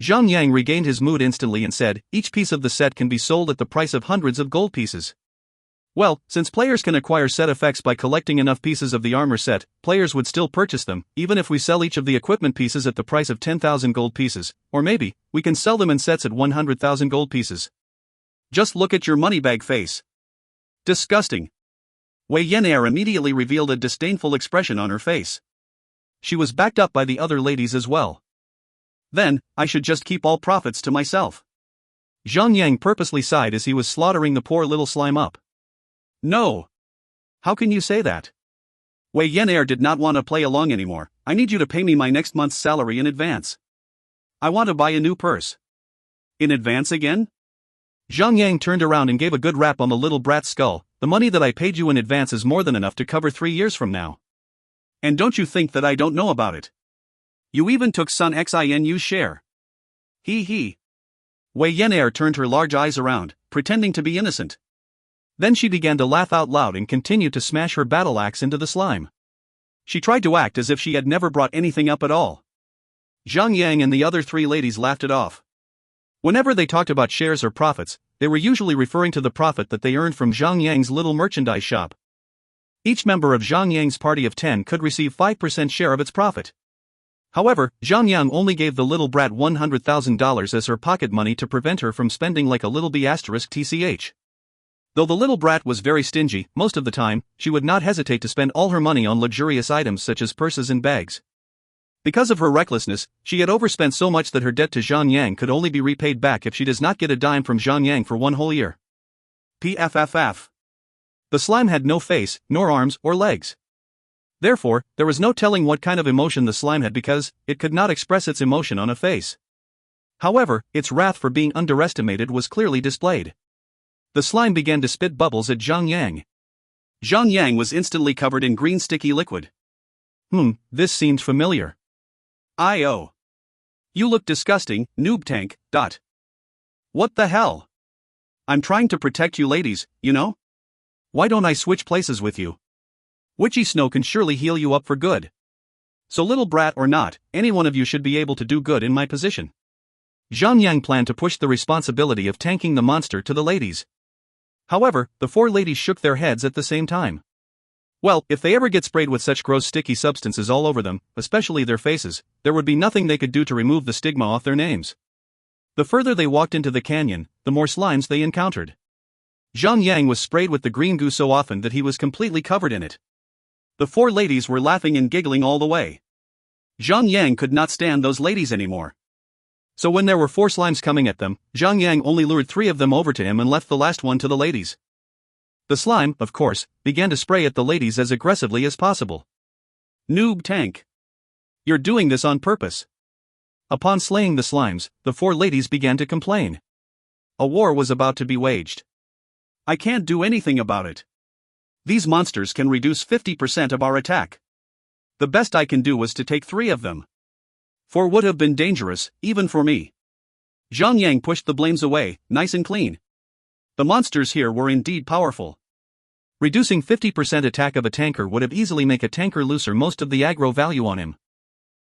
Zhang regained his mood instantly and said, each piece of the set can be sold at the price of hundreds of gold pieces. Well, since players can acquire set effects by collecting enough pieces of the armor set, players would still purchase them, even if we sell each of the equipment pieces at the price of 10,000 gold pieces, or maybe, we can sell them in sets at 100,000 gold pieces. Just look at your moneybag face. Disgusting. Wei Yan immediately revealed a disdainful expression on her face. She was backed up by the other ladies as well. Then, I should just keep all profits to myself. Zhang purposely sighed as he was slaughtering the poor little slime up. No. How can you say that? Wei Yan did not want to play along anymore. I need you to pay me my next month's salary in advance. I want to buy a new purse. In advance again? Zhang turned around and gave a good rap on the little brat's skull. The money that I paid you in advance is more than enough to cover 3 years from now. And don't you think that I don't know about it? You even took Sun Xinu's share. He. Wei Yan turned her large eyes around, pretending to be innocent. Then she began to laugh out loud and continued to smash her battle axe into the slime. She tried to act as if she had never brought anything up at all. Zhang and the other 3 ladies laughed it off. Whenever they talked about shares or profits, they were usually referring to the profit that they earned from Zhang Yang's little merchandise shop. Each member of Zhang Yang's party of 10 could receive 5% share of its profit. However, Zhang Yang only gave the little brat $100,000 as her pocket money to prevent her from spending like a little tch. Though the little brat was very stingy, most of the time, she would not hesitate to spend all her money on luxurious items such as purses and bags. Because of her recklessness, she had overspent so much that her debt to Zhang Yang could only be repaid back if she does not get a dime from Zhang Yang for 1 whole year. PFFF. The slime had no face, nor arms or legs. Therefore, there was no telling what kind of emotion the slime had because it could not express its emotion on a face. However, its wrath for being underestimated was clearly displayed. The slime began to spit bubbles at Zhang Yang. Zhang Yang was instantly covered in green sticky liquid. This seemed familiar. I.O. You look disgusting, noob tank. What the hell? I'm trying to protect you ladies, you know? Why don't I switch places with you? Witchy snow can surely heal you up for good. So little brat or not, any one of you should be able to do good in my position. Zhang Yang planned to push the responsibility of tanking the monster to the ladies. However, the 4 ladies shook their heads at the same time. Well, if they ever get sprayed with such gross sticky substances all over them, especially their faces, there would be nothing they could do to remove the stigma off their names. The further they walked into the canyon, the more slimes they encountered. Zhang Yang was sprayed with the green goo so often that he was completely covered in it. The 4 ladies were laughing and giggling all the way. Zhang Yang could not stand those ladies anymore. So when there were 4 slimes coming at them, Zhang Yang only lured 3 of them over to him and left the last one to the ladies. The slime, of course, began to spray at the ladies as aggressively as possible. Noob tank. You're doing this on purpose. Upon slaying the slimes, the 4 ladies began to complain. A war was about to be waged. I can't do anything about it. These monsters can reduce 50% of our attack. The best I can do was to take 3 of them. 4 would have been dangerous, even for me. Zhang Yang pushed the blames away, nice and clean. The monsters here were indeed powerful. Reducing 50% attack of a tanker would have easily make a tanker loser most of the aggro value on him.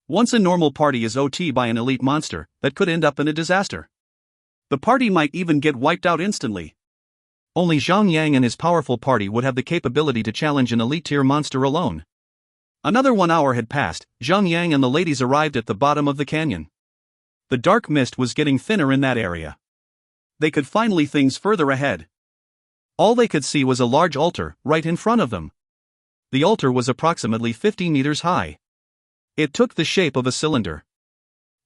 Once a normal party is OT by an elite monster, that could end up in a disaster. The party might even get wiped out instantly. Only Zhang Yang and his powerful party would have the capability to challenge an elite tier monster alone. Another 1 hour had passed. Zhang Yang and the ladies arrived at the bottom of the canyon. The dark mist was getting thinner in that area. They could finally see things further ahead. All they could see was a large altar, right in front of them. The altar was approximately 50 meters high. It took the shape of a cylinder.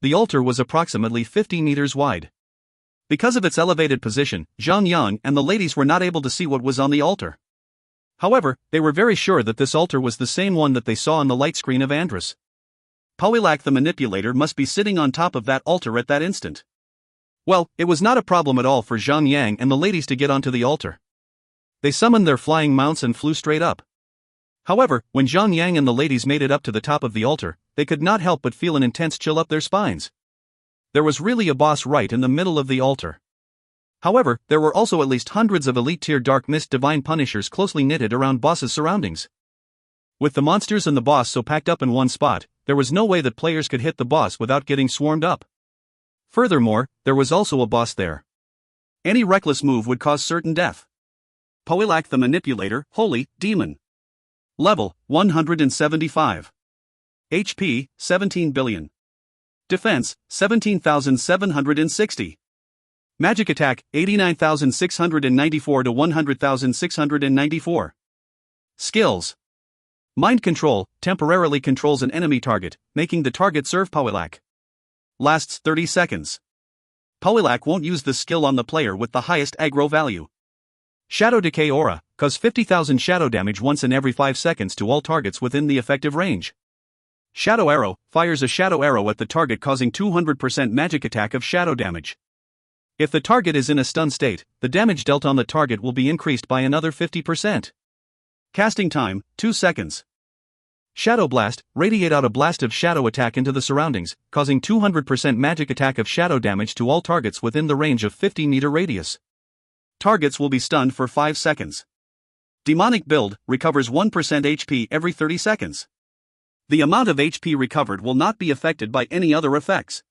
The altar was approximately 50 meters wide. Because of its elevated position, Zhang Yang and the ladies were not able to see what was on the altar. However, they were very sure that this altar was the same one that they saw on the light screen of Andrus. Powilak the manipulator must be sitting on top of that altar at that instant. Well, it was not a problem at all for Zhang Yang and the ladies to get onto the altar. They summoned their flying mounts and flew straight up. However, when Zhang Yang and the ladies made it up to the top of the altar, they could not help but feel an intense chill up their spines. There was really a boss right in the middle of the altar. However, there were also at least hundreds of elite tier Dark Mist Divine Punishers closely knitted around boss's surroundings. With the monsters and the boss so packed up in one spot, there was no way that players could hit the boss without getting swarmed up. Furthermore, there was also a boss there. Any reckless move would cause certain death. Powilak the Manipulator, Holy Demon. Level 175. HP 17 billion. Defense 17,760. Magic attack 89,694 to 100,694. Skills. Mind control temporarily controls an enemy target, making the target serve Powilak. Lasts 30 seconds. Powilak won't use the skill on the player with the highest aggro value. Shadow Decay Aura, cause 50,000 shadow damage once in every 5 seconds to all targets within the effective range. Shadow Arrow, fires a shadow arrow at the target causing 200% magic attack of shadow damage. If the target is in a stun state, the damage dealt on the target will be increased by another 50%. Casting time, 2 seconds. Shadow Blast, radiate out a blast of shadow attack into the surroundings, causing 200% magic attack of shadow damage to all targets within the range of 50-meter radius. Targets will be stunned for 5 seconds. Demonic Build, recovers 1% HP every 30 seconds. The amount of HP recovered will not be affected by any other effects.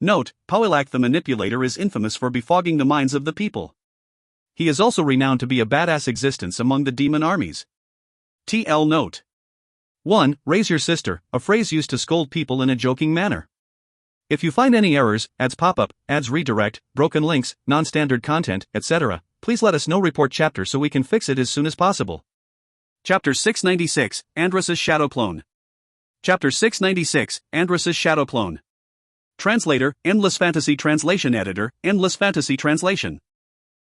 Note, Powilak the Manipulator is infamous for befogging the minds of the people. He is also renowned to be a badass existence among the demon armies. TL note. 1. Raise your sister, a phrase used to scold people in a joking manner. If you find any errors, ads pop up, ads redirect, broken links, non-standard content, etc., please let us know. Report chapter so we can fix it as soon as possible. Chapter 696, Andrus's Shadow Clone. Chapter 696, Andrus's Shadow Clone. Translator, Endless Fantasy Translation Editor, Endless Fantasy Translation.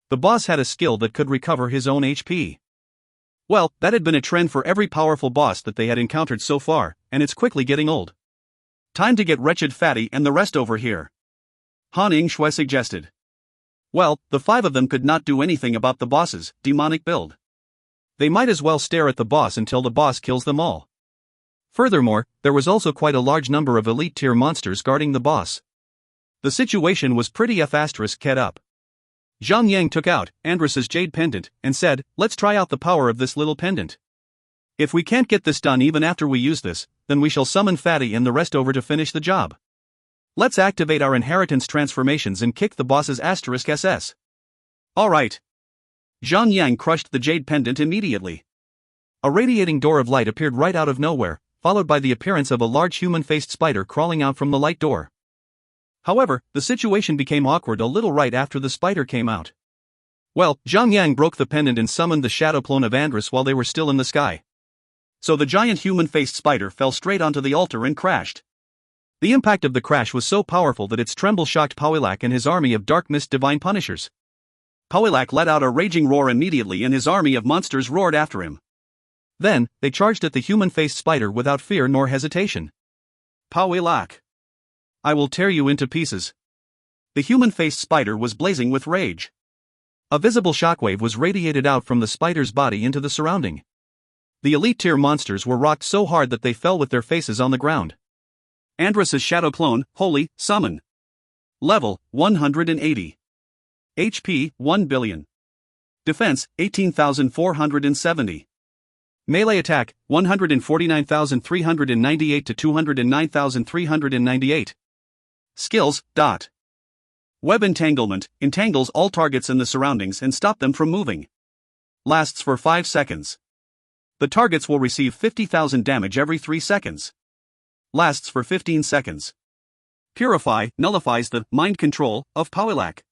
The boss had a skill that could recover his own HP. Well, that had been a trend for every powerful boss that they had encountered so far, and it's quickly getting old. Time to get Wretched Fatty and the rest over here. Han Ying-shui suggested. Well, the 5 of them could not do anything about the boss's demonic build. They might as well stare at the boss until the boss kills them all. Furthermore, there was also quite a large number of elite tier monsters guarding the boss. The situation was pretty F***ed up. Zhang Yang took out Andrus's jade pendant and said, let's try out the power of this little pendant. If we can't get this done even after we use this, then we shall summon Fatty and the rest over to finish the job. Let's activate our inheritance transformations and kick the boss's *SS. Alright. Zhang Yang crushed the jade pendant immediately. A radiating door of light appeared right out of nowhere, followed by the appearance of a large human-faced spider crawling out from the light door. However, the situation became awkward a little right after the spider came out. Well, Zhang Yang broke the pendant and summoned the shadow clone of Andrus while they were still in the sky. So the giant human-faced spider fell straight onto the altar and crashed. The impact of the crash was so powerful that its tremble shocked Powilak and his army of dark mist divine punishers. Powilak let out a raging roar immediately and his army of monsters roared after him. Then, they charged at the human-faced spider without fear nor hesitation. Powilak. I will tear you into pieces. The human-faced spider was blazing with rage. A visible shockwave was radiated out from the spider's body into the surrounding. The elite tier monsters were rocked so hard that they fell with their faces on the ground. Andrus's shadow clone, Holy, summon. Level, 180. HP, 1 billion. Defense, 18,470. Melee attack, 149,398 to 209,398. Skills, dot. Web entanglement, entangles all targets in the surroundings and stop them from moving. Lasts for 5 seconds. The targets will receive 50,000 damage every 3 seconds. Lasts for 15 seconds. Purify, nullifies the mind control of Powilak.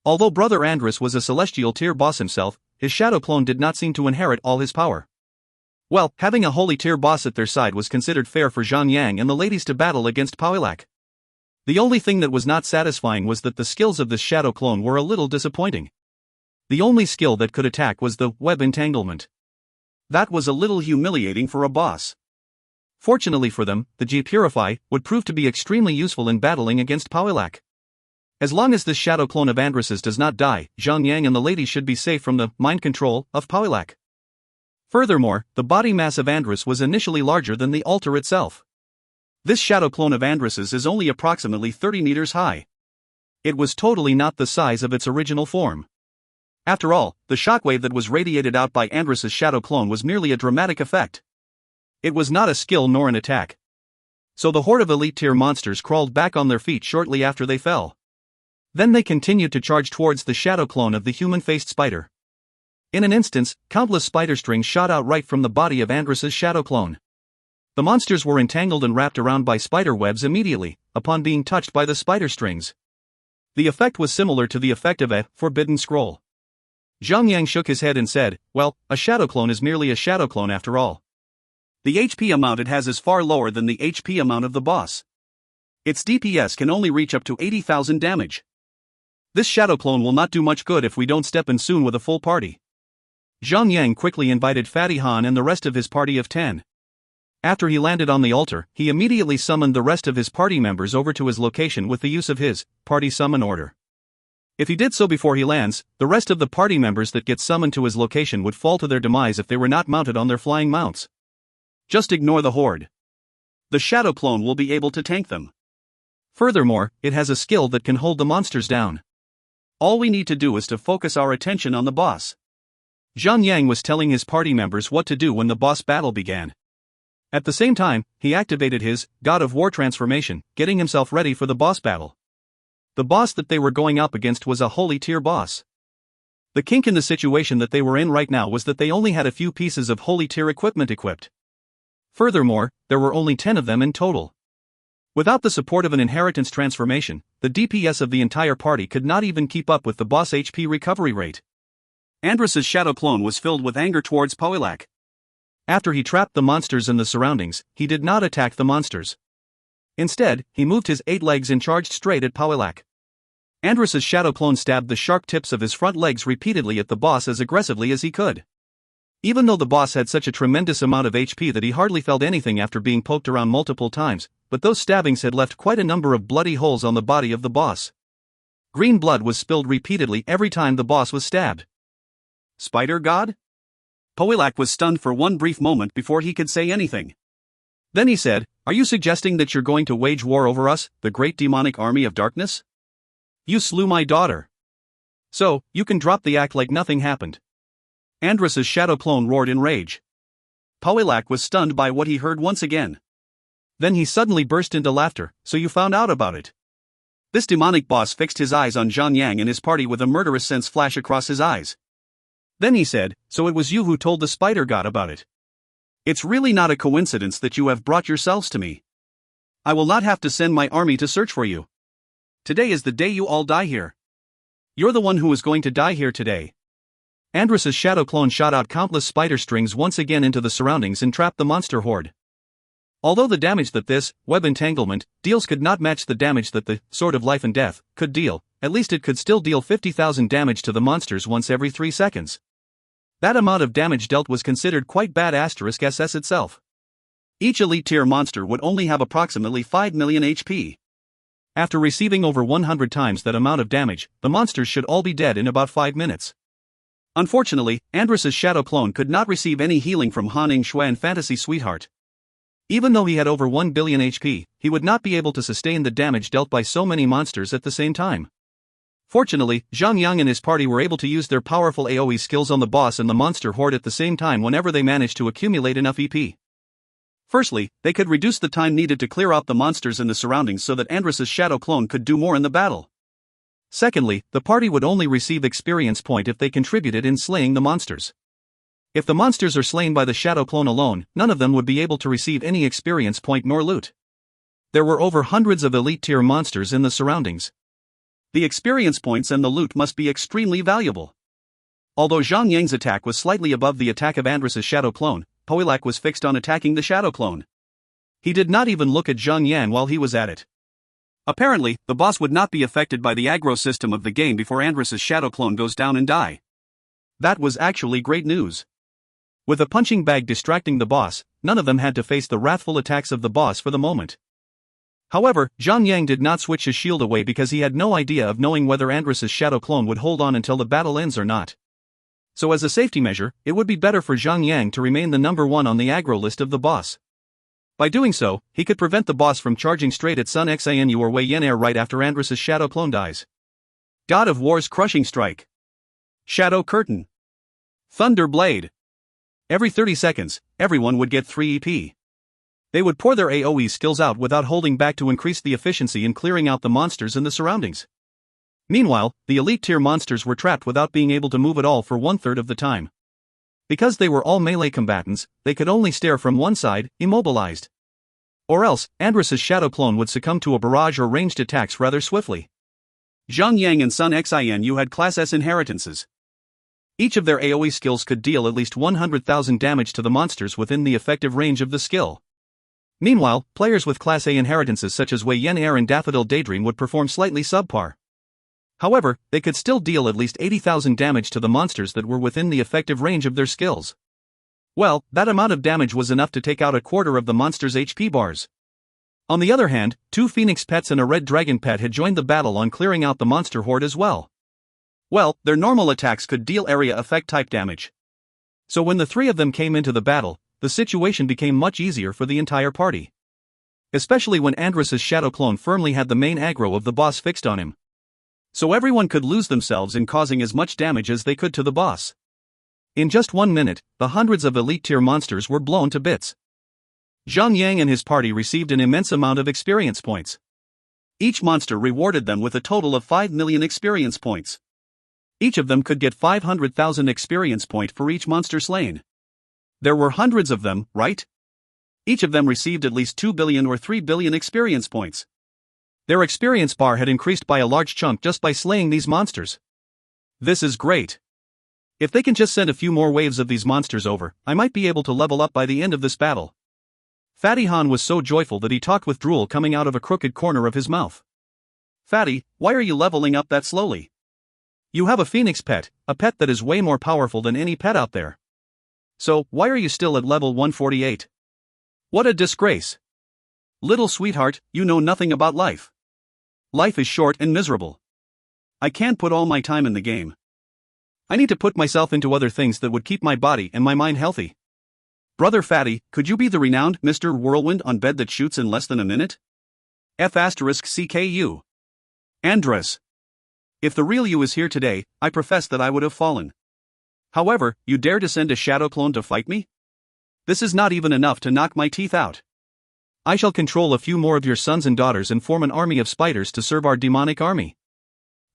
Although Brother Andrus was a celestial tier boss himself, his shadow clone did not seem to inherit all his power. Well, having a holy tier boss at their side was considered fair for Zhang Yang and the ladies to battle against Powilak. The only thing that was not satisfying was that the skills of this shadow clone were a little disappointing. The only skill that could attack was the web entanglement. That was a little humiliating for a boss. Fortunately for them, the G Purify would prove to be extremely useful in battling against Powilak. As long as this shadow clone of Andrus's does not die, Zhang Yang and the ladies should be safe from the mind control of Powilak. Furthermore, the body mass of Andrus was initially larger than the altar itself. This shadow clone of Andrus's is only approximately 30 meters high. It was totally not the size of its original form. After all, the shockwave that was radiated out by Andrus's shadow clone was merely a dramatic effect. It was not a skill nor an attack. So the horde of elite tier monsters crawled back on their feet shortly after they fell. Then they continued to charge towards the shadow clone of the human-faced spider. In an instant, countless spider strings shot out right from the body of Andrus's shadow clone. The monsters were entangled and wrapped around by spider webs immediately, upon being touched by the spider strings. The effect was similar to the effect of a forbidden scroll. Zhang Yang shook his head and said, well, a shadow clone is merely a shadow clone after all. The HP amount it has is far lower than the HP amount of the boss. Its DPS can only reach up to 80,000 damage. This shadow clone will not do much good if we don't step in soon with a full party. Zhang Yang quickly invited Fatty Han and the rest of his party of 10. After he landed on the altar, he immediately summoned the rest of his party members over to his location with the use of his party summon order. If he did so before he lands, the rest of the party members that get summoned to his location would fall to their demise if they were not mounted on their flying mounts. Just ignore the horde. The shadow clone will be able to tank them. Furthermore, it has a skill that can hold the monsters down. All we need to do is to focus our attention on the boss. Zhang Yang was telling his party members what to do when the boss battle began. At the same time, he activated his God of War transformation, getting himself ready for the boss battle. The boss that they were going up against was a holy tier boss. The kink in the situation that they were in right now was that they only had a few pieces of holy tier equipment equipped. Furthermore, there were only 10 of them in total. Without the support of an inheritance transformation, the DPS of the entire party could not even keep up with the boss HP recovery rate. Andrus's shadow clone was filled with anger towards Poilak. After he trapped the monsters in the surroundings, he did not attack the monsters. Instead, he moved his 8 legs and charged straight at Poilak. Andrus's shadow clone stabbed the sharp tips of his front legs repeatedly at the boss as aggressively as he could. Even though the boss had such a tremendous amount of HP that he hardly felt anything after being poked around multiple times, but those stabbings had left quite a number of bloody holes on the body of the boss. Green blood was spilled repeatedly every time the boss was stabbed. Spider God? Poilak was stunned for one brief moment before he could say anything. Then he said, "Are you suggesting that you're going to wage war over us, the great demonic army of darkness? You slew my daughter. So, you can drop the act like nothing happened." Andrus's shadow clone roared in rage. Poilak was stunned by what he heard once again. Then he suddenly burst into laughter. "So you found out about it?" This demonic boss fixed his eyes on Zhang and his party with a murderous sense flash across his eyes. Then he said, "So it was you who told the spider god about it." It's really not a coincidence that you have brought yourselves to me. I will not have to send my army to search for you. Today is the day you all die here. You're the one who is going to die here today. Andrus's shadow clone shot out countless spider strings once again into the surroundings and trapped the monster horde. Although the damage that this web entanglement deals could not match the damage that the Sword of Life and Death could deal, at least it could still deal 50,000 damage to the monsters once every 3 seconds. That amount of damage dealt was considered quite bad *SS itself. Each elite tier monster would only have approximately 5 million HP. After receiving over 100 times that amount of damage, the monsters should all be dead in about 5 minutes. Unfortunately, Andrus's shadow clone could not receive any healing from Han Shui and Fantasy Sweetheart. Even though he had over 1 billion HP, he would not be able to sustain the damage dealt by so many monsters at the same time. Fortunately, Zhang and his party were able to use their powerful AoE skills on the boss and the monster horde at the same time whenever they managed to accumulate enough EP. Firstly, they could reduce the time needed to clear out the monsters in the surroundings so that Andrus's shadow clone could do more in the battle. Secondly, the party would only receive experience point if they contributed in slaying the monsters. If the monsters are slain by the shadow clone alone, none of them would be able to receive any experience point nor loot. There were over hundreds of elite tier monsters in the surroundings. The experience points and the loot must be extremely valuable. Although Zhang Yang's attack was slightly above the attack of Andrus's shadow clone, Poilak was fixed on attacking the shadow clone. He did not even look at Zhang Yang while he was at it. Apparently, the boss would not be affected by the aggro system of the game before Andrus's shadow clone goes down and die. That was actually great news. With a punching bag distracting the boss, none of them had to face the wrathful attacks of the boss for the moment. However, Zhang Yang did not switch his shield away because he had no idea of knowing whether Andrus's shadow clone would hold on until the battle ends or not. So as a safety measure, it would be better for Zhang Yang to remain the number 1 on the aggro list of the boss. By doing so, he could prevent the boss from charging straight at Sun Xinu or Wei Yan Air right after Andrus's shadow clone dies. God of War's Crushing Strike. Shadow Curtain. Thunder Blade. Every 30 seconds, everyone would get 3 EP. They would pour their AoE skills out without holding back to increase the efficiency in clearing out the monsters in the surroundings. Meanwhile, the elite tier monsters were trapped without being able to move at all for 1/3 of the time. Because they were all melee combatants, they could only stare from one side, immobilized. Or else, Andrus's shadow clone would succumb to a barrage or ranged attacks rather swiftly. Zhang Yang and Sun Xinu had Class S inheritances. Each of their AoE skills could deal at least 100,000 damage to the monsters within the effective range of the skill. Meanwhile, players with Class A inheritances such as Wei Yan Air and Daffodil Daydream would perform slightly subpar. However, they could still deal at least 80,000 damage to the monsters that were within the effective range of their skills. Well, that amount of damage was enough to take out a quarter of the monster's HP bars. On the other hand, 2 Phoenix pets and a Red Dragon pet had joined the battle on clearing out the monster horde as well. Well, their normal attacks could deal area effect type damage. So when the 3 of them came into the battle, the situation became much easier for the entire party. Especially when Andrus's shadow clone firmly had the main aggro of the boss fixed on him. So everyone could lose themselves in causing as much damage as they could to the boss. In just 1 minute, the hundreds of elite tier monsters were blown to bits. Zhang Yang and his party received an immense amount of experience points. Each monster rewarded them with a total of 5 million experience points. Each of them could get 500,000 experience point for each monster slain. There were hundreds of them, right? Each of them received at least 2 billion or 3 billion experience points. Their experience bar had increased by a large chunk just by slaying these monsters. This is great. If they can just send a few more waves of these monsters over, I might be able to level up by the end of this battle. Fatty Han was so joyful that he talked with drool coming out of a crooked corner of his mouth. Fatty, why are you leveling up that slowly? You have a phoenix pet, a pet that is way more powerful than any pet out there. So, why are you still at level 148? What a disgrace. Little sweetheart, you know nothing about life. Life is short and miserable. I can't put all my time in the game. I need to put myself into other things that would keep my body and my mind healthy. Brother Fatty, could you be the renowned Mr. Whirlwind on bed that shoots in less than a minute? F***CKU. Andres. If the real you is here today, I profess that I would have fallen. However, you dare to send a shadow clone to fight me? This is not even enough to knock my teeth out. I shall control a few more of your sons and daughters and form an army of spiders to serve our demonic army.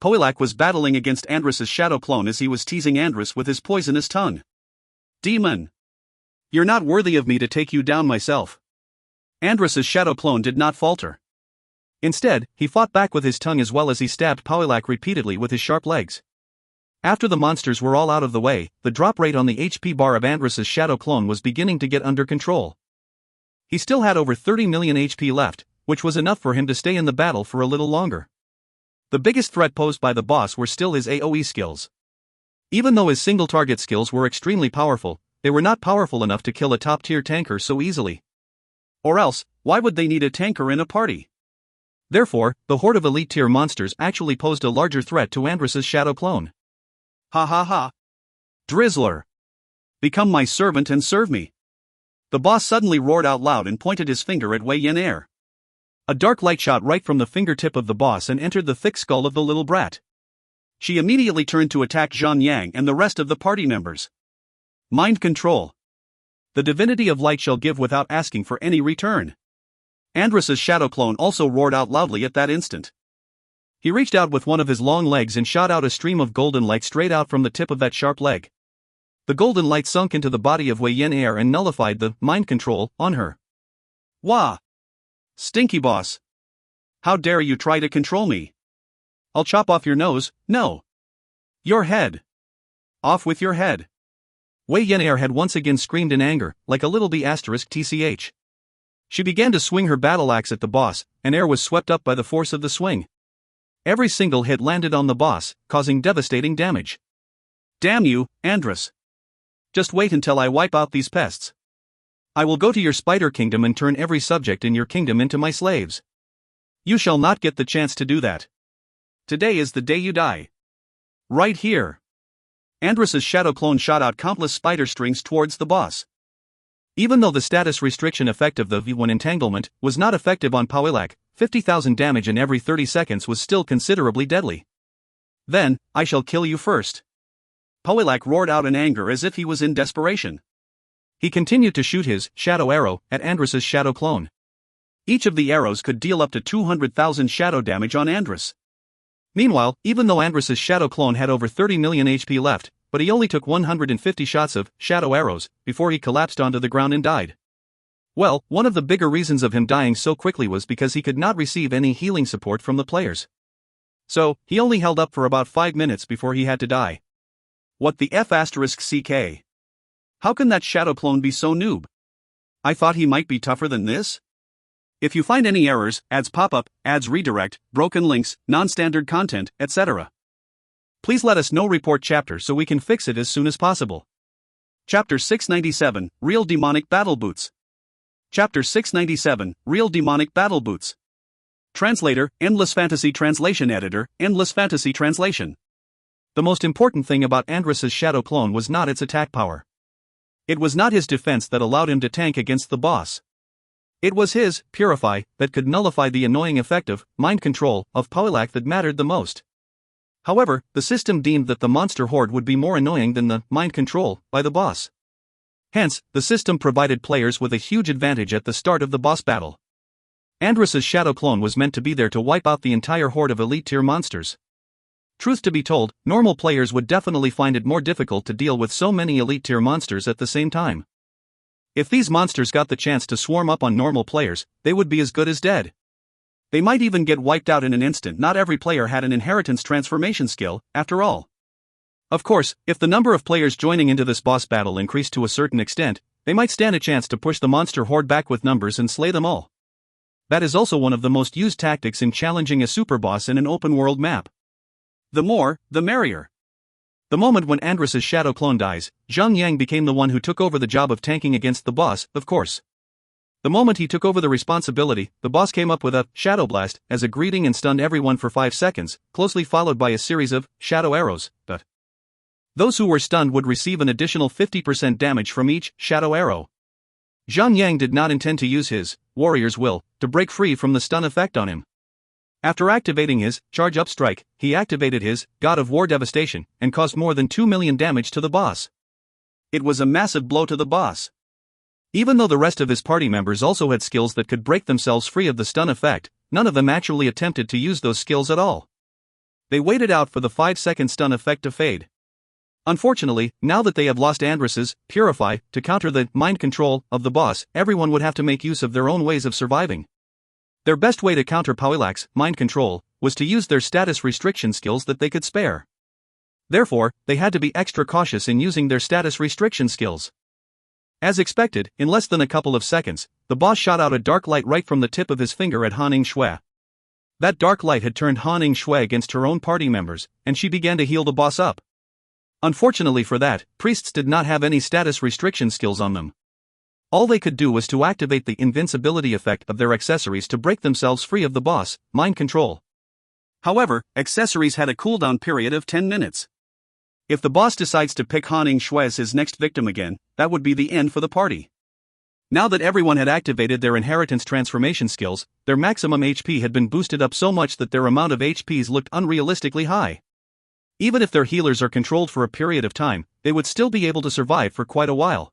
Poilak was battling against Andrus's shadow clone as he was teasing Andrus with his poisonous tongue. Demon! You're not worthy of me to take you down myself. Andrus's shadow clone did not falter. Instead, he fought back with his tongue as well as he stabbed Poilak repeatedly with his sharp legs. After the monsters were all out of the way, the drop rate on the HP bar of Andrus's shadow clone was beginning to get under control. He still had over 30 million HP left, which was enough for him to stay in the battle for a little longer. The biggest threat posed by the boss were still his AoE skills. Even though his single target skills were extremely powerful, they were not powerful enough to kill a top-tier tanker so easily. Or else, why would they need a tanker in a party? Therefore, the horde of elite-tier monsters actually posed a larger threat to Andrus's shadow clone. Ha ha ha. Drizzler! Become my servant and serve me. The boss suddenly roared out loud and pointed his finger at Wei Yin Air. A dark light shot right from the fingertip of the boss and entered the thick skull of the little brat. She immediately turned to attack Zhang Yang and the rest of the party members. Mind control. The divinity of light shall give without asking for any return. Andrus's shadow clone also roared out loudly at that instant. He reached out with one of his long legs and shot out a stream of golden light straight out from the tip of that sharp leg. The golden light sunk into the body of Wei Yin Air and nullified the mind control on her. Wah! Stinky boss! How dare you try to control me? I'll chop off your nose, no! Your head! Off with your head! Wei Yin Air had once again screamed in anger, like a little b***tch. She began to swing her battle axe at the boss, and Air was swept up by the force of the swing. Every single hit landed on the boss, causing devastating damage. Damn you, Andrus! Just wait until I wipe out these pests. I will go to your spider kingdom and turn every subject in your kingdom into my slaves. You shall not get the chance to do that. Today is the day you die. Right here. Andrus's shadow clone shot out countless spider strings towards the boss. Even though the status restriction effect of the V1 entanglement was not effective on Poilak, 50,000 damage in every 30 seconds was still considerably deadly. Then, I shall kill you first. Poilak roared out in anger as if he was in desperation. He continued to shoot his shadow arrow at Andrus's shadow clone. Each of the arrows could deal up to 200,000 shadow damage on Andrus. Meanwhile, even though Andrus's shadow clone had over 30 million HP left, but he only took 150 shots of shadow arrows before he collapsed onto the ground and died. Well, one of the bigger reasons of him dying so quickly was because he could not receive any healing support from the players. So, he only held up for about 5 minutes before he had to die. What the F***CK? How can that shadow clone be so noob? I thought he might be tougher than this? If you find any errors, ads pop-up, ads redirect, broken links, non-standard content, etc., please let us know. Report chapter so we can fix it as soon as possible. Chapter 697, Real Demonic Battle Boots. Chapter 697, Real Demonic Battle Boots. Translator, Endless Fantasy Translation Editor, Endless Fantasy Translation. The most important thing about Andrus's shadow clone was not its attack power. It was not his defense that allowed him to tank against the boss. It was his purify that could nullify the annoying effect of mind control of Poilak that mattered the most. However, the system deemed that the monster horde would be more annoying than the mind control by the boss. Hence, the system provided players with a huge advantage at the start of the boss battle. Andrus's shadow clone was meant to be there to wipe out the entire horde of elite tier monsters. Truth to be told, normal players would definitely find it more difficult to deal with so many elite tier monsters at the same time. If these monsters got the chance to swarm up on normal players, they would be as good as dead. They might even get wiped out in an instant. Not every player had an inheritance transformation skill, after all. Of course, if the number of players joining into this boss battle increased to a certain extent, they might stand a chance to push the monster horde back with numbers and slay them all. That is also one of the most used tactics in challenging a superboss in an open-world map. The more, the merrier. The moment when Andrus's shadow clone dies, Zhang became the one who took over the job of tanking against the boss, of course. The moment he took over the responsibility, the boss came up with a Shadow Blast as a greeting and stunned everyone for 5 seconds, closely followed by a series of Shadow Arrows, but those who were stunned would receive an additional 50% damage from each Shadow Arrow. Zhang did not intend to use his Warrior's Will to break free from the stun effect on him. After activating his Charge Up Strike, he activated his God of War Devastation and caused more than 2 million damage to the boss. It was a massive blow to the boss. Even though the rest of his party members also had skills that could break themselves free of the stun effect, none of them actually attempted to use those skills at all. They waited out for the 5-second stun effect to fade. Unfortunately, now that they have lost Andrus's Purify to counter the mind control of the boss, everyone would have to make use of their own ways of surviving. Their best way to counter Pawilak's mind control was to use their status restriction skills that they could spare. Therefore, they had to be extra cautious in using their status restriction skills. As expected, in less than a couple of seconds, the boss shot out a dark light right from the tip of his finger at Han Shui. That dark light had turned Han Shui against her own party members, and she began to heal the boss up. Unfortunately for that, priests did not have any status restriction skills on them. All they could do was to activate the invincibility effect of their accessories to break themselves free of the boss, mind control. However, accessories had a cooldown period of 10 minutes. If the boss decides to pick Han Shui as his next victim again, that would be the end for the party. Now that everyone had activated their inheritance transformation skills, their maximum HP had been boosted up so much that their amount of HPs looked unrealistically high. Even if their healers are controlled for a period of time, they would still be able to survive for quite a while.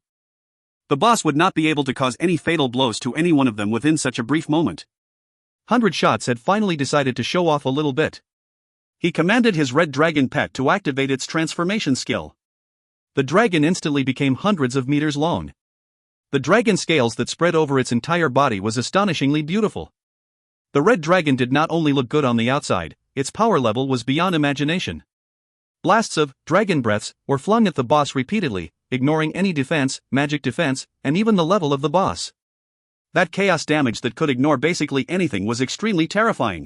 The boss would not be able to cause any fatal blows to any one of them within such a brief moment. 100 Shots had finally decided to show off a little bit. He commanded his red dragon pet to activate its transformation skill. The dragon instantly became hundreds of meters long. The dragon scales that spread over its entire body was astonishingly beautiful. The red dragon did not only look good on the outside, its power level was beyond imagination. Blasts of dragon breaths were flung at the boss repeatedly, ignoring any defense, magic defense, and even the level of the boss. That chaos damage that could ignore basically anything was extremely terrifying.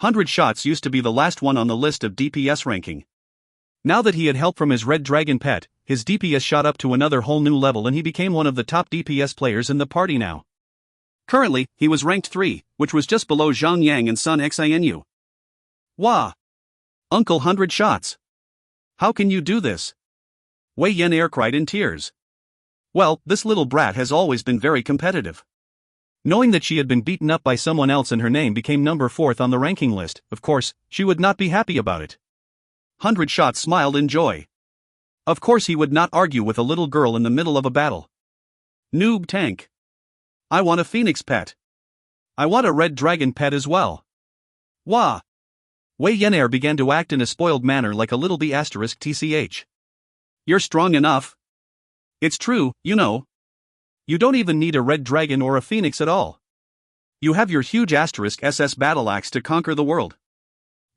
100 Shots used to be the last one on the list of DPS ranking. Now that he had help from his red dragon pet, his DPS shot up to another whole new level and he became one of the top DPS players in the party now. Currently, he was ranked 3, which was just below Zhang and Sun Xinu. Wah! Uncle 100 Shots! How can you do this? Wei Yan'er cried in tears. Well, this little brat has always been very competitive. Knowing that she had been beaten up by someone else and her name became number 4th on the ranking list, of course, she would not be happy about it. 100 Shots smiled in joy. Of course he would not argue with a little girl in the middle of a battle. Noob tank. I want a phoenix pet. I want a red dragon pet as well. Wah! Wei Yan'er began to act in a spoiled manner like a little bee *tch. You're strong enough. It's true, you know. You don't even need a red dragon or a phoenix at all. You have your huge *SS battle axe to conquer the world.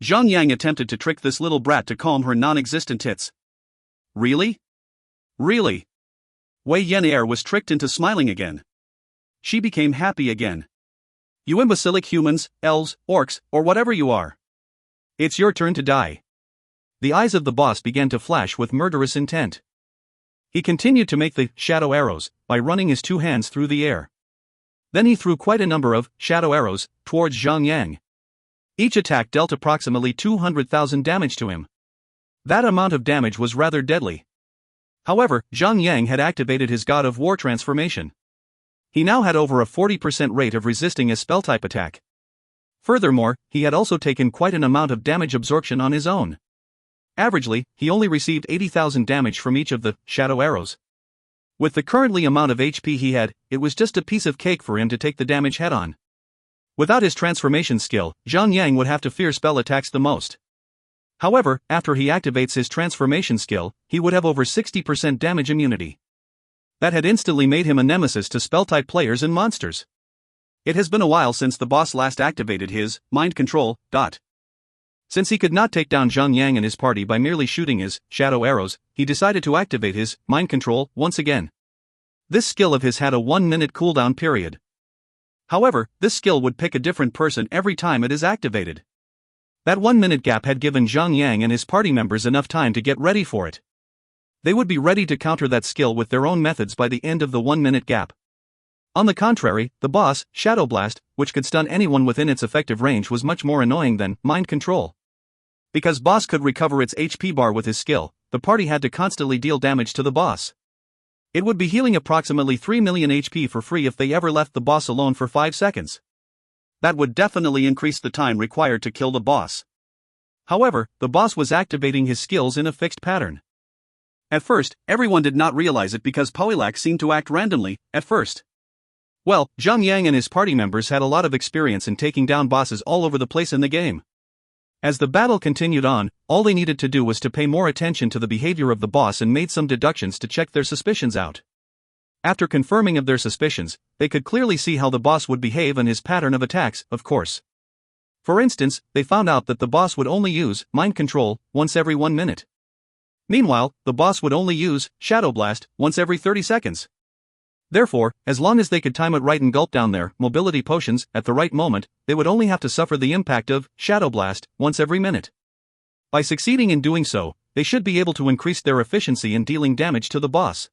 Zhang attempted to trick this little brat to calm her non-existent tits. Really? Really? Wei Yan'er was tricked into smiling again. She became happy again. You imbecilic humans, elves, orcs, or whatever you are. It's your turn to die. The eyes of the boss began to flash with murderous intent. He continued to make the shadow arrows by running his 2 hands through the air. Then he threw quite a number of shadow arrows towards Zhang. Each attack dealt approximately 200,000 damage to him. That amount of damage was rather deadly. However, Zhang had activated his God of War transformation. He now had over a 40% rate of resisting a spell-type attack. Furthermore, he had also taken quite an amount of damage absorption on his own. Averagely, he only received 80,000 damage from each of the shadow arrows. With the currently amount of HP he had, it was just a piece of cake for him to take the damage head-on. Without his transformation skill, Zhang would have to fear spell attacks the most. However, after he activates his transformation skill, he would have over 60% damage immunity. That had instantly made him a nemesis to spell-type players and monsters. It has been a while since the boss last activated his mind control. Since he could not take down Zhang Yang and his party by merely shooting his shadow arrows, he decided to activate his mind control once again. This skill of his had a 1-minute cooldown period. However, this skill would pick a different person every time it is activated. That 1-minute gap had given Zhang Yang and his party members enough time to get ready for it. They would be ready to counter that skill with their own methods by the end of the 1-minute gap. On the contrary, the boss, Shadow Blast, which could stun anyone within its effective range, was much more annoying than mind control. Because boss could recover its HP bar with his skill, the party had to constantly deal damage to the boss. It would be healing approximately 3 million HP for free if they ever left the boss alone for 5 seconds. That would definitely increase the time required to kill the boss. However, the boss was activating his skills in a fixed pattern. At first, everyone did not realize it because Poilac seemed to act randomly, at first. Well, Zhang Yang and his party members had a lot of experience in taking down bosses all over the place in the game. As the battle continued on, all they needed to do was to pay more attention to the behavior of the boss and made some deductions to check their suspicions out. After confirming of their suspicions, they could clearly see how the boss would behave and his pattern of attacks, of course. For instance, they found out that the boss would only use mind control once every 1 minute. Meanwhile, the boss would only use Shadow Blast once every 30 seconds. Therefore, as long as they could time it right and gulp down their mobility potions at the right moment, they would only have to suffer the impact of Shadow Blast once every minute. By succeeding in doing so, they should be able to increase their efficiency in dealing damage to the boss.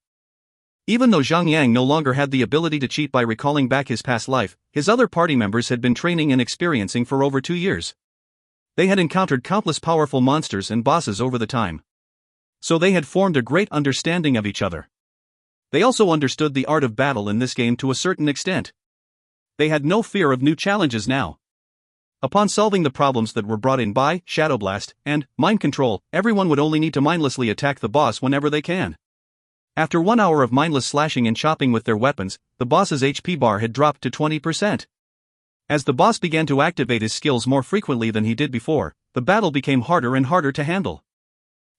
Even though Zhang Yang no longer had the ability to cheat by recalling back his past life, his other party members had been training and experiencing for over 2 years. They had encountered countless powerful monsters and bosses over the time. So they had formed a great understanding of each other. They also understood the art of battle in this game to a certain extent. They had no fear of new challenges now. Upon solving the problems that were brought in by Shadow Blast and mind control, everyone would only need to mindlessly attack the boss whenever they can. After 1 hour of mindless slashing and chopping with their weapons, the boss's HP bar had dropped to 20%. As the boss began to activate his skills more frequently than he did before, the battle became harder and harder to handle.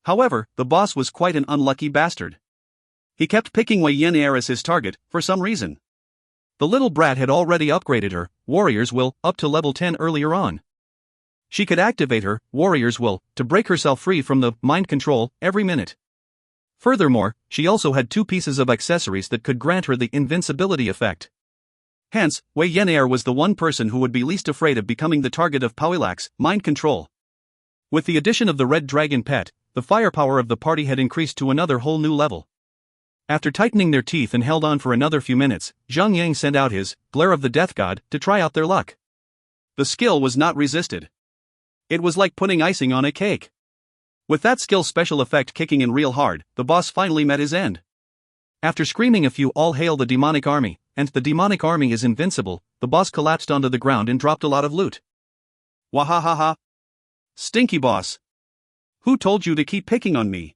However, the boss was quite an unlucky bastard. He kept picking Wei Yin as his target, for some reason. The little brat had already upgraded her Warrior's Will up to level 10 earlier on. She could activate her Warrior's Will to break herself free from the mind control every minute. Furthermore, she also had 2 pieces of accessories that could grant her the invincibility effect. Hence, Wei Yin was the one person who would be least afraid of becoming the target of Poilac's mind control. With the addition of the Red Dragon pet, the firepower of the party had increased to another whole new level. After tightening their teeth and held on for another few minutes, Zhang Yang sent out his Glare of the Death God to try out their luck. The skill was not resisted. It was like putting icing on a cake. With that skill special effect kicking in real hard, the boss finally met his end. After screaming a few "All hail the demonic army," and "the demonic army is invincible," the boss collapsed onto the ground and dropped a lot of loot. Wahahaha! Stinky boss! Who told you to keep picking on me?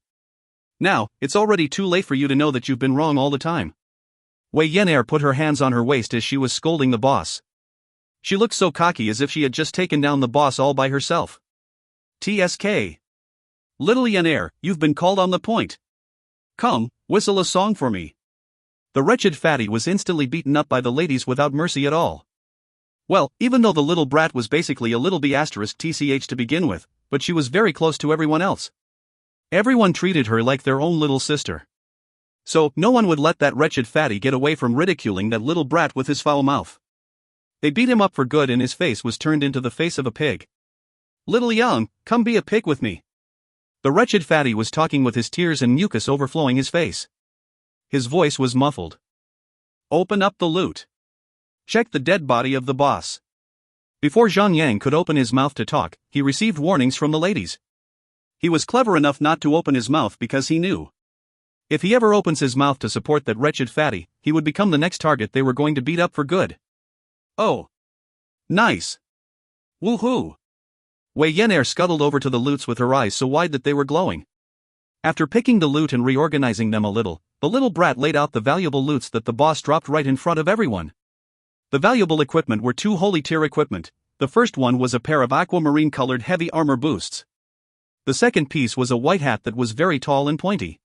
Now, it's already too late for you to know that you've been wrong all the time. Wei Yin put her hands on her waist as she was scolding the boss. She looked so cocky as if she had just taken down the boss all by herself. TSK. Little Yin, you've been called on the point. Come, whistle a song for me. The wretched fatty was instantly beaten up by the ladies without mercy at all. Well, even though the little brat was basically a little b*** tch to begin with, but she was very close to everyone else. Everyone treated her like their own little sister. So, no one would let that wretched fatty get away from ridiculing that little brat with his foul mouth. They beat him up for good and his face was turned into the face of a pig. Little Yang, come be a pig with me. The wretched fatty was talking with his tears and mucus overflowing his face. His voice was muffled. Open up the loot. Check the dead body of the boss. Before Zhang Yang could open his mouth to talk, he received warnings from the ladies. He was clever enough not to open his mouth because he knew. If he ever opens his mouth to support that wretched fatty, he would become the next target they were going to beat up for good. Oh. Nice. Woohoo. Wei Yin scuttled over to the loots with her eyes so wide that they were glowing. After picking the loot and reorganizing them a little, the little brat laid out the valuable loots that the boss dropped right in front of everyone. The valuable equipment were 2 holy tier equipment. The first one was a pair of aquamarine colored heavy armor boosts. The second piece was a white hat that was very tall and pointy.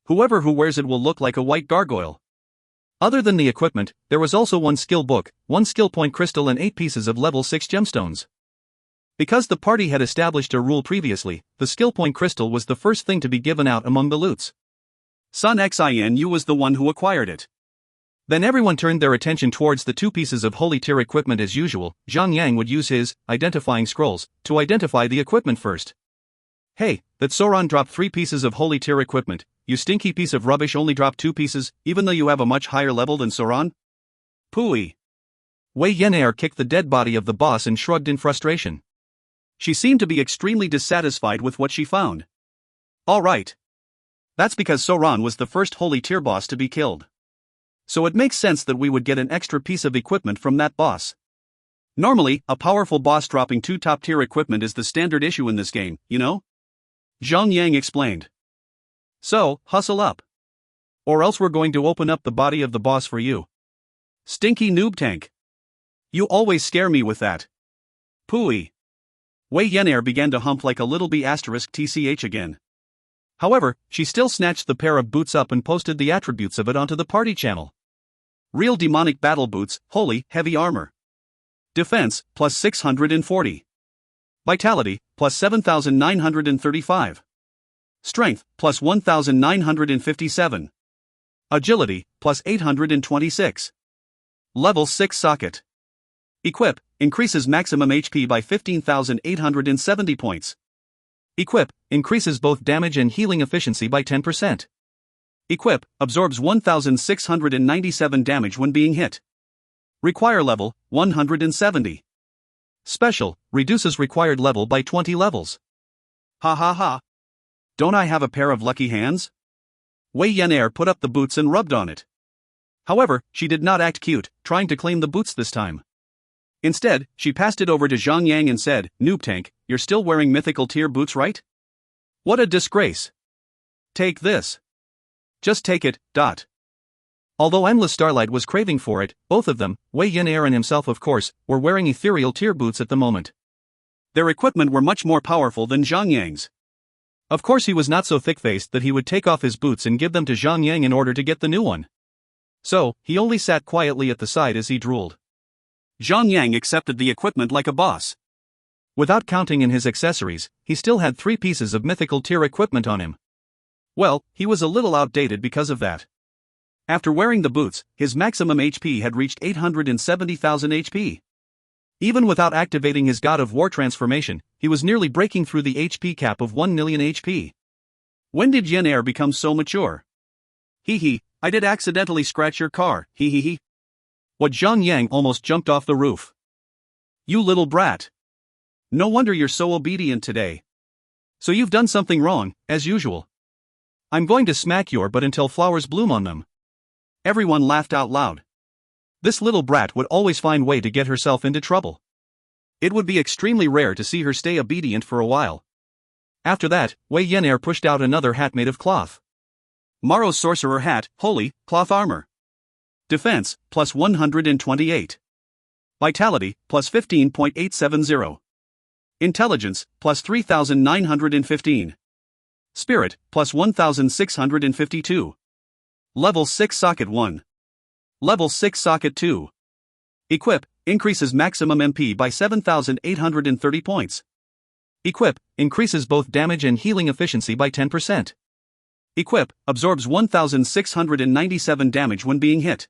Whoever who wears it will look like a white gargoyle. Other than the equipment, there was also one skill book, one skill point crystal and 8 pieces of level 6 gemstones. Because the party had established a rule previously, the skill point crystal was the first thing to be given out among the loots. Sun Xinu was the one who acquired it. Then everyone turned their attention towards the 2 pieces of holy tier equipment as usual. Zhang would use his identifying scrolls to identify the equipment first. Hey, that Sauron dropped 3 pieces of holy tier equipment. You stinky piece of rubbish only dropped 2 pieces, even though you have a much higher level than Sauron? Pooey. Wei Yan'er kicked the dead body of the boss and shrugged in frustration. She seemed to be extremely dissatisfied with what she found. Alright. That's because Sauron was the first holy tier boss to be killed. So it makes sense that we would get an extra piece of equipment from that boss. Normally, a powerful boss dropping 2 top tier equipment is the standard issue in this game, you know? Zhang explained. So, hustle up. Or else we're going to open up the body of the boss for you. Stinky noob tank. You always scare me with that. Pooey. Wei Yan'er began to hump like a little bee *tch again. However, she still snatched the pair of boots up and posted the attributes of it onto the party channel. Real demonic battle boots, holy, heavy armor. Defense, plus 640. Vitality, plus 7,935. Strength, plus 1,957. Agility, plus 826. Level 6 socket. Equip, increases maximum HP by 15,870 points. Equip, increases both damage and healing efficiency by 10%. Equip, absorbs 1,697 damage when being hit. Require level, 170. Special, reduces required level by 20 levels. Ha ha ha. Don't I have a pair of lucky hands? Wei Yan'er put up the boots and rubbed on it. However, she did not act cute, trying to claim the boots this time. Instead, she passed it over to Zhang and said, Noob Tank, you're still wearing mythical tier boots, right? What a disgrace. Take this. Just take it, . Although Endless Starlight was craving for it, both of them, Wei Yan'er and himself of course, were wearing ethereal tier boots at the moment. Their equipment were much more powerful than Zhang's. Of course he was not so thick-faced that he would take off his boots and give them to Zhang in order to get the new one. So, he only sat quietly at the side as he drooled. Zhang accepted the equipment like a boss. Without counting in his accessories, he still had 3 pieces of mythical tier equipment on him. Well, he was a little outdated because of that. After wearing the boots, his maximum HP had reached 870,000 HP. Even without activating his God of War transformation, he was nearly breaking through the HP cap of 1 million HP. When did Yan'er become so mature? Hee, I did accidentally scratch your car, hee. What Zhang almost jumped off the roof. You little brat. No wonder you're so obedient today. So you've done something wrong, as usual. I'm going to smack your butt until flowers bloom on them. Everyone laughed out loud. This little brat would always find way to get herself into trouble. It would be extremely rare to see her stay obedient for a while. After that, Wei Yan'er pushed out another hat made of cloth. Maro's sorcerer hat, holy, cloth armor. Defense, plus 128. Vitality, plus 15.870. Intelligence, plus 3,915. Spirit, plus 1,652. Level 6 Socket 1. Level 6 Socket 2. Equip, increases maximum MP by 7,830 points. Equip, increases both damage and healing efficiency by 10%. Equip, absorbs 1,697 damage when being hit.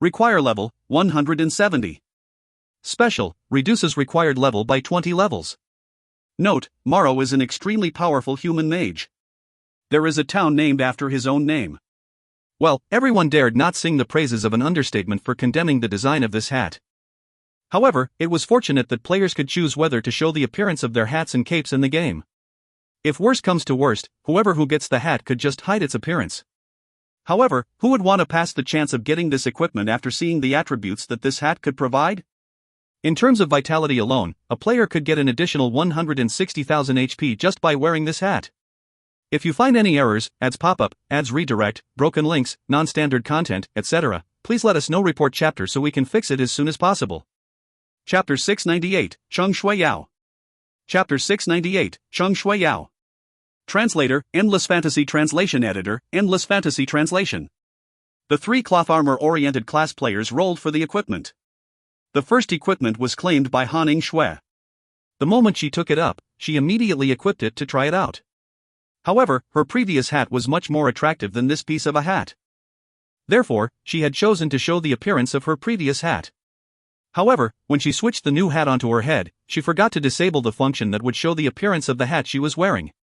Require level, 170. Special, reduces required level by 20 levels. Note, Maro is an extremely powerful human mage. There is a town named after his own name. Well, everyone dared not sing the praises of an understatement for condemning the design of this hat. However, it was fortunate that players could choose whether to show the appearance of their hats and capes in the game. If worst comes to worst, whoever who gets the hat could just hide its appearance. However, who would want to pass the chance of getting this equipment after seeing the attributes that this hat could provide? In terms of vitality alone, a player could get an additional 160,000 HP just by wearing this hat. If you find any errors, ads pop-up, ads redirect, broken links, non-standard content, etc., please let us know. Report chapter so we can fix it as soon as possible. Chapter 698, Cheng Shui Yao. Chapter 698, Cheng Shui Yao. Translator, Endless Fantasy Translation Editor, Endless Fantasy Translation. The three cloth armor-oriented class players rolled for the equipment. The first equipment was claimed by Han Shui. The moment she took it up, she immediately equipped it to try it out. However, her previous hat was much more attractive than this piece of a hat. Therefore, she had chosen to show the appearance of her previous hat. However, when she switched the new hat onto her head, she forgot to disable the function that would show the appearance of the hat she was wearing.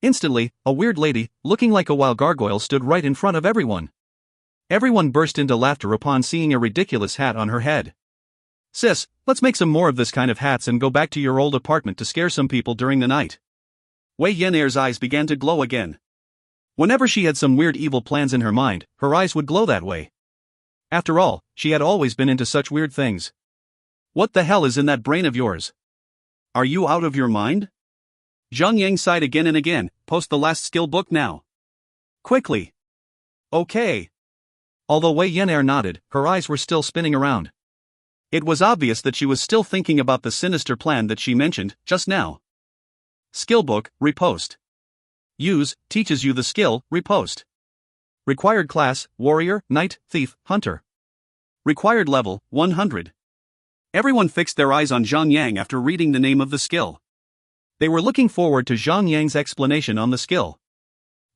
Instantly, a weird lady, looking like a wild gargoyle, stood right in front of everyone. Everyone burst into laughter upon seeing a ridiculous hat on her head. "Sis, let's make some more of this kind of hats and go back to your old apartment to scare some people during the night." Wei Yan'er's eyes began to glow again. Whenever she had some weird evil plans in her mind, her eyes would glow that way. After all, she had always been into such weird things. "What the hell is in that brain of yours? Are you out of your mind?" Zhang Yang sighed again and again. "Post the last skill book now. Quickly." "Okay." Although Wei Yan'er nodded, her eyes were still spinning around. It was obvious that she was still thinking about the sinister plan that she mentioned just now. Skillbook, repost. Use, teaches you the skill, repost. Required class, warrior, knight, thief, hunter. Required level, 100. Everyone fixed their eyes on Zhang Yang after reading the name of the skill. They were looking forward to Zhang Yang's explanation on the skill.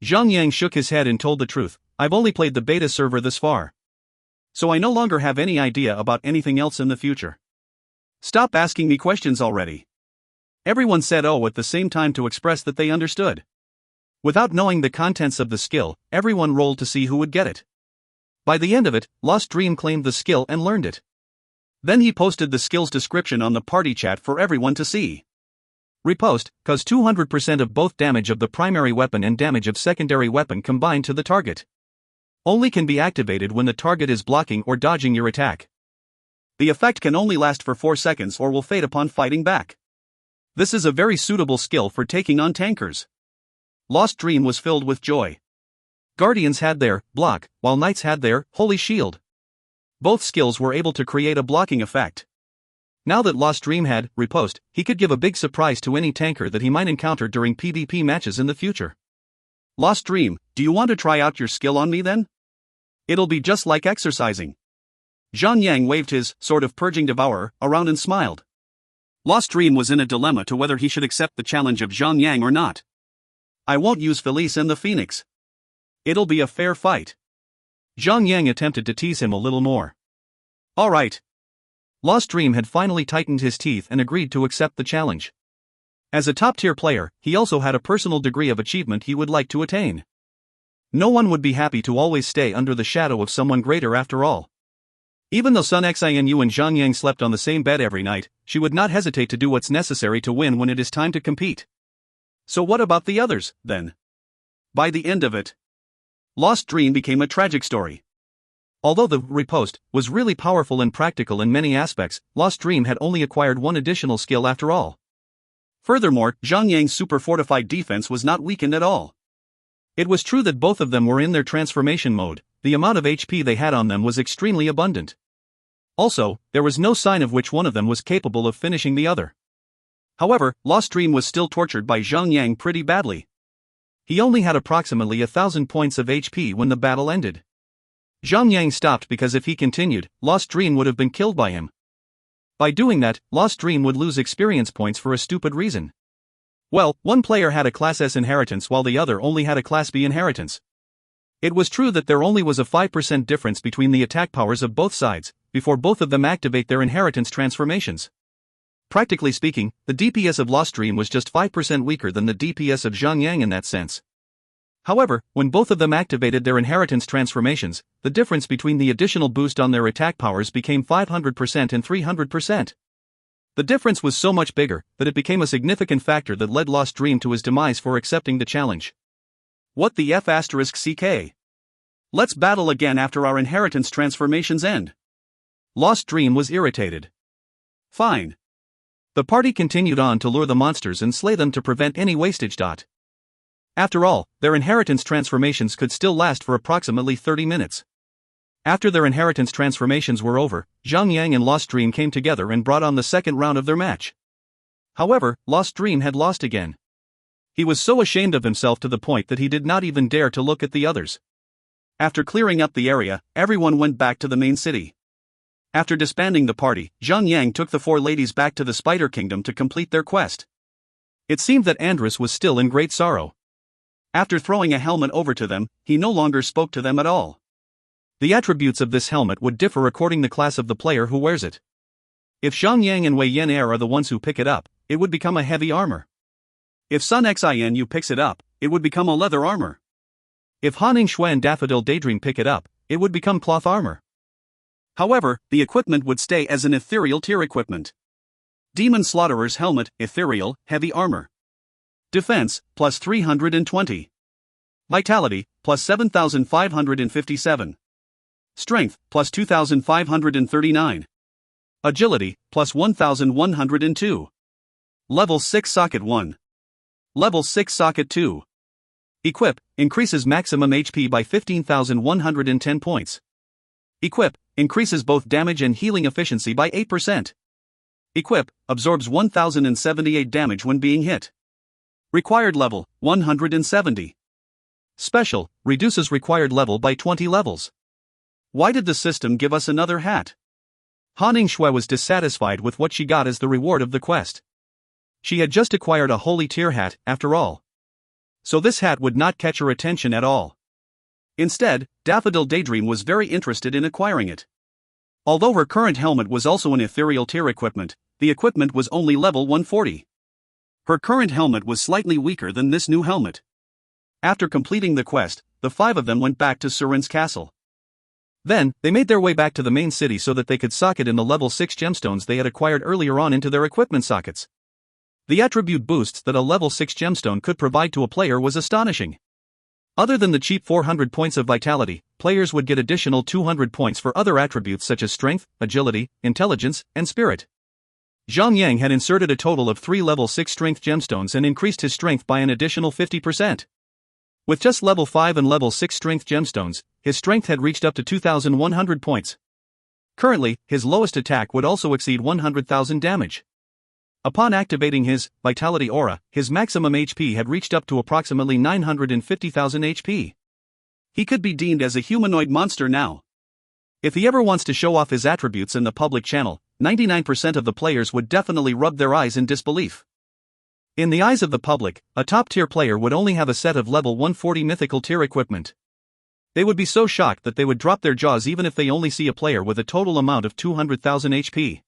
Zhang Yang shook his head and told the truth. "I've only played the beta server this far. So I no longer have any idea about anything else in the future. Stop asking me questions already." Everyone said "oh" at the same time to express that they understood. Without knowing the contents of the skill, everyone rolled to see who would get it. By the end of it, Lost Dream claimed the skill and learned it. Then he posted the skill's description on the party chat for everyone to see. Repost, cause 200% of both damage of the primary weapon and damage of secondary weapon combined to the target. Only can be activated when the target is blocking or dodging your attack. The effect can only last for 4 seconds or will fade upon fighting back. This is a very suitable skill for taking on tankers. Lost Dream was filled with joy. Guardians had their block, while Knights had their Holy Shield. Both skills were able to create a blocking effect. Now that Lost Dream had repost, he could give a big surprise to any tanker that he might encounter during PvP matches in the future. "Lost Dream, do you want to try out your skill on me then? It'll be just like exercising." Zhang Yang waved his sort of purging devourer around and smiled. Lost Dream was in a dilemma to whether he should accept the challenge of Zhang Yang or not. "I won't use Felice and the Phoenix. It'll be a fair fight." Zhang Yang attempted to tease him a little more. "All right." Lost Dream had finally tightened his teeth and agreed to accept the challenge. As a top-tier player, he also had a personal degree of achievement he would like to attain. No one would be happy to always stay under the shadow of someone greater after all. Even though Sun Xinu and Zhang Yang slept on the same bed every night, she would not hesitate to do what's necessary to win when it is time to compete. So what about the others, then? By the end of it, Lost Dream became a tragic story. Although the repost was really powerful and practical in many aspects, Lost Dream had only acquired one additional skill after all. Furthermore, Zhang Yang's super fortified defense was not weakened at all. It was true that both of them were in their transformation mode. The amount of HP they had on them was extremely abundant. Also, there was no sign of which one of them was capable of finishing the other. However, Lost Dream was still tortured by Zhang Yang pretty badly. He only had approximately 1,000 points of HP when the battle ended. Zhang Yang stopped because if he continued, Lost Dream would have been killed by him. By doing that, Lost Dream would lose experience points for a stupid reason. Well, one player had a Class S inheritance while the other only had a Class B inheritance. It was true that there only was a 5% difference between the attack powers of both sides, before both of them activate their inheritance transformations. Practically speaking, the DPS of Lost Dream was just 5% weaker than the DPS of Zhang Yang in that sense. However, when both of them activated their inheritance transformations, the difference between the additional boost on their attack powers became 500% and 300%. The difference was so much bigger that it became a significant factor that led Lost Dream to his demise for accepting the challenge. What the F***ck? Let's battle again after our inheritance transformations end. Lost Dream was irritated. Fine. The party continued on to lure the monsters and slay them to prevent any wastage. After all, their inheritance transformations could still last for approximately 30 minutes. After their inheritance transformations were over, Zhang Yang and Lost Dream came together and brought on the second round of their match. However, Lost Dream had lost again. He was so ashamed of himself to the point that he did not even dare to look at the others. After clearing up the area, everyone went back to the main city. After disbanding the party, Zhang Yang took the four ladies back to the Spider Kingdom to complete their quest. It seemed that Andrus was still in great sorrow. After throwing a helmet over to them, he no longer spoke to them at all. The attributes of this helmet would differ according to the class of the player who wears it. If Zhang Yang and Wei Yan Air are the ones who pick it up, it would become a heavy armor. If Sun Xinu picks it up, it would become a leather armor. If Haning Shui and Daffodil Daydream pick it up, it would become cloth armor. However, the equipment would stay as an ethereal tier equipment. Demon Slaughterer Helmet, Ethereal, Heavy Armor. Defense, plus 320. Vitality, plus 7,557. Strength, plus 2,539. Agility, plus 1,102. Level 6 Socket 1. Level 6 Socket 2. Equip, increases maximum HP by 15,110 points. Equip, increases both damage and healing efficiency by 8%. Equip, absorbs 1,078 damage when being hit. Required level, 170. Special, reduces required level by 20 levels. Why did the system give us another hat? Haning Shui was dissatisfied with what she got as the reward of the quest. She had just acquired a holy tier hat, after all. So this hat would not catch her attention at all. Instead, Daffodil Daydream was very interested in acquiring it. Although her current helmet was also an ethereal tier equipment, the equipment was only level 140. Her current helmet was slightly weaker than this new helmet. After completing the quest, the five of them went back to Surin's castle. Then, they made their way back to the main city so that they could socket in the level 6 gemstones they had acquired earlier on into their equipment sockets. The attribute boosts that a level 6 gemstone could provide to a player was astonishing. Other than the cheap 400 points of vitality, players would get additional 200 points for other attributes such as strength, agility, intelligence, and spirit. Zhang Yang had inserted a total of 3 level 6 strength gemstones and increased his strength by an additional 50%. With just level 5 and level 6 strength gemstones, his strength had reached up to 2,100 points. Currently, his lowest attack would also exceed 100,000 damage. Upon activating his Vitality Aura, his maximum HP had reached up to approximately 950,000 HP. He could be deemed as a humanoid monster now. If he ever wants to show off his attributes in the public channel, 99% of the players would definitely rub their eyes in disbelief. In the eyes of the public, a top-tier player would only have a set of level 140 mythical tier equipment. They would be so shocked that they would drop their jaws even if they only see a player with a total amount of 200,000 HP.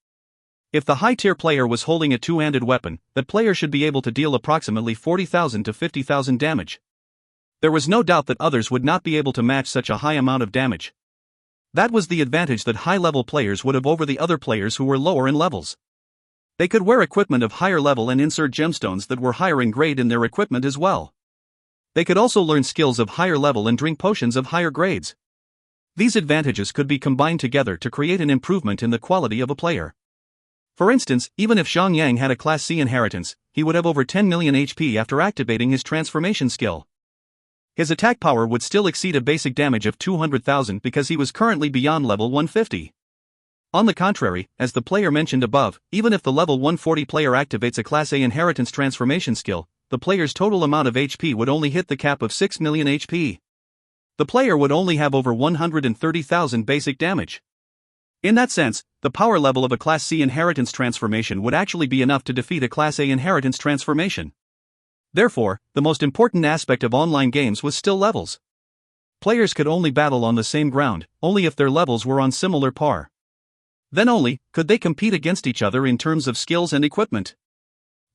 If the high-tier player was holding a two-handed weapon, that player should be able to deal approximately 40,000 to 50,000 damage. There was no doubt that others would not be able to match such a high amount of damage. That was the advantage that high-level players would have over the other players who were lower in levels. They could wear equipment of higher level and insert gemstones that were higher in grade in their equipment as well. They could also learn skills of higher level and drink potions of higher grades. These advantages could be combined together to create an improvement in the quality of a player. For instance, even if Zhang Yang had a Class C inheritance, he would have over 10 million HP after activating his transformation skill. His attack power would still exceed a basic damage of 200,000 because he was currently beyond level 150. On the contrary, as the player mentioned above, even if the level 140 player activates a Class A inheritance transformation skill, the player's total amount of HP would only hit the cap of 6 million HP. The player would only have over 130,000 basic damage. In that sense, the power level of a Class C inheritance transformation would actually be enough to defeat a Class A inheritance transformation. Therefore, the most important aspect of online games was still levels. Players could only battle on the same ground, only if their levels were on similar par. Then only could they compete against each other in terms of skills and equipment.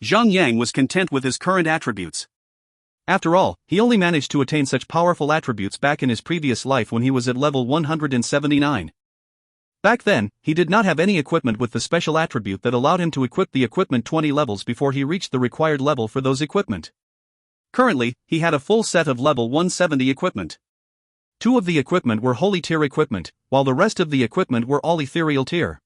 Zhang Yang was content with his current attributes. After all, he only managed to attain such powerful attributes back in his previous life when he was at level 179. Back then, he did not have any equipment with the special attribute that allowed him to equip the equipment 20 levels before he reached the required level for those equipment. Currently, he had a full set of level 170 equipment. 2 of the equipment were holy tier equipment, while the rest of the equipment were all ethereal tier.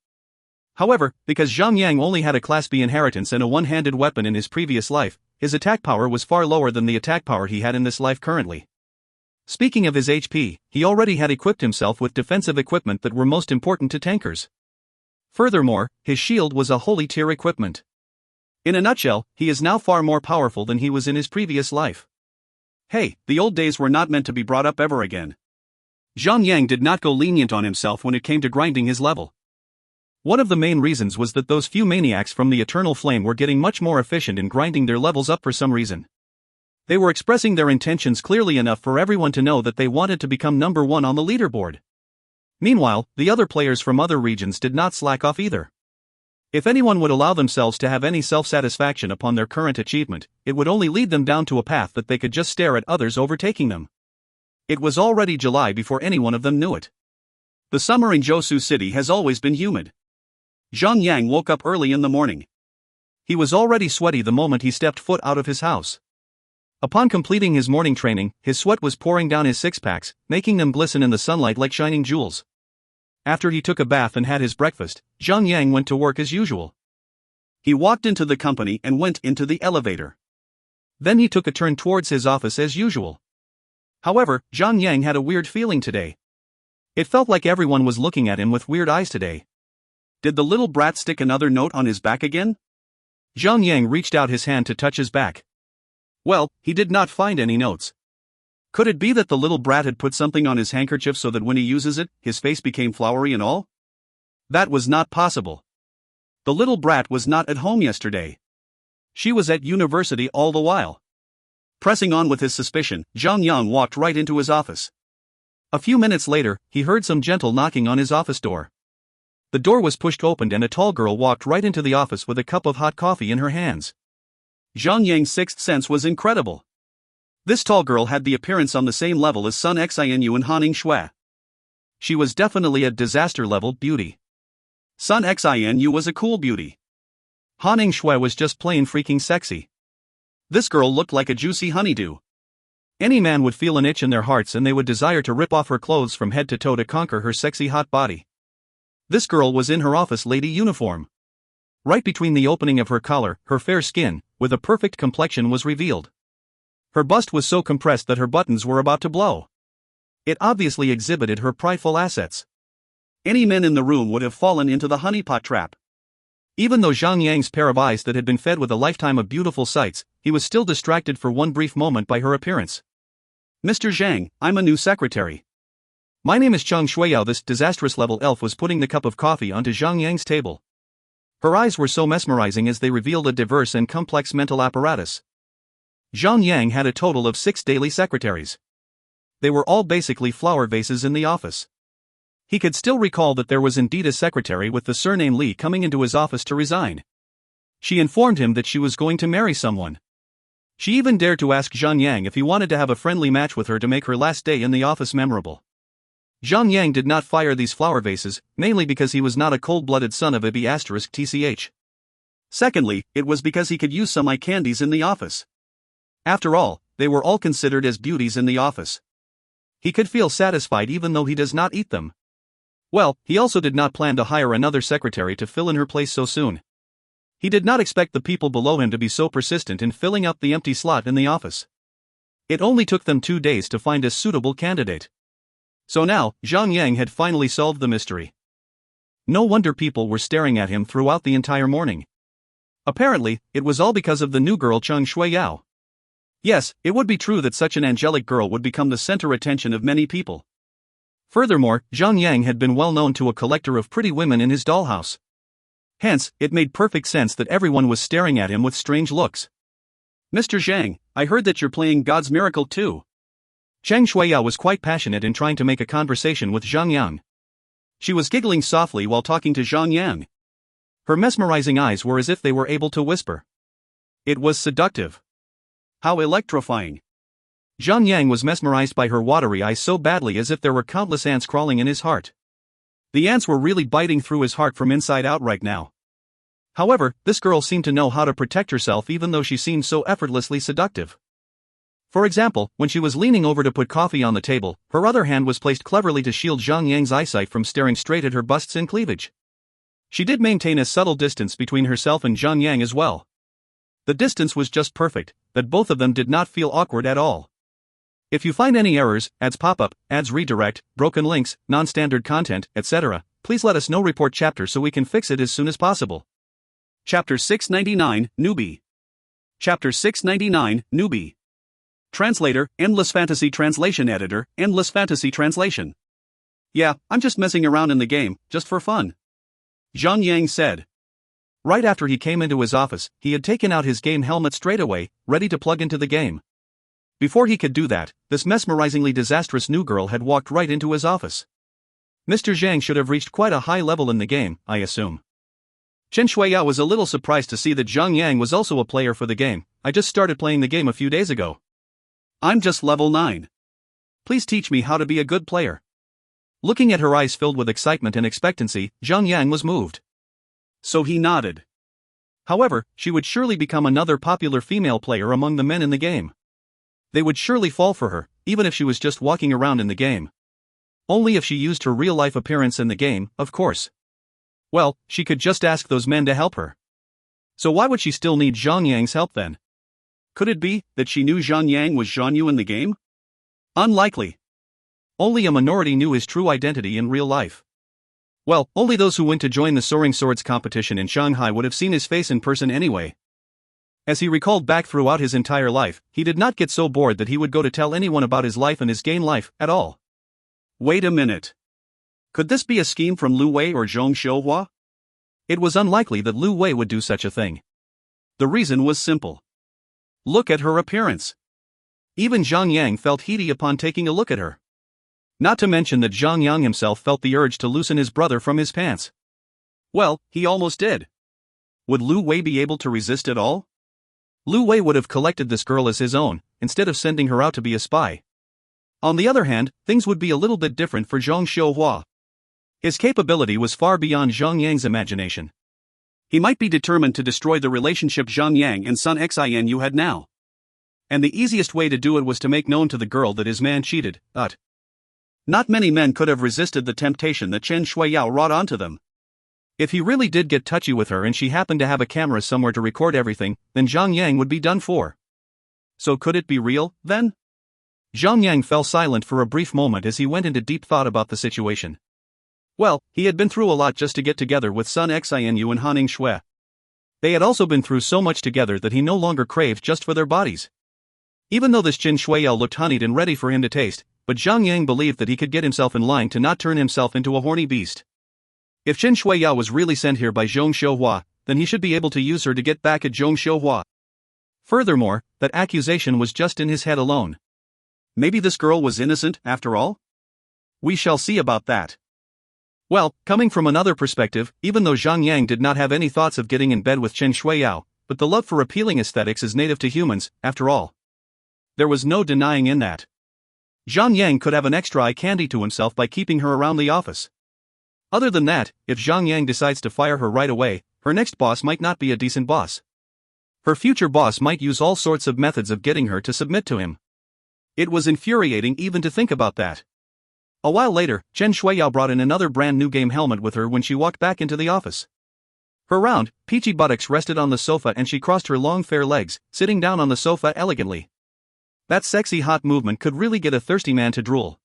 However, because Zhang Yang only had a Class B inheritance and a one-handed weapon in his previous life, his attack power was far lower than the attack power he had in this life currently. Speaking of his HP, he already had equipped himself with defensive equipment that were most important to tankers. Furthermore, his shield was a holy tier equipment. In a nutshell, he is now far more powerful than he was in his previous life. Hey, the old days were not meant to be brought up ever again. Zhang Yang did not go lenient on himself when it came to grinding his level. One of the main reasons was that those few maniacs from the Eternal Flame were getting much more efficient in grinding their levels up for some reason. They were expressing their intentions clearly enough for everyone to know that they wanted to become number one on the leaderboard. Meanwhile, the other players from other regions did not slack off either. If anyone would allow themselves to have any self-satisfaction upon their current achievement, it would only lead them down to a path that they could just stare at others overtaking them. It was already July before any one of them knew it. The summer in Jiusu City has always been humid. Zhang Yang woke up early in the morning. He was already sweaty the moment he stepped foot out of his house. Upon completing his morning training, his sweat was pouring down his six-packs, making them glisten in the sunlight like shining jewels. After he took a bath and had his breakfast, Zhang Yang went to work as usual. He walked into the company and went into the elevator. Then he took a turn towards his office as usual. However, Zhang Yang had a weird feeling today. It felt like everyone was looking at him with weird eyes today. Did the little brat stick another note on his back again? Zhang Yang reached out his hand to touch his back. Well, he did not find any notes. Could it be that the little brat had put something on his handkerchief so that when he uses it, his face became flowery and all? That was not possible. The little brat was not at home yesterday. She was at university all the while. Pressing on with his suspicion, Zhang Yang walked right into his office. A few minutes later, he heard some gentle knocking on his office door. The door was pushed open and a tall girl walked right into the office with a cup of hot coffee in her hands. Zhang Yang's sixth sense was incredible. This tall girl had the appearance on the same level as Sun Xinu and Haning Shui. She was definitely a disaster-level beauty. Sun Xinu was a cool beauty. Haning Shui was just plain freaking sexy. This girl looked like a juicy honeydew. Any man would feel an itch in their hearts and they would desire to rip off her clothes from head to toe to conquer her sexy hot body. This girl was in her office lady uniform. Right between the opening of her collar, her fair skin, with a perfect complexion was revealed. Her bust was so compressed that her buttons were about to blow. It obviously exhibited her prideful assets. Any men in the room would have fallen into the honeypot trap. Even though Zhang Yang's pair of eyes that had been fed with a lifetime of beautiful sights, he was still distracted for one brief moment by her appearance. Mr. Zhang, I'm a new secretary. My name is Cheng Shuiyao. This disastrous level elf was putting the cup of coffee onto Zhang Yang's table. Her eyes were so mesmerizing as they revealed a diverse and complex mental apparatus. Zhang Yang had a total of 6 daily secretaries. They were all basically flower vases in the office. He could still recall that there was indeed a secretary with the surname Li coming into his office to resign. She informed him that she was going to marry someone. She even dared to ask Zhang Yang if he wanted to have a friendly match with her to make her last day in the office memorable. Zhang Yang did not fire these flower vases, mainly because he was not a cold-blooded son of Ibi *TCH. Secondly, it was because he could use some eye candies in the office. After all, they were all considered as beauties in the office. He could feel satisfied even though he does not eat them. Well, he also did not plan to hire another secretary to fill in her place so soon. He did not expect the people below him to be so persistent in filling up the empty slot in the office. It only took them 2 days to find a suitable candidate. So now, Zhang Yang had finally solved the mystery. No wonder people were staring at him throughout the entire morning. Apparently, it was all because of the new girl Cheng Shuiyao. Yes, it would be true that such an angelic girl would become the center attention of many people. Furthermore, Zhang Yang had been well known to a collector of pretty women in his dollhouse. Hence, it made perfect sense that everyone was staring at him with strange looks. Mr. Zhang, I heard that you're playing God's Miracle too. Cheng Shuiyao was quite passionate in trying to make a conversation with Zhang Yang. She was giggling softly while talking to Zhang Yang. Her mesmerizing eyes were as if they were able to whisper. It was seductive. How electrifying. Zhang Yang was mesmerized by her watery eyes so badly as if there were countless ants crawling in his heart. The ants were really biting through his heart from inside out right now. However, this girl seemed to know how to protect herself even though she seemed so effortlessly seductive. For example, when she was leaning over to put coffee on the table, her other hand was placed cleverly to shield Zhang Yang's eyesight from staring straight at her busts in cleavage. She did maintain a subtle distance between herself and Zhang Yang as well. The distance was just perfect, that both of them did not feel awkward at all. If you find any errors, ads pop up, ads redirect, broken links, non-standard content, etc., please let us know. Report chapter so we can fix it as soon as possible. Chapter 699, Newbie. Chapter 699, Newbie. Translator, Endless Fantasy Translation Editor, Endless Fantasy Translation. Yeah, I'm just messing around in the game, just for fun. Zhang said. Right after he came into his office, he had taken out his game helmet straight away, ready to plug into the game. Before he could do that, this mesmerizingly disastrous new girl had walked right into his office. Mr. Zhang should have reached quite a high level in the game, I assume. Chen Shuiyao was a little surprised to see that Zhang Yang was also a player for the game. I just started playing the game a few days ago. I'm just level 9. Please teach me how to be a good player. Looking at her eyes filled with excitement and expectancy, Zhang Yang was moved. So he nodded. However, she would surely become another popular female player among the men in the game. They would surely fall for her, even if she was just walking around in the game. Only if she used her real-life appearance in the game, of course. Well, she could just ask those men to help her. So why would she still need Zhang Yang's help then? Could it be that she knew Zhang Yang was Zhan Yu in the game? Unlikely. Only a minority knew his true identity in real life. Well, only those who went to join the Soaring Swords competition in Shanghai would have seen his face in person anyway. As he recalled back throughout his entire life, he did not get so bored that he would go to tell anyone about his life and his game life, at all. Wait a minute. Could this be a scheme from Lu Wei or Zhong Xiuhua? It was unlikely that Lu Wei would do such a thing. The reason was simple. Look at her appearance. Even Zhang Yang felt heady upon taking a look at her. Not to mention that Zhang Yang himself felt the urge to loosen his brother from his pants. Well, he almost did. Would Lu Wei be able to resist it all? Lu Wei would have collected this girl as his own, instead of sending her out to be a spy. On the other hand, things would be a little bit different for Zhong Xiuhua. His capability was far beyond Zhang Yang's imagination. He might be determined to destroy the relationship Zhang Yang and Sun Xianyu had now. And the easiest way to do it was to make known to the girl that his man cheated, but not many men could have resisted the temptation that Chen Shuiyao wrought onto them. If he really did get touchy with her and she happened to have a camera somewhere to record everything, then Zhang Yang would be done for. So could it be real, then? Zhang Yang fell silent for a brief moment as he went into deep thought about the situation. Well, he had been through a lot just to get together with Sun Xianyu and Hanning Shui. They had also been through so much together that he no longer craved just for their bodies. Even though this Chen Shuiyao looked honeyed and ready for him to taste, but Zhang Yang believed that he could get himself in line to not turn himself into a horny beast. If Chen Shuiyao was really sent here by Zhong Xiuhua, then he should be able to use her to get back at Zhong Xiuhua. Furthermore, that accusation was just in his head alone. Maybe this girl was innocent, after all? We shall see about that. Well, coming from another perspective, even though Zhang Yang did not have any thoughts of getting in bed with Chen Shuiyao, but the love for appealing aesthetics is native to humans, after all. There was no denying in that. Zhang Yang could have an extra eye candy to himself by keeping her around the office. Other than that, if Zhang Yang decides to fire her right away, her next boss might not be a decent boss. Her future boss might use all sorts of methods of getting her to submit to him. It was infuriating even to think about that. A while later, Chen Shuiyao brought in another brand new game helmet with her when she walked back into the office. Her round, peachy buttocks rested on the sofa and she crossed her long fair legs, sitting down on the sofa elegantly. That sexy hot movement could really get a thirsty man to drool.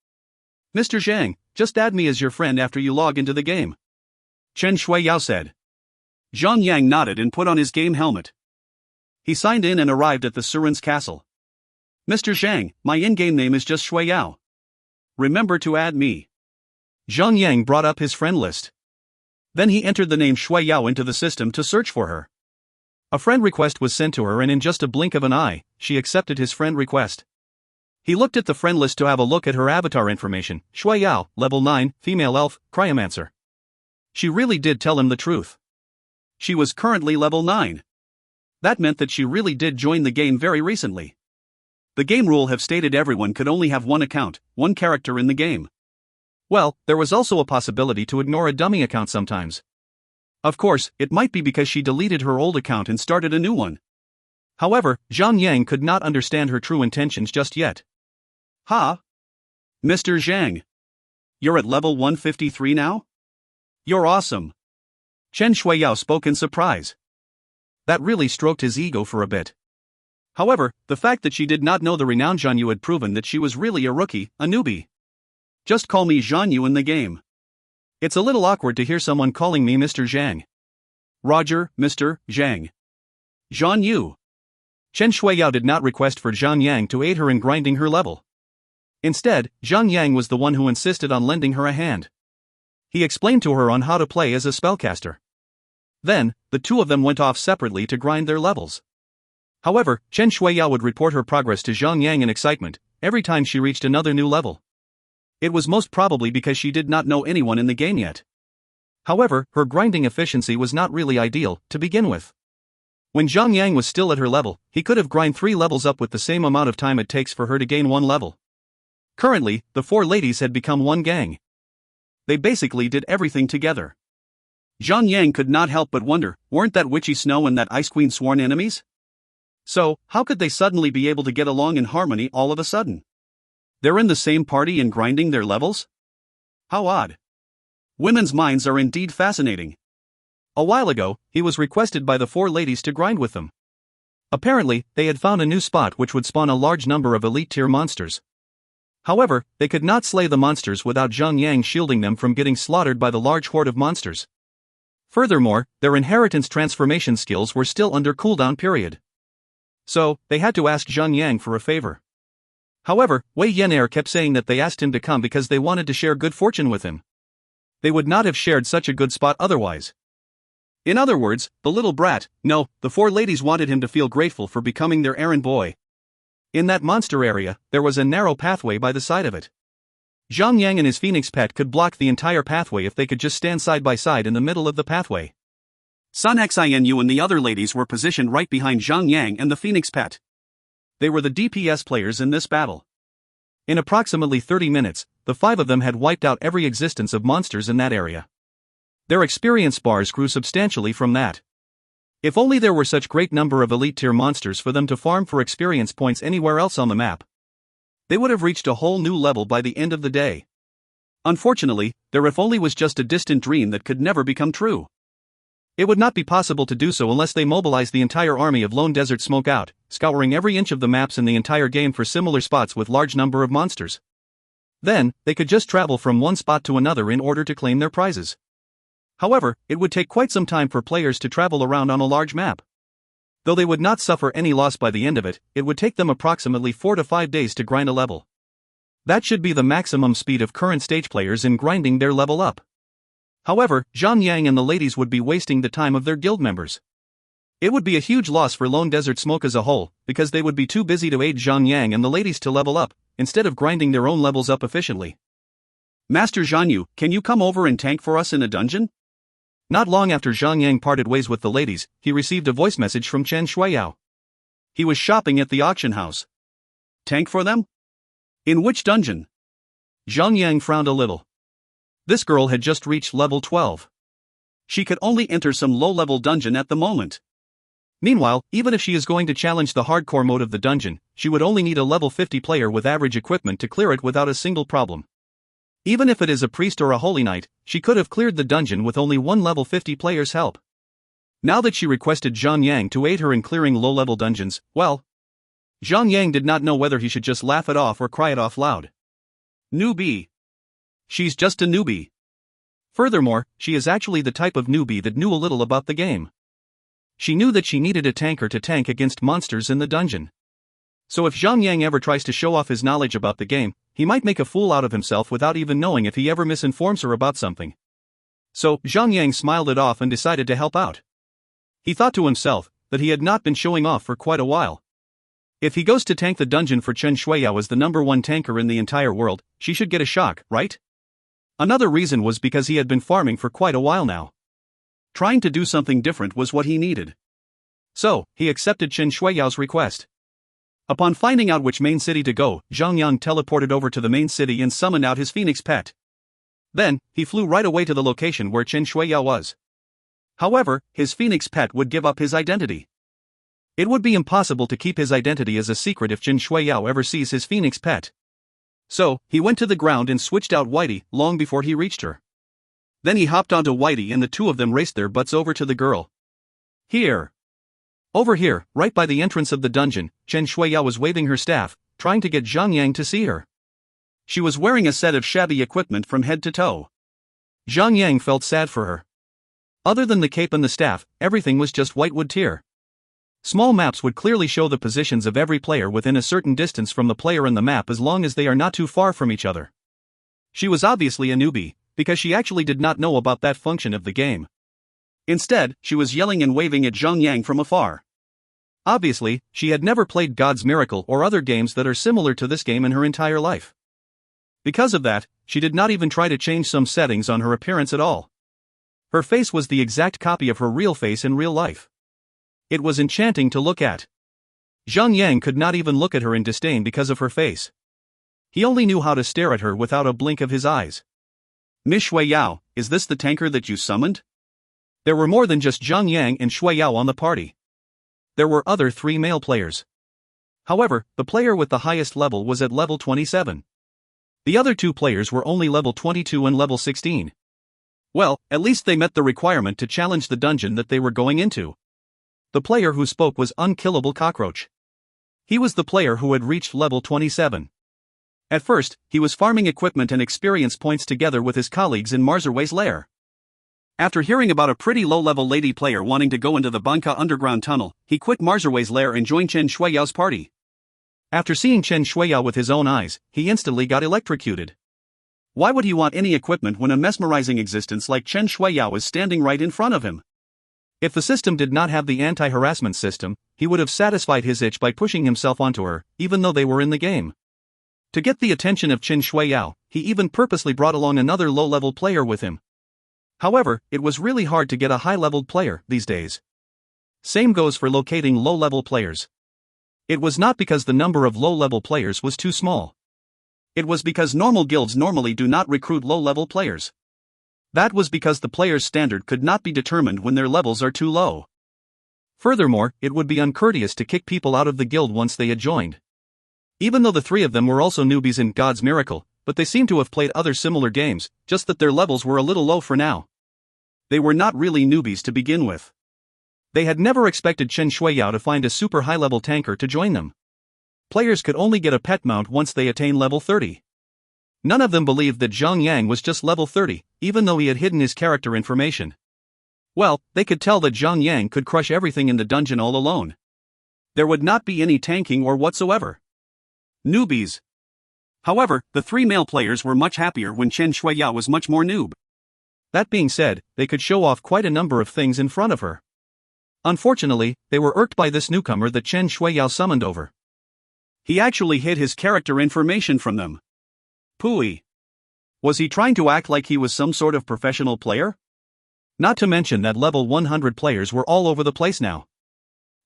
Mr. Zhang, just add me as your friend after you log into the game. Chen Shuiyao said. Zhang Yang nodded and put on his game helmet. He signed in and arrived at the Surin's castle. Mr. Zhang, my in-game name is just Shuiyao. Remember to add me. Zhang Yang brought up his friend list. Then he entered the name Shuiyao into the system to search for her. A friend request was sent to her and in just a blink of an eye, she accepted his friend request. He looked at the friend list to have a look at her avatar information. Shuiyao, level 9, female elf, cryomancer. She really did tell him the truth. She was currently level 9. That meant that she really did join the game very recently. The game rule have stated everyone could only have one account, one character in the game. Well, there was also a possibility to ignore a dummy account sometimes. Of course, it might be because she deleted her old account and started a new one. However, Zhang Yang could not understand her true intentions just yet. Ha! Mr. Zhang. You're at level 153 now? You're awesome. Chen Shuiyao spoke in surprise. That really stroked his ego for a bit. However, the fact that she did not know the renowned Zhan Yu had proven that she was really a rookie, a newbie. Just call me Zhan Yu in the game. It's a little awkward to hear someone calling me Mr. Zhang. Roger, Mr. Zhang. Zhan Yu. Chen Shuiyao did not request for Zhang Yang to aid her in grinding her level. Instead, Zhang Yang was the one who insisted on lending her a hand. He explained to her on how to play as a spellcaster. Then, the two of them went off separately to grind their levels. However, Chen Shuiyao would report her progress to Zhang Yang in excitement every time she reached another new level. It was most probably because she did not know anyone in the game yet. However, her grinding efficiency was not really ideal to begin with. When Zhang Yang was still at her level, he could have grind 3 levels up with the same amount of time it takes for her to gain 1 level. Currently, the 4 ladies had become one gang. They basically did everything together. Zhang Yang could not help but wonder, weren't that Witchy Snow and that Ice Queen sworn enemies? So, how could they suddenly be able to get along in harmony all of a sudden? They're in the same party and grinding their levels? How odd. Women's minds are indeed fascinating. A while ago, he was requested by the 4 ladies to grind with them. Apparently, they had found a new spot which would spawn a large number of elite-tier monsters. However, they could not slay the monsters without Zhang Yang shielding them from getting slaughtered by the large horde of monsters. Furthermore, their inheritance transformation skills were still under cooldown period. So, they had to ask Zhang Yang for a favor. However, Wei Yenair kept saying that they asked him to come because they wanted to share good fortune with him. They would not have shared such a good spot otherwise. In other words, the little brat, no, the 4 ladies wanted him to feel grateful for becoming their errand boy. In that monster area, there was a narrow pathway by the side of it. Zhang Yang and his phoenix pet could block the entire pathway if they could just stand side by side in the middle of the pathway. Sun Xinu and the other ladies were positioned right behind Zhang Yang and the phoenix pet. They were the DPS players in this battle. In approximately 30 minutes, the 5 of them had wiped out every existence of monsters in that area. Their experience bars grew substantially from that. If only there were such great number of elite-tier monsters for them to farm for experience points anywhere else on the map. They would have reached a whole new level by the end of the day. Unfortunately, their if only was just a distant dream that could never become true. It would not be possible to do so unless they mobilized the entire army of Lone Desert Smoke out, scouring every inch of the maps in the entire game for similar spots with large number of monsters. Then, they could just travel from one spot to another in order to claim their prizes. However, it would take quite some time for players to travel around on a large map. Though they would not suffer any loss by the end of it, it would take them approximately 4 to 5 days to grind a level. That should be the maximum speed of current stage players in grinding their level up. However, Zhang Yang and the ladies would be wasting the time of their guild members. It would be a huge loss for Lone Desert Smoke as a whole, because they would be too busy to aid Zhang Yang and the ladies to level up, instead of grinding their own levels up efficiently. Master Zhan Yu, can you come over and tank for us in a dungeon? Not long after Zhang Yang parted ways with the ladies, he received a voice message from Chen Shuiyao. He was shopping at the auction house. Tank for them? In which dungeon? Zhang Yang frowned a little. This girl had just reached level 12. She could only enter some low-level dungeon at the moment. Meanwhile, even if she is going to challenge the hardcore mode of the dungeon, she would only need a level 50 player with average equipment to clear it without a single problem. Even if it is a priest or a holy knight, she could have cleared the dungeon with only one level 50 player's help. Now that she requested Zhang Yang to aid her in clearing low-level dungeons, well, Zhang Yang did not know whether he should just laugh it off or cry it off loud. Newbie. She's just a newbie. Furthermore, she is actually the type of newbie that knew a little about the game. She knew that she needed a tanker to tank against monsters in the dungeon. So if Zhang Yang ever tries to show off his knowledge about the game, he might make a fool out of himself without even knowing if he ever misinforms her about something. So, Zhang Yang smiled it off and decided to help out. He thought to himself that he had not been showing off for quite a while. If he goes to tank the dungeon for Chen Shuiyao as the #1 tanker in the entire world, she should get a shock, right? Another reason was because he had been farming for quite a while now. Trying to do something different was what he needed. So, he accepted Chen Shuiyao's request. Upon finding out which main city to go, Zhang Yang teleported over to the main city and summoned out his phoenix pet. Then, he flew right away to the location where Chen Shuiyao was. However, his phoenix pet would give up his identity. It would be impossible to keep his identity as a secret if Chen Shuiyao ever sees his phoenix pet. So, he went to the ground and switched out Whitey long before he reached her. Then he hopped onto Whitey and the two of them raced their butts over to the girl. Here. Over here, right by the entrance of the dungeon, Chen Shuiyao was waving her staff, trying to get Zhang Yang to see her. She was wearing a set of shabby equipment from head to toe. Zhang Yang felt sad for her. Other than the cape and the staff, everything was just whitewood tier. Small maps would clearly show the positions of every player within a certain distance from the player and the map as long as they are not too far from each other. She was obviously a newbie, because she actually did not know about that function of the game. Instead, she was yelling and waving at Zhang from afar. Obviously, she had never played God's Miracle or other games that are similar to this game in her entire life. Because of that, she did not even try to change some settings on her appearance at all. Her face was the exact copy of her real face in real life. It was enchanting to look at. Zhang could not even look at her in disdain because of her face. He only knew how to stare at her without a blink of his eyes. Miss Shui Yao, is this the tanker that you summoned? There were more than just Zhang and Shui Yao on the party. There were other 3 male players. However, the player with the highest level was at level 27. The other 2 players were only level 22 and level 16. Well, at least they met the requirement to challenge the dungeon that they were going into. The player who spoke was Unkillable Cockroach. He was the player who had reached level 27. At first, he was farming equipment and experience points together with his colleagues in Marzerwei's lair. After hearing about a pretty low-level lady player wanting to go into the Banka underground tunnel, he quit Marzerwei's lair and joined Chen Shuiyao's party. After seeing Chen Shuiyao with his own eyes, he instantly got electrocuted. Why would he want any equipment when a mesmerizing existence like Chen Shuiyao is standing right in front of him? If the system did not have the anti-harassment system, he would have satisfied his itch by pushing himself onto her, even though they were in the game. To get the attention of Chen Shuiyao, he even purposely brought along another low-level player with him. However, it was really hard to get a high-leveled player these days. Same goes for locating low-level players. It was not because the number of low-level players was too small. It was because normal guilds normally do not recruit low-level players. That was because the player's standard could not be determined when their levels are too low. Furthermore, it would be uncourteous to kick people out of the guild once they had joined. Even though the 3 of them were also newbies in God's Miracle, but they seemed to have played other similar games, just that their levels were a little low for now. They were not really newbies to begin with. They had never expected Chen Shuiyao to find a super high-level tanker to join them. Players could only get a pet mount once they attain level 30. None of them believed that Zhang was just level 30, even though he had hidden his character information. Well, they could tell that Zhang could crush everything in the dungeon all alone. There would not be any tanking or whatsoever. Newbies. However, the 3 male players were much happier when Chen Shuiyao was much more noob. That being said, they could show off quite a number of things in front of her. Unfortunately, they were irked by this newcomer that Chen Shuiyao summoned over. He actually hid his character information from them. Pooey. Was he trying to act like he was some sort of professional player? Not to mention that level 100 players were all over the place now.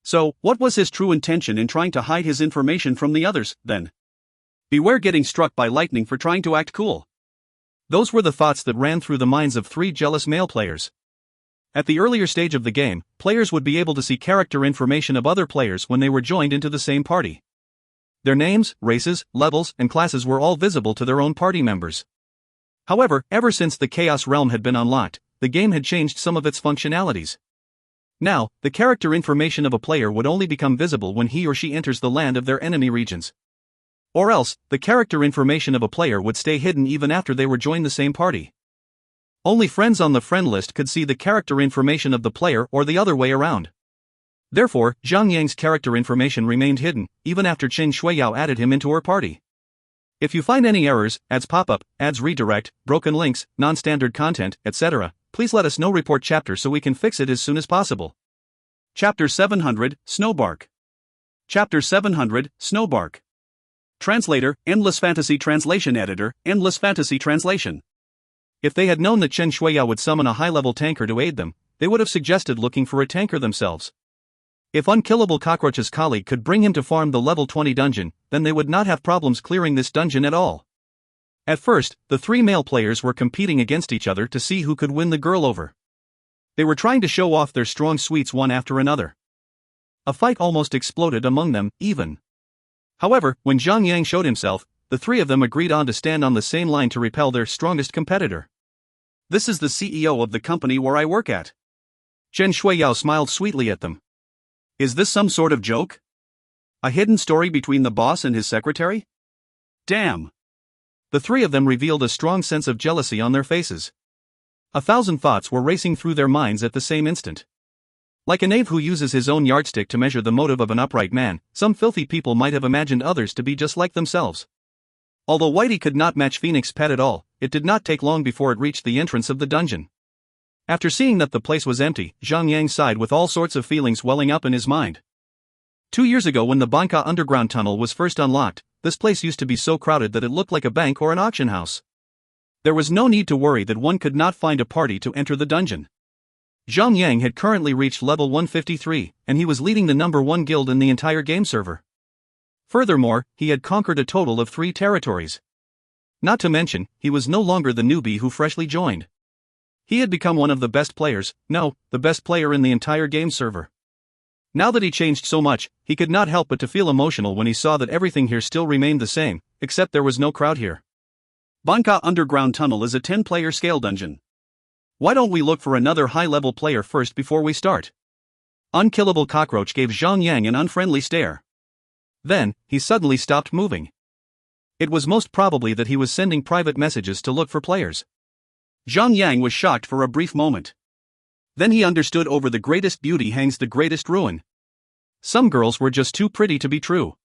So, what was his true intention in trying to hide his information from the others, then? Beware getting struck by lightning for trying to act cool. Those were the thoughts that ran through the minds of 3 jealous male players. At the earlier stage of the game, players would be able to see character information of other players when they were joined into the same party. Their names, races, levels, and classes were all visible to their own party members. However, ever since the Chaos Realm had been unlocked, the game had changed some of its functionalities. Now, the character information of a player would only become visible when he or she enters the land of their enemy regions. Or else, the character information of a player would stay hidden even after they were joined the same party. Only friends on the friend list could see the character information of the player or the other way around. Therefore, Zhang character information remained hidden, even after Chen Shuiyao added him into her party. If you find any errors, ads pop up, ads redirect, broken links, non-standard content, etc., please let us know. Report chapter so we can fix it as soon as possible. Chapter 700, Snowbark. Chapter 700, Snowbark. Translator, Endless Fantasy Translation Editor, Endless Fantasy Translation. If they had known that Chen Shuiyao would summon a high-level tanker to aid them, they would have suggested looking for a tanker themselves. If Unkillable Cockroach's colleague could bring him to farm the level 20 dungeon, then they would not have problems clearing this dungeon at all. At first, the 3 male players were competing against each other to see who could win the girl over. They were trying to show off their strong suites one after another. A fight almost exploded among them, even. However, when Zhang showed himself, the 3 of them agreed on to stand on the same line to repel their strongest competitor. This is the CEO of the company where I work at. Chen Shuiyao smiled sweetly at them. Is this some sort of joke? A hidden story between the boss and his secretary? Damn. The 3 of them revealed a strong sense of jealousy on their faces. 1,000 thoughts were racing through their minds at the same instant. Like a knave who uses his own yardstick to measure the motive of an upright man, some filthy people might have imagined others to be just like themselves. Although Whitey could not match Phoenix's pet at all, it did not take long before it reached the entrance of the dungeon. After seeing that the place was empty, Zhang sighed with all sorts of feelings welling up in his mind. 2 years ago, when the Banka underground tunnel was first unlocked, this place used to be so crowded that it looked like a bank or an auction house. There was no need to worry that one could not find a party to enter the dungeon. Zhang had currently reached level 153, and he was leading the number 1 guild in the entire game server. Furthermore, he had conquered a total of 3 territories. Not to mention, he was no longer the newbie who freshly joined. He had become one of the best players, no, the best player in the entire game server. Now that he changed so much, he could not help but to feel emotional when he saw that everything here still remained the same, except there was no crowd here. Banka Underground Tunnel is a 10-player scale dungeon. Why don't we look for another high-level player first before we start? Unkillable Cockroach gave Zhang an unfriendly stare. Then, he suddenly stopped moving. It was most probably that he was sending private messages to look for players. Zhang was shocked for a brief moment. Then he understood. Over the greatest beauty hangs the greatest ruin. Some girls were just too pretty to be true.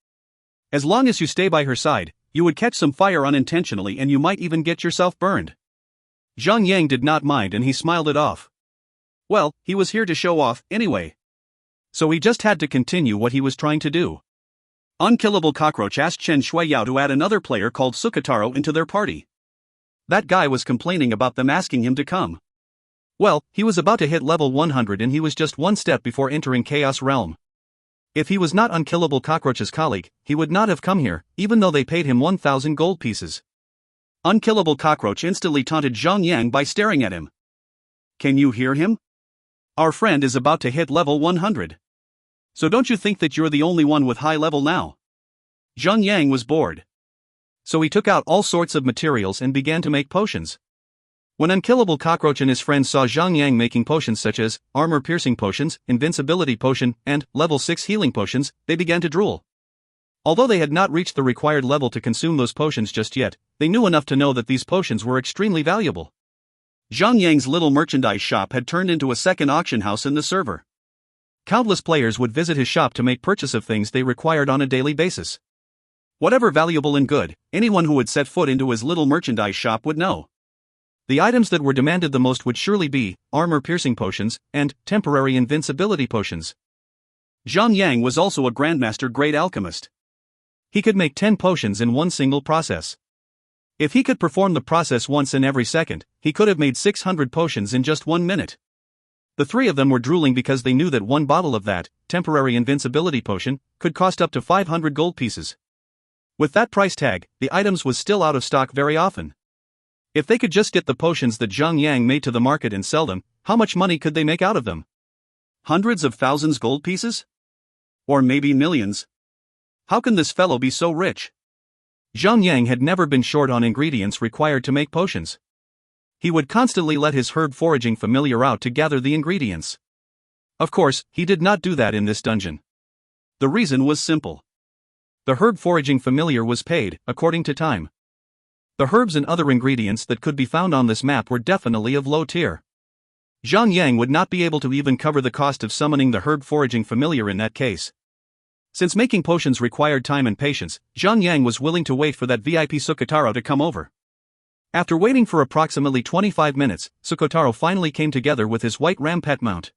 As long as you stay by her side, you would catch some fire unintentionally and you might even get yourself burned. Zhang did not mind and he smiled it off. Well, he was here to show off, anyway. So he just had to continue what he was trying to do. Unkillable Cockroach asked Chen Shuiyao to add another player called Sukataro into their party. That guy was complaining about them asking him to come. Well, he was about to hit level 100 and he was just one step before entering Chaos Realm. If he was not Unkillable Cockroach's colleague, he would not have come here, even though they paid him 1,000 gold pieces. Unkillable Cockroach instantly taunted Zhang by staring at him. Can you hear him? Our friend is about to hit level 100. So don't you think that you're the only one with high level now? Zhang was bored. So he took out all sorts of materials and began to make potions. When Unkillable Cockroach and his friends saw Zhang making potions such as armor-piercing potions, invincibility potion, and level 6 healing potions, they began to drool. Although they had not reached the required level to consume those potions just yet, they knew enough to know that these potions were extremely valuable. Zhang little merchandise shop had turned into a second auction house in the server. Countless players would visit his shop to make purchase of things they required on a daily basis. Whatever valuable and good, anyone who would set foot into his little merchandise shop would know. The items that were demanded the most would surely be armor-piercing potions and temporary invincibility potions. Zhang was also a Grandmaster-grade alchemist. He could make 10 potions in one single process. If he could perform the process once in every second, he could have made 600 potions in just 1 minute. The 3 of them were drooling because they knew that one bottle of that temporary invincibility potion could cost up to 500 gold pieces. With that price tag, the items was still out of stock very often. If they could just get the potions that Zhang made to the market and sell them, how much money could they make out of them? Hundreds of thousands gold pieces? Or maybe millions? How can this fellow be so rich? Zhang had never been short on ingredients required to make potions. He would constantly let his herb foraging familiar out to gather the ingredients. Of course, he did not do that in this dungeon. The reason was simple. The herb foraging familiar was paid, according to time. The herbs and other ingredients that could be found on this map were definitely of low tier. Zhang would not be able to even cover the cost of summoning the herb foraging familiar in that case. Since making potions required time and patience, Zhang was willing to wait for that VIP Sukataro to come over. After waiting for approximately 25 minutes, Sukataro finally came together with his white ram pet mount.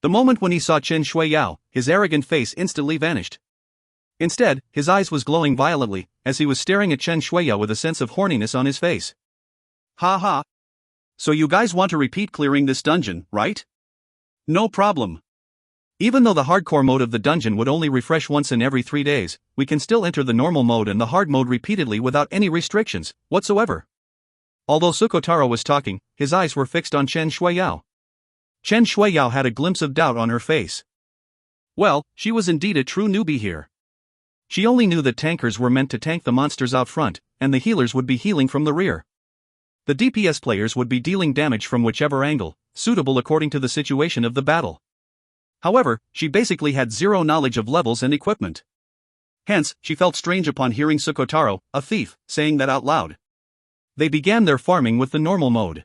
The moment when he saw Chen Shuiyao, his arrogant face instantly vanished. Instead, his eyes was glowing violently, as he was staring at Chen Shuiyao with a sense of horniness on his face. Ha ha. So you guys want to repeat clearing this dungeon, right? No problem. Even though the hardcore mode of the dungeon would only refresh once in every 3 days, we can still enter the normal mode and the hard mode repeatedly without any restrictions whatsoever. Although Sukotaro was talking, his eyes were fixed on Chen Shuiyao. Chen Shuiyao had a glimpse of doubt on her face. Well, she was indeed a true newbie here. She only knew that tankers were meant to tank the monsters out front, and the healers would be healing from the rear. The DPS players would be dealing damage from whichever angle, suitable according to the situation of the battle. However, she basically had zero knowledge of levels and equipment. Hence, she felt strange upon hearing Sukotaro, a thief, saying that out loud. They began their farming with the normal mode.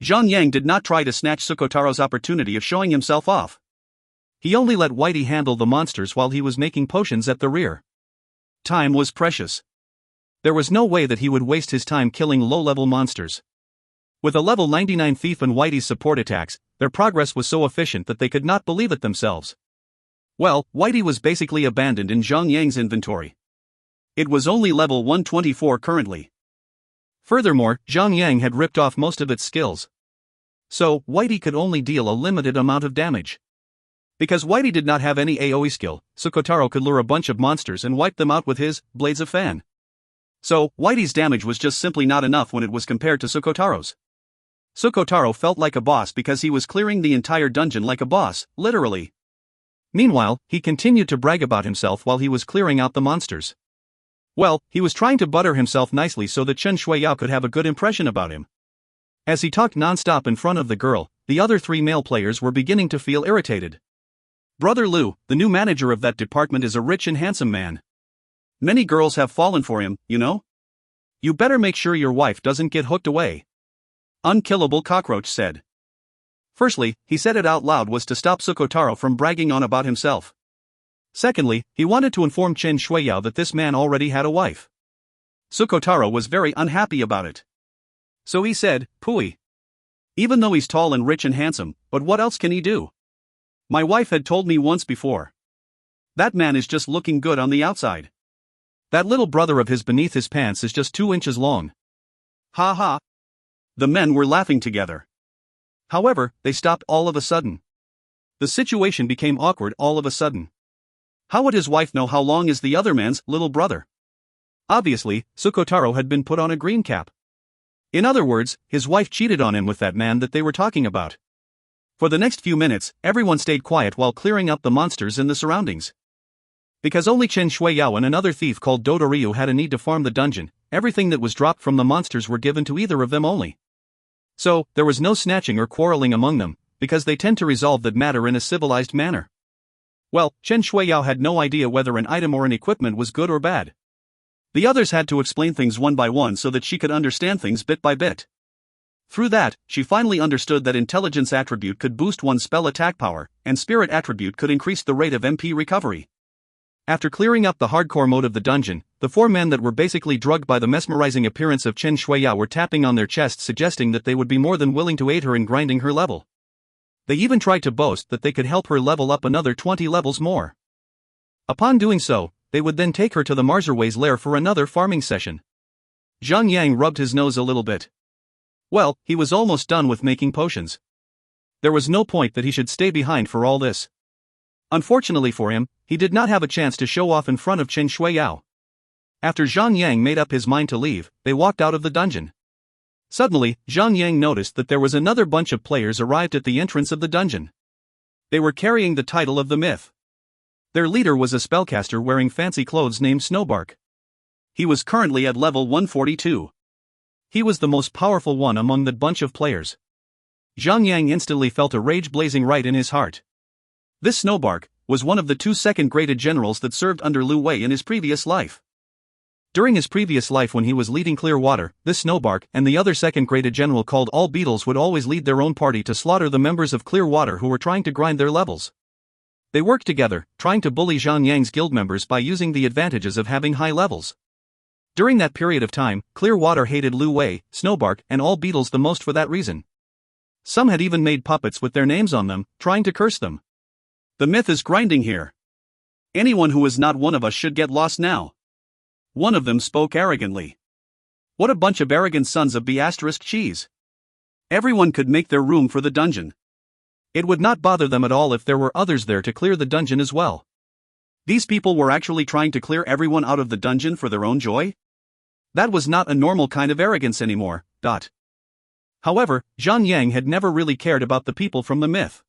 Zhang Yang did not try to snatch Sukotaro's opportunity of showing himself off. He only let Whitey handle the monsters while he was making potions at the rear. Time was precious. There was no way that he would waste his time killing low-level monsters. With a level 99 thief and Whitey's support attacks, their progress was so efficient that they could not believe it themselves. Well, Whitey was basically abandoned in Zhang Yang's inventory. It was only level 124 currently. Furthermore, Zhang Yang had ripped off most of its skills. So, Whitey could only deal a limited amount of damage. Because Whitey did not have any AoE skill, Sukotaro could lure a bunch of monsters and wipe them out with his Blades of Fan. So, Whitey's damage was just simply not enough when it was compared to Sukotaro's. Sukotaro felt like a boss because he was clearing the entire dungeon like a boss, literally. Meanwhile, he continued to brag about himself while he was clearing out the monsters. Well, he was trying to butter himself nicely so that Chen Shuiyao could have a good impression about him. As he talked non-stop in front of the girl, the other three male players were beginning to feel irritated. Brother Lu, the new manager of that department, is a rich and handsome man. Many girls have fallen for him, you know? You better make sure your wife doesn't get hooked away. Unkillable Cockroach said. Firstly, he said it out loud was to stop Sukotaro from bragging on about himself. Secondly, he wanted to inform Chen Shuiyao that this man already had a wife. Sukotaro was very unhappy about it. So he said, "Pooey. Even though he's tall and rich and handsome, but what else can he do? My wife had told me once before. That man is just looking good on the outside. That little brother of his beneath his pants is just 2 inches long." Ha ha. The men were laughing together. However, they stopped all of a sudden. The situation became awkward all of a sudden. How would his wife know how long is the other man's little brother? Obviously, Sukotaro had been put on a green cap. In other words, his wife cheated on him with that man that they were talking about. For the next few minutes, everyone stayed quiet while clearing up the monsters in the surroundings. Because only Chen Shuiyao and another thief called Dodoryu had a need to farm the dungeon, everything that was dropped from the monsters were given to either of them only. So, there was no snatching or quarreling among them, because they tend to resolve that matter in a civilized manner. Well, Chen Shuiyao had no idea whether an item or an equipment was good or bad. The others had to explain things one by one so that she could understand things bit by bit. Through that, she finally understood that intelligence attribute could boost one's spell attack power, and spirit attribute could increase the rate of MP recovery. After clearing up the hardcore mode of the dungeon, the 4 men that were basically drugged by the mesmerizing appearance of Chen Shuiyao were tapping on their chests, suggesting that they would be more than willing to aid her in grinding her level. They even tried to boast that they could help her level up another 20 levels more. Upon doing so, they would then take her to the Marzerway's lair for another farming session. Zhang Yang rubbed his nose a little bit. Well, he was almost done with making potions. There was no point that he should stay behind for all this. Unfortunately for him, he did not have a chance to show off in front of Chen Shuiyao. After Zhang Yang made up his mind to leave, they walked out of the dungeon. Suddenly, Zhang Yang noticed that there was another bunch of players arrived at the entrance of the dungeon. They were carrying the title of the myth. Their leader was a spellcaster wearing fancy clothes named Snowbark. He was currently at level 142. He was the most powerful one among that bunch of players. Zhang Yang instantly felt a rage blazing right in his heart. This Snowbark was one of the 2 second-graded generals that served under Lu Wei in his previous life. During his previous life when he was leading Clearwater, this Snowbark and the other second-graded general called All Beetles would always lead their own party to slaughter the members of Clearwater who were trying to grind their levels. They worked together, trying to bully Zhang Yang's guild members by using the advantages of having high levels. During that period of time, Clearwater hated Lu Wei, Snowbark, and All Beetles the most for that reason. Some had even made puppets with their names on them, trying to curse them. The myth is grinding here. Anyone who is not one of us should get lost now. One of them spoke arrogantly. What a bunch of arrogant sons of B** cheese. Everyone could make their room for the dungeon. It would not bother them at all if there were others there to clear the dungeon as well. These people were actually trying to clear everyone out of the dungeon for their own joy? That was not a normal kind of arrogance anymore. However, Zhang Yang had never really cared about the people from the myth.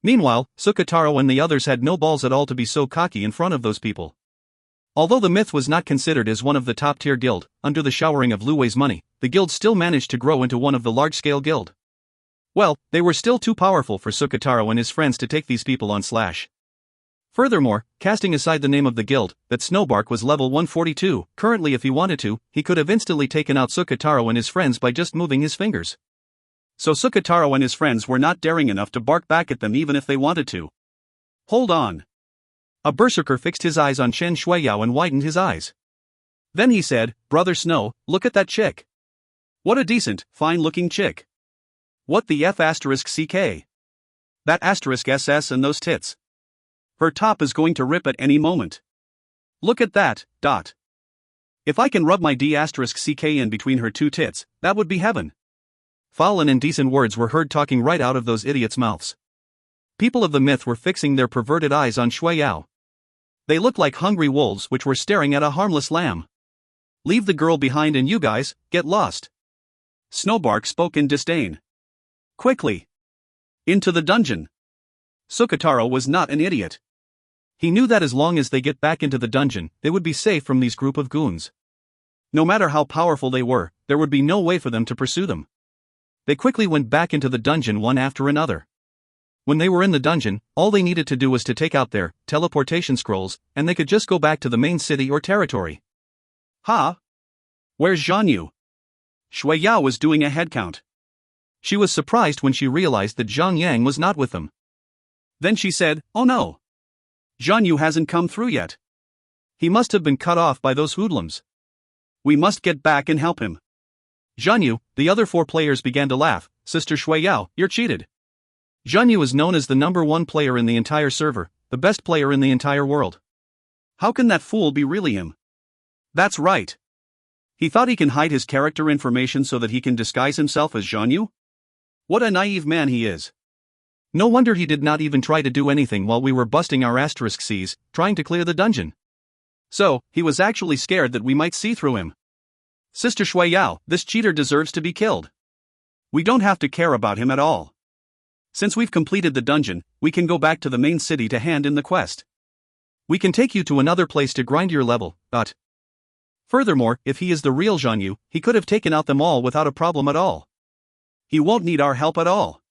Meanwhile, Sukotaro and the others had no balls at all to be so cocky in front of those people. Although the myth was not considered as one of the top-tier guild, under the showering of Lu Wei's money, the guild still managed to grow into one of the large-scale guild. Well, they were still too powerful for Sukotaro and his friends to take these people on slash. Furthermore, casting aside the name of the guild, that Snowbark was level 142, currently if he wanted to, he could have instantly taken out Sukotaro and his friends by just moving his fingers. So Sukataro and his friends were not daring enough to bark back at them even if they wanted to. Hold on. A berserker fixed his eyes on Chen Shuiyao and widened his eyes. Then he said, Brother Snow, look at that chick. What a decent, fine-looking chick. What the F***CK? That *SS and those tits. Her top is going to rip at any moment. Look at that, dot. If I can rub my D***CK in between her two tits, that would be heaven. Foul and indecent words were heard talking right out of those idiots' mouths. People of the myth were fixing their perverted eyes on Shuiyao. They looked like hungry wolves which were staring at a harmless lamb. Leave the girl behind and you guys, get lost. Snowbark spoke in disdain. Quickly. Into the dungeon. Sukataro was not an idiot. He knew that as long as they get back into the dungeon, they would be safe from these group of goons. No matter how powerful they were, there would be no way for them to pursue them. They quickly went back into the dungeon one after another. When they were in the dungeon, all they needed to do was to take out their teleportation scrolls, and they could just go back to the main city or territory. Ha! Where's Zhang Yu? Shuiyao was doing a head count. She was surprised when she realized that Zhang Yang was not with them. Then she said, oh no. Zhang Yu hasn't come through yet. He must have been cut off by those hoodlums. We must get back and help him. Zhang Yu, the other 4 players began to laugh. Sister Shuiyao, you're cheated. Zhang Yu is known as the #1 player in the entire server, the best player in the entire world. How can that fool be really him? That's right. He thought he can hide his character information so that he can disguise himself as Zhang Yu? What a naive man he is. No wonder he did not even try to do anything while we were busting our *Cs, trying to clear the dungeon. So, he was actually scared that we might see through him. Sister Shuiyao, this cheater deserves to be killed. We don't have to care about him at all. Since we've completed the dungeon, we can go back to the main city to hand in the quest. We can take you to another place to grind your level, but... Furthermore, if he is the real Zhang Yu, he could have taken out them all without a problem at all. He won't need our help at all.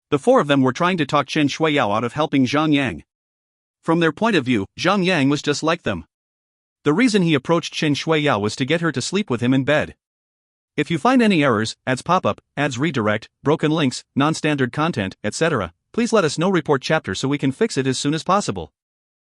The 4 of them were trying to talk Chen Shuiyao out of helping Zhang Yang. From their point of view, Zhang Yang was just like them. The reason he approached Chen Shuiyao was to get her to sleep with him in bed. If you find any errors, ads pop up, ads redirect, broken links, non-standard content, etc., please let us know. Report chapter so we can fix it as soon as possible.